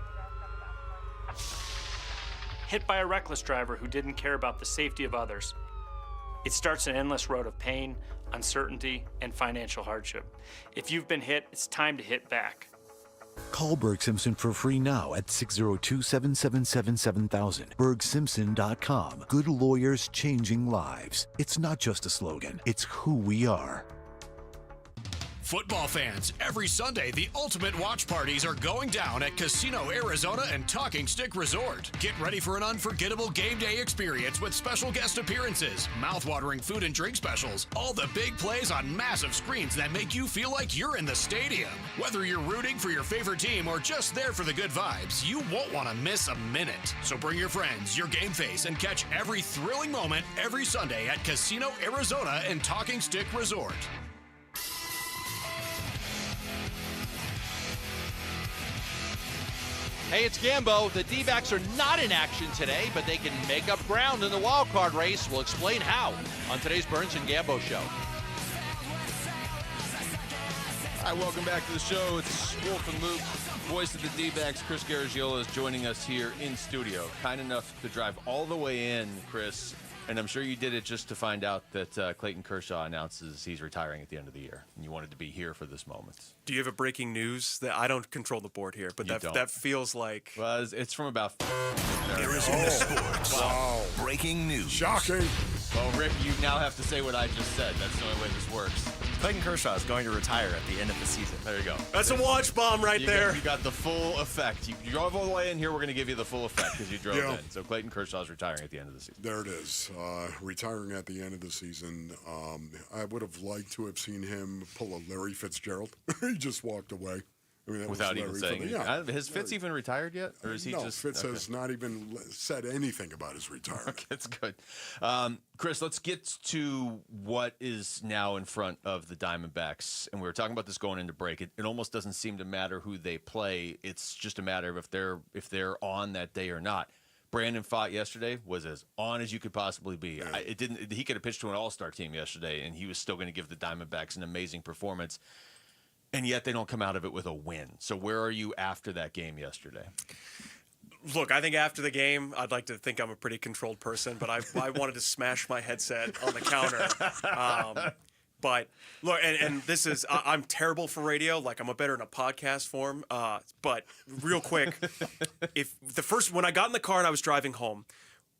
S1: hit by a reckless driver who didn't care about the safety of others. It starts an endless road of pain, uncertainty, and financial hardship. If you've been hit, it's time to hit back.
S6: Call Berg Simpson for free now at 602-777-7000. BergSimpson.com. Good lawyers changing lives. It's not just a slogan, it's who we are.
S7: Football fans, every Sunday, the ultimate watch parties are going down at Casino Arizona and Talking Stick Resort. Get ready for an unforgettable game day experience with special guest appearances, mouthwatering food and drink specials, all the big plays on massive screens that make you feel like you're in the stadium. Whether you're rooting for your favorite team or just there for the good vibes, you won't want to miss a minute. So bring your friends, your game face, and catch every thrilling moment every Sunday at Casino Arizona and Talking Stick Resort.
S26: Hey, it's Gambo. The D-backs are not in action today, but they can make up ground in the wild card race. We'll explain how on today's Burns and Gambo show.
S14: Hi, welcome back to the show. It's Wolf and Luke, voice of the D-backs. Chris Garagiola is joining us here in studio. Kind enough to drive all the way in, Chris. And I'm sure you did it just to find out that Clayton Kershaw announces he's retiring at the end of the year. And you wanted to be here for this moment.
S27: Do you have a breaking news? That I don't control the board here, but that feels like...
S14: Well, it's from about...
S7: Arizona Sports.
S14: Wow.
S7: Breaking news.
S15: Shocking.
S14: Well, Rick, you now have to say what I just said. That's the only way this works.
S3: Clayton Kershaw is going to retire at the end of the season.
S14: There you go.
S27: That's a watch bomb right there.
S14: You got the full effect. You drove all the way in here. We're going to give you the full effect because you drove in. So Clayton Kershaw is retiring at the end of the season.
S15: There it is. Retiring at the end of the season. I would have liked to have seen him pull a Larry Fitzgerald. He just walked away. I mean,
S14: Without even saying anything. Has Fitz even retired yet? Or is he just...
S15: Fitz has not even said anything about his retirement.
S14: Okay, that's good. Chris, let's get to what is now in front of the Diamondbacks. And we were talking about this going into break. It almost doesn't seem to matter who they play. It's just a matter of if they're on that day or not. Brandon Pfaadt yesterday was as on as you could possibly be.
S15: Yeah.
S14: He could have pitched to an all-star team yesterday, and he was still going to give the Diamondbacks an amazing performance. And yet they don't come out of it with a win. So where are you after that game yesterday?
S27: Look, I think after the game, I'd like to think I'm a pretty controlled person, but I wanted to smash my headset on the counter. But look, and this is, I'm terrible for radio. Like, I'm better in a podcast form. But real quick, when I got in the car and I was driving home,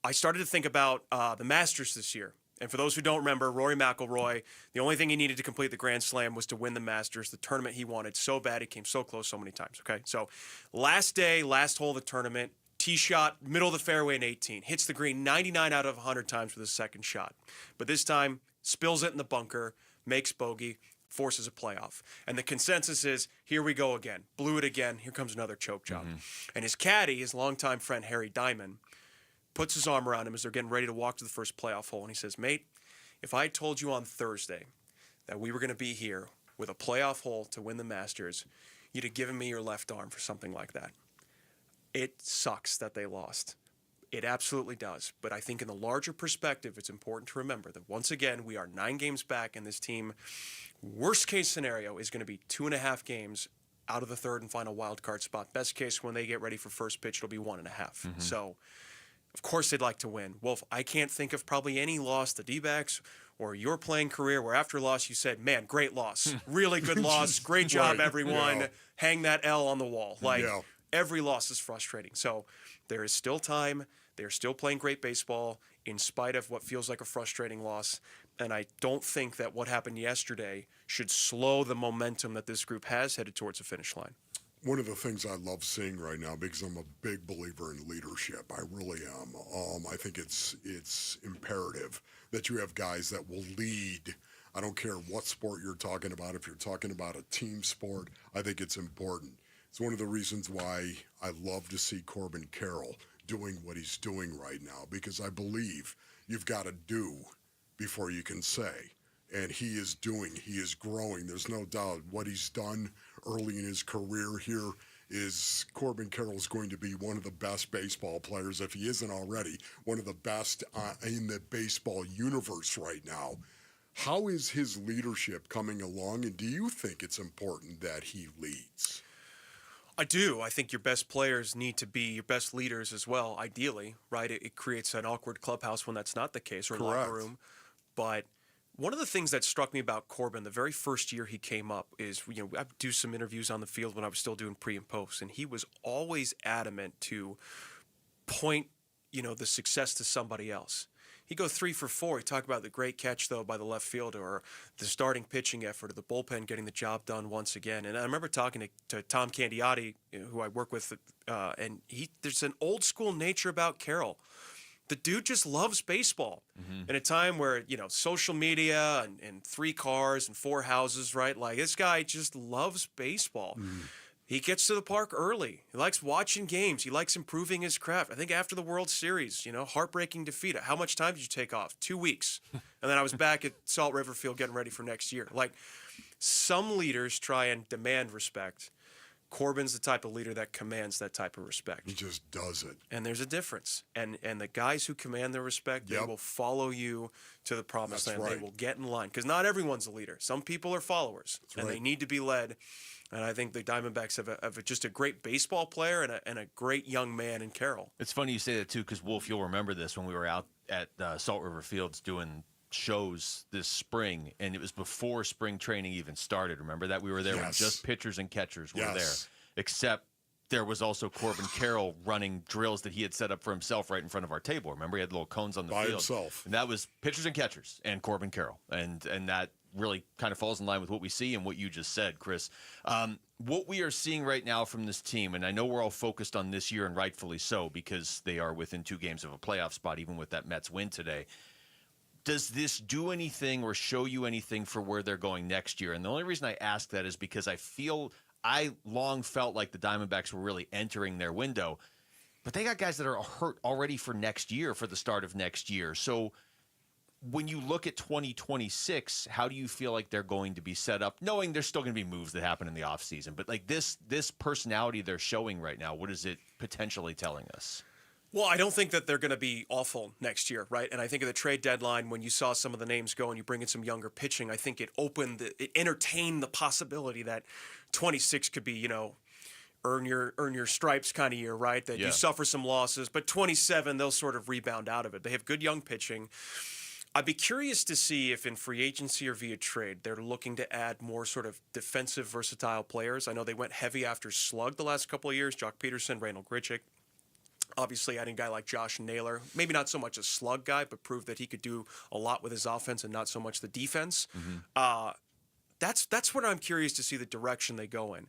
S27: I started to think about the Masters this year. And for those who don't remember, Rory McIlroy, the only thing he needed to complete the Grand Slam was to win the Masters, the tournament he wanted so bad. He came so close so many times, okay? So last day, last hole of the tournament, tee shot, middle of the fairway in 18. Hits the green 99 out of 100 times with his second shot. But this time, spills it in the bunker, makes bogey, forces a playoff. And the consensus is, here we go again. Blew it again. Here comes another choke job. Mm-hmm. And his caddy, his longtime friend Harry Diamond, puts his arm around him as they're getting ready to walk to the first playoff hole. And he says, mate, if I told you on Thursday that we were going to be here with a playoff hole to win the Masters, you'd have given me your left arm for something like that. It sucks that they lost. It absolutely does. But I think in the larger perspective, it's important to remember that once again, we are 9 games back, and this team, worst case scenario, is going to be 2.5 games out of the third and final wild card spot. Best case, when they get ready for first pitch, it'll be 1.5. Mm-hmm. So, of course they'd like to win. Wolf, I can't think of probably any loss, the D-backs or your playing career, where after loss you said, man, great loss. Really good loss. Great job, everyone. Yeah. Hang that L on the wall. Every loss is frustrating. So there is still time. They're still playing great baseball in spite of what feels like a frustrating loss. And I don't think that what happened yesterday should slow the momentum that this group has headed towards the finish line.
S15: One of the things I love seeing right now, because I'm a big believer in leadership, I really am. I think it's imperative that you have guys that will lead. I don't care what sport you're talking about. If you're talking about a team sport, I think it's important. It's one of the reasons why I love to see Corbin Carroll doing what he's doing right now, because I believe you've got to do before you can say. And he is growing. There's no doubt what he's done early in his career here is Corbin Carroll is going to be one of the best baseball players, if he isn't already, one of the best in the baseball universe right now. How is his leadership coming along, and do you think it's important that he leads?
S27: I do. I think your best players need to be your best leaders as well, ideally, right? It creates an awkward clubhouse when that's not the case, or locker room. But one of the things that struck me about Corbin the very first year he came up is, I do some interviews on the field when I was still doing pre and post, and he was always adamant to point, the success to somebody else. He'd go 3 for 4. He talked about the great catch, though, by the left fielder, or the starting pitching effort, or the bullpen getting the job done once again. And I remember talking to Tom Candiotti, who I work with, and there's an old school nature about Carroll. The dude just loves baseball. In a time where, social media and 3 cars and 4 houses, right? Like, this guy just loves baseball. He gets to the park early. He likes watching games. He likes improving his craft. I think after the World Series, heartbreaking defeat. How much time did you take off? 2 weeks. And then I was back at Salt River Field getting ready for next year. Like, some leaders try and demand respect. Corbin's the type of leader that commands that type of respect.
S15: He just does it.
S27: And there's a difference. And the guys who command their respect, they will follow you to the promised land. They will get in line. Because not everyone's a leader. Some people are followers. And they need to be led. And I think the Diamondbacks have just a great baseball player and a great young man in Carroll.
S14: It's funny you say that, too, because, Wolf, you'll remember this when we were out at Salt River Fields doing shows this spring, and it was before spring training even started. Remember that? We were there when just pitchers and catchers were there, except there was also Corbin Carroll running drills that he had set up for himself right in front of our table. Remember, he had little cones on the field.
S15: By himself.
S14: And that was pitchers and catchers and Corbin Carroll. And that really kind of falls in line with what we see and what you just said, Chris. What we are seeing right now from this team, and I know we're all focused on this year, and rightfully so, because they are within 2 games of a playoff spot, even with that Mets win today. Does this do anything or show you anything for where they're going next year? And the only reason I ask that is because I long felt like the Diamondbacks were really entering their window, but they got guys that are hurt already for next year, for the start of next year. So when you look at 2026, how do you feel like they're going to be set up, knowing there's still going to be moves that happen in the offseason? But like this personality they're showing right now, what is it potentially telling us?
S27: Well, I don't think that they're going to be awful next year, right? And I think at the trade deadline, when you saw some of the names go and you bring in some younger pitching, I think it entertained the possibility that 26 could be, earn your stripes kind of year, right? That you suffer some losses, but 27, they'll sort of rebound out of it. They have good young pitching. I'd be curious to see if in free agency or via trade, they're looking to add more sort of defensive, versatile players. I know they went heavy after slug the last couple of years, Jock Peterson, Randall Grichuk. Obviously, adding a guy like Josh Naylor, maybe not so much a slug guy, but proved that he could do a lot with his offense and not so much the defense. That's what I'm curious to see the direction they go in.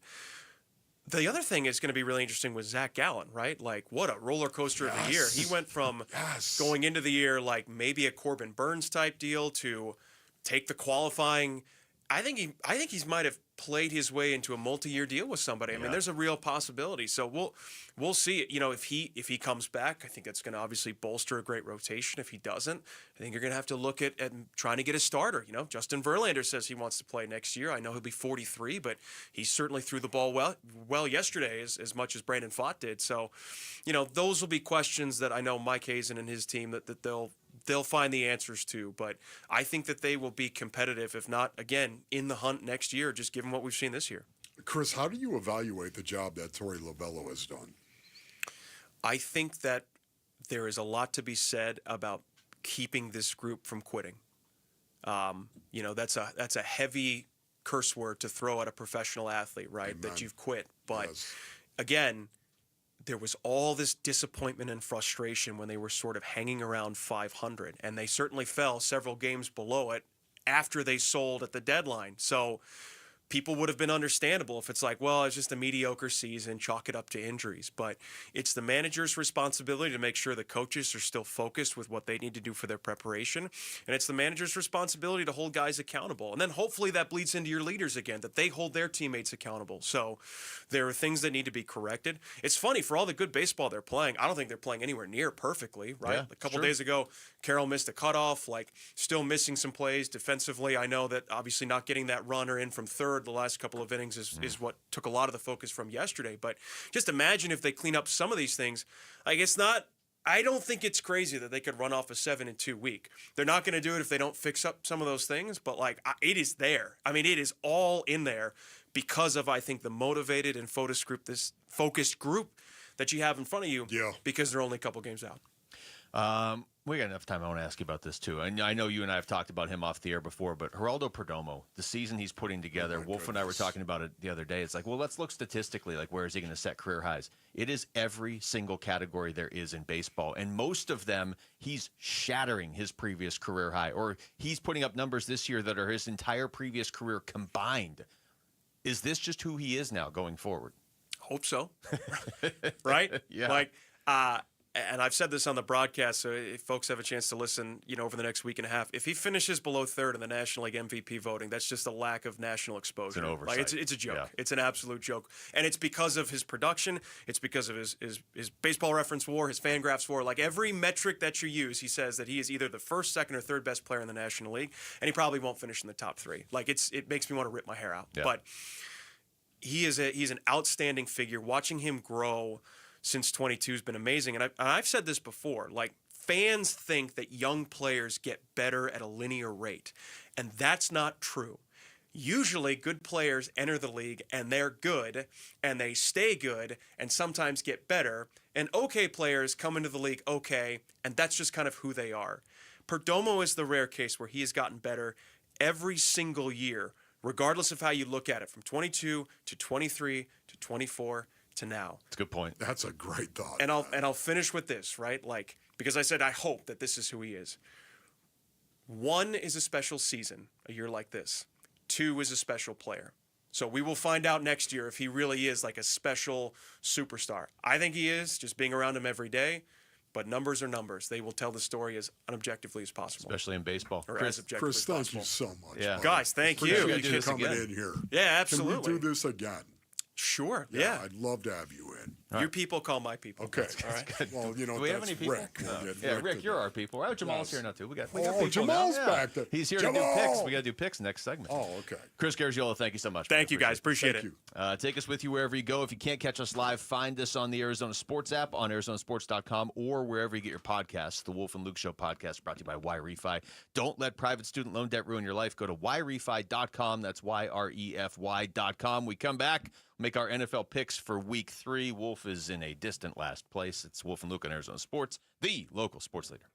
S27: The other thing is going to be really interesting with Zach Gallen, right? Like, what a roller coaster of a year. He went from going into the year like maybe a Corbin Burns type deal to take the qualifying. I think he's might have played his way into a multi-year deal with somebody. I mean, there's a real possibility. So we'll see. If he comes back, I think that's going to obviously bolster a great rotation. If he doesn't, I think you're going to have to look at trying to get a starter. Justin Verlander says he wants to play next year. I know he'll be 43, but he certainly threw the ball well yesterday as much as Brandon Pfaadt did. So, those will be questions that I know Mike Hazen and his team that they'll find the answers to, but I think that they will be competitive, if not, again, in the hunt next year, just given what we've seen this year.
S15: Chris, how do you evaluate the job that Torey Lovullo has done?
S27: I think that there is a lot to be said about keeping this group from quitting. That's a heavy curse word to throw at a professional athlete, right? Amen. That you've quit. But again, there was all this disappointment and frustration when they were sort of hanging around 500, and they certainly fell several games below it after they sold at the deadline. So people would have been understandable if it's like, well, it's just a mediocre season, chalk it up to injuries. But it's the manager's responsibility to make sure the coaches are still focused with what they need to do for their preparation. And it's the manager's responsibility to hold guys accountable. And then hopefully that bleeds into your leaders again, that they hold their teammates accountable. So there are things that need to be corrected. It's funny, for all the good baseball they're playing, I don't think they're playing anywhere near perfectly, right?
S14: Yeah,
S27: a couple days ago, Carroll missed a cutoff, still missing some plays defensively. I know that obviously not getting that runner in from third the last couple of innings is what took a lot of the focus from yesterday. But just imagine if they clean up some of these things. I don't think it's crazy that they could run off a 7-2 week. They're not going to do it if they don't fix up some of those things, but it is there. I mean, it is all in there because of, I think, the motivated and focused group focused group that you have in front of you because they're only a couple games out.
S14: We got enough time. I want to ask you about this, too. I know you and I have talked about him off the air before, but Geraldo Perdomo, the season he's putting together, Wolf and I were talking about it the other day. It's like, well, let's look statistically, like, where is he going to set career highs? It is every single category there is in baseball, and most of them, he's shattering his previous career high, or he's putting up numbers this year that are his entire previous career combined. Is this just who he is now going forward?
S27: Hope so. Right?
S14: Yeah.
S27: Like, and I've said this on the broadcast, so if folks have a chance to listen, over the next week and a half, if he finishes below third in the National League MVP voting, that's just a lack of national exposure.
S14: It's an oversight.
S27: Like, it's a joke.
S14: Yeah.
S27: It's an absolute joke. And it's because of his production. It's because of his baseball reference war, his Fangraphs war. Like, every metric that you use, he says that he is either the first, second, or third best player in the National League, and he probably won't finish in the top three. Like, it makes me want to rip my hair out.
S14: Yeah.
S27: But he's an outstanding figure. Watching him grow since 22 has been amazing. And I've said this before, like, fans think that young players get better at a linear rate, and that's not true. Usually good players enter the league and they're good and they stay good and sometimes get better, and okay players come into the league okay, and that's just kind of who they are. Perdomo is the rare case where he has gotten better every single year, regardless of how you look at it, from 22 to 23 to 24 to now.
S14: That's a good point.
S15: That's a great thought.
S27: And I'll finish with this, right? Like, because I said I hope that this is who he is. 1 is a special season, a year like this. 2 is a special player. So we will find out next year if he really is like a special superstar. I think he is, just being around him every day. But numbers are numbers. They will tell the story as unobjectively as possible.
S14: Especially in baseball.
S27: Or as objectively
S15: Chris,
S27: as
S15: thank
S27: possible.
S15: you so much.
S14: Yeah.
S27: Guys, thank you.
S15: Appreciate
S27: You
S15: you
S27: can
S15: coming
S27: again.
S15: in here.
S27: Yeah, absolutely.
S15: Can we do this again?
S27: Sure, yeah.
S15: I'd love to have you in.
S27: Your people call my people.
S15: Okay.
S27: All right.
S15: Well,
S14: Do we have
S15: that's
S14: any people?
S15: Rick. We'll get
S14: Yeah,
S15: Rick
S14: Rick,
S15: to
S14: you're
S15: do
S14: our people. Oh, Jamal's
S15: Yes.
S14: here now, too. We got
S15: Oh,
S14: people
S15: Jamal's
S14: now.
S15: back there.
S14: He's here
S15: Jamal!
S14: to do picks. We got to do picks next segment.
S15: Oh, okay.
S14: Chris Gargiulo, thank you so much.
S27: Thank you, guys. Appreciate
S15: Thank
S27: it.
S15: you.
S14: Take us with you wherever you go. If you can't catch us live, find us on the Arizona Sports app, on ArizonaSports.com, or wherever you get your podcasts. The Wolf and Luke Show podcast brought to you by YRefi. Don't let private student loan debt ruin your life. Go to YRefi.com. That's YREFY.com. We come back, make our NFL picks for week 3. Wolf is in a distant last place. It's Wolf and Luke on Arizona Sports, the local sports leader.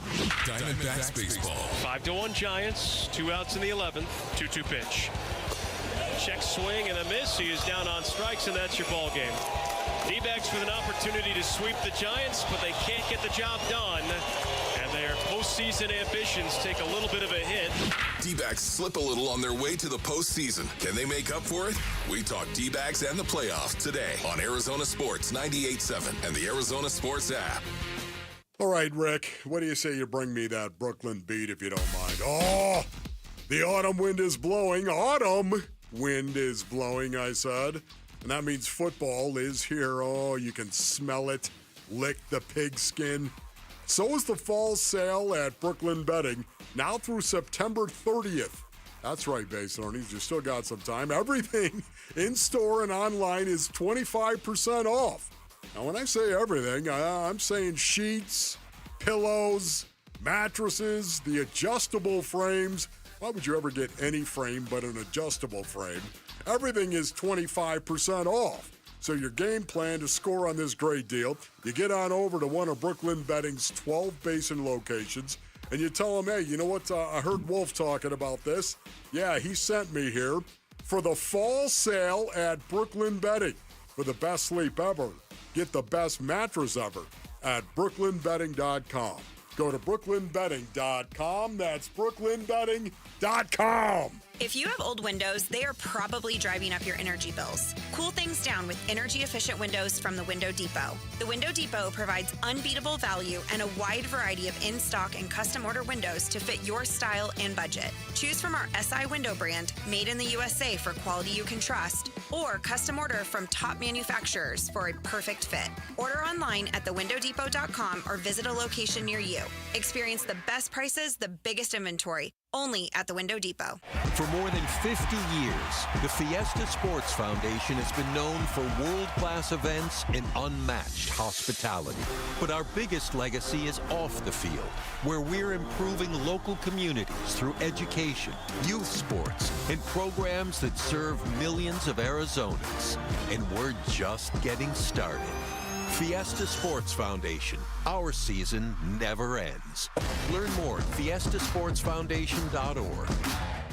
S23: Diamondbacks baseball.
S10: 5-1 Giants, 2 outs in the 11th, 2-2 pitch. Check swing and a miss. He is down on strikes, and that's your ball game. D-backs with an opportunity to sweep the Giants, but they can't get the job done. And their postseason ambitions take a little bit of a hit.
S23: D-backs slip a little on their way to the postseason. Can they make up for it? We talk D-backs and the playoffs today on Arizona Sports 98.7 and the Arizona Sports app.
S15: All right, Rick, what do you say you bring me that Brooklyn beat if you don't mind? Oh, the autumn wind is blowing. Autumn wind is blowing, I said. And that means football is here. Oh, you can smell it. Lick the pigskin. So is the fall sale at Brooklyn Betting, now through September 30th. That's right, Base Owners. You still got some time. Everything in store and online is 25% off. Now, when I say everything, I'm saying sheets, pillows, mattresses, the adjustable frames. Why would you ever get any frame but an adjustable frame? Everything is 25% off. So your game plan to score on this great deal, you get on over to one of Brooklyn Betting's 12 basin locations, and you tell them, hey, you know what? I heard Wolf talking about this. Yeah, he sent me here for the fall sale at Brooklyn Betting. For the best sleep ever, get the best mattress ever at brooklynbetting.com. Go to brooklynbetting.com. That's brooklynbetting.com.
S11: If you have old windows, they are probably driving up your energy bills. Cool things down with energy-efficient windows from the Window Depot. The Window Depot provides unbeatable value and a wide variety of in-stock and custom-order windows to fit your style and budget. Choose from our SI window brand, made in the USA for quality you can trust, or custom order from top manufacturers for a perfect fit. Order online at thewindowdepot.com or visit a location near you. Experience the best prices, the biggest inventory, only at the Window Depot.
S12: For more than 50 years, the Fiesta Sports Foundation has been known for world-class events and unmatched hospitality. But our biggest legacy is off the field, where we're improving local communities through education, youth sports, and programs that serve millions of Arizonans. And we're just getting started. Fiesta Sports Foundation. Our season never ends. Learn more at fiestasportsfoundation.org.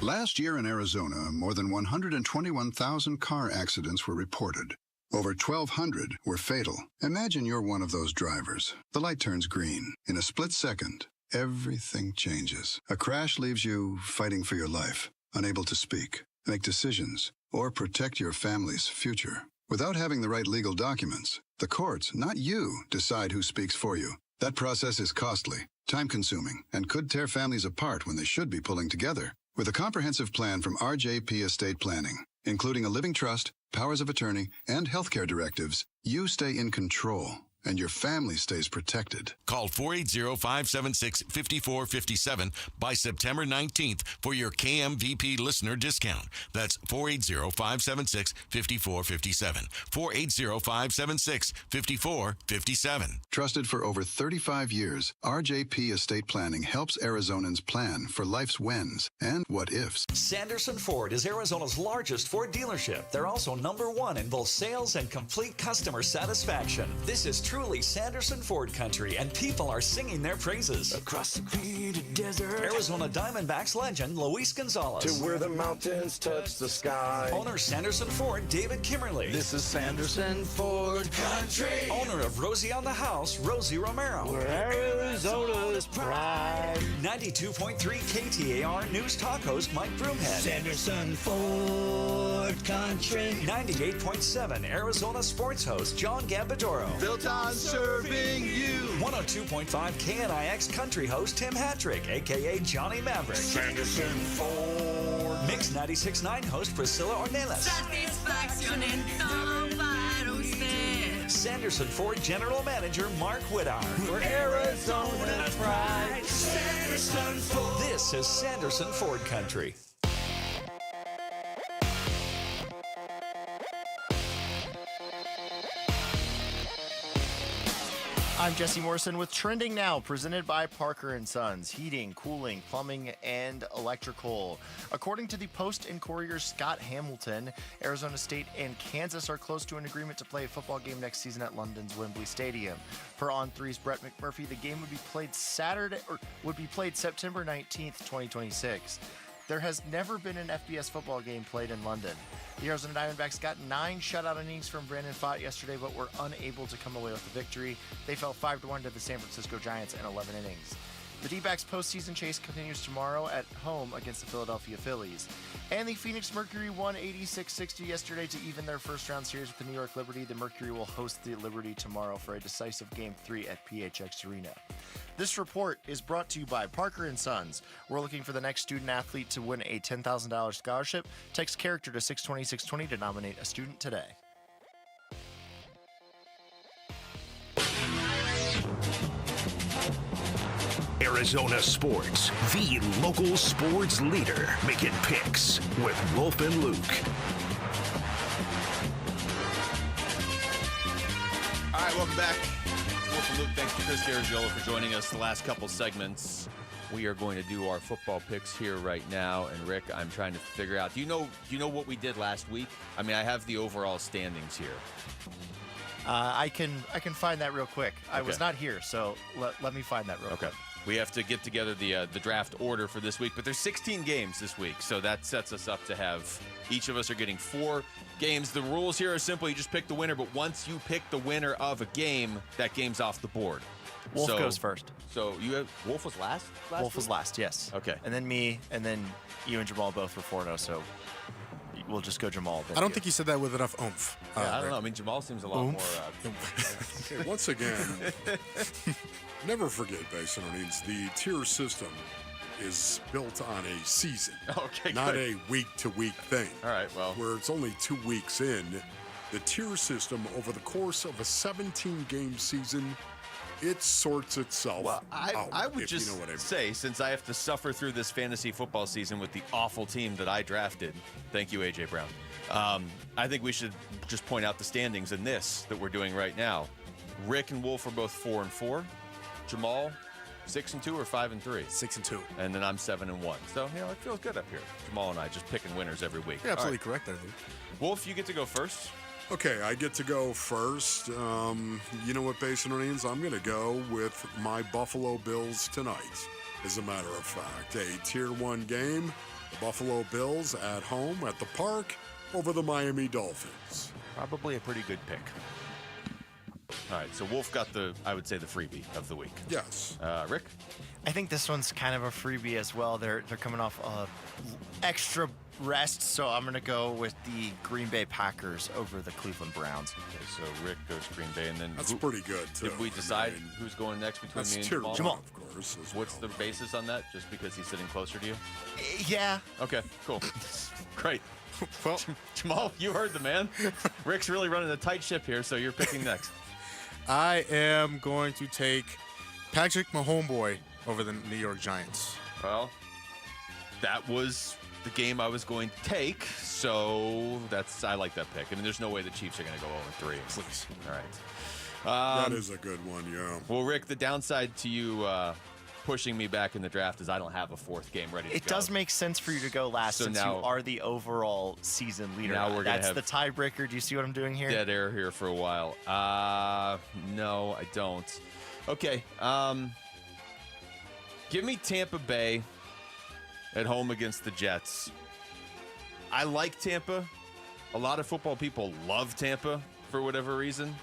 S13: Last year in Arizona, more than 121,000 car accidents were reported. Over 1,200 were fatal. Imagine you're one of those drivers. The light turns green. In a split second, everything changes. A crash leaves you fighting for your life, unable to speak, make decisions, or protect your family's future. Without having the right legal documents, the courts, not you, decide who speaks for you. That process is costly, time-consuming, and could tear families apart when they should be pulling together. With a comprehensive plan from RJP Estate Planning, including a living trust, powers of attorney, and healthcare directives, you stay in control, and your family stays protected.
S16: Call 480-576-5457 by September 19th for your KMVP listener discount. That's 480-576-5457. 480-576-5457.
S13: Trusted for over 35 years, RJP Estate Planning helps Arizonans plan for life's whens and what ifs.
S17: Sanderson Ford is Arizona's largest Ford dealership. They're also #1 in both sales and complete customer satisfaction. This is truly Sanderson Ford country, and people are singing their praises.
S19: Across the green desert,
S17: Arizona Diamondbacks legend Luis Gonzalez.
S19: to where the mountains touch the sky.
S17: Owner Sanderson Ford David Kimmerly.
S19: This is Sanderson Ford country.
S17: Owner of Rosie on the House, Rosie Romero.
S19: Where Arizona's pride.
S17: 92.3 KTAR News Talk host Mike Broomhead.
S19: Sanderson Ford country.
S17: 98.7 Arizona sports host John Gambadoro.
S19: Built on serving you.
S17: 102.5 KNIX country host Tim Hattrick, a.k.a. Johnny Maverick.
S19: Sanderson Ford.
S17: Mix 96.9 host Priscilla Ornelas.
S20: Satisfacción en todo para usted.
S17: Sanderson Ford General Manager Mark Whittar.
S19: Where Arizona's pride.
S17: Sanderson Ford. This is Sanderson Ford Country.
S3: I'm Jesse Morrison with Trending Now, presented by Parker & Sons, heating, cooling, plumbing, and electrical. According to the Post and Courier's Scott Hamilton, Arizona State and Kansas are close to an agreement to play a football game next season at London's Wembley Stadium. Per On3's Brett McMurphy, the game would be played September 19th, 2026. There has never been an FBS football game played in London. The Arizona Diamondbacks got 9 shutout innings from Brandon Pfaadt yesterday, but were unable to come away with the victory. They fell 5-1 to the San Francisco Giants in 11 innings. The D-backs' postseason chase continues tomorrow at home against the Philadelphia Phillies. And the Phoenix Mercury won 86-60 yesterday to even their first-round series with the New York Liberty. The Mercury will host the Liberty tomorrow for a decisive Game 3 at PHX Arena. This report is brought to you by Parker & Sons. We're looking for the next student-athlete to win a $10,000 scholarship. Text character to 620-620 to nominate a student today.
S24: Arizona Sports, the local sports leader, making picks with Wolf and Luke.
S14: All right, welcome back. Wolf and Luke, thanks to Chris Garagiola for joining us the last couple segments. We are going to do our football picks here right now. And Rick, I'm trying to figure out, do you know what we did last week? I mean, I have the overall standings here.
S3: I can find that real quick. I was not here, so let me find that real quick.
S14: We have to get together the draft order for this week, but there's 16 games this week, so that sets us up to have each of us are getting 4 games. The rules here are simple. You just pick the winner, but once you pick the winner of a game, that game's off the board.
S3: Wolf goes first.
S14: So Wolf was last?
S3: Wolf was last, yes.
S14: Okay.
S3: And then me, and then you and Jamal both were 4-0, so we'll just go Jamal.
S25: I don't think you said that with enough oomph.
S14: I don't know. I mean, Jamal seems a lot more...
S15: Okay, once again, never forget, Basinonians, the tier system is built on a season, not a week-to-week thing.
S14: All right, well.
S15: Where it's only 2 weeks in, the tier system over the course of a 17-game season it sorts itself out.
S14: I would
S15: if
S14: just
S15: you know what I mean.
S14: say, since I have to suffer through this fantasy football season with the awful team that I drafted, thank you, A.J. Brown, I think we should just point out the standings in this that we're doing right now. Rick and Wolf are both 4-4. Jamal, 6-2 or 5-3?
S25: 6-2.
S14: And then I'm 7-1. So, it feels good up here. Jamal and I just picking winners every week.
S25: You're absolutely correct there, Luke.
S14: Wolf, you get to go first.
S15: Okay, I get to go first. You know what, Basinonians? I'm going to go with my Buffalo Bills tonight. As a matter of fact, a Tier 1 game, the Buffalo Bills at home at the Park over the Miami Dolphins.
S14: Probably a pretty good pick. All right, so Wolf got I would say, the freebie of the week.
S15: Yes.
S14: Rick?
S3: I think this one's kind of a freebie as well. They're coming off extra rest, so I'm going to go with the Green Bay Packers over the Cleveland Browns.
S14: Okay, so Rick goes Green Bay, and then
S15: That's pretty good, too.
S14: Did we decide who's going next between me and Jamal?
S3: Jamal,
S15: of course.
S14: What's the basis on that? Just because he's sitting closer to you?
S3: Yeah.
S14: Okay, cool. Great. Well, Jamal, you heard the man. Rick's really running a tight ship here, so you're picking next.
S25: I am going to take Patrick Mahomes over the New York Giants.
S14: Well, that was the game I was going to take, so I like that pick. I mean, there's no way the Chiefs are going to go 0-3.
S25: Please.
S14: All right.
S15: That is a good one, yeah.
S14: Well, Rick, the downside to you pushing me back in the draft is I don't have a fourth game ready to go.
S3: It does make sense for you to go last since you are the overall season leader.
S14: Now we're gonna
S3: That's
S14: have
S3: the tiebreaker. Do you see what I'm doing here?
S14: Dead air here for a while. No, I don't. Okay. Give me Tampa Bay at home against the Jets. I like Tampa. A lot of football people love Tampa for whatever reason.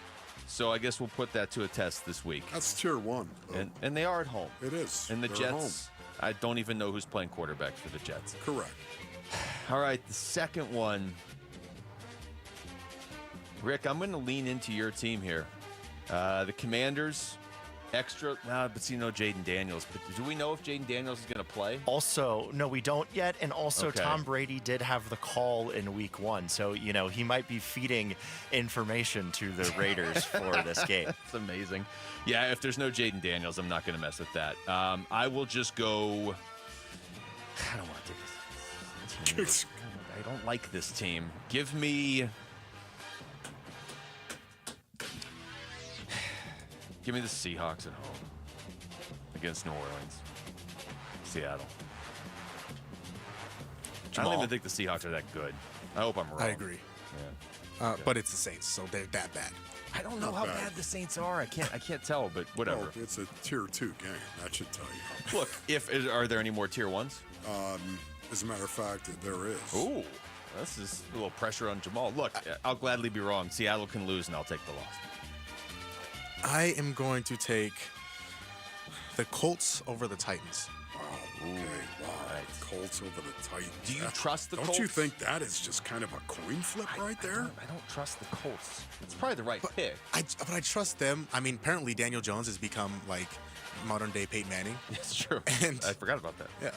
S14: So I guess we'll put that to a test this week.
S15: That's Tier 1.
S14: And they are at home.
S15: It is.
S14: And the
S15: They're
S14: Jets, I don't even know who's playing quarterback for the Jets.
S15: Correct.
S14: All right, the second one. Rick, I'm going to lean into your team here. The Commanders, but see, no Jaden Daniels. But do we know if Jaden Daniels is going to play?
S3: Also, no, we don't yet. And also,
S14: Okay.
S3: Tom Brady did have the call in week 1. So, he might be feeding information to the Raiders for this game.
S14: That's amazing. Yeah, if there's no Jaden Daniels, I'm not going to mess with that. I will just go. I don't want to take this team. I don't like this team. Give me the Seahawks at home against New Orleans. Seattle. I don't even think the Seahawks are that good. I hope I'm wrong.
S25: I agree.
S14: Yeah.
S25: But it's the Saints, so they're that bad.
S14: I don't know how bad the Saints are. I can't tell, but whatever.
S15: Well, it's a Tier 2 game. That should tell you.
S14: Look, are there any more Tier 1s?
S15: As a matter of fact, there is.
S14: Ooh, this is a little pressure on Jamal. Look, I'll gladly be wrong. Seattle can lose, and I'll take the loss.
S25: I am going to take the Colts over the Titans.
S15: Okay. Wow. Colts over the Titans.
S14: Do you trust the Colts?
S15: Don't you think that is just kind of a coin flip right there?
S14: I don't trust the Colts. It's probably the right pick.
S25: But I trust them. I mean, apparently Daniel Jones has become like modern day Peyton Manning.
S14: It's true.
S25: And
S14: I forgot about that.
S25: Yeah,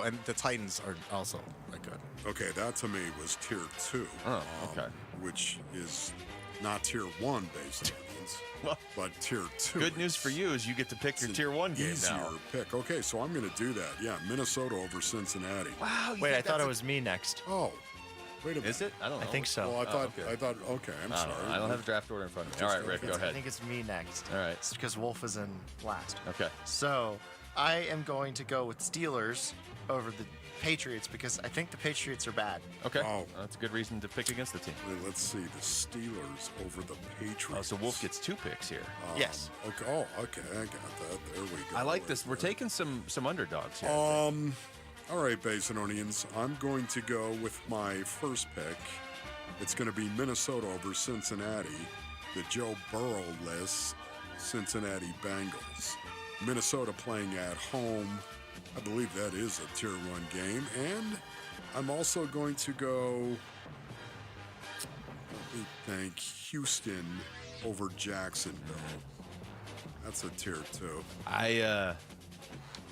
S25: and the Titans are also like good.
S15: Okay, that to me was Tier 2.
S14: Oh, okay.
S15: Which is not Tier 1 based on but Tier 2.
S14: Good news for you is you get to pick your Tier 1 game
S15: easier
S14: now.
S15: pick. Okay, so I'm going to do that. Yeah, Minnesota over Cincinnati.
S14: Wow.
S3: Wait, I thought it was me next.
S15: Oh, wait a minute.
S14: Is it? I don't know.
S3: I think so.
S15: Well, I thought. Okay, I'm sorry.
S14: I don't have a draft order in front of me. All right, Rick, go
S3: I
S14: ahead.
S3: think it's me next.
S14: All right.
S3: It's because Wolf is in last.
S14: Okay.
S3: So I am going to go with Steelers over the Patriots because I think the Patriots are bad.
S14: Okay.
S15: Oh.
S14: That's a good reason to pick against the team.
S15: Let's see. The Steelers over the Patriots.
S14: Oh, so Wolf gets 2 picks here.
S3: Yes.
S15: Okay. Oh, okay. I got that. There we go.
S14: I like this. We're taking some underdogs here.
S15: All right, Basinonians. I'm going to go with my first pick. It's going to be Minnesota over Cincinnati. The Joe Burrow-less Cincinnati Bengals. Minnesota playing at home. I believe that is a Tier 1 game. And I'm also going to go, let me think, Houston over Jacksonville. That's a Tier 2.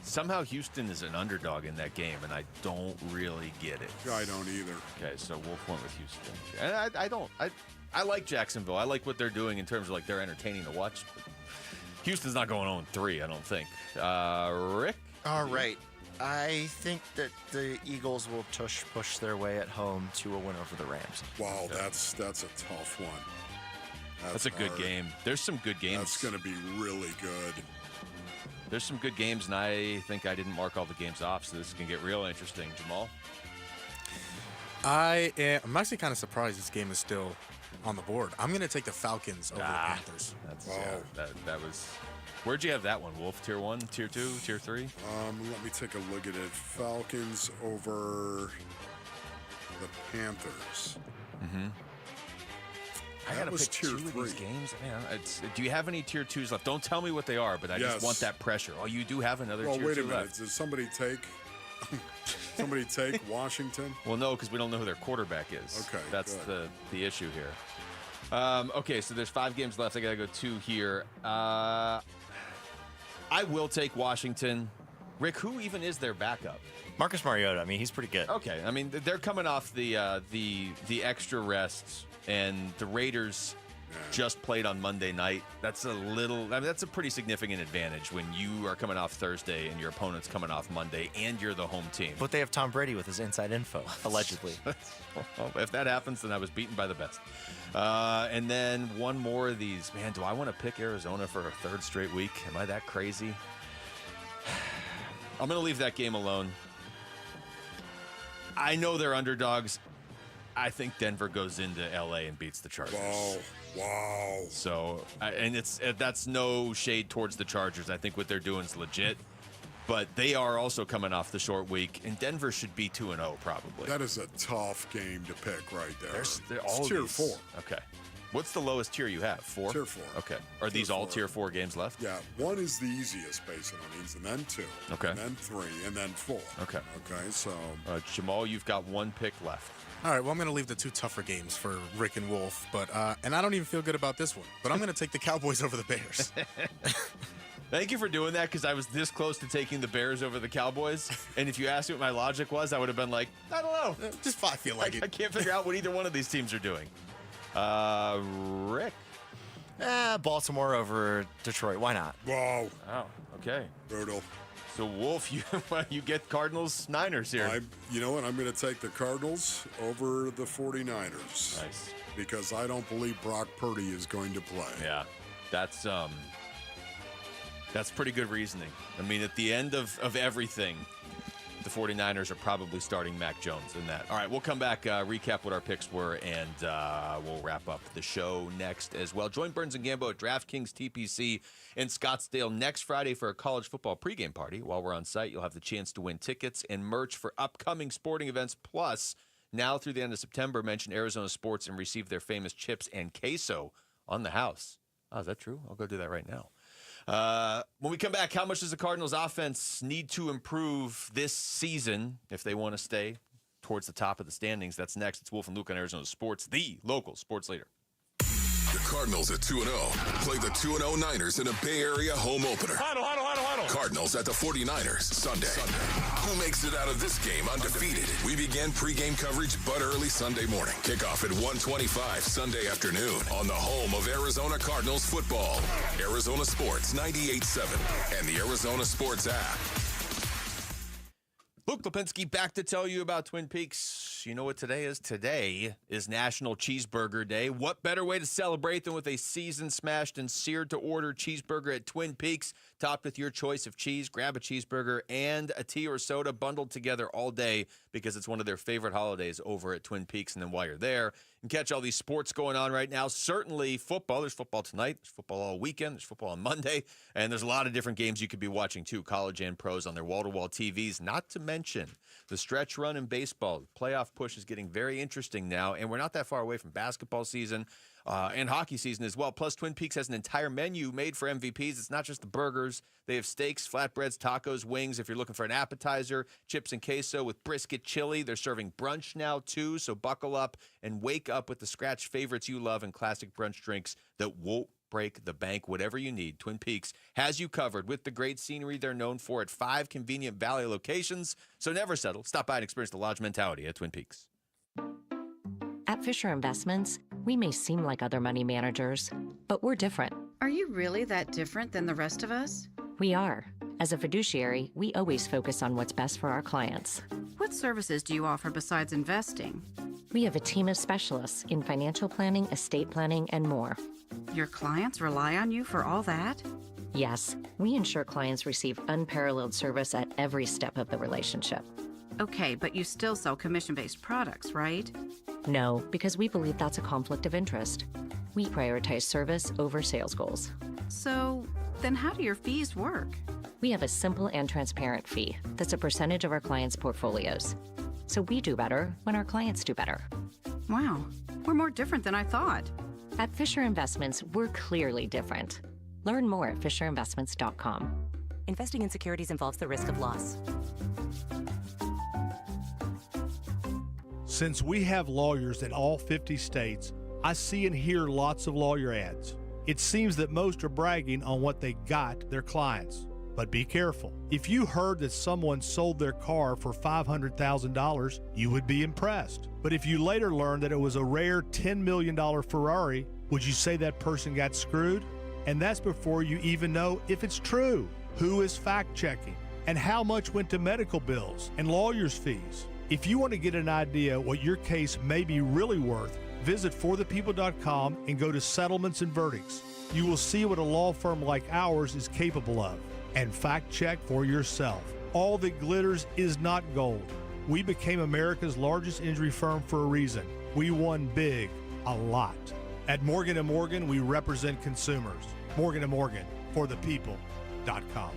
S14: Somehow Houston is an underdog in that game, and I don't really get it.
S15: I don't either.
S14: Okay, so Wolf went with Houston. And I like Jacksonville. I like what they're doing in terms of like they're entertaining to watch. But Houston's not going 0-3, I don't think. Rick?
S3: All right. I think that the Eagles will push their way at home to a win over the Rams.
S15: Wow, that's a tough one.
S14: That's a good
S15: hard.
S14: game. There's some good games.
S15: That's going to be really good.
S14: There's some good games, and I think I didn't mark all the games off, so this can get real interesting. Jamal?
S25: I'm actually kind of surprised this game is still on the board. I'm going to take the Falcons over the Panthers.
S14: That was... Where'd you have that one, Wolf? Tier 1, Tier 2, Tier 3?
S15: Let me take a look at it. Falcons over the Panthers.
S14: Mm-hmm. I got to pick
S15: Tier
S14: 2 of these
S15: 3.
S14: games. Man, do you have any Tier 2s left? Don't tell me what they are, but I just want that pressure. Oh, you do have another Tier 2 left.
S15: Well, wait a minute. Did somebody take Washington?
S14: Well, no, because we don't know who their quarterback is.
S15: Okay,
S14: That's
S15: good.
S14: the issue here. Okay, so there's 5 games left. I got to go 2 here. I will take Washington. Rick, who even is their backup?
S3: Marcus Mariota. I mean, he's pretty good.
S14: Okay, I mean, they're coming off the extra rest, and the Raiders just played on Monday night. That's that's a pretty significant advantage when you are coming off Thursday and your opponent's coming off Monday, and you're the home team.
S3: But they have Tom Brady with his inside info, allegedly.
S14: Well, if that happens, then I was beaten by the best. And then one more of these. Man, do I want to pick Arizona for a 3rd straight week? Am I that crazy? I'm going to leave that game alone. I know they're underdogs. I think Denver goes into LA and beats the Chargers.
S15: Wow.
S14: So, and that's no shade towards the Chargers. I think what they're doing is legit. But they are also coming off the short week, and Denver should be 2-0 probably.
S15: That is a tough game to pick right there.
S14: They're
S15: It's
S14: all
S15: Tier
S14: these.
S15: 4.
S14: Okay. What's the lowest tier you have? 4?
S15: Tier 4.
S14: Okay. Are these all Tier 4 games left?
S15: Yeah, 1 is the easiest based on these, and then 2.
S14: Okay.
S15: And then 3, and then 4.
S14: Okay.
S15: Okay, so...
S14: Jamal, you've got 1 pick left.
S25: All right, well, I'm going to leave the 2 tougher games for Rick and Wolf, but and I don't even feel good about this one, but I'm going to take the Cowboys over the Bears.
S14: Thank you for doing that, because I was this close to taking the Bears over the Cowboys. And if you asked me what my logic was, I would have been like, I don't know.
S25: Just I feel like it.
S14: I can't figure out what either one of these teams are doing. Rick?
S3: Baltimore over Detroit. Why not?
S15: Wow.
S14: Oh, okay.
S15: Brutal.
S14: So, Wolf, you get Cardinals-Niners here.
S15: You know what? I'm going to take the Cardinals over the 49ers.
S14: Nice.
S15: Because I don't believe Brock Purdy is going to play.
S14: Yeah, that's pretty good reasoning. I mean, at the end of everything, the 49ers are probably starting Mac Jones in that. All right, we'll come back, recap what our picks were, and we'll wrap up the show next as well. Join Burns and Gambo at DraftKings TPC in Scottsdale next Friday for a college football pregame party. While we're on site, you'll have the chance to win tickets and merch for upcoming sporting events. Plus, now through the end of September, mention Arizona Sports and receive their famous chips and queso on the house. Oh, is that true? I'll go do that right now. When we come back, how much does the Cardinals offense need to improve this season if they want to stay towards the top of the standings? That's next. It's Wolf and Luke on Arizona Sports, the local sports leader.
S23: The Cardinals at 2-0 play the 2-0 Niners in a Bay Area home opener.
S19: Huddle.
S23: Cardinals at the 49ers Sunday. Who makes it out of this game undefeated? We begin pregame coverage but early Sunday morning. Kickoff at 1:25 Sunday afternoon on the home of Arizona Cardinals football. Arizona Sports 98.7 and the Arizona Sports app.
S14: Luke Lipinski back to tell you about Twin Peaks. You know what today is? Today is National Cheeseburger Day. What better way to celebrate than with a seasoned, smashed, and seared-to-order cheeseburger at Twin Peaks, topped with your choice of cheese. Grab a cheeseburger and a tea or soda bundled together all day because it's one of their favorite holidays over at Twin Peaks. And then while you're there, you can catch all these sports going on right now. Certainly football. There's football tonight. There's football all weekend. There's football on Monday. And there's a lot of different games you could be watching, too, college and pros on their wall-to-wall TVs. Not to mention the stretch run in baseball. The playoff push is getting very interesting now, and we're not that far away from basketball season and hockey season as well. Plus, Twin Peaks has an entire menu made for MVPs. It's not just the burgers. They have steaks, flatbreads, tacos, wings. If you're looking for an appetizer, chips and queso with brisket chili. They're serving brunch now, too, so buckle up and wake up with the scratch favorites you love and classic brunch drinks that won't break the bank. Whatever you need, Twin Peaks has you covered with the great scenery they're known for at 5 convenient Valley locations. So never settle. Stop by and experience the lodge mentality at Twin Peaks.
S2: At Fisher Investments, we may seem like other money managers, but we're different. Are you really that different than the rest of us?
S4: We are. As a fiduciary, we always focus on what's best for our clients.
S2: What services do you offer besides investing?
S4: We have a team of specialists in financial planning, estate planning, and more.
S2: Your clients rely on you for all that?
S4: Yes, we ensure clients receive unparalleled service at every step of the relationship.
S2: Okay, but you still sell commission-based products, right?
S4: No, because we believe that's a conflict of interest. We prioritize service over sales goals.
S2: So, then how do your fees work?
S4: We have a simple and transparent fee that's a percentage of our clients' portfolios. So we do better when our clients do better.
S2: Wow, we're more different than I thought.
S4: At Fisher Investments, we're clearly different. Learn more at fisherinvestments.com.
S5: Investing in securities involves the risk of loss.
S8: Since we have lawyers in all 50 states, I see and hear lots of lawyer ads. It seems that most are bragging on what they got their clients. But be careful. If you heard that someone sold their car for $500,000, you would be impressed. But if you later learned that it was a rare $10 million Ferrari, would you say that person got screwed? And that's before you even know if it's true. Who is fact-checking? And how much went to medical bills and lawyers' fees? If you want to get an idea what your case may be really worth, visit forthepeople.com and go to Settlements and Verdicts. You will see what a law firm like ours is capable of. And fact-check for yourself. All that glitters is not gold. We became America's largest injury firm for a reason. We won big, a lot. At Morgan & Morgan, we represent consumers. Morgan & Morgan, forthepeople.com.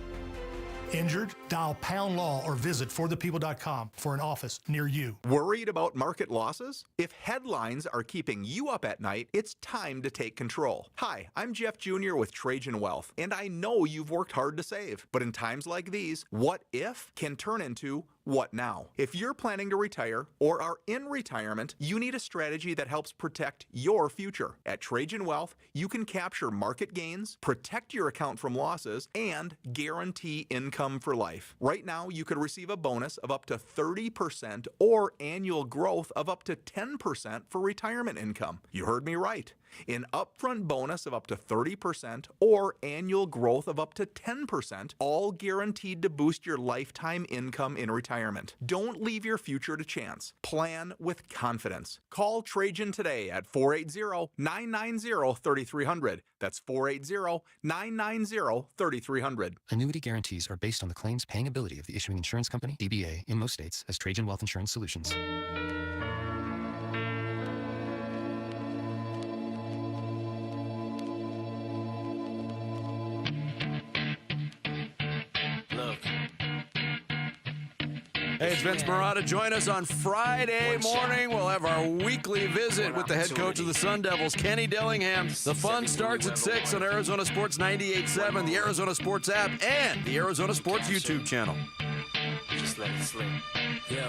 S9: Injured? Dial pound law or visit forthepeople.com for an office near you.
S21: Worried about market losses? If headlines are keeping you up at night, it's time to take control. Hi, I'm Jeff Jr. with Trajan Wealth, and I know you've worked hard to save. But in times like these, what if can turn into what now? If you're planning to retire or are in retirement, you need a strategy that helps protect your future. At Trajan Wealth, you can capture market gains, protect your account from losses, and guarantee income for life. Right now, you could receive a bonus of up to 30% or annual growth of up to 10% for retirement income. You heard me right. An upfront bonus of up to 30% or annual growth of up to 10%, all guaranteed to boost your lifetime income in retirement. Don't leave your future to chance. Plan with confidence. Call Trajan today at 480-990-3300. That's 480-990-3300.
S22: Annuity guarantees are based on the claims paying ability of the issuing insurance company, DBA, in most states as Trajan Wealth Insurance Solutions.
S28: Hey, it's Vince Marotta. Join us on Friday morning. We'll have our weekly visit with the head coach of the Sun Devils, Kenny Dillingham. The fun starts at 6 on Arizona Sports 98.7, the Arizona Sports app, and the Arizona Sports YouTube channel.
S19: Just let it slip. Yo.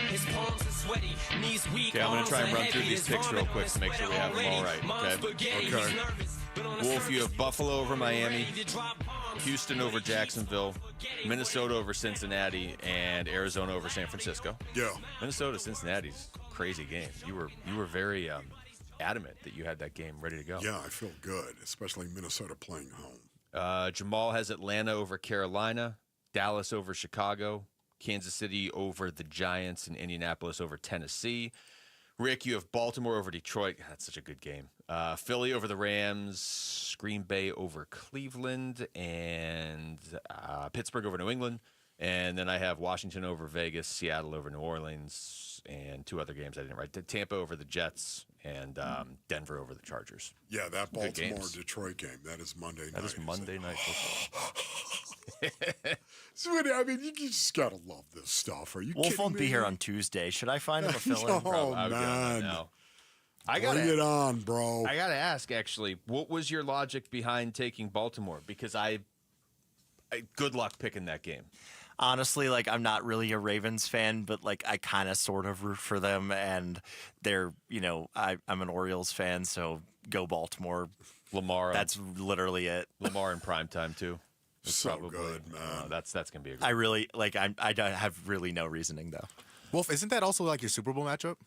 S19: His palms are sweaty, knees weak.
S14: Okay, I'm going to try and run through these picks real quick to make sure we have them all right. Okay. Wolf, you have Buffalo over Miami, Houston over Jacksonville, Minnesota over Cincinnati, and Arizona over San Francisco.
S15: Yeah.
S14: Minnesota, Cincinnati's crazy game. You were very adamant that you had that game ready to go.
S15: Yeah, I feel good, especially Minnesota playing home.
S14: Jamal has Atlanta over Carolina, Dallas over Chicago, Kansas City over the Giants, and Indianapolis over Tennessee. Rick, you have Baltimore over Detroit. That's such a good game. Philly over the Rams, Green Bay over Cleveland, and Pittsburgh over New England. And then I have Washington over Vegas, Seattle over New Orleans, and two other games I didn't write. Tampa over the Jets, and Denver over the Chargers.
S15: Yeah, that Baltimore-Detroit game, that is Monday night.
S14: That is Monday night football.
S15: Sweetie, I mean, you just got to love this stuff. Are you
S3: Wolf
S15: kidding
S3: won't
S15: me?
S3: be here on Tuesday. Should I find him a fill-in?
S15: Oh, man. Bring it on, bro.
S14: I got to ask, actually, what was your logic behind taking Baltimore? Because I good luck picking that game.
S3: Honestly, like, I'm not really a Ravens fan, but, like, I kind of sort of root for them, and they're, you know, I'm an Orioles fan, so go Baltimore.
S14: Lamar.
S3: That's literally it.
S14: Lamar in primetime, too.
S15: It's so good, man.
S14: That's going to be a good
S3: I really, like, I don't have really no reasoning, though.
S25: Wolf, isn't that also, like, your Super Bowl matchup?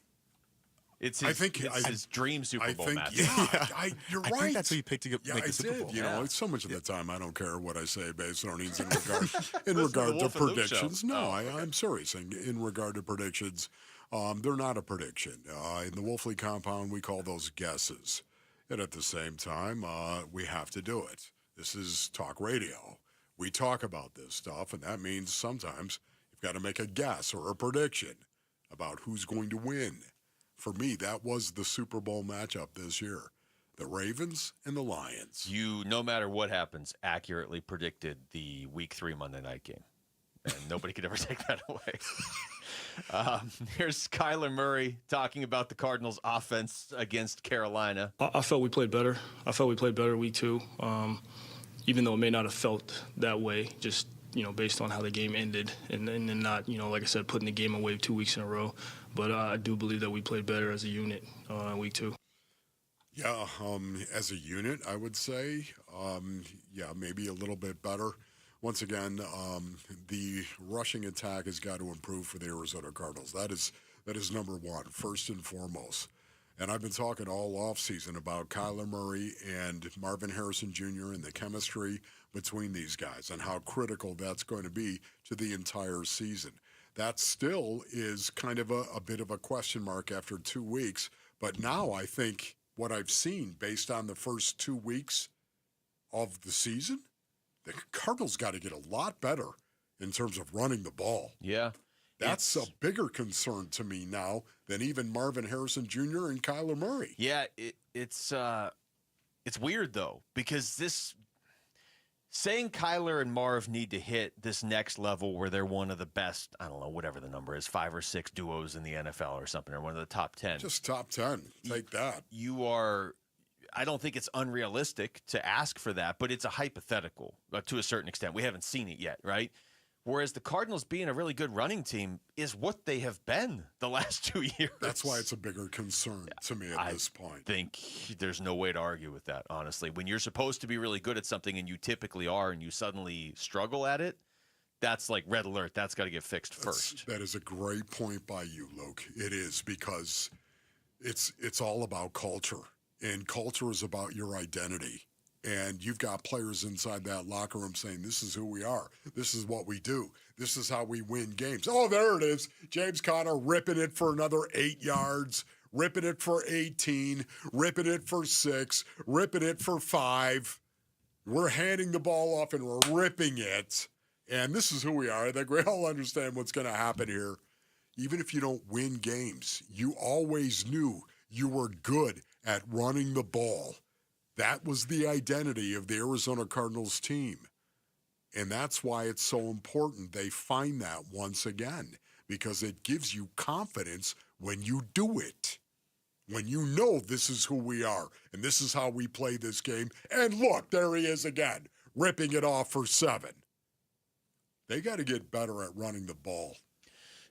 S14: It's his dream Super Bowl match.
S15: You're right.
S25: I think that's who you picked to make the Super Bowl.
S15: You know, so much of the time I don't care what I say based on in regard to predictions. No, I'm serious. In regard to predictions, they're not a prediction. In the Wolfley compound, we call those guesses. And at the same time, we have to do it. This is talk radio. We talk about this stuff, and that means sometimes you've got to make a guess or a prediction about who's going to win. For me, that was the Super Bowl matchup this year. The Ravens and the Lions.
S14: You, no matter what happens, accurately predicted the Week 3 Monday night game. And nobody could ever take that away. Here's Kyler Murray talking about the Cardinals' offense against Carolina.
S1: I felt we played better. I felt we played better Week 2, even though it may not have felt that way, just based on how the game ended and not, like I said, putting the game away 2 weeks in a row. But I do believe that we played better as a unit in Week 2.
S15: Yeah, as a unit, I would say, maybe a little bit better. Once again, the rushing attack has got to improve for the Arizona Cardinals. That is number one, first and foremost. And I've been talking all offseason about Kyler Murray and Marvin Harrison Jr. and the chemistry between these guys and how critical that's going to be to the entire season. That still is kind of a bit of a question mark after 2 weeks. But now I think what I've seen based on the first 2 weeks of the season, the Cardinals got to get a lot better in terms of running the ball.
S14: Yeah.
S15: That's a bigger concern to me now than even Marvin Harrison Jr. and Kyler Murray.
S14: Yeah, it's weird, though, because saying Kyler and Marv need to hit this next level where they're one of the best, I don't know, whatever the number is, 5 or 6 duos in the NFL or something, or one of the top 10.
S15: Just top 10. Take that.
S14: I don't think it's unrealistic to ask for that, but it's a hypothetical to a certain extent. We haven't seen it yet, right? Whereas the Cardinals being a really good running team is what they have been the last 2 years.
S15: That's why it's a bigger concern to me at this point.
S14: I think there's no way to argue with that, honestly. When you're supposed to be really good at something and you typically are and you suddenly struggle at it, that's like red alert. That's got to get fixed first.
S15: That is a great point by you, Luke. It is, because it's all about culture, and culture is about your identity. And you've got players inside that locker room saying, this is who we are. This is what we do. This is how we win games. Oh, there it is. James Conner ripping it for another 8 yards, ripping it for 18, ripping it for 6, ripping it for 5. We're handing the ball off and we're ripping it. And this is who we are. I think we all understand what's going to happen here. Even if you don't win games, you always knew you were good at running the ball. That was the identity of the Arizona Cardinals team. And that's why it's so important they find that once again, because it gives you confidence when you do it. When you know this is who we are and this is how we play this game. And look, there he is again, ripping it off for 7. They got to get better at running the ball.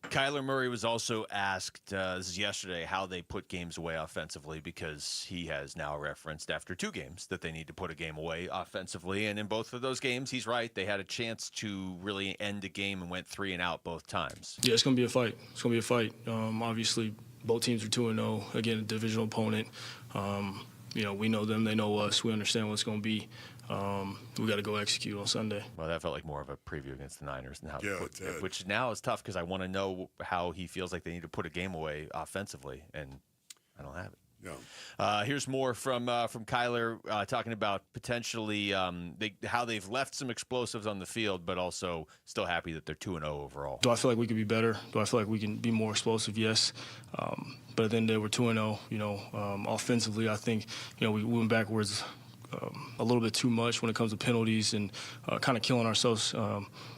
S14: Kyler Murray was also asked, this is yesterday, how they put games away offensively, because he has now referenced after 2 games that they need to put a game away offensively. And in both of those games, he's right. They had a chance to really end the game and went 3 and out both times.
S1: Yeah, it's going to be a fight. It's going to be a fight. Obviously, both teams are 2-0. Again, a divisional opponent. We know them. They know us. We understand what it's going to be. We got to go execute on Sunday.
S14: Well, that felt like more of a preview against the Niners, and which now is tough because I want to know how he feels like they need to put a game away offensively, and I don't have it.
S15: No.
S14: Here's more from Kyler talking about potentially how they've left some explosives on the field, but also still happy that they're 2-0 overall.
S1: Do I feel like we could be better? Do I feel like we can be more explosive? Yes. But at the end of the day, we're 2-0. Offensively, I think we went backwards a little bit too much when it comes to penalties and kind of killing ourselves.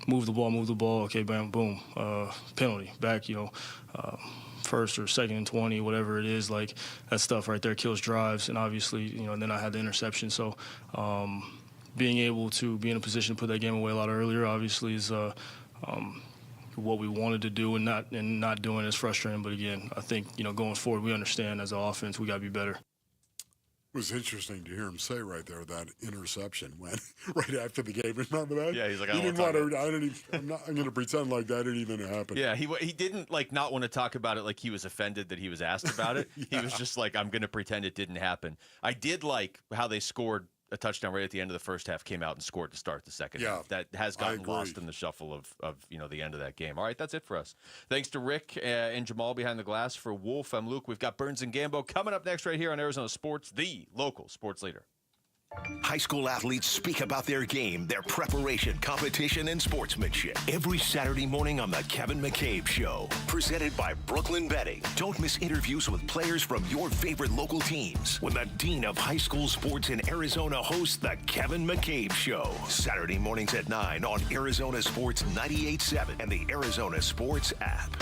S1: Move the ball. Okay, bam, boom, penalty back. First or second and 20, whatever it is, like that stuff right there kills drives. And obviously, then I had the interception. So being able to be in a position to put that game away a lot earlier, obviously, is what we wanted to do, and not doing is frustrating. But again, I think going forward, we understand as an offense we got to be better.
S15: was interesting to hear him say right there that interception went right after the game. Remember that?
S14: Yeah, he's like,
S15: I'm going to pretend like that didn't even happen.
S14: Yeah, he didn't not want to talk about it like he was offended that he was asked about it.
S15: Yeah.
S14: He was just like, I'm going to pretend it didn't happen. I did like how they scored a touchdown right at the end of the first half, came out and scored to start the second half. That has gotten lost in the shuffle of the end of that game. All right, that's it for us. Thanks to Rick and Jamal behind the glass. For Wolf, I'm Luke. We've got Burns and Gambo coming up next right here on Arizona Sports, the local sports leader.
S24: High school athletes speak about their game, their preparation, competition, and sportsmanship. Every Saturday morning on The Kevin McCabe Show. Presented by Brooklyn Betting. Don't miss interviews with players from your favorite local teams when the Dean of High School Sports in Arizona hosts The Kevin McCabe Show. Saturday mornings at 9 on Arizona Sports 98.7 and the Arizona Sports app.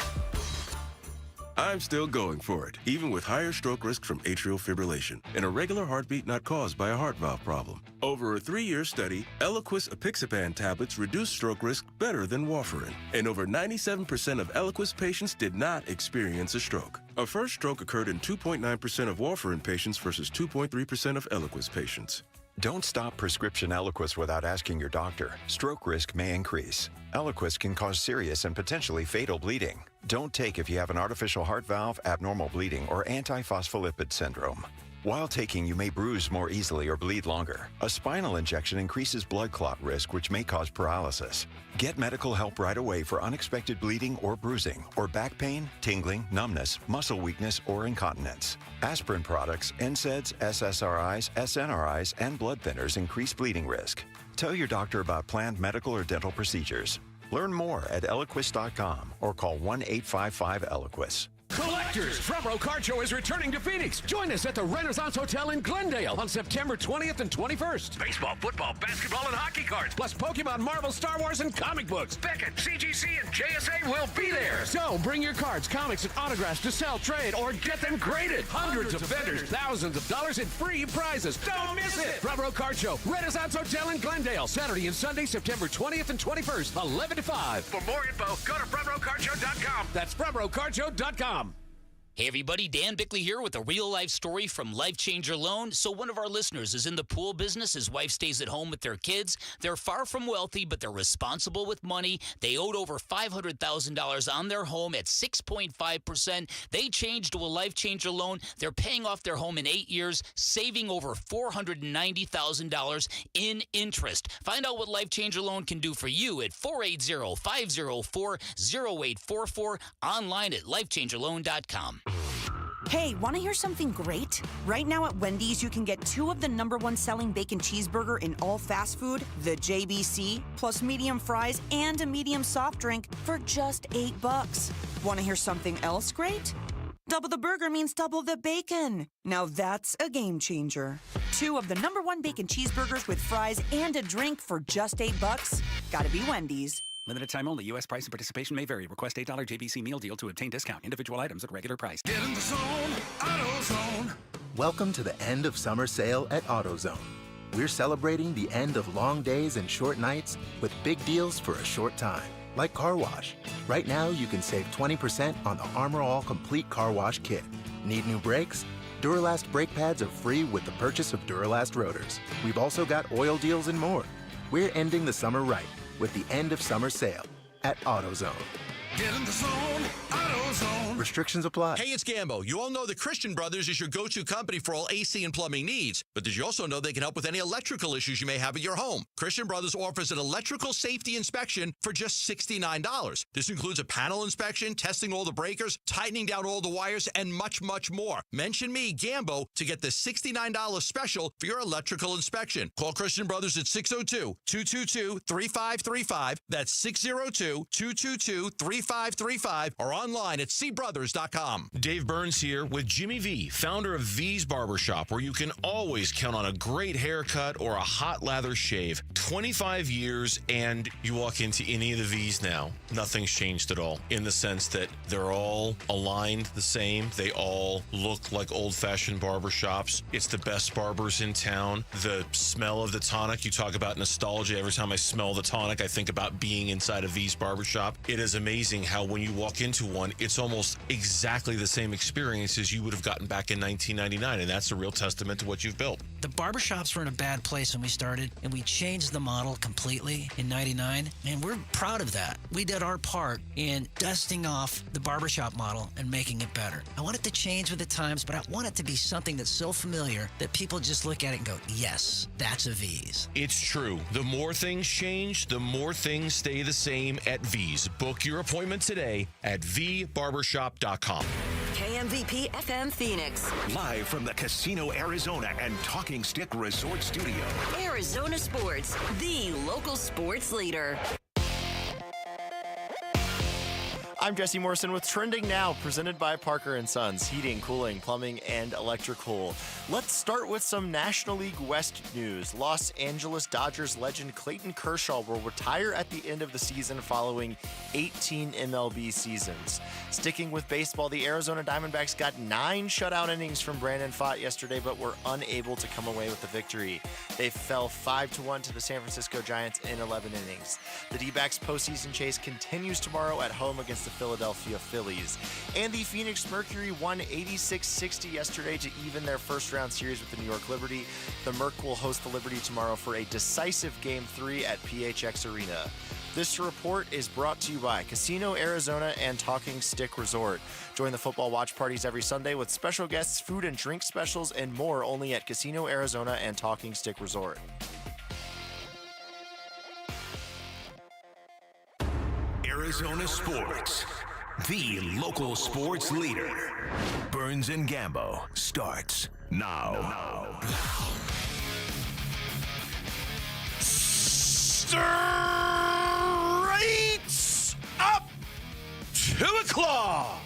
S6: I'm still going for it, even with higher stroke risk from atrial fibrillation, an irregular heartbeat not caused by a heart valve problem. Over a 3-year study, Eliquis apixaban tablets reduced stroke risk better than warfarin, and over 97% of Eliquis patients did not experience a stroke. A first stroke occurred in 2.9% of warfarin patients versus 2.3% of Eliquis patients.
S7: Don't stop prescription Eliquis without asking your doctor. Stroke risk may increase. Eliquis can cause serious and potentially fatal bleeding. Don't take if you have an artificial heart valve, abnormal bleeding, or antiphospholipid syndrome. While taking, you may bruise more easily or bleed longer. A spinal injection increases blood clot risk, which may cause paralysis. Get medical help right away for unexpected bleeding or bruising, or back pain, tingling, numbness, muscle weakness, or incontinence. Aspirin products, NSAIDs, SSRIs, SNRIs, and blood thinners increase bleeding risk. Tell your doctor about planned medical or dental procedures. Learn more at Eliquis.com or call 1-855-ELIQUIS.
S10: Collectors, Front Row Card Show is returning to Phoenix. Join us at the Renaissance Hotel in Glendale on September 20th and 21st. Baseball, football, basketball, and hockey cards, plus Pokemon, Marvel, Star Wars, and comic books. Beckett, CGC, and JSA will be there. So bring your cards, comics, and autographs to sell, trade, or get them graded. Hundreds of vendors, thousands of dollars in free prizes. Don't miss it. Front Row Card Show, Renaissance Hotel in Glendale, Saturday and Sunday, September 20th and 21st, 11 to 5. For more info, go to frontrowcardshow.com. That's frontrowcardshow.com.
S11: Hey everybody, Dan Bickley here with a real-life story from Life Changer Loan. So one of our listeners is in the pool business. His wife stays at home with their kids. They're far from wealthy, but they're responsible with money. They owed over $500,000 on their home at 6.5%. They changed to a Life Changer Loan. They're paying off their home in 8 years, saving over $490,000 in interest. Find out what Life Changer Loan can do for you at 480-504-0844, online at lifechangerloan.com.
S12: Hey, want to hear something great? Right now at Wendy's, you can get 2 of the #1 selling bacon cheeseburger in all fast food, the JBC, plus medium fries and a medium soft drink for just $8. Want to hear something else great? Double the burger means double the bacon. Now that's a game changer. 2 of the #1 bacon cheeseburgers with fries and a drink for just $8. Gotta be Wendy's.
S18: Limited time only. U.S. price and participation may vary. Request $8 JBC meal deal to obtain discount. Individual items at regular price.
S24: Get in the zone, AutoZone.
S26: Welcome to the end of summer sale at AutoZone. We're celebrating the end of long days and short nights with big deals for a short time, like car wash. Right now, you can save 20% on the Armor All Complete Car Wash Kit. Need new brakes? Duralast brake pads are free with the purchase of Duralast rotors. We've also got oil deals and more. We're ending the summer right with the end of summer sale at AutoZone.
S24: Get in the zone, AutoZone.
S26: Restrictions apply.
S27: Hey, it's Gambo. You all know that Christian Brothers is your go-to company for all AC and plumbing needs. But did you also know they can help with any electrical issues you may have at your home? Christian Brothers offers an electrical safety inspection for just $69. This includes a panel inspection, testing all the breakers, tightening down all the wires, and much, much more. Mention me, Gambo, to get the $69 special for your electrical inspection. Call Christian Brothers at 602-222-3535. That's 602-222-3535 or online at cbrothers.com.
S29: Dave Burns here with Jimmy V, founder of V's Barbershop, where you can always count on a great haircut or a hot lather shave. 25 years, and you walk into any of the V's now, nothing's changed at all, in the sense that they're all aligned the same. They all look like old-fashioned barbershops. It's the best barbers in town. The smell of the tonic, you talk about nostalgia. Every time I smell the tonic, I think about being inside a V's Barbershop. It is amazing how when you walk into one, it's almost
S27: exactly the same experience as you would have gotten back in 1999, and that's a real testament to what you've built.
S2: The barbershops were in a bad place when we started, and we changed the model completely in 99, and we're proud of that. We did our part in dusting off the barbershop model and making it better. I want it to change with the times, but I want it to be something that's so familiar that people just look at it and go, yes, that's a V's.
S27: It's true. The more things change, the more things stay the same at V's. Book your appointment today at vbarbershop.com.
S4: KMVP FM Phoenix.
S24: Live from the Casino Arizona and Talking Stick Resort Studio.
S4: Arizona Sports, the local sports leader.
S3: I'm Jesse Morrison with Trending Now, presented by Parker & Sons, heating, cooling, plumbing, and electrical. Let's start with some National League West news. Los Angeles Dodgers legend Clayton Kershaw will retire at the end of the season following 18 MLB seasons. Sticking with baseball, the Arizona Diamondbacks got 9 shutout innings from Brandon Pfaadt yesterday, but were unable to come away with the victory. They fell 5-1 to the San Francisco Giants in 11 innings. The D-backs postseason chase continues tomorrow at home against the Philadelphia Phillies. And the Phoenix Mercury won 86-60 yesterday to even their first-round series with the New York Liberty. The Merc will host the Liberty tomorrow for a decisive Game 3 at PHX Arena. This report is brought to you by Casino Arizona and Talking Stick Resort. Join the football watch parties every Sunday with special guests, food and drink specials, and more only at Casino Arizona and Talking Stick Resort.
S24: Arizona Sports, the local sports leader. Burns and Gambo starts now.
S27: Straight up 2 o'clock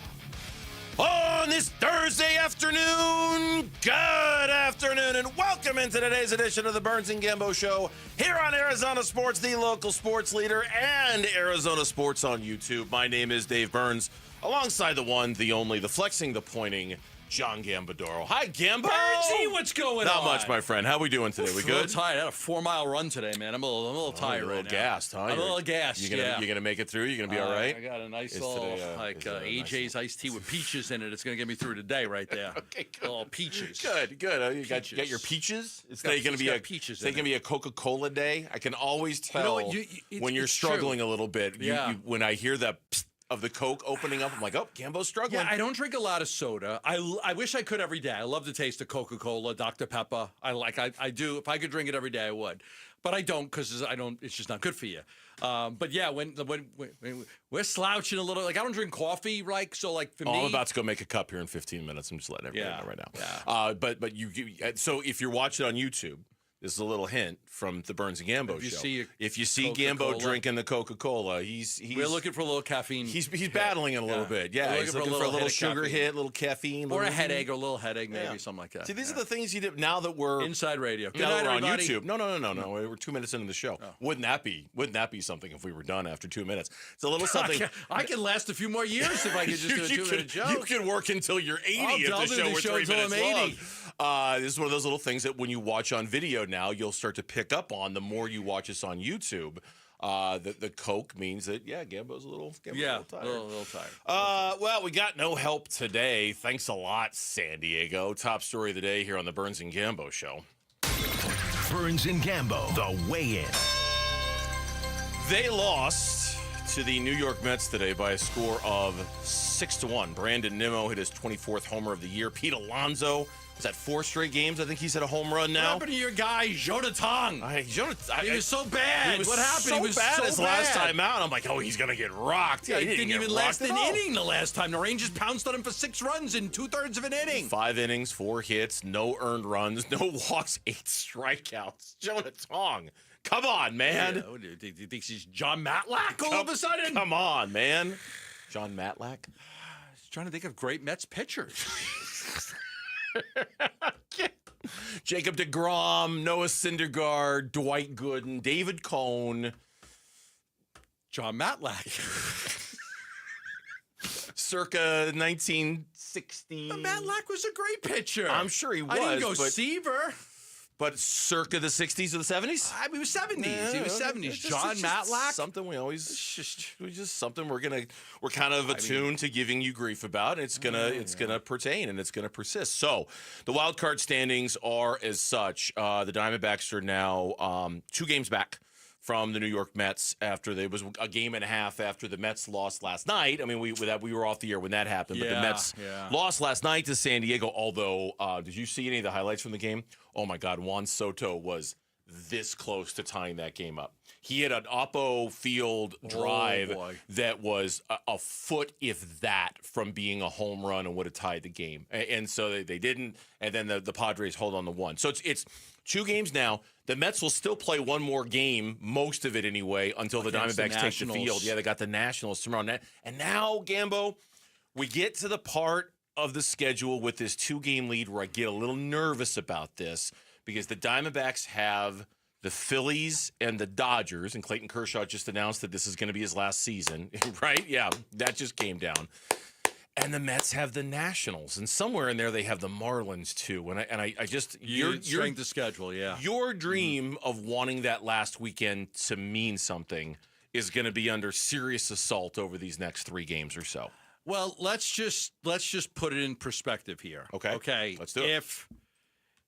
S27: on this Thursday afternoon. Good afternoon and welcome into today's edition of the Burns and Gambo Show here on Arizona Sports, the local sports leader, and Arizona Sports on YouTube. My name is Dave Burns, alongside the one, the only, the flexing, the pointing, John Gambadoro. Hi, Gambo.
S5: Burnsy, what's going on?
S27: Not much, my friend. How we doing today? We
S5: I'm a little
S27: good?
S5: tired. I had a 4-mile run today, man. I'm a little tired right now.
S27: A little gassed, huh?
S5: I'm a little gassed,
S27: You gonna make it through? You gonna be all right?
S5: I got a nice little, AJ's iced tea with peaches in it. It's going to get me through today right there.
S27: Okay, good.
S5: All peaches.
S27: Good. You got your peaches? It's going to be a Coca-Cola day. I can always tell when you're struggling a little bit. When I hear that psst of the Coke opening up, I'm like, oh, Gambo's struggling.
S5: Yeah, I don't drink a lot of soda. I wish I could every day. I love the taste of Coca-Cola, Dr. Pepper. I do. If I could drink it every day, I would. But I don't because it's just not good for you. But yeah, when we're slouching a little, like I don't drink coffee, right? So like for me,
S27: I'm about to go make a cup here in 15 minutes. I'm just letting everybody know right now.
S5: Yeah.
S27: But so if you're watching on YouTube, this is a little hint from the Burns and Gambo show. If you see Gambo drinking the Coca-Cola, we're
S5: looking for a little caffeine.
S27: He's battling it a little bit. Yeah, he's looking for a little sugar hit, a little caffeine,
S5: or a headache, or a little headache, maybe something like that.
S27: See, these are the things you do now that we're
S5: inside radio.
S27: Good night, we're on YouTube. No. We're 2 minutes into the show. Oh. Wouldn't that be something if we were done after 2 minutes? It's a little something.
S5: I can last a few more years if I could just do a 2-minute joke.
S27: You can work until you're 80 if the show were 3 minutes long. This is one of those little things that when you watch on video now, you'll start to pick up on the more you watch us on YouTube. The Coke means that, Gambo's a little tired.
S5: A little tired.
S27: Well, we got no help today. Thanks a lot, San Diego. Top story of the day here on the Burns and Gambo Show.
S24: Burns and Gambo, the weigh-in.
S27: They lost to the New York Mets today by a score of 6-1. Brandon Nimmo hit his 24th homer of the year. Pete Alonso, is that 4 straight games? I think he's hit a home run now.
S5: What happened to your guy, Jonathan? He was so bad. What happened?
S27: He was so bad last time out. I'm like, he's going to get rocked.
S5: Yeah, he didn't even last an inning the last time. The Rangers pounced on him for 6 runs in 2/3 of an inning.
S27: 5 innings, 4 hits, no earned runs, no walks, 8 strikeouts. Jonathan, come on, man.
S5: Do you think he's John Matlack all of a sudden?
S27: Come on, man. John Matlack?
S5: I was trying to think of great Mets pitchers.
S27: Jacob deGrom, Noah Syndergaard, Dwight Gooden, David Cone,
S5: John Matlack.
S27: Circa 1960.
S5: Matlack was a great pitcher.
S27: I'm sure he was.
S5: I didn't go Seaver.
S14: But circa the 60s or the 70s?
S5: I mean, it was 70s. It was 70s.
S14: It's
S5: John Matlack.
S14: Something we always just something we're kind of attuned to giving you grief about. It's gonna pertain and it's gonna persist. So the wild card standings are as such. The Diamondbacks are now 2 games back from the New York Mets after there was a game and a half after the Mets lost last night. I mean, we were off the air when that happened, but the Mets lost last night to San Diego. Although, did you see any of the highlights from the game? Oh my God, Juan Soto was this close to tying that game up. He had an Oppo Field drive that was a foot, if that, from being a home run and would have tied the game. And so they didn't. And then the Padres hold on to 1. So it's 2 games now. The Mets will still play one more game, most of it anyway, until the Diamondbacks take the field. Yeah, they got the Nationals tomorrow. And now, Gambo, we get to the part of the schedule with this 2-game lead where I get a little nervous about this because the Diamondbacks have the Phillies and the Dodgers, and Clayton Kershaw just announced that this is going to be his last season, right? Yeah, that just came down. And the Mets have the Nationals, and somewhere in there they have the Marlins too. And I just
S5: your strength of schedule, yeah.
S14: Your dream of wanting that last weekend to mean something is going to be under serious assault over these next 3 games or so.
S5: Well, let's just put it in perspective here. Okay,
S14: let's do it.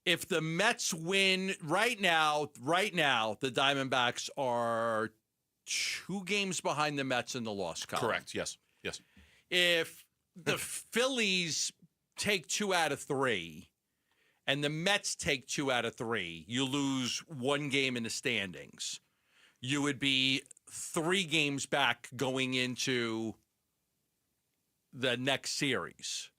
S5: If the Mets win right now, the Diamondbacks are 2 games behind the Mets in the loss column.
S14: Correct. Yes.
S5: If the Phillies take 2 out of 3 and the Mets take 2 out of 3, you lose 1 game in the standings. You would be 3 games back going into the next series.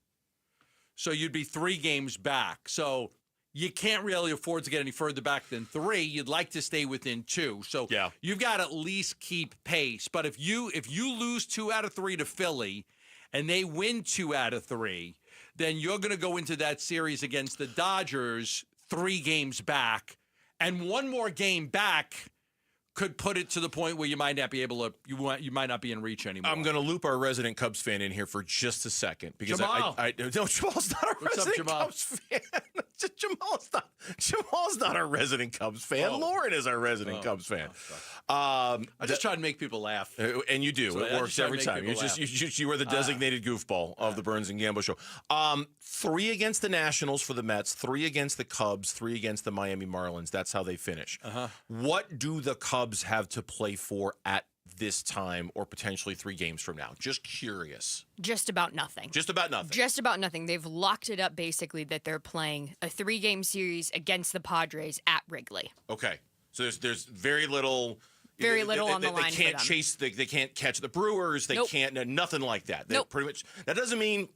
S5: So you'd be 3 games back. So you can't really afford to get any further back than 3. You'd like to stay within 2. So you've got to at least keep pace. But if you lose 2 out of 3 to Philly and they win 2 out of 3, then you're going to go into that series against the Dodgers 3 games back. And 1 more game back could put it to the point where you might not be able to, you might not be in reach anymore.
S14: I'm going to loop our resident Cubs fan in here for just a second because
S5: Jamal.
S14: No, Jamal's not a resident Cubs fan. Jamal's not our resident Cubs fan. Lauren is our resident Cubs fan.
S5: I just try to make people laugh,
S14: and you do.
S5: So
S14: it works every time. You are the designated goofball of the Burns and Gambo show. 3 against the Nationals for the Mets, 3 against the Cubs, 3 against the Miami Marlins. That's how they finish. What do the Cubs have to play for at this time or potentially 3 games from now? Just curious.
S8: Just about nothing.
S14: Just about nothing.
S8: Just about nothing. They've locked it up basically that they're playing a 3-game series against the Padres at Wrigley.
S14: Okay. So there's very little
S8: on the line.
S14: They can't
S8: for them.
S14: chase. They can't catch the Brewers. They can't. Nothing like that. Pretty much. That doesn't mean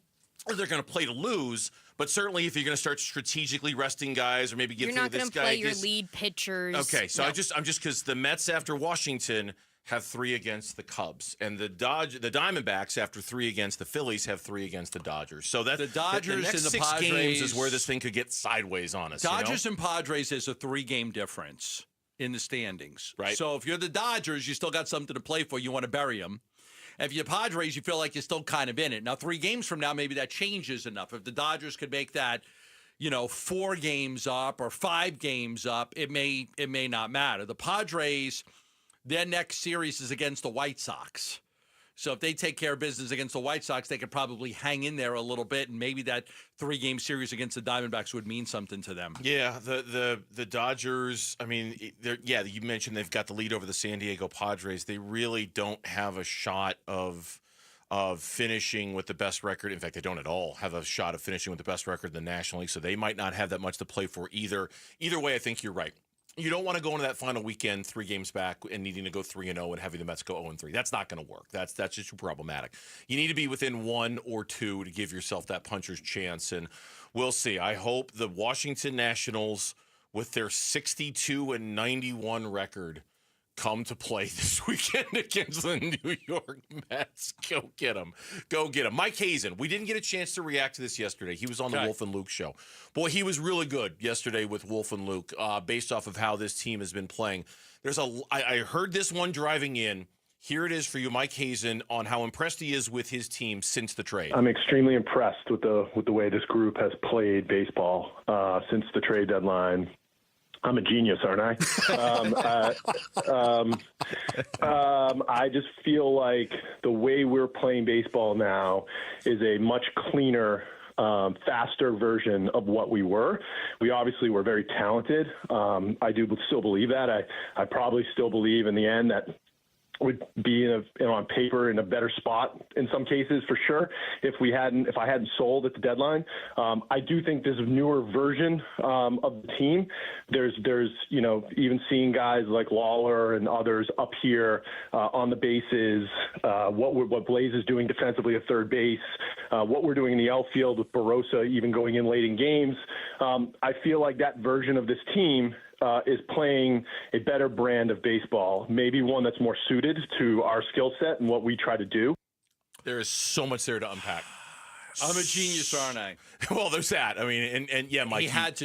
S14: they're going to play to lose. But certainly, if you're going to start strategically resting guys, or maybe
S8: you're not going to play your lead pitchers.
S14: Okay, so I'm just because the Mets after Washington have 3 against the Cubs, and the Diamondbacks after 3 against the Phillies have 3 against the Dodgers. So that
S5: the Dodgers
S14: the next
S5: and the
S14: 6
S5: Padres
S14: games is where this thing could get sideways on us.
S5: Dodgers and Padres is a 3-game difference in the standings.
S14: Right.
S5: So if you're the Dodgers, you still got something to play for. You want to bury them. If you're Padres, you feel like you're still kind of in it. Now, 3 games from now, maybe that changes enough. If the Dodgers could make that, 4 games up or 5 games up, it may not matter. The Padres, their next series is against the White Sox. So if they take care of business against the White Sox, they could probably hang in there a little bit, and maybe that 3-game series against the Diamondbacks would mean something to them.
S14: Yeah, the Dodgers, I mean, you mentioned they've got the lead over the San Diego Padres. They really don't have a shot of finishing with the best record. In fact, they don't at all have a shot of finishing with the best record in the National League, so they might not have that much to play for either. Either way, I think you're right. You don't want to go into that final weekend 3 games back and needing to go 3-0 and having the Mets go 0-3. That's not going to work. That's just too problematic. You need to be within 1 or 2 to give yourself that puncher's chance, and we'll see. I hope the Washington Nationals, with their 62-91 record, come to play this weekend against the New York Mets. Go get them. Go get them. Mike Hazen, we didn't get a chance to react to this yesterday. He was on the Wolf and Luke show. Boy, he was really good yesterday with Wolf and Luke based off of how this team has been playing. I heard this one driving in. Here it is for you, Mike Hazen, on how impressed he is with his team since the trade.
S9: I'm extremely impressed with the way this group has played baseball since the trade deadline. I'm a genius, aren't I? I just feel like the way we're playing baseball now is a much cleaner, faster version of what we were. We obviously were very talented. I do still believe that. I probably still believe in the end that would be on paper in a better spot in some cases for sure if I hadn't sold at the deadline. I do think this newer version of the team, there's even seeing guys like Lawler and others up here on the bases, what Blaze is doing defensively at third base, what we're doing in the outfield with Barossa even going in late in games. I feel like that version of this team is playing a better brand of baseball, maybe one that's more suited to our skill set and what we try to do.
S14: There is so much there to unpack.
S5: I'm a genius, aren't I?
S14: Well, there's that. I mean, and yeah, Mike.
S5: He had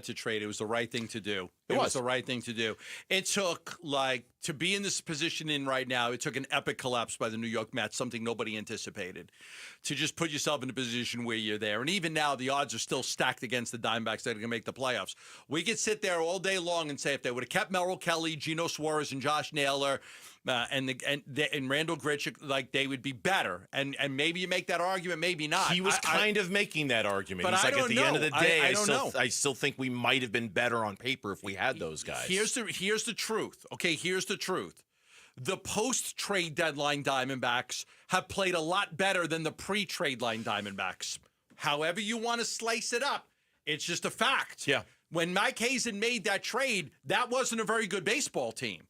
S5: to trade. It was the right thing to do. It was the right thing to do. It took, to be in this position in right now, it took an epic collapse by the New York Mets, something nobody anticipated, to just put yourself in a position where you're there. And even now, the odds are still stacked against the Diamondbacks that are going to make the playoffs. We could sit there all day long and say if they would have kept Merrill Kelly, Geno Suarez, and Josh Naylor, and Randall Grichuk, they would be better. And maybe you make that argument, maybe not.
S14: He was kind of making that argument.
S5: But
S14: He's
S5: I
S14: like,
S5: don't
S14: at the
S5: know.
S14: end of the day,
S5: I
S14: still think we might have been better on paper if we had those guys.
S5: Here's the truth. Okay, here's the truth. The post-trade deadline Diamondbacks have played a lot better than the pre-trade line Diamondbacks. However you want to slice it up, it's just a fact.
S14: Yeah.
S5: When Mike Hazen made that trade, that wasn't a very good baseball team.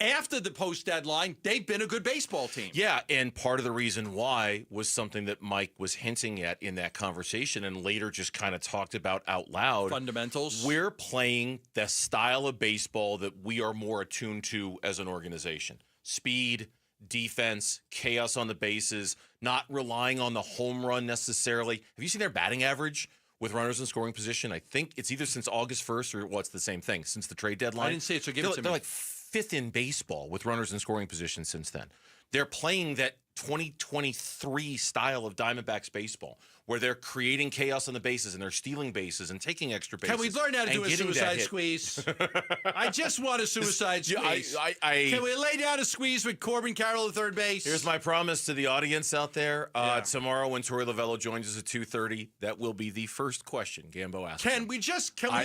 S5: After the post-deadline, they've been a good baseball team.
S14: Yeah, and part of the reason why was something that Mike was hinting at in that conversation and later just kind of talked about out loud.
S5: Fundamentals.
S14: We're playing the style of baseball that we are more attuned to as an organization. Speed, defense, chaos on the bases, not relying on the home run necessarily. Have you seen their batting average with runners in scoring position? I think it's either since August 1st or it's the same thing, since the trade deadline.
S5: I didn't see it, so give it to me.
S14: They're like fifth in baseball with runners in scoring position since then. They're playing that 2023 style of Diamondbacks baseball where they're creating chaos on the bases and they're stealing bases and taking extra bases.
S5: Can we learn how to do a suicide squeeze? I just want a suicide squeeze. Can we lay down a squeeze with Corbin Carroll at third base?
S14: Here's my promise to the audience out there. Tomorrow when Torey Lovello joins us at 2:30, that will be the first question Gambo asks.
S5: Can we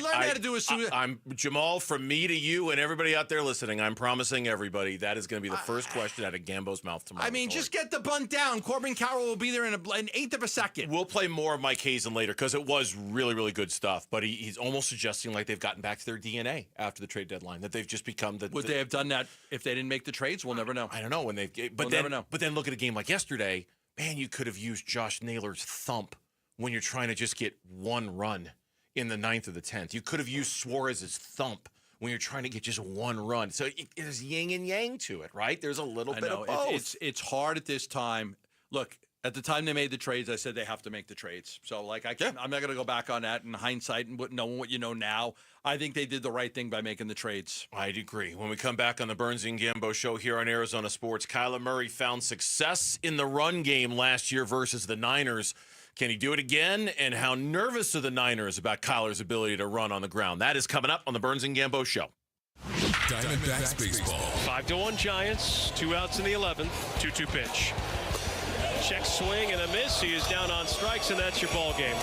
S5: learn how to do a suicide?
S14: I'm Jamal, from me to you and everybody out there listening, I'm promising everybody that is going to be the first question out of Gambo's mouth tomorrow.
S5: I mean, just get the bunt down. Corbin Carroll will be there in an eighth of a second.
S14: We'll play more of Mike Hazen later because it was really, really good stuff. But he's almost suggesting like they've gotten back to their DNA after the trade deadline, that they've just become
S5: Would they have done that if they didn't make the trades? We'll never know.
S14: I don't know. Never know. But then look at a game like yesterday. Man, you could have used Josh Naylor's thump when you're trying to just get one run in the 9th or the 10th. You could have used Suarez's thump when you're trying to get just one run. So there's yin and yang to it, right? There's a little bit of both.
S5: It's hard at this time. Look, at the time they made the trades, I said they have to make the trades. So, I'm not going to go back on that in hindsight and knowing what you know now. I think they did the right thing by making the trades.
S14: I'd agree. When we come back on the Burns and Gambo show here on Arizona Sports, Kyler Murray found success in the run game last year versus the Niners. Can he do it again? And how nervous are the Niners about Kyler's ability to run on the ground? That is coming up on the Burns and Gambo show.
S13: Diamondbacks baseball.
S16: 5-1 Giants. 2 outs in the 11th. 2-2 pitch. Check swing and a miss. He is down on strikes, and that's your ball game.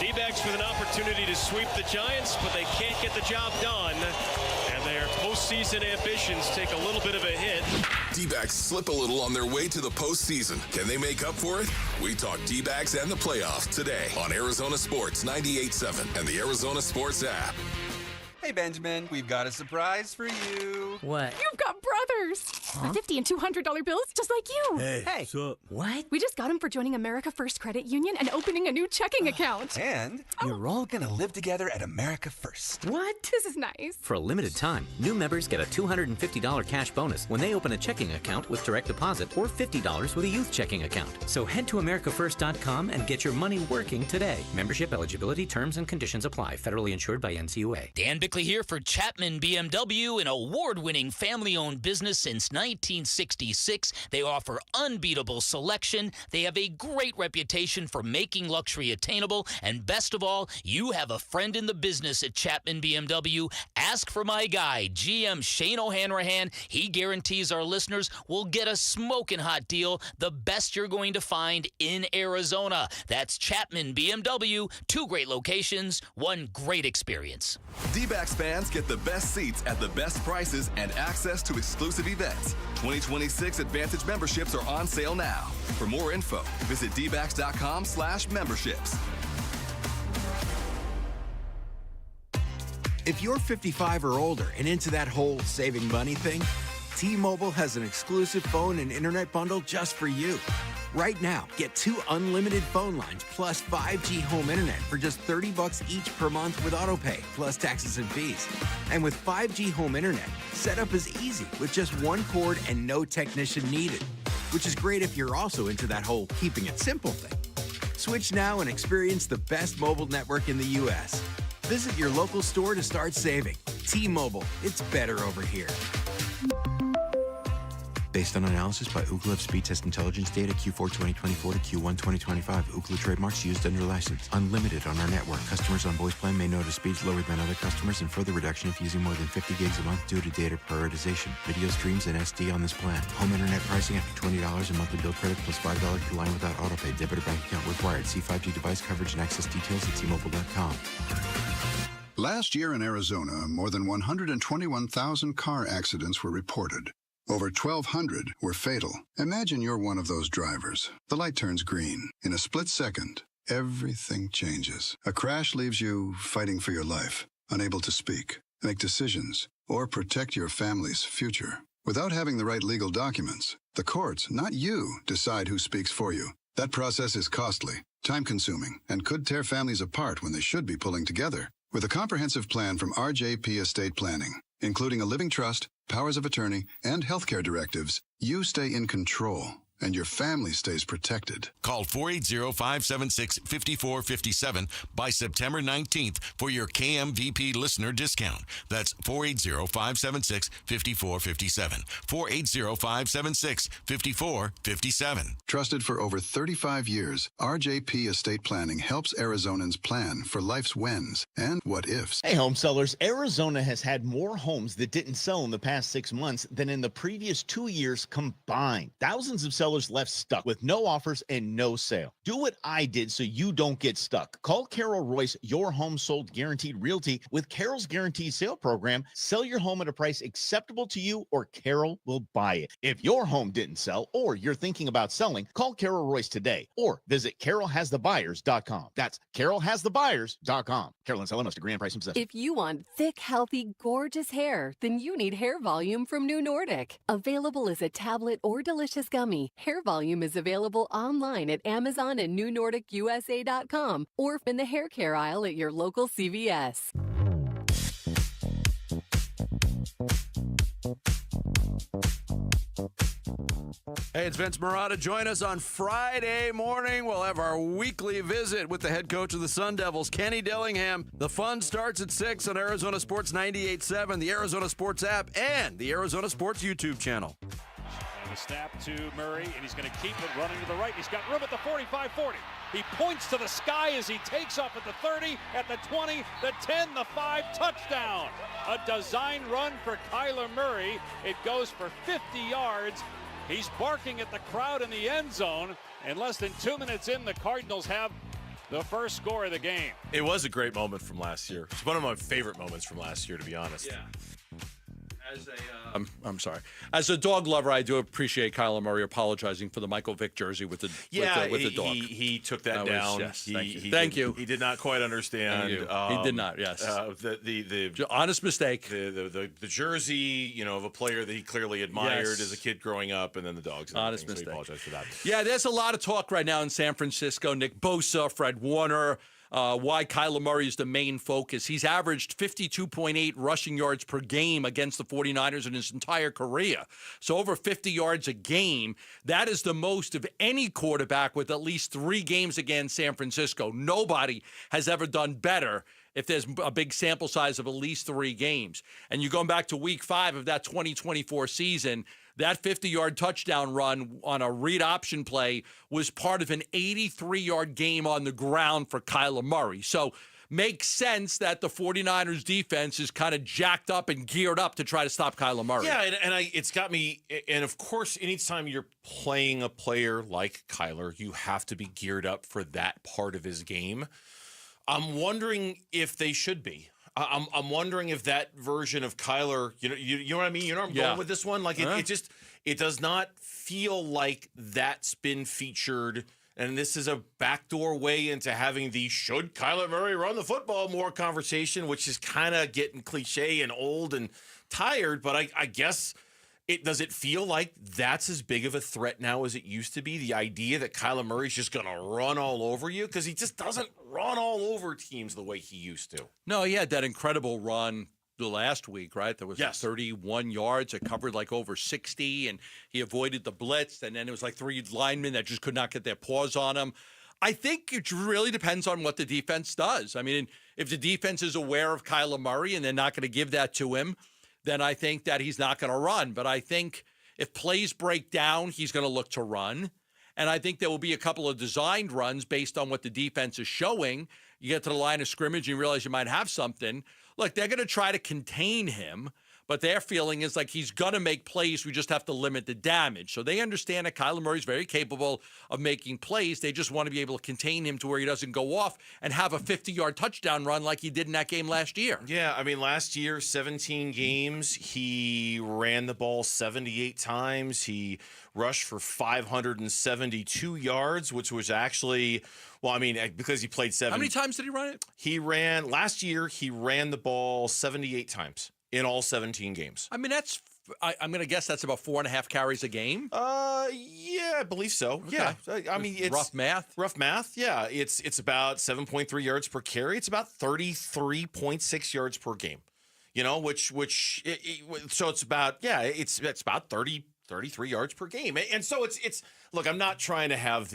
S16: D-backs with an opportunity to sweep the Giants, but they can't get the job done. And their postseason ambitions take a little bit of a hit.
S13: D-backs slip a little on their way to the postseason. Can they make up for it? We talk D-backs and the playoffs today on Arizona Sports 98.7 and the Arizona Sports app.
S17: Hey, Benjamin, we've got a surprise for you.
S20: What?
S21: You've got brothers.
S20: Huh?
S21: $50 and $200 bills just like you.
S17: Hey, what's up?
S20: What?
S21: We just got them for joining America First Credit Union and opening a new checking account.
S17: And you're all going to live together at America First.
S21: What? This is nice.
S22: For a limited time, new members get a $250 cash bonus when they open a checking account with direct deposit or $50 with a youth checking account. So head to AmericaFirst.com and get your money working today. Membership eligibility, terms, and conditions apply. Federally insured by NCUA.
S11: Dan Bickley Bickley here for Chapman BMW, an award-winning family-owned business since 1966. They offer unbeatable selection. They have a great reputation for making luxury attainable. And best of all, you have a friend in the business at Chapman BMW. Ask for my guy, GM Shane O'Hanrahan. He guarantees our listeners will get a smoking hot deal, the best you're going to find in Arizona. That's Chapman BMW. 2 great locations, 1 great experience.
S1: D-backs fans get the best seats at the best prices and access to exclusive events. 2026 Advantage memberships are on sale now. For more info, visit dbacks.com/memberships.
S6: If you're 55 or older and into that whole saving money thing, T-Mobile has an exclusive phone and internet bundle just for you. Right now, get 2 unlimited phone lines plus 5G home internet for just $30 each per month with autopay, plus taxes and fees. And with 5G home internet, setup is easy with just 1 cord and no technician needed, which is great if you're also into that whole keeping it simple thing. Switch now and experience the best mobile network in the U.S. Visit your local store to start saving. T-Mobile, it's better over here. Based on analysis by Ookla of speed test intelligence data Q4 2024 to Q1 2025. Ookla trademarks used under license. Unlimited on our network. Customers on voice plan may notice speeds lower than other customers and further reduction if using more than 50 gigs a month due to data prioritization. Video streams and SD on this plan. Home internet pricing after $20 a monthly bill credit plus $5 per line without autopay. Debit or bank account required. See 5G device coverage and access details at T-Mobile.com.
S7: Last year in Arizona, more than 121,000 car accidents were reported. Over 1,200 were fatal. Imagine you're one of those drivers. The light turns green. In a split second, everything changes. A crash leaves you fighting for your life, unable to speak, make decisions, or protect your family's future. Without having the right legal documents, the courts, not you, decide who speaks for you. That process is costly, time-consuming, and could tear families apart when they should be pulling together. With a comprehensive plan from RJP Estate Planning, including a living trust, powers of attorney, and healthcare directives, you stay in control and your family stays protected.
S27: Call 480-576-5457 by September 19th for your KMVP listener discount. That's 480-576-5457. 480-576-5457.
S7: Trusted for over 35 years, RJP Estate Planning helps Arizonans plan for life's whens and what ifs.
S15: Hey, home sellers, Arizona has had more homes that didn't sell in the past 6 months than in the previous 2 years combined. Thousands of sellers left stuck with no offers and no sale. Do what I did so you don't get stuck. Call Carol Royce, your home sold guaranteed realty. With Carol's guaranteed sale program, sell your home at a price acceptable to you or Carol will buy it. If your home didn't sell or you're thinking about selling, call Carol Royce today or visit carolhasthebuyers.com. That's carolhasthebuyers.com. Carol and Selenos to grand price himself.
S19: If you want thick, healthy, gorgeous hair, then you need Hair Volume from New Nordic. Available as a tablet or delicious gummy, Hair Volume is available online at Amazon and NewNordicUSA.com or in the hair care aisle at your local CVS.
S20: Hey, it's Vince Marotta. Join us on Friday morning. We'll have our weekly visit with the head coach of the Sun Devils, Kenny Dillingham. The fun starts at 6 on Arizona Sports 98.7, the Arizona Sports app, and the Arizona Sports YouTube channel.
S16: The snap to Murray, and he's going to keep it running to the right. He's got room at the 45-40. He points to the sky as he takes off at the 30, at the 20, the 10, the 5, touchdown. A design run for Kyler Murray. It goes for 50 yards. He's barking at the crowd in the end zone. And less than 2 minutes in, the Cardinals have the first score of the game.
S14: It was a great moment from last year. It's one of my favorite moments from last year, to be honest.
S5: Yeah. I'm sorry. As a dog lover, I do appreciate Kyler Murray apologizing for the Michael Vick jersey with the dog.
S14: He took that down.
S5: Yes,
S14: Thank you. He did not quite understand.
S5: He did not. Yes.
S14: The
S5: honest mistake.
S14: The jersey, of a player that he clearly admired as a kid growing up, and then the dogs.
S5: Honest mistake.
S14: So he apologized for that.
S5: Yeah, there's a lot of talk right now in San Francisco. Nick Bosa, Fred Warner. Why Kyler Murray is the main focus. He's averaged 52.8 rushing yards per game against the 49ers in his entire career. So over 50 yards a game. That is the most of any quarterback with at least 3 games against San Francisco. Nobody has ever done better if there's a big sample size of at least 3 games. And you're going back to week 5 of that 2024 season, that 50-yard touchdown run on a read option play was part of an 83-yard game on the ground for Kyler Murray. So makes sense that the 49ers defense is kind of jacked up and geared up to try to stop Kyler Murray.
S14: Yeah, it's got me, and of course, anytime you're playing a player like Kyler, you have to be geared up for that part of his game. I'm wondering if they should be. I'm wondering if that version of Kyler, you know what I mean? You know where I'm going with this one? Like, it does not feel like that's been featured. And this is a backdoor way into having the should Kyler Murray run the football more conversation, which is kind of getting cliche and old and tired. But I guess does it feel like that's as big of a threat now as it used to be? The idea that Kyler Murray's just going to run all over you, because he just doesn't run all over teams the way he used to.
S5: No, he had that incredible run the last week, right? There was 31 yards. It covered like over 60, and he avoided the blitz. And then it was like 3 linemen that just could not get their paws on him. I think it really depends on what the defense does. I mean, if the defense is aware of Kyler Murray and they're not going to give that to him, then I think that he's not going to run. But I think if plays break down, he's going to look to run. And I think there will be a couple of designed runs based on what the defense is showing. You get to the line of scrimmage and you realize you might have something. Look, they're going to try to contain him, but their feeling is like he's going to make plays. We just have to limit the damage. So they understand that Kyler Murray's very capable of making plays. They just want to be able to contain him to where he doesn't go off and have a 50-yard touchdown run like he did in that game last year.
S14: Yeah, I mean, last year, 17 games, he ran the ball 78 times. He rushed for 572 yards, which was actually, well, I mean, because he played 7.
S5: How many times did he run it?
S14: Last year, he ran the ball 78 times in all 17 games.
S5: I mean, I'm going to guess that's about 4.5 carries a game.
S14: Yeah, I believe so.
S5: Okay.
S14: Yeah, I mean, it's
S5: rough math.
S14: Rough math. Yeah, it's about 7.3 yards per carry. It's about 33.6 yards per game. You know, so it's about it's about 33 yards per game. And so it's look, I'm not trying to have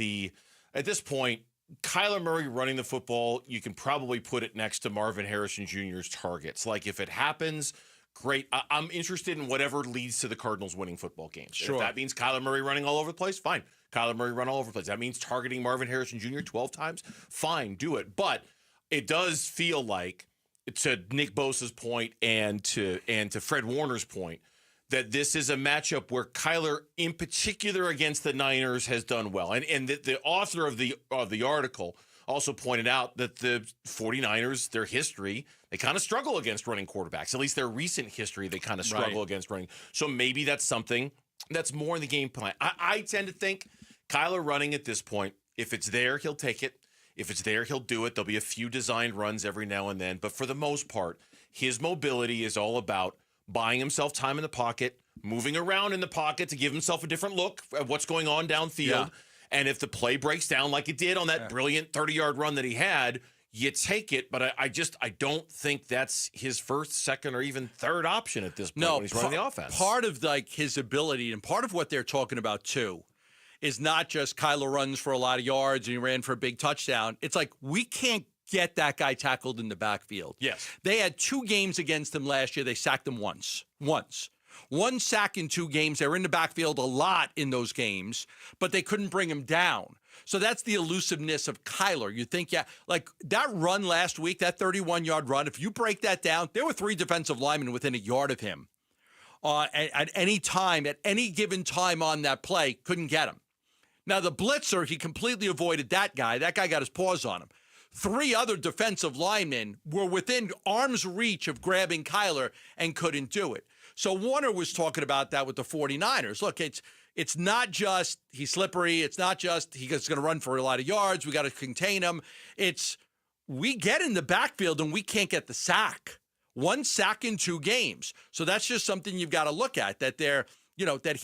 S14: at this point, Kyler Murray running the football, you can probably put it next to Marvin Harrison Jr.'s targets. Like, if it happens, great. I'm interested in whatever leads to the Cardinals winning football games.
S5: Sure.
S14: If that means Kyler Murray running all over the place, fine. Kyler Murray run all over the place. That means targeting Marvin Harrison Jr. 12 times, fine, do it. But it does feel like, to Nick Bosa's point and to Fred Warner's point, that this is a matchup where Kyler, in particular against the Niners, has done well. And the author of the article also pointed out that the 49ers, their history, they kind of struggle against running quarterbacks. At least their recent history, they kind of struggle against running. So maybe that's something that's more in the game plan. I tend to think Kyler running at this point, if it's there, he'll take it. If it's there, he'll do it. There'll be a few designed runs every now and then. But for the most part, his mobility is all about buying himself time in the pocket, moving around in the pocket to give himself a different look at what's going on downfield. Yeah. And if the play breaks down like it did on that brilliant 30-yard run that he had, you take it. But I don't think that's his first, second, or even third option at this point when he's running the offense.
S5: Part of his ability and part of what they're talking about too is not just Kyler runs for a lot of yards and he ran for a big touchdown. It's like we can't get that guy tackled in the backfield.
S14: Yes.
S5: They had 2 games against him last year. They sacked him once. 1 sack in 2 games. They were in the backfield a lot in those games, but they couldn't bring him down. So that's the elusiveness of Kyler. You think, like that run last week, that 31-yard run, if you break that down, there were 3 defensive linemen within a yard of him. At any time, at any given time on that play, couldn't get him. Now, the blitzer, he completely avoided that guy. That guy got his paws on him. 3 other defensive linemen were within arm's reach of grabbing Kyler and couldn't do it. So Warner was talking about that with the 49ers. Look, it's not just he's slippery. It's not just he's going to run for a lot of yards. We got to contain him. It's we get in the backfield and we can't get the sack. 1 sack in 2 games. So that's just something you've got to look at, that they're, that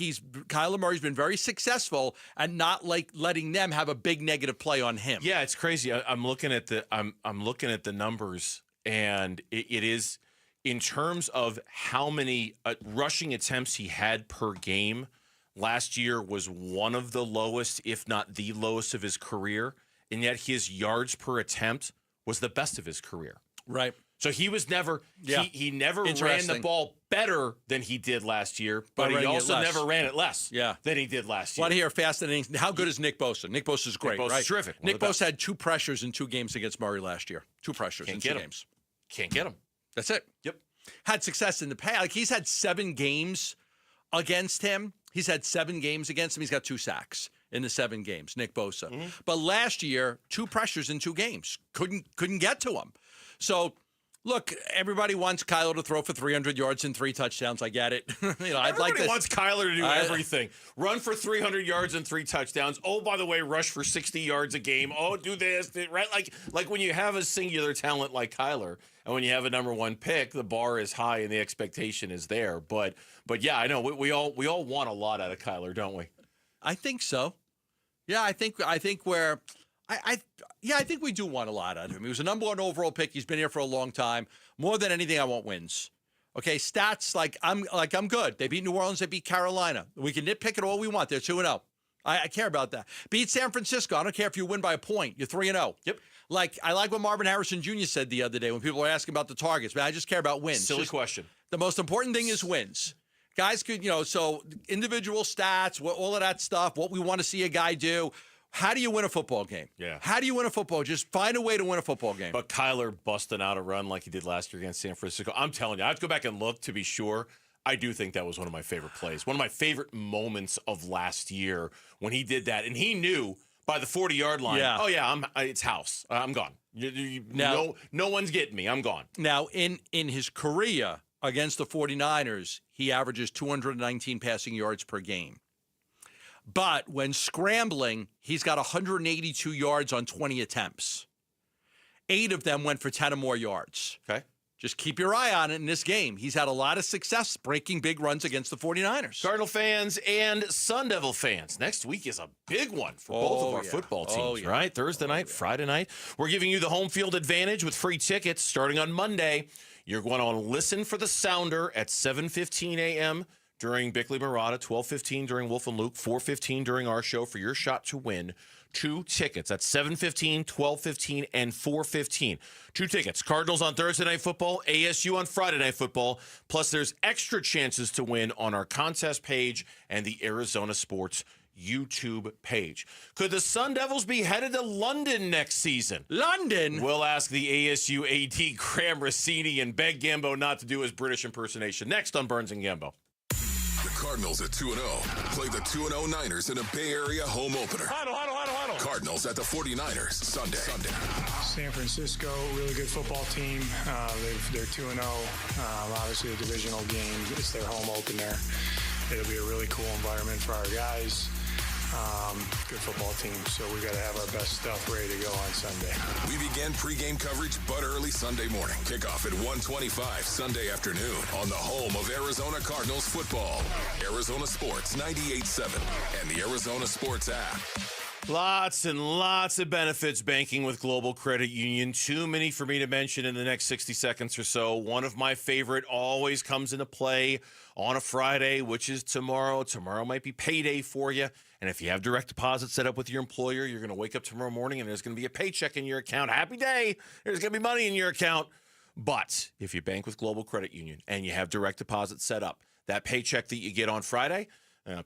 S5: Kyler Murray's been very successful at not letting them have a big negative play on him.
S14: Yeah, it's crazy. I'm looking at the numbers, and it is, in terms of how many rushing attempts he had per game, last year was one of the lowest, if not the lowest of his career, and yet his yards per attempt was the best of his career.
S5: Right.
S14: So he was never he never ran the
S5: Interesting.
S14: ball better than he did last year, but he
S5: running it
S14: also
S5: less.
S14: never ran it less
S5: Yeah.
S14: than he did last year.
S5: Want to hear fast innings? How good is Nick Bosa? Nick Bosa's great,
S14: Bosa's
S5: right?
S14: terrific. One
S5: Nick
S14: of the
S5: Bosa had 2 pressures in 2 games against Murray last year. 2 pressures in 2 games.
S14: Can't get him.
S5: That's it.
S14: Yep.
S5: Had success in the past. Like, he's had 7 games against him. He's had 7 games against him. He's got 2 sacks in the 7 games, Nick Bosa.
S14: Mm-hmm.
S5: But last year, 2 pressures in 2 games. Couldn't get to him. So, look, everybody wants Kyler to throw for 300 yards and 3 touchdowns. I get it. I'd like
S14: Everybody
S5: to
S14: wants Kyler to do everything. Run for 300 yards and 3 touchdowns. Oh, by the way, rush for 60 yards a game. Oh, do this, right? Like when you have a singular talent like Kyler, and when you have a number 1 pick, the bar is high and the expectation is there. But yeah, I know we all want a lot out of Kyler, don't we?
S5: I think so. Yeah, I think we're. I think we do want a lot out of him. He was a number 1 overall pick. He's been here for a long time. More than anything, I want wins. Okay, stats I'm good. They beat New Orleans. They beat Carolina. We can nitpick it all we want. They're 2-0. I care about that. Beat San Francisco. I don't care if you win by a point. You're 3-0.
S14: Yep.
S5: I like what Marvin Harrison Jr. said the other day when people were asking about the targets. But I just care about wins.
S14: Silly question.
S5: The most important thing is wins. Guys could, so individual stats, all of that stuff, what we want to see a guy do. How do you win a football game?
S14: Yeah.
S5: How do you win a football? Just find a way to win a football game.
S14: But Kyler busting out a run like he did last year against San Francisco, I'm telling you, I have to go back and look to be sure. I do think that was one of my favorite plays. One of my favorite moments of last year when he did that. And he knew by the 40-yard line, it's house. I'm gone. No one's getting me. I'm gone.
S5: Now, in his career against the 49ers, he averages 219 passing yards per game. But when scrambling, he's got 182 yards on 20 attempts. 8 of them went for 10 or more yards.
S14: Okay.
S5: Just keep your eye on it in this game. He's had a lot of success breaking big runs against the 49ers.
S14: Cardinal fans and Sun Devil fans. Next week is a big one for both of our football teams, right? Thursday night, Friday night. We're giving you the home field advantage with free tickets starting on Monday. You're going to listen for the sounder at 7:15 a.m. during Bickley Murata, 12:15 during Wolf and Luke, 4:15 during our show for your shot to win 2 tickets. That's 7:15, 12:15, and 4:15. 2 tickets. Cardinals on Thursday Night Football, ASU on Friday Night Football. Plus, there's extra chances to win on our contest page and the Arizona Sports YouTube page. Could the Sun Devils be headed to London next season?
S5: London?
S14: We'll ask the ASU AD Graham Rossini and beg Gambo not to do his British impersonation. Next on Burns and Gambo.
S13: The Cardinals at 2-0 play the 2-0 Niners in a Bay Area home opener.
S2: Huddle.
S13: Cardinals at the 49ers Sunday.
S2: San Francisco, really good football team. They're 2-0. Obviously, a divisional game. It's their home opener. It'll be a really cool environment for our guys. Good football team, so we got to have our best stuff ready to go on Sunday.
S13: We begin pregame coverage but early Sunday morning. Kickoff at 1:25 Sunday afternoon on the home of Arizona Cardinals football. Arizona Sports 98.7 and the Arizona Sports app.
S14: Lots and lots of benefits banking with Global Credit Union. Too many for me to mention in the next 60 seconds or so. One of my favorite always comes into play on a Friday, which is tomorrow. Tomorrow might be payday for you. And if you have direct deposit set up with your employer, you're going to wake up tomorrow morning and there's going to be a paycheck in your account. Happy day. There's going to be money in your account. But if you bank with Global Credit Union and you have direct deposit set up, that paycheck that you get on Friday,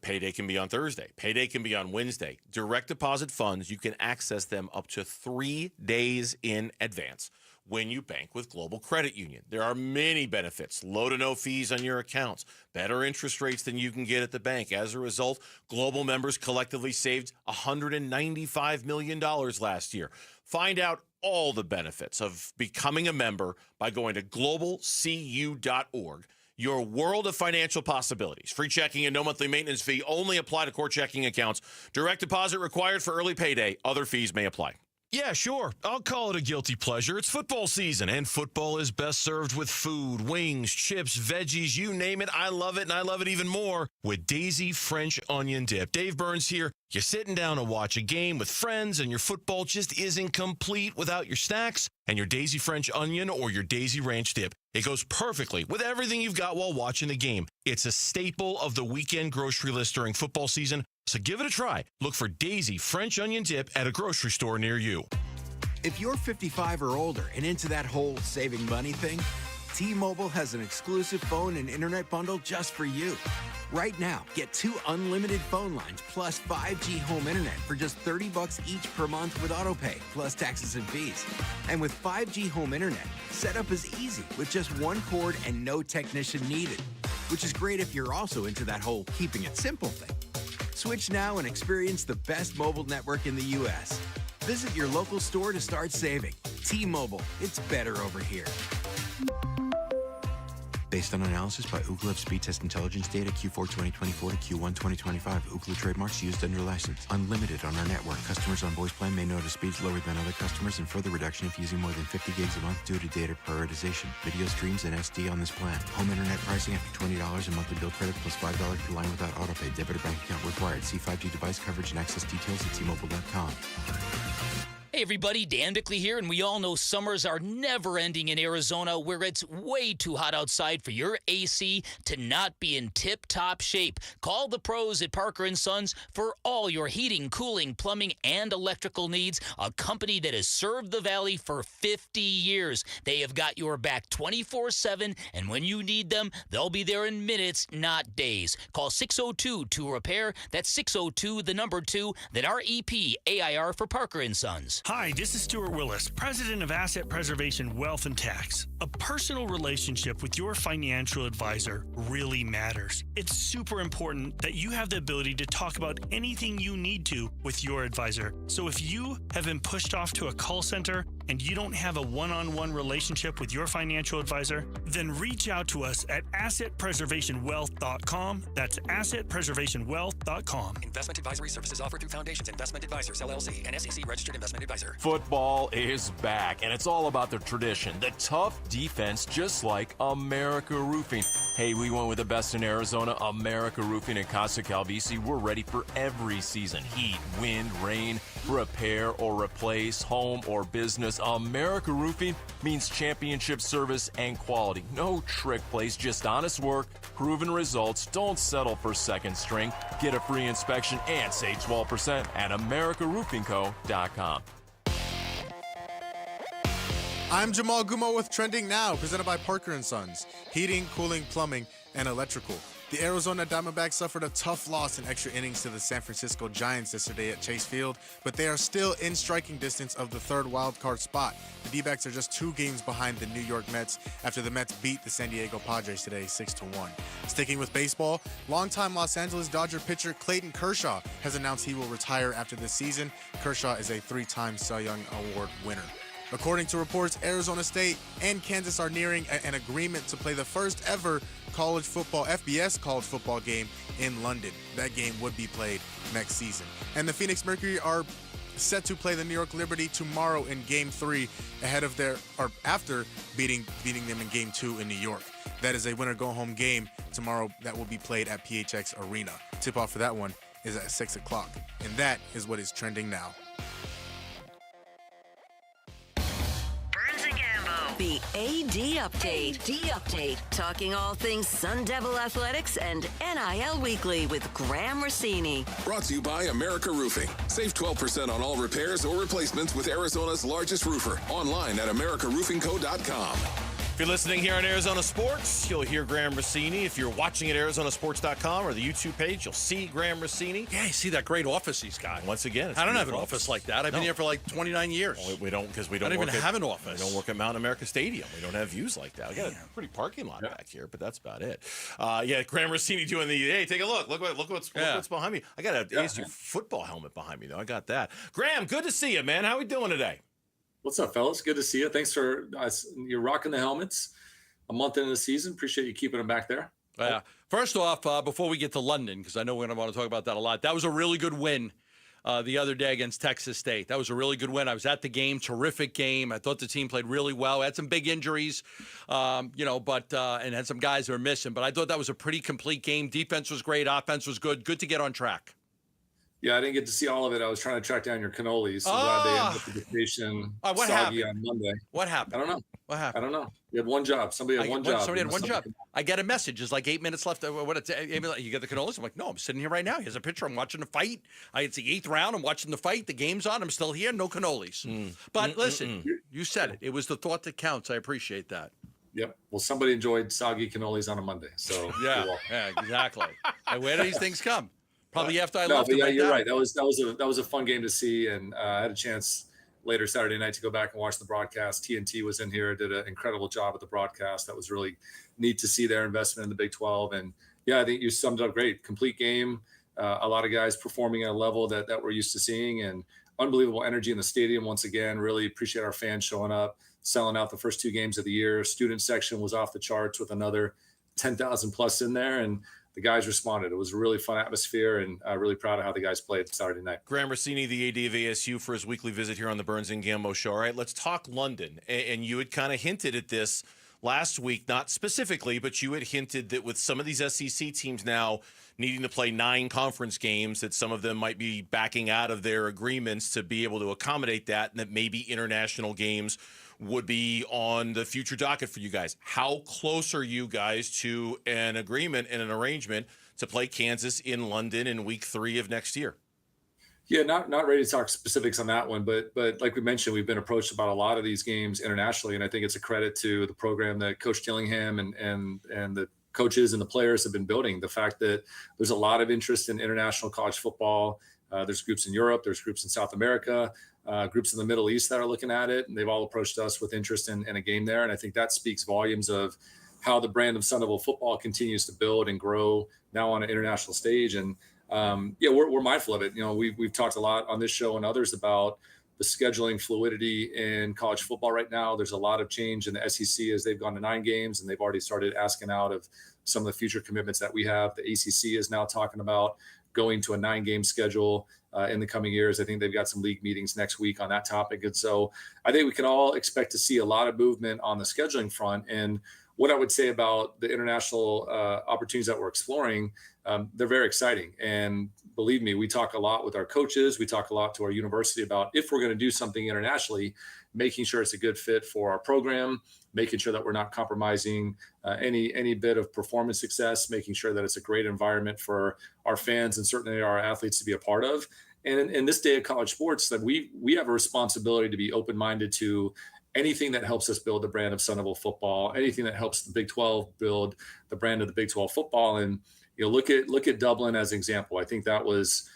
S14: payday can be on Thursday. Payday can be on Wednesday. Direct deposit funds, you can access them up to 3 days in advance when you bank with Global Credit Union. There are many benefits. Low to no fees on your accounts. Better interest rates than you can get at the bank. As a result, Global members collectively saved $195 million last year. Find out all the benefits of becoming a member by going to globalcu.org. Your world of financial possibilities. Free checking and no monthly maintenance fee only apply to core checking accounts. Direct deposit required for early payday. Other fees may apply.
S10: Yeah, sure. I'll call it a guilty pleasure. It's football season, and football is best served with food, wings, chips, veggies, you name it. I love it, and I love it even more with Daisy French Onion Dip. Dave Burns here. You're sitting down to watch a game with friends, and your football just isn't complete without your snacks and your Daisy French Onion or your Daisy Ranch Dip. It goes perfectly with everything you've got while watching the game. It's a staple of the weekend grocery list during football season, so give it a try. Look for Daisy French Onion Dip at a grocery store near you.
S6: If you're 55 or older and into that whole saving money thing, T-Mobile has an exclusive phone and internet bundle just for you. Right now, get 2 unlimited phone lines plus 5G home internet for just $30 each per month with autopay, plus taxes and fees. And with 5G home internet, setup is easy with just 1 cord and no technician needed, which is great if you're also into that whole keeping it simple thing. Switch now and experience the best mobile network in the U.S. Visit your local store to start saving. T-Mobile, it's better over here. Based on analysis by Ookla of speed test intelligence data Q4 2024 to Q1 2025. Ookla trademarks used under license. Unlimited on our network. Customers on voice plan may notice speeds lower than other customers and further reduction if using more than 50 gigs a month due to data prioritization. Video streams and SD on this plan. Home internet pricing after $20 a monthly bill credit plus $5 per line without autopay. Debit or bank account required. See 5G device coverage and access details at T-Mobile.com.
S11: Hey everybody, Dan Bickley here, and we all know summers are never ending in Arizona, where it's way too hot outside for your AC to not be in tip-top shape. Call the pros at Parker & Sons for all your heating, cooling, plumbing, and electrical needs, a company that has served the Valley for 50 years. They have got your back 24/7, and when you need them, they'll be there in minutes, not days. Call 602-2-REPAIR. That's 602-2, then REPAIR for Parker & Sons.
S3: Hi, this is Stuart Willis, President of Asset Preservation Wealth and Tax. A personal relationship with your financial advisor really matters. It's super important that you have the ability to talk about anything you need to with your advisor. So if you have been pushed off to a call center and you don't have a one-on-one relationship with your financial advisor, then reach out to us at assetpreservationwealth.com. That's assetpreservationwealth.com.
S4: Investment advisory services offered through Foundations Investment Advisors, LLC, an SEC registered investment advisor.
S10: Football is back, and it's all about the tradition, the tough defense, just like America Roofing. Hey, we went with the best in Arizona, America Roofing and Casa Calvisi. We're ready for every season. Heat, wind, rain, repair or replace, home or business. America Roofing means championship service and quality. No trick plays, just honest work, proven results. Don't settle for second string. Get a free inspection and save 12% at AmericaRoofingCo.com.
S12: I'm Jamal Gumo with Trending Now, presented by Parker & Sons. Heating, cooling, plumbing, and electrical. The Arizona Diamondbacks suffered a tough loss in extra innings to the San Francisco Giants yesterday at Chase Field, but they are still in striking distance of the third wildcard spot. The D-backs are just 2 games behind the New York Mets after the Mets beat the San Diego Padres today 6-1. Sticking with baseball, longtime Los Angeles Dodger pitcher Clayton Kershaw has announced he will retire after this season. Kershaw is a 3-time Cy Young Award winner. According to reports, Arizona State and Kansas are nearing an agreement to play the first ever college football, FBS college football game in London. That game would be played next season. And the Phoenix Mercury are set to play the New York Liberty tomorrow in Game 3 after beating them in Game 2 in New York. That is a winner-go-home game tomorrow that will be played at PHX Arena. Tip-off for that one is at 6 o'clock. And that is what is trending now.
S18: The AD Update. Talking all things Sun Devil Athletics and NIL Weekly with Graham Rossini.
S13: Brought to you by America Roofing. Save 12% on all repairs or replacements with Arizona's largest roofer. Online at AmericaRoofingCo.com.
S14: If you're listening here on Arizona Sports, you'll hear Graham Rossini. If you're watching at ArizonaSports.com or the YouTube page, you'll see Graham Rossini.
S5: Yeah, you see that great office he's got.
S14: Once again, it's
S5: I don't have an office like that. I've been here for like 29 years.
S14: Well, we don't because we
S5: I
S14: don't
S5: even have an office.
S14: We don't work at Mount America Stadium. We don't have views like that. We got a pretty parking lot back here, but that's about it. Yeah, Graham Rossini doing the hey, take a look. Look what's behind me. I got an ASU football helmet behind me though. I got that. Graham, good to see you, man. How we doing today?
S23: What's up, fellas? Good to see you. Thanks for you're rocking the helmets. A month into the season. Appreciate you keeping them back there.
S5: First off, before we get to London, because I know we're going to want to talk about that a lot, that was a really good win the other day against Texas State. That was a really good win. I was at the game, terrific game. I thought the team played really well. Had some big injuries, and had some guys that were missing. But I thought that was a pretty complete game. Defense was great. Offense was good. Good to get on track.
S23: Yeah, I didn't get to see all of it. I was trying to track down your cannolis. So glad they ended up at the station
S5: what
S23: soggy
S5: happened?
S23: on Monday.
S5: What happened?
S23: I don't know.
S5: What happened?
S23: I don't know. You had one job. Somebody had one job.
S5: Somebody had one job. I get a message. There's like 8 minutes left. You get the cannolis. I'm like, no, I'm sitting here right now. Here's a picture. I'm watching the fight. It's the 8th round. I'm watching the fight. The game's on. I'm still here. No cannolis. But listen, you said it. It was the thought that counts. I appreciate that.
S23: Yep. Well, somebody enjoyed soggy cannolis on a Monday. So
S5: yeah, exactly. And where do these things come? Probably after I left.
S23: Yeah, you're right. That was a fun game to see, and I had a chance later Saturday night to go back and watch the broadcast. TNT was in here, did an incredible job at the broadcast. That was really neat to see their investment in the Big 12. And yeah, I think you summed it up great. Complete game. A lot of guys performing at a level that we're used to seeing, and unbelievable energy in the stadium. Once again, really appreciate our fans showing up, selling out the first 2 games of the year. Student section was off the charts with another 10,000 plus in there. And the guys responded. It was a really fun atmosphere, and really proud of how the guys played Saturday night.
S10: Graham Rossini, the AD of ASU, for his weekly visit here on the Burns and Gambo Show. All right, let's talk London. And you had kind of hinted at this last week, not specifically, but you had hinted that with some of these SEC teams now needing to play 9 conference games, that some of them might be backing out of their agreements to be able to accommodate that, and that maybe international games would be on the future docket for you guys. How close are you guys to an agreement and an arrangement to play Kansas in London in week 3 of next year?
S23: Yeah, not ready to talk specifics on that one, but like we mentioned, we've been approached about a lot of these games internationally, and I think it's a credit to the program that Coach Dillingham and the coaches and the players have been building. The fact that there's a lot of interest in international college football. There's groups in Europe, there's groups in South America, groups in the Middle East that are looking at it, and they've all approached us with interest in a game there. And I think that speaks volumes of how the brand of Sun Devil football continues to build and grow now on an international stage. And we're mindful of it. We've talked a lot on this show and others about the scheduling fluidity in college football right now. There's a lot of change in the SEC as they've gone to 9 games, and they've already started asking out of some of the future commitments that we have. The ACC is now talking about going to a 9-game schedule in the coming years. I think they've got some league meetings next week on that topic. And so I think we can all expect to see a lot of movement on the scheduling front. And what I would say about the international opportunities that we're exploring, they're very exciting. And believe me, we talk a lot with our coaches. We talk a lot to our university about if we're going to do something internationally, making sure it's a good fit for our program, making sure that we're not compromising any bit of performance success, making sure that it's a great environment for our fans and certainly our athletes to be a part of. And in this day of college sports, that we have a responsibility to be open-minded to anything that helps us build the brand of Sun Devil football, anything that helps the Big 12 build the brand of the Big 12 football. And look at Dublin as an example. I think that was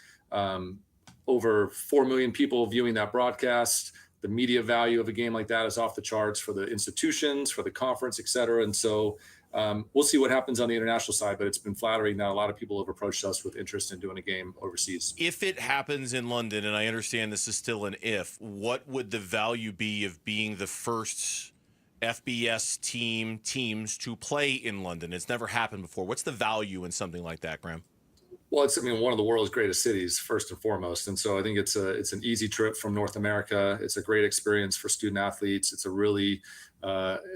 S23: over 4 million people viewing that broadcast. The media value of a game like that is off the charts for the institutions, for the conference, et cetera. And so we'll see what happens on the international side, but it's been flattering that a lot of people have approached us with interest in doing a game overseas.
S10: If it happens in London, and I understand this is still an if, what would the value be of being the first FBS teams to play in London? It's never happened before. What's the value in something like that, Graham?
S23: Well, it's one of the world's greatest cities, first and foremost. And so I think it's an easy trip from North America. It's a great experience for student athletes. It's a really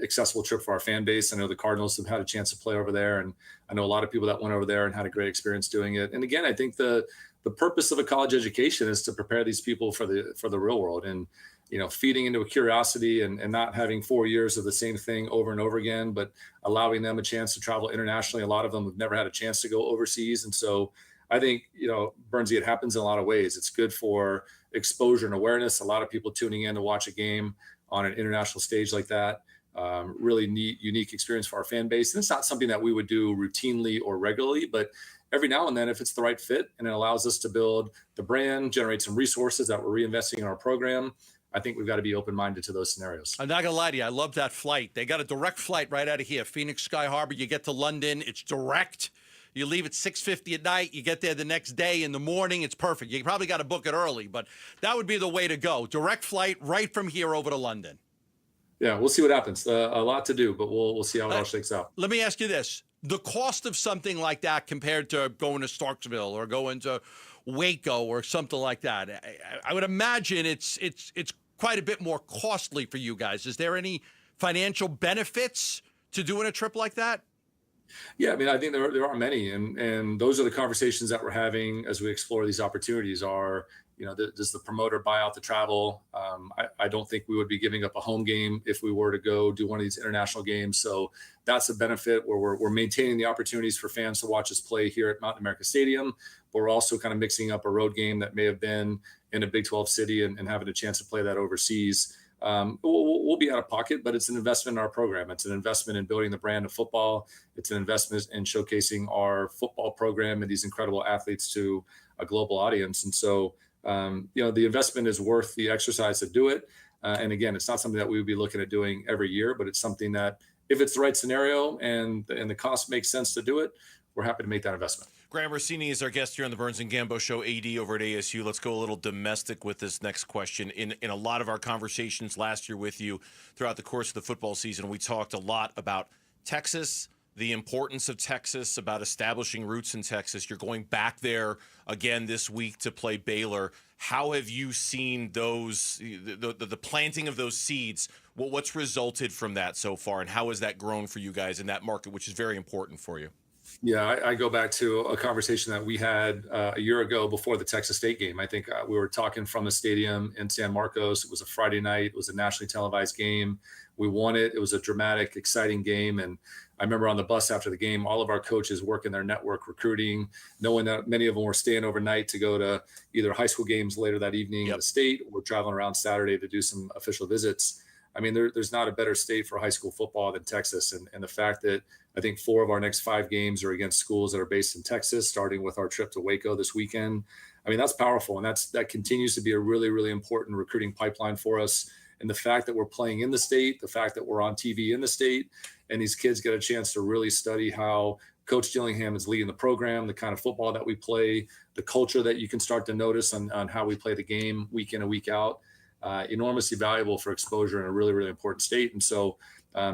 S23: accessible trip for our fan base. I know the Cardinals have had a chance to play over there, and I know a lot of people that went over there and had a great experience doing it. And again, I think the purpose of a college education is to prepare these people for the real world, and feeding into a curiosity and not having 4 years of the same thing over and over again, but allowing them a chance to travel internationally. A lot of them have never had a chance to go overseas. And so I think, Burnsy, it happens in a lot of ways. It's good for exposure and awareness. A lot of people tuning in to watch a game on an international stage like that. Really neat, unique experience for our fan base. And it's not something that we would do routinely or regularly, but every now and then, if it's the right fit and it allows us to build the brand, generate some resources that we're reinvesting in our program, I think we've got to be open-minded to those scenarios.
S5: I'm not going to lie to you. I love that flight. They got a direct flight right out of here. Phoenix Sky Harbor. You get to London. It's direct. You leave at 6:50 at night. You get there the next day in the morning. It's perfect. You probably got to book it early, but that would be the way to go. Direct flight right from here over to London.
S23: Yeah, we'll see what happens. A lot to do, but we'll see how it all shakes out.
S5: Let me ask you this. The cost of something like that compared to going to Starksville or going to Waco or something like that, I would imagine it's quite a bit more costly for you guys. Is there any financial benefits to doing a trip like that?
S23: Yeah, I mean, I think there are many, and those are the conversations that we're having as we explore these opportunities. Are does the promoter buy out the travel? I don't think we would be giving up a home game if we were to go do one of these international games. So that's a benefit where we're maintaining the opportunities for fans to watch us play here at Mountain America Stadium, but we're also kind of mixing up a road game that may have been in a Big 12 city and having a chance to play that overseas. We'll be out of pocket, but it's an investment in our program. It's an investment in building the brand of football. It's an investment in showcasing our football program and these incredible athletes to a global audience. And so, the investment is worth the exercise to do it. And again, it's not something that we would be looking at doing every year, but it's something that if it's the right scenario and the cost makes sense to do it, we're happy to make that investment.
S10: Graham Rossini is our guest here on the Burns and Gambo Show, AD over at ASU. Let's go a little domestic with this next question. In a lot of our conversations last year with you throughout the course of the football season, we talked a lot about Texas, the importance of Texas, about establishing roots in Texas. You're going back there again this week to play Baylor. How have you seen those, the planting of those seeds? What's resulted from that so far, and how has that grown for you guys in that market, which is very important for you?
S23: Yeah, I go back to a conversation that we had a year ago before the Texas State game. I think we were talking from the stadium in San Marcos. It was a Friday night. It was a nationally televised game. We won it. It was a dramatic, exciting game. And I remember on the bus after the game, all of our coaches working their network recruiting, knowing that many of them were staying overnight to go to either high school games later that evening in the state or traveling around Saturday to do some official visits. I mean, there's not a better state for high school football than Texas. And the fact that I think 4 of our next 5 games are against schools that are based in Texas, starting with our trip to Waco this weekend. I mean, that's powerful. And that continues to be a really, really important recruiting pipeline for us. And the fact that we're playing in the state, the fact that we're on TV in the state, and these kids get a chance to really study how Coach Dillingham is leading the program, the kind of football that we play, the culture that you can start to notice on how we play the game week in and week out. Enormously valuable for exposure in a really, really important state. And so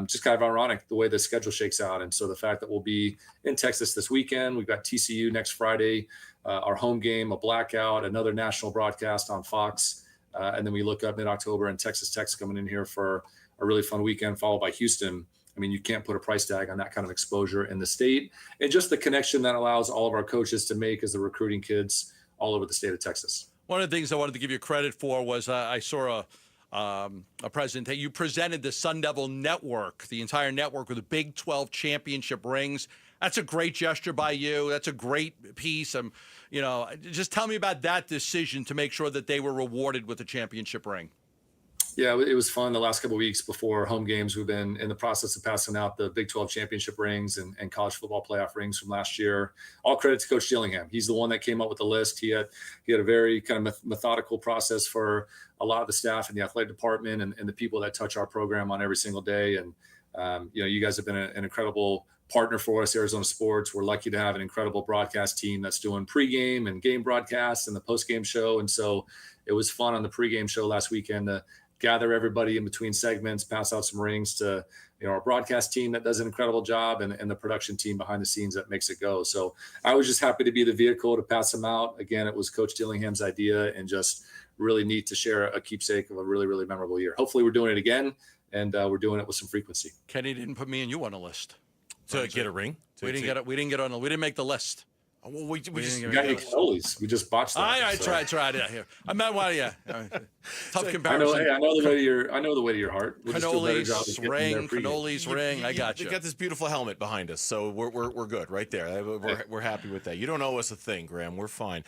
S23: just kind of ironic the way the schedule shakes out. And so the fact that we'll be in Texas this weekend, we've got TCU next Friday, our home game, a blackout, another national broadcast on Fox. And then we look up mid-October and Texas Tech's coming in here for a really fun weekend, followed by Houston. I mean, you can't put a price tag on that kind of exposure in the state. And just the connection that allows all of our coaches to make as they're recruiting kids all over the state of Texas.
S5: One of the things I wanted to give you credit for was I saw a presentation. You presented the Sun Devil Network, the entire network, with the Big 12 championship rings. That's a great gesture by you. That's a great piece. Just tell me about that decision to make sure that they were rewarded with a championship ring.
S23: Yeah, it was fun the last couple of weeks before home games. We've been in the process of passing out the Big 12 championship rings and college football playoff rings from last year. All credit to Coach Dillingham. He's the one that came up with the list. He had a very kind of methodical process for a lot of the staff in the athletic department and the people that touch our program on every single day. And, you guys have been an incredible partner for us, Arizona Sports. We're lucky to have an incredible broadcast team that's doing pregame and game broadcasts and the postgame show. And so it was fun on the pregame show last weekend to gather everybody in between segments, pass out some rings to our broadcast team that does an incredible job and the production team behind the scenes that makes it go. So I was just happy to be the vehicle to pass them out. Again, it was Coach Dillingham's idea and just really neat to share a keepsake of a really, really memorable year. Hopefully we're doing it again, and we're doing it with some frequency.
S5: Kenny didn't put me and you on a list.
S10: To get a ring?
S5: We didn't get we didn't make the list.
S23: We just got cannolis. We just botched that.
S5: I tried it here. I meant tough comparison.
S23: I know the way to your heart. We'll
S5: cannolis ring. I got you.
S10: We got this beautiful helmet behind us, so we're good right there. We're happy with that. You don't owe us a thing, Graham. We're fine.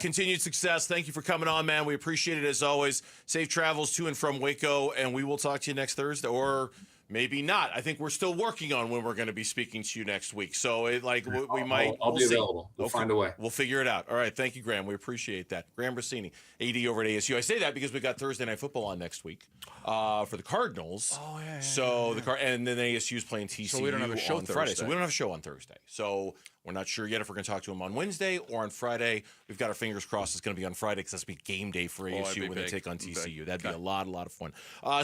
S10: Continued success. Thank you for coming on, man. We appreciate it as always. Safe travels to and from Waco, and we will talk to you next Thursday or. Maybe not. I think we're still working on when we're going to be speaking to you next week. So we might.
S23: I'll be available. We'll find a way.
S10: We'll figure it out. All right. Thank you, Graham. We appreciate that. Graham Rossini, AD over at ASU. I say that because we got Thursday Night Football on next week for the Cardinals.
S5: Oh yeah.
S10: So and then ASU's playing TCU
S5: so we don't have a show
S10: on Friday. So we don't have a show on Thursday. So we're not sure yet if we're going to talk to him on Wednesday or on Friday. We've got our fingers crossed it's going to be on Friday because that's going to be game day for ASU when they take on TCU. That'd be a lot of fun.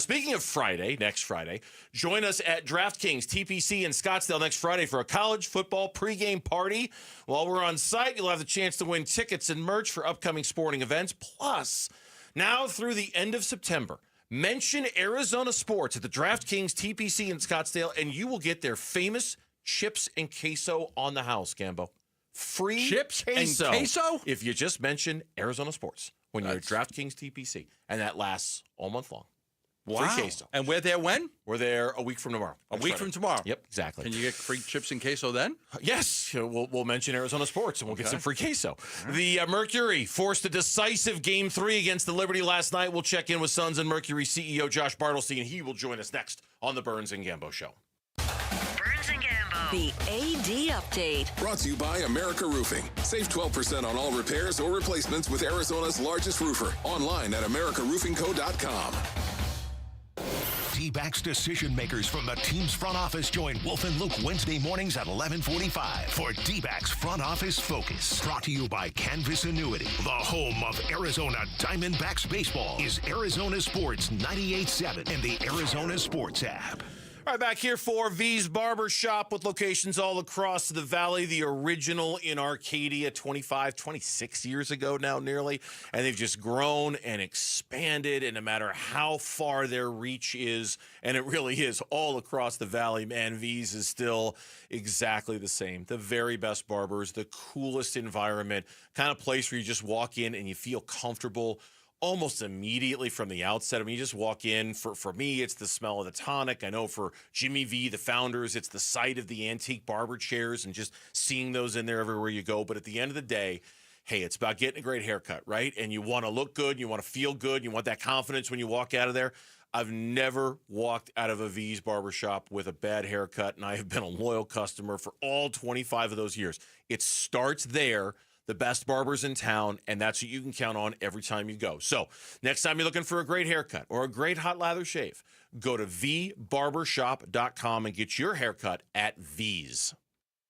S10: Speaking of Friday, next Friday, join us at DraftKings TPC in Scottsdale next Friday for a college football pregame party. While we're on site, you'll have the chance to win tickets and merch for upcoming sporting events. Plus, now through the end of September, mention Arizona Sports at the DraftKings TPC in Scottsdale, and you will get their famous chips and queso on the house, Gambo. Free
S5: Chips and
S10: queso.
S5: queso?
S10: If you just mention Arizona Sports when you're at DraftKings TPC. And that lasts all month long.
S5: Wow.
S10: Free queso.
S5: And we're there when?
S10: We're there a week from tomorrow.
S5: A week from tomorrow?
S10: Yep, exactly.
S5: Can you get free chips and queso then?
S10: Yes. We'll mention Arizona Sports, and we'll get
S5: Okay.
S10: some free queso. The Mercury forced a decisive Game 3 against the Liberty last night. We'll check in with Suns and Mercury CEO Josh Bartlestein. He will join us next on the Burns and Gambo Show.
S18: Burns and Gambo. The AD Update.
S13: Brought to you by America Roofing. Save 12% on all repairs or replacements with Arizona's largest roofer. Online at americaroofingco.com.
S8: D-backs decision makers from the team's front office join Wolf and Luke Wednesday mornings at 11:45 for D-backs Front Office Focus. Brought to you by Canvas Annuity. The home of Arizona Diamondbacks baseball is Arizona Sports 98.7 and the Arizona Sports app.
S10: All right, back here for V's Barber Shop with locations all across the valley. The original in Arcadia 26 years ago now nearly. And they've just grown and expanded. And no matter how far their reach is, and it really is all across the valley, man, V's is still exactly the same. The very best barbers, the coolest environment, kind of place where you just walk in and you feel comfortable almost immediately from the outset. I mean, you just walk in. For me, it's the smell of the tonic. I know for Jimmy V, the founders, it's the sight of the antique barber chairs and just seeing those in there everywhere you go. But at the end of the day, hey, it's about getting a great haircut, right? And you want to look good, you want to feel good, you want that confidence when you walk out of there. I've never walked out of a V's barbershop with a bad haircut, and I have been a loyal customer for all 25 of those years. It starts there. The best barbers in town, and that's what you can count on every time you go. So next time you're looking for a great haircut or a great hot lather shave, go to vbarbershop.com and get your haircut at V's.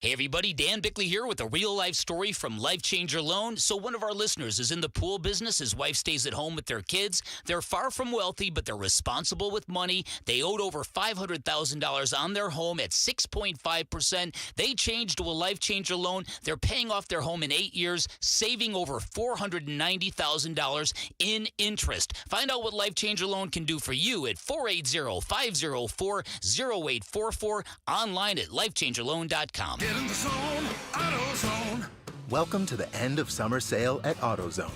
S11: Hey everybody, Dan Bickley here with a real-life story from Life Changer Loan. So one of our listeners is in the pool business. His wife stays at home with their kids. They're far from wealthy, but they're responsible with money. They owed over $500,000 on their home at 6.5%. They changed to a Life Changer Loan. They're paying off their home in 8 years, saving over $490,000 in interest. Find out what Life Changer Loan can do for you at 480-504-0844, online at lifechangerloan.com.
S8: Get in the zone, AutoZone.
S9: Welcome to the end of summer sale at AutoZone.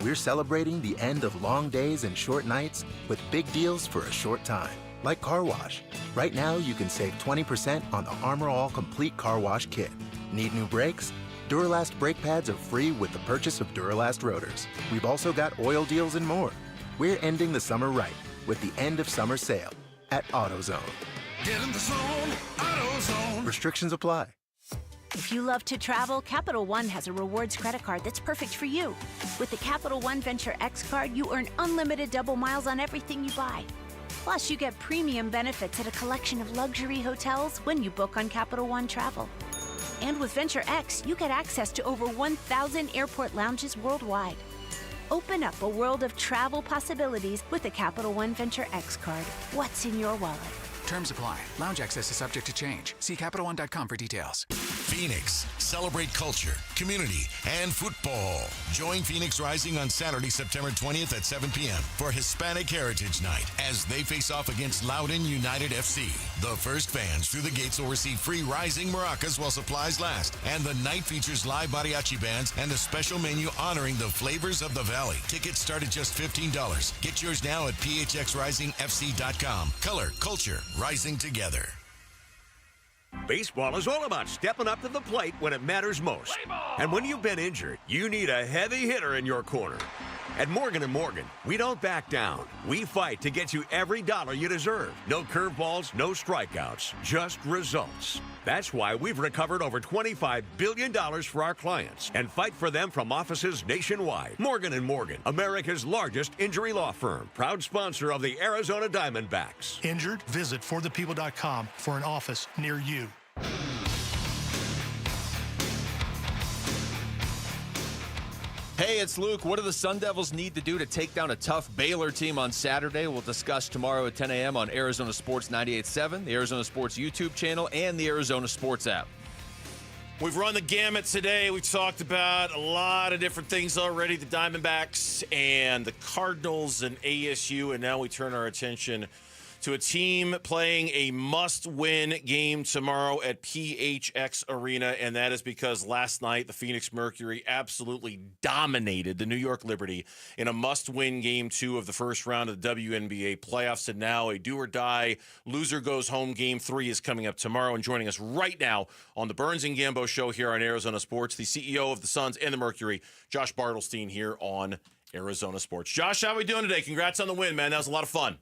S9: We're celebrating the end of long days and short nights with big deals for a short time, like car wash. Right now, you can save 20% on the Armor All Complete Car Wash Kit. Need new brakes? Duralast brake pads are free with the purchase of Duralast rotors. We've also got oil deals and more. We're ending the summer right with the end of summer sale at AutoZone.
S8: Get in the zone, AutoZone.
S9: Restrictions apply.
S17: If you love to travel, Capital One has a rewards credit card that's perfect for you. With the Capital One Venture X card, you earn unlimited double miles on everything you buy. Plus, you get premium benefits at a collection of luxury hotels when you book on Capital One Travel. And with Venture X, you get access to over 1,000 airport lounges worldwide. Open up a world of travel possibilities with the Capital One Venture X card. What's in your wallet?
S21: Terms apply. Lounge access is subject to change. See CapitalOne.com for details.
S8: Phoenix, celebrate culture, community, and football. Join Phoenix Rising on Saturday, September 20th at 7 p.m. for Hispanic Heritage Night as they face off against Loudoun United FC. The first fans through the gates will receive free Rising maracas while supplies last, and the night features live mariachi bands and a special menu honoring the flavors of the valley. Tickets start at just $15. Get yours now at phxrisingfc.com. Color, culture, rising together.
S24: Baseball is all about stepping up to the plate when it matters most. And when you've been injured, you need a heavy hitter in your corner. At Morgan & Morgan, we don't back down. We fight to get you every dollar you deserve. No curveballs, no strikeouts, just results. That's why we've recovered over $25 billion for our clients and fight for them from offices nationwide. Morgan & Morgan, America's largest injury law firm, proud sponsor of the Arizona Diamondbacks.
S25: Injured? Visit forthepeople.com for an office near you.
S14: Hey, it's Luke. What do the Sun Devils need to do to take down a tough Baylor team on Saturday? We'll discuss tomorrow at 10 a.m. on Arizona Sports 98.7, the Arizona Sports YouTube channel, and the Arizona Sports app.
S10: We've run the gamut today. We've talked about a lot of different things already, the Diamondbacks and the Cardinals and ASU, and now we turn our attention to a team playing a must-win game tomorrow at PHX Arena, and that is because last night the Phoenix Mercury absolutely dominated the New York Liberty in a must-win Game 2 of the first round of the WNBA playoffs, and now a do-or-die loser goes home. Game 3 is coming up tomorrow, and joining us right now on the Burns and Gambo Show here on Arizona Sports, the CEO of the Suns and the Mercury, Josh Bartelstein, here on Arizona Sports. Josh, how are we doing today? Congrats on the win, man. That was a lot of fun.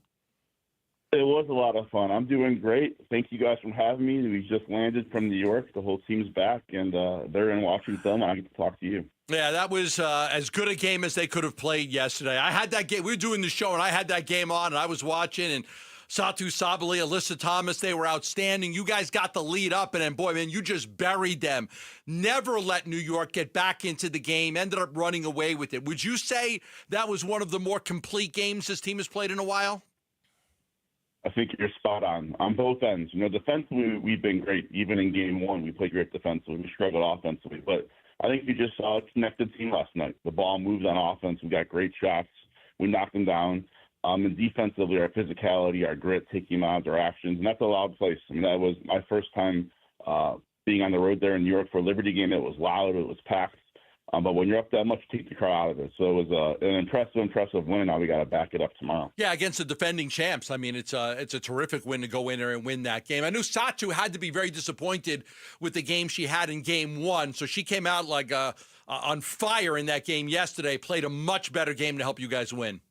S1: It was a lot of fun. I'm doing great. Thank you guys for having me. We just landed from New York. The whole team's back, and they're in Washington, and I get to talk to you.
S5: Yeah, that was as good a game as they could have played yesterday. I had that game. We were doing the show, and I had that game on, and I was watching, and Satu Sabali, Alyssa Thomas, they were outstanding. You guys got the lead up, and then, boy, man, you just buried them. Never let New York get back into the game, ended up running away with it. Would you say that was one of the more complete games this team has played in a while?
S1: I think you're spot on both ends. Defensively, we've been great. Even in Game 1, we played great defensively. We struggled offensively. But I think you just saw a connected team last night. The ball moved on offense. We got great shots. We knocked them down. And defensively, our physicality, our grit, taking them out, our actions, and that's a loud place. I mean, that was my first time being on the road there in New York for a Liberty game. It was loud. It was packed. But when you're up that much, you take the crowd out of it. So it was an impressive win. Now we got to back it up tomorrow.
S5: Yeah, against the defending champs. I mean, it's a terrific win to go in there and win that game. I knew Satu had to be very disappointed with the game she had in Game 1. So she came out like on fire in that game yesterday, played a much better game to help you guys win.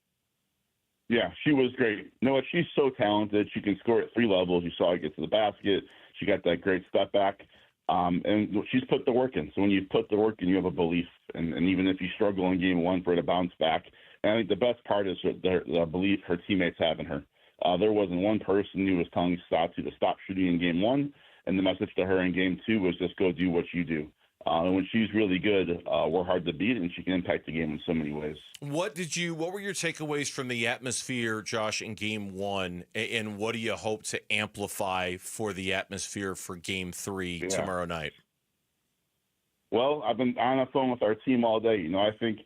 S1: Yeah, she was great. You know what? She's so talented. She can score at 3 levels. You saw her get to the basket. She got that great step back. And she's put the work in. So when you put the work in, you have a belief. And even if you struggle in Game 1 for her to bounce back, and I think the best part is the belief her teammates have in her. There wasn't one person who was telling Satu to stop shooting in Game 1, and the message to her in Game 2 was just go do what you do. And when she's really good, we're hard to beat, and she can impact the game in so many ways.
S10: What were your takeaways from the atmosphere, Josh, in Game 1, and what do you hope to amplify for the atmosphere for Game 3 tomorrow night?
S1: Well, I've been on the phone with our team all day. I think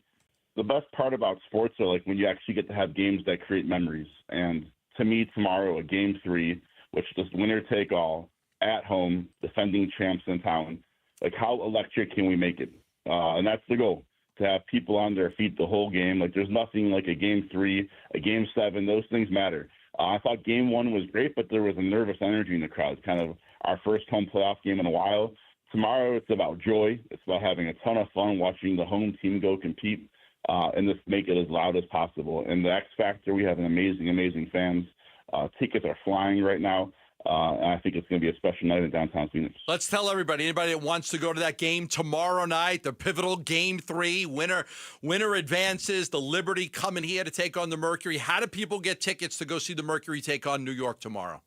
S1: the best part about sports are like when you actually get to have games that create memories. And to me, tomorrow, a Game 3, which is winner take all, at home, defending champs in town. Like, how electric can we make it? And that's the goal, to have people on their feet the whole game. Like, there's nothing like a Game 3, a Game 7. Those things matter. I thought Game 1 was great, but there was a nervous energy in the crowd. Kind of our first home playoff game in a while. Tomorrow, it's about joy. It's about having a ton of fun, watching the home team go compete, and just make it as loud as possible. And the X Factor, we have an amazing, amazing fans. Tickets are flying right now. And I think it's going to be a special night in downtown Phoenix.
S5: Let's tell anybody that wants to go to that game tomorrow night, the pivotal Game 3, winner advances, the Liberty coming here to take on the Mercury. How do people get tickets to go see the Mercury take on New York tomorrow?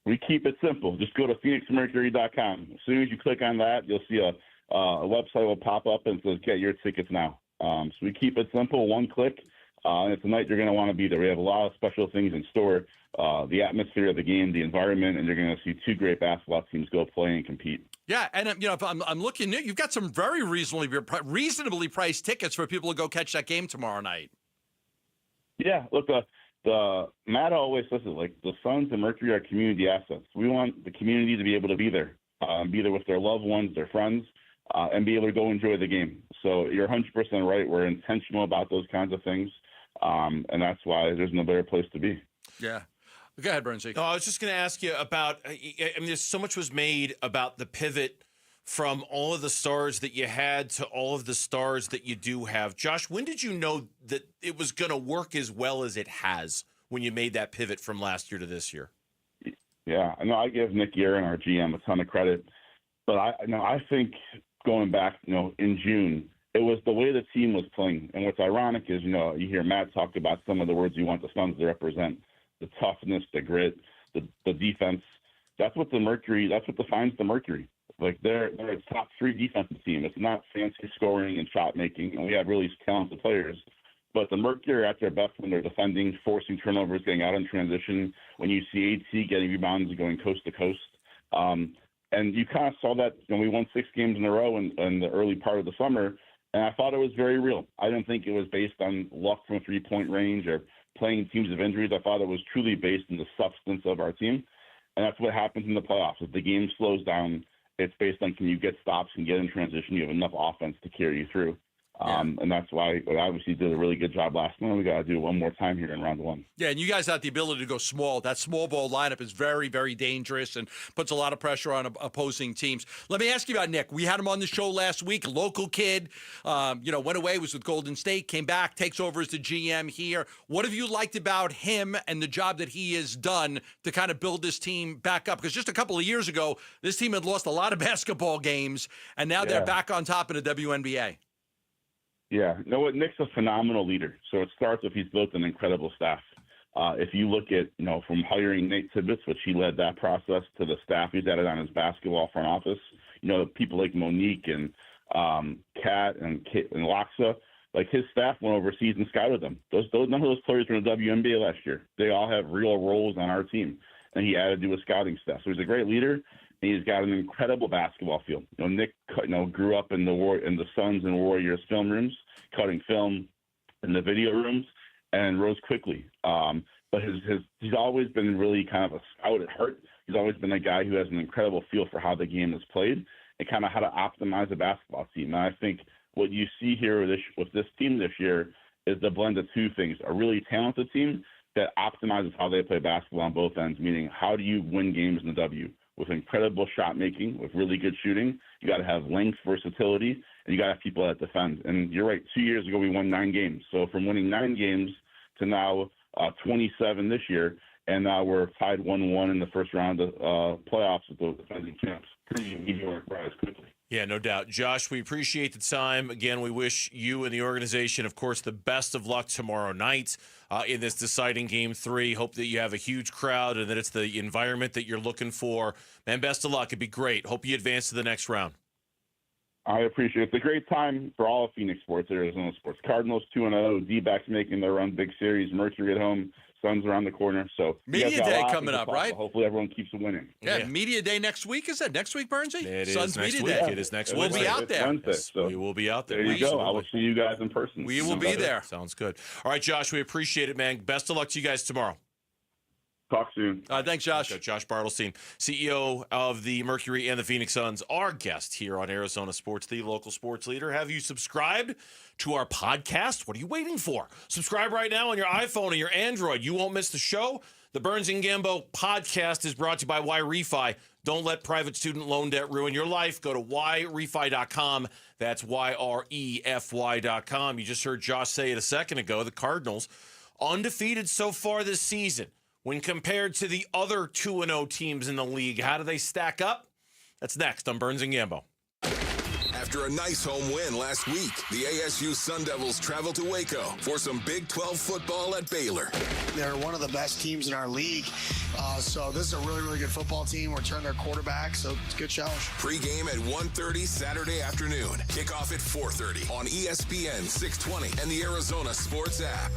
S1: We keep it simple. Just go to phoenixmercury.com. As soon as you click on that, you'll see a website will pop up and says, get your tickets now. So we keep it simple, one click. And it's a night you're going to want to be there. We have a lot of special things in store. The atmosphere of the game, the environment, and you're going to see 2 great basketball teams go play and compete.
S5: Yeah, and if I'm looking, you've got some very reasonably priced tickets for people to go catch that game tomorrow night.
S1: Yeah, look, Matt always says it, like the Suns and Mercury are community assets. We want the community to be able to be there with their loved ones, their friends, and be able to go enjoy the game. So you're 100% right. We're intentional about those kinds of things, and that's why there's no better place to be.
S5: Yeah. Go ahead, Bernstein.
S10: No, I was just going to ask you about, there's so much was made about the pivot from all of the stars that you had to all of the stars that you do have. Josh, when did you know that it was going to work as well as it has when you made that pivot from last year to this year?
S1: Yeah, I know I give Nick Aaron, our GM, a ton of credit. But I think going back, in June, it was the way the team was playing. And what's ironic is, you hear Matt talk about some of the words you want the Suns to represent. The toughness, the grit, the defense. That's what defines the Mercury. Like they're a top 3 defensive team. It's not fancy scoring and shot making, and we have really talented players. But the Mercury are at their best when they're defending, forcing turnovers, getting out in transition. When you see AT getting rebounds and going coast to coast, and you kind of saw that when we won 6 games in a row in the early part of the summer. And I thought it was very real. I didn't think it was based on luck from a three-point range or playing teams of injuries. I thought it was truly based on the substance of our team. And that's what happens in the playoffs. If the game slows down, it's based on, can you get stops and get in transition? You have enough offense to carry you through. And that's why we obviously did a really good job last night. We got to do it one more time here in round one.
S5: Yeah, and you guys have the ability to go small. That small ball lineup is very, very dangerous and puts a lot of pressure on opposing teams. Let me ask you about Nick. We had him on the show last week, local kid. Went away, was with Golden State, came back, takes over as the GM here. What have you liked about him and the job that he has done to kind of build this team back up? Because just a couple of years ago, this team had lost a lot of basketball games, and now they're back on top in the WNBA.
S1: Yeah, you know what? Nick's a phenomenal leader. So it starts with he's built an incredible staff. If you look at, from hiring Nate Tibbetts, which he led that process, to the staff he's added on his basketball front office, people like Monique and Kat and Loxa, like his staff went overseas and scouted them. None of those players were in the WNBA last year. They all have real roles on our team, and he added to his scouting staff. So he's a great leader. He's got an incredible basketball feel. Nick, grew up in the Suns and Warriors film rooms, cutting film in the video rooms, and rose quickly. But he's always been really kind of a scout at heart. He's always been a guy who has an incredible feel for how the game is played and kind of how to optimize a basketball team. And I think what you see here with this team this year is the blend of two things: a really talented team that optimizes how they play basketball on both ends, meaning how do you win games in the W? With incredible shot making, with really good shooting. You got to have length, versatility, and you got to have people that defend. And you're right, 2 years ago we won 9 games. So from winning 9 games to now 27 this year, and now we're tied 1-1 in the first round of playoffs with the defending champs. Pretty meteoric rise quickly.
S10: Yeah, no doubt. Josh, we appreciate the time. Again, we wish you and the organization, of course, the best of luck tomorrow night in this deciding Game 3. Hope that you have a huge crowd and that it's the environment that you're looking for. Man, best of luck. It'd be great. Hope you advance to the next round.
S1: I appreciate it. It's a great time for all of Phoenix sports, Arizona sports. Cardinals 2-0, D-backs making their run, big series, Mercury at home. Sun's around the corner. So
S5: Media Day coming up, right?
S1: Hopefully everyone keeps winning.
S5: Yeah, Media Day next week. Is that next week, Bernsey?
S10: It
S5: Sun's
S10: is next
S5: Media
S10: week.
S5: Day.
S10: It is next
S5: week.
S10: week.
S5: We'll be out there.
S1: Wednesday, so
S10: we will be out there.
S1: There you go. I will see you guys in person.
S5: We will be there.
S10: Sounds good. All right, Josh, we appreciate it, man. Best of luck to you guys tomorrow.
S1: Talk soon.
S5: Thanks, Josh.
S10: Okay, Josh Bartelstein, CEO of the Mercury and the Phoenix Suns, our guest here on Arizona Sports, the local sports leader. Have you subscribed to our podcast? What are you waiting for? Subscribe right now on your iPhone or your Android. You won't miss the show. The Burns and Gambo podcast is brought to you by YRefi. Don't let private student loan debt ruin your life. Go to YRefi.com. That's YREFY.com. You just heard Josh say it a second ago. The Cardinals, undefeated so far this season. When compared to the other 2-0 teams in the league, how do they stack up? That's next on Burns and Gambo.
S13: After a nice home win last week, the ASU Sun Devils travel to Waco for some Big 12 football at Baylor.
S7: They're one of the best teams in our league. So this is a really, really good football team. We're turning their quarterback, so it's a good challenge.
S13: Pre-game at 1:30 Saturday afternoon. Kickoff at 4:30 on ESPN 620 and the Arizona Sports app.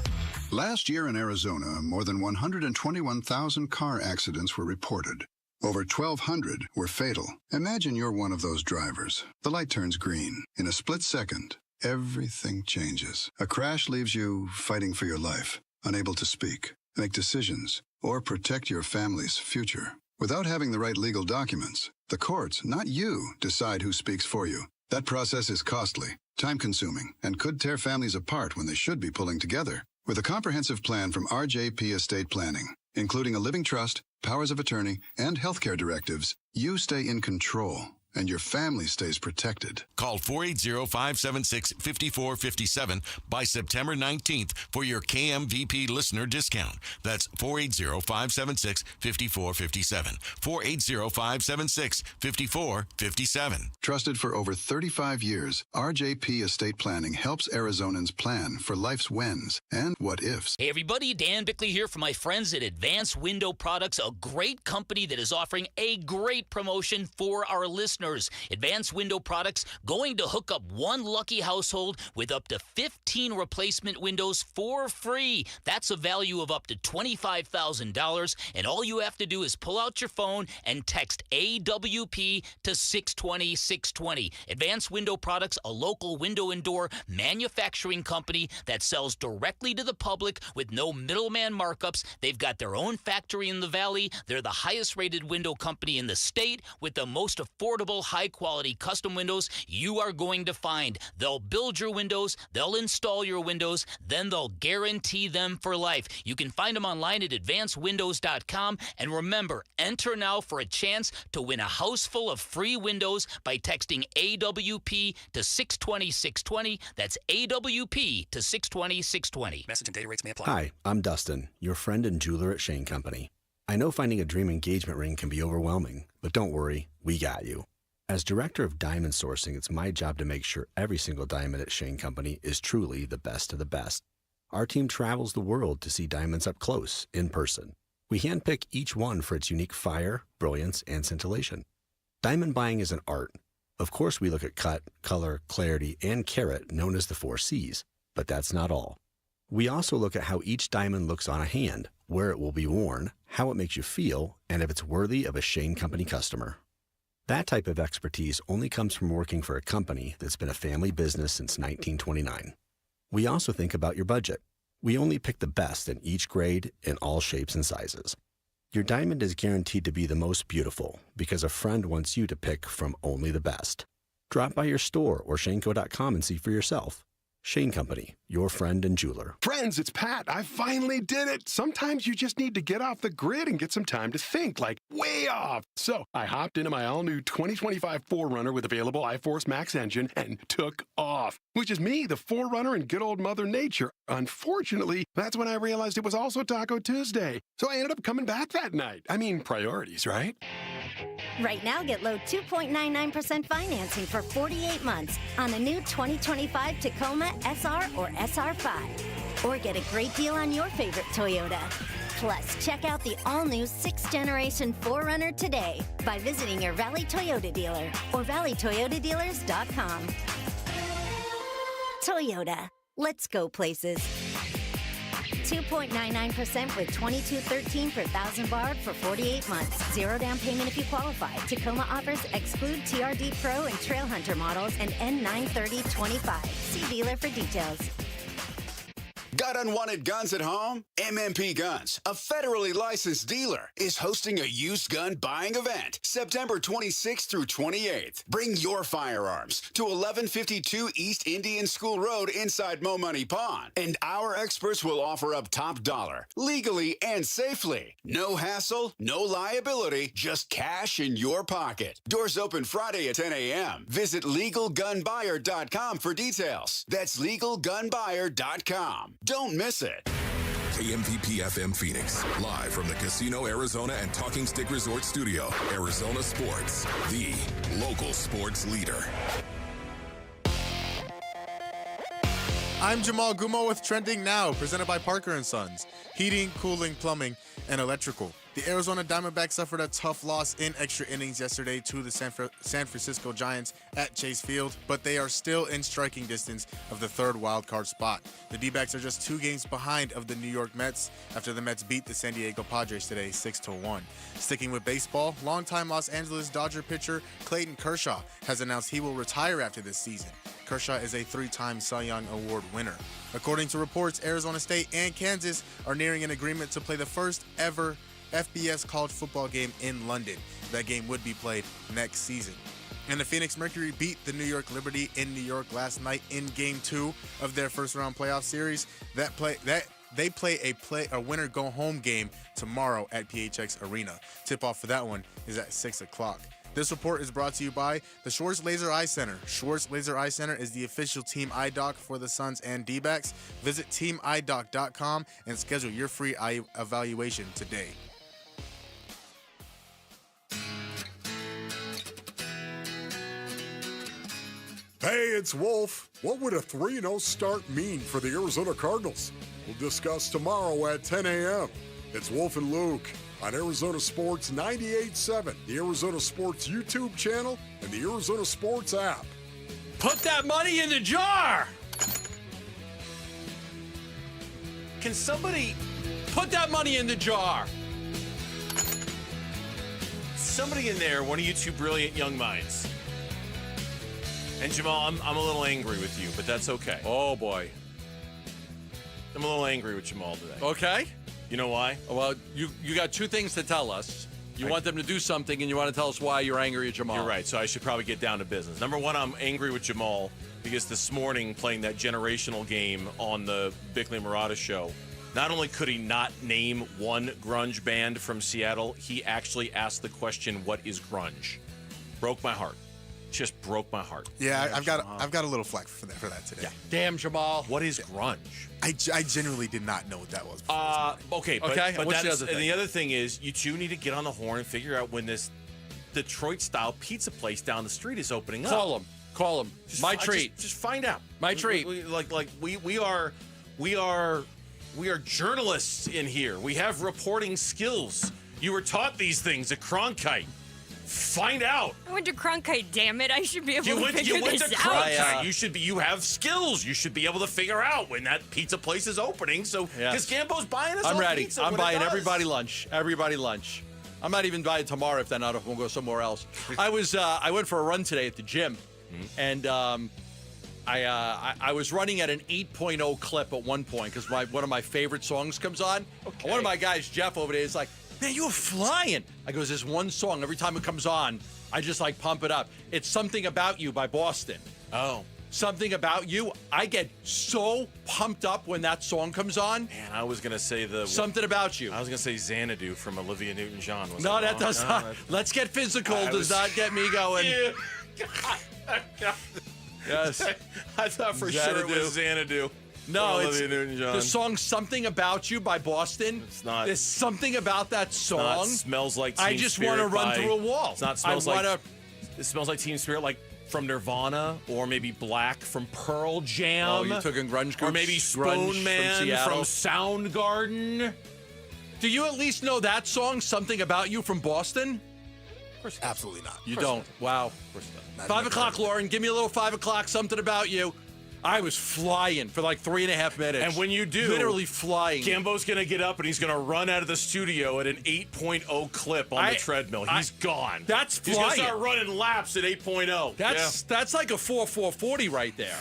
S15: Last year in Arizona, more than 121,000 car accidents were reported. Over 1,200 were fatal. Imagine you're one of those drivers. The light turns green. In a split second, everything changes. A crash leaves you fighting for your life, unable to speak, make decisions, or protect your family's future. Without having the right legal documents, the courts, not you, decide who speaks for you. That process is costly, time-consuming, and could tear families apart when they should be pulling together. With a comprehensive plan from RJP Estate Planning, including a living trust, powers of attorney, and healthcare directives, you stay in control, and your family stays protected.
S8: Call 480-576-5457 by September 19th for your KMVP listener discount. That's 480-576-5457. 480-576-5457.
S15: Trusted for over 35 years, RJP Estate Planning helps Arizonans plan for life's whens and what-ifs.
S11: Hey everybody, Dan Bickley here from my friends at Advanced Window Products, a great company that is offering a great promotion for our listeners. listeners. Advanced Window Products going to hook up one lucky household with up to 15 replacement windows for free. That's a value of up to $25,000, and all you have to do is pull out your phone and text AWP to 620-620. Advanced Window Products, a local window and door manufacturing company that sells directly to the public with no middleman markups. They've got their own factory in the Valley. They're the highest rated window company in the state with the most affordable, high-quality custom windows you are going to find. They'll build your windows, they'll install your windows, then they'll guarantee them for life. You can find them online at advancedwindows.com. And remember, enter now for a chance to win a house full of free windows by texting AWP to 620-620. That's AWP to 620-620.
S4: Message and data rates may apply.
S2: Hi, I'm Dustin, your friend and jeweler at Shane Company. I know finding a dream engagement ring can be overwhelming, but don't worry, we got you. As director of diamond sourcing, it's my job to make sure every single diamond at Shane Company is truly the best of the best. Our team travels the world to see diamonds up close, in person. We handpick each one for its unique fire, brilliance, and scintillation. Diamond buying is an art. Of course, we look at cut, color, clarity, and carat, known as the 4 C's, but that's not all. We also look at how each diamond looks on a hand, where it will be worn, how it makes you feel, and if it's worthy of a Shane Company customer. That type of expertise only comes from working for a company that's been a family business since 1929. We also think about your budget. We only pick the best in each grade in all shapes and sizes. Your diamond is guaranteed to be the most beautiful because a friend wants you to pick from only the best. Drop by your store or shaneco.com and see for yourself. Shane Company, your friend and jeweler.
S16: Friends, it's Pat. I finally did it. Sometimes you just need to get off the grid and get some time to think, like way off. So I hopped into my all-new 2025 4Runner with available iForce Max engine and took off, which is me, the 4Runner and good old Mother Nature. Unfortunately, that's when I realized it was also Taco Tuesday. So I ended up coming back that night. I mean, priorities, right?
S19: Right now, get low 2.99% financing for 48 months on a new 2025 Tacoma, SR, or SR5. Or get a great deal on your favorite Toyota. Plus, check out the all-new 6th generation 4Runner today by visiting your Valley Toyota dealer or valleytoyotadealers.com. Toyota. Let's go places. 2.99% with $22.13 per thousand borrowed for 48 months. Zero down payment if you qualify. Tacoma offers exclude TRD Pro and Trail Hunter models and N93025. See dealer for details.
S20: Got unwanted guns at home? MMP Guns, a federally licensed dealer, is hosting a used gun buying event September 26th through 28th. Bring your firearms to 1152 East Indian School Road inside Mo Money Pond, and our experts will offer up top dollar, legally and safely. No hassle, no liability, just cash in your pocket. Doors open Friday at 10 a.m. Visit LegalGunBuyer.com for details. That's LegalGunBuyer.com. Don't miss it.
S13: KMVP FM Phoenix, live from the Casino Arizona and Talking Stick Resort Studio. Arizona Sports, the local sports leader.
S12: I'm Jamal Gumo with Trending Now, presented by Parker & Sons. Heating, cooling, plumbing, and electrical. The Arizona Diamondbacks suffered a tough loss in extra innings yesterday to the San Francisco Giants at Chase Field, but they are still in striking distance of the third wildcard spot. The D-backs are just 2 games behind of the New York Mets after the Mets beat the San Diego Padres today 6-1. Sticking with baseball, longtime Los Angeles Dodger pitcher Clayton Kershaw has announced he will retire after this season. Kershaw is a 3-time Cy Young Award winner. According to reports, Arizona State and Kansas are nearing an agreement to play the first ever FBS college football game in London. That game would be played next season. And the Phoenix Mercury beat the New York Liberty in New York last night in Game 2 of their first-round playoff series. They play a winner-go-home game tomorrow at PHX Arena. Tip-off for that one is at 6 o'clock. This report is brought to you by the Schwartz Laser Eye Center. Schwartz Laser Eye Center is the official team eye doc for the Suns and D-backs. Visit teamidoc.com and schedule your free eye evaluation today.
S22: Hey, it's Wolf. What would a 3-0 start mean for the Arizona Cardinals? We'll discuss tomorrow at 10 a.m. It's Wolf and Luke on Arizona Sports 98.7, the Arizona Sports YouTube channel, and the Arizona Sports app.
S5: Put that money in the jar!
S14: Can somebody
S5: put that money in the jar?
S14: Somebody in there, one of you two brilliant young minds. And Jamal, I'm a little angry with you, but that's okay.
S5: Oh, boy.
S14: I'm a little angry with Jamal today.
S5: Okay.
S14: You know why?
S5: Well, you got two things to tell us. You want them to do something, and you want to tell us why you're angry at Jamal.
S14: You're right, so I should probably get down to business. Number one, I'm angry with Jamal because this morning, playing that generational game on the Bickley Murata show, not only could he not name one grunge band from Seattle, he actually asked the question, what is grunge? Broke my heart. Just broke my heart.
S12: Yeah, I've got a little flack for that today.
S14: Yeah.
S5: Damn, Jamal.
S14: What is grunge?
S12: I genuinely did not know what that was.
S14: Okay, but
S5: what's the
S14: that's,
S5: other thing?
S14: and the other thing is, you two need to get on the horn and figure out when this Detroit-style pizza place down the street is opening up.
S5: Call him. My treat.
S14: Just find out.
S5: My treat.
S14: We are journalists in here. We have reporting skills. You were taught these things at Cronkite. Find out.
S3: I went to Cronkite, damn it. I should be able to figure this out.
S14: You went to Cronkite. You have skills. You should be able to figure out when that pizza place is opening. So, because Gambo's buying us all
S5: ready.
S14: pizza.
S5: I'm buying everybody lunch. Everybody lunch. I'm not even buying tomorrow if they're not. If we'll go somewhere else. I went for a run today at the gym, and I was running at an 8.0 clip at one point because one of my favorite songs comes on. Okay. One of my guys, Jeff, over there is like, man, you were flying. I goes, there's one song. Every time it comes on, I just pump it up. It's Something About You by Boston.
S14: Oh.
S5: Something About You. I get so pumped up when that song comes on.
S14: Man, I was going to say
S5: Something About You.
S14: I was going to say Xanadu from Olivia Newton-John.
S5: No, that does not. Let's Get Physical does not get me going. Yes.
S14: I thought for sure it was Xanadu.
S5: No, it's the song Something About You by Boston.
S14: It's not.
S5: There's something about that song.
S14: Smells Like Teen
S5: I just
S14: Spirit
S5: want to run through a wall.
S14: It's not It smells like Teen Spirit, like from Nirvana, or maybe Black from Pearl Jam.
S5: Oh, you took in grunge groups?
S14: Or maybe Spoon Man from Soundgarden.
S5: Do you at least know that song, Something About You from Boston?
S12: Of course, absolutely not.
S5: You don't? Wow. Of course not. 5 o'clock, Lauren. Give me a little 5 o'clock, Something About You. I was flying for like 3.5 minutes.
S14: And when you do,
S5: literally flying.
S14: Gambo's going to get up and he's going to run out of the studio at an 8.0 clip on the treadmill. He's gone.
S5: That's flying.
S14: He's going to start running laps at 8.0.
S5: That's like a 4.40 right there.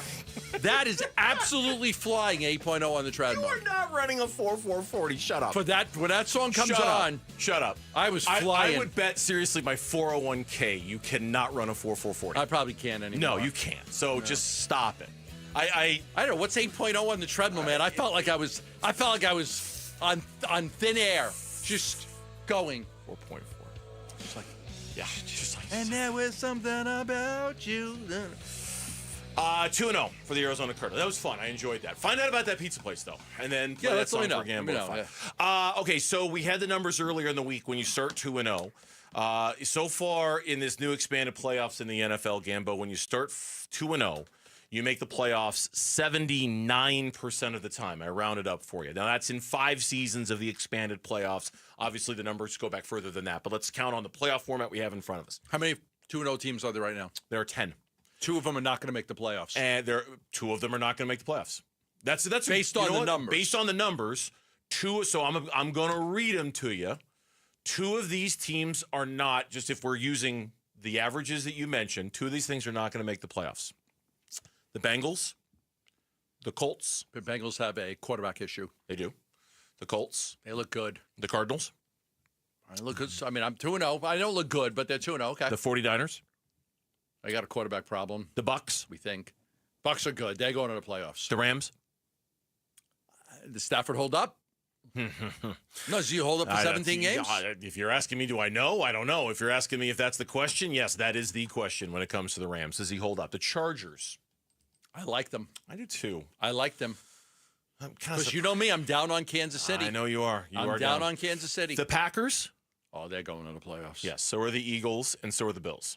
S5: That is absolutely flying 8.0 on the treadmill.
S14: You are not running a 4.40. Shut up.
S5: When that song comes on.
S14: Shut up.
S5: I was flying.
S14: I would bet seriously my 401k you cannot run a 4.40.
S5: I probably can't anymore.
S14: No, you can't. So just stop it.
S5: I don't know what's 8.0 on the treadmill, man. I felt like I was on thin air, just going
S14: 4.4. Just like.
S5: And there was something about you.
S14: 2-0 for the Arizona Cardinals. That was fun. I enjoyed that. Find out about that pizza place though, and then play that song for Gambo. Okay, so we had the numbers earlier in the week when you start 2-0. So far in this new expanded playoffs in the NFL, Gambo, when you start 2-0. You make the playoffs 79% of the time. I rounded up for you. Now, that's in 5 seasons of the expanded playoffs. Obviously, the numbers go back further than that, but let's count on the playoff format we have in front of us.
S5: How many 2-0 teams are there right now?
S14: There are 10.
S5: 2 of them are not going to make the playoffs.
S14: And 2 of them are not going to make the playoffs. That's
S5: based on the numbers.
S14: Based on the numbers, 2. So I'm going to read them to you. 2 of these teams are not, just if we're using the averages that you mentioned, 2 of these things are not going to make the playoffs. The Bengals, the Colts.
S5: The Bengals have a quarterback issue.
S14: They do. The Colts.
S5: They look good.
S14: The Cardinals.
S5: I look good. I mean, I'm 2-0. I don't look good, but they're 2-0. Okay.
S14: The 49ers.
S5: They got a quarterback problem.
S14: The Bucks.
S5: We think. Bucks are good. They're going to the playoffs.
S14: The Rams.
S5: Does Stafford hold up? No, does he hold up for 17 games?
S14: If you're asking me, do I know? I don't know. If you're asking me if that's the question, yes, that is the question when it comes to the Rams. Does he hold up? The Chargers.
S5: I like them.
S14: I do too.
S5: I like them. Because you know me, I'm down on Kansas City.
S14: I know you are.
S5: I'm down on Kansas City.
S14: The Packers?
S5: Oh, they're going to the playoffs.
S14: Yes, so are the Eagles, and so are the Bills.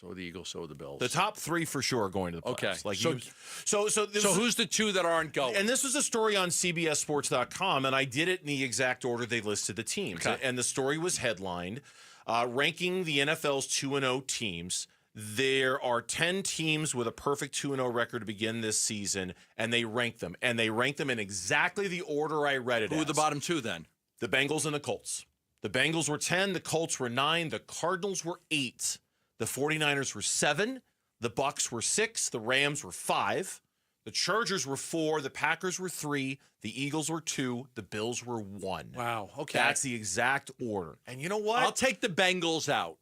S5: So the Eagles, so the Bills.
S14: The top 3 for sure are going to the playoffs.
S5: Okay.
S14: Like
S5: so who's the 2 that aren't going?
S14: And this was a story on CBSSports.com, and I did it in the exact order they listed the teams.
S5: Okay.
S14: And the story was headlined, ranking the NFL's 2-0 teams. There are 10 teams with a perfect 2-0 record to begin this season, and they rank them. And they rank them in exactly the order I read it
S5: Who are the bottom 2 then?
S14: The Bengals and the Colts. The Bengals were 10, the Colts were 9, the Cardinals were 8, the 49ers were 7, the Bucs were 6, the Rams were 5, the Chargers were 4, the Packers were 3, the Eagles were 2, the Bills were 1.
S5: Wow, okay.
S14: That's the exact order. And you know what?
S5: I'll take the Bengals out.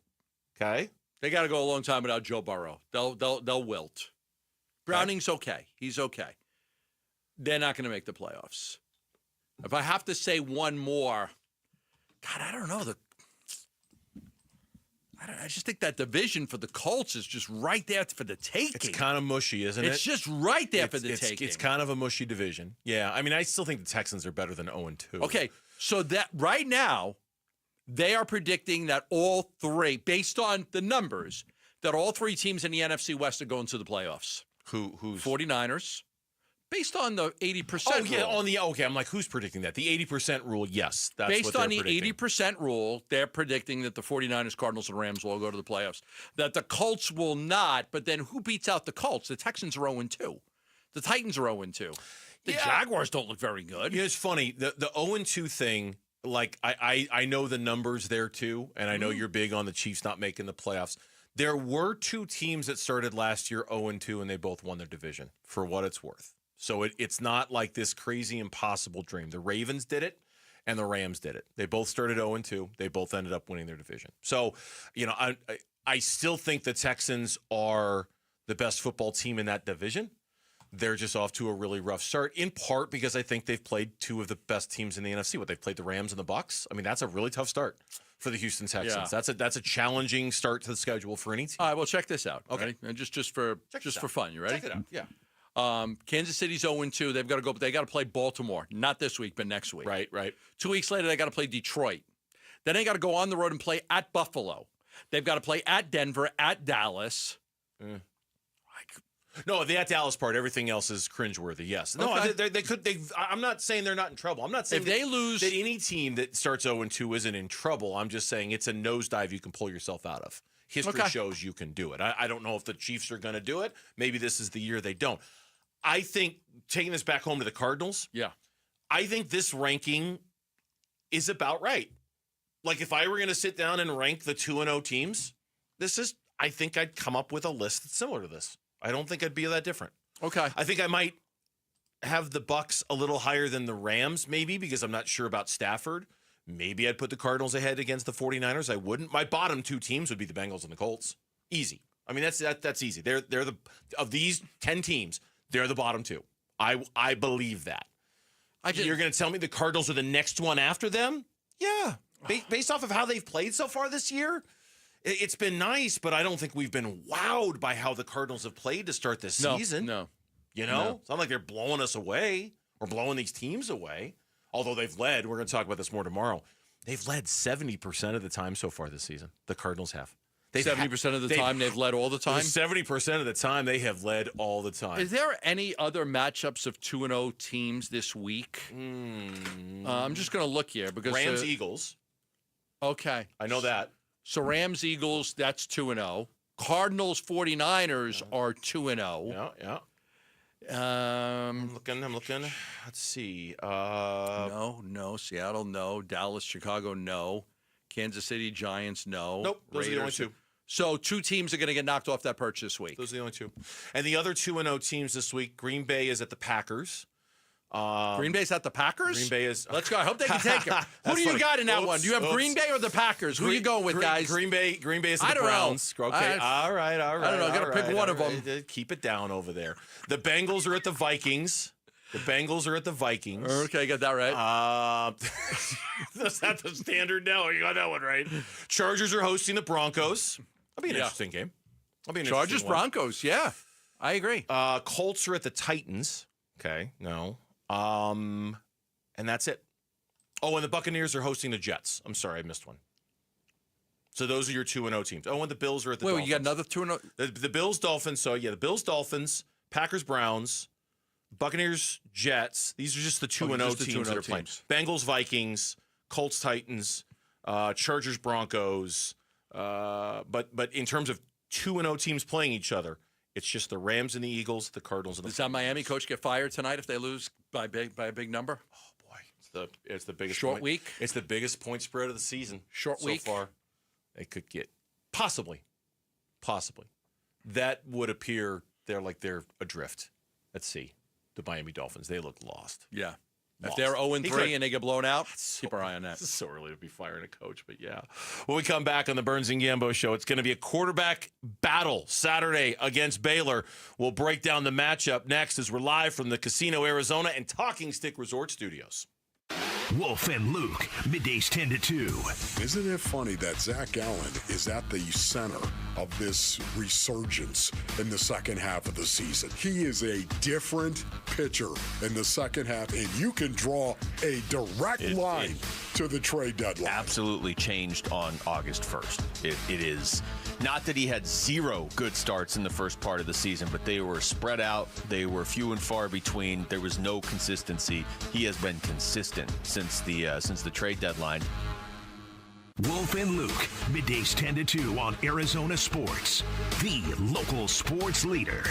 S14: Okay.
S5: They got to go a long time without Joe Burrow. They'll wilt. Browning's okay. He's okay. They're not going to make the playoffs. If I have to say one more, God, I don't know. I just think that division for the Colts is just right there for the taking.
S14: It's kind of mushy, isn't it?
S5: It's just right there for the taking.
S14: It's kind of a mushy division. Yeah, I mean, I still think the Texans are better than 0-2.
S5: Okay, so that right now, they are predicting that all 3, based on the numbers, that all 3 teams in the NFC West are going to the playoffs.
S14: Who's
S5: 49ers. Based on the 80%
S14: Oh, yeah,
S5: rule.
S14: okay, I'm like, who's predicting that? The 80% rule, yes. That's
S5: Based
S14: what they're
S5: on the
S14: predicting.
S5: 80% rule, they're predicting that the 49ers, Cardinals, and Rams will all go to the playoffs. That the Colts will not, but then who beats out the Colts? The Texans are 0-2. The Titans are 0-2. The Jaguars don't look very good.
S14: You know, it's funny. The 0-2 thing, like, I know the numbers there, too, and I know you're big on the Chiefs not making the playoffs. There were 2 teams that started last year 0-2, and they both won their division, for what it's worth. So it's not like this crazy impossible dream. The Ravens did it, and the Rams did it. They both started 0-2. They both ended up winning their division. So, you know, I still think the Texans are the best football team in that division. They're just off to a really rough start, in part because I think they've played 2 of the best teams in the NFC. They've played the Rams and the Bucs. I mean, that's a really tough start for the Houston Texans.
S5: Yeah.
S14: That's a challenging start to the schedule for any team.
S5: All right, well, check this out.
S14: Okay.
S5: Ready? And just for fun. You ready?
S14: Check it out. Yeah.
S5: Kansas City's 0-2. They've got to go, but they got to play Baltimore. Not this week, but next week.
S14: Right.
S5: 2 weeks later, they got to play Detroit. Then they got to go on the road and play at Buffalo. They've got to play at Denver, at Dallas.
S14: No, the at Dallas part, everything else is cringeworthy. Yes. No,
S5: Okay.
S14: they could. I'm not saying they're not in trouble. I'm not saying
S5: If they lose-
S14: that any team that starts 0-2 isn't in trouble. I'm just saying it's a nosedive you can pull yourself out of. History
S5: Okay.
S14: shows you can do it. I don't know if the Chiefs are going to do it. Maybe this is the year they don't. I think, taking this back home to the Cardinals, I think this ranking is about right. Like, if I were going to sit down and rank the 2-0 teams, I think I'd come up with a list that's similar to this. I don't think I'd be that different.
S5: Okay.
S14: I think I might have the Bucs a little higher than the Rams, maybe, because I'm not sure about Stafford. Maybe I'd put the Cardinals ahead against the 49ers. I wouldn't. My bottom 2 teams would be the Bengals and the Colts. Easy. I mean, that's easy. They're the of these 10 teams, they're the bottom 2. I believe that. You're going to tell me the Cardinals are the next one after them? Yeah. Based off of how they've played so far this year, it's been nice, but I don't think we've been wowed by how the Cardinals have played to start this season.
S5: No.
S14: You know? It's not like they're blowing us away or blowing these teams away. Although they've led, we're going to talk about this more tomorrow, they've led 70% of the time so far this season. The Cardinals have.
S5: 70% of the time they've led all the time?
S14: 70% of the time they have led all the time.
S5: Is there any other matchups of 2-0 teams this week? I'm just going to look here because
S14: Rams, Eagles.
S5: Okay.
S14: I know that.
S5: So Rams, Eagles, that's 2-0. Cardinals, 49ers are 2-0.
S14: Yeah. I'm looking. Let's see.
S5: No. Seattle, no. Dallas, Chicago, no. Kansas City, Giants, no.
S14: Nope. Those are the only 2.
S5: So 2 teams are going to get knocked off that perch this week.
S14: Those are the only 2. And the other 2-0 teams this week, Green Bay is at the Packers.
S5: Green Bay's at the Packers?
S14: Green Bay is.
S5: Let's go. I hope they can take it. Who do you got in that one? Do you have Green Bay or the Packers? Who are you going with, guys?
S14: Green Bay is
S5: I
S14: the
S5: don't
S14: Browns.
S5: know.
S14: Okay. All right.
S5: I don't know. I got to pick one of them.
S14: Keep it down over there. The Bengals are at the Vikings.
S5: Okay, got that right.
S14: That's not the standard now. You got that one right. Chargers are hosting the Broncos. That'll be an interesting game.
S5: Chargers, Broncos, yeah. I agree.
S14: Colts are at the Titans. Okay, no. And that's it. Oh, and the Buccaneers are hosting the Jets. I'm sorry, I missed one.
S10: So those are your 2-0 teams. Oh, and the Bills are at the
S5: Wait,
S10: Dolphins.
S5: you got another 2-0?
S10: The Bills, Dolphins. So, yeah, the Bills, Dolphins, Packers, Browns, Buccaneers, Jets. These are just the 2-0 teams that are playing. Bengals, Vikings, Colts, Titans, Chargers, Broncos. But in terms of 2-0 teams playing each other, it's just the Rams and the Eagles, the Cardinals and the
S5: Does that Miami coach get fired tonight if they lose by a big number?
S10: Oh, boy. It's the biggest
S5: short week.
S10: It's the biggest point spread of the season.
S5: Short week.
S10: So far. They could get possibly. That would appear they're adrift. Let's see. The Miami Dolphins, they look lost.
S5: Yeah.
S10: Lost.
S5: If they're 0-3 and they get blown out, keep our eye on that.
S10: It's so early to be firing a coach, but yeah. When we come back on the Burns and Gambo show, it's going to be a quarterback battle Saturday against Baylor. We'll break down the matchup next as we're live from the Casino Arizona and Talking Stick Resort Studios.
S22: Wolf and Luke, middays 10 to 2. Isn't it funny that Zach Allen is at the center of this resurgence in the second half of the season? He is a different pitcher in the second half, and you can draw a direct line to the trade deadline.
S14: Absolutely changed on August 1st. It is not that he had zero good starts in the first part of the season, but they were spread out. They were few and far between. There was no consistency. He has been consistent since the trade deadline.
S22: Wolf and Luke, middays 10 to 2 on Arizona Sports, the local sports leader.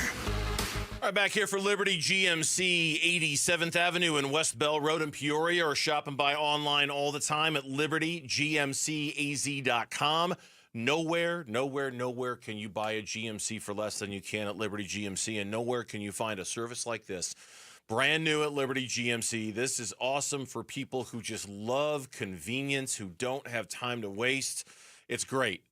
S10: All right, back here for Liberty GMC, 87th Avenue and West Bell Road in Peoria, or shop and buy online all the time at libertygmcaz.com. Nowhere can you buy a GMC for less than you can at Liberty GMC, and nowhere can you find a service like this. Brand new at Liberty GMC. This is awesome for people who just love convenience, who don't have time to waste. It's great.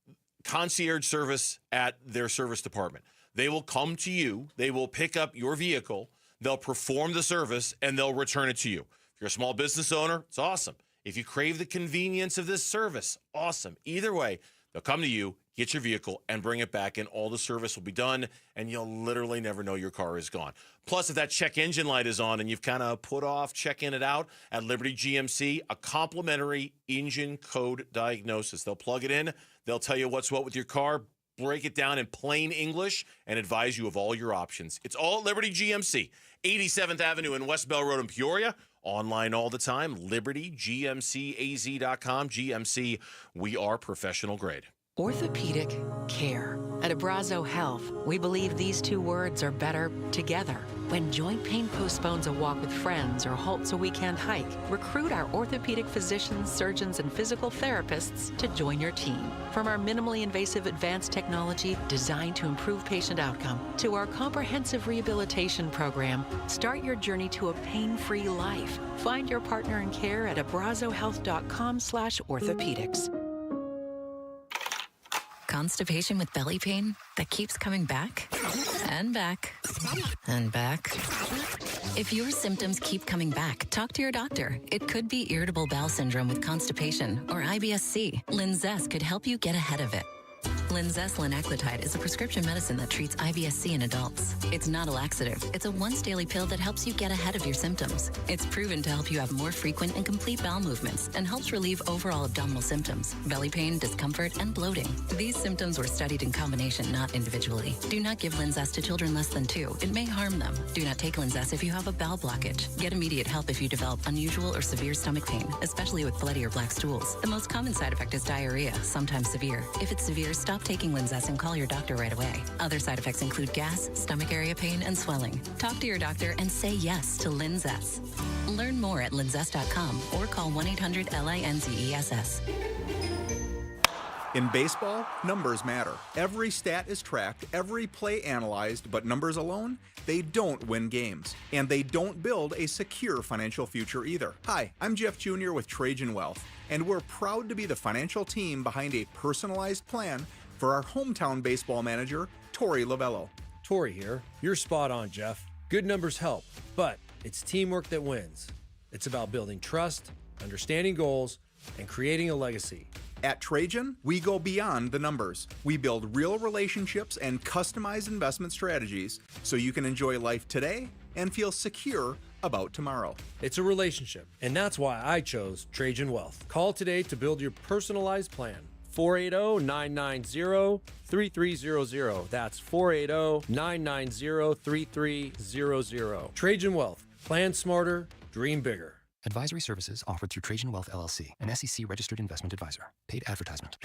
S10: Concierge service at their service department. They will come to you. They will pick up your vehicle. They'll perform the service, and they'll return it to you. If you're a small business owner, it's awesome. If you crave the convenience of this service, awesome. Either way, they'll come to you, get your vehicle, and bring it back, and all the service will be done, and you'll literally never know your car is gone. Plus, if that check engine light is on and you've kind of put off checking it out, at Liberty GMC, a complimentary engine code diagnosis. They'll plug it in. They'll tell you what's what with your car, break it down in plain English, and advise you of all your options. It's all at Liberty GMC, 87th Avenue and West Bell Road in Peoria. Online all the time, libertygmcaz.com. GMC, we are professional grade.
S6: Orthopedic care. At Abrazo Health, we believe these two words are better together. When joint pain postpones a walk with friends or halts a weekend hike, recruit our orthopedic physicians, surgeons, and physical therapists to join your team. From our minimally invasive advanced technology designed to improve patient outcome to our comprehensive rehabilitation program, start your journey to a pain-free life. Find your partner in care at abrazohealth.com/orthopedics.
S9: Constipation with belly pain that keeps coming back and back and back. If your symptoms keep coming back, talk to your doctor. It could be irritable bowel syndrome with constipation or IBS-C. Linzess could help you get ahead of it. Linzess linaclotide is a prescription medicine that treats IBS-C in adults. It's not a laxative. It's a once-daily pill that helps you get ahead of your symptoms. It's proven to help you have more frequent and complete bowel movements and helps relieve overall abdominal symptoms, belly pain, discomfort, and bloating. These symptoms were studied in combination, not individually. Do not give Linzess to children less than 2. It may harm them. Do not take Linzess if you have a bowel blockage. Get immediate help if you develop unusual or severe stomach pain, especially with bloody or black stools. The most common side effect is diarrhea, sometimes severe. If it's severe, stop taking Linzess and call your doctor right away. Other side effects include gas, stomach area pain, and swelling. Talk to your doctor and say yes to Linzess. Learn more at linzess.com or call 1-800-LINZESS.
S17: In baseball, numbers matter. Every stat is tracked, every play analyzed, but numbers alone, they don't win games. And they don't build a secure financial future either. Hi, I'm Jeff Jr. with Trajan Wealth, and we're proud to be the financial team behind a personalized plan for our hometown baseball manager, Tori Lavello.
S18: Tori here. You're spot on, Jeff. Good numbers help, but it's teamwork that wins. It's about building trust, understanding goals, and creating a legacy.
S17: At Trajan, we go beyond the numbers. We build real relationships and customized investment strategies so you can enjoy life today and feel secure about tomorrow.
S18: It's a relationship, and that's why I chose Trajan Wealth. Call today to build your personalized plan. 480-990-3300. That's 480-990-3300. Trajan Wealth. Plan smarter, dream bigger.
S4: Advisory services offered through Trajan Wealth LLC, an SEC registered investment advisor. Paid advertisement.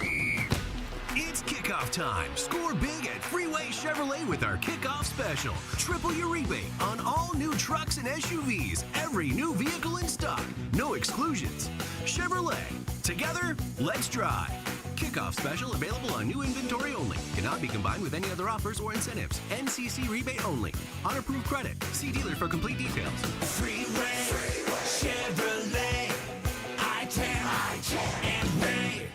S1: It's kickoff time. Score big at Freeway Chevrolet with our kickoff special. Triple your rebate on all new trucks and SUVs. Every new vehicle in stock. No exclusions. Chevrolet. Together, let's drive. Kickoff special available on new inventory only. Cannot be combined with any other offers or incentives. NCC rebate only. On approved credit. See dealer for complete details.
S21: Freeway Chevrolet. I-10 and Bay.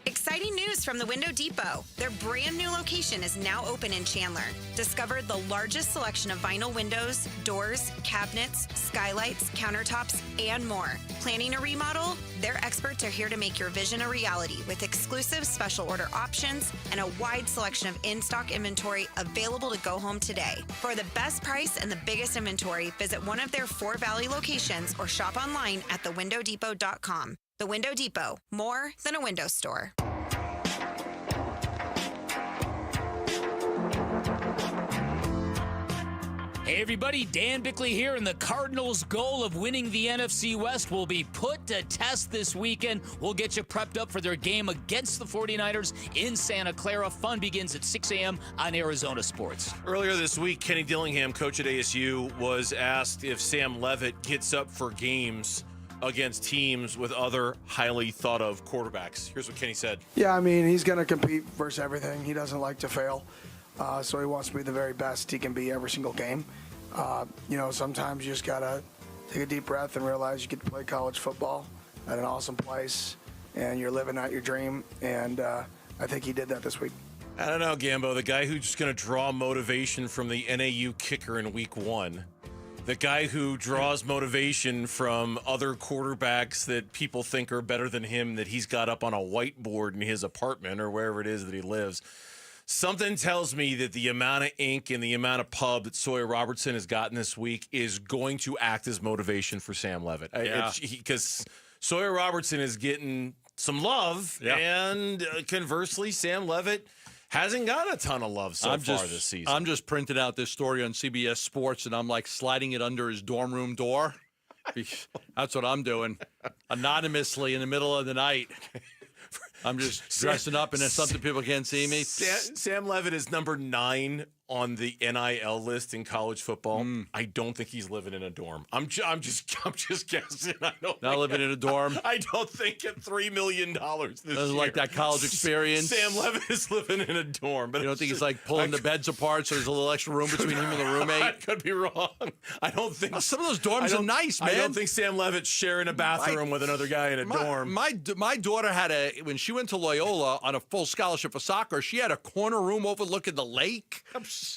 S23: Exciting news from the Window Depot. Their brand new location is now open in Chandler. Discover the largest selection of vinyl windows, doors, cabinets, skylights, countertops, and more. Planning a remodel? Their experts are here to make your vision a reality with exclusive special order options and a wide selection of in-stock inventory available to go home today. For the best price and the biggest inventory, visit one of their 4 Valley locations or shop online at thewindowdepot.com. The Window Depot, more than a window store.
S11: Hey everybody, Dan Bickley here, and the Cardinals' goal of winning the NFC West will be put to test this weekend. We'll get you prepped up for their game against the 49ers in Santa Clara. Fun begins at 6 a.m. on Arizona Sports.
S10: Earlier this week, Kenny Dillingham, coach at ASU, was asked if Sam Leavitt gets up for games against teams with other highly thought-of quarterbacks. Here's what Kenny said.
S7: Yeah, I mean, he's going to compete versus everything. He doesn't like to fail. So he wants to be the very best he can be every single game. Sometimes you just got to take a deep breath and realize you get to play college football at an awesome place, and you're living out your dream. And I think he did that this week.
S10: I don't know, Gambo, the guy who's just going to draw motivation from the NAU kicker in week 1. The guy who draws motivation from other quarterbacks that people think are better than him that he's got up on a whiteboard in his apartment or wherever it is that he lives. Something tells me that the amount of ink and the amount of pub that Sawyer Robertson has gotten this week is going to act as motivation for Sam Leavitt. Because Sawyer Robertson is getting some love, and conversely, Sam Leavitt hasn't got a ton of love so far this season.
S5: I'm just printing out this story on CBS Sports, and I'm like sliding it under his dorm room door. That's what I'm doing, anonymously in the middle of the night. I'm just dressing up, and then something people can't see me.
S10: Sam Leavitt is number 9 on the NIL list in college football. I don't think he's living in a dorm. I'm just guessing.
S5: Not living in a dorm.
S10: I don't think at $3 million this year.
S5: Doesn't like that college experience.
S10: Sam Leavitt is living in a dorm. But
S5: you don't think he's like pulling the beds apart so there's a little extra room between him and the roommate?
S10: I could be wrong. I don't think
S5: some of those dorms are nice, man.
S10: I don't think Sam Leavitt's sharing a bathroom with another guy in a dorm.
S5: My daughter had when she went to Loyola on a full scholarship for soccer, she had a corner room overlooking the lake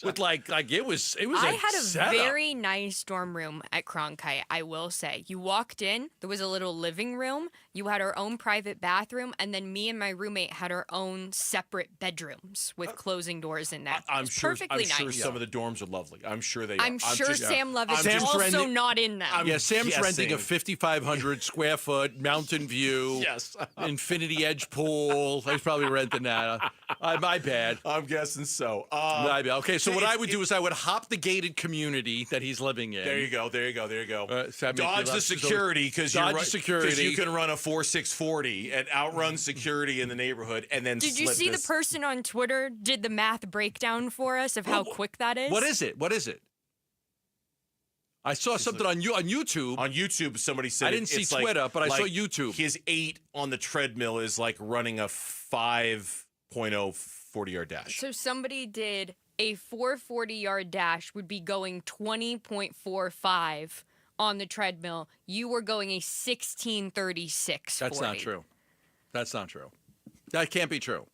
S5: with like it was
S3: I had a
S5: setup.
S3: very nice dorm room at Cronkite, I will say. You walked in, there was a little living room, you had our own private bathroom, and then me and my roommate had our own separate bedrooms with closing doors in that.
S10: I'm sure
S3: nice.
S10: some of the dorms are lovely. I'm sure they
S3: I'm
S10: are.
S3: sure Sam Leavitt's also not in them.
S5: Sam's renting a 5,500 square foot mountain view, infinity edge pool. He's probably renting that. My bad.
S10: I'm guessing so.
S5: Okay, so what I would do is I would hop the gated community that he's living in.
S10: There you go.
S5: Dodge
S10: the security because you can run a 4.640 and outrun security in the neighborhood, and then
S3: Did you see the person on Twitter did the math breakdown for us of how quick that is?
S5: What is it? I saw something on YouTube.
S10: On YouTube, somebody said
S5: I didn't see Twitter, but I saw YouTube.
S10: His 8 on the treadmill is like running a 5.0 40-yard dash.
S3: So somebody did a 440-yard dash would be going 20.45 on the treadmill. You were going a 16:36.
S5: That's not true. That can't be true.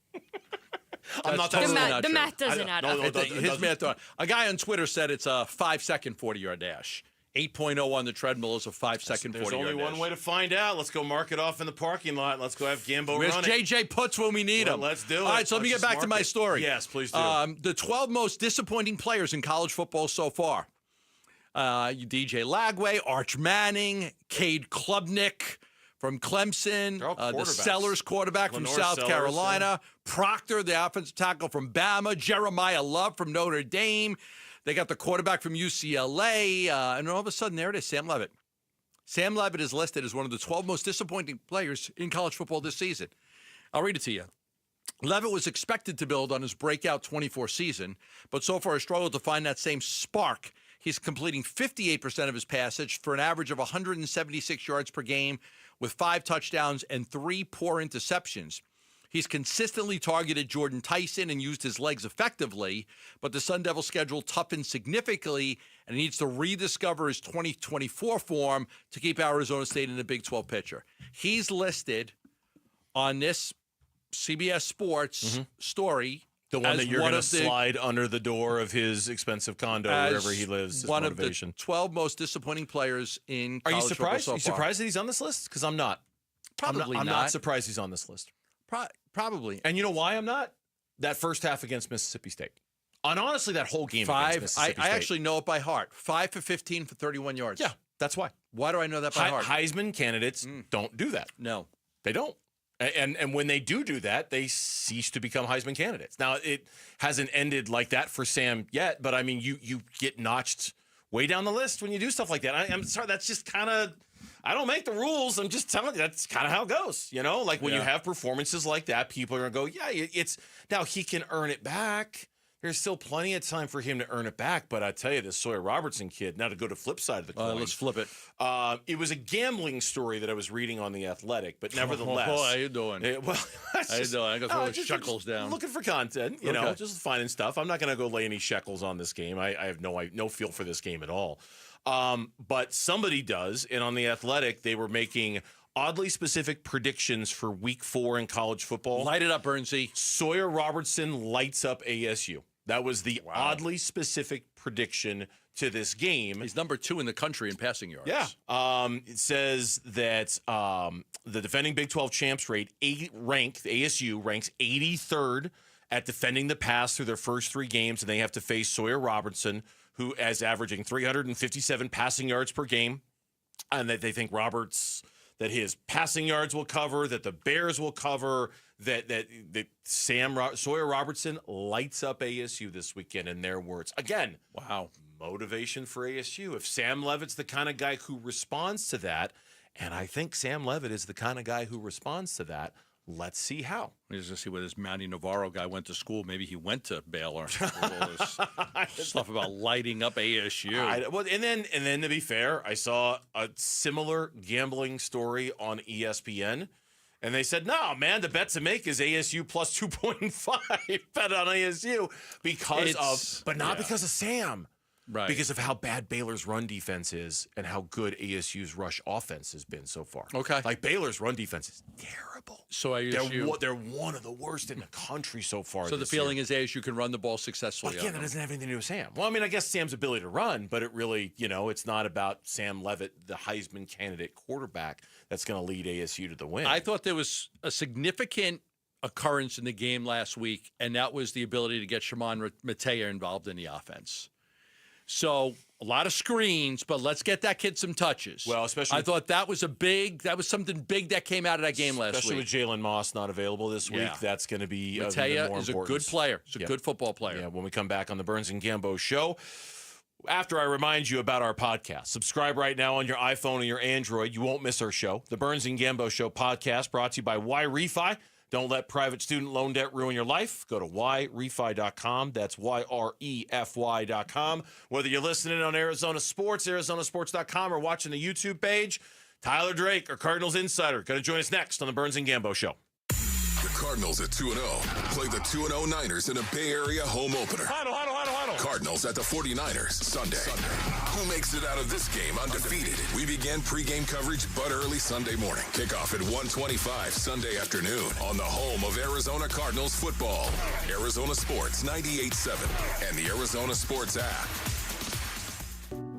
S10: I'm not
S3: the
S10: true.
S3: math doesn't add up.
S5: His math. A guy on Twitter said it's a 5-second 40-yard dash. 8.0 on the treadmill is a 5-second 40-yard dash.
S10: There's only one way to find out. Let's go mark it off in the parking lot. Let's go have Gambo run it.
S5: Where's JJ Puts when we need him?
S10: Let's do it.
S5: All right, so let me get back to my story.
S10: Yes, please do.
S5: The 12 most disappointing players in college football so far. DJ Lagway, Arch Manning, Cade Klubnik, from Clemson,
S14: They're all
S5: the
S14: quarterbacks.
S5: Sellers quarterback from
S14: Lenore
S5: South
S14: Sellers,
S5: Carolina, Proctor, the offensive tackle from Bama, Jeremiah Love from Notre Dame. They got the quarterback from UCLA, and all of a sudden, there it is, Sam Levitt. Sam Levitt is listed as one of the 12 most disappointing players in college football this season. I'll read it to you. Levitt was expected to build on his breakout 24 season, but so far has struggled to find that same spark. He's completing 58% of his passage for an average of 176 yards per game with 5 touchdowns and 3 poor interceptions. He's consistently targeted Jordan Tyson and used his legs effectively, but the Sun Devil schedule toughened significantly, and he needs to rediscover his 2024 form to keep Arizona State in the Big 12 picture. He's listed on this CBS Sports story.
S10: The one that you're going to slide under the door of his expensive condo wherever he lives.
S5: One of the 12 most disappointing players in college football so far.
S10: Are you surprised that he's on this list? Because I'm not.
S5: Probably
S10: I'm
S5: not.
S10: not surprised he's on this list.
S5: Probably.
S10: And you know why I'm not? That first half against Mississippi State. And honestly, that whole game against Mississippi State.
S5: I actually know it by heart. 5 for 15 for 31 yards.
S10: Yeah, that's why.
S5: Why do I know that by heart?
S10: Heisman candidates don't do that.
S5: No.
S10: They don't. And when they do that, they cease to become Heisman candidates. Now, it hasn't ended like that for Sam yet, but I mean, you get notched way down the list when you do stuff like that. I'm sorry, that's just kind of, I don't make the rules. I'm just telling you, that's kind of how it goes. You know, like when you have performances like that, people are going to go, yeah, it's, now he can earn it back. There's still plenty of time for him to earn it back. But I tell you, this Sawyer Robertson kid, now to go to flip side of the coin.
S5: Let's flip it.
S10: It was a gambling story that I was reading on The Athletic, but nevertheless.
S5: How you doing? How you doing? I got to throw
S10: just
S5: shekels down.
S10: Looking for content, you know, just finding stuff. I'm not going to go lay any shekels on this game. I have no feel for this game at all. But somebody does, and on The Athletic, they were making oddly specific predictions for Week 4 in college football.
S5: Light it up, Bernsey.
S10: Sawyer Robertson lights up ASU. That was the oddly specific prediction to this game.
S5: He's number 2 in the country in passing yards.
S10: Yeah. It says that the defending Big 12 champs ASU ranks 83rd at defending the pass through their first 3 games, and they have to face Sawyer Robertson, who is averaging 357 passing yards per game, and that they think that his passing yards will cover, that the Bears will cover, that Sawyer Robertson lights up ASU this weekend, in their words. Again, motivation for ASU. If Sam Levitt's the kind of guy who responds to that, and I think Sam Levitt is the kind of guy who responds to that, let's see how.
S5: We're just going to see where this Manny Navarro guy went to school. Maybe he went to Baylor. All this stuff about lighting up ASU.
S10: And then to be fair, I saw a similar gambling story on ESPN, and they said, no, man, the bet to make is ASU plus 2.5. Bet on ASU because of Sam.
S5: Right.
S10: Because of how bad Baylor's run defense is and how good ASU's rush offense has been so far.
S5: Okay.
S10: Like Baylor's run defense is terrible.
S5: So ASU,
S10: they're one of the worst in the country so far.
S5: So the feeling is ASU can run the ball successfully.
S10: Again, that doesn't have anything to do with Sam. Well, I mean, I guess Sam's ability to run, but it really, it's not about Sam Levitt, the Heisman candidate quarterback, that's going to lead ASU to the win.
S5: I thought there was a significant occurrence in the game last week, and that was the ability to get Shimon Matea involved in the offense. So a lot of screens, but let's get that kid some touches.
S10: Well, especially
S5: I thought that was something big that came out of that game last week.
S10: Especially with Jalen Moss not available this week, that's going to be
S5: Matea
S10: more
S5: is a
S10: importance.
S5: good player. He's a good football player.
S10: Yeah, when we come back on the Burns and Gambo show, after I remind you about our podcast, subscribe right now on your iPhone or your Android. You won't miss our show. The Burns and Gambo Show podcast brought to you by YRefi. Don't let private student loan debt ruin your life. Go to yrefi.com. That's YREFY.com. Whether you're listening on Arizona Sports, ArizonaSports.com, or watching the YouTube page, Tyler Drake or Cardinals Insider going to join us next on the Burns and Gambo Show.
S13: The Cardinals at 2-0 play the 2-0 Niners in a Bay Area home opener.
S21: Huddle.
S13: Cardinals at the 49ers Sunday. Who makes it out of this game undefeated? We begin pregame coverage but early Sunday morning. Kickoff at 1:25 Sunday afternoon on the home of Arizona Cardinals football. Arizona Sports 98.7 and the Arizona Sports app.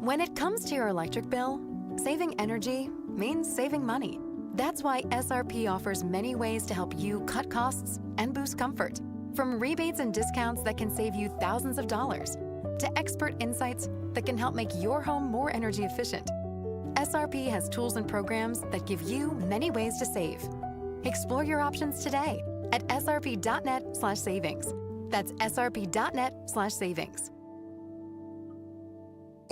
S2: When it comes to your electric bill, saving energy means saving money. That's why SRP offers many ways to help you cut costs and boost comfort. From rebates and discounts that can save you thousands of dollars, to expert insights that can help make your home more energy efficient. SRP has tools and programs that give you many ways to save. Explore your options today at srp.net/savings. That's srp.net/savings.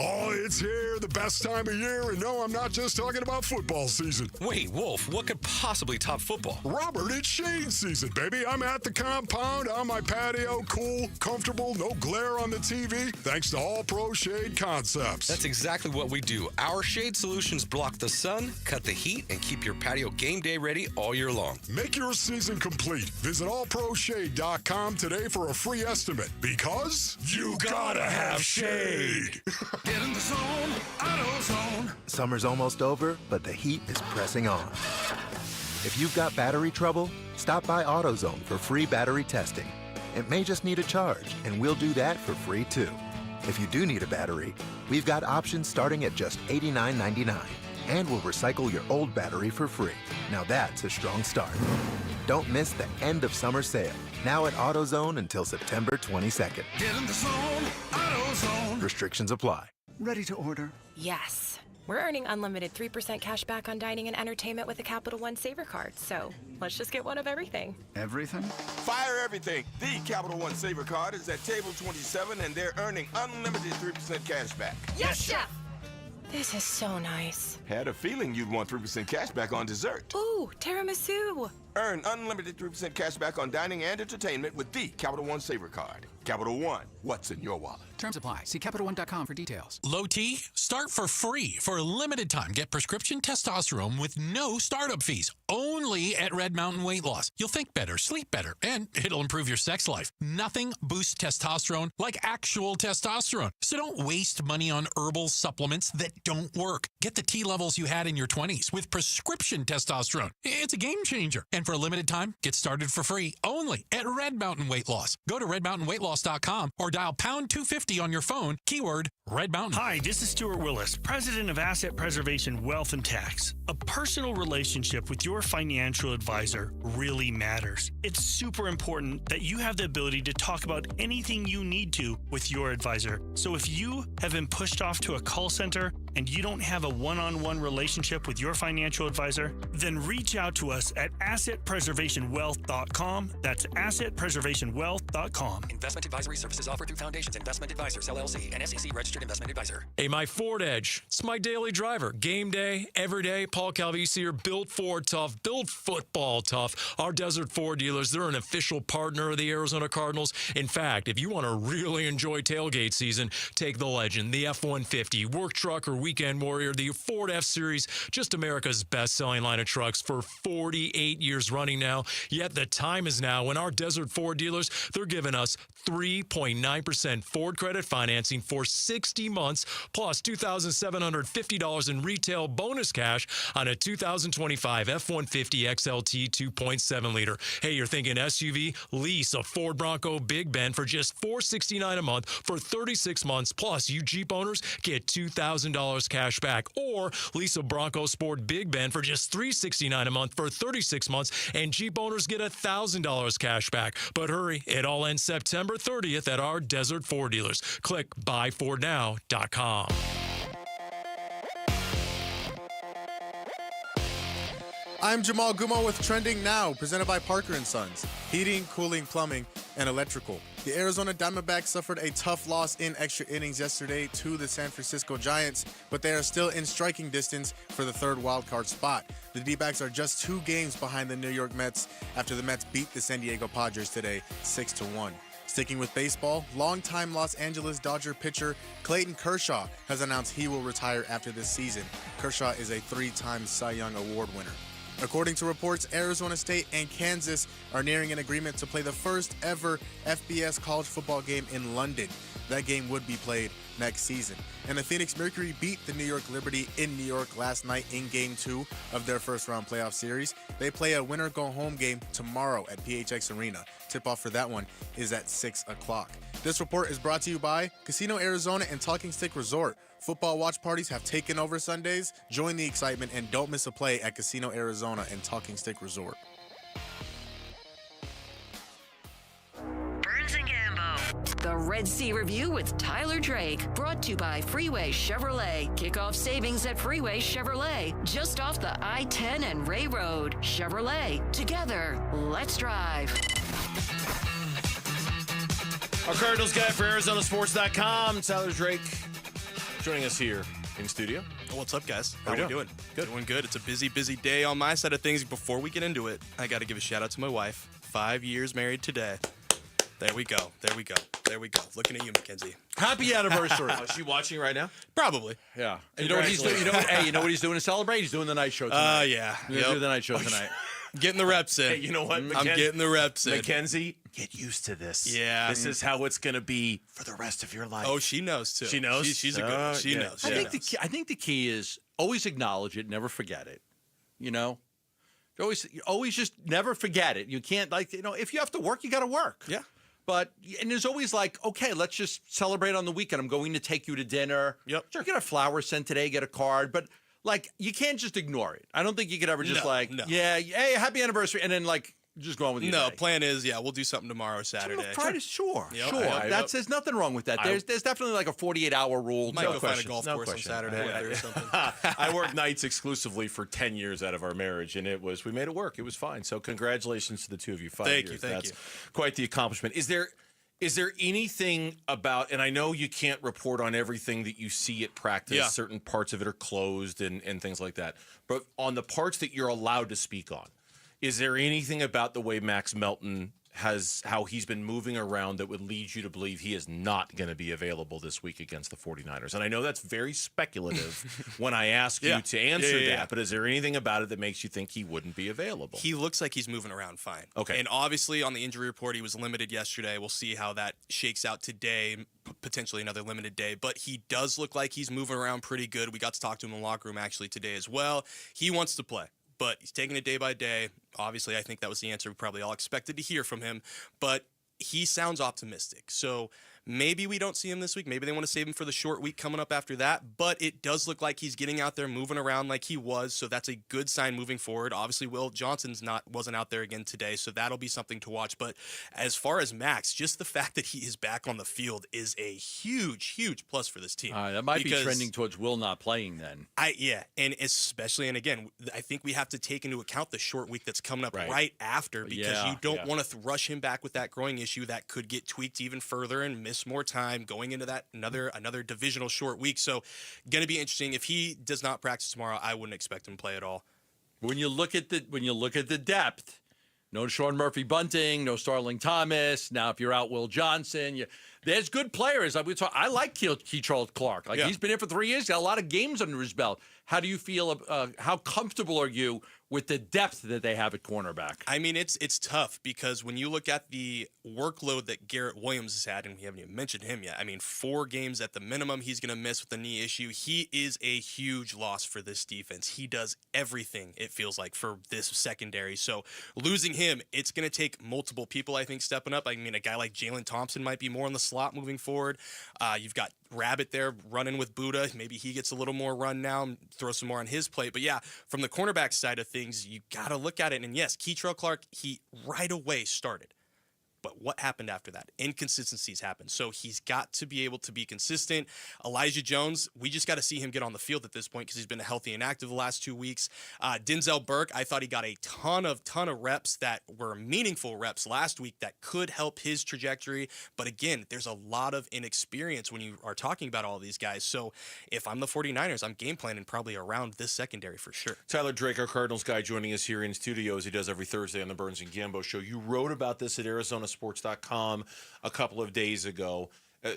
S22: Oh, it's here, the best time of year, and no, I'm not just talking about football season.
S8: Wait, Wolf, what could possibly top football?
S22: Robert, it's shade season, baby. I'm at the compound, on my patio, cool, comfortable, no glare on the TV, thanks to All Pro Shade Concepts.
S8: That's exactly what we do. Our shade solutions block the sun, cut the heat, and keep your patio game day ready all year long.
S22: Make your season complete. Visit allproshade.com today for a free estimate, because you gotta have shade.
S21: Get in the zone, AutoZone.
S15: Summer's almost over, but the heat is pressing on. If you've got battery trouble, stop by AutoZone for free battery testing. It may just need a charge, and we'll do that for free too. If you do need a battery, we've got options starting at just $89.99, and we'll recycle your old battery for free. Now that's a strong start. Don't miss the end of summer sale, now at AutoZone until September 22nd.
S21: Get in the zone, AutoZone.
S15: Restrictions apply.
S16: Ready to order?
S24: Yes. We're earning unlimited 3% cash back on dining and entertainment with a Capital One Saver card, so let's just get one of everything.
S16: Everything?
S25: Fire everything. The Capital One Saver card is at table 27, and they're earning unlimited 3% cash back.
S24: Yes, Chef! This is so nice.
S25: Had a feeling you'd want 3% cash back on dessert.
S24: Ooh, tiramisu.
S25: Earn unlimited 3% cash back on dining and entertainment with the Capital One Saver card. Capital One, what's in your wallet?
S26: Terms apply. See CapitalOne.com for details.
S27: Low T, start for free. For a limited time, get prescription testosterone with no startup fees. Only at Red Mountain Weight Loss. You'll think better, sleep better, and it'll improve your sex life. Nothing boosts testosterone like actual testosterone. So don't waste money on herbal supplements that don't work. Get the T levels you had in your 20s with prescription testosterone. It's a game changer. And for a limited time, get started for free only at Red Mountain Weight Loss. Go to redmountainweightloss.com or dial pound 250 on your phone, keyword Red Mountain.
S28: Hi, this is Stuart Willis, president of Asset Preservation Wealth and Tax. A personal relationship with your financial advisor really matters. It's super important that you have the ability to talk about anything you need to with your advisor. So if you have been pushed off to a call center and you don't have a one-on-one relationship with your financial advisor, then reach out to us at assetpreservationwealth.com. That's assetpreservationwealth.com.
S4: Investment advisory services offered through Foundations Investment Advisors, LLC, an SEC registered investment advisor.
S27: Hey, my Ford Edge. It's my daily driver. Game day, every day. Paul Calvisi here. Built Ford tough. Built football tough. Our Desert Ford dealers, they're an official partner of the Arizona Cardinals. In fact, if you want to really enjoy tailgate season, take the Legend, the F-150, work truck or weekend warrior, the Ford F-Series, just America's best-selling line of trucks for 48 years running now. Yet the time is now when our Desert Ford dealers, they're giving us 3.9% Ford credit financing for 60 months, plus $2,750 in retail bonus cash on a 2025 F-150 XLT 2.7 liter. Hey, you're thinking SUV? Lease a Ford Bronco Big Ben for just $469 a month for 36 months, plus you Jeep owners get $2,000 cash back, or lease a Bronco Sport Big Ben for just $369 a month for 36 months, and Jeep owners get $1,000 cash back. But hurry, it all ends September 30th at our Desert Ford dealers. Click buyfordnow.com.
S12: I'm Jamal Gumo with Trending Now, presented by Parker & Sons, heating, cooling, plumbing, and electrical. The Arizona Diamondbacks suffered a tough loss in extra innings yesterday to the San Francisco Giants, but they are still in striking distance for the third wildcard spot. The D-backs are just 2 games behind the New York Mets after the Mets beat the San Diego Padres today 6-1. Sticking with baseball, longtime Los Angeles Dodger pitcher Clayton Kershaw has announced he will retire after this season. Kershaw is a 3-time Cy Young Award winner. According to reports, Arizona State and Kansas are nearing an agreement to play the first ever FBS college football game in London. That game would be played next season. And the Phoenix Mercury beat the New York Liberty in New York last night in Game 2 of their first-round playoff series. They play a winner-go-home game tomorrow at PHX Arena. Tip-off for that one is at 6 o'clock. This report is brought to you by Casino Arizona and Talking Stick Resort. Football watch parties have taken over Sundays. Join the excitement and don't miss a play at Casino Arizona and Talking Stick Resort.
S29: Burns and Gambo.
S2: The
S1: Red Sea Review with Tyler Drake, brought to you by Freeway Chevrolet. Kickoff savings at Freeway Chevrolet, just off the I-10 and Ray Road. Chevrolet, together, let's drive.
S10: Our Cardinals guy for ArizonaSports.com, Tyler Drake, joining us here in studio.
S6: What's up, guys? How
S10: we
S6: we doing?
S10: Good.
S6: Doing good. It's a busy day on my side of things. Before we get into it, I got to give a shout out to my wife. 5 years married today. There we go. Looking at you, Mackenzie.
S5: Happy anniversary.
S10: Is she watching right now?
S6: Probably.
S5: Yeah. And you know what he's doing? You know what he's doing to celebrate? He's doing the night show tonight.
S6: Yeah.
S5: He's gonna do the night show tonight.
S6: Getting the reps in.
S14: Hey, you know what?
S6: I'm getting the reps in.
S14: Mackenzie, get used to this.
S6: Yeah.
S14: This is how it's going to be for the rest of your life.
S6: Oh, she knows too.
S14: She knows?
S6: She's a good. She
S14: yeah.
S6: knows.
S5: I think the key is always acknowledge it, never forget it. You know, always just never forget it. You can't if you have to work, you got to work.
S6: Yeah.
S5: But and there's always okay, let's just celebrate on the weekend. I'm going to take you to dinner.
S6: Yep.
S5: Sure, get a flower sent today, get a card, but you can't just ignore it. I don't think you could ever just
S6: No.
S5: yeah, hey, happy anniversary, and then just go on with your day.
S6: Plan is we'll do something tomorrow, Saturday.
S5: Friday, sure.
S6: Yep.
S5: Sure. There's nothing wrong with that. There's definitely a 48-hour rule.
S6: Might go find a golf course on Saturday or something.
S14: I worked nights exclusively for 10 years out of our marriage, and we made it work. It was fine. So congratulations to the two of you. 5
S6: Thank
S14: years.
S6: you.
S14: That's quite the accomplishment. Is there anything about, and I know you can't report on everything that you see at practice, certain parts of it are closed and things like that, but on the parts that you're allowed to speak on, is there anything about the way Max Melton how he's been moving around that would lead you to believe he is not going to be available this week against the 49ers? And I know that's very speculative when I ask you to answer that, but is there anything about it that makes you think he wouldn't be available?
S6: He looks like he's moving around fine.
S14: Okay.
S6: And obviously on the injury report, he was limited yesterday. We'll see how that shakes out today, potentially another limited day. But he does look like he's moving around pretty good. We got to talk to him in the locker room actually today as well. He wants to play, but he's taking it day by day. Obviously, I think that was the answer we probably all expected to hear from him. But he sounds optimistic. So maybe we don't see him this week. Maybe they want to save him for the short week coming up after that. But it does look like he's getting out there, moving around like he was. So that's a good sign moving forward. Obviously, Will Johnson's wasn't out there again today, so that'll be something to watch. But as far as Max, just the fact that he is back on the field is a huge, huge plus for this team.
S5: That might be trending towards Will not playing then.
S6: And especially, and again, I think we have to take into account the short week that's coming up right after, because you don't want to rush him back with that growing issue that could get tweaked even further and miss more time going into that another divisional short week. So going to be interesting. If he does not practice tomorrow, I wouldn't expect him to play at all.
S5: When you look at the depth, no Sean Murphy Bunting, no Starling Thomas. Now if you're out Will Johnson, there's good players. I like Keytrell Clark. He's been here for 3 years, got a lot of games under his belt. How do you feel? How comfortable are you with the depth that they have at cornerback?
S6: I mean, it's tough because when you look at the workload that Garrett Williams has had, and we haven't even mentioned him yet. I mean, 4 games at the minimum he's going to miss with the knee issue. He is a huge loss for this defense. He does everything, it feels like, for this secondary. So losing him, it's going to take multiple people, I think, stepping up. I mean, a guy like Jalen Thompson might be more in the slot moving forward. You've got Rabbit there running with Buddha. Maybe he gets a little more run now and throw some more on his plate. But yeah, from the cornerback side of things, you got to look at it. And yes, Keytrell Clark, he right away started. But what happened after that? Inconsistencies happened. So he's got to be able to be consistent. Elijah Jones, we just got to see him get on the field at this point because he's been healthy and active the last 2 weeks. Denzel Burke, I thought he got a ton of reps that were meaningful reps last week that could help his trajectory. But again, there's a lot of inexperience when you are talking about all these guys. So if I'm the 49ers, I'm game planning probably around this secondary for sure.
S14: Tyler Drake, our Cardinals guy, joining us here in studio as he does every Thursday on the Burns and Gambo Show. You wrote about this at ArizonaSports.com a couple of days ago.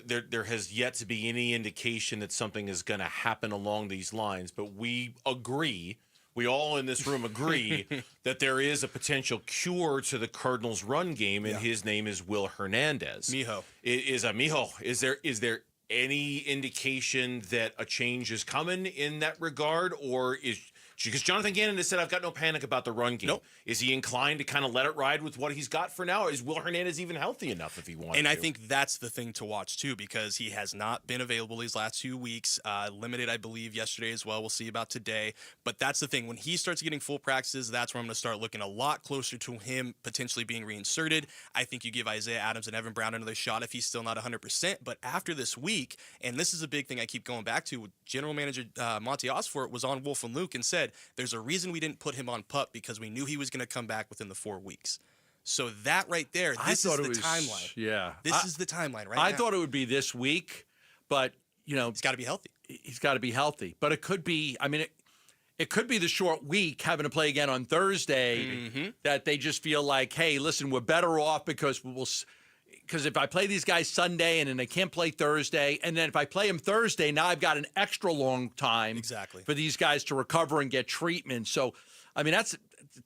S14: There has yet to be any indication that something is going to happen along these lines, but we agree, we all in this room agree, that there is a potential cure to the Cardinals' run game, and his name is Will Hernandez.
S6: Mijo.
S14: Is there any indication that a change is coming in that regard, or
S10: Because Jonathan Gannon has said, I've got no panic about the run game.
S6: Nope.
S10: Is he inclined to kind of let it ride with what he's got for now? Or is Will Hernandez even healthy enough if he wants
S6: And
S10: to?
S6: I think that's the thing to watch, too, because he has not been available these last 2 weeks. Limited, I believe, yesterday as well. We'll see about today. But that's the thing. When he starts getting full practices, that's where I'm going to start looking a lot closer to him potentially being reinserted. I think you give Isaiah Adams and Evan Brown another shot if he's still not 100%. But after this week, and this is a big thing I keep going back to, General Manager Monty Osfort was on Wolf and Luke and said, there's a reason we didn't put him on PUP because we knew he was going to come back within the 4 weeks. So that right there, this is the timeline.
S5: Yeah.
S6: This is the timeline right now.
S5: I thought it would be this week, but, you know.
S6: He's got to be healthy.
S5: He's got to be healthy. But it could be, I mean, it could be the short week having to play again on Thursday that they just feel like, hey, listen, we're better off because because if I play these guys Sunday and then they can't play Thursday, and then if I play them Thursday, now I've got an extra long time for these guys to recover and get treatment. So, I mean, it's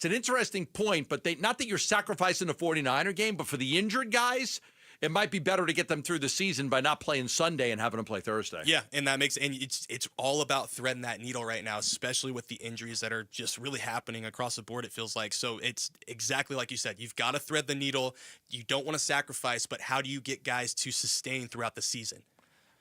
S5: an interesting point, but not that you're sacrificing the 49er game, but for the injured guys, it might be better to get them through the season by not playing Sunday and having them play Thursday.
S6: Yeah, and it's all about threading that needle right now, especially with the injuries that are just really happening across the board, it feels like. So it's exactly like you said. You've got to thread the needle. You don't want to sacrifice, but how do you get guys to sustain throughout the season?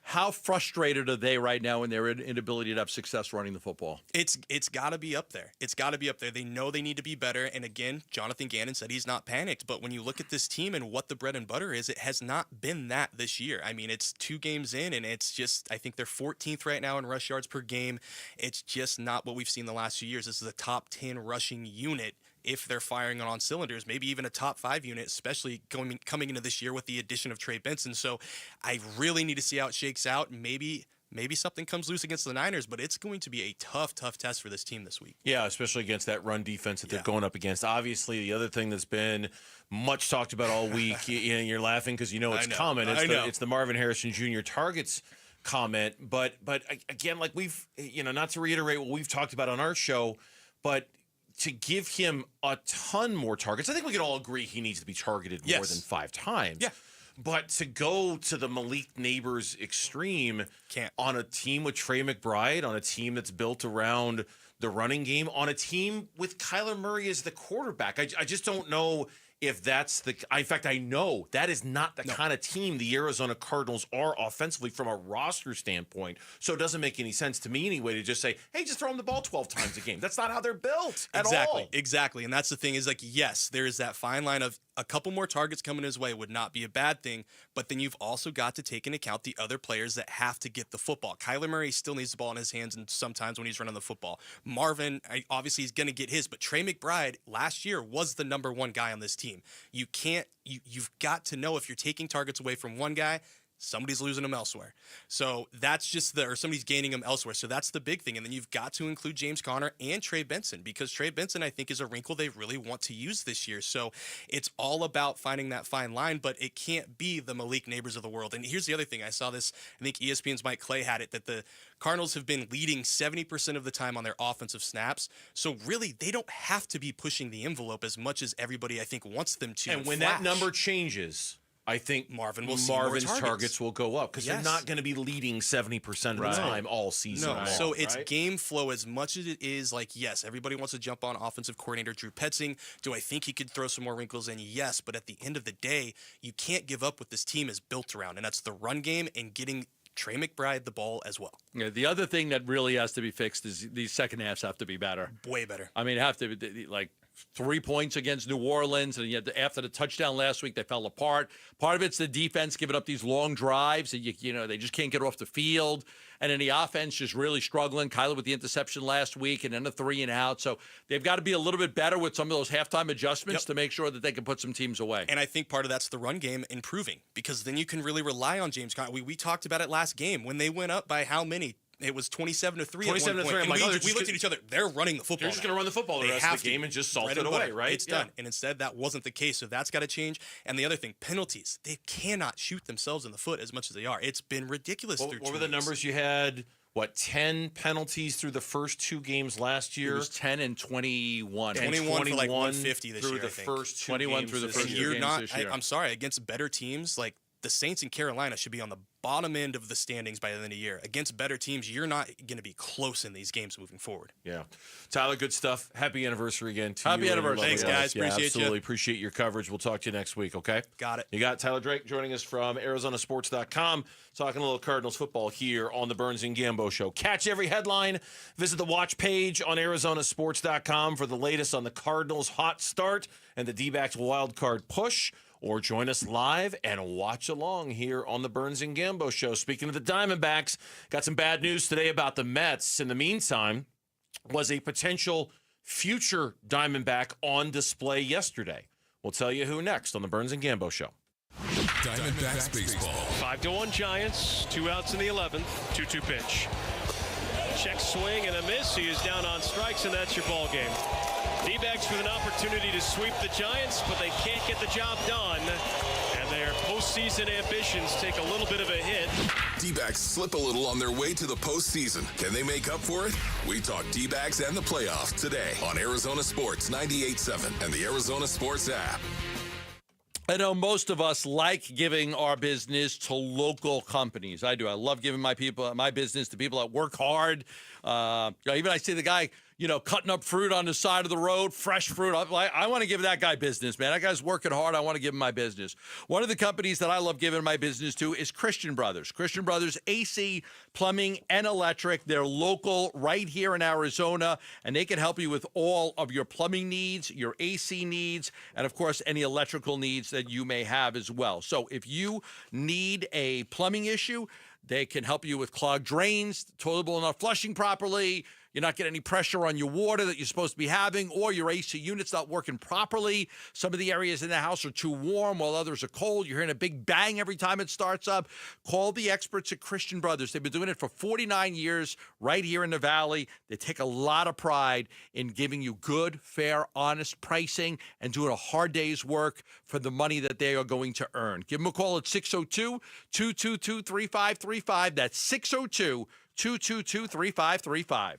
S5: How frustrated are they right now in their inability to have success running the football?
S6: It's got to be up there. It's got to be up there. They know they need to be better. And again, Jonathan Gannon said he's not panicked. But when you look at this team and what the bread and butter is, it has not been that this year. I mean, it's 2 games in, and it's just, I think they're 14th right now in rush yards per game. It's just not what we've seen the last few years. This is a top 10 rushing unit if they're firing on cylinders, maybe even a top 5 unit, especially coming into this year with the addition of Trey Benson. So I really need to see how it shakes out. Maybe something comes loose against the Niners, but it's going to be a tough test for this team this week.
S10: Yeah, especially against that run defense that they're going up against. Obviously, the other thing that's been much talked about all week, you're laughing because you know it's coming. It's the Marvin Harrison Jr. targets comment. But again, like we've, not to reiterate what we've talked about on our show, but to give him a ton more targets, I think we can all agree he needs to be targeted more than 5 times.
S6: Yeah.
S10: But to go to the Malik Neighbors extreme on a team with Trey McBride, on a team that's built around the running game, on a team with Kyler Murray as the quarterback, I just don't know if that's in fact, I know that is not the kind of team the Arizona Cardinals are offensively from a roster standpoint. So it doesn't make any sense to me anyway to just say, hey, just throw them the ball 12 times a game. That's not how they're built at all.
S6: Exactly. And that's the thing is, like, yes, there is that fine line of a couple more targets coming his way would not be a bad thing, but then you've also got to take into account the other players that have to get the football. Kyler Murray still needs the ball in his hands, and sometimes when he's running the football. Marvin, obviously, he's going to get his, but Trey McBride last year was the number 1 guy on this team. You've got to know if you're taking targets away from one guy, somebody's losing them elsewhere. So that's just or somebody's gaining them elsewhere. So that's the big thing. And then you've got to include James Conner and Trey Benson, because Trey Benson, I think, is a wrinkle they really want to use this year. So it's all about finding that fine line, but it can't be the Malik Neighbors of the world. And here's the other thing. I saw this, I think ESPN's Mike Clay had it, that the Cardinals have been leading 70% of the time on their offensive snaps. So really, they don't have to be pushing the envelope as much as everybody, I think, wants them to.
S10: And when that number changes, I think Marvin's targets will go up because they're not going to be leading 70% of the time all season long.
S6: So it's game flow as much as it is like, yes, everybody wants to jump on offensive coordinator Drew Petzing. Do I think he could throw some more wrinkles in? Yes, but at the end of the day, you can't give up what this team is built around, and that's the run game and getting Trey McBride the ball as well.
S5: Yeah, the other thing that really has to be fixed is these second halves have to be better.
S6: Way better.
S5: I mean, have to be like 3 points against New Orleans, and yet after the touchdown last week, they fell apart. Part of it's the defense giving up these long drives, and they just can't get off the field. And then the offense just really struggling. Kyler with the interception last week, and then the 3 and out. So they've got to be a little bit better with some of those halftime adjustments to make sure that they can put some teams away.
S6: And I think part of that's the run game improving, because then you can really rely on James Conner. We talked about it last game when they went up by how many? It was 27-3 at one point.
S10: I'm like,
S6: we looked at each other. They're running the football.
S10: They're just going to run the football the rest of the game and just salt it away, right?
S6: It's done. And instead, that wasn't the case. So that's got to change. And the other thing, penalties. They cannot shoot themselves in the foot as much as they are. It's been ridiculous.
S10: What were the numbers you had? 10 penalties through the first 2 games last year?
S5: It was 10 and 21.
S6: 21 for like 150 this
S10: through
S6: year,
S10: the first 2
S5: 21
S10: games
S5: through the first 2
S6: games
S5: this year.
S6: I'm sorry, against better teams, like the Saints and Carolina should be on the bottom end of the standings by the end of the year. Against better teams, you're not going to be close in these games moving forward.
S14: Yeah. Tyler, good stuff. Happy anniversary again to
S5: Happy
S14: you.
S5: anniversary.
S6: Thanks, guys.
S14: Yeah,
S6: Appreciate
S14: absolutely.
S6: you.
S14: Appreciate your coverage. We'll talk to you next week, okay?
S6: Got it.
S14: You got Tyler Drake joining us from ArizonaSports.com, talking a little Cardinals football here on the Burns and Gambo Show. Catch every headline. Visit the watch page on ArizonaSports.com for the latest on the Cardinals' hot start and the D-backs wild card push. Or join us live and watch along here on the Burns and Gambo Show. Speaking of the Diamondbacks, got some bad news today about the Mets. In the meantime, was a potential future Diamondback on display yesterday. We'll tell you who next on the Burns and Gambo Show.
S13: Diamondbacks baseball.
S9: 5-1 Giants, 2 outs in the 11th, 2-2 pitch. Check swing and a miss. He is down on strikes, and that's your ball game. D-backs with an opportunity to sweep the Giants, but they can't get the job done. And their postseason ambitions take a little bit of a hit.
S13: D-backs slip a little on their way to the postseason. Can they make up for it? We talk D-backs and the playoffs today on Arizona Sports 98.7 and the Arizona Sports app.
S5: I know most of us like giving our business to local companies. I do. I love giving my business to people that work hard. Even I see the guy, cutting up fruit on the side of the road, fresh fruit. I want to give that guy business, man. That guy's working hard. I want to give him my business. One of the companies that I love giving my business to is Christian Brothers. Christian Brothers, AC, plumbing, and electric. They're local right here in Arizona, and they can help you with all of your plumbing needs, your AC needs, and, of course, any electrical needs that you may have as well. So if you need a plumbing issue, they can help you with clogged drains, toilet bowl not flushing properly, you're not getting any pressure on your water that you're supposed to be having, or your AC unit's not working properly. Some of the areas in the house are too warm while others are cold. You're hearing a big bang every time it starts up. Call the experts at Christian Brothers. They've been doing it for 49 years right here in the Valley. They take a lot of pride in giving you good, fair, honest pricing and doing a hard day's work for the money that they are going to earn. Give them a call at 602-222-3535. That's 602-222-3535.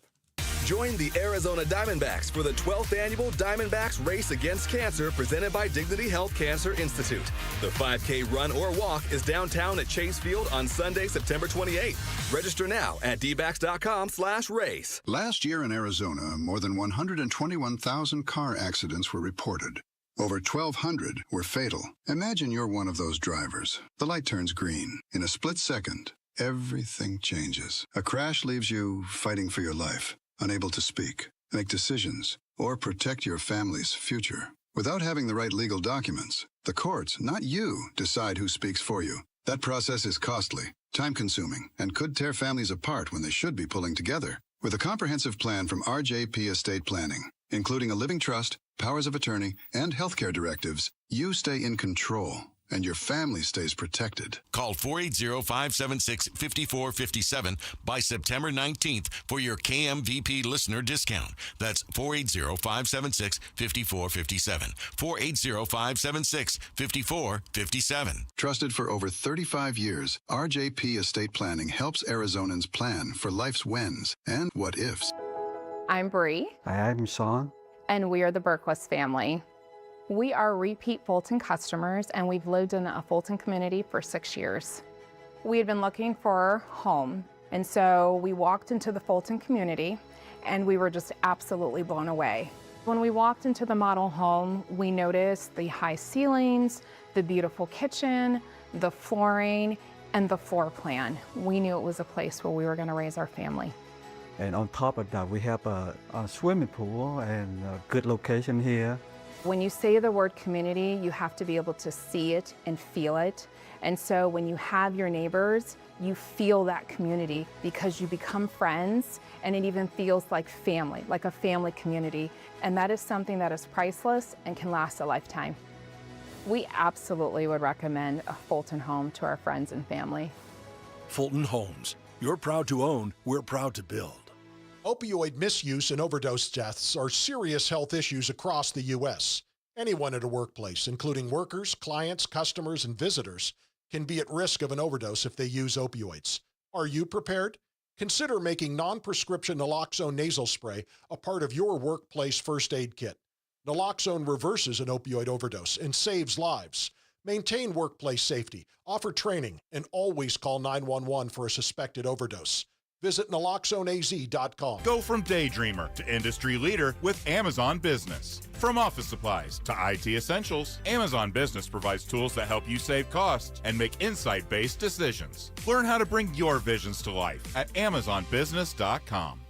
S11: Join the Arizona Diamondbacks for the 12th annual Diamondbacks Race Against Cancer presented by Dignity Health Cancer Institute. The 5K run or walk is downtown at Chase Field on Sunday, September 28th. Register now at dbacks.com/race.
S16: Last year in Arizona, more than 121,000 car accidents were reported. Over 1,200 were fatal. Imagine you're one of those drivers. The light turns green. In a split second, everything changes. A crash leaves you fighting for your life, unable to speak, make decisions, or protect your family's future. Without having the right legal documents, the courts, not you, decide who speaks for you. That process is costly, time-consuming, and could tear families apart when they should be pulling together. With a comprehensive plan from RJP Estate Planning, including a living trust, powers of attorney, and healthcare directives, you stay in control, and your family stays protected.
S17: Call 480-576-5457 by September 19th for your KMVP listener discount. That's 480-576-5457. 480-576-5457.
S16: Trusted for over 35 years, RJP Estate Planning helps Arizonans plan for life's whens and what ifs.
S18: I'm Bree.
S19: Hi, I'm Sean.
S18: And we are the Berquist family. We are repeat Fulton customers, and we've lived in a Fulton community for 6 years. We had been looking for a home, and so we walked into the Fulton community, and we were just absolutely blown away. When we walked into the model home, we noticed the high ceilings, the beautiful kitchen, the flooring, and the floor plan. We knew it was a place where we were going to raise our family.
S19: And on top of that, we have a swimming pool and a good location here.
S18: When you say the word community, you have to be able to see it and feel it. And so when you have your neighbors, you feel that community because you become friends, and it even feels like family, like a family community. And that is something that is priceless and can last a lifetime. We absolutely would recommend a Fulton home to our friends and family.
S20: Fulton Homes. You're proud to own, we're proud to build.
S23: Opioid misuse and overdose deaths are serious health issues across the U.S. Anyone at a workplace, including workers, clients, customers, and visitors, can be at risk of an overdose if they use opioids. Are you prepared? Consider making non-prescription naloxone nasal spray a part of your workplace first aid kit. Naloxone reverses an opioid overdose and saves lives. Maintain workplace safety, offer training, and always call 911 for a suspected overdose. Visit naloxoneaz.com.
S3: Go from daydreamer to industry leader with Amazon Business. From office supplies to IT essentials, Amazon Business provides tools that help you save costs and make insight-based decisions. Learn how to bring your visions to life at amazonbusiness.com.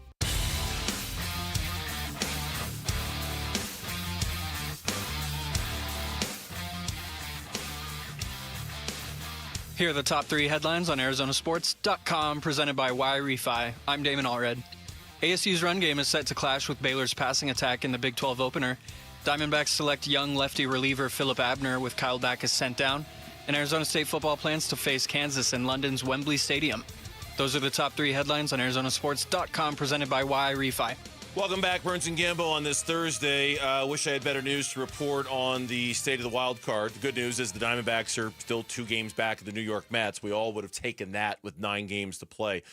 S7: Here are the top 3 headlines on ArizonaSports.com, presented by Y-Refi. I'm Damon Allred. ASU's run game is set to clash with Baylor's passing attack in the Big 12 opener. Diamondbacks select young lefty reliever Philip Abner with Kyle Backus sent down. And Arizona State football plans to face Kansas in London's Wembley Stadium. Those are the top 3 headlines on ArizonaSports.com, presented by Y-Refi.
S10: Welcome back, Burns and Gambo, on this Thursday. Wish I had better news to report on the state of the wild card. The good news is the Diamondbacks are still 2 games back of the New York Mets. We all would have taken that with 9 games to play.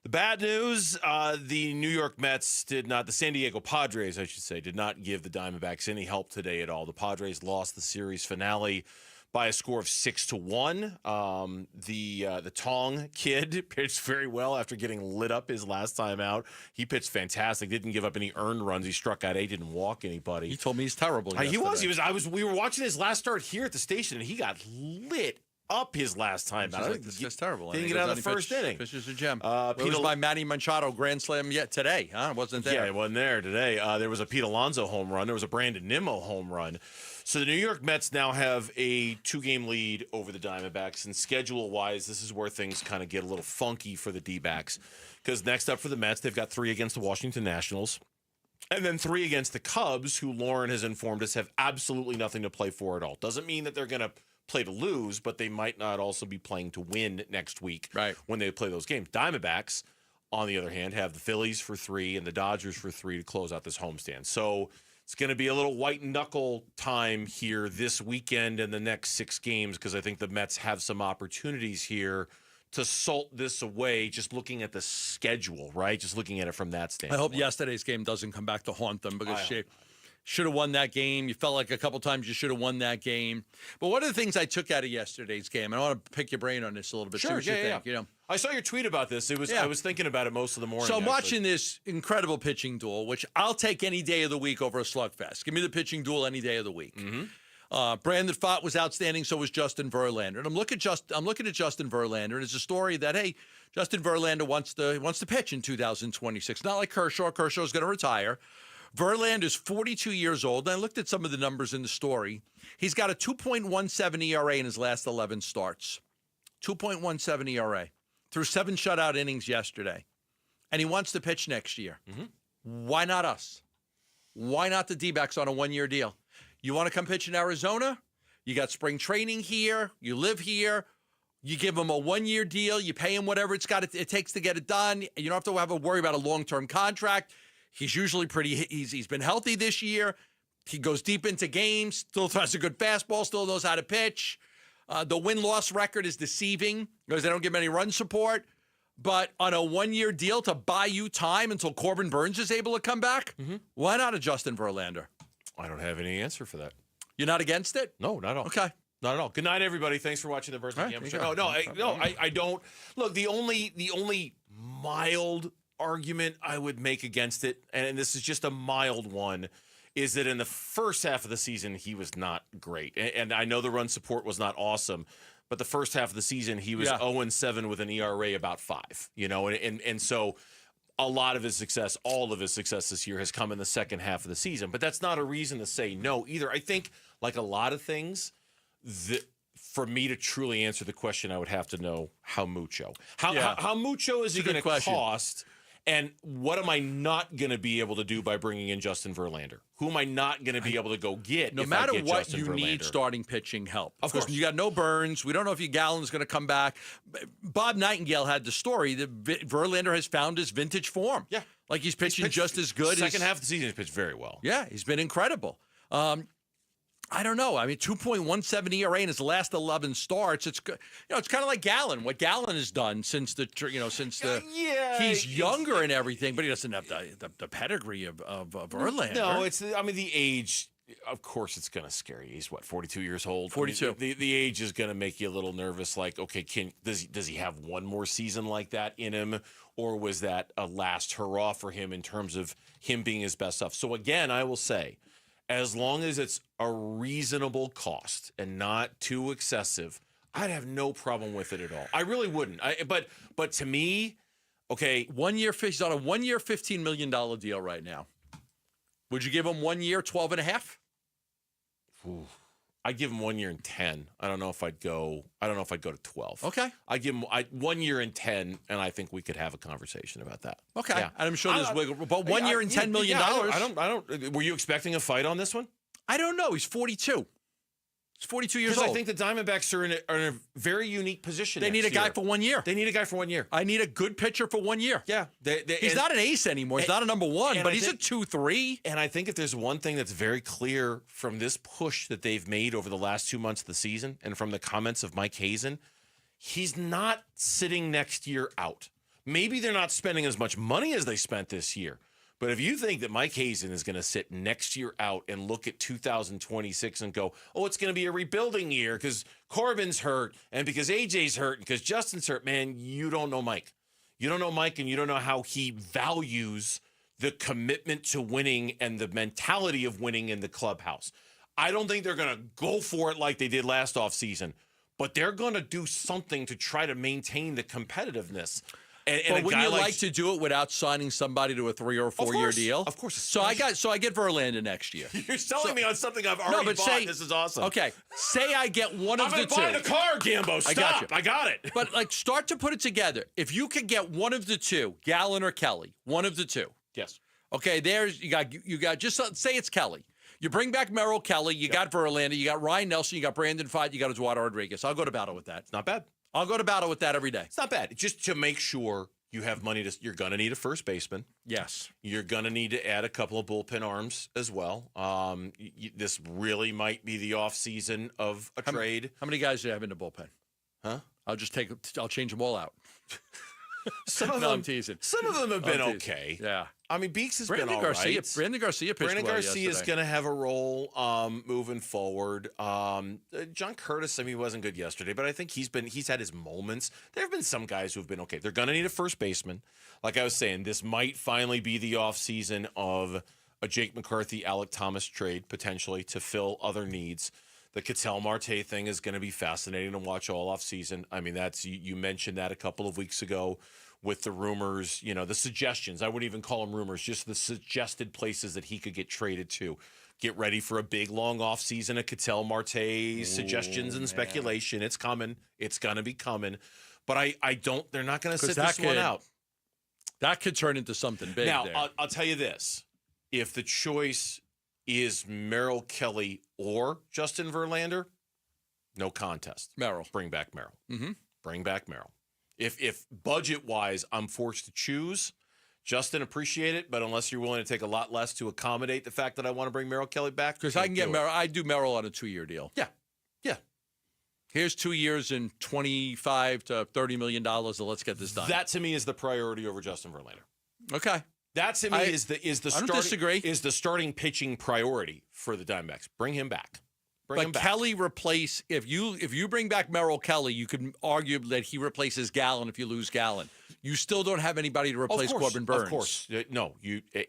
S10: The bad news, the New York Mets the San Diego Padres, I should say, did not give the Diamondbacks any help today at all. The Padres lost the series finale by a score of 6-1. The Tong kid pitched very well after getting lit up his last time out. He pitched fantastic. Didn't give up any earned runs. He struck out 8. Didn't walk anybody.
S5: He told me he's terrible.
S10: He was. We were watching his last start here at the station, and he got lit up his last time out.
S5: This is terrible.
S10: Didn't get out of the first inning.
S5: Pitches a gem. It was by Manny Machado grand slam yet today. Huh? Wasn't there?
S10: Yeah, it wasn't there today. There was a Pete Alonso home run. There was a Brandon Nimmo home run. So the New York Mets now have a 2-game lead over the Diamondbacks, and schedule-wise, this is where things kind of get a little funky for the D-backs, because next up for the Mets, they've got 3 against the Washington Nationals, and then 3 against the Cubs, who Lauren has informed us have absolutely nothing to play for at all. Doesn't mean that they're going to play to lose, but they might not also be playing to win next week when they play those games. Diamondbacks, on the other hand, have the Phillies for 3 and the Dodgers for 3 to close out this homestand. So it's going to be a little white knuckle time here this weekend and the next 6 games, because I think the Mets have some opportunities here to salt this away, just looking at the schedule, right? Just looking at it from that standpoint.
S5: I hope yesterday's game doesn't come back to haunt them, because should have won that game. You felt like a couple times you should have won that game. But one of the things I took out of yesterday's game, and I want to pick your brain on this a little bit.
S10: Sure,
S5: see what you think. You know,
S10: I saw your tweet about this. I was thinking about it most of the morning.
S5: So I'm watching this incredible pitching duel, which I'll take any day of the week over a slugfest. Give me the pitching duel any day of the week. Brandon Pfaadt was outstanding. So was Justin Verlander. And I'm looking at Justin Verlander, and it's a story that, hey, Justin Verlander wants to pitch in 2026. Not like Kershaw. Kershaw's going to retire. Verlander is 42 years old, and I looked at some of the numbers in the story. He's got a 2.17 ERA in his last 11 starts. 2.17 ERA. Threw 7 shutout innings yesterday. And he wants to pitch next year. Why not us? Why not the D-backs on a 1-year deal? You want to come pitch in Arizona? You got spring training here. You live here. You give him a 1-year deal. You pay him whatever it takes to get it done. You don't have to worry about a long-term contract. He's usually he's been healthy this year. He goes deep into games, still has a good fastball, still knows how to pitch. The win-loss record is deceiving because they don't give him any run support. But on a 1-year deal to buy you time until Corbin Burns is able to come back, why not a Justin Verlander?
S10: I don't have any answer for that.
S5: You're not against it?
S10: No, not at all.
S5: Okay.
S10: Not at all. Good night, everybody. Thanks for watching the Burns and Gambo Show. I don't. Look, the only mild argument I would make against it, and this is just a mild one, is that in the first half of the season, he was not great. And I know the run support was not awesome, but the first half of the season, he was 0-7 with an ERA about 5, and so a lot of his success, all of his success this year has come in the second half of the season. But that's not a reason to say no either. I think, like a lot of things, for me to truly answer the question, I would have to know how mucho. How mucho is it going to cost? And what am I not going to be able to do by bringing in Justin Verlander? Who am I not going to be able to go get?
S5: No matter what, you need starting pitching help. Of course. You got no Burns. We don't know if Gallen's going to come back. Bob Nightingale had the story that Verlander has found his vintage form. Yeah. Like he's pitching just as good.
S10: Second half of the season, he's pitched very well.
S5: Yeah, he's been incredible. I don't know. I mean, 2.17 ERA in his last 11 starts. It's it's kind of like Gallen. What Gallen has done since he's younger and everything, but he doesn't have the pedigree of Verlander.
S10: No, the age
S14: of course it's going to scare you. He's 42 years old.
S5: 42.
S14: I mean, the age is going to make you a little nervous. Like, okay, does he have one more season like that in him, or was that a last hurrah for him in terms of him being his best stuff? So again, I will say, as long as it's a reasonable cost and not too excessive, I'd have no problem with it at all. I really wouldn't. But to me, okay,
S5: he's on a 1 year, $15 million deal right now. Would you give him 1 year, 12.5?
S14: Ooh. I'd give him 1 year and 10. I don't know if I'd go to 12.
S5: Okay.
S14: I'd give him 1 year and 10, and I think we could have a conversation about that.
S5: Okay.
S14: Yeah.
S5: And I'm sure there's wiggle room. But 1 year and $10 million.
S14: I don't. Were you expecting a fight on this one?
S5: I don't know. He's 42. He's 42 years old.
S14: Because I think the Diamondbacks are in a very unique position.
S5: They need a guy for 1 year.
S14: They need a guy for 1 year.
S5: I need a good pitcher for 1 year.
S14: Yeah.
S5: He's not an ace anymore. He's not a number one, but he's a 2-3.
S14: And I think if there's one thing that's very clear from this push that they've made over the last 2 months of the season and from the comments of Mike Hazen, he's not sitting next year out. Maybe they're not spending as much money as they spent this year. But if you think that Mike Hazen is going to sit next year out and look at 2026 and go, oh, it's going to be a rebuilding year because Corbin's hurt and because AJ's hurt and because Justin's hurt, man, you don't know Mike. You don't know Mike, and you don't know how he values the commitment to winning and the mentality of winning in the clubhouse. I don't think they're going to go for it like they did last offseason, but they're going to do something to try to maintain the competitiveness.
S5: But wouldn't you like to do it without signing somebody to a 3 or 4 year deal?
S14: Of course.
S5: So I get Verlander next year.
S14: You're selling me on something I've already bought. This is awesome.
S5: Okay, say I get one of the two.
S14: I'm going to buy the car, Gambo. Stop. I got it.
S5: But start to put it together. If you could get one of the two, Gallen or Kelly, one of the two.
S14: Yes.
S5: Okay, there's you got just say it's Kelly. You bring back Merrill Kelly. You got Verlander. You got Ryan Nelson. You got Brandon Pfaadt. You got Eduardo Rodriguez. I'll go to battle with that.
S14: It's not bad.
S5: I'll go to battle with that every day.
S14: It's not bad. Just to make sure you have money you're going to need a first baseman.
S5: Yes.
S14: You're going to need to add a couple of bullpen arms as well. This really might be the off season of a trade.
S5: How many guys do you have in the bullpen?
S14: Huh?
S5: I'll change them all out.
S14: Some of
S5: no,
S14: them,
S5: I'm teasing.
S14: Some of them have been okay.
S5: Yeah.
S14: I mean, Beeks has
S5: Brandon
S14: been all right.
S5: Brandon Garcia pitched
S14: Brandon
S5: well
S14: Garcia is
S5: yesterday.
S14: going to have a role moving forward. John Curtis, I mean, he wasn't good yesterday, but I think he's had his moments. There have been some guys who have been okay. They're going to need a first baseman. Like I was saying, this might finally be the offseason of a Jake McCarthy, Alec Thomas trade, potentially, to fill other needs. The Ketel Marte thing is going to be fascinating to watch all offseason. I mean, you mentioned that a couple of weeks ago with the rumors, the suggestions. I wouldn't even call them rumors, just the suggested places that he could get traded to. Get ready for a big, long offseason of Ketel Marte suggestions and speculation. It's coming. It's going to be coming. But they're not going to sit this one out.
S5: That could turn into something big
S14: now,
S5: there.
S14: I'll tell you this. If the choice is Merrill Kelly or Justin Verlander, no contest.
S5: Merrill.
S14: Bring back Merrill.
S5: Mm-hmm.
S14: Bring back Merrill. If budget-wise I'm forced to choose, Justin, appreciate it, but unless you're willing to take a lot less to accommodate the fact that I want to bring Merrill Kelly back.
S5: Because I can get Merrill. I do Merrill on a 2-year deal.
S14: Yeah.
S5: Here's 2 years and $25 to $30 million, so let's get this done.
S14: That to me is the priority over Justin Verlander.
S5: Okay.
S14: That to me is the starting pitching priority for the Diamondbacks. Bring him back. Bring him back.
S5: Kelly if you bring back Merrill Kelly, you could argue that he replaces Gallen if you lose Gallen. You still don't have anybody to replace Corbin Burns.
S14: Of course. No,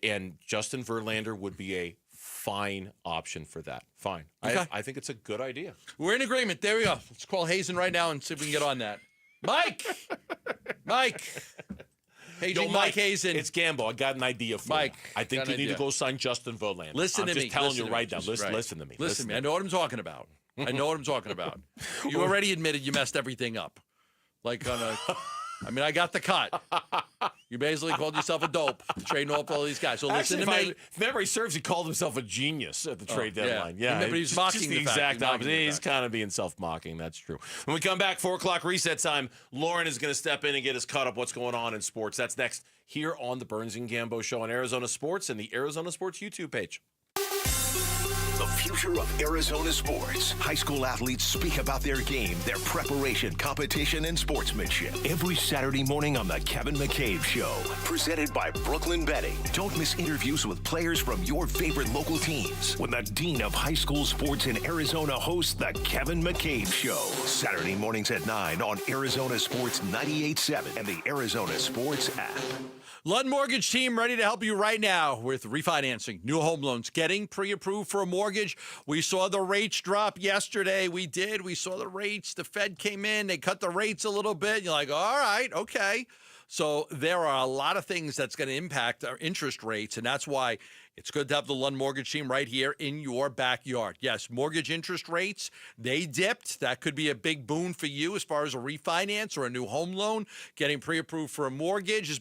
S14: and Justin Verlander would be a fine option for that. Fine.
S5: Okay.
S14: I think it's a good idea.
S5: We're in agreement. There we go. Let's call Hazen right now and see if we can get on that. Mike. Paging Mike Hazen.
S14: It's Gambo. I got an idea for
S5: Mike.
S14: you. I think you need to go sign Justin Verlander.
S5: Listen to me.
S14: I'm just telling you right now. Listen to me.
S5: Listen to me. I know what I'm talking about. You already admitted you messed everything up. I got the cut. You basically called yourself a dope trading off all these guys. So listen to me.
S14: If memory serves, he called himself a genius at the trade deadline. Yeah.
S5: But he's mocking
S14: just the exact opposite. He's kind of being self-mocking. That's true. When we come back, 4 o'clock reset time, Lauren is going to step in and get us caught up what's going on in sports. That's next here on the Burns and Gambo Show on Arizona Sports and the Arizona Sports YouTube page.
S13: The
S8: the future of Arizona sports. High school athletes speak about their game, their preparation, competition, and sportsmanship. Every Saturday morning on The Kevin McCabe Show. Presented by Brooklyn Betting. Don't miss interviews with players from your favorite local teams when the Dean of High School Sports in Arizona hosts The Kevin McCabe Show. Saturday mornings at 9 on Arizona Sports 98.7 and the Arizona Sports app.
S5: Lund Mortgage team ready to help you right now with refinancing, new home loans, getting pre-approved for a mortgage. We saw the rates drop yesterday. We did. We saw the rates. The Fed came in. They cut the rates a little bit. You're like, all right, okay. So there are a lot of things that's going to impact our interest rates, and that's why it's good to have the Lund Mortgage team right here in your backyard. Yes, mortgage interest rates, they dipped. That could be a big boon for you as far as a refinance or a new home loan. Getting pre-approved for a mortgage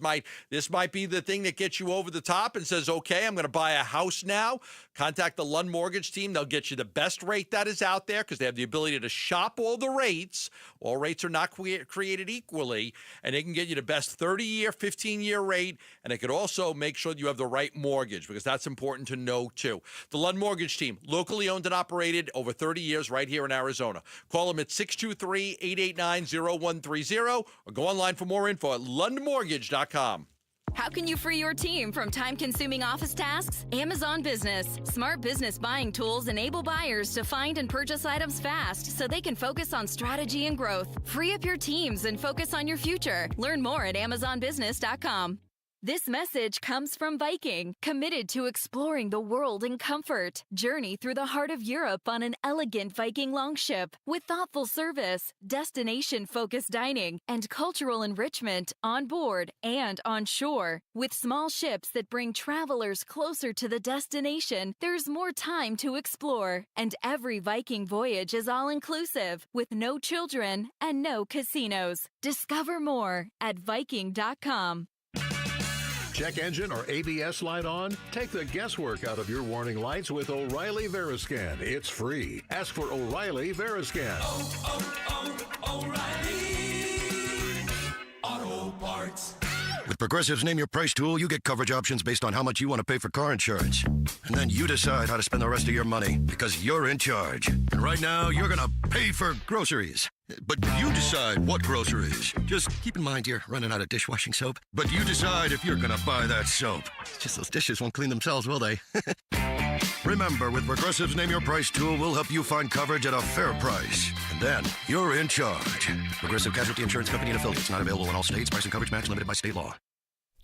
S5: this might be the thing that gets you over the top and says, okay, I'm going to buy a house now. Contact the Lund Mortgage team. They'll get you the best rate that is out there because they have the ability to shop all the rates. All rates are not created equally, and they can get you the best 30-year, 15-year rate, and they could also make sure that you have the right mortgage because that's important to know, too. The Lund Mortgage team, locally owned and operated over 30 years right here in Arizona. Call them at 623-889-0130 or go online for more info at lundmortgage.com.
S15: How can you free your team from time-consuming office tasks? Amazon Business. Smart business buying tools enable buyers to find and purchase items fast so they can focus on strategy and growth. Free up your teams and focus on your future. Learn more at amazonbusiness.com. This message comes from Viking, committed to exploring the world in comfort. Journey through the heart of Europe on an elegant Viking longship with thoughtful service, destination-focused dining, and cultural enrichment on board and on shore. With small ships that bring travelers closer to the destination, there's more time to explore. And every Viking voyage is all-inclusive, with no children and no casinos. Discover more at Viking.com.
S21: Check engine or ABS light on? Take the guesswork out of your warning lights with O'Reilly Veriscan. It's free. Ask for O'Reilly Veriscan.
S22: O'Reilly Auto Parts.
S24: With Progressive's Name Your Price tool, you get coverage options based on how much you want to pay for car insurance. And then you decide how to spend the rest of your money because you're in charge. And right now, you're going to pay for groceries. But you decide what groceries. Just keep in mind you're running out of dishwashing soap. But you decide if you're going to buy that soap. It's just those dishes won't clean themselves, will they? Remember, with Progressive's Name Your Price tool, we'll help you find coverage at a fair price. And then you're in charge. Progressive Casualty Insurance Company and affiliates. Not available in all states. Price and coverage match limited by state law.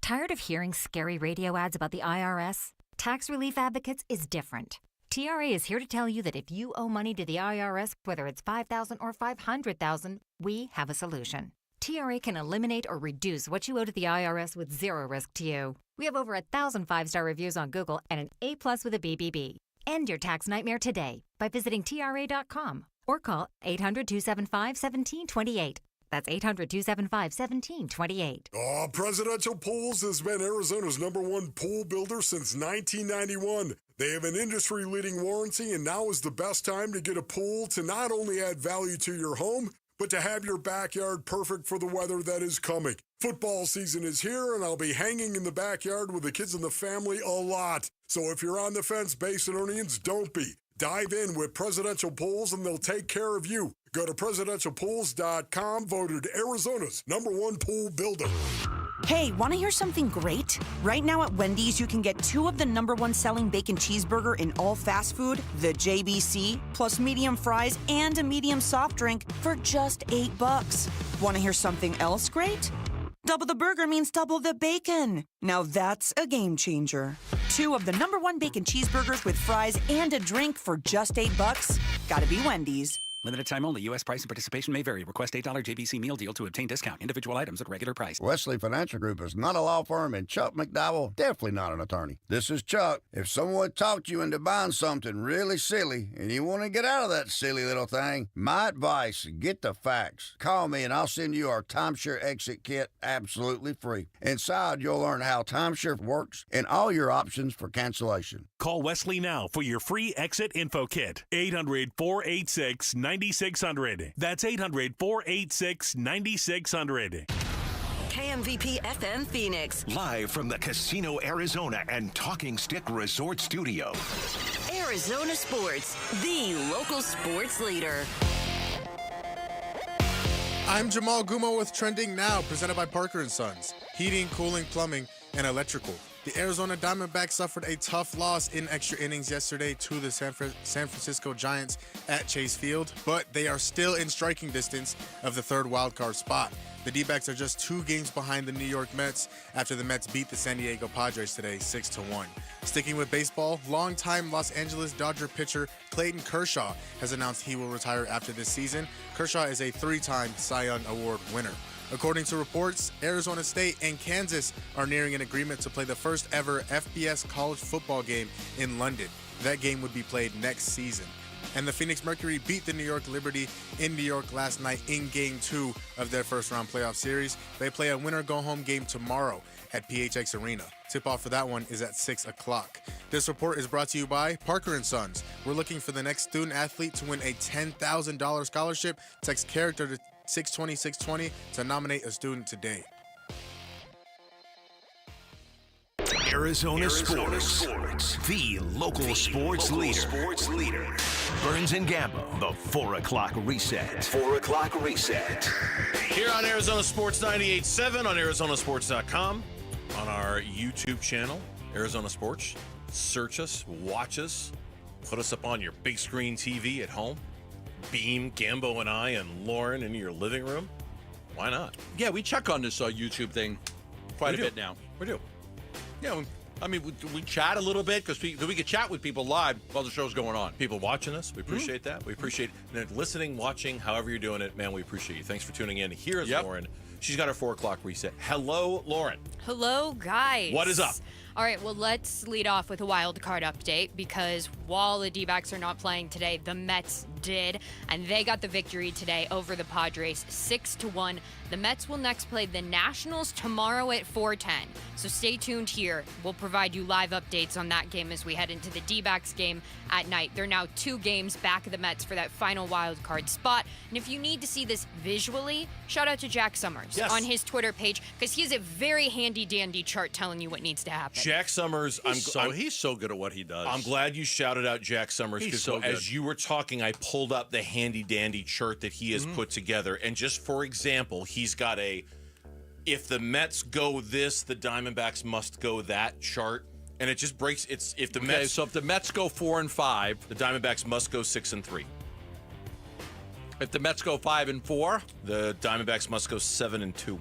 S25: Tired of hearing scary radio ads about the IRS? Tax Relief Advocates is different. TRA is here to tell you that if you owe money to the IRS, whether it's $5,000 or $500,000, we have a solution. TRA can eliminate or reduce what you owe to the IRS with zero risk to you. We have over 1,000 5-star reviews on Google and an A+ with a BBB. End your tax nightmare today by visiting TRA.com or call 800-275-1728. That's 800-275-1728.
S26: Presidential Pools has been Arizona's #1 pool builder since 1991. They have an industry-leading warranty, and now is the best time to get a pool to not only add value to your home, but to have your backyard perfect for the weather that is coming. Football season is here, and I'll be hanging in the backyard with the kids and the family a lot. So if you're on the fence, Basinonians, don't be. Dive in with Presidential Pools, and they'll take care of you. Go to presidentialpools.com, voted Arizona's #1 pool builder.
S28: Hey, want to hear something great? Right now at Wendy's, you can get 2 of the #1 selling bacon cheeseburger in all fast food, the JBC, plus medium fries and a medium soft drink for just $8. Want to hear something else great? Double the burger means double the bacon. Now that's a game changer. 2 of the #1 bacon cheeseburgers with fries and a drink for just $8. Gotta be Wendy's.
S29: Limited time only. U.S. price and participation may vary. Request $8 JBC meal deal to obtain discount. Individual items at regular price.
S30: Wesley Financial Group is not a law firm, and Chuck McDowell definitely not an attorney. This is Chuck. If someone talked you into buying something really silly and you want to get out of that silly little thing, my advice, get the facts. Call me and I'll send you our timeshare exit kit absolutely free. Inside, you'll learn how timeshare works and all your options for cancellation.
S31: Call Wesley now for your free exit info kit. 800-486-9600. That's 800-486-9600.
S1: KMVP FM Phoenix.
S8: Live from the Casino Arizona and Talking Stick Resort Studio.
S1: Arizona Sports, the local sports leader.
S2: I'm Jamal Gumo with Trending Now, presented by Parker & Sons. Heating, cooling, plumbing, and electrical. The Arizona Diamondbacks suffered a tough loss in extra innings yesterday to the San Francisco Giants at Chase Field, but they are still in striking distance of the third wildcard spot. The D-backs are just 2 games behind the New York Mets after the Mets beat the San Diego Padres today 6-1. Sticking with baseball, longtime Los Angeles Dodger pitcher Clayton Kershaw has announced he will retire after this season. Kershaw is a 3-time Cy Young Award winner. According to reports, Arizona State and Kansas are nearing an agreement to play the first ever FBS college football game in London. That game would be played next season. And the Phoenix Mercury beat the New York Liberty in New York last night in Game 2 of their first-round playoff series. They play a winner-go-home game tomorrow at PHX Arena. Tip-off for that one is at 6 o'clock. This report is brought to you by Parker & Sons. We're looking for the next student-athlete to win a $10,000 scholarship. Text character to 620-620 to nominate a student today.
S8: Arizona Sports, the local sports leader. Burns and Gambo, the 4 o'clock reset. 4 o'clock reset.
S10: Here on Arizona Sports 98.7, on ArizonaSports.com, on our YouTube channel, Arizona Sports. Search us, watch us, put us up on your big screen TV at home. Beam Gambo and I and Lauren into your living room. Why not?
S5: Yeah, we check on this YouTube thing quite a bit now.
S10: We do.
S5: Yeah, I mean, we chat a little bit because we can chat with people live while the show's going on.
S10: People watching us, we appreciate that. We appreciate listening, watching, however you're doing it. Man, we appreciate you. Thanks for tuning in. Here's Lauren. She's got her 4 o'clock reset. Hello, Lauren.
S4: Hello, guys.
S10: What is up?
S4: All right, well, let's lead off with a wild card update because while the D-backs are not playing today, the Mets did, and they got the victory today over the Padres 6-1. The Mets will next play the Nationals tomorrow at 4:10. So stay tuned here. We'll provide you live updates on that game as we head into the D-backs game at night. They're now 2 games back of the Mets for that final wild card spot. And if you need to see this visually, shout out to Jack Summers on his Twitter page because he has a very handy-dandy chart telling you what needs to happen.
S10: Jack Summers,
S5: he's so good at what he does.
S10: I'm glad you shouted out Jack Summers because as you were talking, I pulled up the handy-dandy chart that he has put together. And just for example, he's got if the Mets go this, the Diamondbacks must go that chart. And it just breaks. If the
S5: Mets go 4-5,
S10: the Diamondbacks must go 6-3.
S5: If the Mets go 5-4,
S10: the Diamondbacks must go 7-2.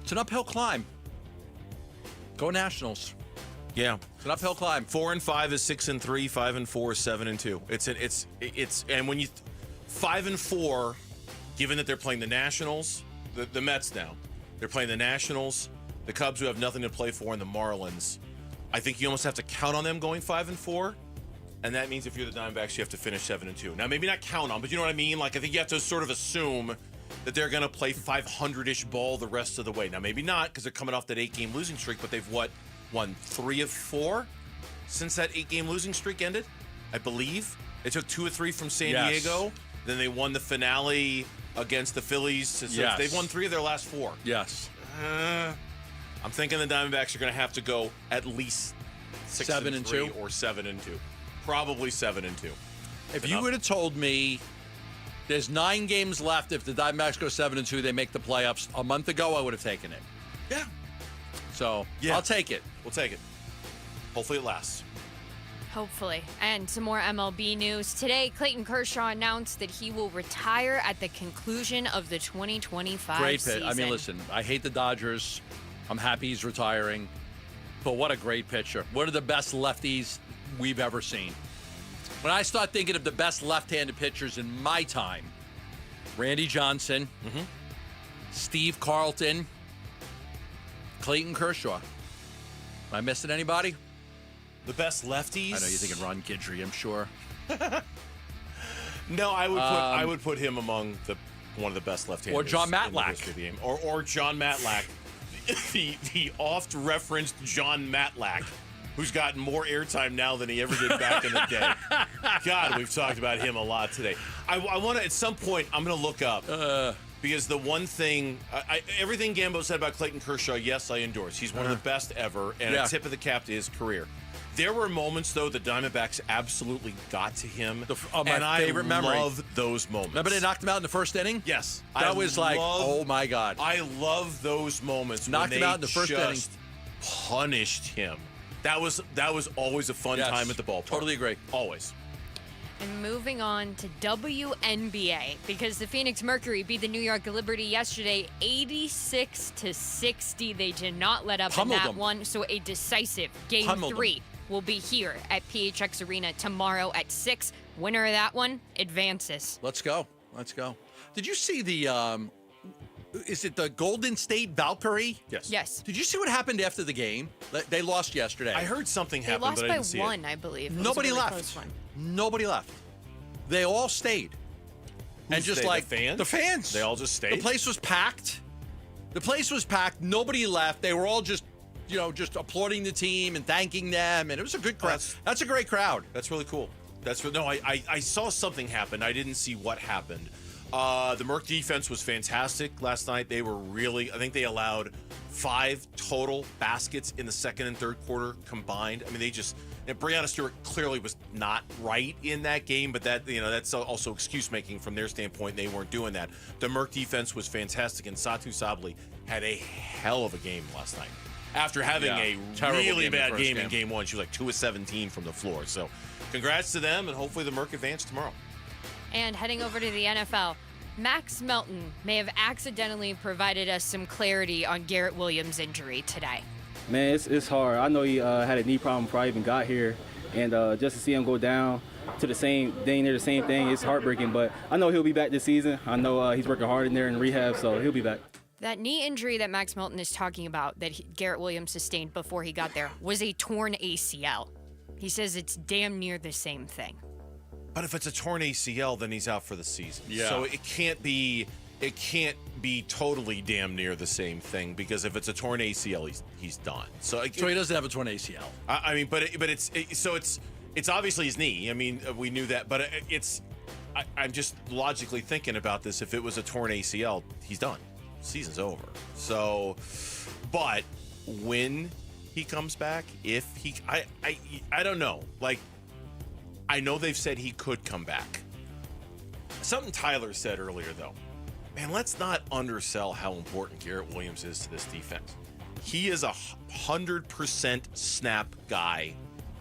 S5: It's an uphill climb. Go Nationals.
S10: Yeah,
S5: it's an uphill climb.
S10: 4-5 is 6-3. 5-4 is 7-2. It's and when you 5-4, given that they're playing the Nationals, the Mets now, they're playing the Nationals, the Cubs who have nothing to play for, and the Marlins. I think you almost have to count on them going 5-4, and that means if you're the Diamondbacks, you have to finish 7-2. Now maybe not count on, but you know what I mean. Like I think you have to sort of assume that they're going to play 500-ish ball the rest of the way. Now maybe not because they're coming off that 8-game losing streak, but they've won 3 of 4 since that 8-game losing streak ended, I believe. They took 2 or 3 from San Diego. Then they won the finale against the Phillies. So they've won 3 of their last 4.
S5: Yes.
S10: I'm thinking the Diamondbacks are going to have to go at least 6-2 or 7-2. Probably 7-2.
S5: If you would have told me there's 9 games left, if the Diamondbacks go 7-2, they make the playoffs a month ago, I would have taken it.
S10: Yeah.
S5: So I'll take it.
S10: We'll take it. Hopefully it lasts.
S4: Hopefully. And some more MLB news. Today, Clayton Kershaw announced that he will retire at the conclusion of the 2025
S5: great
S4: season.
S5: pitch. I mean, listen, I hate the Dodgers. I'm happy he's retiring. But what a great pitcher. One of the best lefties we've ever seen. When I start thinking of the best left-handed pitchers in my time, Randy Johnson, Steve Carlton, Clayton Kershaw. Am I missing anybody?
S10: The best lefties?
S5: I know you're thinking Ron Guidry, I'm sure.
S10: No, I would put him among one of the best left-handers.
S5: Or John Matlack.
S10: In the history of the game. Or John Matlack. the oft-referenced John Matlack, who's gotten more airtime now than he ever did back in the day. God, we've talked about him a lot today. I want to, at some point, I'm going to look up. Because the one thing, everything Gambo said about Clayton Kershaw, yes, I endorse. He's one of the best ever, and a tip of the cap to his career. There were moments, though, the Diamondbacks absolutely got to him.
S5: My favorite memory.
S10: I love those moments.
S5: Remember they knocked him out in the first inning?
S10: Yes.
S5: That was like, oh, my God.
S10: I love those moments
S5: Knocked
S10: when
S5: him out in the first inning.
S10: Punished him. That was always a fun time at the ballpark.
S5: Totally agree.
S10: Always.
S4: And moving on to WNBA, because the Phoenix Mercury beat the New York Liberty yesterday 86-60. They did not let up in that one, so a decisive Game 3 will be here at PHX Arena tomorrow at 6. Winner of that one advances.
S5: Let's go. Did you see the, is it the Golden State Valkyrie?
S4: Yes.
S5: Did you see what happened after the game? They lost yesterday.
S10: I heard something
S4: They
S10: happened,
S4: lost
S10: but I
S4: by
S10: didn't see
S4: one,
S10: it.
S4: I believe. It was
S5: Nobody
S4: a really
S5: left.
S4: close one.
S5: Nobody left. They all stayed. And just
S10: stayed?
S5: like
S10: The fans?
S5: The fans.
S10: They all just stayed?
S5: The place was packed. Nobody left. They were all just applauding the team and thanking them. And it was a good crowd. That's a great crowd.
S10: That's really cool. I saw something happen. I didn't see what happened. The Merc defense was fantastic last night. They were I think they allowed 5 total baskets in the second and third quarter combined. I mean, and Breanna Stewart clearly was not right in that game, but that's also excuse making from their standpoint. They weren't doing that. The Merc defense was fantastic, and Satu Sabali had a hell of a game last night. After having a really bad game in game 1, she was like 2 of 17 from the floor. So congrats to them, and hopefully the Merc advance tomorrow.
S4: And heading over to the NFL, Max Melton may have accidentally provided us some clarity on Garrett Williams' injury today.
S6: Man, it's hard. I know he had a knee problem before I even got here, and just to see him go down to the same thing, it's heartbreaking. But I know he'll be back this season. I know he's working hard in there in rehab, so he'll be back.
S4: That knee injury that Max Melton is talking about that Garrett Williams sustained before he got there was a torn ACL. He says it's damn near the same thing.
S10: But if it's a torn ACL, then he's out for the season.
S5: Yeah.
S10: So it can't be totally damn near the same thing, because if it's a torn ACL, he's done. So
S5: he doesn't have a torn ACL.
S10: I mean, but it's obviously his knee. I mean, we knew that, but I'm just logically thinking about this. If it was a torn ACL, he's done. Season's over. So, but when he comes back, I don't know. Like, I know they've said he could come back. Something Tyler said earlier, though. Man, let's not undersell how important Garrett Williams is to this defense. He is 100% snap guy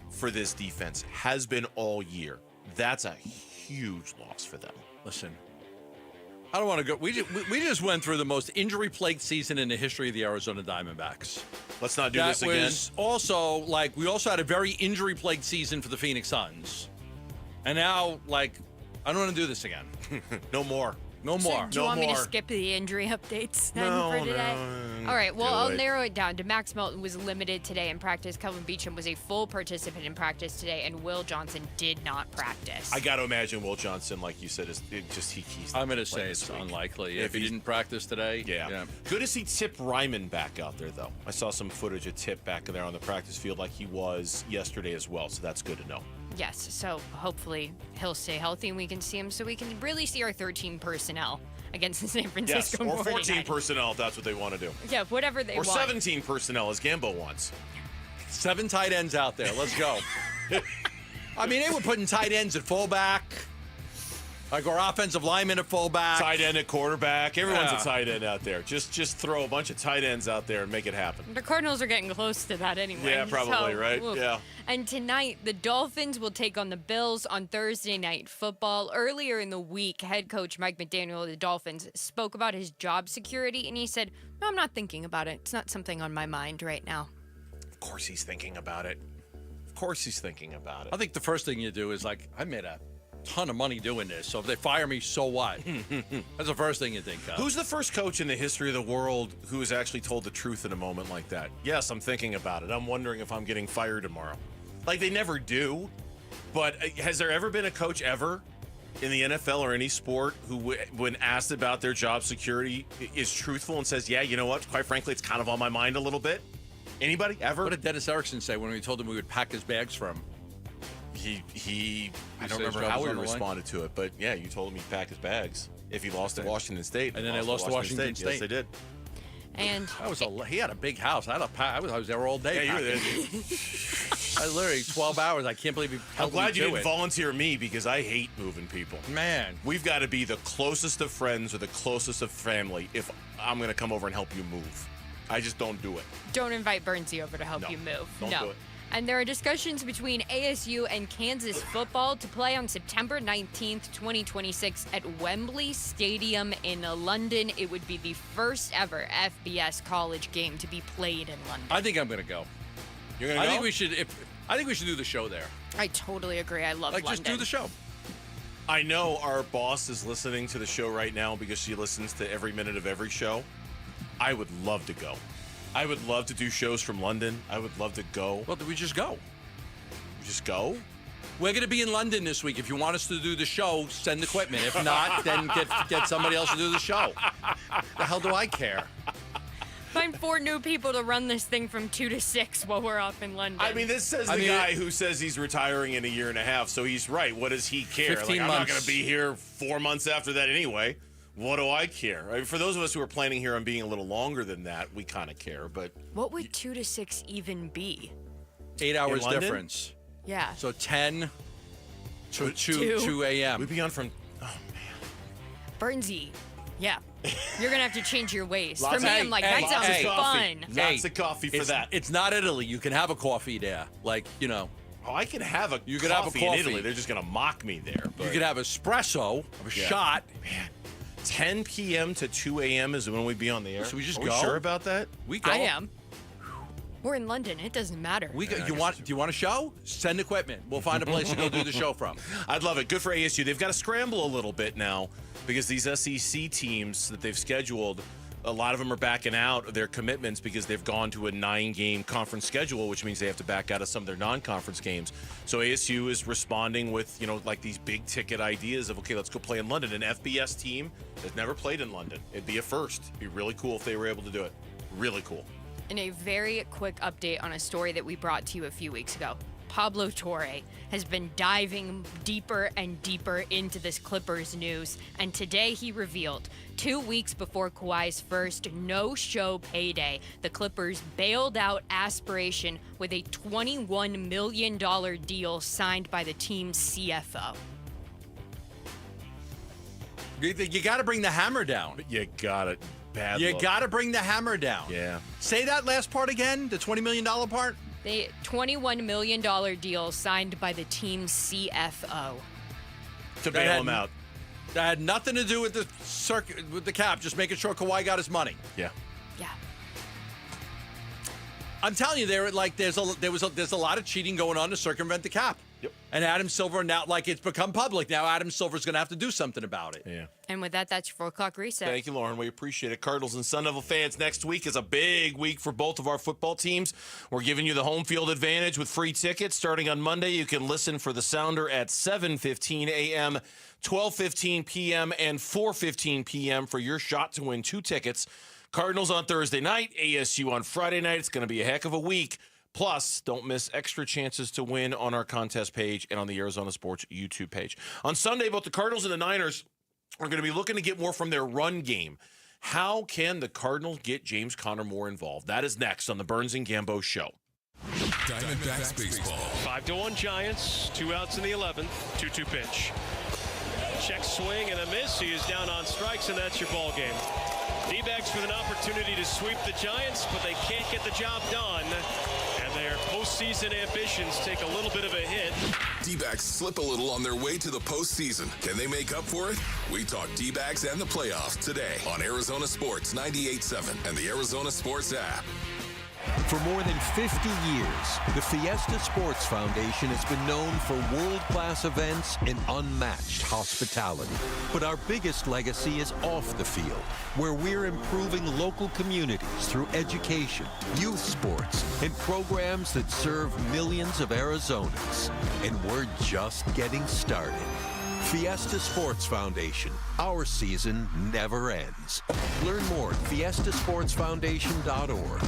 S10: for this defense. Has been all year. That's a huge loss for them.
S5: Listen, I don't want to go. We just went through the most injury-plagued season in the history of the Arizona Diamondbacks.
S10: Let's not do this again.
S5: We also had a very injury-plagued season for the Phoenix Suns. And now, I don't want to do this again.
S10: No more.
S5: No more.
S4: Do you want me to skip the injury updates then for today?
S10: No.
S4: All right, well, I'll narrow it down. Max Melton was limited today in practice. Kelvin Beachum was a full participant in practice today, and Will Johnson did not practice.
S10: I got to imagine Will Johnson, like you said, he's
S5: I'm going to say it's unlikely. If he didn't practice today, yeah.
S10: Good to see Tip Ryman back out there, though. I saw some footage of Tip back there on the practice field like he was yesterday as well, so that's good to know.
S4: Yes, so hopefully he'll stay healthy and we can see him so we can really see our 13 personnel against the San Francisco 49ers.
S10: Or 14 personnel if that's what they want to do.
S4: Yeah, whatever they
S10: want.
S4: want.
S10: Or 17 personnel as Gambo wants.
S5: 7 tight ends out there. Let's go. I mean, they were putting tight ends at fullback. Like our offensive lineman at fullback.
S10: Tight end at quarterback. Everyone's a tight end out there. Just throw a bunch of tight ends out there and make it happen.
S4: The Cardinals are getting close to that anyway.
S10: Yeah, probably, right?
S4: Oof.
S10: Yeah.
S4: And tonight, the Dolphins will take on the Bills on Thursday Night Football. Earlier in the week, head coach Mike McDaniel of the Dolphins spoke about his job security, and he said, "No, I'm not thinking about it. It's not something on my mind right now."
S10: Of course he's thinking about it.
S5: I think the first thing you do is I made a ton of money doing this, so if they fire me, so what? That's the first thing you think of.
S10: Who's the first coach in the history of the world who has actually told the truth in a moment like that? Yes, I'm thinking about it. I'm wondering if I'm getting fired tomorrow. They never do, but has there ever been a coach ever in the NFL or any sport who, when asked about their job security, is truthful and says, yeah, you know what, quite frankly, it's kind of on my mind a little bit? Anybody ever?
S5: What did Dennis Erickson say when we told him we would pack his bags for him?
S10: I don't remember how he responded to it, but yeah, you told him he'd pack his bags if he lost to Washington State.
S5: And then they lost to Washington State.
S10: Yes, they did.
S4: And
S5: he had a big house. I was there all day.
S10: Yeah, you were there.
S5: I literally 12 hours. I can't believe you
S14: I'm
S5: helped me
S14: glad you
S5: do
S14: didn't
S5: it.
S14: volunteer me because I hate moving people.
S5: Man.
S14: We've got to be the closest of friends or the closest of family if I'm going to come over and help you move. I just don't do it.
S4: Don't invite Burnsy over to help
S14: No,
S4: you move.
S14: don't
S4: no.
S14: do it.
S4: And there are discussions between ASU and Kansas football to play on September 19th, 2026 at Wembley Stadium in London. It would be the first ever FBS college game to be played in London.
S5: I think I'm going to go.
S14: You're going to go?
S5: I think we should do the show there.
S4: I totally agree. I love
S5: Like,
S4: London.
S5: just do the show.
S14: I know our boss is listening to the show right now because she listens to every minute of every show. I would love to go. I would love to do shows from London. I would love to go.
S5: Well, then we just go.
S14: Just go?
S5: We're going to be in London this week. If you want us to do the show, send equipment. If not, then get somebody else to do the show. The hell do I care?
S4: Find 4 new people to run this thing from 2 to 6 while we're off in London.
S14: I mean, this says the guy who says he's retiring in a year and a half, so he's right. What does he care?
S5: 15
S14: I'm not
S5: months.
S14: going to be here 4 months after that anyway. What do I care? I mean, for those of us who are planning here on being a little longer than that, we kind of care, but...
S4: What would 2 to 6 even be?
S5: 8 hours
S14: London?
S5: difference.
S4: Yeah.
S5: So 10 to 2 a.m.
S14: We'd be on from...
S4: Burnsy. Yeah. You're going to have to change your ways.
S14: Lots
S4: For me,
S14: of-
S4: I'm like,
S14: hey,
S4: that
S14: lots
S4: sounds
S14: of coffee.
S4: fun.
S14: Lots of coffee for that.
S5: It's not Italy. You can have a coffee there. Like, you know.
S14: Oh, I can have a
S5: You can have a
S14: coffee in
S5: coffee.
S14: Italy. They're just going to mock me there. But
S5: You can have espresso, a shot.
S14: Man, 10 p.m. to 2 a.m. is when we'd be on the air.
S5: Should we just
S14: Are
S5: go?
S14: We sure about that?
S5: We go.
S4: I am. We're in London. It doesn't matter.
S5: We go, do you want a show? Send equipment. We'll find a place to go do the show from.
S14: I'd love it. Good for ASU. They've got to scramble a little bit now because these SEC teams that they've scheduled, a lot of them are backing out of their commitments because they've gone to a 9-game conference schedule, which means they have to back out of some of their non-conference games. So ASU is responding with, like these big ticket ideas of, okay, let's go play in London. An FBS team that's never played in London. It'd be a first. It'd be really cool if they were able to do it. Really cool.
S4: In a very quick update on a story that we brought to you a few weeks ago, Pablo Torre has been diving deeper and deeper into this Clippers news, and today he revealed 2 weeks before Kawhi's first no-show payday, the Clippers bailed out aspiration with a $21 million deal signed by the team's CFO.
S5: You got to bring the hammer down.
S14: You got it. Bad
S5: You
S14: luck.
S5: got to bring the hammer down.
S14: Yeah.
S5: Say that last part again, the $20 million part.
S4: The $21 million deal signed by the team's CFO.
S14: To bail him out.
S5: That had nothing to do with the cap, just making sure Kawhi got his money.
S14: Yeah.
S4: Yeah.
S5: I'm telling you, there's a lot of cheating going on to circumvent the cap.
S14: Yep.
S5: And Adam Silver now, it's become public now. Adam Silver's going to have to do something about it.
S14: Yeah.
S4: And with that, that's your 4 o'clock reset.
S14: Thank you, Lauren. We appreciate it. Cardinals and Sun Devil fans, next week is a big week for both of our football teams. We're giving you the home field advantage with free tickets. Starting on Monday, you can listen for the Sounder at 7:15 a.m., 12:15 p.m., and 4:15 p.m. for your shot to win 2 tickets. Cardinals on Thursday night, ASU on Friday night. It's going to be a heck of a week. Plus, don't miss extra chances to win on our contest page and on the Arizona Sports YouTube page. On Sunday, both the Cardinals and the Niners are going to be looking to get more from their run game. How can the Cardinals get James Conner more involved? That is next on the Burns and Gambo Show.
S13: Diamondbacks baseball.
S3: 5-1 Giants. 2 outs in the 11th. 2-2 pitch. Check swing and a miss. He is down on strikes, and that's your ball game. D-backs with an opportunity to sweep the Giants, but they can't get the job done. And their postseason ambitions take a little bit of a hit.
S13: D-backs slip a little on their way to the postseason. Can they make up for it? We talk D-backs and the playoffs today on Arizona Sports 98.7 and the Arizona Sports app.
S9: For more than 50 years, the Fiesta Sports Foundation has been known for world-class events and unmatched hospitality. But our biggest legacy is off the field, where we're improving local communities through education, youth sports, and programs that serve millions of Arizonans. And we're just getting started. Fiesta Sports Foundation. Our season never ends. Learn more at fiestasportsfoundation.org.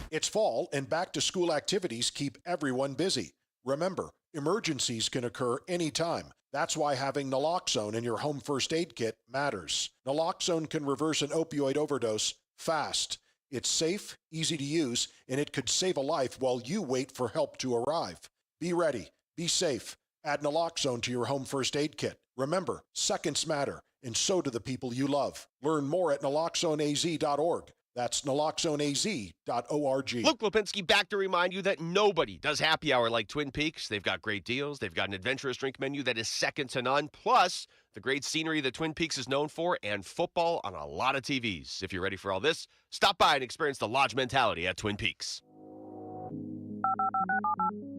S11: It's fall, and back-to-school activities keep everyone busy. Remember, emergencies can occur anytime. That's why having naloxone in your home first aid kit matters. Naloxone can reverse an opioid overdose fast. It's safe, easy to use, and it could save a life while you wait for help to arrive. Be ready. Be safe. Add naloxone to your home first aid kit. Remember, seconds matter, and so do the people you love. Learn more at naloxoneaz.org. That's naloxoneaz.org.
S7: Luke Lipinski back to remind you that nobody does happy hour like Twin Peaks. They've got great deals. They've got an adventurous drink menu that is second to none. Plus, the great scenery that Twin Peaks is known for, and football on a lot of TVs. If you're ready for all this, stop by and experience the Lodge mentality at Twin Peaks.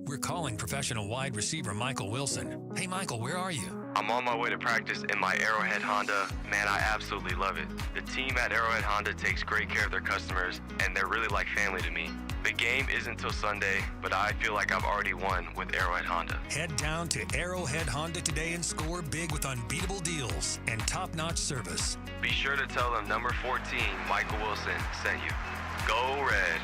S12: We're calling professional wide receiver Michael Wilson. Hey, Michael, where are you?
S15: I'm on my way to practice in my Arrowhead Honda. Man, I absolutely love it. The team at Arrowhead Honda takes great care of their customers, and they're really like family to me. The game isn't till Sunday, but I feel like I've already won with Arrowhead Honda.
S12: Head down to Arrowhead Honda today and score big with unbeatable deals and top-notch service.
S15: Be sure to tell them number 14, Michael Wilson, sent you. Go Red.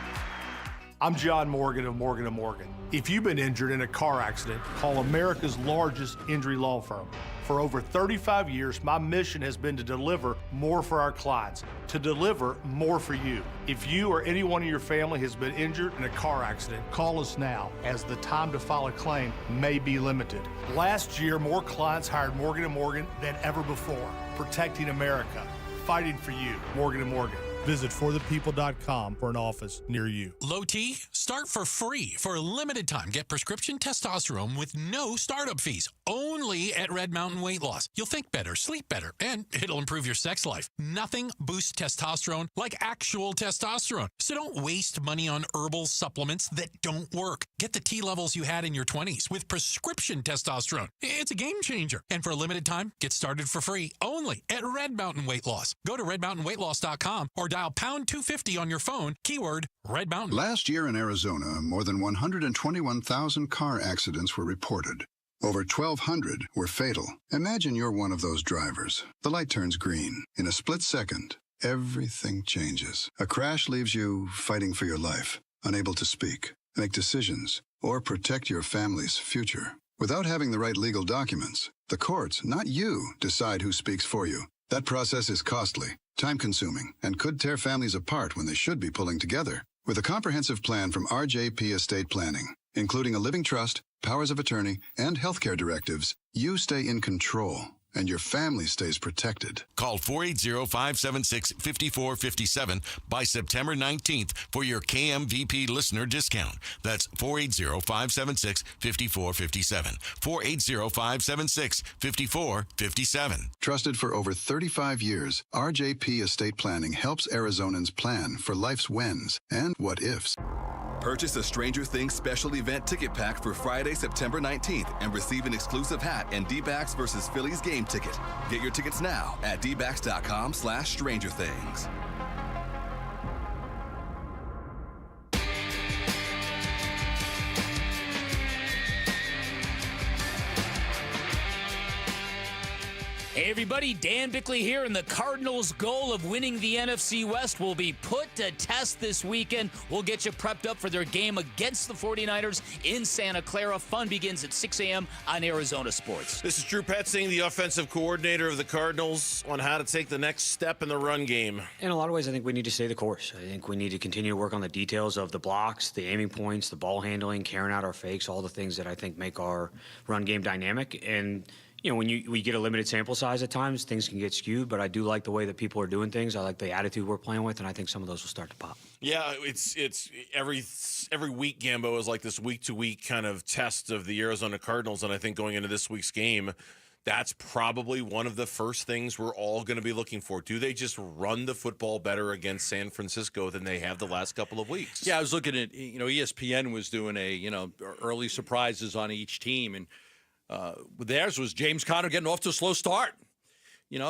S16: I'm John Morgan of Morgan & Morgan. If you've been injured in a car accident, call America's largest injury law firm. For over 35 years, my mission has been to deliver more for our clients, to deliver more for you. If you or anyone in your family has been injured in a car accident, call us now, as the time to file a claim may be limited. Last year, more clients hired Morgan & Morgan than ever before, protecting America, fighting for you. Morgan & Morgan. Visit forthepeople.com for an office near you.
S12: Low T, start for free for a limited time. Get prescription testosterone with no startup fees. Only at Red Mountain Weight Loss. You'll think better, sleep better, and it'll improve your sex life. Nothing boosts testosterone like actual testosterone. So don't waste money on herbal supplements that don't work. Get the T levels you had in your 20s with prescription testosterone. It's a game changer. And for a limited time, get started for free only at Red Mountain Weight Loss. Go to redmountainweightloss.com or dial pound 250 on your phone, keyword Red Mountain.
S17: Last year in Arizona, more than 121,000 car accidents were reported. Over 1,200 were fatal. Imagine you're one of those drivers. The light turns green. In a split second, everything changes. A crash leaves you fighting for your life, unable to speak, make decisions, or protect your family's future. Without having the right legal documents, the courts, not you, decide who speaks for you. That process is costly, time-consuming, and could tear families apart when they should be pulling together. With a comprehensive plan from RJP Estate Planning, including a living trust, powers of attorney, and healthcare directives, you stay in control, and your family stays protected.
S10: Call 480-576-5457 by September 19th for your KMVP listener discount. That's 480-576-5457. 480-576-5457.
S17: Trusted for over 35 years, RJP Estate Planning helps Arizonans plan for life's whens and what-ifs.
S18: Purchase a Stranger Things special event ticket pack for Friday, September 19th and receive an exclusive hat and D-backs versus Phillies game ticket. Get your tickets now at dbacks.com/strangerthings.
S19: Hey everybody, Dan Bickley here, and the Cardinals' goal of winning the NFC West will be put to test this weekend. We'll get you prepped up for their game against the 49ers in Santa Clara. Fun begins at 6 a.m. on Arizona Sports.
S20: This is Drew Petzing, the offensive coordinator of the Cardinals, on how to take the next step in the run game.
S21: In a lot of ways, I think we need to stay the course. I think we need to continue to work on the details of the blocks, the aiming points, the ball handling, carrying out our fakes, all the things that I think make our run game dynamic. And you know, when we get a limited sample size at times, things can get skewed, but I do like the way that people are doing things. I like the attitude we're playing with, and I think some of those will start to pop.
S20: Yeah, it's every week, Gambo, is like this week-to-week kind of test of the Arizona Cardinals, and I think going into this week's game, that's probably one of the first things we're all going to be looking for. Do they just run the football better against San Francisco than they have the last couple of weeks?
S5: Yeah, I was looking at, ESPN was doing early surprises on each team, and theirs was James Conner getting off to a slow start.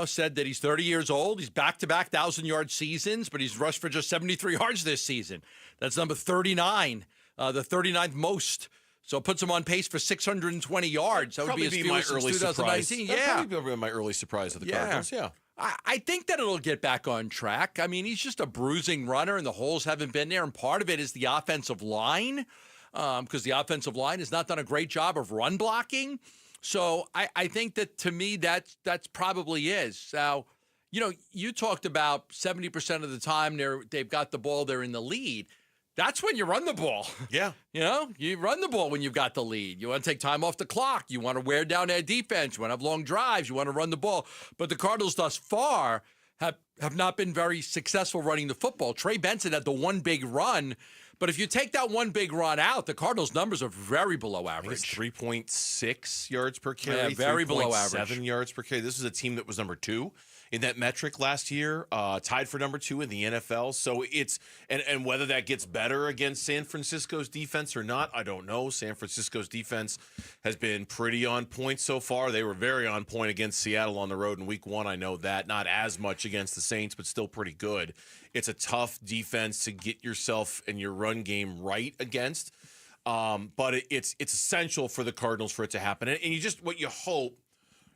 S5: Said that he's 30 years old. He's back-to-back 1,000-yard seasons, but he's rushed for just 73 yards this season. That's number 39, the 39th most. So it puts him on pace for 620 yards. That would be his fewest since 2019.
S20: That'd probably be my early surprise of the Cardinals, yeah.
S5: I think that it'll get back on track. I mean, he's just a bruising runner, and the holes haven't been there, and part of it is the offensive line. Because the offensive line has not done a great job of run blocking. So I think that, to me, that's probably is. So, you talked about 70% of the time they've got the ball, they're in the lead. That's when you run the ball.
S20: Yeah.
S5: You run the ball when you've got the lead. You want to take time off the clock. You want to wear down their defense. You want to have long drives. You want to run the ball. But the Cardinals thus far have not been very successful running the football. Trey Benson had the one big run. But if you take that one big run out, the Cardinals' numbers are very below average.
S20: 3.6 yards per carry.
S5: Yeah, very below average.
S20: 7 yards per carry. This is a team that was number 2 in that metric last year, tied for number 2 in the NFL. So it's and whether that gets better against San Francisco's defense or not, I don't know. San Francisco's defense has been pretty on point so far. They were very on point against Seattle on the road in week 1. I know that. Not as much against the Saints, but still pretty good. It's a tough defense to get yourself and your run game right against. But it's essential for the Cardinals for it to happen. And what you hope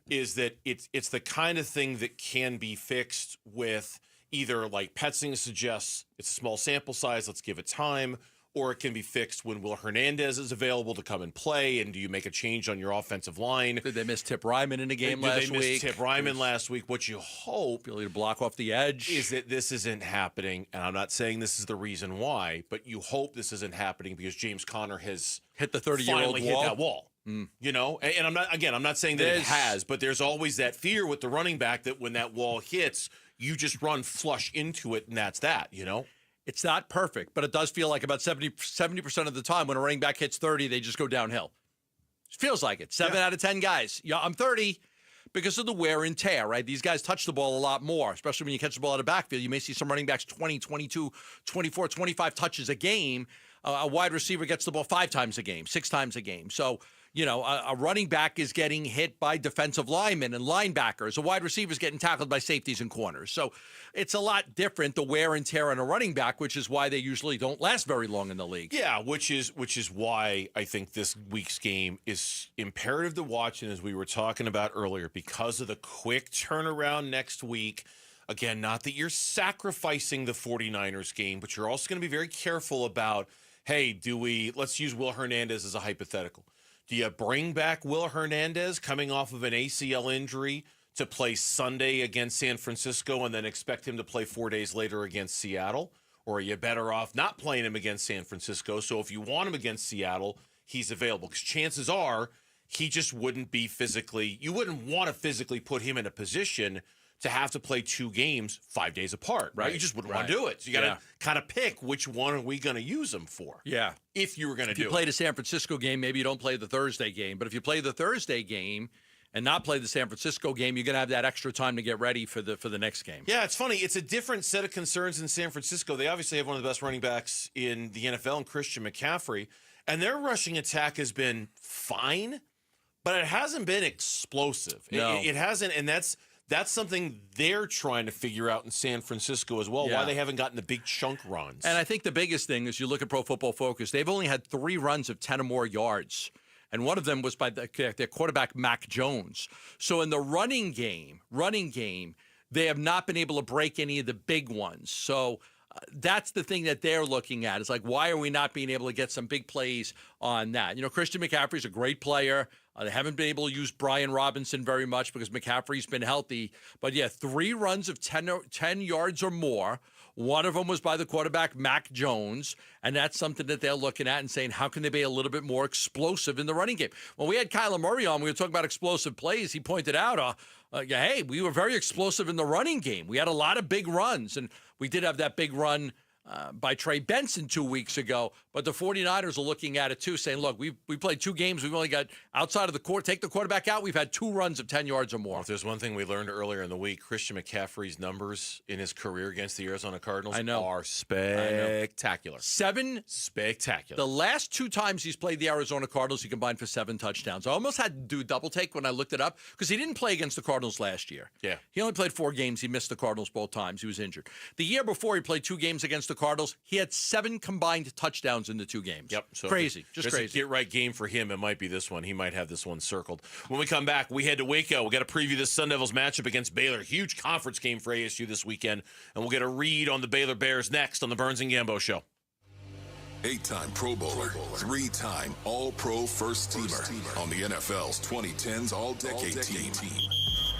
S20: is that it's the kind of thing that can be fixed with either, like Petzing suggests, it's a small sample size, let's give it time, or it can be fixed when Will Hernandez is available to come and play, and do you make a change on your offensive line?
S5: Did they miss Tip Ryman in a game last week?
S20: They missed Tip Ryman last week. What you hope
S5: ability to block off the edge
S20: is that this isn't happening, and I'm not saying this is the reason why, but you hope this isn't happening because James Conner has
S5: hit the 30-year-old
S20: hit that wall. And I'm not saying that it has, but there's always that fear with the running back that when that wall hits, you just run flush into it, and that's that,
S5: It's not perfect, but it does feel like about 70% of the time when a running back hits 30, they just go downhill. It feels like it. 7 out of 10 guys. Yeah, I'm 30 because of the wear and tear, right? These guys touch the ball a lot more, especially when you catch the ball out of backfield. You may see some running backs 20, 22, 24, 25 touches a game. A wide receiver gets the ball 5 times a game, 6 times a game. So, a running back is getting hit by defensive linemen and linebackers. A wide receiver is getting tackled by safeties and corners. So it's a lot different, the wear and tear on a running back, which is why they usually don't last very long in the league.
S20: Yeah, which is why I think this week's game is imperative to watch. And as we were talking about earlier, because of the quick turnaround next week, again, not that you're sacrificing the 49ers game, but you're also going to be very careful about, hey, let's use Will Hernandez as a hypothetical. Do you bring back Will Hernandez coming off of an ACL injury to play Sunday against San Francisco and then expect him to play 4 days later against Seattle? Or are you better off not playing him against San Francisco? So if you want him against Seattle, he's available. Because chances are he just wouldn't be you wouldn't want to physically put him in a position to have to play 2 games 5 days apart, right? You just wouldn't want to do it. So you got to kind of pick which one are we going to use him for.
S5: Yeah.
S20: If you were going to do it.
S5: If you play the San Francisco game, maybe you don't play the Thursday game. But if you play the Thursday game and not play the San Francisco game, you're going to have that extra time to get ready for the next game.
S20: Yeah, it's funny. It's a different set of concerns in San Francisco. They obviously have one of the best running backs in the NFL, in Christian McCaffrey. And their rushing attack has been fine, but it hasn't been explosive.
S5: No.
S20: It hasn't, and that's something they're trying to figure out in San Francisco as well, why they haven't gotten the big chunk runs.
S5: And I think the biggest thing is you look at Pro Football Focus, they've only had 3 runs of 10 or more yards. And one of them was by their quarterback, Mac Jones. So in the running game, they have not been able to break any of the big ones. So that's the thing that they're looking at. It's like, why are we not being able to get some big plays on that? Christian McCaffrey's a great player. They haven't been able to use Brian Robinson very much because McCaffrey's been healthy. But, 3 runs of 10 yards or more. One of them was by the quarterback, Mac Jones, and that's something that they're looking at and saying, how can they be a little bit more explosive in the running game? When we had Kyler Murray on, we were talking about explosive plays. He pointed out, hey, we were very explosive in the running game. We had a lot of big runs, and we did have that big run by Trey Benson 2 weeks ago. But the 49ers are looking at it, too, saying, look, we played 2 games. We've only got outside of the court. Take the quarterback out. We've had 2 runs of 10 yards or more.
S20: Well, if there's one thing we learned earlier in the week, Christian McCaffrey's numbers in his career against the Arizona Cardinals are spectacular.
S5: 7
S20: spectacular.
S5: The last 2 times he's played the Arizona Cardinals, he combined for 7 touchdowns. I almost had to do double take when I looked it up because he didn't play against the Cardinals last year.
S20: Yeah.
S5: He only played 4 games. He missed the Cardinals both times. He was injured. The year before, he played 2 games against the Cardinals. He had 7 combined touchdowns in the 2 games.
S20: Yep. So
S5: crazy. Just
S20: crazy.
S5: crazy.
S20: Get right game for him. It might be this one. He might have this one circled. When we come back, we head to Waco. We got to preview this Sun Devils matchup against Baylor. Huge conference game for ASU this weekend. And we'll get a read on the Baylor Bears next on the Burns and Gambo Show.
S13: 8-time Pro Bowler, 3-time All-Pro First Teamer on the NFL's 2010s All-Decade Team.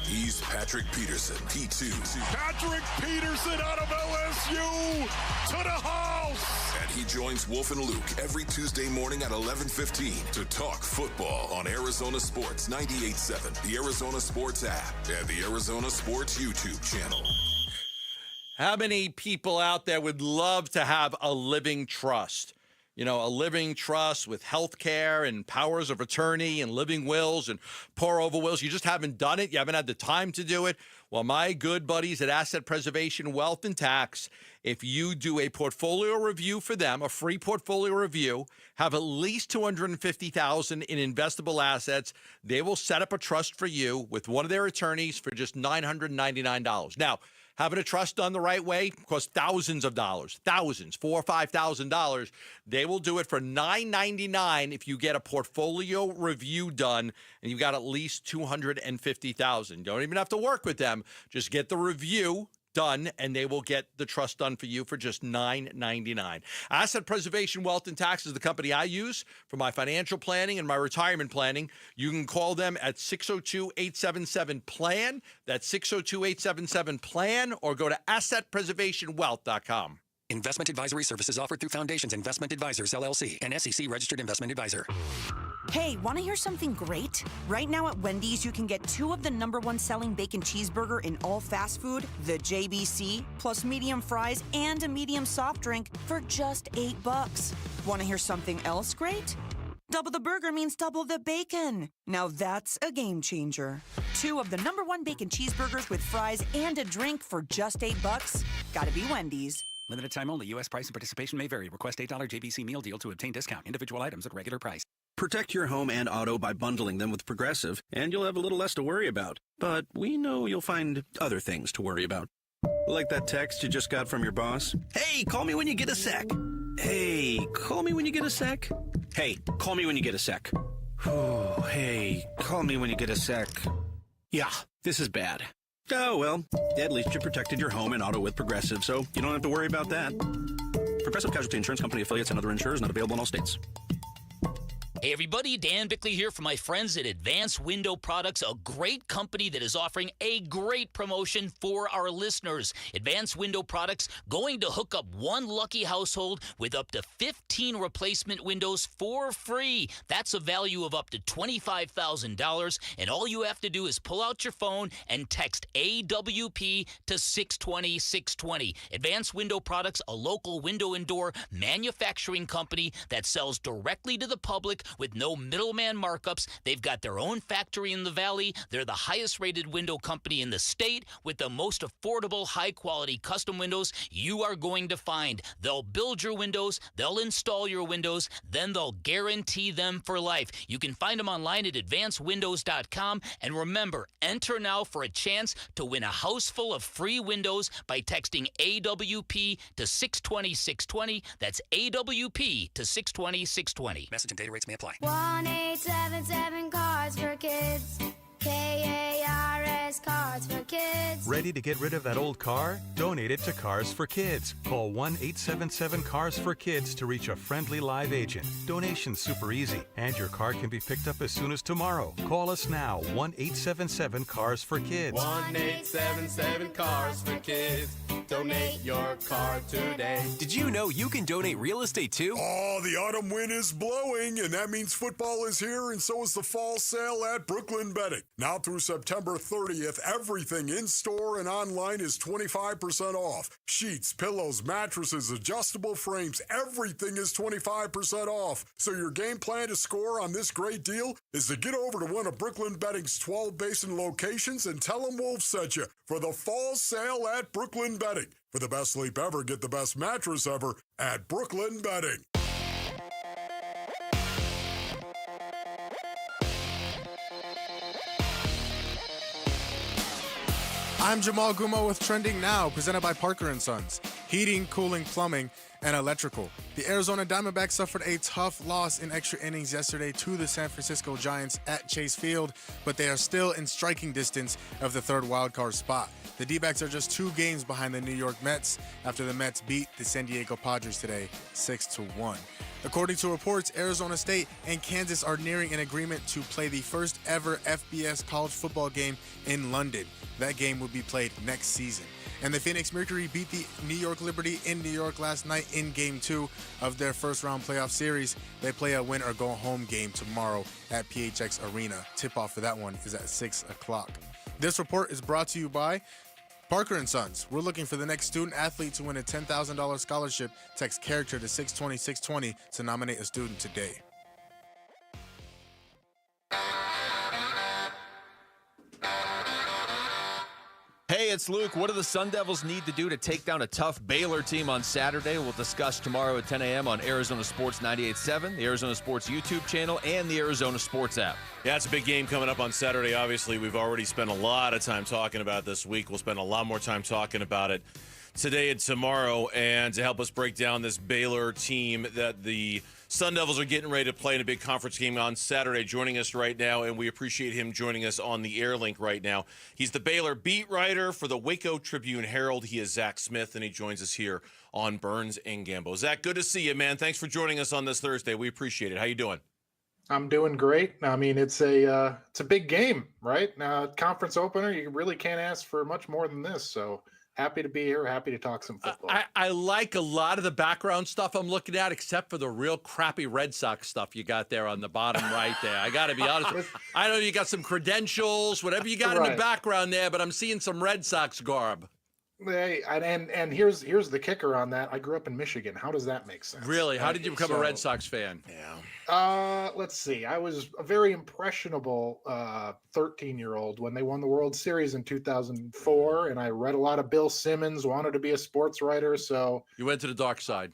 S13: He's Patrick Peterson, P2.
S1: Patrick Peterson out of LSU to the house.
S13: And he joins Wolf and Luke every Tuesday morning at 11:15 to talk football on Arizona Sports 98.7, the Arizona Sports app, and the Arizona Sports YouTube channel.
S5: How many people out there would love to have a living trust? You know, a living trust with health care and powers of attorney and living wills and pour-over wills. You just haven't done it. You haven't had the time to do it. Well, my good buddies at Asset Preservation Wealth and Tax, if you do a portfolio review for them, a free portfolio review, have at least $250,000 in investable assets, they will set up a trust for you with one of their attorneys for just $999. Now, having a trust done the right way costs thousands of dollars, thousands, $4,000 or $5,000. They will do it for $999 if you get a portfolio review done and you've got at least $250,000. You don't even have to work with them. Just get the review done, and they will get the trust done for you for just $999. Asset Preservation Wealth and Tax is the company I use for my financial planning and my retirement planning. You can call them at 602-877-PLAN. That's 602-877-PLAN, or go to assetpreservationwealth.com.
S22: Investment advisory services offered through Foundations Investment Advisors, LLC, an SEC-registered investment advisor.
S23: Hey, want to hear something great? Right now at Wendy's, you can get 2 of the #1 selling bacon cheeseburger in all fast food, the JBC, plus medium fries and a medium soft drink for just $8. Want to hear something else great? Double the burger means double the bacon. Now that's a game changer. 2 of the #1 bacon cheeseburgers with fries and a drink for just $8. Gotta be Wendy's.
S22: Limited time only. U.S. price and participation may vary. Request $8 JBC meal deal to obtain discount. Individual items at regular price.
S24: Protect your home and auto by bundling them with Progressive, and you'll have a little less to worry about. But we know you'll find other things to worry about. Like that text you just got from your boss. Hey, call me when you get a sec. Hey, call me when you get a sec. Hey, call me when you get a sec. Oh, hey, call me when you get a sec. Yeah, this is bad. Oh, well, at least you protected your home and auto with Progressive, so you don't have to worry about that. Progressive Casualty Insurance Company affiliates and other insurers not available in all states.
S19: Hey everybody, Dan Bickley here from my friends at Advanced Window Products, a great company that is offering a great promotion for our listeners. Advanced Window Products going to hook up one lucky household with up to 15 replacement windows for free. That's a value of up to $25,000, and all you have to do is pull out your phone and text AWP to 620-620. Advanced Window Products, a local window and door manufacturing company that sells directly to the public with no middleman markups. They've got their own factory in the valley. They're the highest rated window company in the state with the most affordable, high quality custom windows you are going to find. They'll build your windows, they'll install your windows, then they'll guarantee them for life. You can find them online at advancedwindows.com, and remember, enter now for a chance to win a house full of free windows by texting AWP to 620-620. That's AWP to 620-620.
S22: Message and data rates may apply.
S25: 1-877 Cars for Kids. KARS Cars for Kids.
S26: Ready to get rid of that old car? Donate it to Cars for Kids. Call 1-877-CARS-FOR-KIDS to reach a friendly live agent. Donation's super easy, and your car can be picked up as soon as tomorrow. Call us now, 1-877-CARS-FOR-KIDS.
S27: 1-877 Cars for Kids. Donate your car today.
S28: Did you know you can donate real estate too?
S1: Oh, the autumn wind is blowing, and that means football is here, and so is the fall sale at Brooklyn Betting. Now through September 30th, everything in-store and online is 25% off. Sheets, pillows, mattresses, adjustable frames, everything is 25% off. So your game plan to score on this great deal is to get over to one of Brooklyn Betting's 12 Basin locations and tell them Wolf sent you for the fall sale at Brooklyn Betting. For the best sleep ever, get the best mattress ever at Brooklyn Betting.
S2: I'm Jamal Guma with Trending Now, presented by Parker & Sons. Heating, cooling, plumbing, and electrical. The The Arizona Diamondbacks suffered a tough loss in extra innings yesterday to the San Francisco Giants at Chase Field, but they are still in striking distance of the third wildcard spot. The D-backs are just 2 games behind the New York Mets after the Mets beat the San Diego Padres today 6-1. According to reports, Arizona State and Kansas are nearing an agreement to play the first ever FBS college football game in London. That game will be played next season. And the Phoenix Mercury beat the New York Liberty in New York last night in Game 2 of their first-round playoff series. They play a win-or-go-home game tomorrow at PHX Arena. Tip-off for that one is at 6 o'clock. This report is brought to you by Parker & Sons. We're looking for the next student-athlete to win a $10,000 scholarship. Text character to 620-620 to nominate a student today.
S28: Hey, it's Luke. What do the Sun Devils need to do to take down a tough Baylor team on Saturday? We'll discuss tomorrow at 10 a.m. on Arizona Sports 98.7, the Arizona Sports YouTube channel, and the Arizona Sports app.
S20: Yeah, it's a big game coming up on Saturday. Obviously, we've already spent a lot of time talking about this week. We'll spend a lot more time talking about it today and tomorrow. And to help us break down this Baylor team that the Sun Devils are getting ready to play in a big conference game on Saturday, joining us right now, and we appreciate him joining us on the air link right now. He's the Baylor beat writer for the Waco Tribune-Herald. He is Zach Smith, and he joins us here on Burns and Gambo. Zach, good to see you, man. Thanks for joining us on this Thursday. We appreciate it. How you doing?
S3: I'm doing great. I mean, it's a big game, right? Now, conference opener, you really can't ask for much more than this. So happy to be here. Happy to talk some football.
S5: I like a lot of the background stuff I'm looking at, except for the real crappy Red Sox stuff you got there on the bottom right there. I got to be honest. I know you got some credentials, whatever you got in the background there, but I'm seeing some Red Sox garb.
S3: Hey, and here's the kicker on that. I grew up in Michigan. How does that make sense?
S5: Really? How did you become a Red Sox fan?
S3: Yeah. Let's see. I was a very impressionable 13-year-old when they won the World Series in 2004, and I read a lot of Bill Simmons, wanted to be a sports writer, so
S5: you went to the dark side.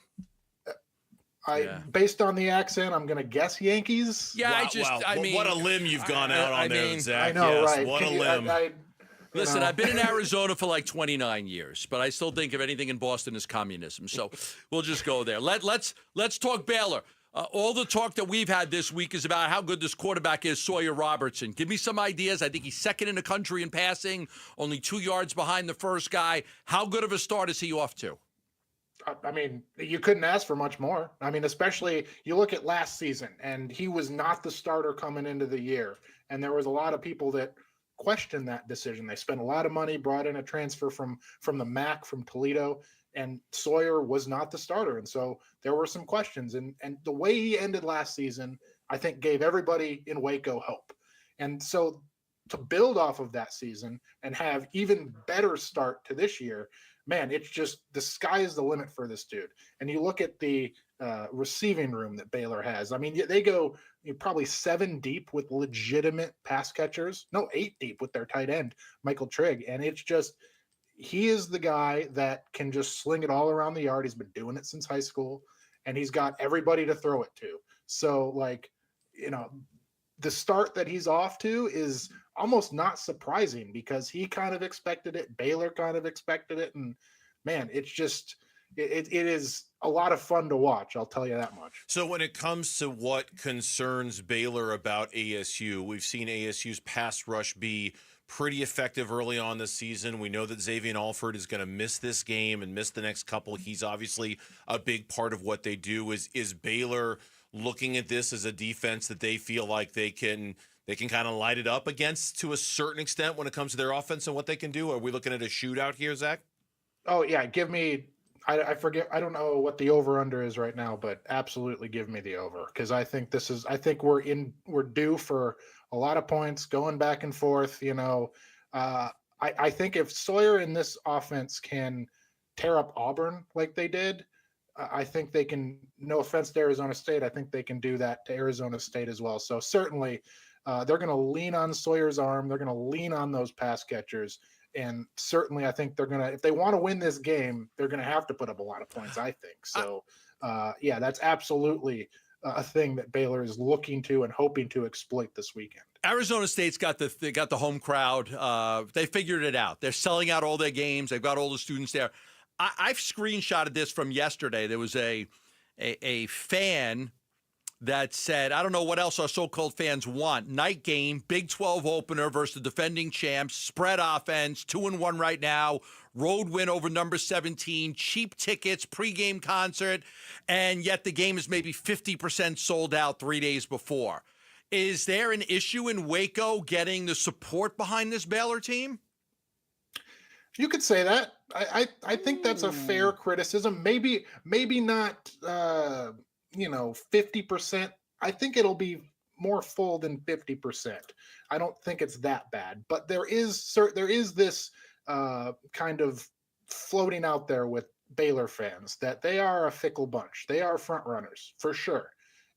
S3: Based on the accent, I'm going to guess Yankees.
S5: Yeah,
S3: wow,
S5: I mean,
S20: what a limb you've gone out on there, Zach.
S3: I know,
S20: yes,
S3: right?
S20: What a limb.
S5: Listen, I've been in Arizona for like 29 years, but I still think of anything in Boston as communism. So we'll just go there. Let's talk Baylor. All the talk that we've had this week is about how good this quarterback is, Sawyer Robertson. Give me some ideas. I think he's second in the country in passing, only 2 yards behind the first guy. How good of a start is he off to?
S3: I mean, you couldn't ask for much more. I mean, especially you look at last season, and he was not the starter coming into the year. And there was a lot of people that questioned that decision. They spent a lot of money, brought in a transfer from the MAC from Toledo, and Sawyer was not the starter. And so there were some questions. And the way he ended last season, I think gave everybody in Waco hope. And so to build off of that season and have even better start to this year, man, it's just the sky is the limit for this dude. And you look at the receiving room that Baylor has. I mean, they go probably 7 deep with legitimate pass catchers. No, 8 deep with their tight end, Michael Trigg. And it's just, he is the guy that can just sling it all around the yard. He's been doing it since high school, and he's got everybody to throw it to. So, like, the start that he's off to is almost not surprising because he kind of expected it. Baylor kind of expected it. And man, it's just, it is a lot of fun to watch. I'll tell you that much.
S20: So when it comes to what concerns Baylor about ASU, we've seen ASU's pass rush be pretty effective early on this season. We know that Xavier Alford is going to miss this game and miss the next couple. He's obviously a big part of what they do. Is Baylor looking at this as a defense that they feel like they can kind of light it up against to a certain extent when it comes to their offense and what they can do? Are we looking at a shootout here, Zach?
S3: Oh yeah, give me. I forget. I don't know what the over under is right now, but absolutely give me the over because I think we're due for a lot of points going back and forth. I think if Sawyer in this offense can tear up Auburn like they did, I think they can. No offense to Arizona State, I think they can do that to Arizona State as well. So certainly, they're going to lean on Sawyer's arm. They're going to lean on those pass catchers. And certainly I think they're going to, if they want to win this game, they're going to have to put up a lot of points, I think. So, yeah, that's absolutely a thing that Baylor is looking to and hoping to exploit this weekend.
S5: Arizona State's got the home crowd. They figured it out. They're selling out all their games. They've got all the students there. I've screenshotted this from yesterday. There was a a fan that said, I don't know what else our so-called fans want. Night game, Big 12 opener versus the defending champs, spread offense, 2-1 right now, road win over number 17, cheap tickets, pregame concert, and yet the game is maybe 50% sold out 3 days before. Is there an issue in Waco getting the support behind this Baylor team?
S3: You could say that. I think that's a fair criticism. Maybe not 50%. I think it'll be more full than 50%. I don't think it's that bad, but there is this kind of floating out there with Baylor fans that they are a fickle bunch. They are front runners for sure,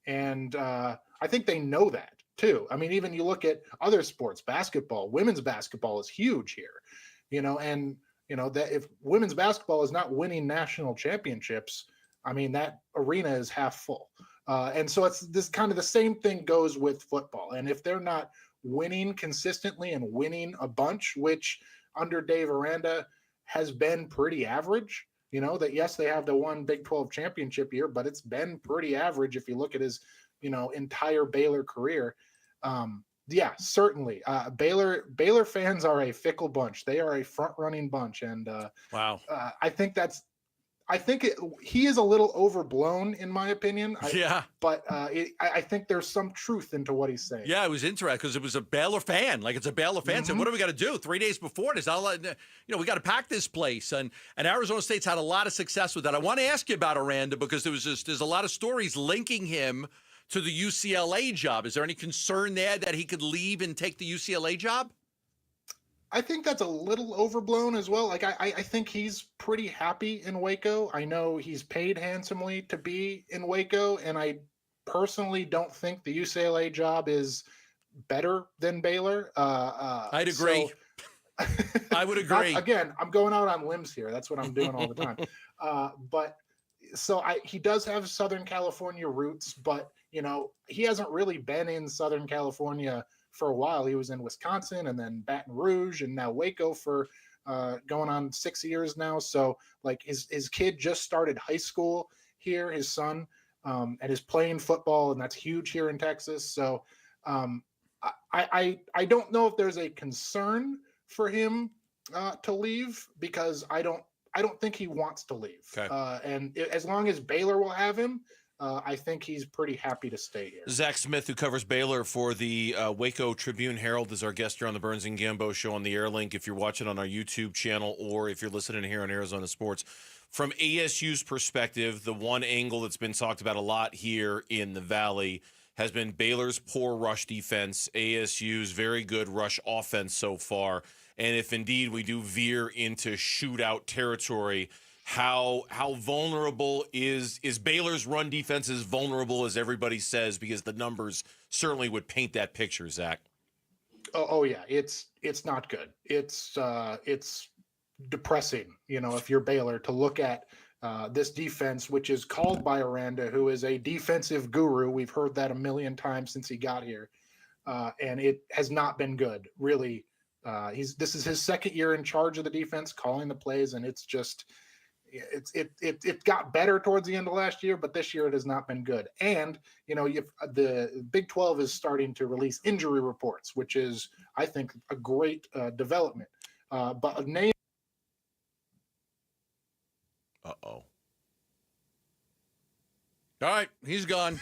S3: and I think they know that too. I mean, even you look at other sports, basketball, women's basketball is huge here, that if women's basketball is not winning national championships, I mean, that arena is half full. And so it's this kind of the same thing goes with football. And if they're not winning consistently and winning a bunch, which under Dave Aranda has been pretty average, that yes, they have the one Big 12 championship year, but it's been pretty average if you look at his, entire Baylor career. Yeah, certainly. Baylor fans are a fickle bunch. They are a front running bunch. And
S5: wow,
S3: I think he is a little overblown in my opinion. But I think there's some truth into what he's saying.
S5: Yeah, it was interesting because it was a Baylor fan. Like, it's a Baylor fan. So what do we got to do 3 days before this? We got to pack this place. And Arizona State's had a lot of success with that. I want to ask you about Aranda because there's a lot of stories linking him to the UCLA job. Is there any concern there that he could leave and take the UCLA job?
S3: I think that's a little overblown as well. Like, I think he's pretty happy in Waco. I know he's paid handsomely to be in Waco, and I personally don't think the UCLA job is better than Baylor.
S5: I'd agree. I would agree.
S3: Again, I'm going out on limbs here. That's what I'm doing all the time. He does have Southern California roots, but he hasn't really been in Southern California for a while. He was in Wisconsin and then Baton Rouge and now Waco for going on 6 years now. So like his kid just started high school here, his son, and is playing football, and that's huge here in Texas. So I don't know if there's a concern for him to leave, because I don't think he wants to leave.
S5: Okay.
S3: And as long as Baylor will have him, I think he's pretty happy to stay here.
S20: Zach Smith, who covers Baylor for the Waco Tribune-Herald, is our guest here on the Burns and Gambo Show on the Air Link. If you're watching on our YouTube channel or if you're listening here on Arizona Sports, from ASU's perspective, the one angle that's been talked about a lot here in the Valley has been Baylor's poor rush defense, ASU's very good rush offense so far. And if indeed we do veer into shootout territory, how vulnerable is Baylor's run defense as vulnerable as everybody says? Because the numbers certainly would paint that picture, Zach.
S3: Oh yeah, it's not good. It's depressing, if you're Baylor, to look at this defense, which is called by Aranda, who is a defensive guru. We've heard that a million times since he got here, and it has not been good, really. This is his second year in charge of the defense, calling the plays, and it's just. It got better towards the end of last year, but this year it has not been good. And the Big 12 is starting to release injury reports, which is, I think, a great development. But a name.
S20: Uh-oh.
S5: All right, he's gone.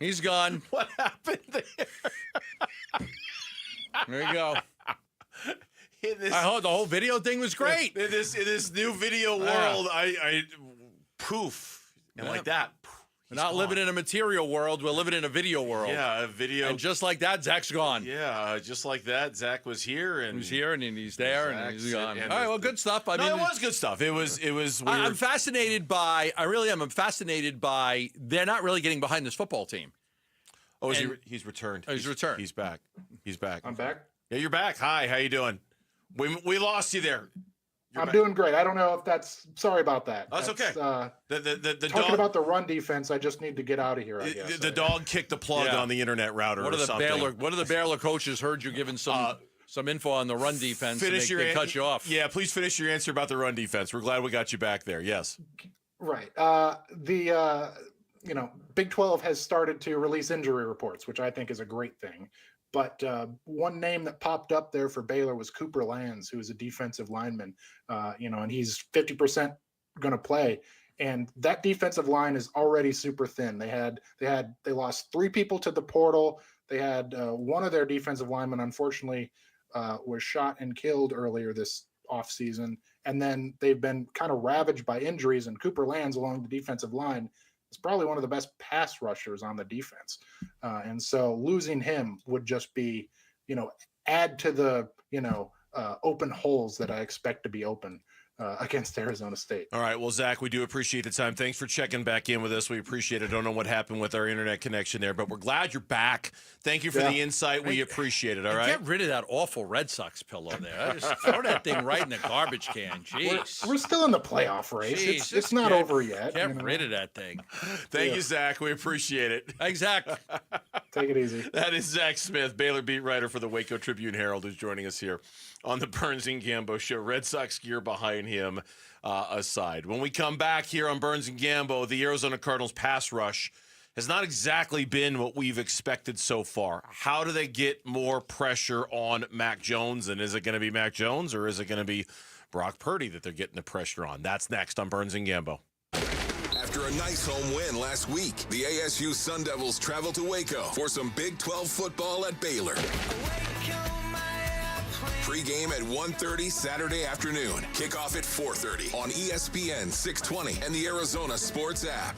S5: He's gone.
S20: What happened there?
S5: There you go. I heard the whole video thing was great.
S20: In this new video world, I poof, and like that.
S5: We're not living in a material world. We're living in a video world.
S20: Yeah, a video.
S5: And just like that, Zach's gone.
S20: Yeah, just like that, Zach was here, and
S5: he's here, and he's there, and he's gone.
S20: And
S5: all right, well, good stuff.
S20: It was good stuff. It was.
S5: I'm fascinated by. I really am. I'm fascinated by. They're not really getting behind this football team.
S20: Oh, he's returned.
S5: Oh, he's returned.
S20: He's back. He's back.
S3: I'm back.
S20: Yeah, you're back. Hi, how you doing? We lost you there.
S3: I'm doing great. I don't know if that's. Sorry about that.
S20: That's okay. The
S3: talking
S20: dog,
S3: about the run defense, I just need to get out of here. I guess
S20: the dog kicked the plug on the internet router.
S5: What are the Baylor coaches heard you giving some info on the run defense? They cut you off.
S20: Yeah, please finish your answer about the run defense. We're glad we got you back there. Yes.
S3: Right. Big 12 has started to release injury reports, which I think is a great thing. But one name that popped up there for Baylor was Cooper Lands, who is a defensive lineman, and he's 50% going to play. And that defensive line is already super thin. They lost 3 people to the portal. They had one of their defensive linemen, unfortunately, was shot and killed earlier this offseason. And then they've been kind of ravaged by injuries. And Cooper Lands along the defensive line is probably one of the best pass rushers on the defense. And so losing him would just be, add to the, open holes that I expect to be open against Arizona State.
S20: All right. Well, Zach, we do appreciate the time. Thanks for checking back in with us. We appreciate it. Don't know what happened with our internet connection there, but we're glad you're back. Thank you for the insight. We appreciate it. All right.
S5: Get rid of that awful Red Sox pillow there. Just throw that thing right in the garbage can. Jeez.
S3: We're still in the playoff race.
S5: Jeez,
S3: It's not over yet.
S5: Get rid of that thing.
S20: Thank you, Zach. We appreciate it.
S5: Thanks, Zach.
S3: Take it easy.
S20: That is Zach Smith, Baylor beat writer for the Waco Tribune-Herald, who's joining us here on the Burns and Gambo Show. Red Sox gear behind him aside. When we come back here on Burns and Gambo, the Arizona Cardinals pass rush has not exactly been what we've expected so far. How do they get more pressure on Mac Jones? And is it going to be Mac Jones or is it going to be Brock Purdy that they're getting the pressure on? That's next on Burns and Gambo.
S13: After a nice home win last week, the ASU Sun Devils travel to Waco for some Big 12 football at Baylor. Pre-game at 1:30 Saturday afternoon. Kickoff at 4:30 on ESPN 620 and the Arizona Sports app.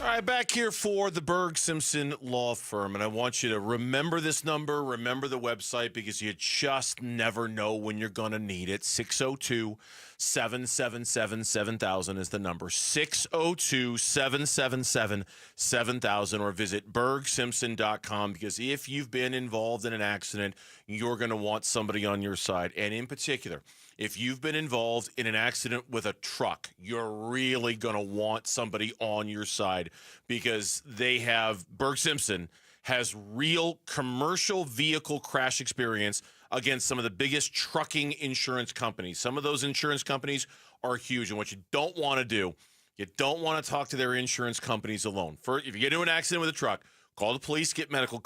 S20: All right, back here for the Berg Simpson Law Firm, and I want you to remember this number, remember the website, because you just never know when you're going to need it. 602-777-7000 is the number. 602-777-7000, or visit bergsimpson.com, because if you've been involved in an accident, you're going to want somebody on your side. And in particular, if you've been involved in an accident with a truck, you're really going to want somebody on your side, because Berg Simpson has real commercial vehicle crash experience against some of the biggest trucking insurance companies. Some of those insurance companies are huge. And what you don't want to do, you don't want to talk to their insurance companies alone. If you get into an accident with a truck, call the police, get medical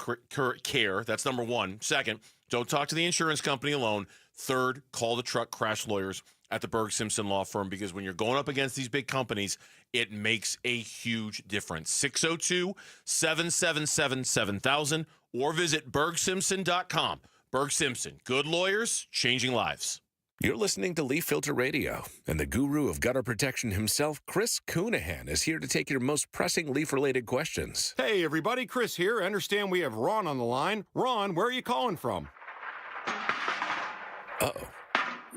S20: care. That's number one. Second, don't talk to the insurance company alone. Third, call the truck crash lawyers at the Berg Simpson Law Firm, because when you're going up against these big companies, it makes a huge difference. 602-777-7000 or visit bergsimpson.com. Berg Simpson, good lawyers, changing lives.
S4: You're listening to Leaf Filter Radio, and the guru of gutter protection himself, Chris Coonahan, is here to take your most pressing leaf-related questions.
S6: Hey, everybody, Chris here. I understand we have Ron on the line. Ron, where are you calling from?
S4: Uh-oh.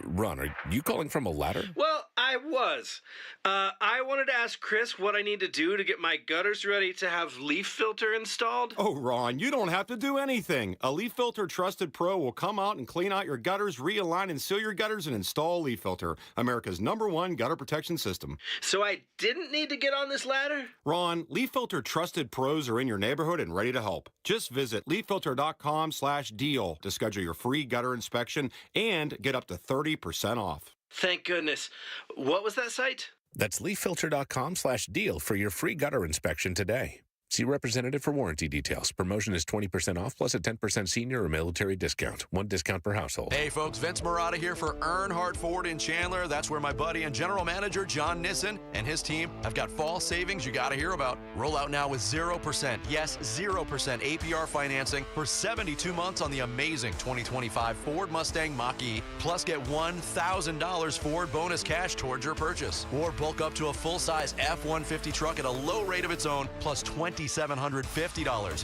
S4: Ron, are you calling from a ladder?
S7: Well, I was. I wanted to ask Chris what I need to do to get my gutters ready to have Leaf Filter installed.
S6: Oh, Ron, you don't have to do anything. A Leaf Filter Trusted Pro will come out and clean out your gutters, realign and seal your gutters, and install Leaf Filter, America's #1 gutter protection system.
S7: So I didn't need to get on this ladder?
S6: Ron, Leaf Filter Trusted Pros are in your neighborhood and ready to help. Just visit leaffilter.com/deal to schedule your free gutter inspection and get up to 30% off.
S7: Thank goodness. What was that site?
S4: That's leaffilter.com/deal for your free gutter inspection today. See representative for warranty details. Promotion is 20% off plus a 10% senior or military discount. One discount per household.
S8: Hey, folks. Vince Marotta here for Earnhardt Ford in Chandler. That's where my buddy and general manager John Nissen and his team have got fall savings you got to hear about. Roll out now with 0%. Yes, 0% APR financing for 72 months on the amazing 2025 Ford Mustang Mach-E. Plus, get $1,000 Ford bonus cash towards your purchase. Or bulk up to a full-size F-150 truck at a low rate of its own, plus $2,750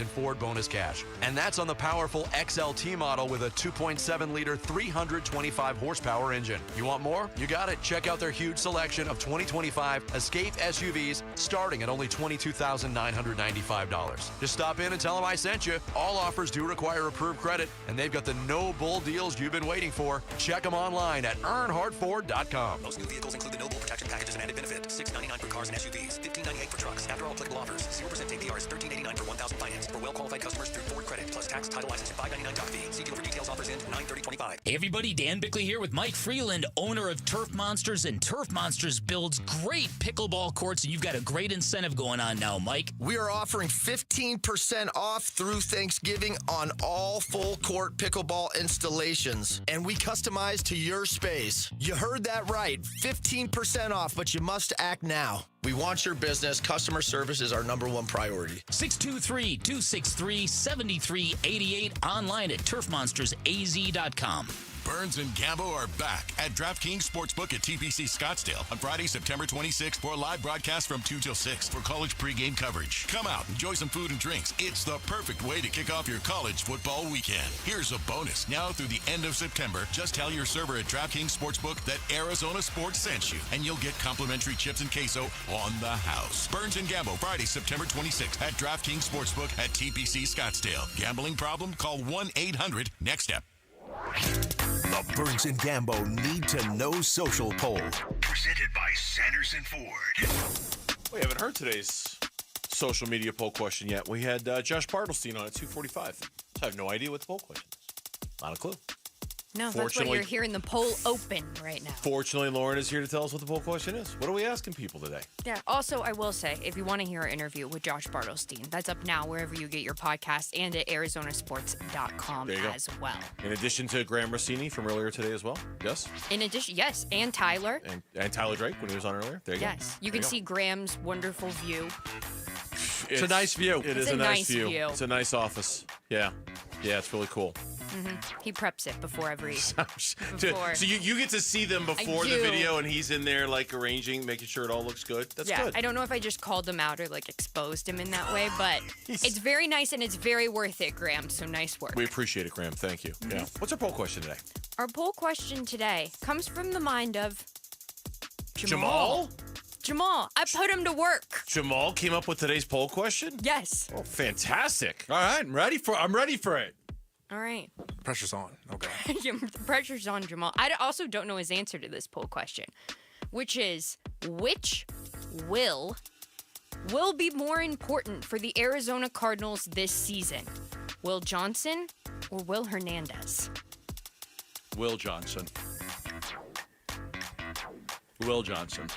S8: in Ford bonus cash. And that's on the powerful XLT model with a 2.7-liter, 325-horsepower engine. You want more? You got it. Check out their huge selection of 2025 Escape SUVs starting at only $22,995. Just stop in and tell them I sent you. All offers do require approved credit, and they've got the no bull deals you've been waiting for. Check them online at EarnhardtFord.com.
S22: Most new vehicles include the no bull protection package as an added benefit. $699 for cars and SUVs, $1,598 for trucks. After all applicable offers, 0% APR is $1,389 for $1,000 finance for well-qualified customers through Ford Credit, plus tax, title, license, and $599 doc fee. See dealer for details. Offers end
S9: 93025.
S19: Hey everybody, Dan Bickley here with Mike Freeland, owner of Turf Monsters, and Turf Monsters builds great pickleball courts, and you've got a great incentive going on now, Mike.
S9: We are offering 15% off through Thanksgiving on all full court pickleball installations, and we customize to your space. You heard that right, 15% off, but you must act now. We want your business. Customer service is our #1 priority.
S19: 623-263-7388, online at turfmonstersaz.com.
S10: Burns and Gambo are back at DraftKings Sportsbook at TPC Scottsdale on Friday, September 26th for a live broadcast from 2 till 6 for college pregame coverage. Come out, enjoy some food and drinks. It's the perfect way to kick off your college football weekend. Here's a bonus. Now through the end of September, just tell your server at DraftKings Sportsbook that Arizona Sports sent you, and you'll get complimentary chips and queso on the house. Burns and Gambo, Friday, September 26th at DraftKings Sportsbook at TPC Scottsdale. Gambling problem? Call 1-800-NEXT-STEP.
S11: The Burns and Gambo Need to Know Social Poll. Presented by Sanderson Ford.
S20: We haven't heard today's social media poll question yet. We had Josh Bartelstein on at 2:45. So I have no idea what the poll question is. Not a clue.
S12: No, that's why you're hearing the poll open right now.
S20: Fortunately, Lauren is here to tell us what the poll question is. What are we asking people today?
S12: Yeah. Also, I will say, if you want to hear our interview with Josh Bartelstein, that's up now wherever you get your podcast and at arizonasports.com as well.
S20: In addition to Graham Rossini from earlier today as well? Yes?
S12: In addition, yes, and Tyler.
S20: And Tyler Drake when he was on earlier? There you go.
S12: Yes. You can see Graham's wonderful view.
S20: It's
S5: a nice view.
S12: It is a nice view.
S20: It's a nice office. Yeah. Yeah, it's really cool.
S12: Mm-hmm. He preps it before every.
S20: So you get to see them before the video, and he's in there like arranging, making sure it all looks good. That's good.
S12: I don't know if I just called him out or like exposed him in that way, but it's very nice and it's very worth it, Graham. So nice work.
S20: We appreciate it, Graham. Thank you.
S12: Mm-hmm.
S20: Yeah. What's our poll question today?
S12: Our poll question today comes from the mind of Jamal. I put him to work.
S20: Jamal came up with today's poll question?
S12: Yes.
S20: Oh, fantastic.
S5: All right, I'm ready for it.
S12: All right.
S2: Pressure's on. Okay.
S12: The pressure's on Jamal. I also don't know his answer to this poll question, which is, which will be more important for the Arizona Cardinals this season? Will Johnson or Will Hernandez?
S5: Will Johnson. Will Johnson.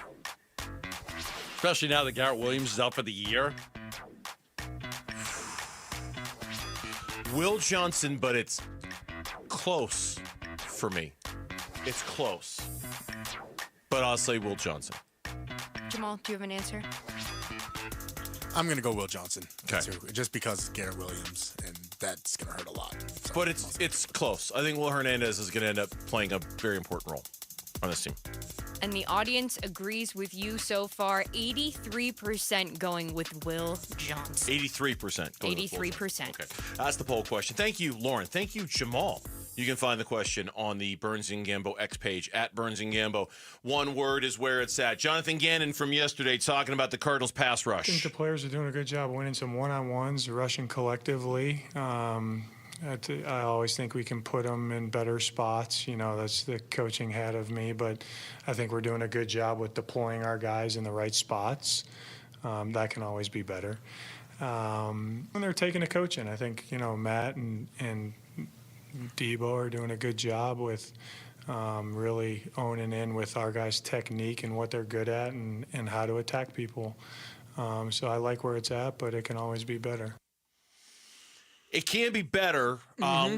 S5: Especially now that Garrett Williams is out for the year.
S20: Will Johnson, but it's close for me. It's close. But I'll say Will Johnson.
S12: Jamal, do you have an answer?
S2: I'm going to go Will Johnson.
S20: Okay.
S2: Just because Garrett Williams, and that's going to hurt a lot. So
S20: but it's close. I think Will Hernandez is going to end up playing a very important role on this team.
S12: And the audience agrees with you so far. 83% going with Will Johnson.
S20: 83% going
S12: 83%.
S20: Okay. That's the poll question. Thank you, Lauren. Thank you, Jamal. You can find the question on the Burns and Gambo X page, at Burns and Gambo. One word is where it's at. Jonathan Gannon from yesterday talking about the Cardinals pass rush.
S14: I think the players are doing a good job winning some one-on-ones, rushing collectively. I always think we can put them in better spots. You know, that's the coaching hat of me, but I think we're doing a good job with deploying our guys in the right spots. That can always be better. When they're taking a coaching, I think, you know, Matt and Debo are doing a good job with really owning in with our guys' technique and what they're good at and how to attack people. So I like where it's at, but it can always be better.
S20: It can be better.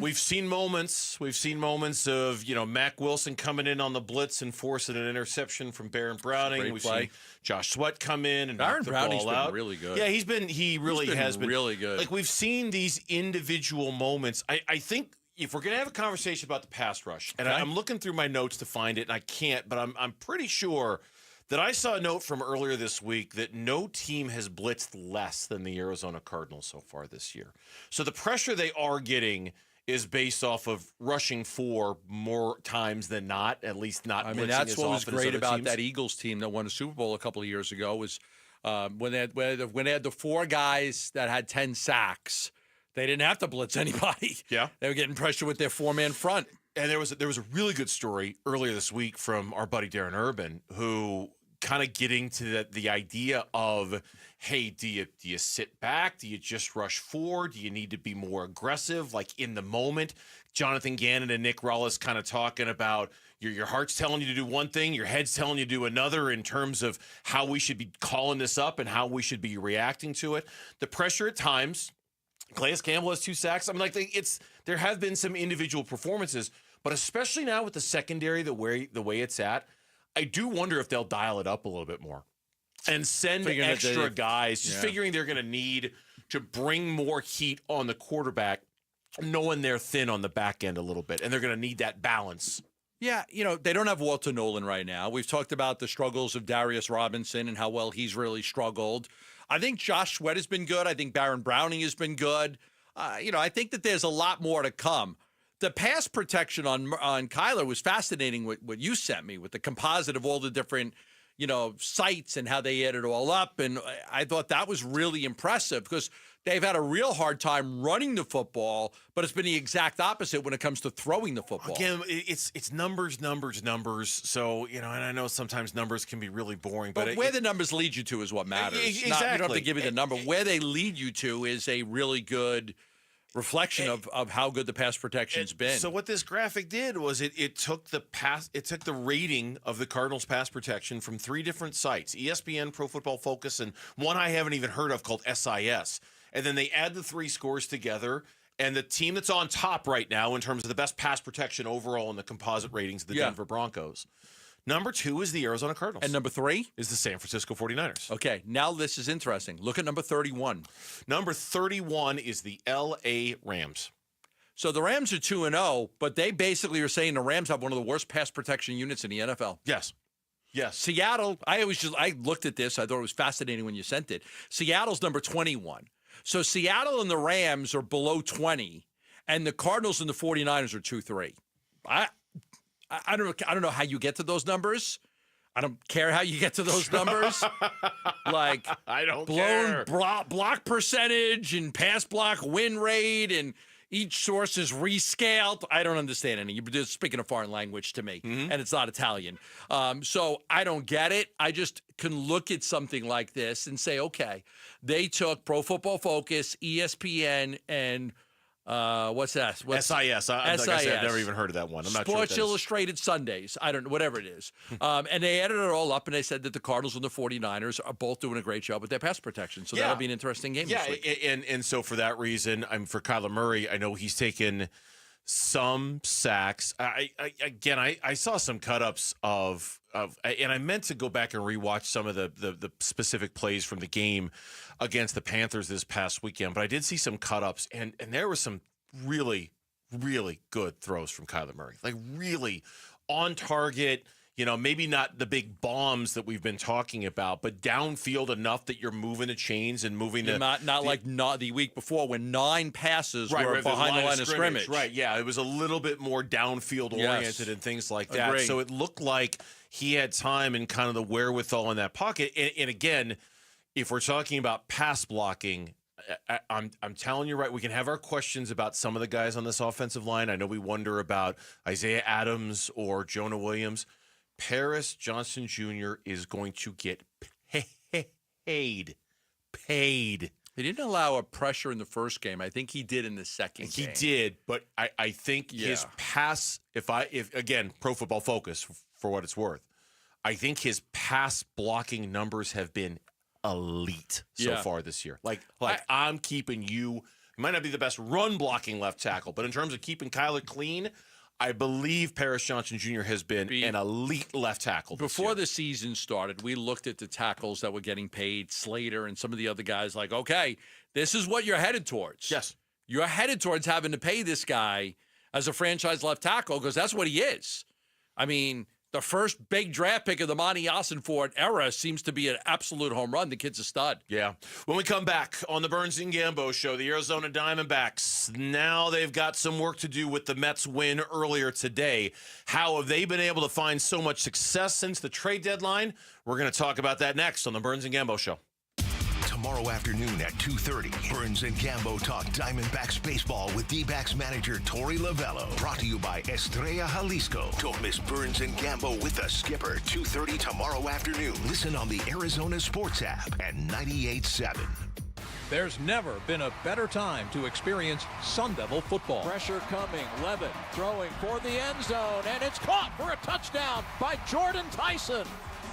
S20: We've seen moments. We've seen moments of, you know, Mac Wilson coming in on the blitz and forcing an interception from Baron Browning. We've seen Josh Sweat come in and knock the ball out.
S5: Been really good.
S20: Yeah, he really has been
S5: really good.
S20: Like, we've seen these individual moments. I think if we're going to have a conversation about the pass rush, and I'm looking through my notes to find it, and I can't, but I'm pretty sure that I saw a note from earlier this week that no team has blitzed less than the Arizona Cardinals so far this year. So the pressure they are getting is based off of rushing for more times than not, at least not.
S5: I mean, that's what was great about that Eagles team that won a Super Bowl a couple of years ago was when they had the four guys that had 10 sacks, they didn't have to blitz anybody.
S20: Yeah.
S5: They were getting pressure with their four-man front.
S20: And there was a really good story earlier this week from our buddy Darren Urban, who kind of getting to the idea of, hey, do you sit back? Do you just rush forward? Do you need to be more aggressive, like in the moment? Jonathan Gannon and Nick Rullis kind of talking about your heart's telling you to do one thing, your head's telling you to do another in terms of how we should be calling this up and how we should be reacting to it. The pressure at times, Calais Campbell has 2 sacks. I mean, like there have been some individual performances, but especially now with the secondary, the way it's at, I do wonder if they'll dial it up a little bit more and send extra guys, just figuring they're going to need to bring more heat on the quarterback, knowing they're thin on the back end a little bit, and they're going to need that balance.
S5: Yeah, they don't have Walter Nolan right now. We've talked about the struggles of Darius Robinson and how well he's really struggled. I think Josh Sweat has been good. I think Baron Browning has been good. I think that there's a lot more to come. The pass protection on Kyler was fascinating, what you sent me with the composite of all the different, sites and how they add it all up. And I thought that was really impressive because they've had a real hard time running the football, but it's been the exact opposite when it comes to throwing the football.
S20: Again, it's numbers. So, and I know sometimes numbers can be really boring. But
S5: where the numbers lead you to is what matters.
S20: Exactly.
S5: You don't have to give me the number. Where they lead you to is a really good reflection of how good the pass protection's been.
S20: So what this graphic did was it took the rating of the Cardinals pass protection from 3 different sites, ESPN, Pro Football Focus, and one I haven't even heard of called SIS. And then they add the 3 scores together, and the team that's on top right now in terms of the best pass protection overall in the composite ratings, the Denver Broncos. Number 2 is the Arizona Cardinals.
S5: And number 3
S20: is the San Francisco 49ers.
S5: Okay, now this is interesting. Look at number 31.
S20: Number 31 is the LA Rams.
S5: So the Rams are 2-0, but they basically are saying the Rams have one of the worst pass protection units in the NFL.
S20: Yes.
S5: Seattle, I looked at this. I thought it was fascinating when you sent it. Seattle's number 21. So Seattle and the Rams are below 20, and the Cardinals and the 49ers are 2-3. I don't know how you get to those numbers. I don't care how you get to those numbers. Like
S20: I don't
S5: blown block percentage and pass block win rate, and each source is rescaled. I don't understand any. You're just speaking a foreign language to me, and it's not Italian. So I don't get it. I just can look at something like this and say, okay, they took Pro Football Focus, ESPN, and what's that?
S20: SIS. Like I said, I've never even heard of that one. I'm not sure.
S5: Sports Illustrated Sundays. I don't know, whatever it is. And they added it all up, and they said that the Cardinals and the 49ers are both doing a great job with their pass protation. So that'll be an interesting game this week.
S20: And so for that reason, for Kyler Murray, I know he's taken some sacks. I saw some cut-ups of and I meant to go back and rewatch some of the specific plays from the game against the Panthers this past weekend, but I did see some cut-ups, and there were some really, really good throws from Kyler Murray. Like really on target, maybe not the big bombs that we've been talking about, but downfield enough that you're moving the chains and moving
S5: not the week before when 9 passes were behind the line of scrimmage.
S20: Right, yeah. It was a little bit more downfield oriented and things like that.
S5: Agreed.
S20: So it looked like he had time and kind of the wherewithal in that pocket. And again, if we're talking about pass blocking, I'm telling you, right, we can have our questions about some of the guys on this offensive line. I know we wonder about Isaiah Adams or Jonah Williams. Paris Johnson Jr. is going to get paid.
S5: He didn't allow a pressure in the first game. I think he did in the second game.
S20: He did, but I think his pass, if again, Pro Football Focus for what it's worth, I think his pass blocking numbers have been elite so far this year. I'm keeping you might not be the best run blocking left tackle, but in terms of keeping Kyler clean, I believe Paris Johnson Jr. has been an elite left tackle.
S5: Before the season started, we looked at the tackles that were getting paid, Slater and some of the other guys, like, okay, this is what you're headed towards.
S20: Yes.
S5: You're headed towards having to pay this guy as a franchise left tackle because that's what he is. I mean, the first big draft pick of the Monty Ossenfort era seems to be an absolute home run. The kid's a stud.
S20: Yeah. When we come back on the Burns and Gambo show, the Arizona Diamondbacks, now they've got some work to do with the Mets win earlier today. How have they been able to find so much success since the trade deadline? We're going to talk about that next on the Burns and Gambo show.
S11: tomorrow afternoon at 2:30. Burns and Gambo talk Diamondbacks baseball with D-backs manager Torey Lovello. Brought to you by Estrella Jalisco. Don't miss Burns and Gambo with the skipper, 2:30 tomorrow afternoon. Listen on the Arizona Sports app at 98.7.
S15: There's never been a better time to experience Sun Devil football.
S16: Pressure coming. Levitt throwing for the end zone, and it's caught for a touchdown by Jordan Tyson.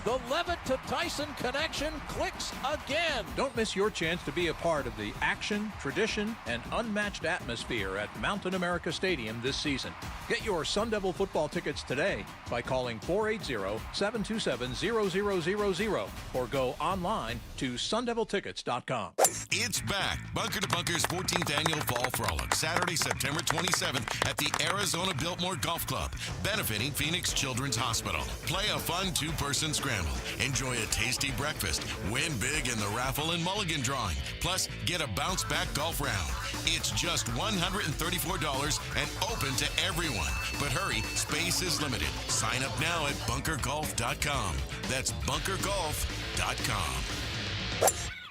S16: The Levitt to Tyson connection clicks again.
S15: Don't miss your chance to be a part of the action, tradition, and unmatched atmosphere at Mountain America Stadium this season. Get your Sun Devil football tickets today by calling 480-727-0000 or go online to sundeviltickets.com.
S10: It's back. Bunker to Bunker's 14th annual Fall Frolic, Saturday, September 27th at the Arizona Biltmore Golf Club, benefiting Phoenix Children's Hospital. Play a fun two-person scramble. Enjoy a tasty breakfast. Win big in the raffle and mulligan drawing. Plus, get a bounce-back golf round. It's just $134 and open to everyone. But hurry, space is limited. Sign up now at bunkergolf.com. That's bunkergolf.com.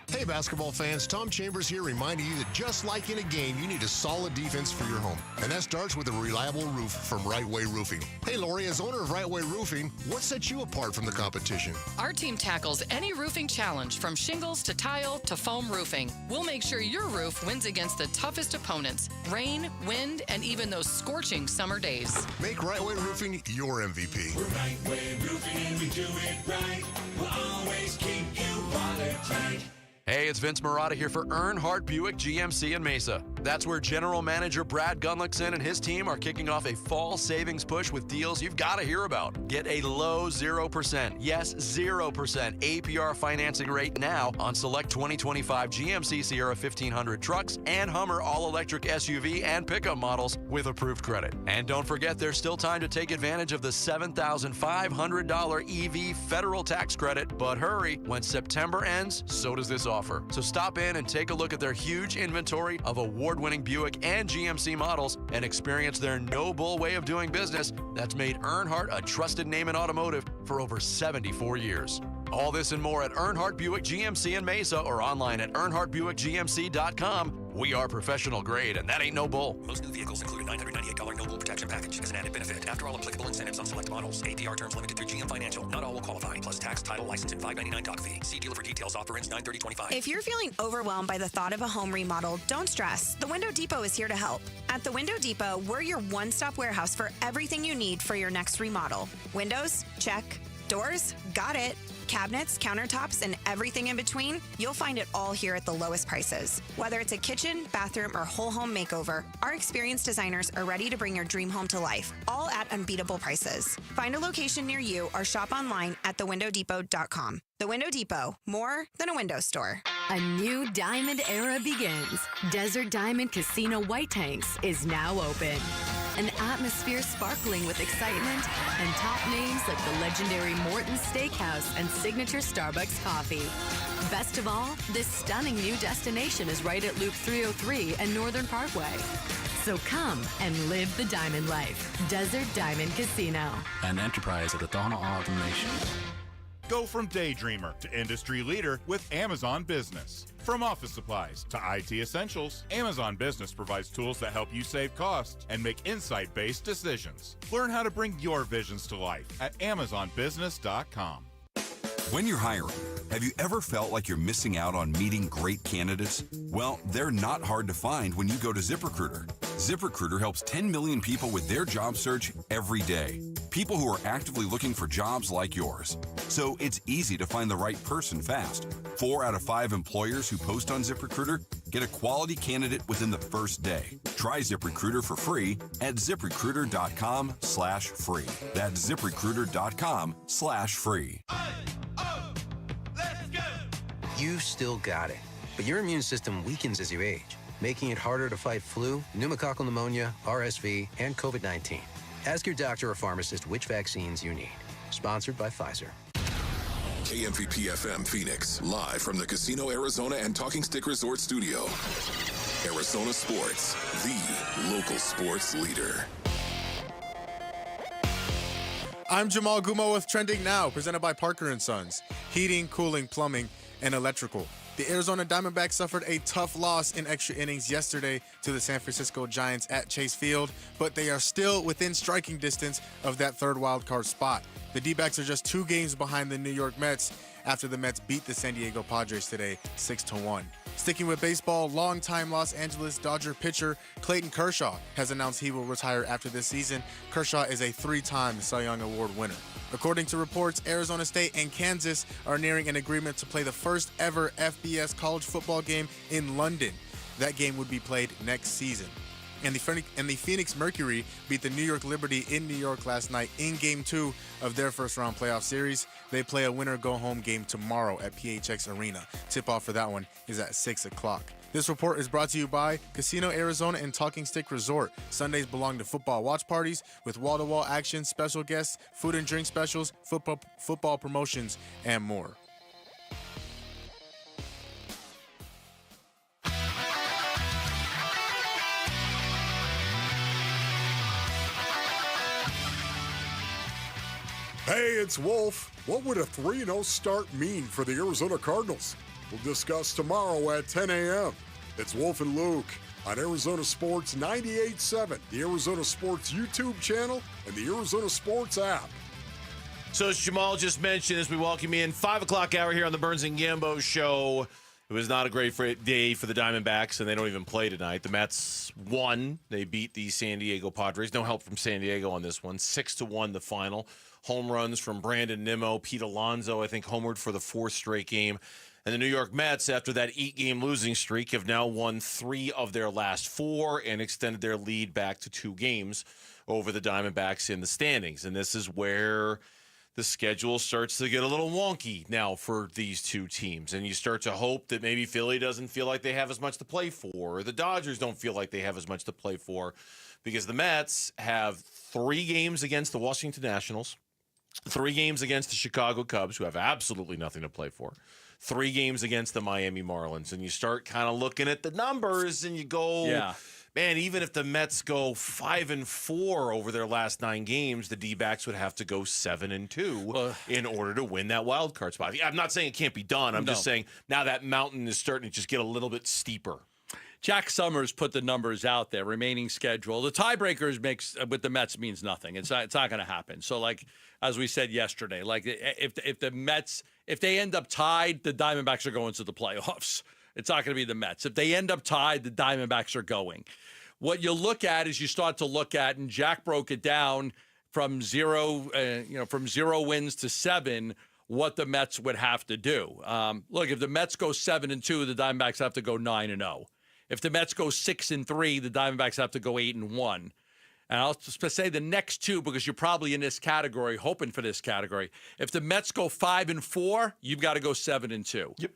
S17: Hey basketball fans, Tom Chambers here reminding you that just like in a game, you need a solid defense for your home. And that starts with a reliable roof from Right Way Roofing. Hey Lori, as owner of Right Way Roofing, what sets you apart from the competition?
S18: Our team tackles any roofing challenge from shingles to tile to foam roofing. We'll make sure your roof wins against the toughest opponents, rain, wind, and even those scorching summer days.
S17: Make Right Way Roofing your MVP.
S21: We're Right Way Roofing and we do it right. We'll always keep you watertight.
S8: Hey, it's Vince Marotta here for Earnhardt Buick GMC in Mesa. That's where General Manager Brad Gunlickson and his team are kicking off a fall savings push with deals you've got to hear about. Get a low 0%, yes, 0% APR financing rate now on select 2025 GMC Sierra 1500 trucks and Hummer all-electric SUV and pickup models with approved credit. And don't forget, there's still time to take advantage of the $7,500 EV federal tax credit. But hurry, when September ends, so does this offer. So stop in and take a look at their huge inventory of award-winning Buick and GMC models and experience their no-bull way of doing business that's made Earnhardt a trusted name in automotive for over 74 years. All this and more at Earnhardt Buick GMC in Mesa or online at earnhardtbuickgmc.com. We are professional grade, and that ain't no bull.
S22: Most new vehicles include a $998 no bull protection package as an added benefit. After all applicable incentives on select models, APR terms limited through GM Financial. Not all will qualify. Plus tax, title, license, and $599 doc fee. See dealer for details. Offer ends 9/30/25.
S23: If you're feeling overwhelmed by the thought of a home remodel, don't stress. The Window Depot is here to help. At the Window Depot, we're your one-stop warehouse for everything you need for your next remodel. Windows? Check. Doors? Got it. Cabinets, countertops, and everything in between, you'll find it all here at the lowest prices. Whether it's a kitchen, bathroom, or whole home makeover, our experienced designers are ready to bring your dream home to life, all at unbeatable prices. Find a location near you or shop online at thewindowdepot.com. The Window Depot, more than a window store.
S24: A new diamond era begins. Desert Diamond Casino White Tanks is now open. An atmosphere sparkling with excitement and top names like the legendary Morton's Steakhouse and signature Starbucks coffee. Best of all, this stunning new destination is right at Loop 303 and Northern Parkway. So come and live the diamond life. Desert Diamond Casino.
S22: An enterprise of the Donald Automation.
S25: Go from daydreamer to industry leader with Amazon Business. From office supplies to IT essentials, Amazon Business provides tools that help you save costs and make insight-based decisions. Learn how to bring your visions to life at amazonbusiness.com.
S29: When you're hiring, have you ever felt like you're missing out on meeting great candidates? Well, they're not hard to find when you go to ZipRecruiter. ZipRecruiter helps 10 million people with their job search every day. People who are actively looking for jobs like yours. So it's easy to find the right person fast. 4 out of 5 employers who post on ZipRecruiter get a quality candidate within the first day. Try ZipRecruiter for free at ZipRecruiter.com/free. That's ZipRecruiter.com/free.
S30: You've still got it, but your immune system weakens as you age, making it harder to fight flu, pneumococcal pneumonia, RSV, and COVID-19. Ask your doctor or pharmacist which vaccines you need. Sponsored by Pfizer.
S13: KMVP-FM Phoenix, live from the Casino Arizona and Talking Stick Resort Studio. Arizona Sports, the local sports leader.
S2: I'm Jamal Gumo with Trending Now, presented by Parker & Sons. Heating, cooling, plumbing, and electrical. The Arizona Diamondbacks suffered a tough loss in extra innings yesterday to the San Francisco Giants at Chase Field, but they are still within striking distance of that third wildcard spot. The D-backs are just 2 games behind the New York Mets after the Mets beat the San Diego Padres today 6-1. Sticking with baseball, longtime Los Angeles Dodger pitcher Clayton Kershaw has announced he will retire after this season. Kershaw is a 3-time Cy Young Award winner. According to reports, Arizona State and Kansas are nearing an agreement to play the first ever FBS college football game in London. That game would be played next season. And the Phoenix Mercury beat the New York Liberty in New York last night in Game 2 of their first-round playoff series. They play a winner-go-home game tomorrow at PHX Arena. Tip-off for that one is at 6 o'clock. This report is brought to you by Casino Arizona and Talking Stick Resort. Sundays belong to football watch parties with wall-to-wall action, special guests, food and drink specials, football promotions, and more.
S1: Hey, it's Wolf. What would a 3-0 start mean for the Arizona Cardinals? We'll discuss tomorrow at 10 a.m. It's Wolf and Luke on Arizona Sports 98.7, the Arizona Sports YouTube channel, and the Arizona Sports app.
S20: So as Jamal just mentioned, as we welcome you in, 5 o'clock hour here on the Burns and Gambo show. It was not a great day for the Diamondbacks, and they don't even play tonight. The Mets won. They beat the San Diego Padres. No help from San Diego on this one. 6-1 the final. Home runs from Brandon Nimmo. Pete Alonso, I think, homered for the 4th straight game. And the New York Mets, after that 8-game losing streak, have now won 3 of their last 4 and extended their lead back to 2 games over the Diamondbacks in the standings. And this is where the schedule starts to get a little wonky now for these 2 teams. And you start to hope that maybe Philly doesn't feel like they have as much to play for, or the Dodgers don't feel like they have as much to play for, because the Mets have 3 games against the Washington Nationals, 3 games against the Chicago Cubs, who have absolutely nothing to play for, 3 games against the Miami Marlins. And you start kind of looking at the numbers and you go, man, even if the Mets go 5-4 over their last 9 games, the D-backs would have to go 7-2 in order to win that wild card spot. I'm not saying it can't be done. I'm just saying now that mountain is starting to just get a little bit steeper.
S5: Jack Summers put the numbers out there, remaining schedule. The tiebreakers with the Mets means nothing. It's not going to happen. So, like, as we said yesterday, like if the Mets, if they end up tied, the Diamondbacks are going to the playoffs. It's not going to be the Mets. If they end up tied, the Diamondbacks are going. What you look at is you start to look at, and Jack broke it down from 0 wins to 7, what the Mets would have to do. Look, if the Mets go 7-2, the Diamondbacks have to go 9-0. If the Mets go 6-3, the Diamondbacks have to go 8-1. And I'll just say the next 2, because you're probably in this category, hoping for this category. If the Mets go 5-4, you've got to go 7-2. Yep.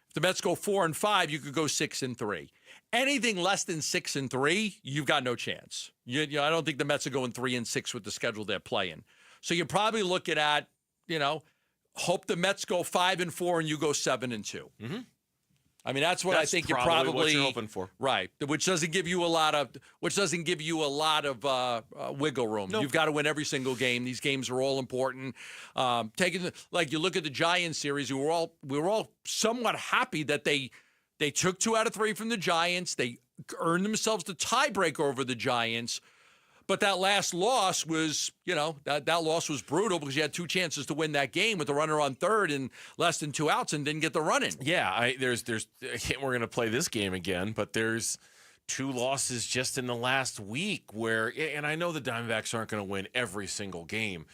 S5: If the Mets go 4-5, you could go 6-3. Anything less than 6-3, you've got no chance. I don't think the Mets are going 3-6 with the schedule they're playing. So you're probably looking at, hope the Mets go 5-4 and you go 7-2. Mm-hmm. I mean, that's what I think you're probably
S20: what you're hoping for,
S5: right? Which doesn't give you a lot of wiggle room. Nope. You've got to win every single game. These games are all important. Like you look at the Giants series, we were all somewhat happy that they took 2 out of 3 from the Giants. They earned themselves the tiebreaker over the Giants. But that last loss was, that loss was brutal because you had 2 chances to win that game with the runner on third and less than 2 outs and didn't get the run in.
S20: Yeah, we're going to play this game again, but there's 2 losses just in the last week where, and I know the Diamondbacks aren't going to win every single game,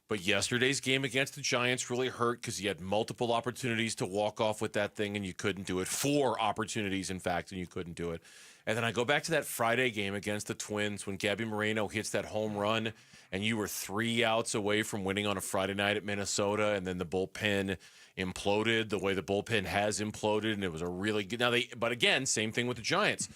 S20: but yesterday's game against the Giants really hurt because you had multiple opportunities to walk off with that thing and you couldn't do it. 4 opportunities, in fact, and you couldn't do it. And then I go back to that Friday game against the Twins when Gabby Moreno hits that home run and you were 3 outs away from winning on a Friday night at Minnesota, and then the bullpen imploded the way the bullpen has imploded, and it was a really good. But again, same thing with the Giants.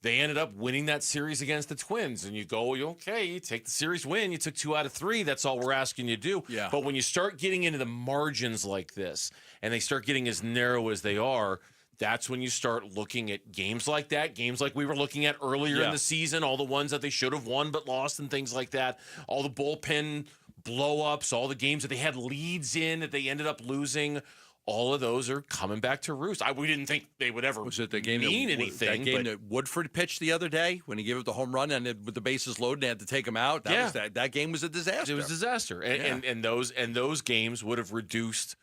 S20: They ended up winning that series against the Twins, and you go, okay, you take the series win. You took 2 out of 3. That's all we're asking you to do.
S5: Yeah.
S20: But when you start getting into the margins like this, and they start getting as narrow as they are, that's when you start looking at games like that, games like we were looking at earlier in the season, all the ones that they should have won but lost and things like that, all the bullpen blow-ups, all the games that they had leads in that they ended up losing. all of those are coming back to roost. We didn't think they would ever
S5: Was it the game
S20: mean
S5: that,
S20: anything.
S5: That game that Woodford pitched the other day when he gave up the home run and with the bases loaded, they had to take him out. That game was a disaster.
S20: It was a disaster, and those games would have reduced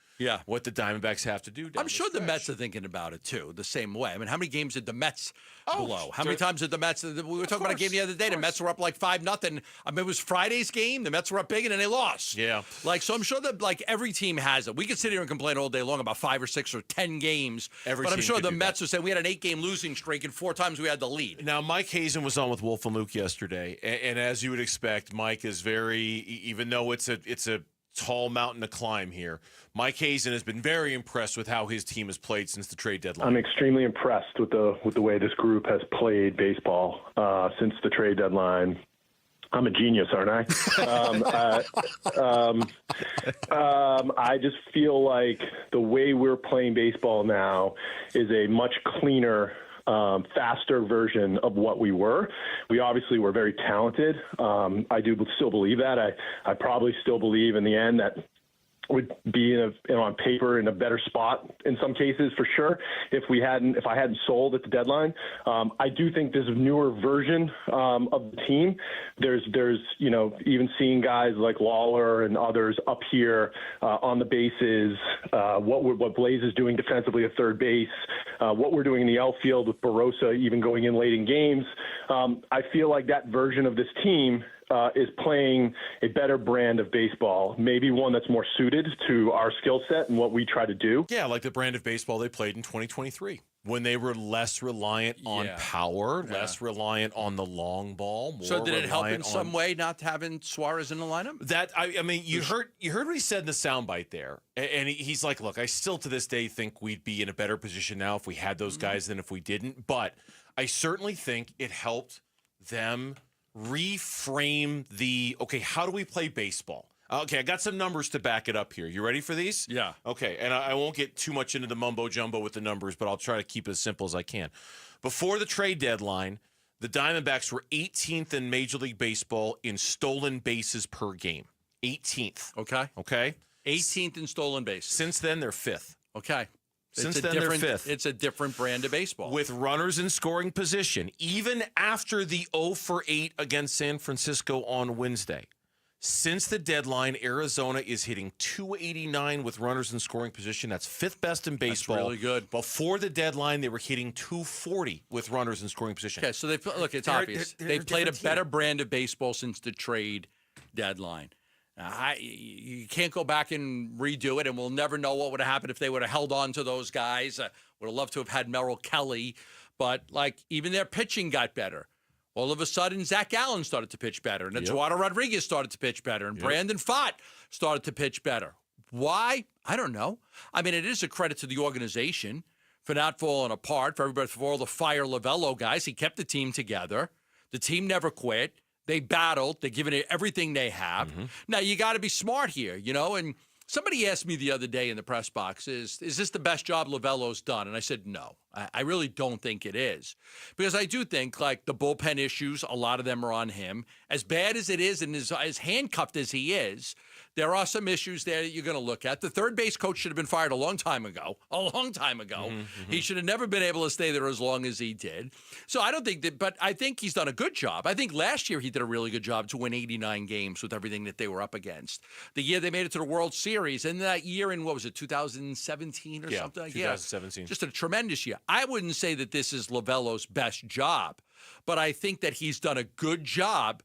S20: what the Diamondbacks have to do.
S5: I'm sure the Mets are thinking about it too, the same way. I mean, how many games did the Mets blow? How many times did the Mets? We were talking about a game the other day. The Mets were up like 5-0. I mean, it was Friday's game. The Mets were up big and then they lost.
S20: Yeah.
S5: So I'm sure that every team has it. We could sit here and complain all day long about 5 or 6 or 10 games. But I'm sure the Mets are saying we had an 8-game losing streak and 4 times we had the lead.
S20: Now, Mike Hazen was on with Wolf and Luke yesterday, and as you would expect, Mike is even though it's a tall mountain to climb here, Mike Hazen has been very impressed with how his team has played since the trade deadline.
S3: I'm extremely impressed with the way this group has played baseball since the trade deadline. I'm a genius, aren't I? I just feel like the way we're playing baseball now is a much cleaner, faster version of what we were. We obviously were very talented. I do still believe that. I probably still believe in the end that would be on paper in a better spot in some cases for sure if I hadn't sold at the deadline. I do think this newer version of the team, there's even seeing guys like Lawler and others up here on the bases, what Blaze is doing defensively at third base, what we're doing in the outfield with Barossa even going in late in games. I feel like that version of this team is playing a better brand of baseball, maybe one that's more suited to our skill set and what we try to do.
S20: Yeah, like the brand of baseball they played in 2023 when they were less reliant on power, less reliant on the long ball. More
S5: so did it help in some way not having Suarez in the lineup?
S20: That I mean, you heard what he said in the soundbite there, and he's like, "Look, I still to this day think we'd be in a better position now if we had those guys than if we didn't, but I certainly think it helped them reframe how do we play baseball? Okay, I got some numbers to back it up here. You ready for these?
S5: Yeah.
S20: Okay, and I won't get too much into the mumbo-jumbo with the numbers, but I'll try to keep it as simple as I can. Before the trade deadline, the Diamondbacks were 18th in Major League Baseball in stolen bases per game. 18th. Okay?
S5: 18th in stolen bases.
S20: Since then, they're 5th.
S5: Okay.
S20: Since then, they're 5th.
S5: It's a different brand of baseball.
S20: With runners in scoring position, even after the 0-for-8 against San Francisco on Wednesday. Since the deadline, Arizona is hitting .289 with runners in scoring position. That's 5th best in baseball.
S5: That's really good.
S20: Before the deadline, they were hitting .240 with runners in scoring position.
S5: Okay, so it's obvious. They've played a better brand of baseball since the trade deadline. You can't go back and redo it, and we'll never know what would have happened if they would have held on to those guys. Would have loved to have had Merrill Kelly, but even their pitching got better. All of a sudden, Zach Allen started to pitch better, and Eduardo Rodriguez started to pitch better, and Brandon Pfaadt started to pitch better. Why? I don't know. I mean, it is a credit to the organization for not falling apart, for everybody, for all the Fire Lovello guys. He kept the team together. The team never quit. They battled. They're giving it everything they have. Mm-hmm. Now, you got to be smart here, and somebody asked me the other day in the press box, is this the best job Lovello's done? And I said, no, I really don't think it is. Because I do think, the bullpen issues, a lot of them are on him. As bad as it is and as handcuffed as he is, there are some issues there that you're going to look at. The third base coach should have been fired a long time ago. Mm-hmm. He should have never been able to stay there as long as he did. So I don't think that, but I think he's done a good job. I think last year he did a really good job to win 89 games with everything that they were up against. The year they made it to the World Series, and that year in, 2017 or something?
S20: 2017.
S5: Just a tremendous year. I wouldn't say that this is Lovello's best job, but I think that he's done a good job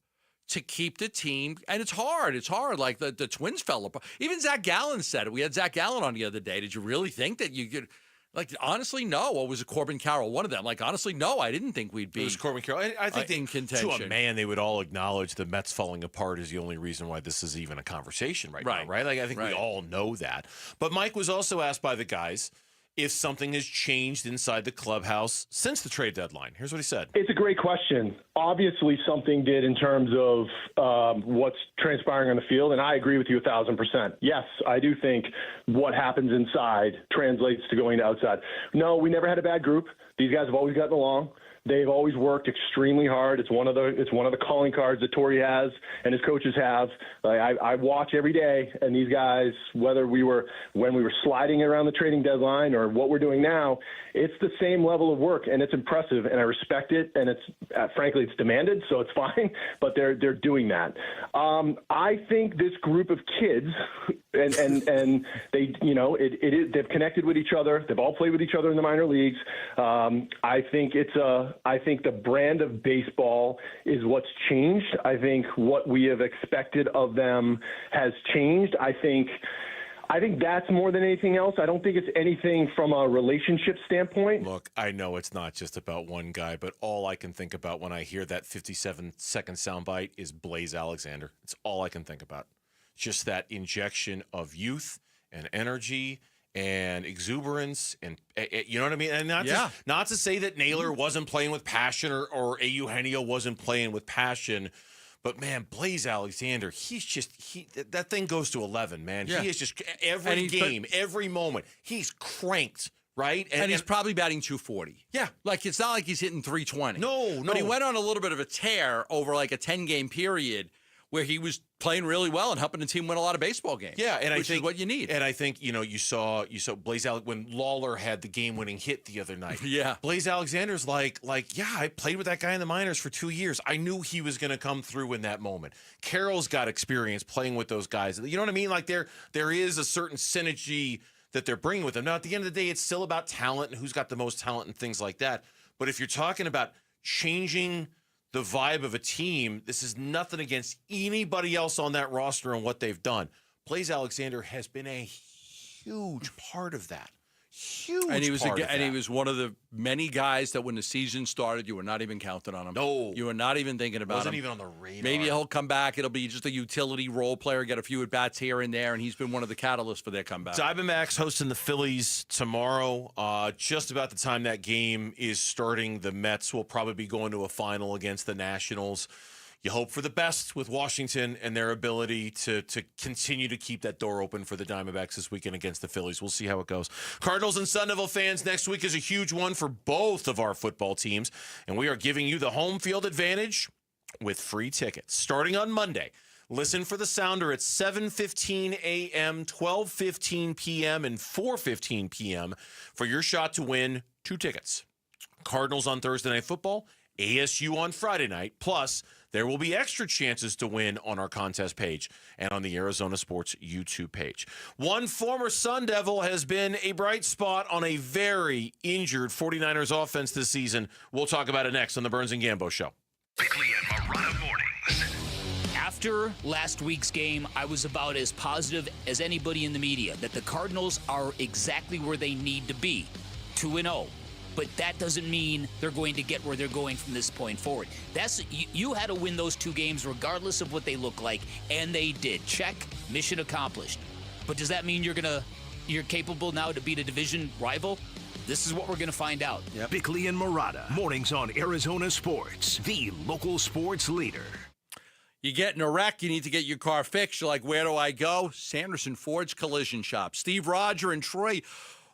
S5: to keep the team, and it's hard. It's hard. The Twins fell apart. Even Zach Gallen said it. We had Zach Gallen on the other day. Did you really think that you could? Honestly, no. Or was it Corbin Carroll? One of them. Honestly, no. I didn't think we'd be.
S20: It was Corbin Carroll. I think
S5: in contention.
S20: To a man, they would all acknowledge the Mets falling apart is the only reason why this is even a conversation right now, right? I think we all know that. But Mike was also asked by the guys if something has changed inside the clubhouse since the trade deadline. Here's what he said.
S3: It's a great question. Obviously, something did in terms of what's transpiring on the field, and I agree with you 1,000%. Yes, I do think what happens inside translates to going to outside. No, we never had a bad group. These guys have always gotten along. They've always worked extremely hard. It's one of the calling cards that Torrey has and his coaches have. I watch every day, and these guys, when we were sliding around the trading deadline or what we're doing now, it's the same level of work, and it's impressive, and I respect it, and it's frankly it's demanded, so it's fine. But they're doing that. I think this group of kids, and they they've connected with each other. They've all played with each other in the minor leagues. I think the brand of baseball is what's changed. I think what we have expected of them has changed. I think that's more than anything else. I don't think it's anything from a relationship standpoint.
S20: Look, I know it's not just about one guy, but all I can think about when I hear that 57-second soundbite is Blaze Alexander. It's all I can think about. Just that injection of youth and energy and exuberance, and you know what I mean? And not to say that Naylor wasn't playing with passion or Eugenio wasn't playing with passion, but man, Blaze Alexander, that thing goes to 11, man. Yeah. He is just every game, every moment, he's cranked. Right?
S5: And he's probably batting 240.
S20: Yeah.
S5: Like, it's not like he's hitting 320.
S20: No.
S5: But he went on a little bit of a tear over like a 10-game period where he was playing really well and helping the team win a lot of baseball games.
S20: Yeah, and
S5: which is what you need.
S20: And I think, you saw Blaze Alexander when Lawler had the game-winning hit the other night.
S5: Yeah.
S20: Blaze Alexander's like, yeah, I played with that guy in the minors for 2 years. I knew he was going to come through in that moment. Carroll's got experience playing with those guys. You know what I mean? Like, there is a certain synergy that they're bringing with them. Now, at the end of the day, it's still about talent and who's got the most talent and things like that. But if you're talking about changing the vibe of a team, this is nothing against anybody else on that roster and what they've done. Blaze Alexander has been a huge part of that. Huge
S5: and he was
S20: part of
S5: and
S20: that.
S5: he was one of the many guys that when the season started, you were not even counting on him.
S20: No.
S5: You were not even thinking about
S20: Wasn't
S5: him.
S20: even on the radar.
S5: Maybe he'll come back. It'll be just a utility role player, get a few at-bats here and there, and he's been one of the catalysts for their comeback.
S20: Diamondbacks hosting the Phillies tomorrow. Just about the time that game is starting, the Mets will probably be going to a final against the Nationals. You hope for the best with Washington and their ability to continue to keep that door open for the Diamondbacks this weekend against the Phillies. We'll see how it goes. Cardinals and Sun Devil fans, next week is a huge one for both of our football teams, and we are giving you the home field advantage with free tickets. Starting on Monday, listen for the sounder at 7:15 a.m., 12:15 p.m., and 4:15 p.m. for your shot to win 2 tickets. Cardinals on Thursday Night Football, ASU on Friday night, plus there will be extra chances to win on our contest page and on the Arizona Sports YouTube page. One former Sun Devil has been a bright spot on a very injured 49ers offense this season. We'll talk about it next on the Burns and Gambo Show.
S11: Bickley and Marotta mornings.
S4: After last week's game, I was about as positive as anybody in the media that the Cardinals are exactly where they need to be, 2-0. But that doesn't mean they're going to get where they're going from this point forward. You had to win those 2 games regardless of what they look like, and they did. Check, mission accomplished. But does that mean you're capable now to beat a division rival? This is what we're going to find out.
S11: Yep. Bickley and Marotta, mornings on Arizona Sports, the local sports leader.
S5: You get in a wreck, you need to get your car fixed. You're like, where do I go? Sanderson Ford's Collision Shop. Steve Roger and Troy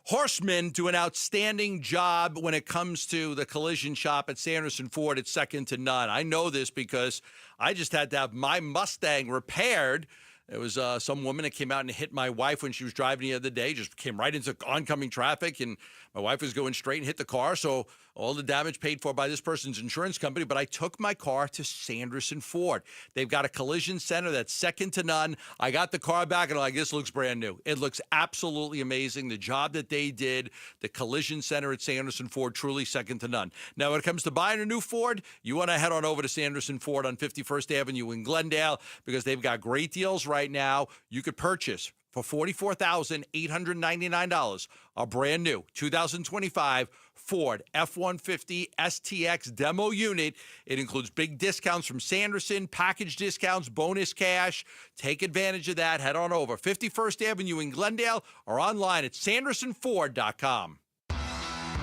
S5: Horsemen do an outstanding job when it comes to the collision shop at Sanderson Ford. It's second to none. I know this because I just had to have my Mustang repaired. There was some woman that came out and hit my wife when she was driving the other day, just came right into oncoming traffic, and my wife was going straight and hit the car, so all the damage paid for by this person's insurance company, but I took my car to Sanderson Ford. They've got a collision center that's second to none. I got the car back, and I'm like, this looks brand new. It looks absolutely amazing. The job that they did, the collision center at Sanderson Ford, truly second to none. Now, when it comes to buying a new Ford, you want to head on over to Sanderson Ford on 51st Avenue in Glendale because they've got great deals right now. You could purchase for $44,899 a brand new 2025 Ford F-150 STX demo unit. It includes big discounts from Sanderson, package discounts, bonus cash. Take advantage of that. Head on over 51st Avenue in Glendale or online at sandersonford.com.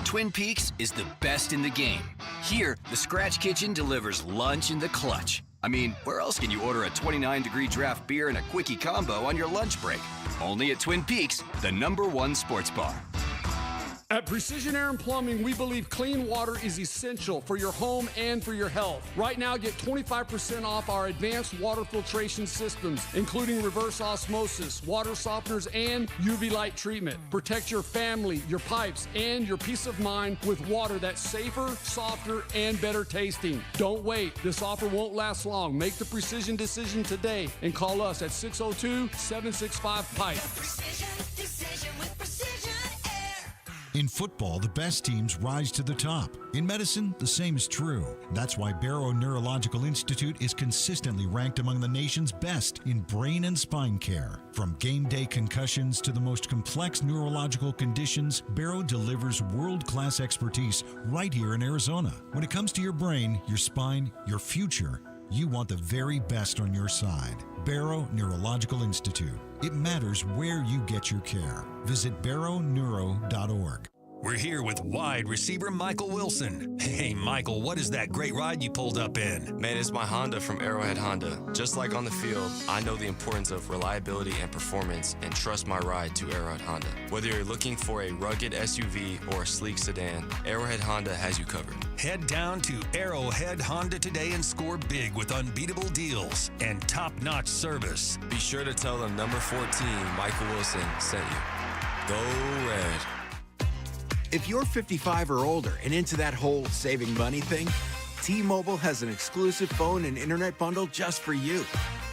S6: Twin Peaks is the best in the game. Here, the Scratch Kitchen delivers lunch in the clutch. I mean, where else can you order a 29-degree draft beer and a quickie combo on your lunch break? Only at Twin Peaks, the #1 sports bar.
S7: At Precision Air and Plumbing, we believe clean water is essential for your home and for your health. Right now, get 25% off our advanced water filtration systems, including reverse osmosis, water softeners, and UV light treatment. Protect your family, your pipes, and your peace of mind with water that's safer, softer, and better tasting. Don't wait. This offer won't last long. Make the precision decision today and call us at 602-765-PIPE.
S21: Decision with Precision Air.
S9: In football, the best teams rise to the top. In medicine, the same is true. That's why Barrow Neurological Institute is consistently ranked among the nation's best in brain and spine care. From game day concussions to the most complex neurological conditions, Barrow delivers world-class expertise right here in Arizona. When it comes to your brain, your spine, your future, you want the very best on your side. Barrow Neurological Institute. It matters where you get your care. Visit barrowneuro.org.
S12: We're here with wide receiver Michael Wilson. Hey, Michael, what is that great ride you pulled up in?
S14: Man, it's my Honda from Arrowhead Honda. Just like on the field, I know the importance of reliability and performance and trust my ride to Arrowhead Honda. Whether you're looking for a rugged SUV or a sleek sedan, Arrowhead Honda has you covered.
S12: Head down to Arrowhead Honda today and score big with unbeatable deals and top-notch service.
S14: Be sure to tell them number 14, Michael Wilson, sent you. Go Red.
S15: If you're 55 or older and into that whole saving money thing, T-Mobile has an exclusive phone and internet bundle just for you.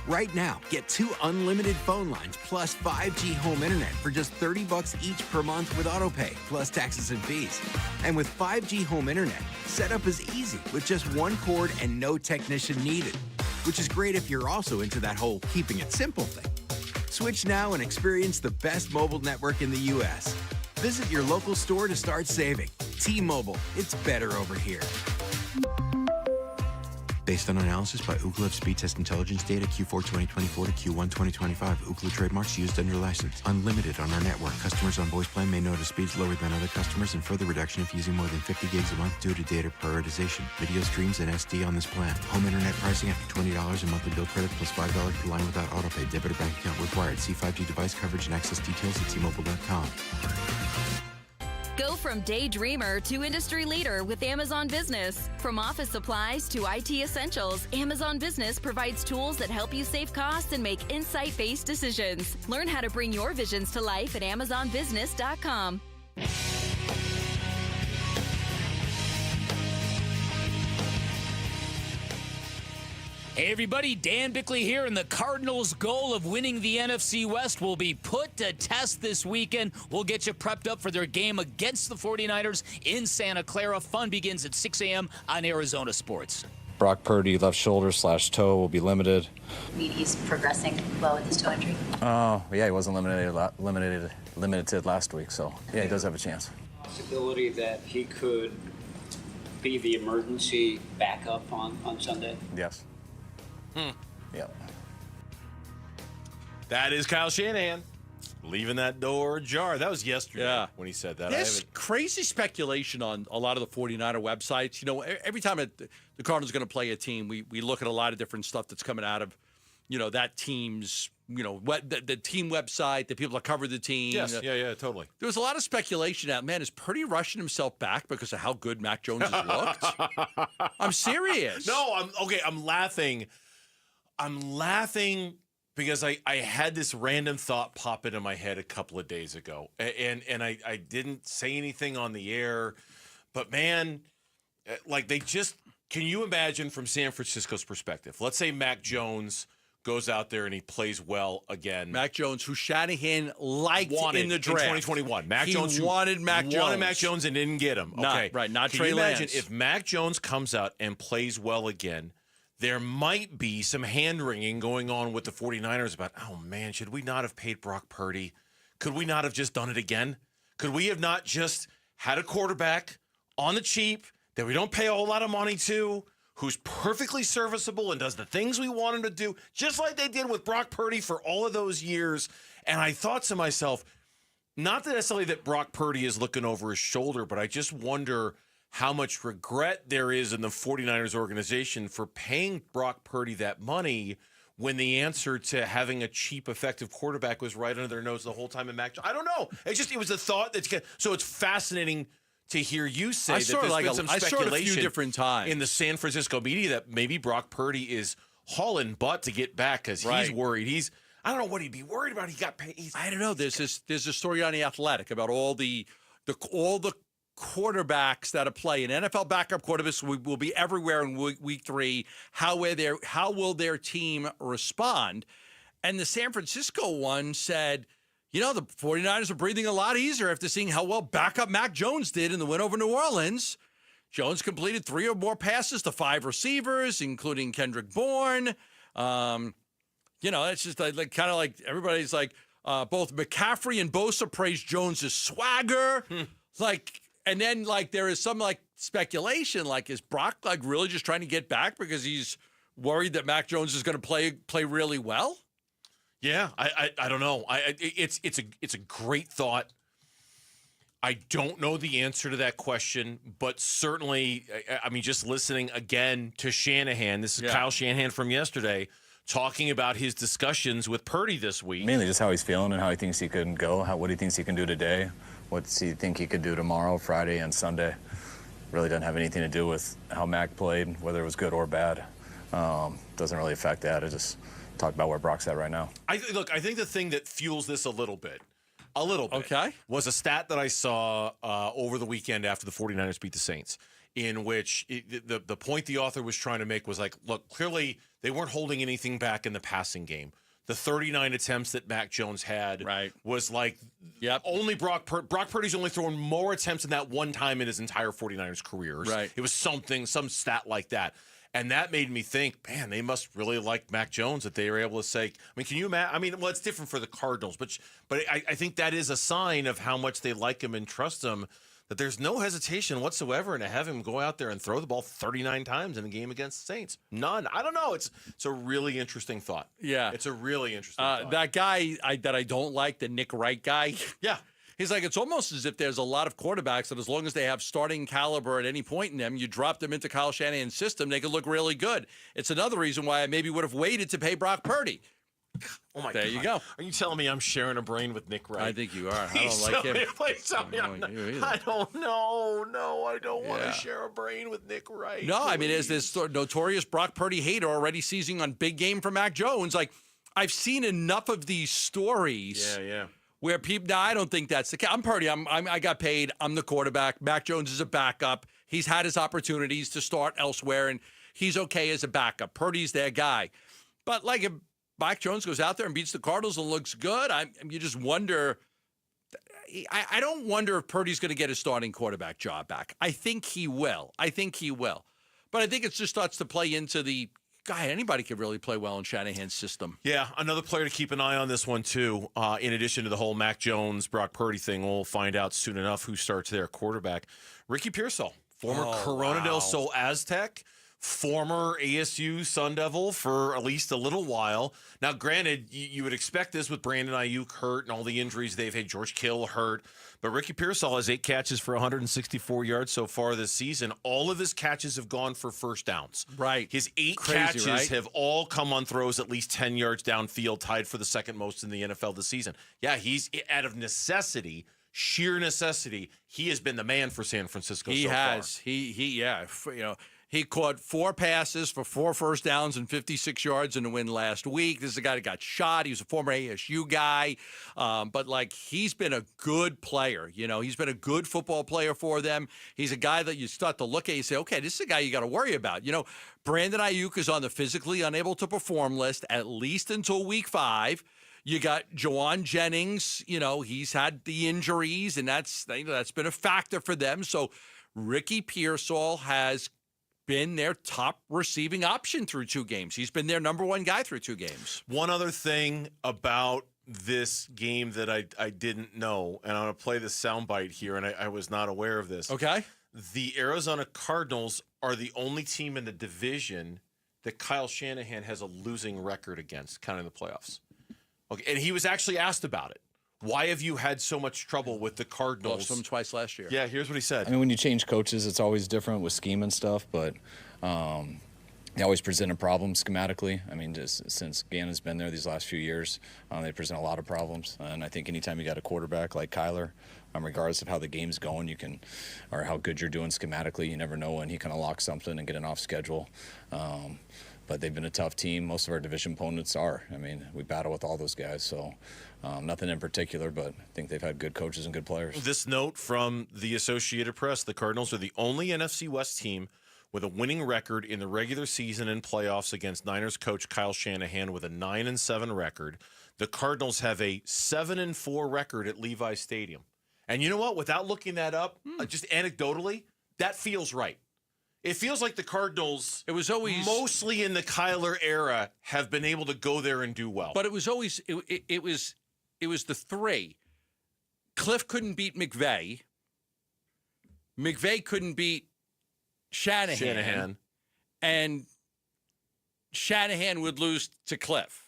S15: Right now, get 2 unlimited phone lines plus 5G home internet for just $30 each per month with AutoPay, plus taxes and fees. And with 5G home internet, setup is easy with just 1 cord and no technician needed, which is great if you're also into that whole keeping it simple thing. Switch now and experience the best mobile network in the U.S. Visit your local store to start saving. T-Mobile, it's better over here.
S16: Based on analysis by Ookla of speed test intelligence data Q4 2024 to Q1 2025. Ookla trademarks used under license. Unlimited on our network. Customers on voice plan may notice speeds lower than other customers and further reduction if using more than 50 gigs a month due to data prioritization. Video streams and SD on this plan. Home internet pricing after $20 a monthly bill credit plus $5 per line without autopay. Debit or bank account required. See 5G device coverage and access details at T-Mobile.com.
S19: Go from daydreamer to industry leader with Amazon Business. From office supplies to IT essentials, Amazon Business provides tools that help you save costs and make insight-based decisions. Learn how to bring your visions to life at AmazonBusiness.com.
S4: Hey everybody, Dan Bickley here, and the Cardinals' goal of winning the NFC West will be put to test this weekend. We'll get you prepped up for their game against the 49ers in Santa Clara. Fun begins at 6 a.m. on Arizona Sports.
S26: Brock Purdy, left shoulder / toe, will be limited.
S27: He's progressing well with his toe injury.
S26: Oh, yeah, he wasn't limited last week, so yeah, he does have a chance.
S28: Possibility that he could be the emergency backup on Sunday?
S26: Yes. Yep.
S20: That is Kyle Shanahan leaving that door ajar. That was yesterday when he said that.
S5: There's crazy speculation on a lot of the 49er websites. You know, every time the Cardinals are going to play a team, we look at a lot of different stuff that's coming out of, you know, that team's, you know, the team website, the people that cover the team.
S20: Yes, yeah, totally.
S5: There was a lot of speculation out. Man, is Purdy rushing himself back because of how good Mac Jones has looked? I'm serious.
S20: No, I'm laughing. I'm laughing because I had this random thought pop into my head a couple of days ago. And I didn't say anything on the air. But, man, like can you imagine from San Francisco's perspective? Let's say Mac Jones goes out there and he plays well again.
S5: Mac Jones, who Shanahan liked in the draft.
S20: In 2021. Mac Jones
S5: wanted Mac
S20: Jones and didn't get him. Okay.
S5: Not
S20: Can
S5: Trey
S20: you
S5: Lance.
S20: imagine if Mac Jones comes out and plays well again, there might be some hand-wringing going on with the 49ers about, oh, man, should we not have paid Brock Purdy? Could we not have just done it again? Could we have not just had a quarterback on the cheap that we don't pay a whole lot of money to, who's perfectly serviceable and does the things we want him to do, just like they did with Brock Purdy for all of those years? And I thought to myself, not necessarily that Brock Purdy is looking over his shoulder, but I just wonder how much regret there is in the 49ers organization for paying Brock Purdy that money when the answer to having a cheap, effective quarterback was right under their nose the whole time in Mac Jones? I don't know. It was a thought so it's fascinating to hear you say that there's been some speculation
S5: a few different times
S20: in the San Francisco media that maybe Brock Purdy is hauling butt to get back because he's worried. I don't know what he'd be worried about. He got paid.
S5: I don't know. There's a story on The Athletic about all the quarterbacks that play. An NFL backup quarterbacks will be everywhere in week 3. How will their team respond? And the San Francisco one said, the 49ers are breathing a lot easier after seeing how well backup Mac Jones did in the win over New Orleans. Jones completed 3 or more passes to 5 receivers, including Kendrick Bourne. It's just kind of like everybody's like, both McCaffrey and Bosa praised Jones' swagger. And then there is some speculation, is Brock really just trying to get back because he's worried that Mac Jones is going to play really well?
S20: Yeah, I don't know. It's a great thought. I don't know the answer to that question, but certainly, just listening again to Shanahan. This is Kyle Shanahan from yesterday talking about his discussions with Purdy this week.
S26: Mainly just how he's feeling and how he thinks he can go. What he thinks he can do today. What's he think he could do tomorrow, Friday, and Sunday. Really doesn't have anything to do with how Mac played, whether it was good or bad. Doesn't really affect that. I just talk about where Brock's at right now.
S20: I think the thing that fuels this a little bit,
S5: okay,
S20: was a stat that I saw over the weekend after the 49ers beat the Saints, in which the point the author was trying to make was look, clearly they weren't holding anything back in the passing game. The 39 attempts that Mac Jones had was only Brock Purdy's only thrown more attempts than that one time in his entire 49ers career.
S5: Right.
S20: It was some stat like that. And that made me think, man, they must really like Mac Jones that they were able to say, can you imagine? Well, it's different for the Cardinals, but I think that is a sign of how much they like him and trust him, that there's no hesitation whatsoever to have him go out there and throw the ball 39 times in a game against the Saints. None. I don't know. It's a really interesting thought.
S5: Yeah.
S20: It's a really interesting thought.
S5: That guy that I don't like, the Nick Wright guy.
S20: Yeah.
S5: He's it's almost as if there's a lot of quarterbacks that as long as they have starting caliber at any point in them, you drop them into Kyle Shanahan's system, they could look really good. It's another reason why I maybe would have waited to pay Brock Purdy.
S20: Oh, my God.
S5: There you go.
S20: Are you telling me I'm sharing a brain with Nick Wright?
S5: I think you are. I don't like him.
S20: Please tell me I don't know. No, I don't want to share a brain with Nick Wright.
S5: No, there's this notorious Brock Purdy hater already seizing on big game for Mac Jones. I've seen enough of these stories.
S20: Yeah.
S5: Where people, now I don't think that's the case. I'm Purdy. I got paid. I'm the quarterback. Mac Jones is a backup. He's had his opportunities to start elsewhere, and he's okay as a backup. Purdy's their guy. But if Mac Jones goes out there and beats the Cardinals and looks good, you just wonder. I don't wonder if Purdy's going to get his starting quarterback job back. I think he will. But I think it just starts to play into the. God, anybody can really play well in Shanahan's system.
S20: Yeah, another player to keep an eye on this one, too. In addition to the whole Mac Jones, Brock Purdy thing, we'll find out soon enough who starts their quarterback. Ricky Pearsall, former Corona del Sol Aztec, former ASU Sun Devil for at least a little while. Now, granted, you would expect this with Brandon Ayuk hurt and all the injuries they've had, George Kittle hurt. But Ricky Pearsall has 8 catches for 164 yards so far this season. All of his catches have gone for first downs.
S5: Right.
S20: His 8 catches have all come on throws at least 10 yards downfield, tied for the second most in the NFL this season. Yeah, he's out of necessity, sheer necessity. He has been the man for San Francisco so far. He
S5: caught 4 passes for 4 first downs and 56 yards in the win last week. This is a guy that got shot. He was a former ASU guy. But he's been a good player. He's been a good football player for them. He's a guy that you start to look at, you say, okay, this is a guy you got to worry about. Brandon Ayuk is on the physically unable to perform list at least until week 5. You got Jawan Jennings. He's had the injuries, and that's been a factor for them. So Ricky Pearsall has been their top receiving option through 2 games. He's been their number 1 guy through 2 games.
S20: One other thing about this game that I didn't know, and I'm going to play this soundbite here, and I was not aware of this.
S5: Okay.
S20: The Arizona Cardinals are the only team in the division that Kyle Shanahan has a losing record against, counting the playoffs. Okay, and he was actually asked about it. Why have you had so much trouble with the Cardinals?
S5: Lost them twice last year.
S20: Yeah, here's what he said.
S26: When you change coaches, it's always different with scheme and stuff, but They always present a problem schematically. I mean, just since Gannon's been there these last few years, they present a lot of problems. And I think anytime you got a quarterback like Kyler, regardless of how the game's going, or how good you're doing schematically, you never know when he can unlock something and get an off schedule. But they've been a tough team. Most of our division opponents are. I mean, we battle with all those guys. So nothing in particular, but I think they've had good coaches and good players.
S20: This note from the Associated Press: the Cardinals are the only NFC West team with a winning record in the regular season and playoffs against Niners coach Kyle Shanahan with a 9-7 record. The Cardinals have a 7-4 record at Levi's Stadium. And you know what? Without looking that up, just anecdotally, that feels right. It feels like the Cardinals,
S5: it was always
S20: mostly in the Kyler era, have been able to go there and do well.
S5: But it was always it was the three. Cliff couldn't beat McVay. McVay couldn't beat Shanahan. And Shanahan would lose to Cliff.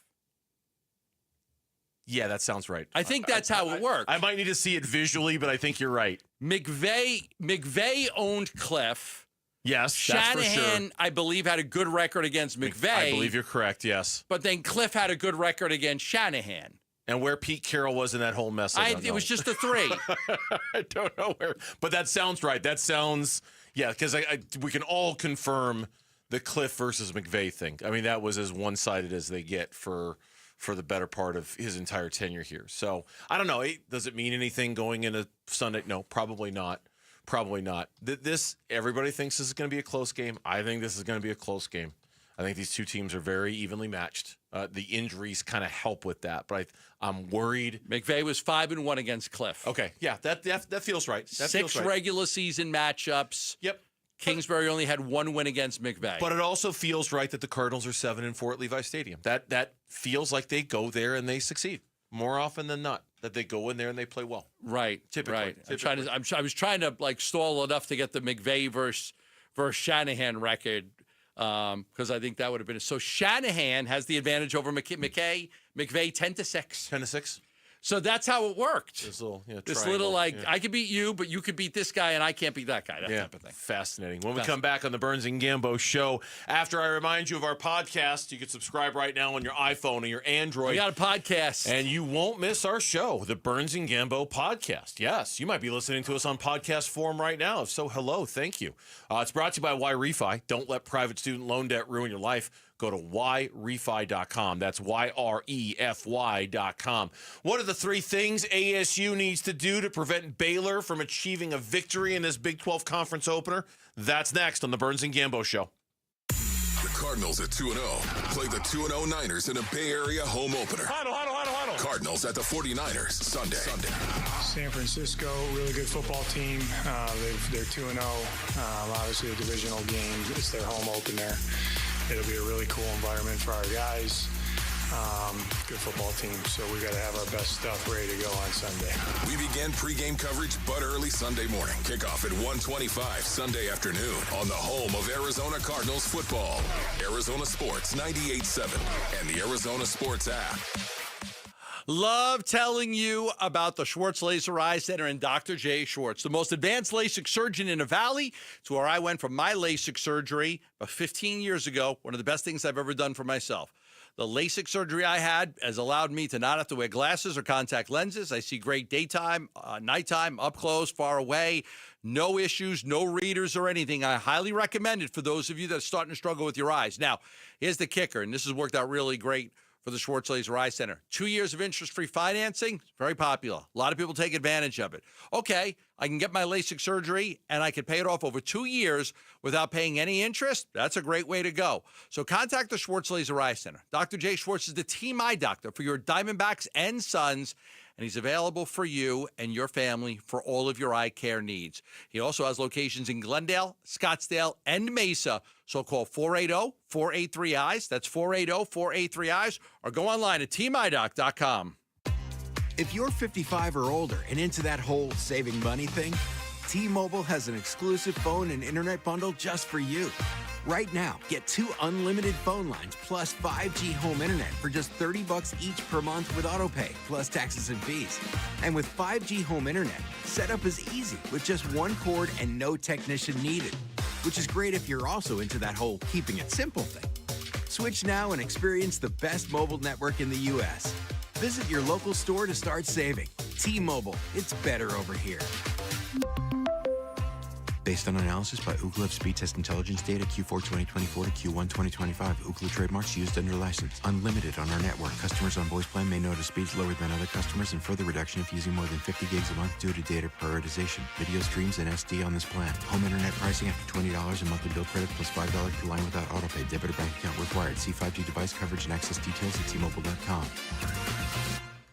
S20: Yeah, that sounds right.
S5: I think that's how it worked.
S20: I might need to see it visually, but I think you're right.
S5: McVay owned Cliff.
S20: Yes,
S5: Shanahan,
S20: that's for sure.
S5: I believe, had a good record against McVay.
S20: I believe you're correct, yes.
S5: But then Cliff had a good record against Shanahan.
S20: And where Pete Carroll was in that whole mess, I don't know.
S5: It was just the three.
S20: I don't know where. But that sounds right. That sounds, yeah, because we can all confirm the Cliff versus McVay thing. I mean, that was as one-sided as they get for the better part of his entire tenure here. So, I don't know. Does it mean anything going into Sunday? No, probably not. Probably not. Everybody thinks this is going to be a close game. I think this is going to be a close game. I think these two teams are very evenly matched. The injuries kind of help with that, but I'm worried.
S5: McVay was 5-1 against Cliff.
S20: Okay, yeah, that feels right. That
S5: 6
S20: feels right.
S5: regular season matchups.
S20: Yep.
S5: Kingsbury only had 1 win against McVay.
S20: But it also feels right that the Cardinals are 7-4 at Levi's Stadium. That feels like they go there and they succeed more often than not. That they go in there and they play well.
S5: Right.
S20: Typically.
S5: Right. I was trying to stall enough to get the McVay versus Shanahan record. Because I think that would have been so. Shanahan has the advantage over McVay 10-6.
S20: 10-6.
S5: So that's how it worked.
S20: This little,
S5: I could beat you, but you could beat this guy, and I can't beat that guy. That type of thing.
S20: Fascinating. When we come back on the Burns and Gambo show, after I remind you of our podcast, you can subscribe right now on your iPhone or your Android.
S5: We got a podcast.
S20: And you won't miss our show, the Burns and Gambo podcast. Yes, you might be listening to us on podcast form right now. If so, hello, thank you. It's brought to you by Y-Refi. Don't let private student loan debt ruin your life. Go to YREFI.com. That's YREFY.com. What are the 3 things ASU needs to do to prevent Baylor from achieving a victory in this Big 12 conference opener? That's next on the Burns and Gambo Show.
S13: The Cardinals at 2-0 play the 2-0 Niners in a Bay Area home opener.
S21: Huddle.
S13: Cardinals at the 49ers Sunday.
S8: San Francisco, really good football team. They're 2-0. Obviously, a divisional game. It's their home opener. It'll be a really cool environment for our guys. Good football team, so we got to have our best stuff ready to go on Sunday.
S13: We begin pregame coverage but early Sunday morning. Kickoff at 1:25 Sunday afternoon on the home of Arizona Cardinals football. Arizona Sports 98.7 and the Arizona Sports app.
S5: Love telling you about the Schwartz Laser Eye Center and Dr. Jay Schwartz, the most advanced LASIK surgeon in the Valley. It's where I went for my LASIK surgery about 15 years ago. One of the best things I've ever done for myself. The LASIK surgery I had has allowed me to not have to wear glasses or contact lenses. I see great daytime, nighttime, up close, far away. No issues, no readers or anything. I highly recommend it for those of you that are starting to struggle with your eyes. Now, here's the kicker, and this has worked out really great for the Schwartz Laser Eye Center. 2 years of interest-free financing, very popular. A lot of people take advantage of it. Okay, I can get my LASIK surgery and I can pay it off over 2 years without paying any interest. That's a great way to go. So contact the Schwartz Laser Eye Center. Dr. Jay Schwartz is the team eye doctor for your Diamondbacks and Suns, and he's available for you and your family for all of your eye care needs. He also has locations in Glendale, Scottsdale, and Mesa. So call 480-483-EYES. That's 480-483-EYES. Or go online at teamidoc.com.
S15: If you're 55 or older and into that whole saving money thing, T-Mobile has an exclusive phone and internet bundle just for you. Right now, get 2 unlimited phone lines plus 5G home internet for just $30 each per month with autopay, plus taxes and fees. And with 5G home internet, setup is easy with just 1 cord and no technician needed. which is great if you're also into that whole keeping it simple thing. Switch now and experience the best mobile network in the U.S. Visit your local store to start saving. T-Mobile, it's better over here.
S16: Based on analysis by Ookla Speed Test Intelligence data Q4 2024 to Q1 2025. Ookla trademarks used under license. Unlimited on our network. Customers on voice plan may notice speeds lower than other customers and further reduction if using more than 50 gigs a month due to data prioritization. Video streams and SD on this plan. Home internet pricing after $20 a monthly bill credit plus $5 per line without autopay. Debit or bank account required. See 5G device coverage and access details at T-Mobile.com.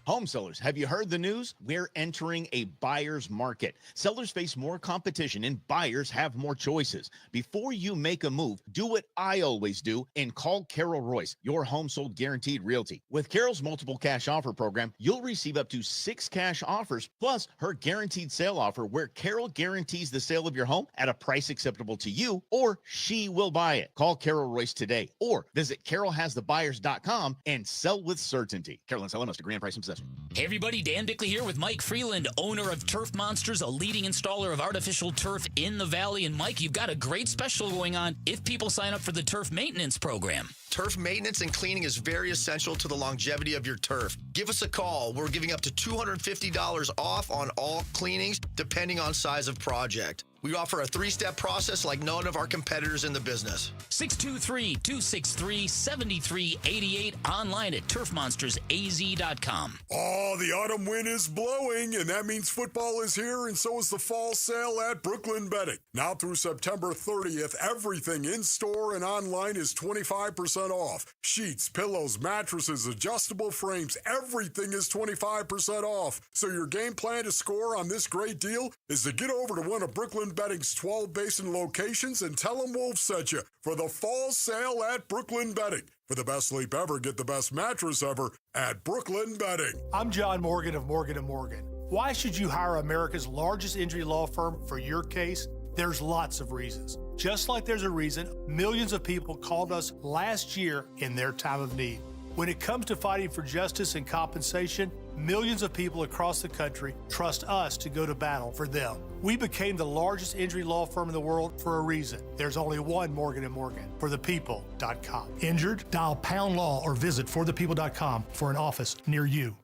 S2: Home sellers, have you heard the news? We're entering a buyer's market. Sellers face more competition and buyers have more choices. Before you make a move, do what I always do and call Carol Royce, your home sold guaranteed realty. With Carol's multiple cash offer program, you'll receive up to 6 cash offers plus her guaranteed sale offer where Carol guarantees the sale of your home at a price acceptable to you or she will buy it. Call Carol Royce today or visit carolhasthebuyers.com and sell with certainty. Carol and Seller must agree on price and possession.
S4: Hey everybody, Dan Bickley here with Mike Freeland, owner of Turf Monsters, a leading installer of artificial turf in the Valley. And Mike, you've got a great special going on if people sign up for the turf maintenance program.
S10: Turf maintenance and cleaning is very essential to the longevity of your turf. Give us a call. We're giving up to $250 off on all cleanings, depending on size of project. We offer a 3-step process like none of our competitors in the business.
S4: 623-263-7388, online at turfmonstersaz.com.
S1: Oh, the autumn wind is blowing, and that means football is here, and so is the fall sale at Brooklyn Bedding. Now through September 30th, everything in-store and online is 25% off. Sheets, pillows, mattresses, adjustable frames, everything is 25% off. So your game plan to score on this great deal is to get over to one of Brooklyn Bedding's 12 basin locations and tell them Wolf sent you for the fall sale at Brooklyn Bedding. For the best sleep ever, get the best mattress ever at Brooklyn Bedding.
S17: I'm John Morgan of Morgan & Morgan. Why should you hire America's largest injury law firm for your case? There's lots of reasons. Just like there's a reason millions of people called us last year in their time of need. When it comes to fighting for justice and compensation, millions of people across the country trust us to go to battle for them. We became the largest injury law firm in the world for a reason. There's only one Morgan & Morgan, forthepeople.com. Injured? Dial pound law or visit forthepeople.com for an office near you.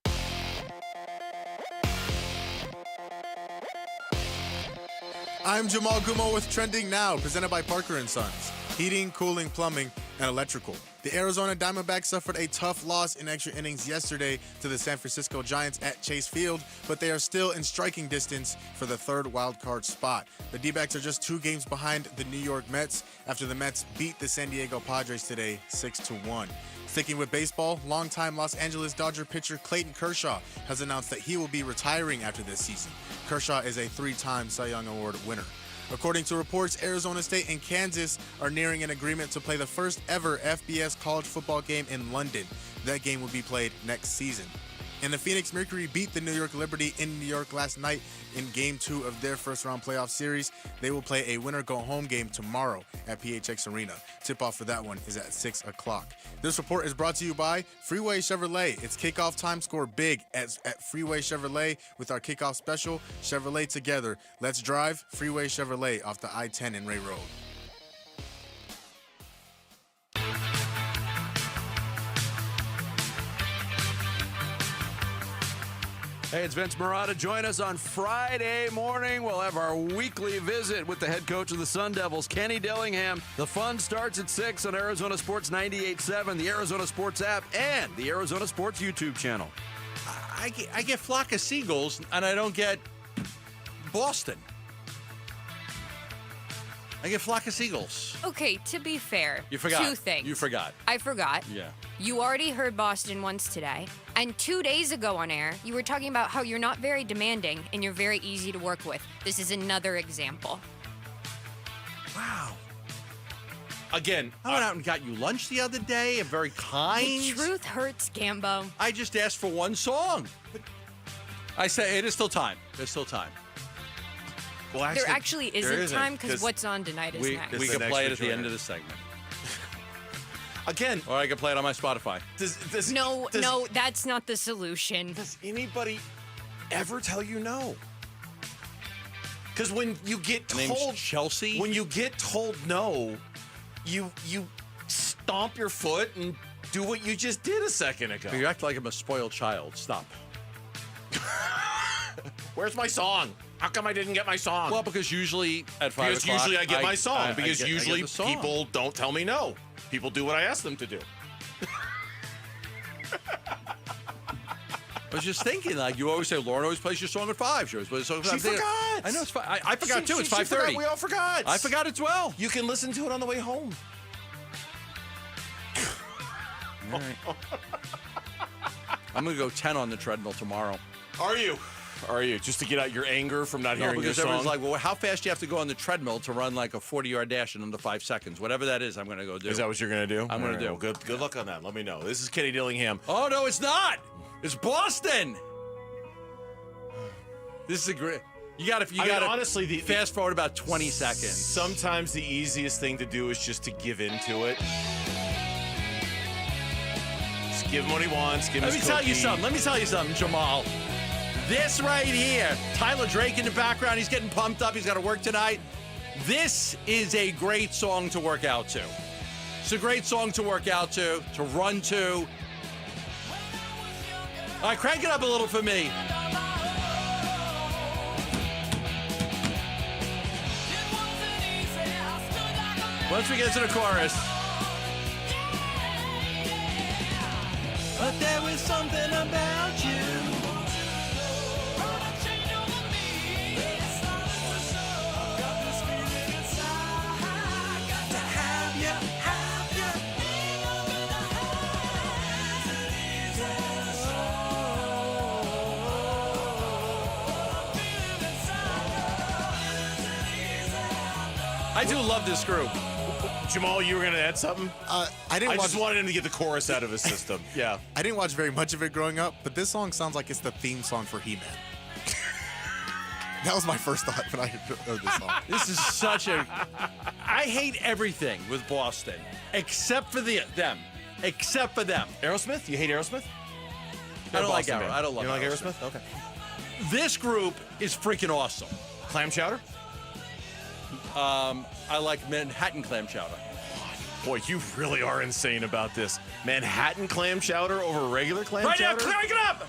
S18: I'm Jamal Gumo with Trending Now, presented by Parker & Sons. Heating, cooling, plumbing, and electrical. The Arizona Diamondbacks suffered a tough loss in extra innings yesterday to the San Francisco Giants at Chase Field, but they are still in striking distance for the third wildcard spot. The D-backs are just 2 games behind the New York Mets after the Mets beat the San Diego Padres today 6-1. Sticking with baseball, longtime Los Angeles Dodger pitcher Clayton Kershaw has announced that he will be retiring after this season. Kershaw is a 3-time Cy Young Award winner. According to reports, Arizona State and Kansas are nearing an agreement to play the first ever FBS college football game in London. That game will be played next season. And the Phoenix Mercury beat the New York Liberty in New York last night in Game 2 of their first-round playoff series. They will play a winner-go-home game tomorrow at PHX Arena. Tip-off for that one is at 6 o'clock. This report is brought to you by Freeway Chevrolet. It's kickoff time. Score big at Freeway Chevrolet with our kickoff special, Chevrolet Together. Let's drive Freeway Chevrolet off the I-10 and Ray Road.
S22: Hey, it's Vince Marotta. Join us on Friday morning. We'll have our weekly visit with the head coach of the Sun Devils, Kenny Dillingham. The fun starts at 6 on Arizona Sports 98.7, the Arizona Sports app, and the Arizona Sports YouTube channel.
S5: I get Flock of Seagulls, and I don't get Boston. I get Flock of Seagulls.
S23: Okay, to be fair,
S5: You forgot.
S23: 2 things.
S5: You forgot.
S23: I forgot.
S5: Yeah.
S23: You already heard Boston once today. And 2 days ago on air, you were talking about how you're not very demanding and you're very easy to work with. This is another example.
S5: Wow. Again, I went out and got you lunch the other day. I'm very kind.
S23: The truth hurts, Gambo.
S5: I just asked for one song. I say it is still time. There's still time.
S23: Well, there actually isn't time because what's on tonight is next.
S5: We can play it at the end of the segment. Again. Or I can play it on my Spotify.
S23: No, that's not the solution.
S22: Does anybody ever tell you no?
S20: Because when you get
S5: Her name's
S20: told
S5: Chelsea,
S20: when you get told no, you stomp your foot and do what you just did a second ago.
S5: You act like I'm a spoiled child. Stop.
S20: Where's my song? How come I didn't get my song?
S5: Well, because usually at 5
S20: because
S5: o'clock,
S20: usually I get my song. Because
S5: I get
S20: usually
S5: the song.
S20: people don't tell me no. People do what I ask them to do.
S5: I was just thinking, like, you always say, Lauren always plays your song at 5. She always plays the song at 5.
S20: She forgot.
S5: I know it's 5. I forgot, too. It's
S20: She
S5: 5:30.
S20: forgot. We all forgot.
S5: I forgot as well.
S20: You can listen to it on the way home.
S5: All right. I'm going to go 10 on the treadmill tomorrow.
S20: Are you? Just to get out your anger from not hearing your
S5: because
S20: song?
S5: everyone's like, well, how fast do you have to go on the treadmill to run like a 40-yard dash in under 5 seconds? Whatever that is, I'm going to go do.
S20: Is that what you're going to do?
S5: I'm going to do.
S20: Well, good luck on that. Let me know. This is Kenny Dillingham.
S5: Oh, no, it's not. It's Boston. This is a great. You got to
S20: honestly,
S5: fast forward about 20 seconds.
S20: Sometimes the easiest thing to do is just to give into it. Just give him what he wants. Give him
S5: Let
S20: his
S5: me tell you
S20: cookie.
S5: something. Let me tell you something, Jamal. This right here, Tyler Drake in the background. He's getting pumped up. He's got to work tonight. This is a great song to work out to. It's a great song to work out to run to. All right, crank it up a little for me. Once we get to the chorus. But there was something about you. I do love this group.
S20: Jamal, you were going to add something?
S18: I
S20: just wanted him to get the chorus out of his system. Yeah.
S18: I didn't watch very much of it growing up, but this song sounds like it's the theme song for He-Man. That was my first thought when I heard this song.
S5: This is such a... I hate everything with Boston, except for them. Except for them.
S20: Aerosmith? You hate Aerosmith?
S5: I don't like Aerosmith. I don't love
S20: You don't like
S5: Aerosmith.
S20: Aerosmith? Okay.
S5: This group is freaking awesome.
S20: Clam chowder?
S5: I like Manhattan clam chowder.
S20: Boy, you really are insane about this. Manhattan clam chowder over regular clam
S5: Right
S20: chowder?
S5: now, crank it up!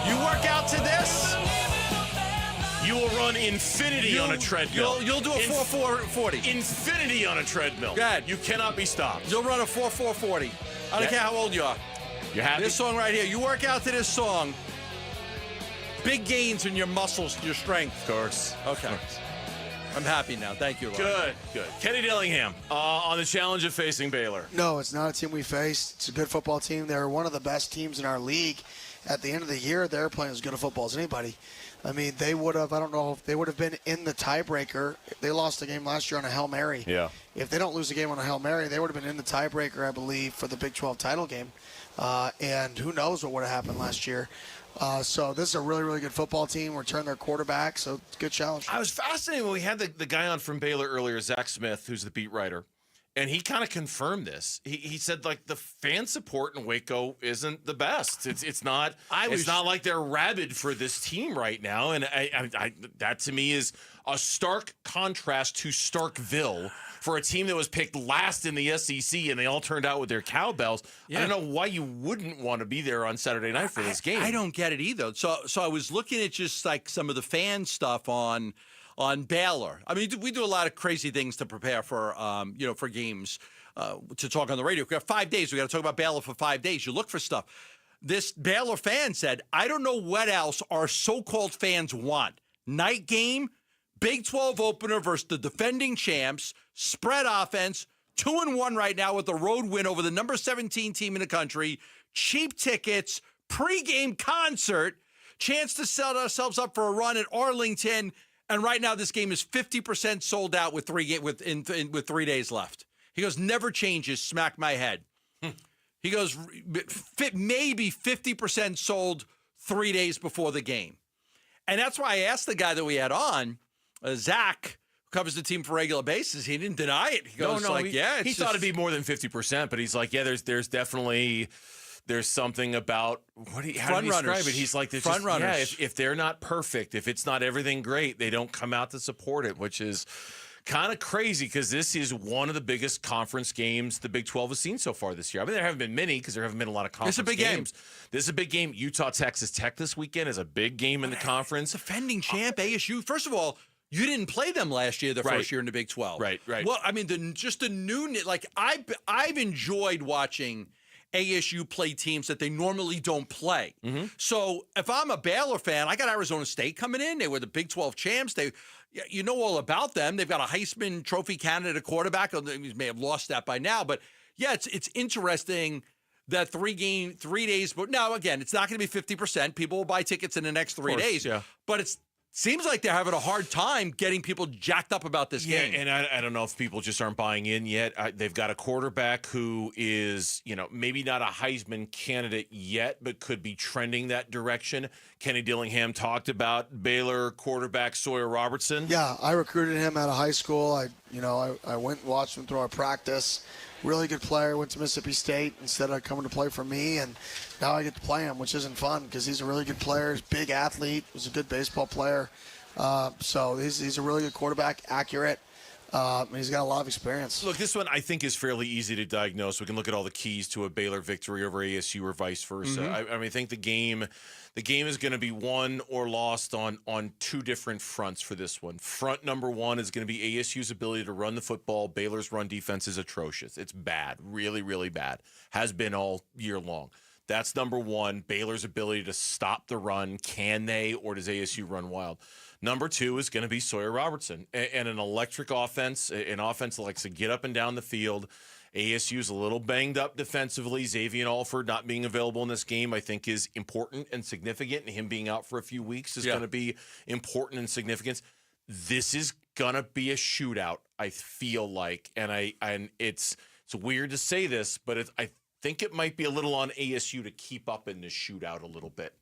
S5: You work out to this?
S20: You will run infinity on a treadmill.
S5: You'll do a 4-4-40.
S20: Infinity on a treadmill.
S5: Go ahead.
S20: You cannot be stopped.
S5: You'll run a 4-4-40. I don't care how old you are.
S20: You happy?
S5: This song right here. You work out to this song. Big gains in your muscles, your strength.
S20: Of course.
S5: Okay. I'm happy now. Thank you, Lauren.
S20: Good. Kenny Dillingham on the challenge of facing Baylor.
S3: No, it's not a team we faced. It's a good football team. They're one of the best teams in our league. At the end of the year, they're playing as good a football as anybody. I mean, they would have, I don't know if they would have been in the tiebreaker. They lost the game last year on a Hail Mary.
S20: Yeah.
S3: If they don't lose the game on a Hail Mary, they would have been in the tiebreaker, I believe, for the Big 12 title game. And who knows what would have happened last year. So this is a really, really good football team. Return their quarterback, so good challenge.
S20: I was fascinated when we had the guy on from Baylor earlier, Zach Smith, who's the beat writer, and he kind of confirmed this. He said, like, the fan support in Waco isn't the best. It's not like they're rabid for this team right now, and I that to me is a stark contrast to Starkville for a team that was picked last in the SEC, and they all turned out with their cowbells. Yeah. I don't know why you wouldn't want to be there on Saturday night for this game.
S5: I don't get it either. So I was looking at just like some of the fan stuff on Baylor. I mean, we do a lot of crazy things to prepare for for games to talk on the radio. We have 5 days. We got to talk about Baylor for 5 days. You look for stuff. This Baylor fan said, "I don't know what else our so-called fans want. Night game, Big 12 opener versus the defending champs, spread offense, 2-1 right now with a road win over the number 17 team in the country, cheap tickets, pregame concert, chance to set ourselves up for a run at Arlington." And right now, this game is 50% sold out with 3 days left. He goes, never changes, smack my head. He goes, maybe 50% sold 3 days before the game. And that's why I asked the guy that we had on, Zach, covers the team for regular basis, he didn't deny it. He goes
S20: he thought it'd be more than 50%, but he's like, yeah, there's definitely something about how did he describe it? He's like, front runners. Yeah, if they're not perfect, if it's not everything great, they don't come out to support it, which is kind of crazy because this is one of the biggest conference games the Big 12 has seen so far this year. I mean, there haven't been many because there haven't been a lot of conference games. This is a big game. Utah-Texas Tech this weekend is a big game in the conference.
S5: Defending champ ASU. First of all, you didn't play them last year, first year in the Big 12.
S20: Right.
S5: Well, I mean, just the newness. Like, I've enjoyed watching ASU play teams that they normally don't play.
S20: Mm-hmm.
S5: So if I'm a Baylor fan, I got Arizona State coming in. They were the Big 12 champs. You know all about them. They've got a Heisman Trophy candidate quarterback. He may have lost that by now. But, yeah, it's interesting that 3 days. But now, again, it's not going to be 50%. People will buy tickets in the next 3 days.
S20: Yeah.
S5: But it seems like they're having a hard time getting people jacked up about this game.
S20: Yeah, and I don't know if people just aren't buying in yet. They've got a quarterback who is, maybe not a Heisman candidate yet, but could be trending that direction. Kenny Dillingham talked about Baylor quarterback Sawyer Robertson.
S3: Yeah, I recruited him out of high school. I went and watched him through our practice. Really good player. Went to Mississippi State instead of coming to play for me, and now I get to play him, which isn't fun because he's a really good player. He's a big athlete. He's a good baseball player. So he's a really good quarterback, accurate. And he's got a lot of experience.
S20: Look, this one I think is fairly easy to diagnose. We can look at all the keys to a Baylor victory over ASU or vice versa.
S5: Mm-hmm.
S20: I think the game is going to be won or lost on 2 different fronts for this one. Front number 1 is going to be ASU's ability to run the football. Baylor's run defense is atrocious. It's bad, really, really bad. Has been all year long. That's number 1. Baylor's ability to stop the run. Can they, or does ASU run wild? Number 2 is going to be Sawyer Robertson and an electric offense, an offense that likes to get up and down the field. ASU's a little banged up defensively. Xavier Alford not being available in this game, I think, is important and significant. And him being out for a few weeks is going to be important and significant. This is going to be a shootout, I feel like. And it's weird to say this, but I think it might be a little on ASU to keep up in this shootout a little bit.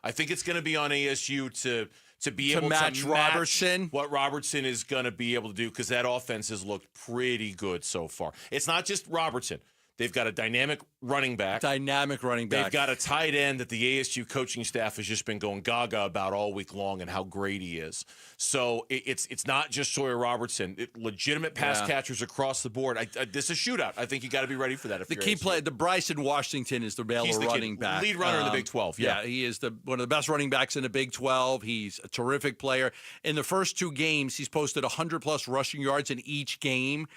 S20: I think it's going to be on ASU to be able to match
S5: Robertson,
S20: what Robertson is going to be able to do, because that offense has looked pretty good so far. It's not just Robertson. They've got a dynamic running back.
S5: They've
S20: got a tight end that the ASU coaching staff has just been going gaga about all week long and how great he is. So it's not just Sawyer Robertson. Legitimate pass catchers across the board. This is a shootout. I think you got to be ready for that.
S5: The key play, the Bryson Washington is the Baylor running back.
S20: Lead runner in the Big 12.
S5: Yeah, he is one of the best running backs in the Big 12. He's a terrific player. In the first 2 games, he's posted 100-plus rushing yards in each game.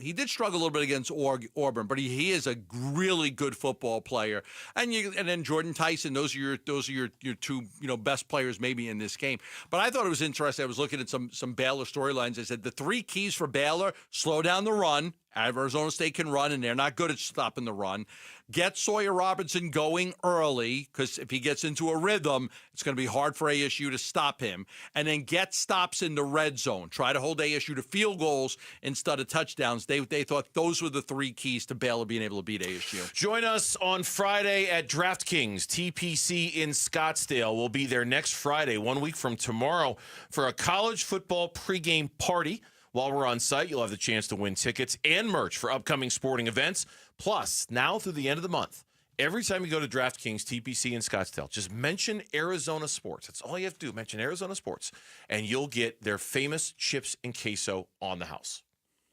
S5: He did struggle a little bit against Auburn, but he is a really good football player. And then Jordan Tyson. Those are your 2 best players maybe in this game. But I thought it was interesting. I was looking at some Baylor storylines. I said the 3 keys for Baylor: slow down the run. Arizona State can run, and they're not good at stopping the run. Get Sawyer Robertson going early, because if he gets into a rhythm, it's going to be hard for ASU to stop him. And then get stops in the red zone. Try to hold ASU to field goals instead of touchdowns. They thought those were the 3 keys to Baylor being able to beat ASU.
S20: Join us on Friday at DraftKings TPC in Scottsdale. We'll be there next Friday, 1 week from tomorrow, for a college football pregame party. While we're on site, you'll have the chance to win tickets and merch for upcoming sporting events. Plus, now through the end of the month, every time you go to DraftKings TPC in Scottsdale, just mention Arizona Sports. That's all you have to do. Mention Arizona Sports, and you'll get their famous chips and queso on the house.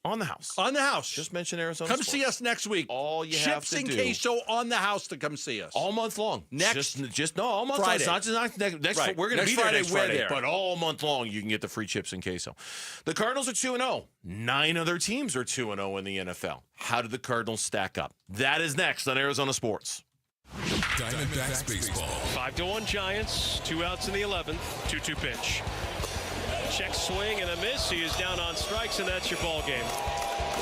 S20: On the house.
S5: On the house.
S20: Just mention Arizona
S5: Come
S20: Sports.
S5: see us next week.
S20: All you have to do.
S5: Chips and queso on the house to come see us.
S20: All month long. All month
S5: Friday.
S20: long. It's not just next
S5: Right.
S20: We're going to
S5: Next
S20: be there
S5: Friday,
S20: next
S5: we're
S20: Friday.
S5: there.
S20: But all month long, you can get the free chips and queso. The Cardinals are 2-0. 9 other teams are 2-0 in the NFL. How did the Cardinals stack up? That is next on Arizona Sports.
S13: Diamondbacks baseball.
S6: 5-1 Giants. 2 outs in the 11th. 2-2 pitch. Check swing and a miss. He is down on strikes, and that's your ball game.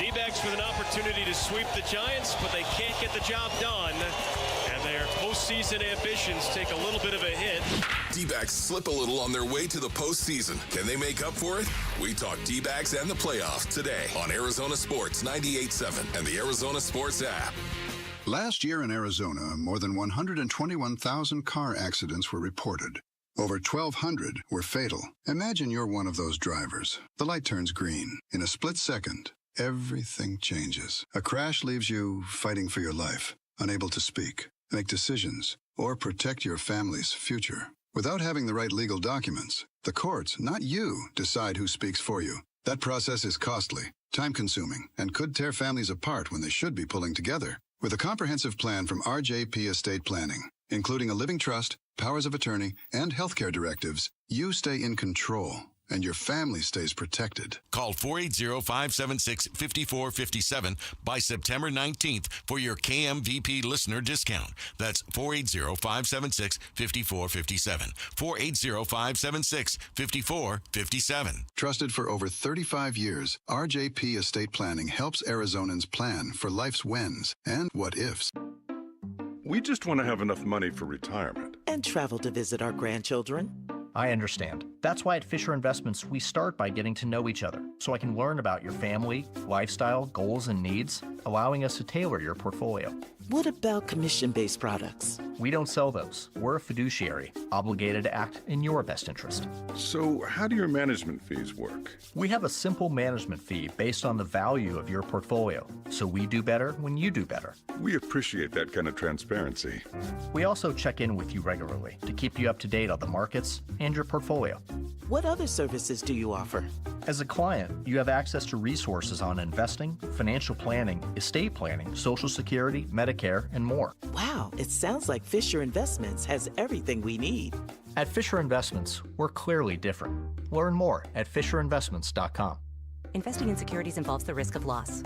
S6: D-backs with an opportunity to sweep the Giants, but they can't get the job done. And their postseason ambitions take a little bit of a hit.
S13: D-backs slip a little on their way to the postseason. Can they make up for it? We talk D-backs and the playoffs today on Arizona Sports 98.7 and the Arizona Sports app.
S7: Last year in Arizona, more than 121,000 car accidents were reported. Over 1,200 were fatal. Imagine you're one of those drivers. The light turns green. In a split second, everything changes. A crash leaves you fighting for your life, unable to speak, make decisions, or protect your family's future. Without having the right legal documents, the courts, not you, decide who speaks for you. That process is costly, time-consuming, and could tear families apart when they should be pulling together. With a comprehensive plan from RJP Estate Planning, including a living trust, powers of attorney, and healthcare directives, you stay in control, and your family stays protected.
S9: Call 480-576-5457 by September 19th for your KMVP listener discount. That's 480-576-5457. 480-576-5457.
S7: Trusted for over 35 years, RJP Estate Planning helps Arizonans plan for life's whens and what-ifs.
S11: We just want to have enough money for retirement.
S12: And travel to visit our grandchildren.
S14: I understand. That's why at Fisher Investments, we start by getting to know each other, so I can learn about your family, lifestyle, goals, and needs, allowing us to tailor your portfolio.
S12: What about commission-based products?
S14: We don't sell those. We're a fiduciary, obligated to act in your best interest.
S11: So how do your management fees work?
S14: We have a simple management fee based on the value of your portfolio, so we do better when you do better.
S11: We appreciate that kind of transparency.
S14: We also check in with you regularly to keep you up to date on the markets and your portfolio.
S12: What other services do you offer?
S14: As a client, you have access to resources on investing, financial planning, estate planning, Social Security, Medicare, and more.
S12: Wow, it sounds like Fisher Investments has everything we need.
S14: At Fisher Investments, we're clearly different. Learn more at FisherInvestments.com.
S19: Investing in securities involves the risk of loss.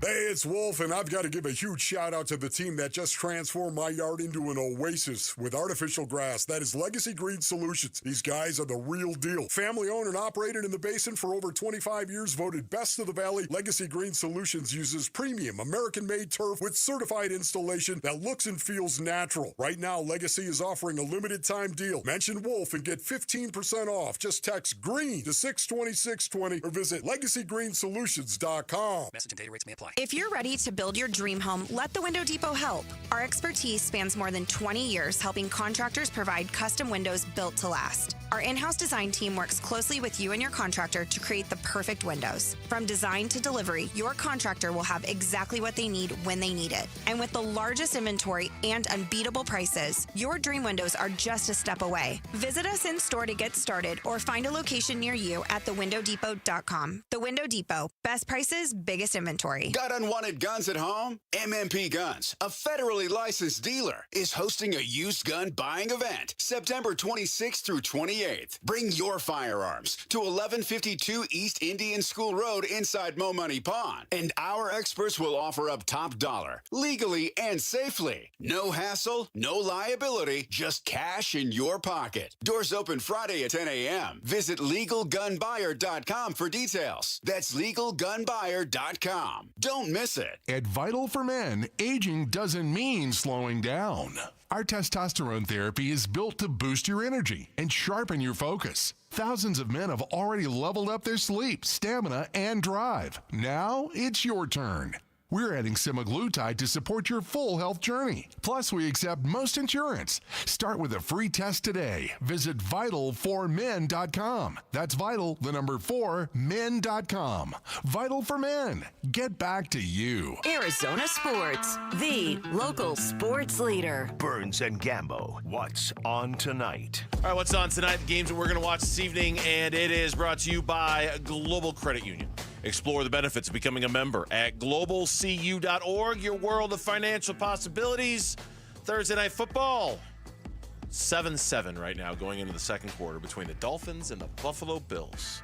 S1: Hey, it's Wolf, and I've got to give a huge shout out to the team that just transformed my yard into an oasis with artificial grass. That is Legacy Green Solutions. These guys are the real deal. Family owned and operated in the basin for over 25 years, voted best of the valley. Legacy Green Solutions uses premium American-made turf with certified installation that looks and feels natural. Right now, Legacy is offering a limited time deal. Mention Wolf and get 15% off. Just text GREEN to 620-620 or visit LegacyGreenSolutions.com.
S24: Message and data rates may apply.
S25: If you're ready to build your dream home, let the Window Depot help. Our expertise spans more than 20 years helping contractors provide custom windows built to last. Our in-house design team works closely with you and your contractor to create the perfect windows. From design to delivery, your contractor will have exactly what they need when they need it. And with the largest inventory and unbeatable prices, your dream windows are just a step away. Visit us in store to get started or find a location near you at thewindowdepot.com. The Window Depot. Best prices, biggest inventory.
S29: Got unwanted guns at home? MMP Guns, a federally licensed dealer, is hosting a used gun buying event September 26th through 28th. Bring your firearms to 1152 East Indian School Road inside Mo Money Pond, and our experts will offer up top dollar, legally and safely. No hassle, no liability, just cash in your pocket. Doors open Friday at 10 a.m. Visit LegalGunBuyer.com for details. That's LegalGunBuyer.com. Don't miss it.
S30: At Vital for Men, aging doesn't mean slowing down. Our testosterone therapy is built to boost your energy and sharpen your focus. Thousands of men have already leveled up their sleep, stamina, and drive. Now it's your turn. We're adding semaglutide to support your full health journey. Plus, we accept most insurance. Start with a free test today. Visit vital4men.com. That's vital, the number 4, men.com. Vital for Men. Get back to you.
S31: Arizona Sports, the local sports leader.
S32: Burns and Gambo, what's on tonight?
S2: All right, what's on tonight? The games that we're going to watch this evening, and it is brought to you by Global Credit Union. Explore the benefits of becoming a member at globalcu.org, your world of financial possibilities. Thursday Night Football, 7-7 right now going into the second quarter between the Dolphins and the Buffalo Bills.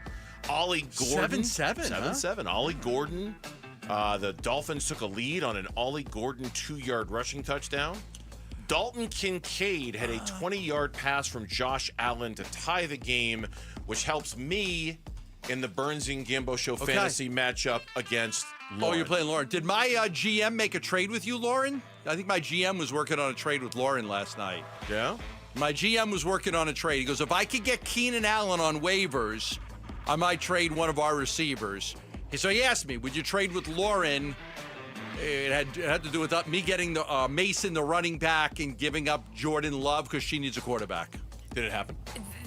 S2: Ollie Gordon.
S5: 7-7,
S2: 7-7. Ollie Gordon. The Dolphins took a lead on an Ollie Gordon 2-yard rushing touchdown. Dalton Kincaid had a 20-yard pass from Josh Allen to tie the game, which helps me in the Burns and Gambo Show fantasy matchup against Lauren.
S5: Oh, you're playing Lauren. Did my GM make a trade with you, Lauren? I think my GM was working on a trade with Lauren last night.
S2: Yeah?
S5: My GM was working on a trade. He goes, if I could get Keenan Allen on waivers, I might trade one of our receivers. So he asked me, would you trade with Lauren It had to do with me getting the Mason, the running back, and giving up Jordan Love because she needs a quarterback.
S20: Did it happen?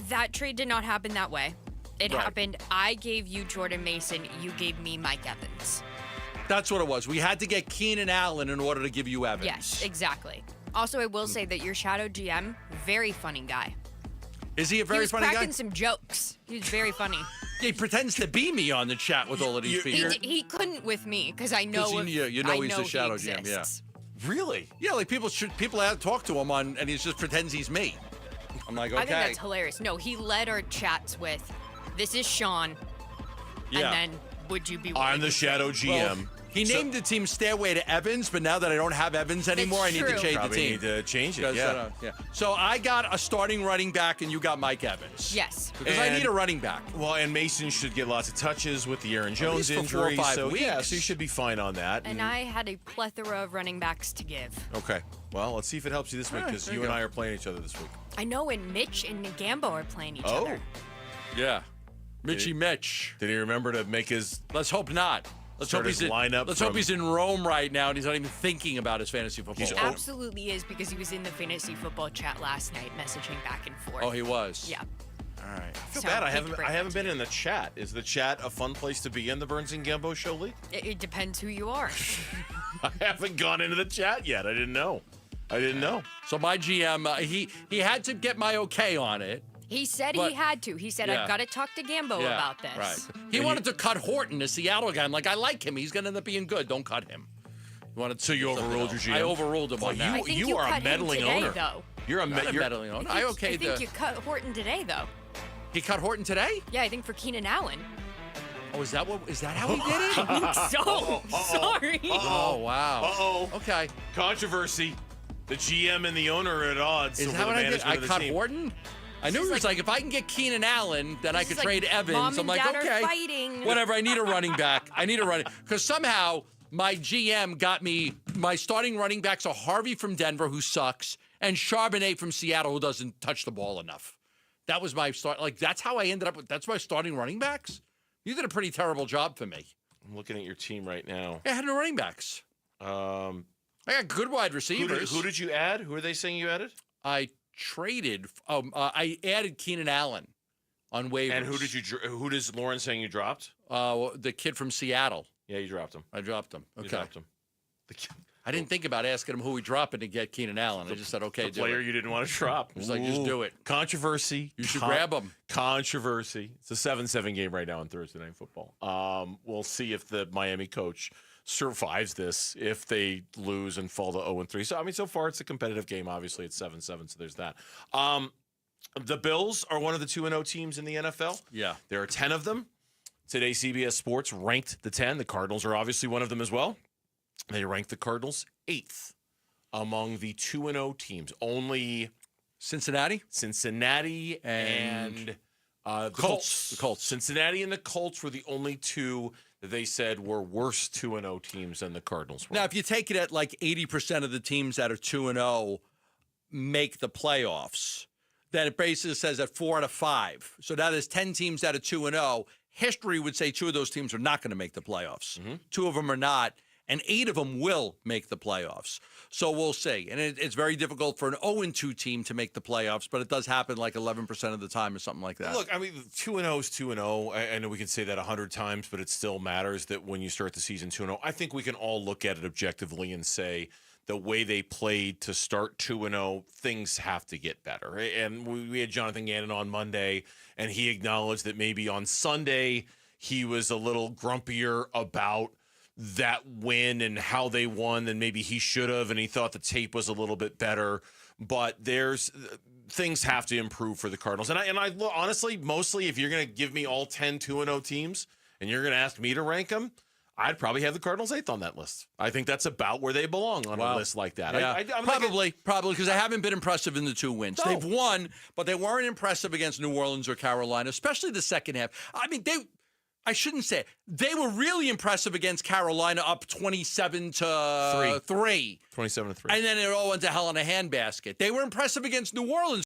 S4: That trade did not happen that way. It
S5: Right.
S4: happened, I gave you Jordan Mason, you gave me Mike Evans.
S5: That's what it was. We had to get Keenan Allen in order to give you Evans.
S4: Yes, exactly. Also, I will say that your shadow GM, very funny guy.
S5: Is he a very funny guy?
S4: He was cracking some jokes. He was very funny.
S5: He pretends to be me on the chat with all of these people.
S4: He couldn't with me because I know
S5: you know he's the shadow GM. Yeah.
S20: Really?
S5: Yeah, like people have to talk to him on, and he just pretends he's me. I'm like, okay.
S4: I think that's hilarious. No, he led our chats with, "This is Sean,"
S5: Yeah.
S4: and then, "Would you be?"
S20: I'm the shadow GM.
S5: Well, he named the team Stairway to Evans, but now that I don't have Evans anymore, I need to change
S20: Probably
S5: the team.
S20: need to change it, yeah.
S5: So I got a starting running back, and you got Mike Evans.
S4: Yes.
S5: Because I need a running back.
S20: Well, and Mason should get lots of touches with the Aaron Jones
S5: least for 4 or
S20: injury.
S5: 5
S20: so
S5: weeks.
S20: yeah, so you should be fine on that.
S4: And I had a plethora of running backs to give.
S20: Okay. Well, let's see if it helps you this week
S5: All right,
S20: because
S5: there
S20: you
S5: you
S20: and
S5: go.
S20: I are playing each other this week.
S4: I know, and Mitch and Nagambo are playing each other.
S5: Yeah. Mitchy Mitch.
S20: Did he remember to make his?
S5: Let's hope not. Let's
S20: Start
S5: hope he's
S20: his
S5: in,
S20: lineup
S5: Let's hope
S20: from-
S5: he's in Rome right now, and he's not even thinking about his fantasy football.
S4: He absolutely is because he was in the fantasy football chat last night, messaging back and forth.
S5: Oh, he was.
S4: Yeah.
S20: All right. I feel
S4: So,
S20: bad. I
S4: hate to
S20: haven't.
S4: break
S20: I
S4: that
S20: haven't been in the chat. Is the chat a fun place to be in the Burns and Gambo show league?
S4: It depends who you are.
S20: I haven't gone into the chat yet. I didn't know.
S5: So my GM, he had to get my okay on it.
S4: He said
S5: But-
S4: he had to. He said,
S5: Yeah.
S4: I've got to talk to Gambo
S5: Yeah,
S4: about this.
S5: Right. He wanted to cut Horton, the Seattle guy. I'm like, I like him. He's going to end up being good. Don't cut him. So
S20: you overruled your GM?
S5: I overruled him
S20: Well,
S5: on that.
S4: I think you
S20: are a
S4: cut him
S20: meddling
S4: today,
S20: owner.
S4: though.
S20: You're a
S5: Not a
S20: you're-
S5: meddling owner.
S4: I think you cut Horton today, though.
S5: He cut Horton today?
S4: Yeah, I think for Keenan Allen.
S5: Oh, is that how he did it?
S4: I think so. Sorry.
S5: Oh, wow.
S20: Uh-oh.
S5: Okay.
S20: Controversy. The GM and the owner are at odds.
S5: Is
S20: over
S5: that
S20: the
S5: what I did?
S20: management
S5: I
S20: of the
S5: cut
S20: team.
S5: Horton? I knew it was like if I can get Keenan Allen, then I could
S4: like
S5: trade Evans.
S4: Mom
S5: I'm
S4: and
S5: like,
S4: Dad are
S5: okay,
S4: fighting.
S5: whatever. I need a running back. Because somehow my GM got me. My starting running backs are Harvey from Denver, who sucks, and Charbonnet from Seattle, who doesn't touch the ball enough. That was my start. Like that's how I ended up with. That's my starting running backs. You did a pretty terrible job for me.
S20: I'm looking at your team right now.
S5: I had no running backs. I got good wide receivers.
S20: Who did you add? Who are they saying you added?
S5: I traded. I added Keenan Allen on waivers.
S20: And who does Lauren saying you dropped?
S5: The kid from Seattle.
S20: Yeah, you dropped him.
S5: I dropped him. Okay.
S20: You dropped him.
S5: I didn't think about asking him who we dropping to get Keenan Allen. I just said, okay,
S20: The player you didn't want to drop.
S5: Just like, just do it.
S20: Controversy.
S5: You should grab him.
S20: Controversy. It's a 7-7 game right now on Thursday Night Football. We'll see if the Miami coach survives this, if they lose and fall to 0-3. So, I mean, so far it's a competitive game. Obviously, it's 7-7, so there's that. The Bills are one of the 2-0 teams in the NFL.
S5: Yeah.
S20: There are 10 of them. Today, CBS Sports ranked the 10. The Cardinals are obviously one of them as well. They ranked the Cardinals 8th among the 2-0 teams. Only
S5: Cincinnati
S20: and the Colts. The Colts. Cincinnati and the Colts were the only two that they said were worse 2-0 teams than the Cardinals were.
S5: Now, if you take it at like 80% of the teams that are 2-0 make the playoffs, then it basically says that 4 out of 5. So now there's 10 teams that are 2-0. History would say 2 of those teams are not going to make the playoffs. 2 of them are not. And 8 of them will make the playoffs. So we'll see. And it's very difficult for an 0-2 team to make the playoffs, but it does happen like 11% of the time or something like that.
S20: Look, I mean, 2-0 is 2-0. I know we can say that 100 times, but it still matters that when you start the season 2-0, I think we can all look at it objectively and say the way they played to start 2-0, things have to get better. And we had Jonathan Gannon on Monday, and he acknowledged that maybe on Sunday he was a little grumpier about that win and how they won than maybe he should have, and he thought the tape was a little bit better. But things have to improve for the Cardinals. And I honestly, mostly, if you're going to give me all 10 2-0 teams and you're going to ask me to rank them, I'd probably have the Cardinals 8th on that list. I think that's about where they belong on a list like that.
S5: Yeah. Probably, because they haven't been impressive in the 2 wins.
S20: No.
S5: They've won, but they weren't impressive against New Orleans or Carolina, especially the second half. I mean, I shouldn't say it. They were really impressive against Carolina, up 27-3.
S20: 27-3.
S5: And then it all went to hell in a handbasket. They were impressive against New Orleans.